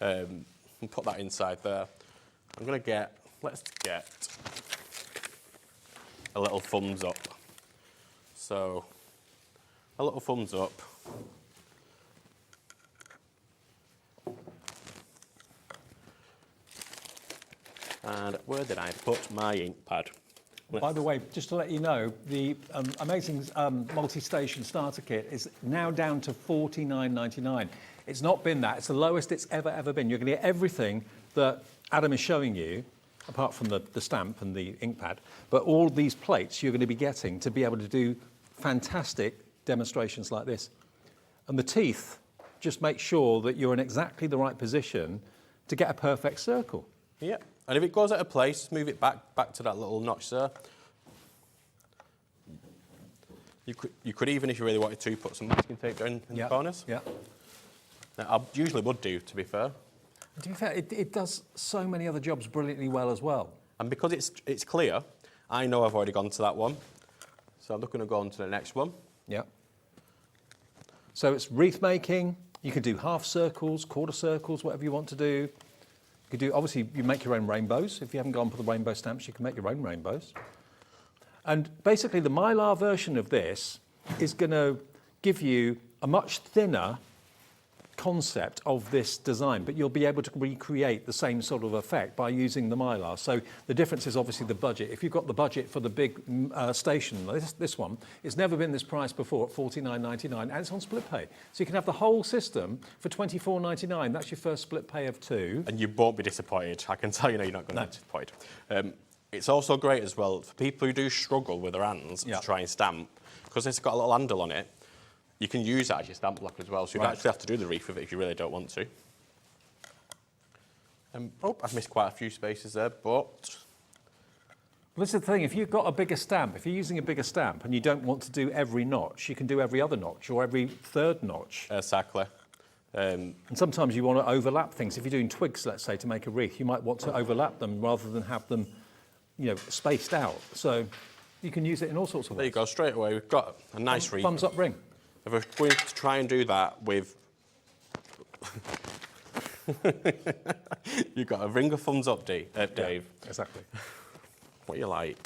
And put that inside there. I'm going to get, let's get a little thumbs up. So, a little thumbs up. And where did I put my ink pad? By the way, just to let you know, the amazing multi-station starter kit is now down to $49.99. It's not been that. It's the lowest it's ever been. You're going to get everything that Adam is showing you, apart from the stamp and the ink pad, but all these plates you're going to be getting to be able to do fantastic demonstrations like this. And the teeth just make sure that you're in exactly the right position to get a perfect circle. Yeah. And if it goes out of place, move it back to that little notch there. You could even, if you really wanted to, put some masking tape down in the corners. Yeah. Now, I usually would do, to be fair. To be fair, it does so many other jobs brilliantly well as well. And because it's clear, I know I've already gone to that one. So I'm looking to go on to the next one. Yeah. So it's wreath making. You can do half circles, quarter circles, whatever you want to do. You could do, obviously, you make your own rainbows. If you haven't gone for the rainbow stamps, you can make your own rainbows. And basically, the Mylar version of this is going to give you a much thinner concept of this design, but you'll be able to recreate the same sort of effect by using the Mylar. So the difference is obviously the budget. If you've got the budget for the big station, this one, it's never been this price before at $49.99, and it's on split pay. So you can have the whole system for $24.99. That's your first split pay of 2. And you won't be disappointed. I can tell you now you're not going to be disappointed. It's also great as well for people who do struggle with their hands to try and stamp, because it's got a little handle on it. You can use that as your stamp block as well, so you don't actually have to do the wreath with it if you really don't want to. Oh, I've missed quite a few spaces there, but... Well, this is the thing, if you've got a bigger stamp, if you're using a bigger stamp and you don't want to do every notch, you can do every other notch or every third notch. Exactly. And sometimes you want to overlap things. If you're doing twigs, let's say, to make a wreath, you might want to overlap them rather than have them, you know, spaced out. So you can use it in all sorts of ways. There you go, straight away, we've got a nice wreath. Thumbs up ring. If we're going to try and do that with... You've got a ring of thumbs up, Dave. Yeah, exactly. What you like.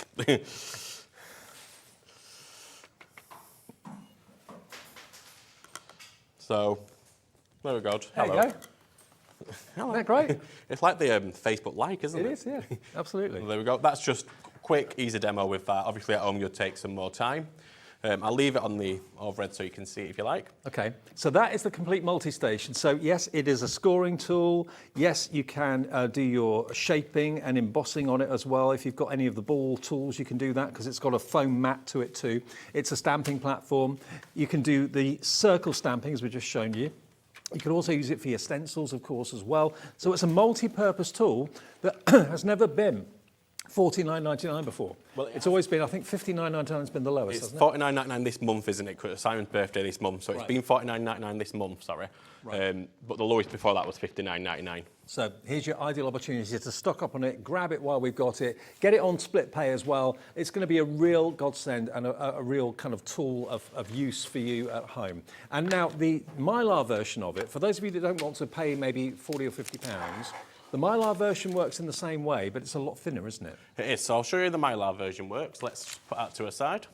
So, there we go. Hello. There you go. Hello. Isn't that great? It's like the Facebook like, isn't it? It is, yeah, absolutely. Well, there we go. That's just quick, easy demo with that. Obviously, at home, you'll take some more time. I'll leave it on the overhead so you can see it if you like. Okay, so that is the complete multi-station. So yes, it is a scoring tool. Yes, you can do your shaping and embossing on it as well. If you've got any of the ball tools, you can do that because it's got a foam mat to it too. It's a stamping platform. You can do the circle stamping, as we've just shown you. You can also use it for your stencils, of course, as well. So it's a multi-purpose tool that has never been $49.99 before. Well, it's always been, I think, $59.99 has been the lowest, It's hasn't it? $49.99 this month, isn't it? 'Cause it's Simon's birthday this month, so it's been $49.99 this month, sorry. Right. But the lowest before that was $59.99. So here's your ideal opportunity to stock up on it, grab it while we've got it, get it on split pay as well. It's going to be a real godsend and a real kind of tool of use for you at home. And now the Mylar version of it, for those of you that don't want to pay maybe £40 or £50, the Mylar version works in the same way, but it's a lot thinner, isn't it? It is, so I'll show you the Mylar version works. Let's put that to a side.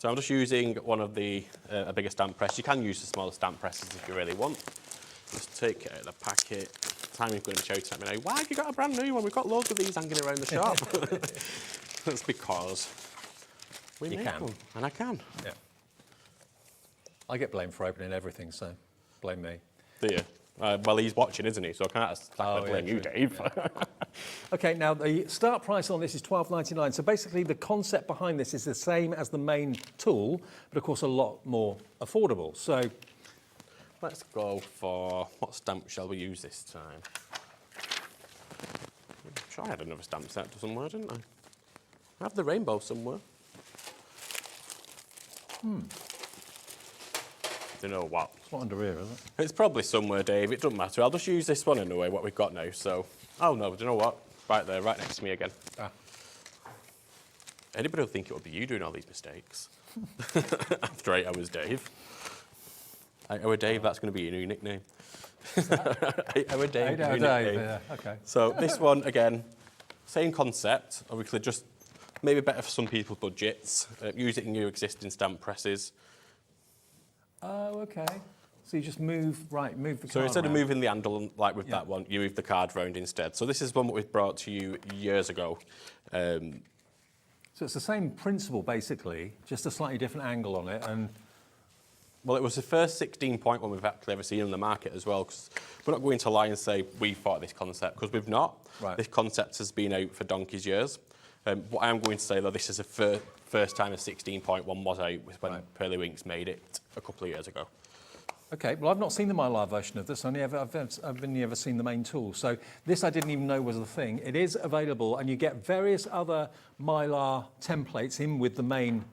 So I'm just using one of the, a bigger stamp press. You can use the smaller stamp presses if you really want. Just take it out of the packet. Timmy's going to show you to let me know, why have you got a brand new one? We've got loads of these hanging around the shop. That's because we You make can. them, and I can. Yeah. I get blamed for opening everything, so blame me. Do you? Well, he's watching, isn't he? So I can't exactly blame you, Dave. Yeah. Okay, now the start price on this is $12.99. So basically the concept behind this is the same as the main tool, but of course a lot more affordable. So let's go for, what stamp shall we use this time? I'm sure I had another stamp set somewhere, didn't I? I have the rainbow somewhere. Do you know what? It's not under here, is it? It's probably somewhere, Dave. It doesn't matter. I'll just use this one anyway, what we've got now. So, oh no, do you know what? Right there, right next to me again. Anybody will think it would be you doing all these mistakes. After 8 hours, Dave. 8 Hour Dave, that's going to be your new nickname. 8 Hour Dave. 8 Hour Dave, yeah, okay. So this one, again, same concept. Obviously, just maybe better for some people's budgets. Use it in your existing stamp presses. Oh, okay. So you just move the card So instead of round. moving the handle like with that one, you move the card round instead. So this is one that we've brought to you years ago. So it's the same principle, basically, just a slightly different angle on it. And well, it was the first 16-point one we've actually ever seen on the market as well, because we're not going to lie and say we thought of this concept, because we've not. Right. This concept has been out for donkey's years. What I am going to say, though, this is the first time a 16-point one was out, was when Pearly Winks made it a couple of years ago. Okay, well, I've not seen the Mylar version of this. I've only ever seen the main tool. So this I didn't even know was a thing. It is available, and you get various other Mylar templates in with the main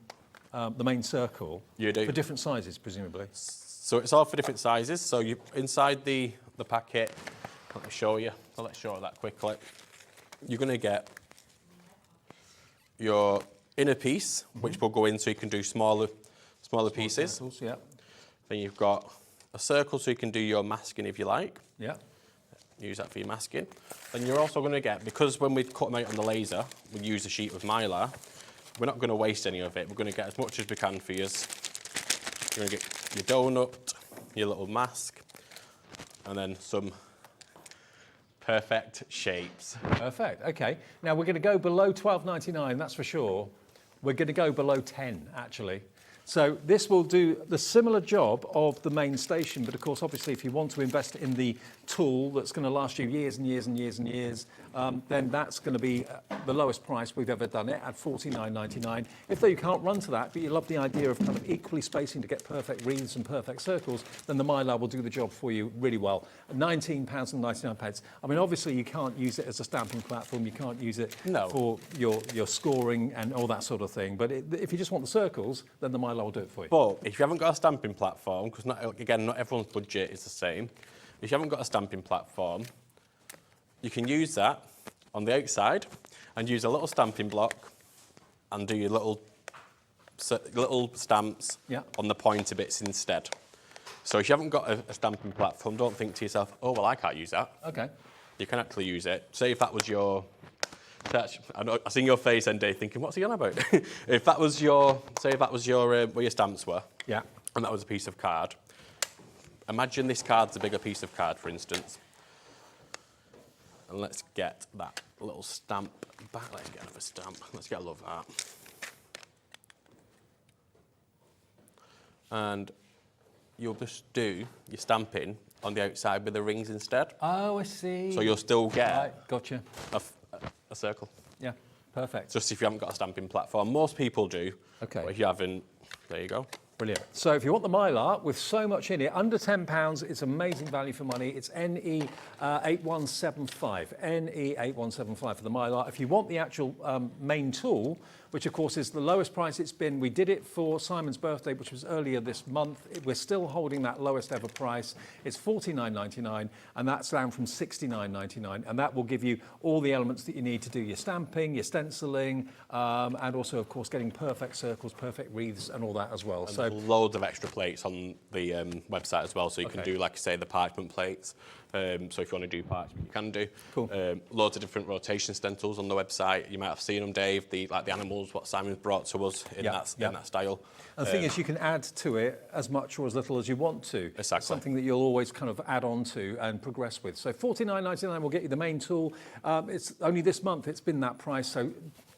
circle. You do. For different sizes, presumably. So it's all for different sizes. So you inside the packet, let me show you. So let's show you that quickly. You're going to get your inner piece, which will go in so you can do smaller pieces. Circles, yeah. Then you've got a circle so you can do your masking if you like. Yeah. Use that for your masking. Then you're also going to get, because when we cut them out on the laser, we use a sheet of Mylar, we're not going to waste any of it. We're going to get as much as we can for you. You're going to get your donut, your little mask, and then some perfect shapes. Perfect. Okay. Now we're going to go below £12.99, that's for sure. We're going to go below 10, actually. So this will do the similar job of the main station, but of course, obviously, if you want to invest in the tool that's going to last you years and years and years and years, then that's going to be the lowest price we've ever done it at £49.99. If though you can't run to that, but you love the idea of kind of equally spacing to get perfect wreaths and perfect circles, then the Mylar will do the job for you really well. £19.99. I mean, obviously, you can't use it as a stamping platform. You can't use it for your scoring and all that sort of thing. But if you just want the circles, then the Mylar will do it for you. But if you haven't got a stamping platform, because again, not everyone's budget is the same. If you haven't got a stamping platform, you can use that on the outside and use a little stamping block and do your little stamps on the pointy bits instead. So if you haven't got a stamping platform, don't think to yourself, oh, well, I can't use that. Okay. You can actually use it. Say if that was your... I seen your face then, Dave, thinking, what's he on about? If that was your... Say if that was your where your stamps were. Yeah. And that was a piece of card. Imagine this card's a bigger piece of card, for instance. And let's get that little stamp back. Let's get another stamp. Let's get a love art. And you'll just do your stamping on the outside with the rings instead. Oh, I see. So you'll still get gotcha. a circle. Yeah, perfect. Just if you haven't got a stamping platform. Most people do. Okay. But if you haven't, there you go. Brilliant. So if you want the Mylar with so much in it, under £10, it's amazing value for money. It's NE8175. NE8175 for the Mylar. If you want the actual main tool, which of course is the lowest price it's been, we did it for Simon's birthday, which was earlier this month. We're still holding that lowest ever price. It's £49.99, and that's down from £69.99, and that will give you all the elements that you need to do your stamping, your stenciling, and also, of course, getting perfect circles, perfect wreaths, and all that as well. And so loads of extra plates on the website as well, so you can do, like I say, the parchment plates. So if you want to do parchment, you can do. Cool. Loads of different rotation stencils on the website. You might have seen them, Dave, like the animals, what Simon's brought to us in that style. And the thing is, you can add to it as much or as little as you want to. Exactly. Something that you'll always kind of add on to and progress with. So £49.99 will get you the main tool. It's only this month it's been that price, so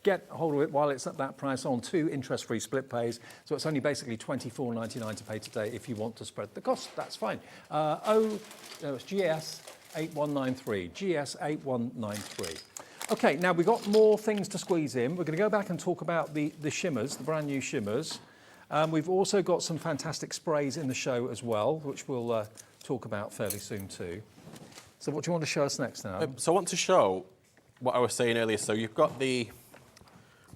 get hold of it while it's at that price on 2 interest-free split pays. So it's only basically £24.99 to pay today if you want to spread the cost. That's fine. It's GS8193. GS8193. Okay, now we've got more things to squeeze in. We're going to go back and talk about the shimmers, the brand new shimmers. We've also got some fantastic sprays in the show as well, which we'll talk about fairly soon too. So what do you want to show us next now? So I want to show what I was saying earlier. So you've got the...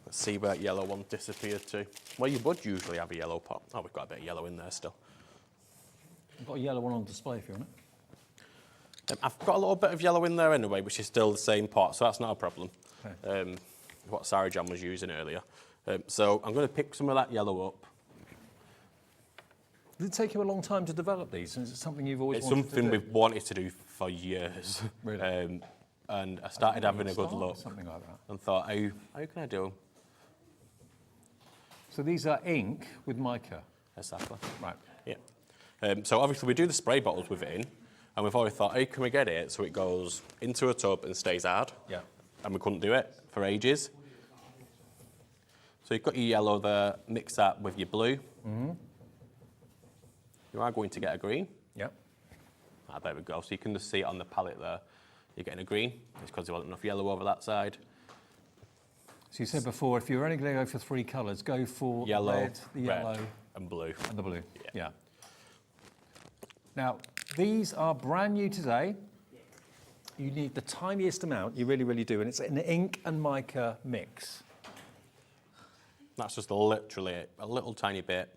Let's see where that yellow one disappeared to. Well, you would usually have a yellow pot. Oh, we've got a bit of yellow in there still. I've got a yellow one on display if you want it. I've got a little bit of yellow in there anyway, which is still the same pot, so that's not a problem. Okay. What Sarah Jan was using earlier. So I'm going to pick some of that yellow up. Did it take you a long time to develop these? Is it something you've always wanted to do? It's something we've wanted to do for years. Really? And I started having a good look. Something like that. And thought, how can I do them? So these are ink with mica? Exactly. Right. Yeah. So obviously we do the spray bottles with it in, and we've always thought, how can we get it so it goes into a tub and stays hard? Yeah. And we couldn't do it for ages. So you've got your yellow there, mix that with your blue. Mm-hmm. You are going to get a green. Yeah. There we go. So you can just see it on the palette there. You're getting a green. It's because there wasn't enough yellow over that side. So you said before, if you're only going to go for 3 colours, go for yellow, red, the yellow, and blue. And the blue. Yeah. Now, these are brand new today. You need the tiniest amount, you really, really do, and it's an ink and mica mix. That's just literally a little tiny bit.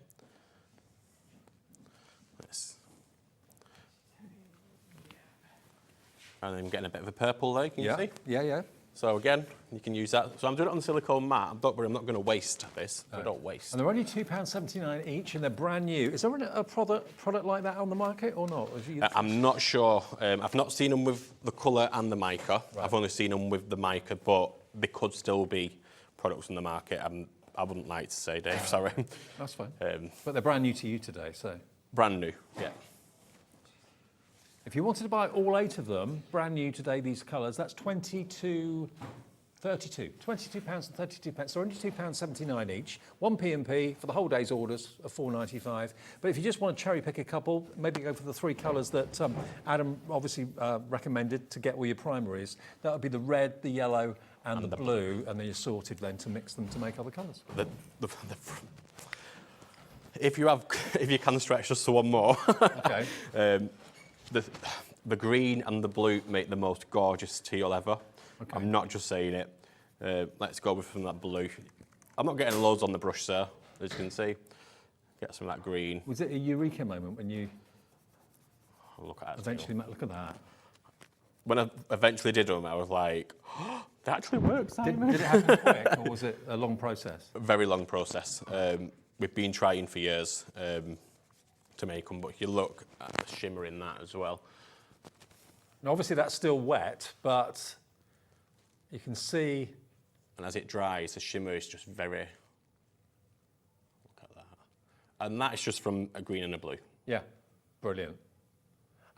And then getting a bit of a purple there, can you see? Yeah, yeah. So again, you can use that. So I'm doing it on the silicone mat. Don't worry, I'm not going to waste this. No. I don't waste. And they're only £2.79 each, and they're brand new. Is there a product like that on the market or not? I'm not sure. I've not seen them with the colour and the mica. Right. I've only seen them with the mica, but they could still be products on the market. I wouldn't like to say, Dave, sorry. That's fine. But they're brand new to you today, so. Brand new, yeah. If you wanted to buy all 8 of them, brand new today, these colours, that's £22.32. £22.32. So £22.79 each. 1 P&P for the whole day's orders of £4.95. But if you just want to cherry pick a couple, maybe go for the 3 colours that Adam obviously recommended to get all your primaries. That would be the red, the yellow, and the blue, and then you're sorted then to mix them to make other colours. If you can stretch just to one more. Okay. The green and the blue make the most gorgeous teal ever. Okay. I'm not just saying it. Let's go with that blue. I'm not getting loads on the brush, sir, as you can see. Get some of that green. Was it a eureka moment when you look at eventually look at that? When I eventually did them, I was like, oh, that actually works, Simon. Did it happen quick, or was it a long process? A very long process. We've been trying for years to make them, but if you look at the shimmer in that as well. Now, obviously that's still wet, but you can see. And as it dries, the shimmer is just very, look at that. And that is just from a green and a blue. Yeah, brilliant.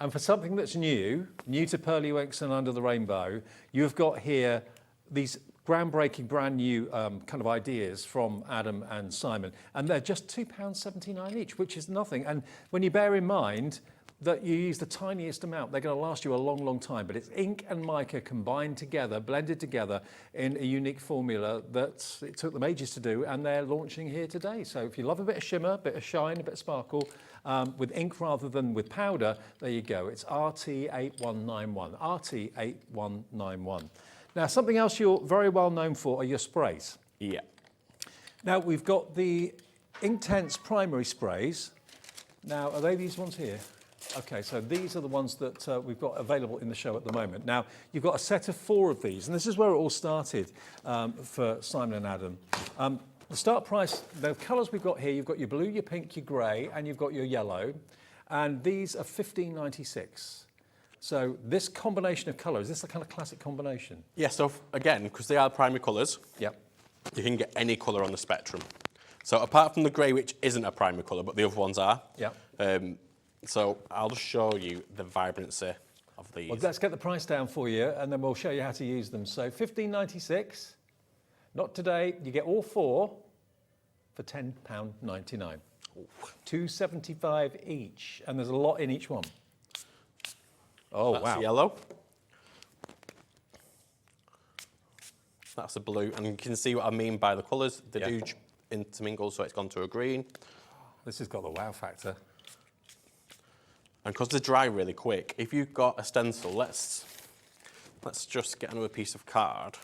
And for something that's new to Pearly Winks and Under the Rainbow, you've got here these groundbreaking, brand new kind of ideas from Adam and Simon. And they're just £2.79 each, which is nothing. And when you bear in mind that you use the tiniest amount, they're going to last you a long, long time. But it's ink and mica combined together, blended together in a unique formula that it took them ages to do, and they're launching here today. So if you love a bit of shimmer, a bit of shine, a bit of sparkle, with ink rather than with powder, there you go. It's RT8191, RT8191. Now, something else you're very well known for are your sprays. Yeah. Now, we've got the Inktense primary sprays. Now, are they these ones here? Okay, so these are the ones that we've got available in the show at the moment. Now, you've got a set of 4 of these, and this is where it all started for Simon and Adam. The start price, the colours we've got here, you've got your blue, your pink, your grey, and you've got your yellow, and these are £15.96. So this combination of colours, is this the kind of classic combination? Yeah, so again, because they are primary colours, yep, you can get any colour on the spectrum. So apart from the grey, which isn't a primary colour, but the other ones are. Yep. So I'll just show you the vibrancy of these. Well, let's get the price down for you, and then we'll show you how to use them. So £15.96. Not today. You get all 4 for £10.99. £2.75 each, and there's a lot in each one. Oh, That's wow. the yellow. That's the blue, and you can see what I mean by the colours. They do intermingle, so it's gone to a green. This has got the wow factor. And because they dry really quick, if you've got a stencil, let's just get another piece of card.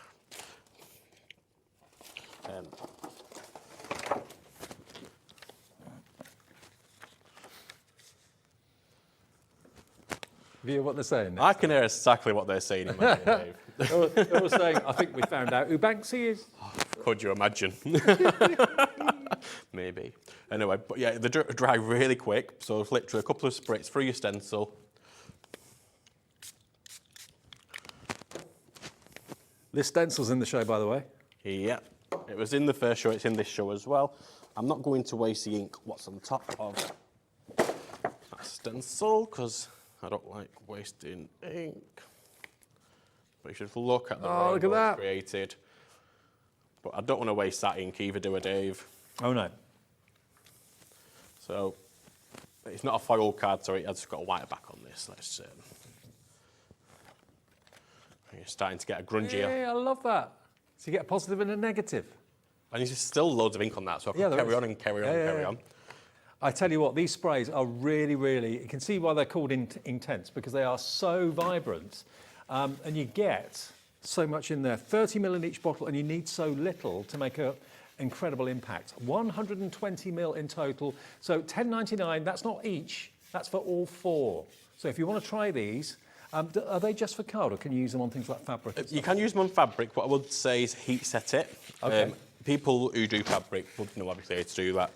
Do you hear what they're saying? I can hear exactly what they're saying in my head, Dave. They were saying, I think we found out who Banksy is. Could you imagine? Maybe. Anyway, but yeah, they dry really quick, so it's literally a couple of spritz through your stencil. This stencil's in the show, by the way. Yeah, it was in the first show, it's in this show as well. I'm not going to waste the ink what's on top of that stencil, because I don't like wasting ink. But you should look at the rainbow it's created. But I don't want to waste that ink either, do I, Dave? Oh, no. So, it's not a foil card, so I've just got a white back on this. Let's see. You're starting to get a grungier. Yeah, I love that. So you get a positive and a negative. And there's still loads of ink on that, so I can carry on and carry on and carry on. I tell you what, these sprays are really, really, you can see why they're called Inktense, because they are so vibrant. And you get so much in there. 30 ml in each bottle, and you need so little to make an incredible impact. 120 ml in total. So £10.99, that's not each, that's for all 4. So if you want to try these, are they just for card, or can you use them on things like fabric? You can use them on fabric. What I would say is heat set it. Okay. People who do fabric would know obviously how to do that.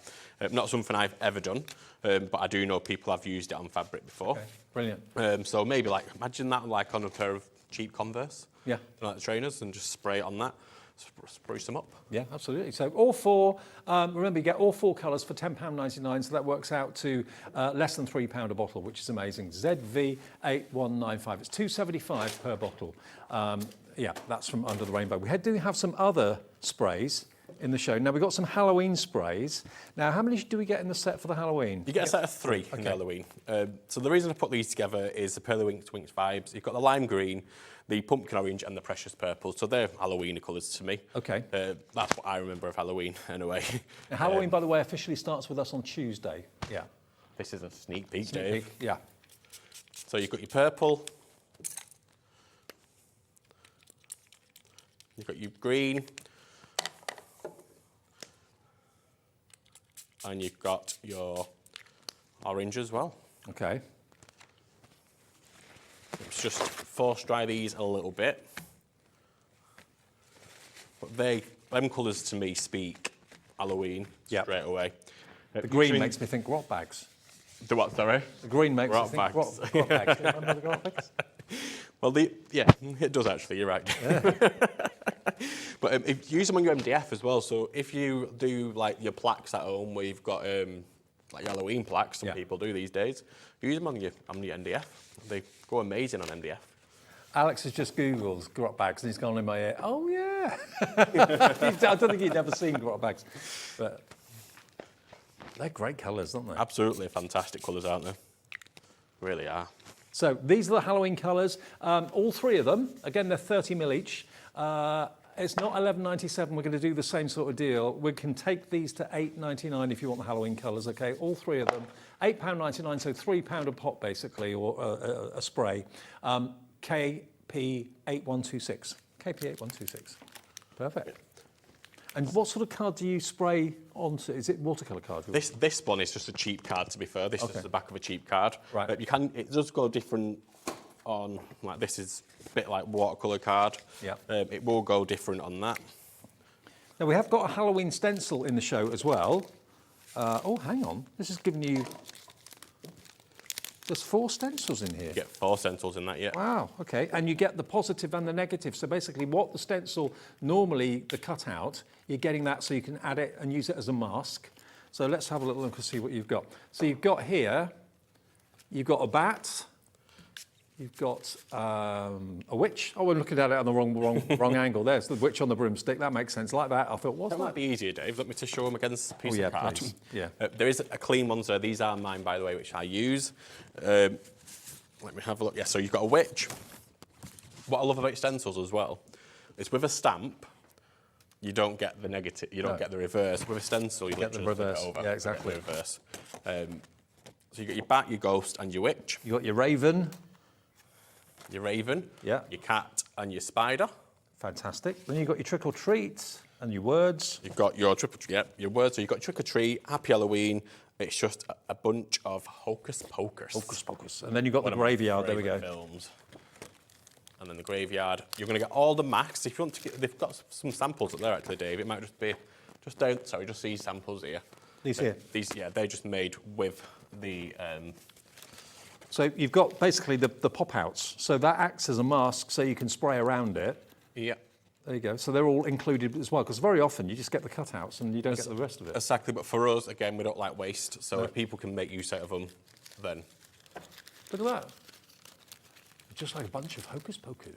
Not something I've ever done, but I do know people have used it on fabric before. Okay. Brilliant. So maybe imagine that on a pair of cheap Converse. Yeah. Like the trainers, and just spray it on that. spruce them up. Yeah, absolutely. So all four, remember you get all four colours for £10.99, so that works out to less than £3 a bottle, which is amazing. ZV8195, it's £2.75 per bottle. Yeah, that's from Under the Rainbow. We do have some other sprays in the show. Now we've got some Halloween sprays. Now how many do we get in the set for the Halloween? You get a set of 3 in the Halloween. So the reason I put these together is the Pearly Winks vibes. You've got the lime green, the pumpkin orange and the precious purple. So they're Halloween colours to me. Okay. That's what I remember of Halloween anyway. Now, Halloween, by the way, officially starts with us on Tuesday. Yeah. This is a sneak peek, Dave. Yeah. So you've got your purple. You've got your green. And you've got your orange as well. Okay. Let's just force dry these a little bit. But them colours to me speak Halloween straight away. The green makes me think grot bags. The what, sorry? The green makes me grot think bags. grot bags. Do you remember the grot bags? Well, yeah, it does actually, you're right. Yeah. But if you use them on your MDF as well, so if you do like your plaques at home where you've got like Halloween plaques, some people do these days, use them on your MDF. They go amazing on MDF. Alex has just Googled grot bags and he's gone in my ear, oh yeah. I don't think he'd ever seen grot bags. But they're great colours, aren't they? Absolutely fantastic colours, aren't they? Really are. So these are the Halloween colours. All 3 of them, again, they're 30ml each. It's not $11.97. We're going to do the same sort of deal. We can take these to $8.99 if you want the Halloween colours, okay? All 3 of them. £8.99, so £3 a pot, basically, or a spray. KP8126. KP8126. Perfect. And what sort of card do you spray onto? Is it watercolour card? This one is just a cheap card, to be fair. This is the back of a cheap card. Right. It does go different on, like this is a bit like watercolour card. Yeah. It will go different on that. Now we have got a Halloween stencil in the show as well. Oh, hang on. This is giving you... There's 4 stencils in here. You get 4 stencils in that, yeah. Wow, okay. And you get the positive and the negative. So basically what the stencil, normally the cutout, you're getting that so you can add it and use it as a mask. So let's have a little look and see what you've got. So you've got here, you've got a bat, you've got a witch. Oh, we're looking at it on the wrong angle. There's the witch on the broomstick. That makes sense. Like that, I thought, what's that? That might be easier, Dave. Let me to show them against a piece of card. Please. Yeah. There is a clean one, so these are mine, by the way, which I use. Let me have a look. Yeah, so you've got a witch. What I love about stencils as well is with a stamp, you don't get the negative, you don't get the reverse. With a stencil, you get the reverse. Over, yeah, exactly. The reverse. So you got your bat, your ghost, and your witch. You got your raven. Your raven, yeah, your cat and your spider. Fantastic. Then you've got your trick or treat and your words. You've got your your words. So you've got trick or treat, happy Halloween. It's just a bunch of hocus pocus. Hocus pocus. And then you've got the graveyard. There we go. Films. And then the graveyard. You're going to get all the masks. If you want to get, they've got some samples up there actually, Dave. It might just be just these samples here. These here. These, yeah, they're just made with the. So you've got basically the pop-outs. So that acts as a mask so you can spray around it. Yeah. There you go. So they're all included as well, because very often you just get the cutouts and you don't get the rest of it. Exactly, but for us, again, we don't like waste. So if people can make use out of them, then... Look at that. Just like a bunch of hocus pocus.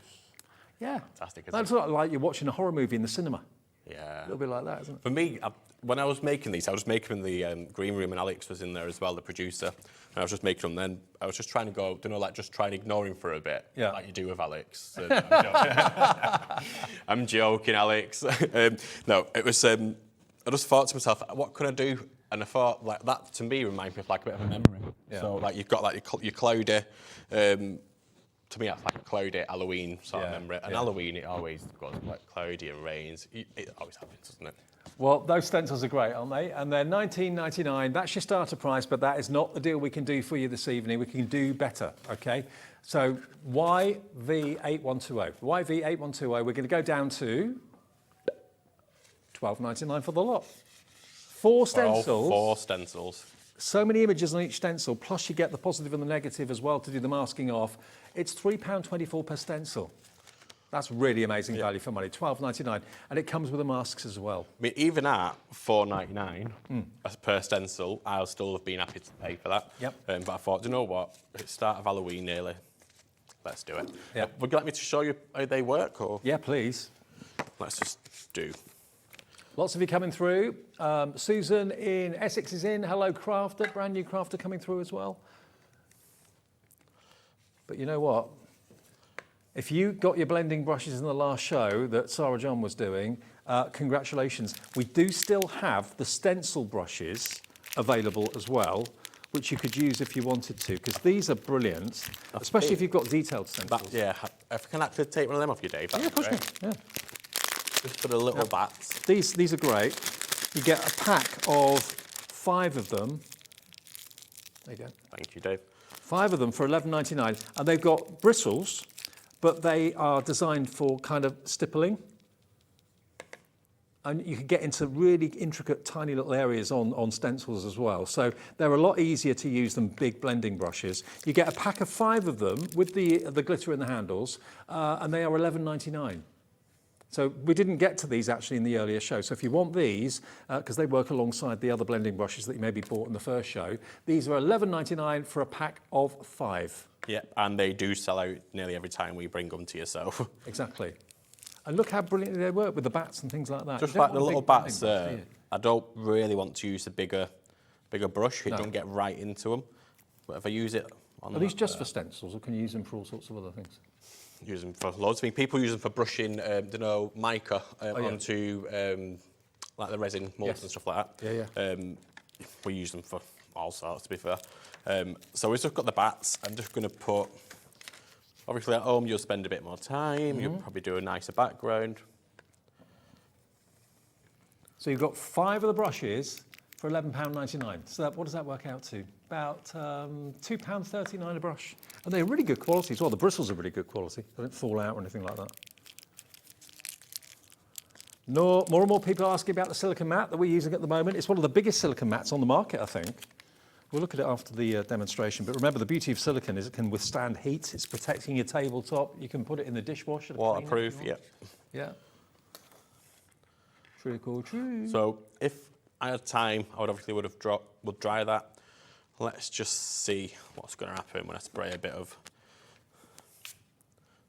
Yeah. Fantastic, isn't That's like you're watching a horror movie in the cinema. Yeah. A little bit like that, isn't it? For me, when I was making these, I was making them in the green room, and Alex was in there as well, the producer. And I was just making them. Then I was just trying to go, just try and ignore him for a bit, like you do with Alex. I'm joking, Alex. No, it was. I just thought to myself, what could I do? And I thought, like that to me reminds me of like a bit of a memory. Yeah. So like you've got like your cloudy. To me, that's like a cloudy Halloween sort of memory. And Halloween, it always goes like cloudy and rains. It always happens, doesn't it? Well, those stencils are great, aren't they? And they're $19.99. That's your starter price, but that is not the deal we can do for you this evening. We can do better, okay? So YV8120. YV8120, we're going to go down to $12.99 for the lot. 4 stencils. 4 stencils. So many images on each stencil, plus you get the positive and the negative as well to do the masking off. It's £3.24 per stencil. That's really amazing value for money, $12.99, and it comes with the masks as well. I mean, even at $4.99 as per stencil, I'll still have been happy to pay for that. Yep. But I thought, do you know what? It's start of Halloween nearly. Let's do it. Yep. Would you like me to show you how they work, or? Yeah, please. Let's just do. Lots of you coming through. Susan in Essex is in. Hello, Crafter, brand new Crafter coming through as well. But you know what? If you got your blending brushes in the last show that Sarah John was doing, congratulations. We do still have the stencil brushes available as well, which you could use if you wanted to, because these are brilliant, especially if you've got detailed stencils. Yeah, if I can actually take one of them off you, Dave, that'd be great. Yeah. Just for the little bats. These are great. You get a pack of 5 of them. There you go. Thank you, Dave. 5 of them for $11.99, and they've got bristles, but they are designed for kind of stippling. And you can get into really intricate, tiny little areas on stencils as well. So they're a lot easier to use than big blending brushes. You get a pack of 5 of them with the glitter in the handles, and they are $11.99. So we didn't get to these actually in the earlier show. So if you want these, because they work alongside the other blending brushes that you maybe bought in the first show, these are $11.99 for a pack of 5. Yeah, and they do sell out nearly every time we bring them to yourself. Exactly. And look how brilliantly they work with the bats and things like that. Just like the little bats there, I don't really want to use a bigger brush. It don't get right into them. But if I use it on Are these just for stencils, or can you use them for all sorts of other things? Use them for loads of things. People use them for brushing, mica onto like the resin molds and stuff like that. Yeah. We use them for all sorts, to be fair. So we've just got the bats. I'm just going to put. Obviously, at home, you'll spend a bit more time. You'll probably do a nicer background. So you've got 5 of the brushes for £11.99. So what does that work out to? About £2.39 a brush. And they're really good quality as well. The bristles are really good quality. They don't fall out or anything like that. No, more and more people are asking about the silicone mat that we're using at the moment. It's one of the biggest silicone mats on the market, I think. We'll look at it after the demonstration, but remember the beauty of silicone is it can withstand heat, it's protecting your tabletop, you can put it in the dishwasher. Waterproof, Yeah. Trick or treat. So if I had time, I would dry that. Let's just see what's going to happen when I spray a bit of,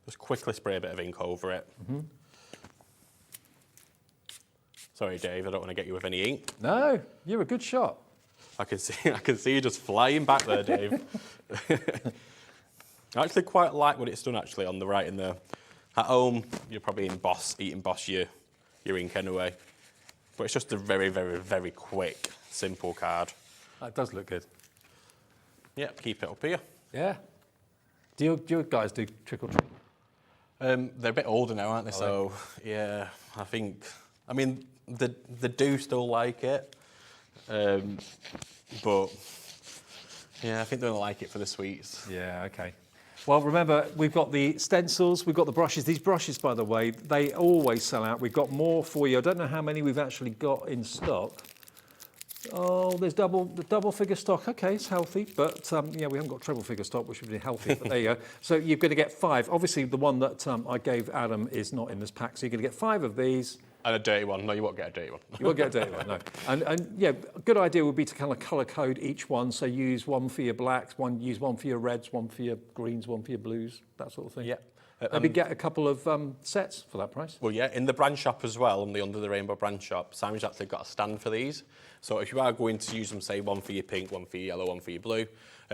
just quickly spray a bit of ink over it. Sorry, Dave, I don't want to get you with any ink. No, you're a good shot. I can see you just flying back there, Dave. I actually quite like what it's done actually on the writing there. At home, you're probably eating Boss your ink anyway. But it's just a very, very, very quick, simple card. That does look good. Yeah, keep it up here. Yeah. Do you guys do trick or treat? They're a bit older now, aren't they? So, yeah, I mean, they do still like it. But yeah, I think they don't like it for the sweets. Yeah, okay. Well, remember, we've got the stencils, we've got the brushes. These brushes, by the way, they always sell out. We've got more for you. I don't know how many we've actually got in stock. Oh, there's double figure stock. Okay, it's healthy, but yeah, we haven't got treble figure stock, which would be healthy. But there you go. So you're going to get 5. Obviously, the one that I gave Adam is not in this pack, so you're going to get 5 of these. And a dirty one. No, you won't get a dirty one. You won't get a dirty one, no. And yeah, a good idea would be to kind of colour code each one. So use one for your blacks, use one for your reds, one for your greens, one for your blues, that sort of thing. Yeah. Maybe get a couple of sets for that price. Well, yeah, in the brand shop as well, on the Under the Rainbow brand shop, Simon's actually got a stand for these. So if you are going to use them, say, one for your pink, one for your yellow, one for your blue,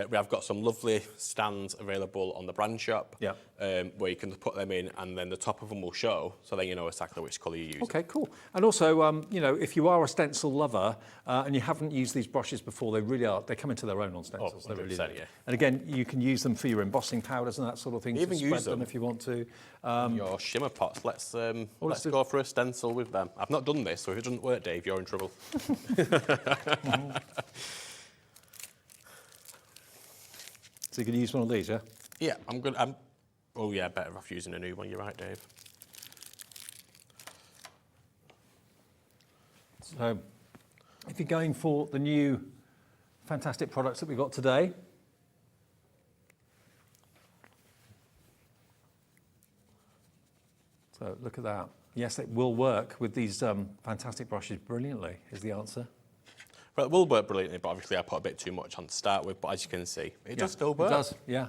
we have got some lovely stands available on the brand shop, where you can put them in, and then the top of them will show, so then you know exactly which colour you're using. Okay, cool. And also, you know, if you are a stencil lover and you haven't used these brushes before, they come into their own on stencils. Oh, 100%, they really do. yeah. And again, you can use them for your embossing powders and that sort of thing. Even to use spread them if you want to. Your shimmer pots. Let's go for a stencil with them. I've not done this, so if it doesn't work, Dave, you're in trouble. So you can use one of these, yeah? Yeah, oh yeah, better off using a new one. You're right, Dave. So if you're going for the new fantastic products that we've got today, So look at that. Yes, it will work with these fantastic brushes brilliantly, is the answer. Well, it will work brilliantly, but obviously I put a bit too much on to start with, but as you can see, it does still work. It does, yeah.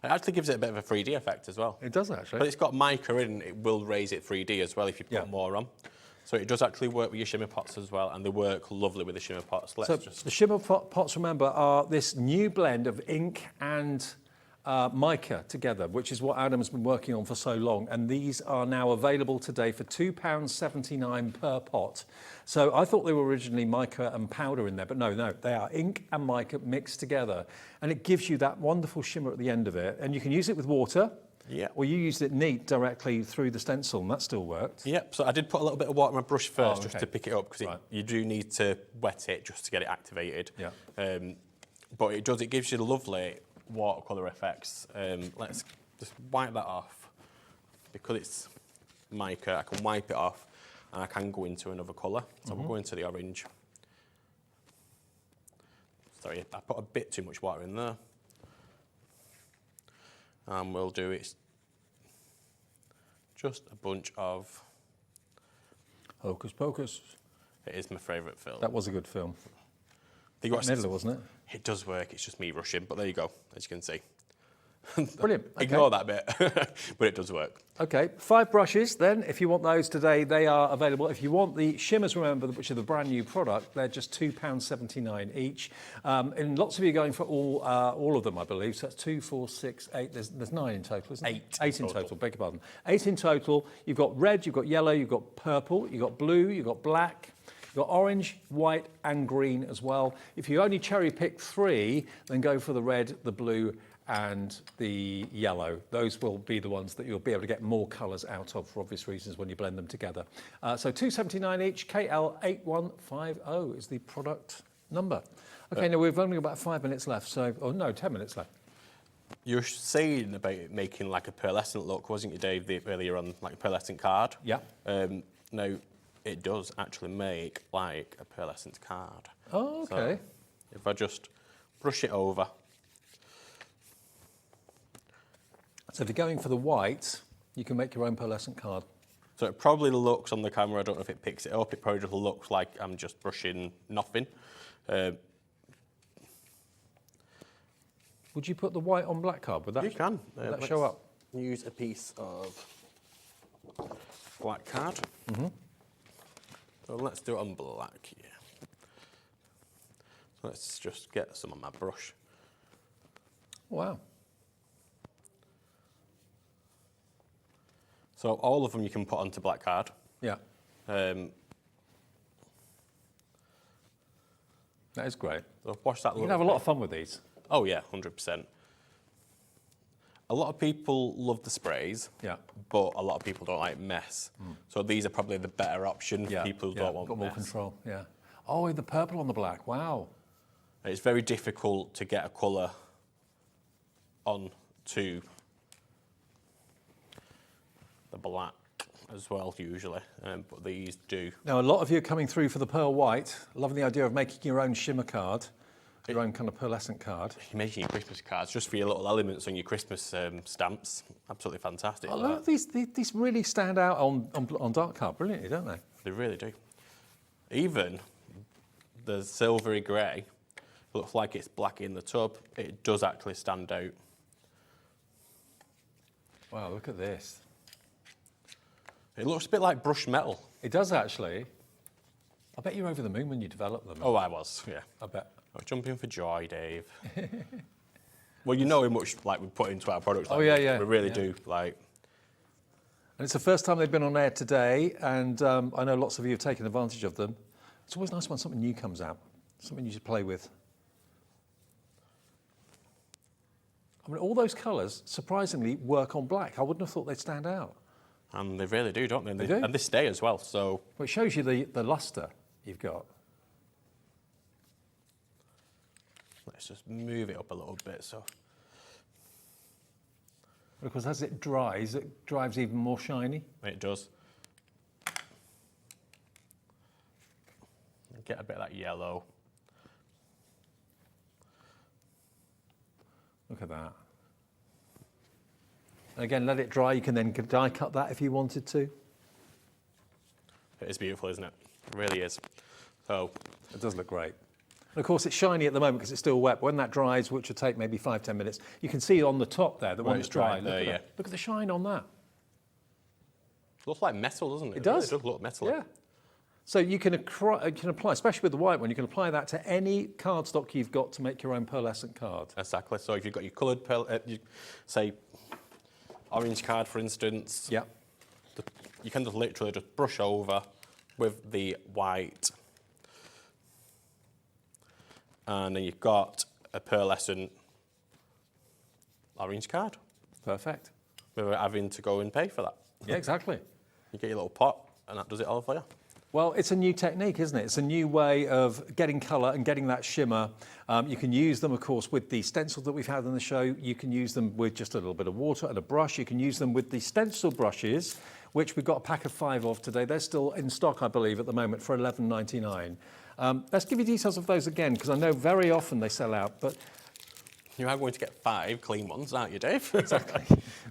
It actually gives it a bit of a 3D effect as well. It does, actually. But it's got mica in, it will raise it 3D as well if you put more on. So it does actually work with your shimmer pots as well, and they work lovely with the shimmer pots. The shimmer pots, remember, are this new blend of ink and mica together, which is what Adam's been working on for so long. And these are now available today for £2.79 per pot. So I thought they were originally mica and powder in there, but no, they are ink and mica mixed together. And it gives you that wonderful shimmer at the end of it. And you can use it with water. Yeah. Or you used it neat directly through the stencil, and that still worked. Yep, so I did put a little bit of water on my brush first just to pick it up, because you do need to wet it just to get it activated. Yeah. But it gives you lovely watercolour effects. Let's just wipe that off. Because it's mica, I can wipe it off and I can go into another colour. So we'll go into the orange. Sorry, I put a bit too much water in there. And we'll do it just a bunch of... Hocus Pocus. It is my favourite film. That was a good film. Middler, wasn't it? It does work, it's just me rushing, but there you go, as you can see. Brilliant. Ignore that bit, but it does work. Okay, 5 brushes then. If you want those today, they are available. If you want the shimmers, remember, which are the brand new product, they're just £2.79 each. And lots of you are going for all of them, I believe. So that's 2, 4, 6, 8. There's 9 in total, isn't there? 8 in total, beg your pardon. 8 in total. You've got red, you've got yellow, you've got purple, you've got blue, you've got black. You've got orange, white and green as well. If you only cherry pick 3, then go for the red, the blue and the yellow. Those will be the ones that you'll be able to get more colours out of for obvious reasons when you blend them together. So £2.79 each, KL8150 is the product number. Okay, now we've only got about 5 minutes left, so, 10 minutes left. You were saying about it making like a pearlescent look, wasn't you, Dave, earlier on, like a pearlescent card? Yeah. Now, it does actually make like a pearlescent card. Oh, okay. So if I just brush it over. So if you're going for the white, you can make your own pearlescent card. So it probably looks on the camera, I don't know if it picks it up, it probably just looks like I'm just brushing nothing. Would you put the white on black card? Would that, you can. Would that show up? Use a piece of black card. So let's do it on black here. So let's just get some on my brush. Wow. So all of them you can put onto black card. Yeah. That is great. So wash that. You can have a lot of fun with these. Oh yeah, 100%. A lot of people love the sprays, but a lot of people don't like mess. So these are probably the better option for people who don't want got mess. more control, yeah. Oh, the purple on the black, wow. It's very difficult to get a colour onto the black as well, usually, but these do. Now, a lot of you are coming through for the pearl white, loving the idea of making your own shimmer card. Your own kind of pearlescent card. You're making your Christmas cards just for your little elements on your Christmas stamps. Absolutely fantastic. Oh, look, these really stand out on dark card brilliantly, don't they? They really do. Even the silvery grey looks like it's black in the tub. It does actually stand out. Wow, look at this. It looks a bit like brushed metal. It does actually. I bet you're over the moon when you developed them. Oh, I was, yeah. I bet. I was jumping for joy, Dave. Well, you know how much like we put into our products. Like, oh, yeah. We really do. Like. And it's the first time they've been on air today, and I know lots of you have taken advantage of them. It's always nice when something new comes out, something you should play with. I mean, all those colours, surprisingly, work on black. I wouldn't have thought they'd stand out. And they really do, don't they? They do. And they stay as well, so... Well, it shows you the lustre you've got. Let's just move it up a little bit, so... Because as it dries even more shiny. It does. Get a bit of that yellow. Look at that. And again, let it dry. You can then die cut that if you wanted to. It is beautiful, isn't it? It really is. So it does look great. And of course, it's shiny at the moment because it's still wet. But when that dries, which will take maybe 5-10 minutes, you can see on the top there, the one that's dry. Look at the shine on that. Looks like metal, doesn't it? It does. It does look metal. Yeah. So you can apply, especially with the white one, you can apply that to any cardstock you've got to make your own pearlescent card. Exactly. So if you've got your coloured, say, orange card, for instance, yeah, you can just literally just brush over with the white. And then you've got a pearlescent orange card. Perfect. Without having to go and pay for that. Yeah, exactly. You get your little pot and that does it all for you. Well, it's a new technique, isn't it? It's a new way of getting colour and getting that shimmer. You can use them, of course, with the stencils that we've had on the show. You can use them with just a little bit of water and a brush. You can use them with the stencil brushes, which we've got a pack of 5 of today. They're still in stock, I believe, at the moment for $11.99. Let's give you details of those again, because I know very often they sell out, but you are going to get 5 clean ones, aren't you, Dave? Exactly.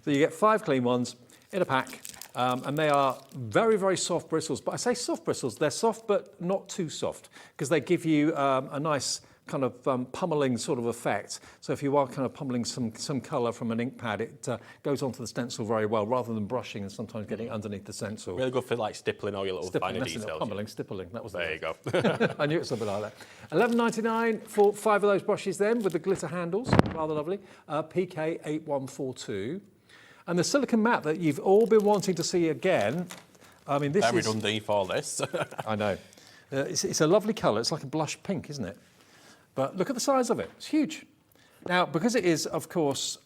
So you get 5 clean ones in a pack. And they are very, very soft bristles. But I say soft bristles, they're soft but not too soft, because they give you a nice kind of pummeling sort of effect. So if you are kind of pummeling some colour from an ink pad, it goes onto the stencil very well, rather than brushing and sometimes getting underneath the stencil. Really good for like stippling all your little finer details. Pummeling, stippling, that was there you go. I knew it was something like that. $11.99 for 5 of those brushes then, with the glitter handles, rather lovely. PK8142. And the silicone mat that you've all been wanting to see again, I mean, this is... underneath all this. I know. It's a lovely colour. It's like a blush pink, isn't it? But look at the size of it. It's huge. Now, because it is, of course,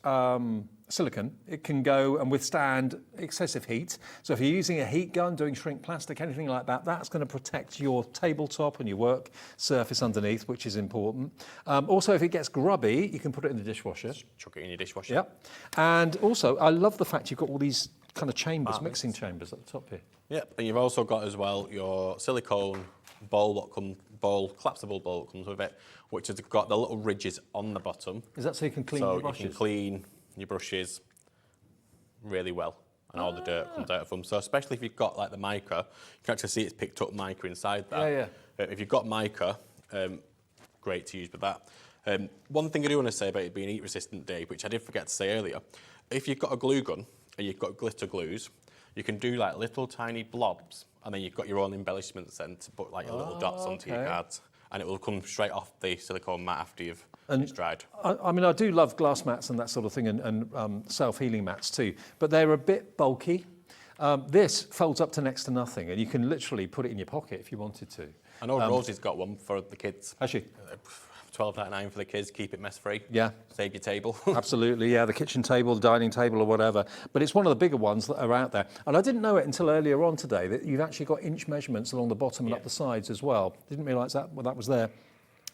silicone, it can go and withstand excessive heat. So if you're using a heat gun, doing shrink plastic, anything like that, that's going to protect your tabletop and your work surface underneath, which is important. Also, if it gets grubby, you can put it in the dishwasher. Just chuck it in your dishwasher. Yep. And also, I love the fact you've got all these kind of chambers, mixing chambers at the top here. Yep, and you've also got as well your silicone collapsible bowl that comes with it, which has got the little ridges on the bottom. Is that so you can clean your brushes? So you can clean your brushes really well, and all the dirt comes out of them. So especially if you've got like the mica, you can actually see it's picked up mica inside that. Yeah, yeah. If you've got mica, great to use with that. One thing I do want to say about it being heat resistant, Dave, which I did forget to say earlier, if you've got a glue gun and you've got glitter glues, you can do like little tiny blobs, and then you've got your own embellishments then to put like your little dots onto your cards, and it will come straight off the silicone mat after it's dried. I mean, I do love glass mats and that sort of thing, and self-healing mats too, but they're a bit bulky. This folds up to next to nothing, and you can literally put it in your pocket if you wanted to. I know Rosie's got one for the kids. Has she? $12.99 for the kids, keep it mess-free. Yeah. Save your table. Absolutely, yeah, the kitchen table, the dining table or whatever. But it's one of the bigger ones that are out there. And I didn't know it until earlier on today, that you've actually got inch measurements along the bottom and up the sides as well. Didn't realise that, that was there.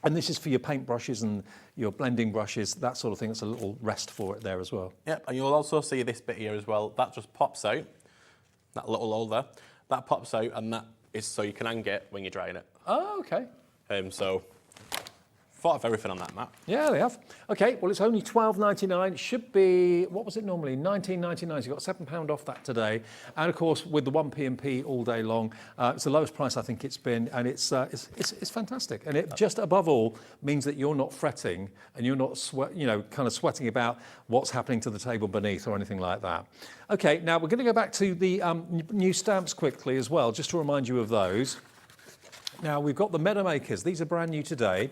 And this is for your paint brushes and your blending brushes, that sort of thing. It's a little rest for it there as well. Yep, and you'll also see this bit here as well. That just pops out, that little hole there. That pops out, and that is so you can hang it when you're drying it. Oh, okay. So... thought of everything on that map. Yeah, they have. Okay, well, it's only $12.99. It should be, what was it normally? $19.99. So you got £7 off that today. And of course, with the 1p&p all day long, it's the lowest price I think it's been, and it's fantastic. And it just above all means that you're not fretting and you're not kind of sweating about what's happening to the table beneath or anything like that. Okay, now we're going to go back to the new stamps quickly as well, just to remind you of those. Now we've got the Meadow Makers. These are brand new today.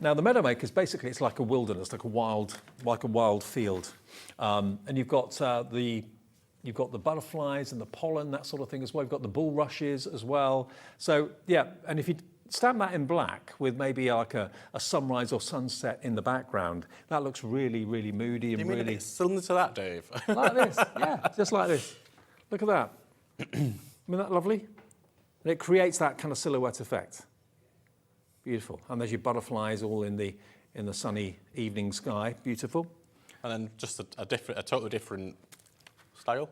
Now the Meadow Makers, basically it's like a wilderness, like a wild field, and you've got the butterflies and the pollen, that sort of thing as well. You've got the bulrushes as well. So yeah, and if you stamp that in black with maybe like a sunrise or sunset in the background, that looks really, really moody and really similar to that, Dave. Like this, yeah, just like this. Look at that. Isn't that lovely? And it creates that kind of silhouette effect. Beautiful. And there's your butterflies all in the sunny evening sky. Beautiful. And then just a totally different style.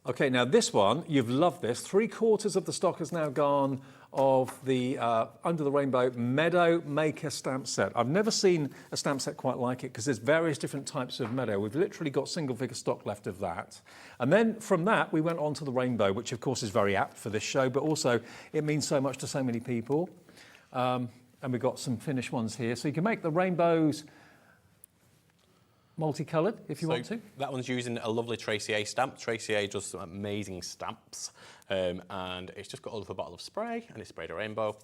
Okay, now this one, you've loved this. 3/4 of the stock has now gone of the Under the Rainbow Meadow Maker stamp set. I've never seen a stamp set quite like it because there's various different types of meadow. We've literally got single figure stock left of that. And then from that, we went on to the rainbow, which of course is very apt for this show, but also it means so much to so many people. And we've got some finished ones here. So you can make the rainbows multicoloured if you want to. That one's using a lovely Tracy A stamp. Tracy A does some amazing stamps, and it's just got a little bottle of spray and it's sprayed a rainbow.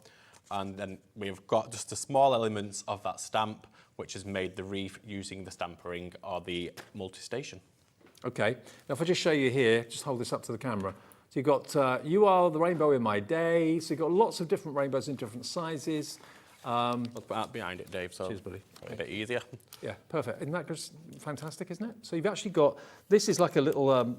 And then we've got just the small elements of that stamp, which has made the wreath using the stampering or the multi-station. Okay, now if I just show you here, just hold this up to the camera. So you've got, you are the rainbow in my day. So you've got lots of different rainbows in different sizes. I'll put that behind it, Dave, so cheers, buddy. A bit easier. Yeah, perfect. Isn't that just fantastic, isn't it? So you've actually got, this is like a little,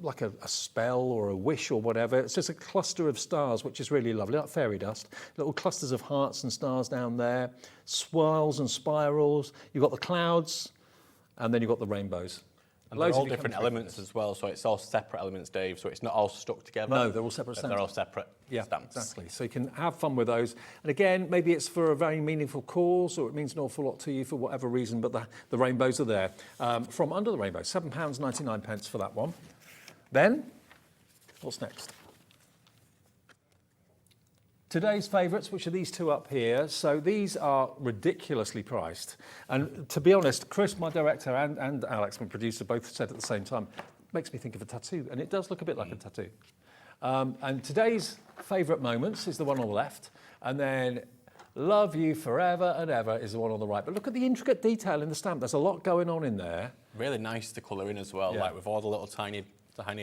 like a spell or a wish or whatever. It's just a cluster of stars, which is really lovely, like fairy dust. Little clusters of hearts and stars down there, swirls and spirals. You've got the clouds, and then you've got the rainbows. And they're all different elements as well, so it's all separate elements, Dave, so it's not all stuck together. No, they're all separate stamps. They're all separate stamps. Exactly. So you can have fun with those. And again, maybe it's for a very meaningful cause or it means an awful lot to you for whatever reason, but the rainbows are there. From Under the Rainbow, £7.99 for that one. Then, what's next? Today's favourites, which are these two up here. So these are ridiculously priced. And to be honest, Chris, my director, and Alex, my producer, both said at the same time, makes me think of a tattoo. And it does look a bit like a tattoo. And today's favourite moments is the one on the left. And then Love You Forever and Ever is the one on the right. But look at the intricate detail in the stamp. There's a lot going on in there. Really nice to colour in as well, like with all the little tiny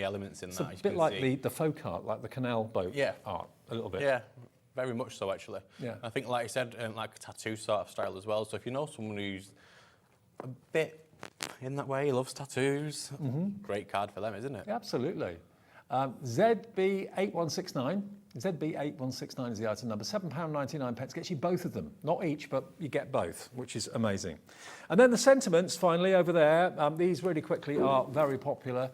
elements in that. It's a bit like the folk art, like the canal boat art, a little bit. Yeah. Very much so, actually. Yeah. I think, like you said, like a tattoo sort of style as well. So if you know someone who's a bit in that way, loves tattoos, great card for them, isn't it? Yeah, absolutely. ZB8169. ZB8169 is the item number. £7.99 gets you both of them. Not each, but you get both, which is amazing. And then the sentiments, finally, over there. These really quickly are very popular.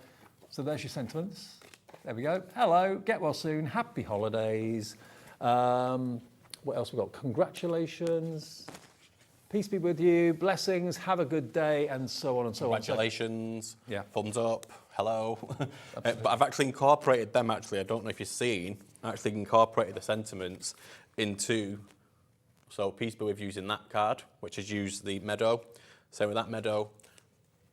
So there's your sentiments. There we go. Hello, get well soon, happy holidays. What else we got? Congratulations, peace be with you, blessings, have a good day, and so on and so on. Congratulations, thumbs up, hello. But I've actually incorporated them, actually. I don't know if you've seen, I actually incorporated the sentiments into, so peace be with you using that card, which has used the meadow. Same with that meadow.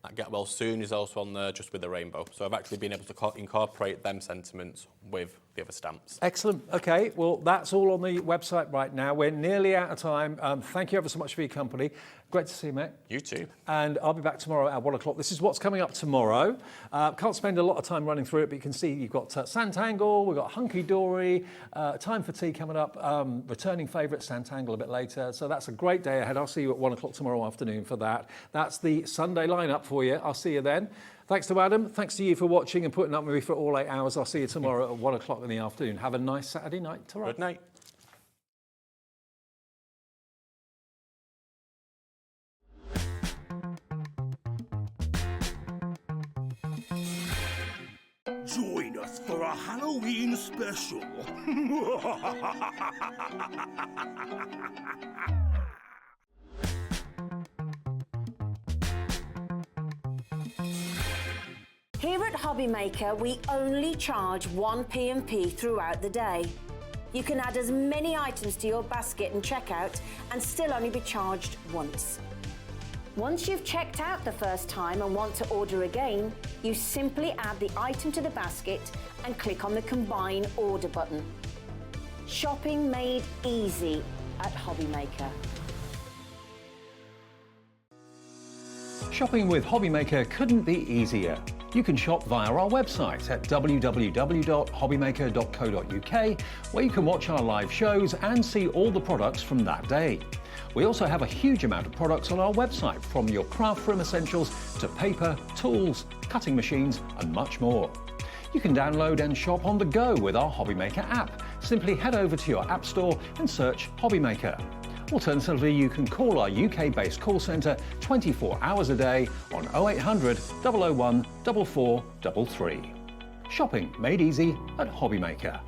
That get well soon is also on there just with the rainbow. So I've actually been able to incorporate them sentiments with the other stamps. Excellent. Okay, well, that's all on the website right now. We're nearly out of time. Thank you ever so much for your company. Great to see you, mate. You too. And I'll be back tomorrow at 1 o'clock. This is what's coming up tomorrow. Can't spend a lot of time running through it, but you can see you've got Santangle, we've got Hunky Dory, Time for Tea coming up, returning favourite Santangle a bit later. So that's a great day ahead. I'll see you at 1 o'clock tomorrow afternoon for that. That's the Sunday lineup for you. I'll see you then. Thanks to Adam. Thanks to you for watching and putting up with me for all 8 hours. I'll see you tomorrow at 1 o'clock in the afternoon. Have a nice Saturday night. Ta-ra. Good night. Join us for a Halloween special. Here at HobbyMaker, we only charge 1 P&P throughout the day. You can add as many items to your basket and checkout and still only be charged once. Once you've checked out the first time and want to order again, you simply add the item to the basket and click on the Combine Order button. Shopping made easy at HobbyMaker. Shopping with HobbyMaker couldn't be easier. You can shop via our website at www.hobbymaker.co.uk, where you can watch our live shows and see all the products from that day. We also have a huge amount of products on our website, from your craft room essentials to paper, tools, cutting machines, and much more. You can download and shop on the go with our HobbyMaker app. Simply head over to your app store and search HobbyMaker. Alternatively, you can call our UK-based call centre 24 hours a day on 0800 001 4433. Shopping made easy at HobbyMaker.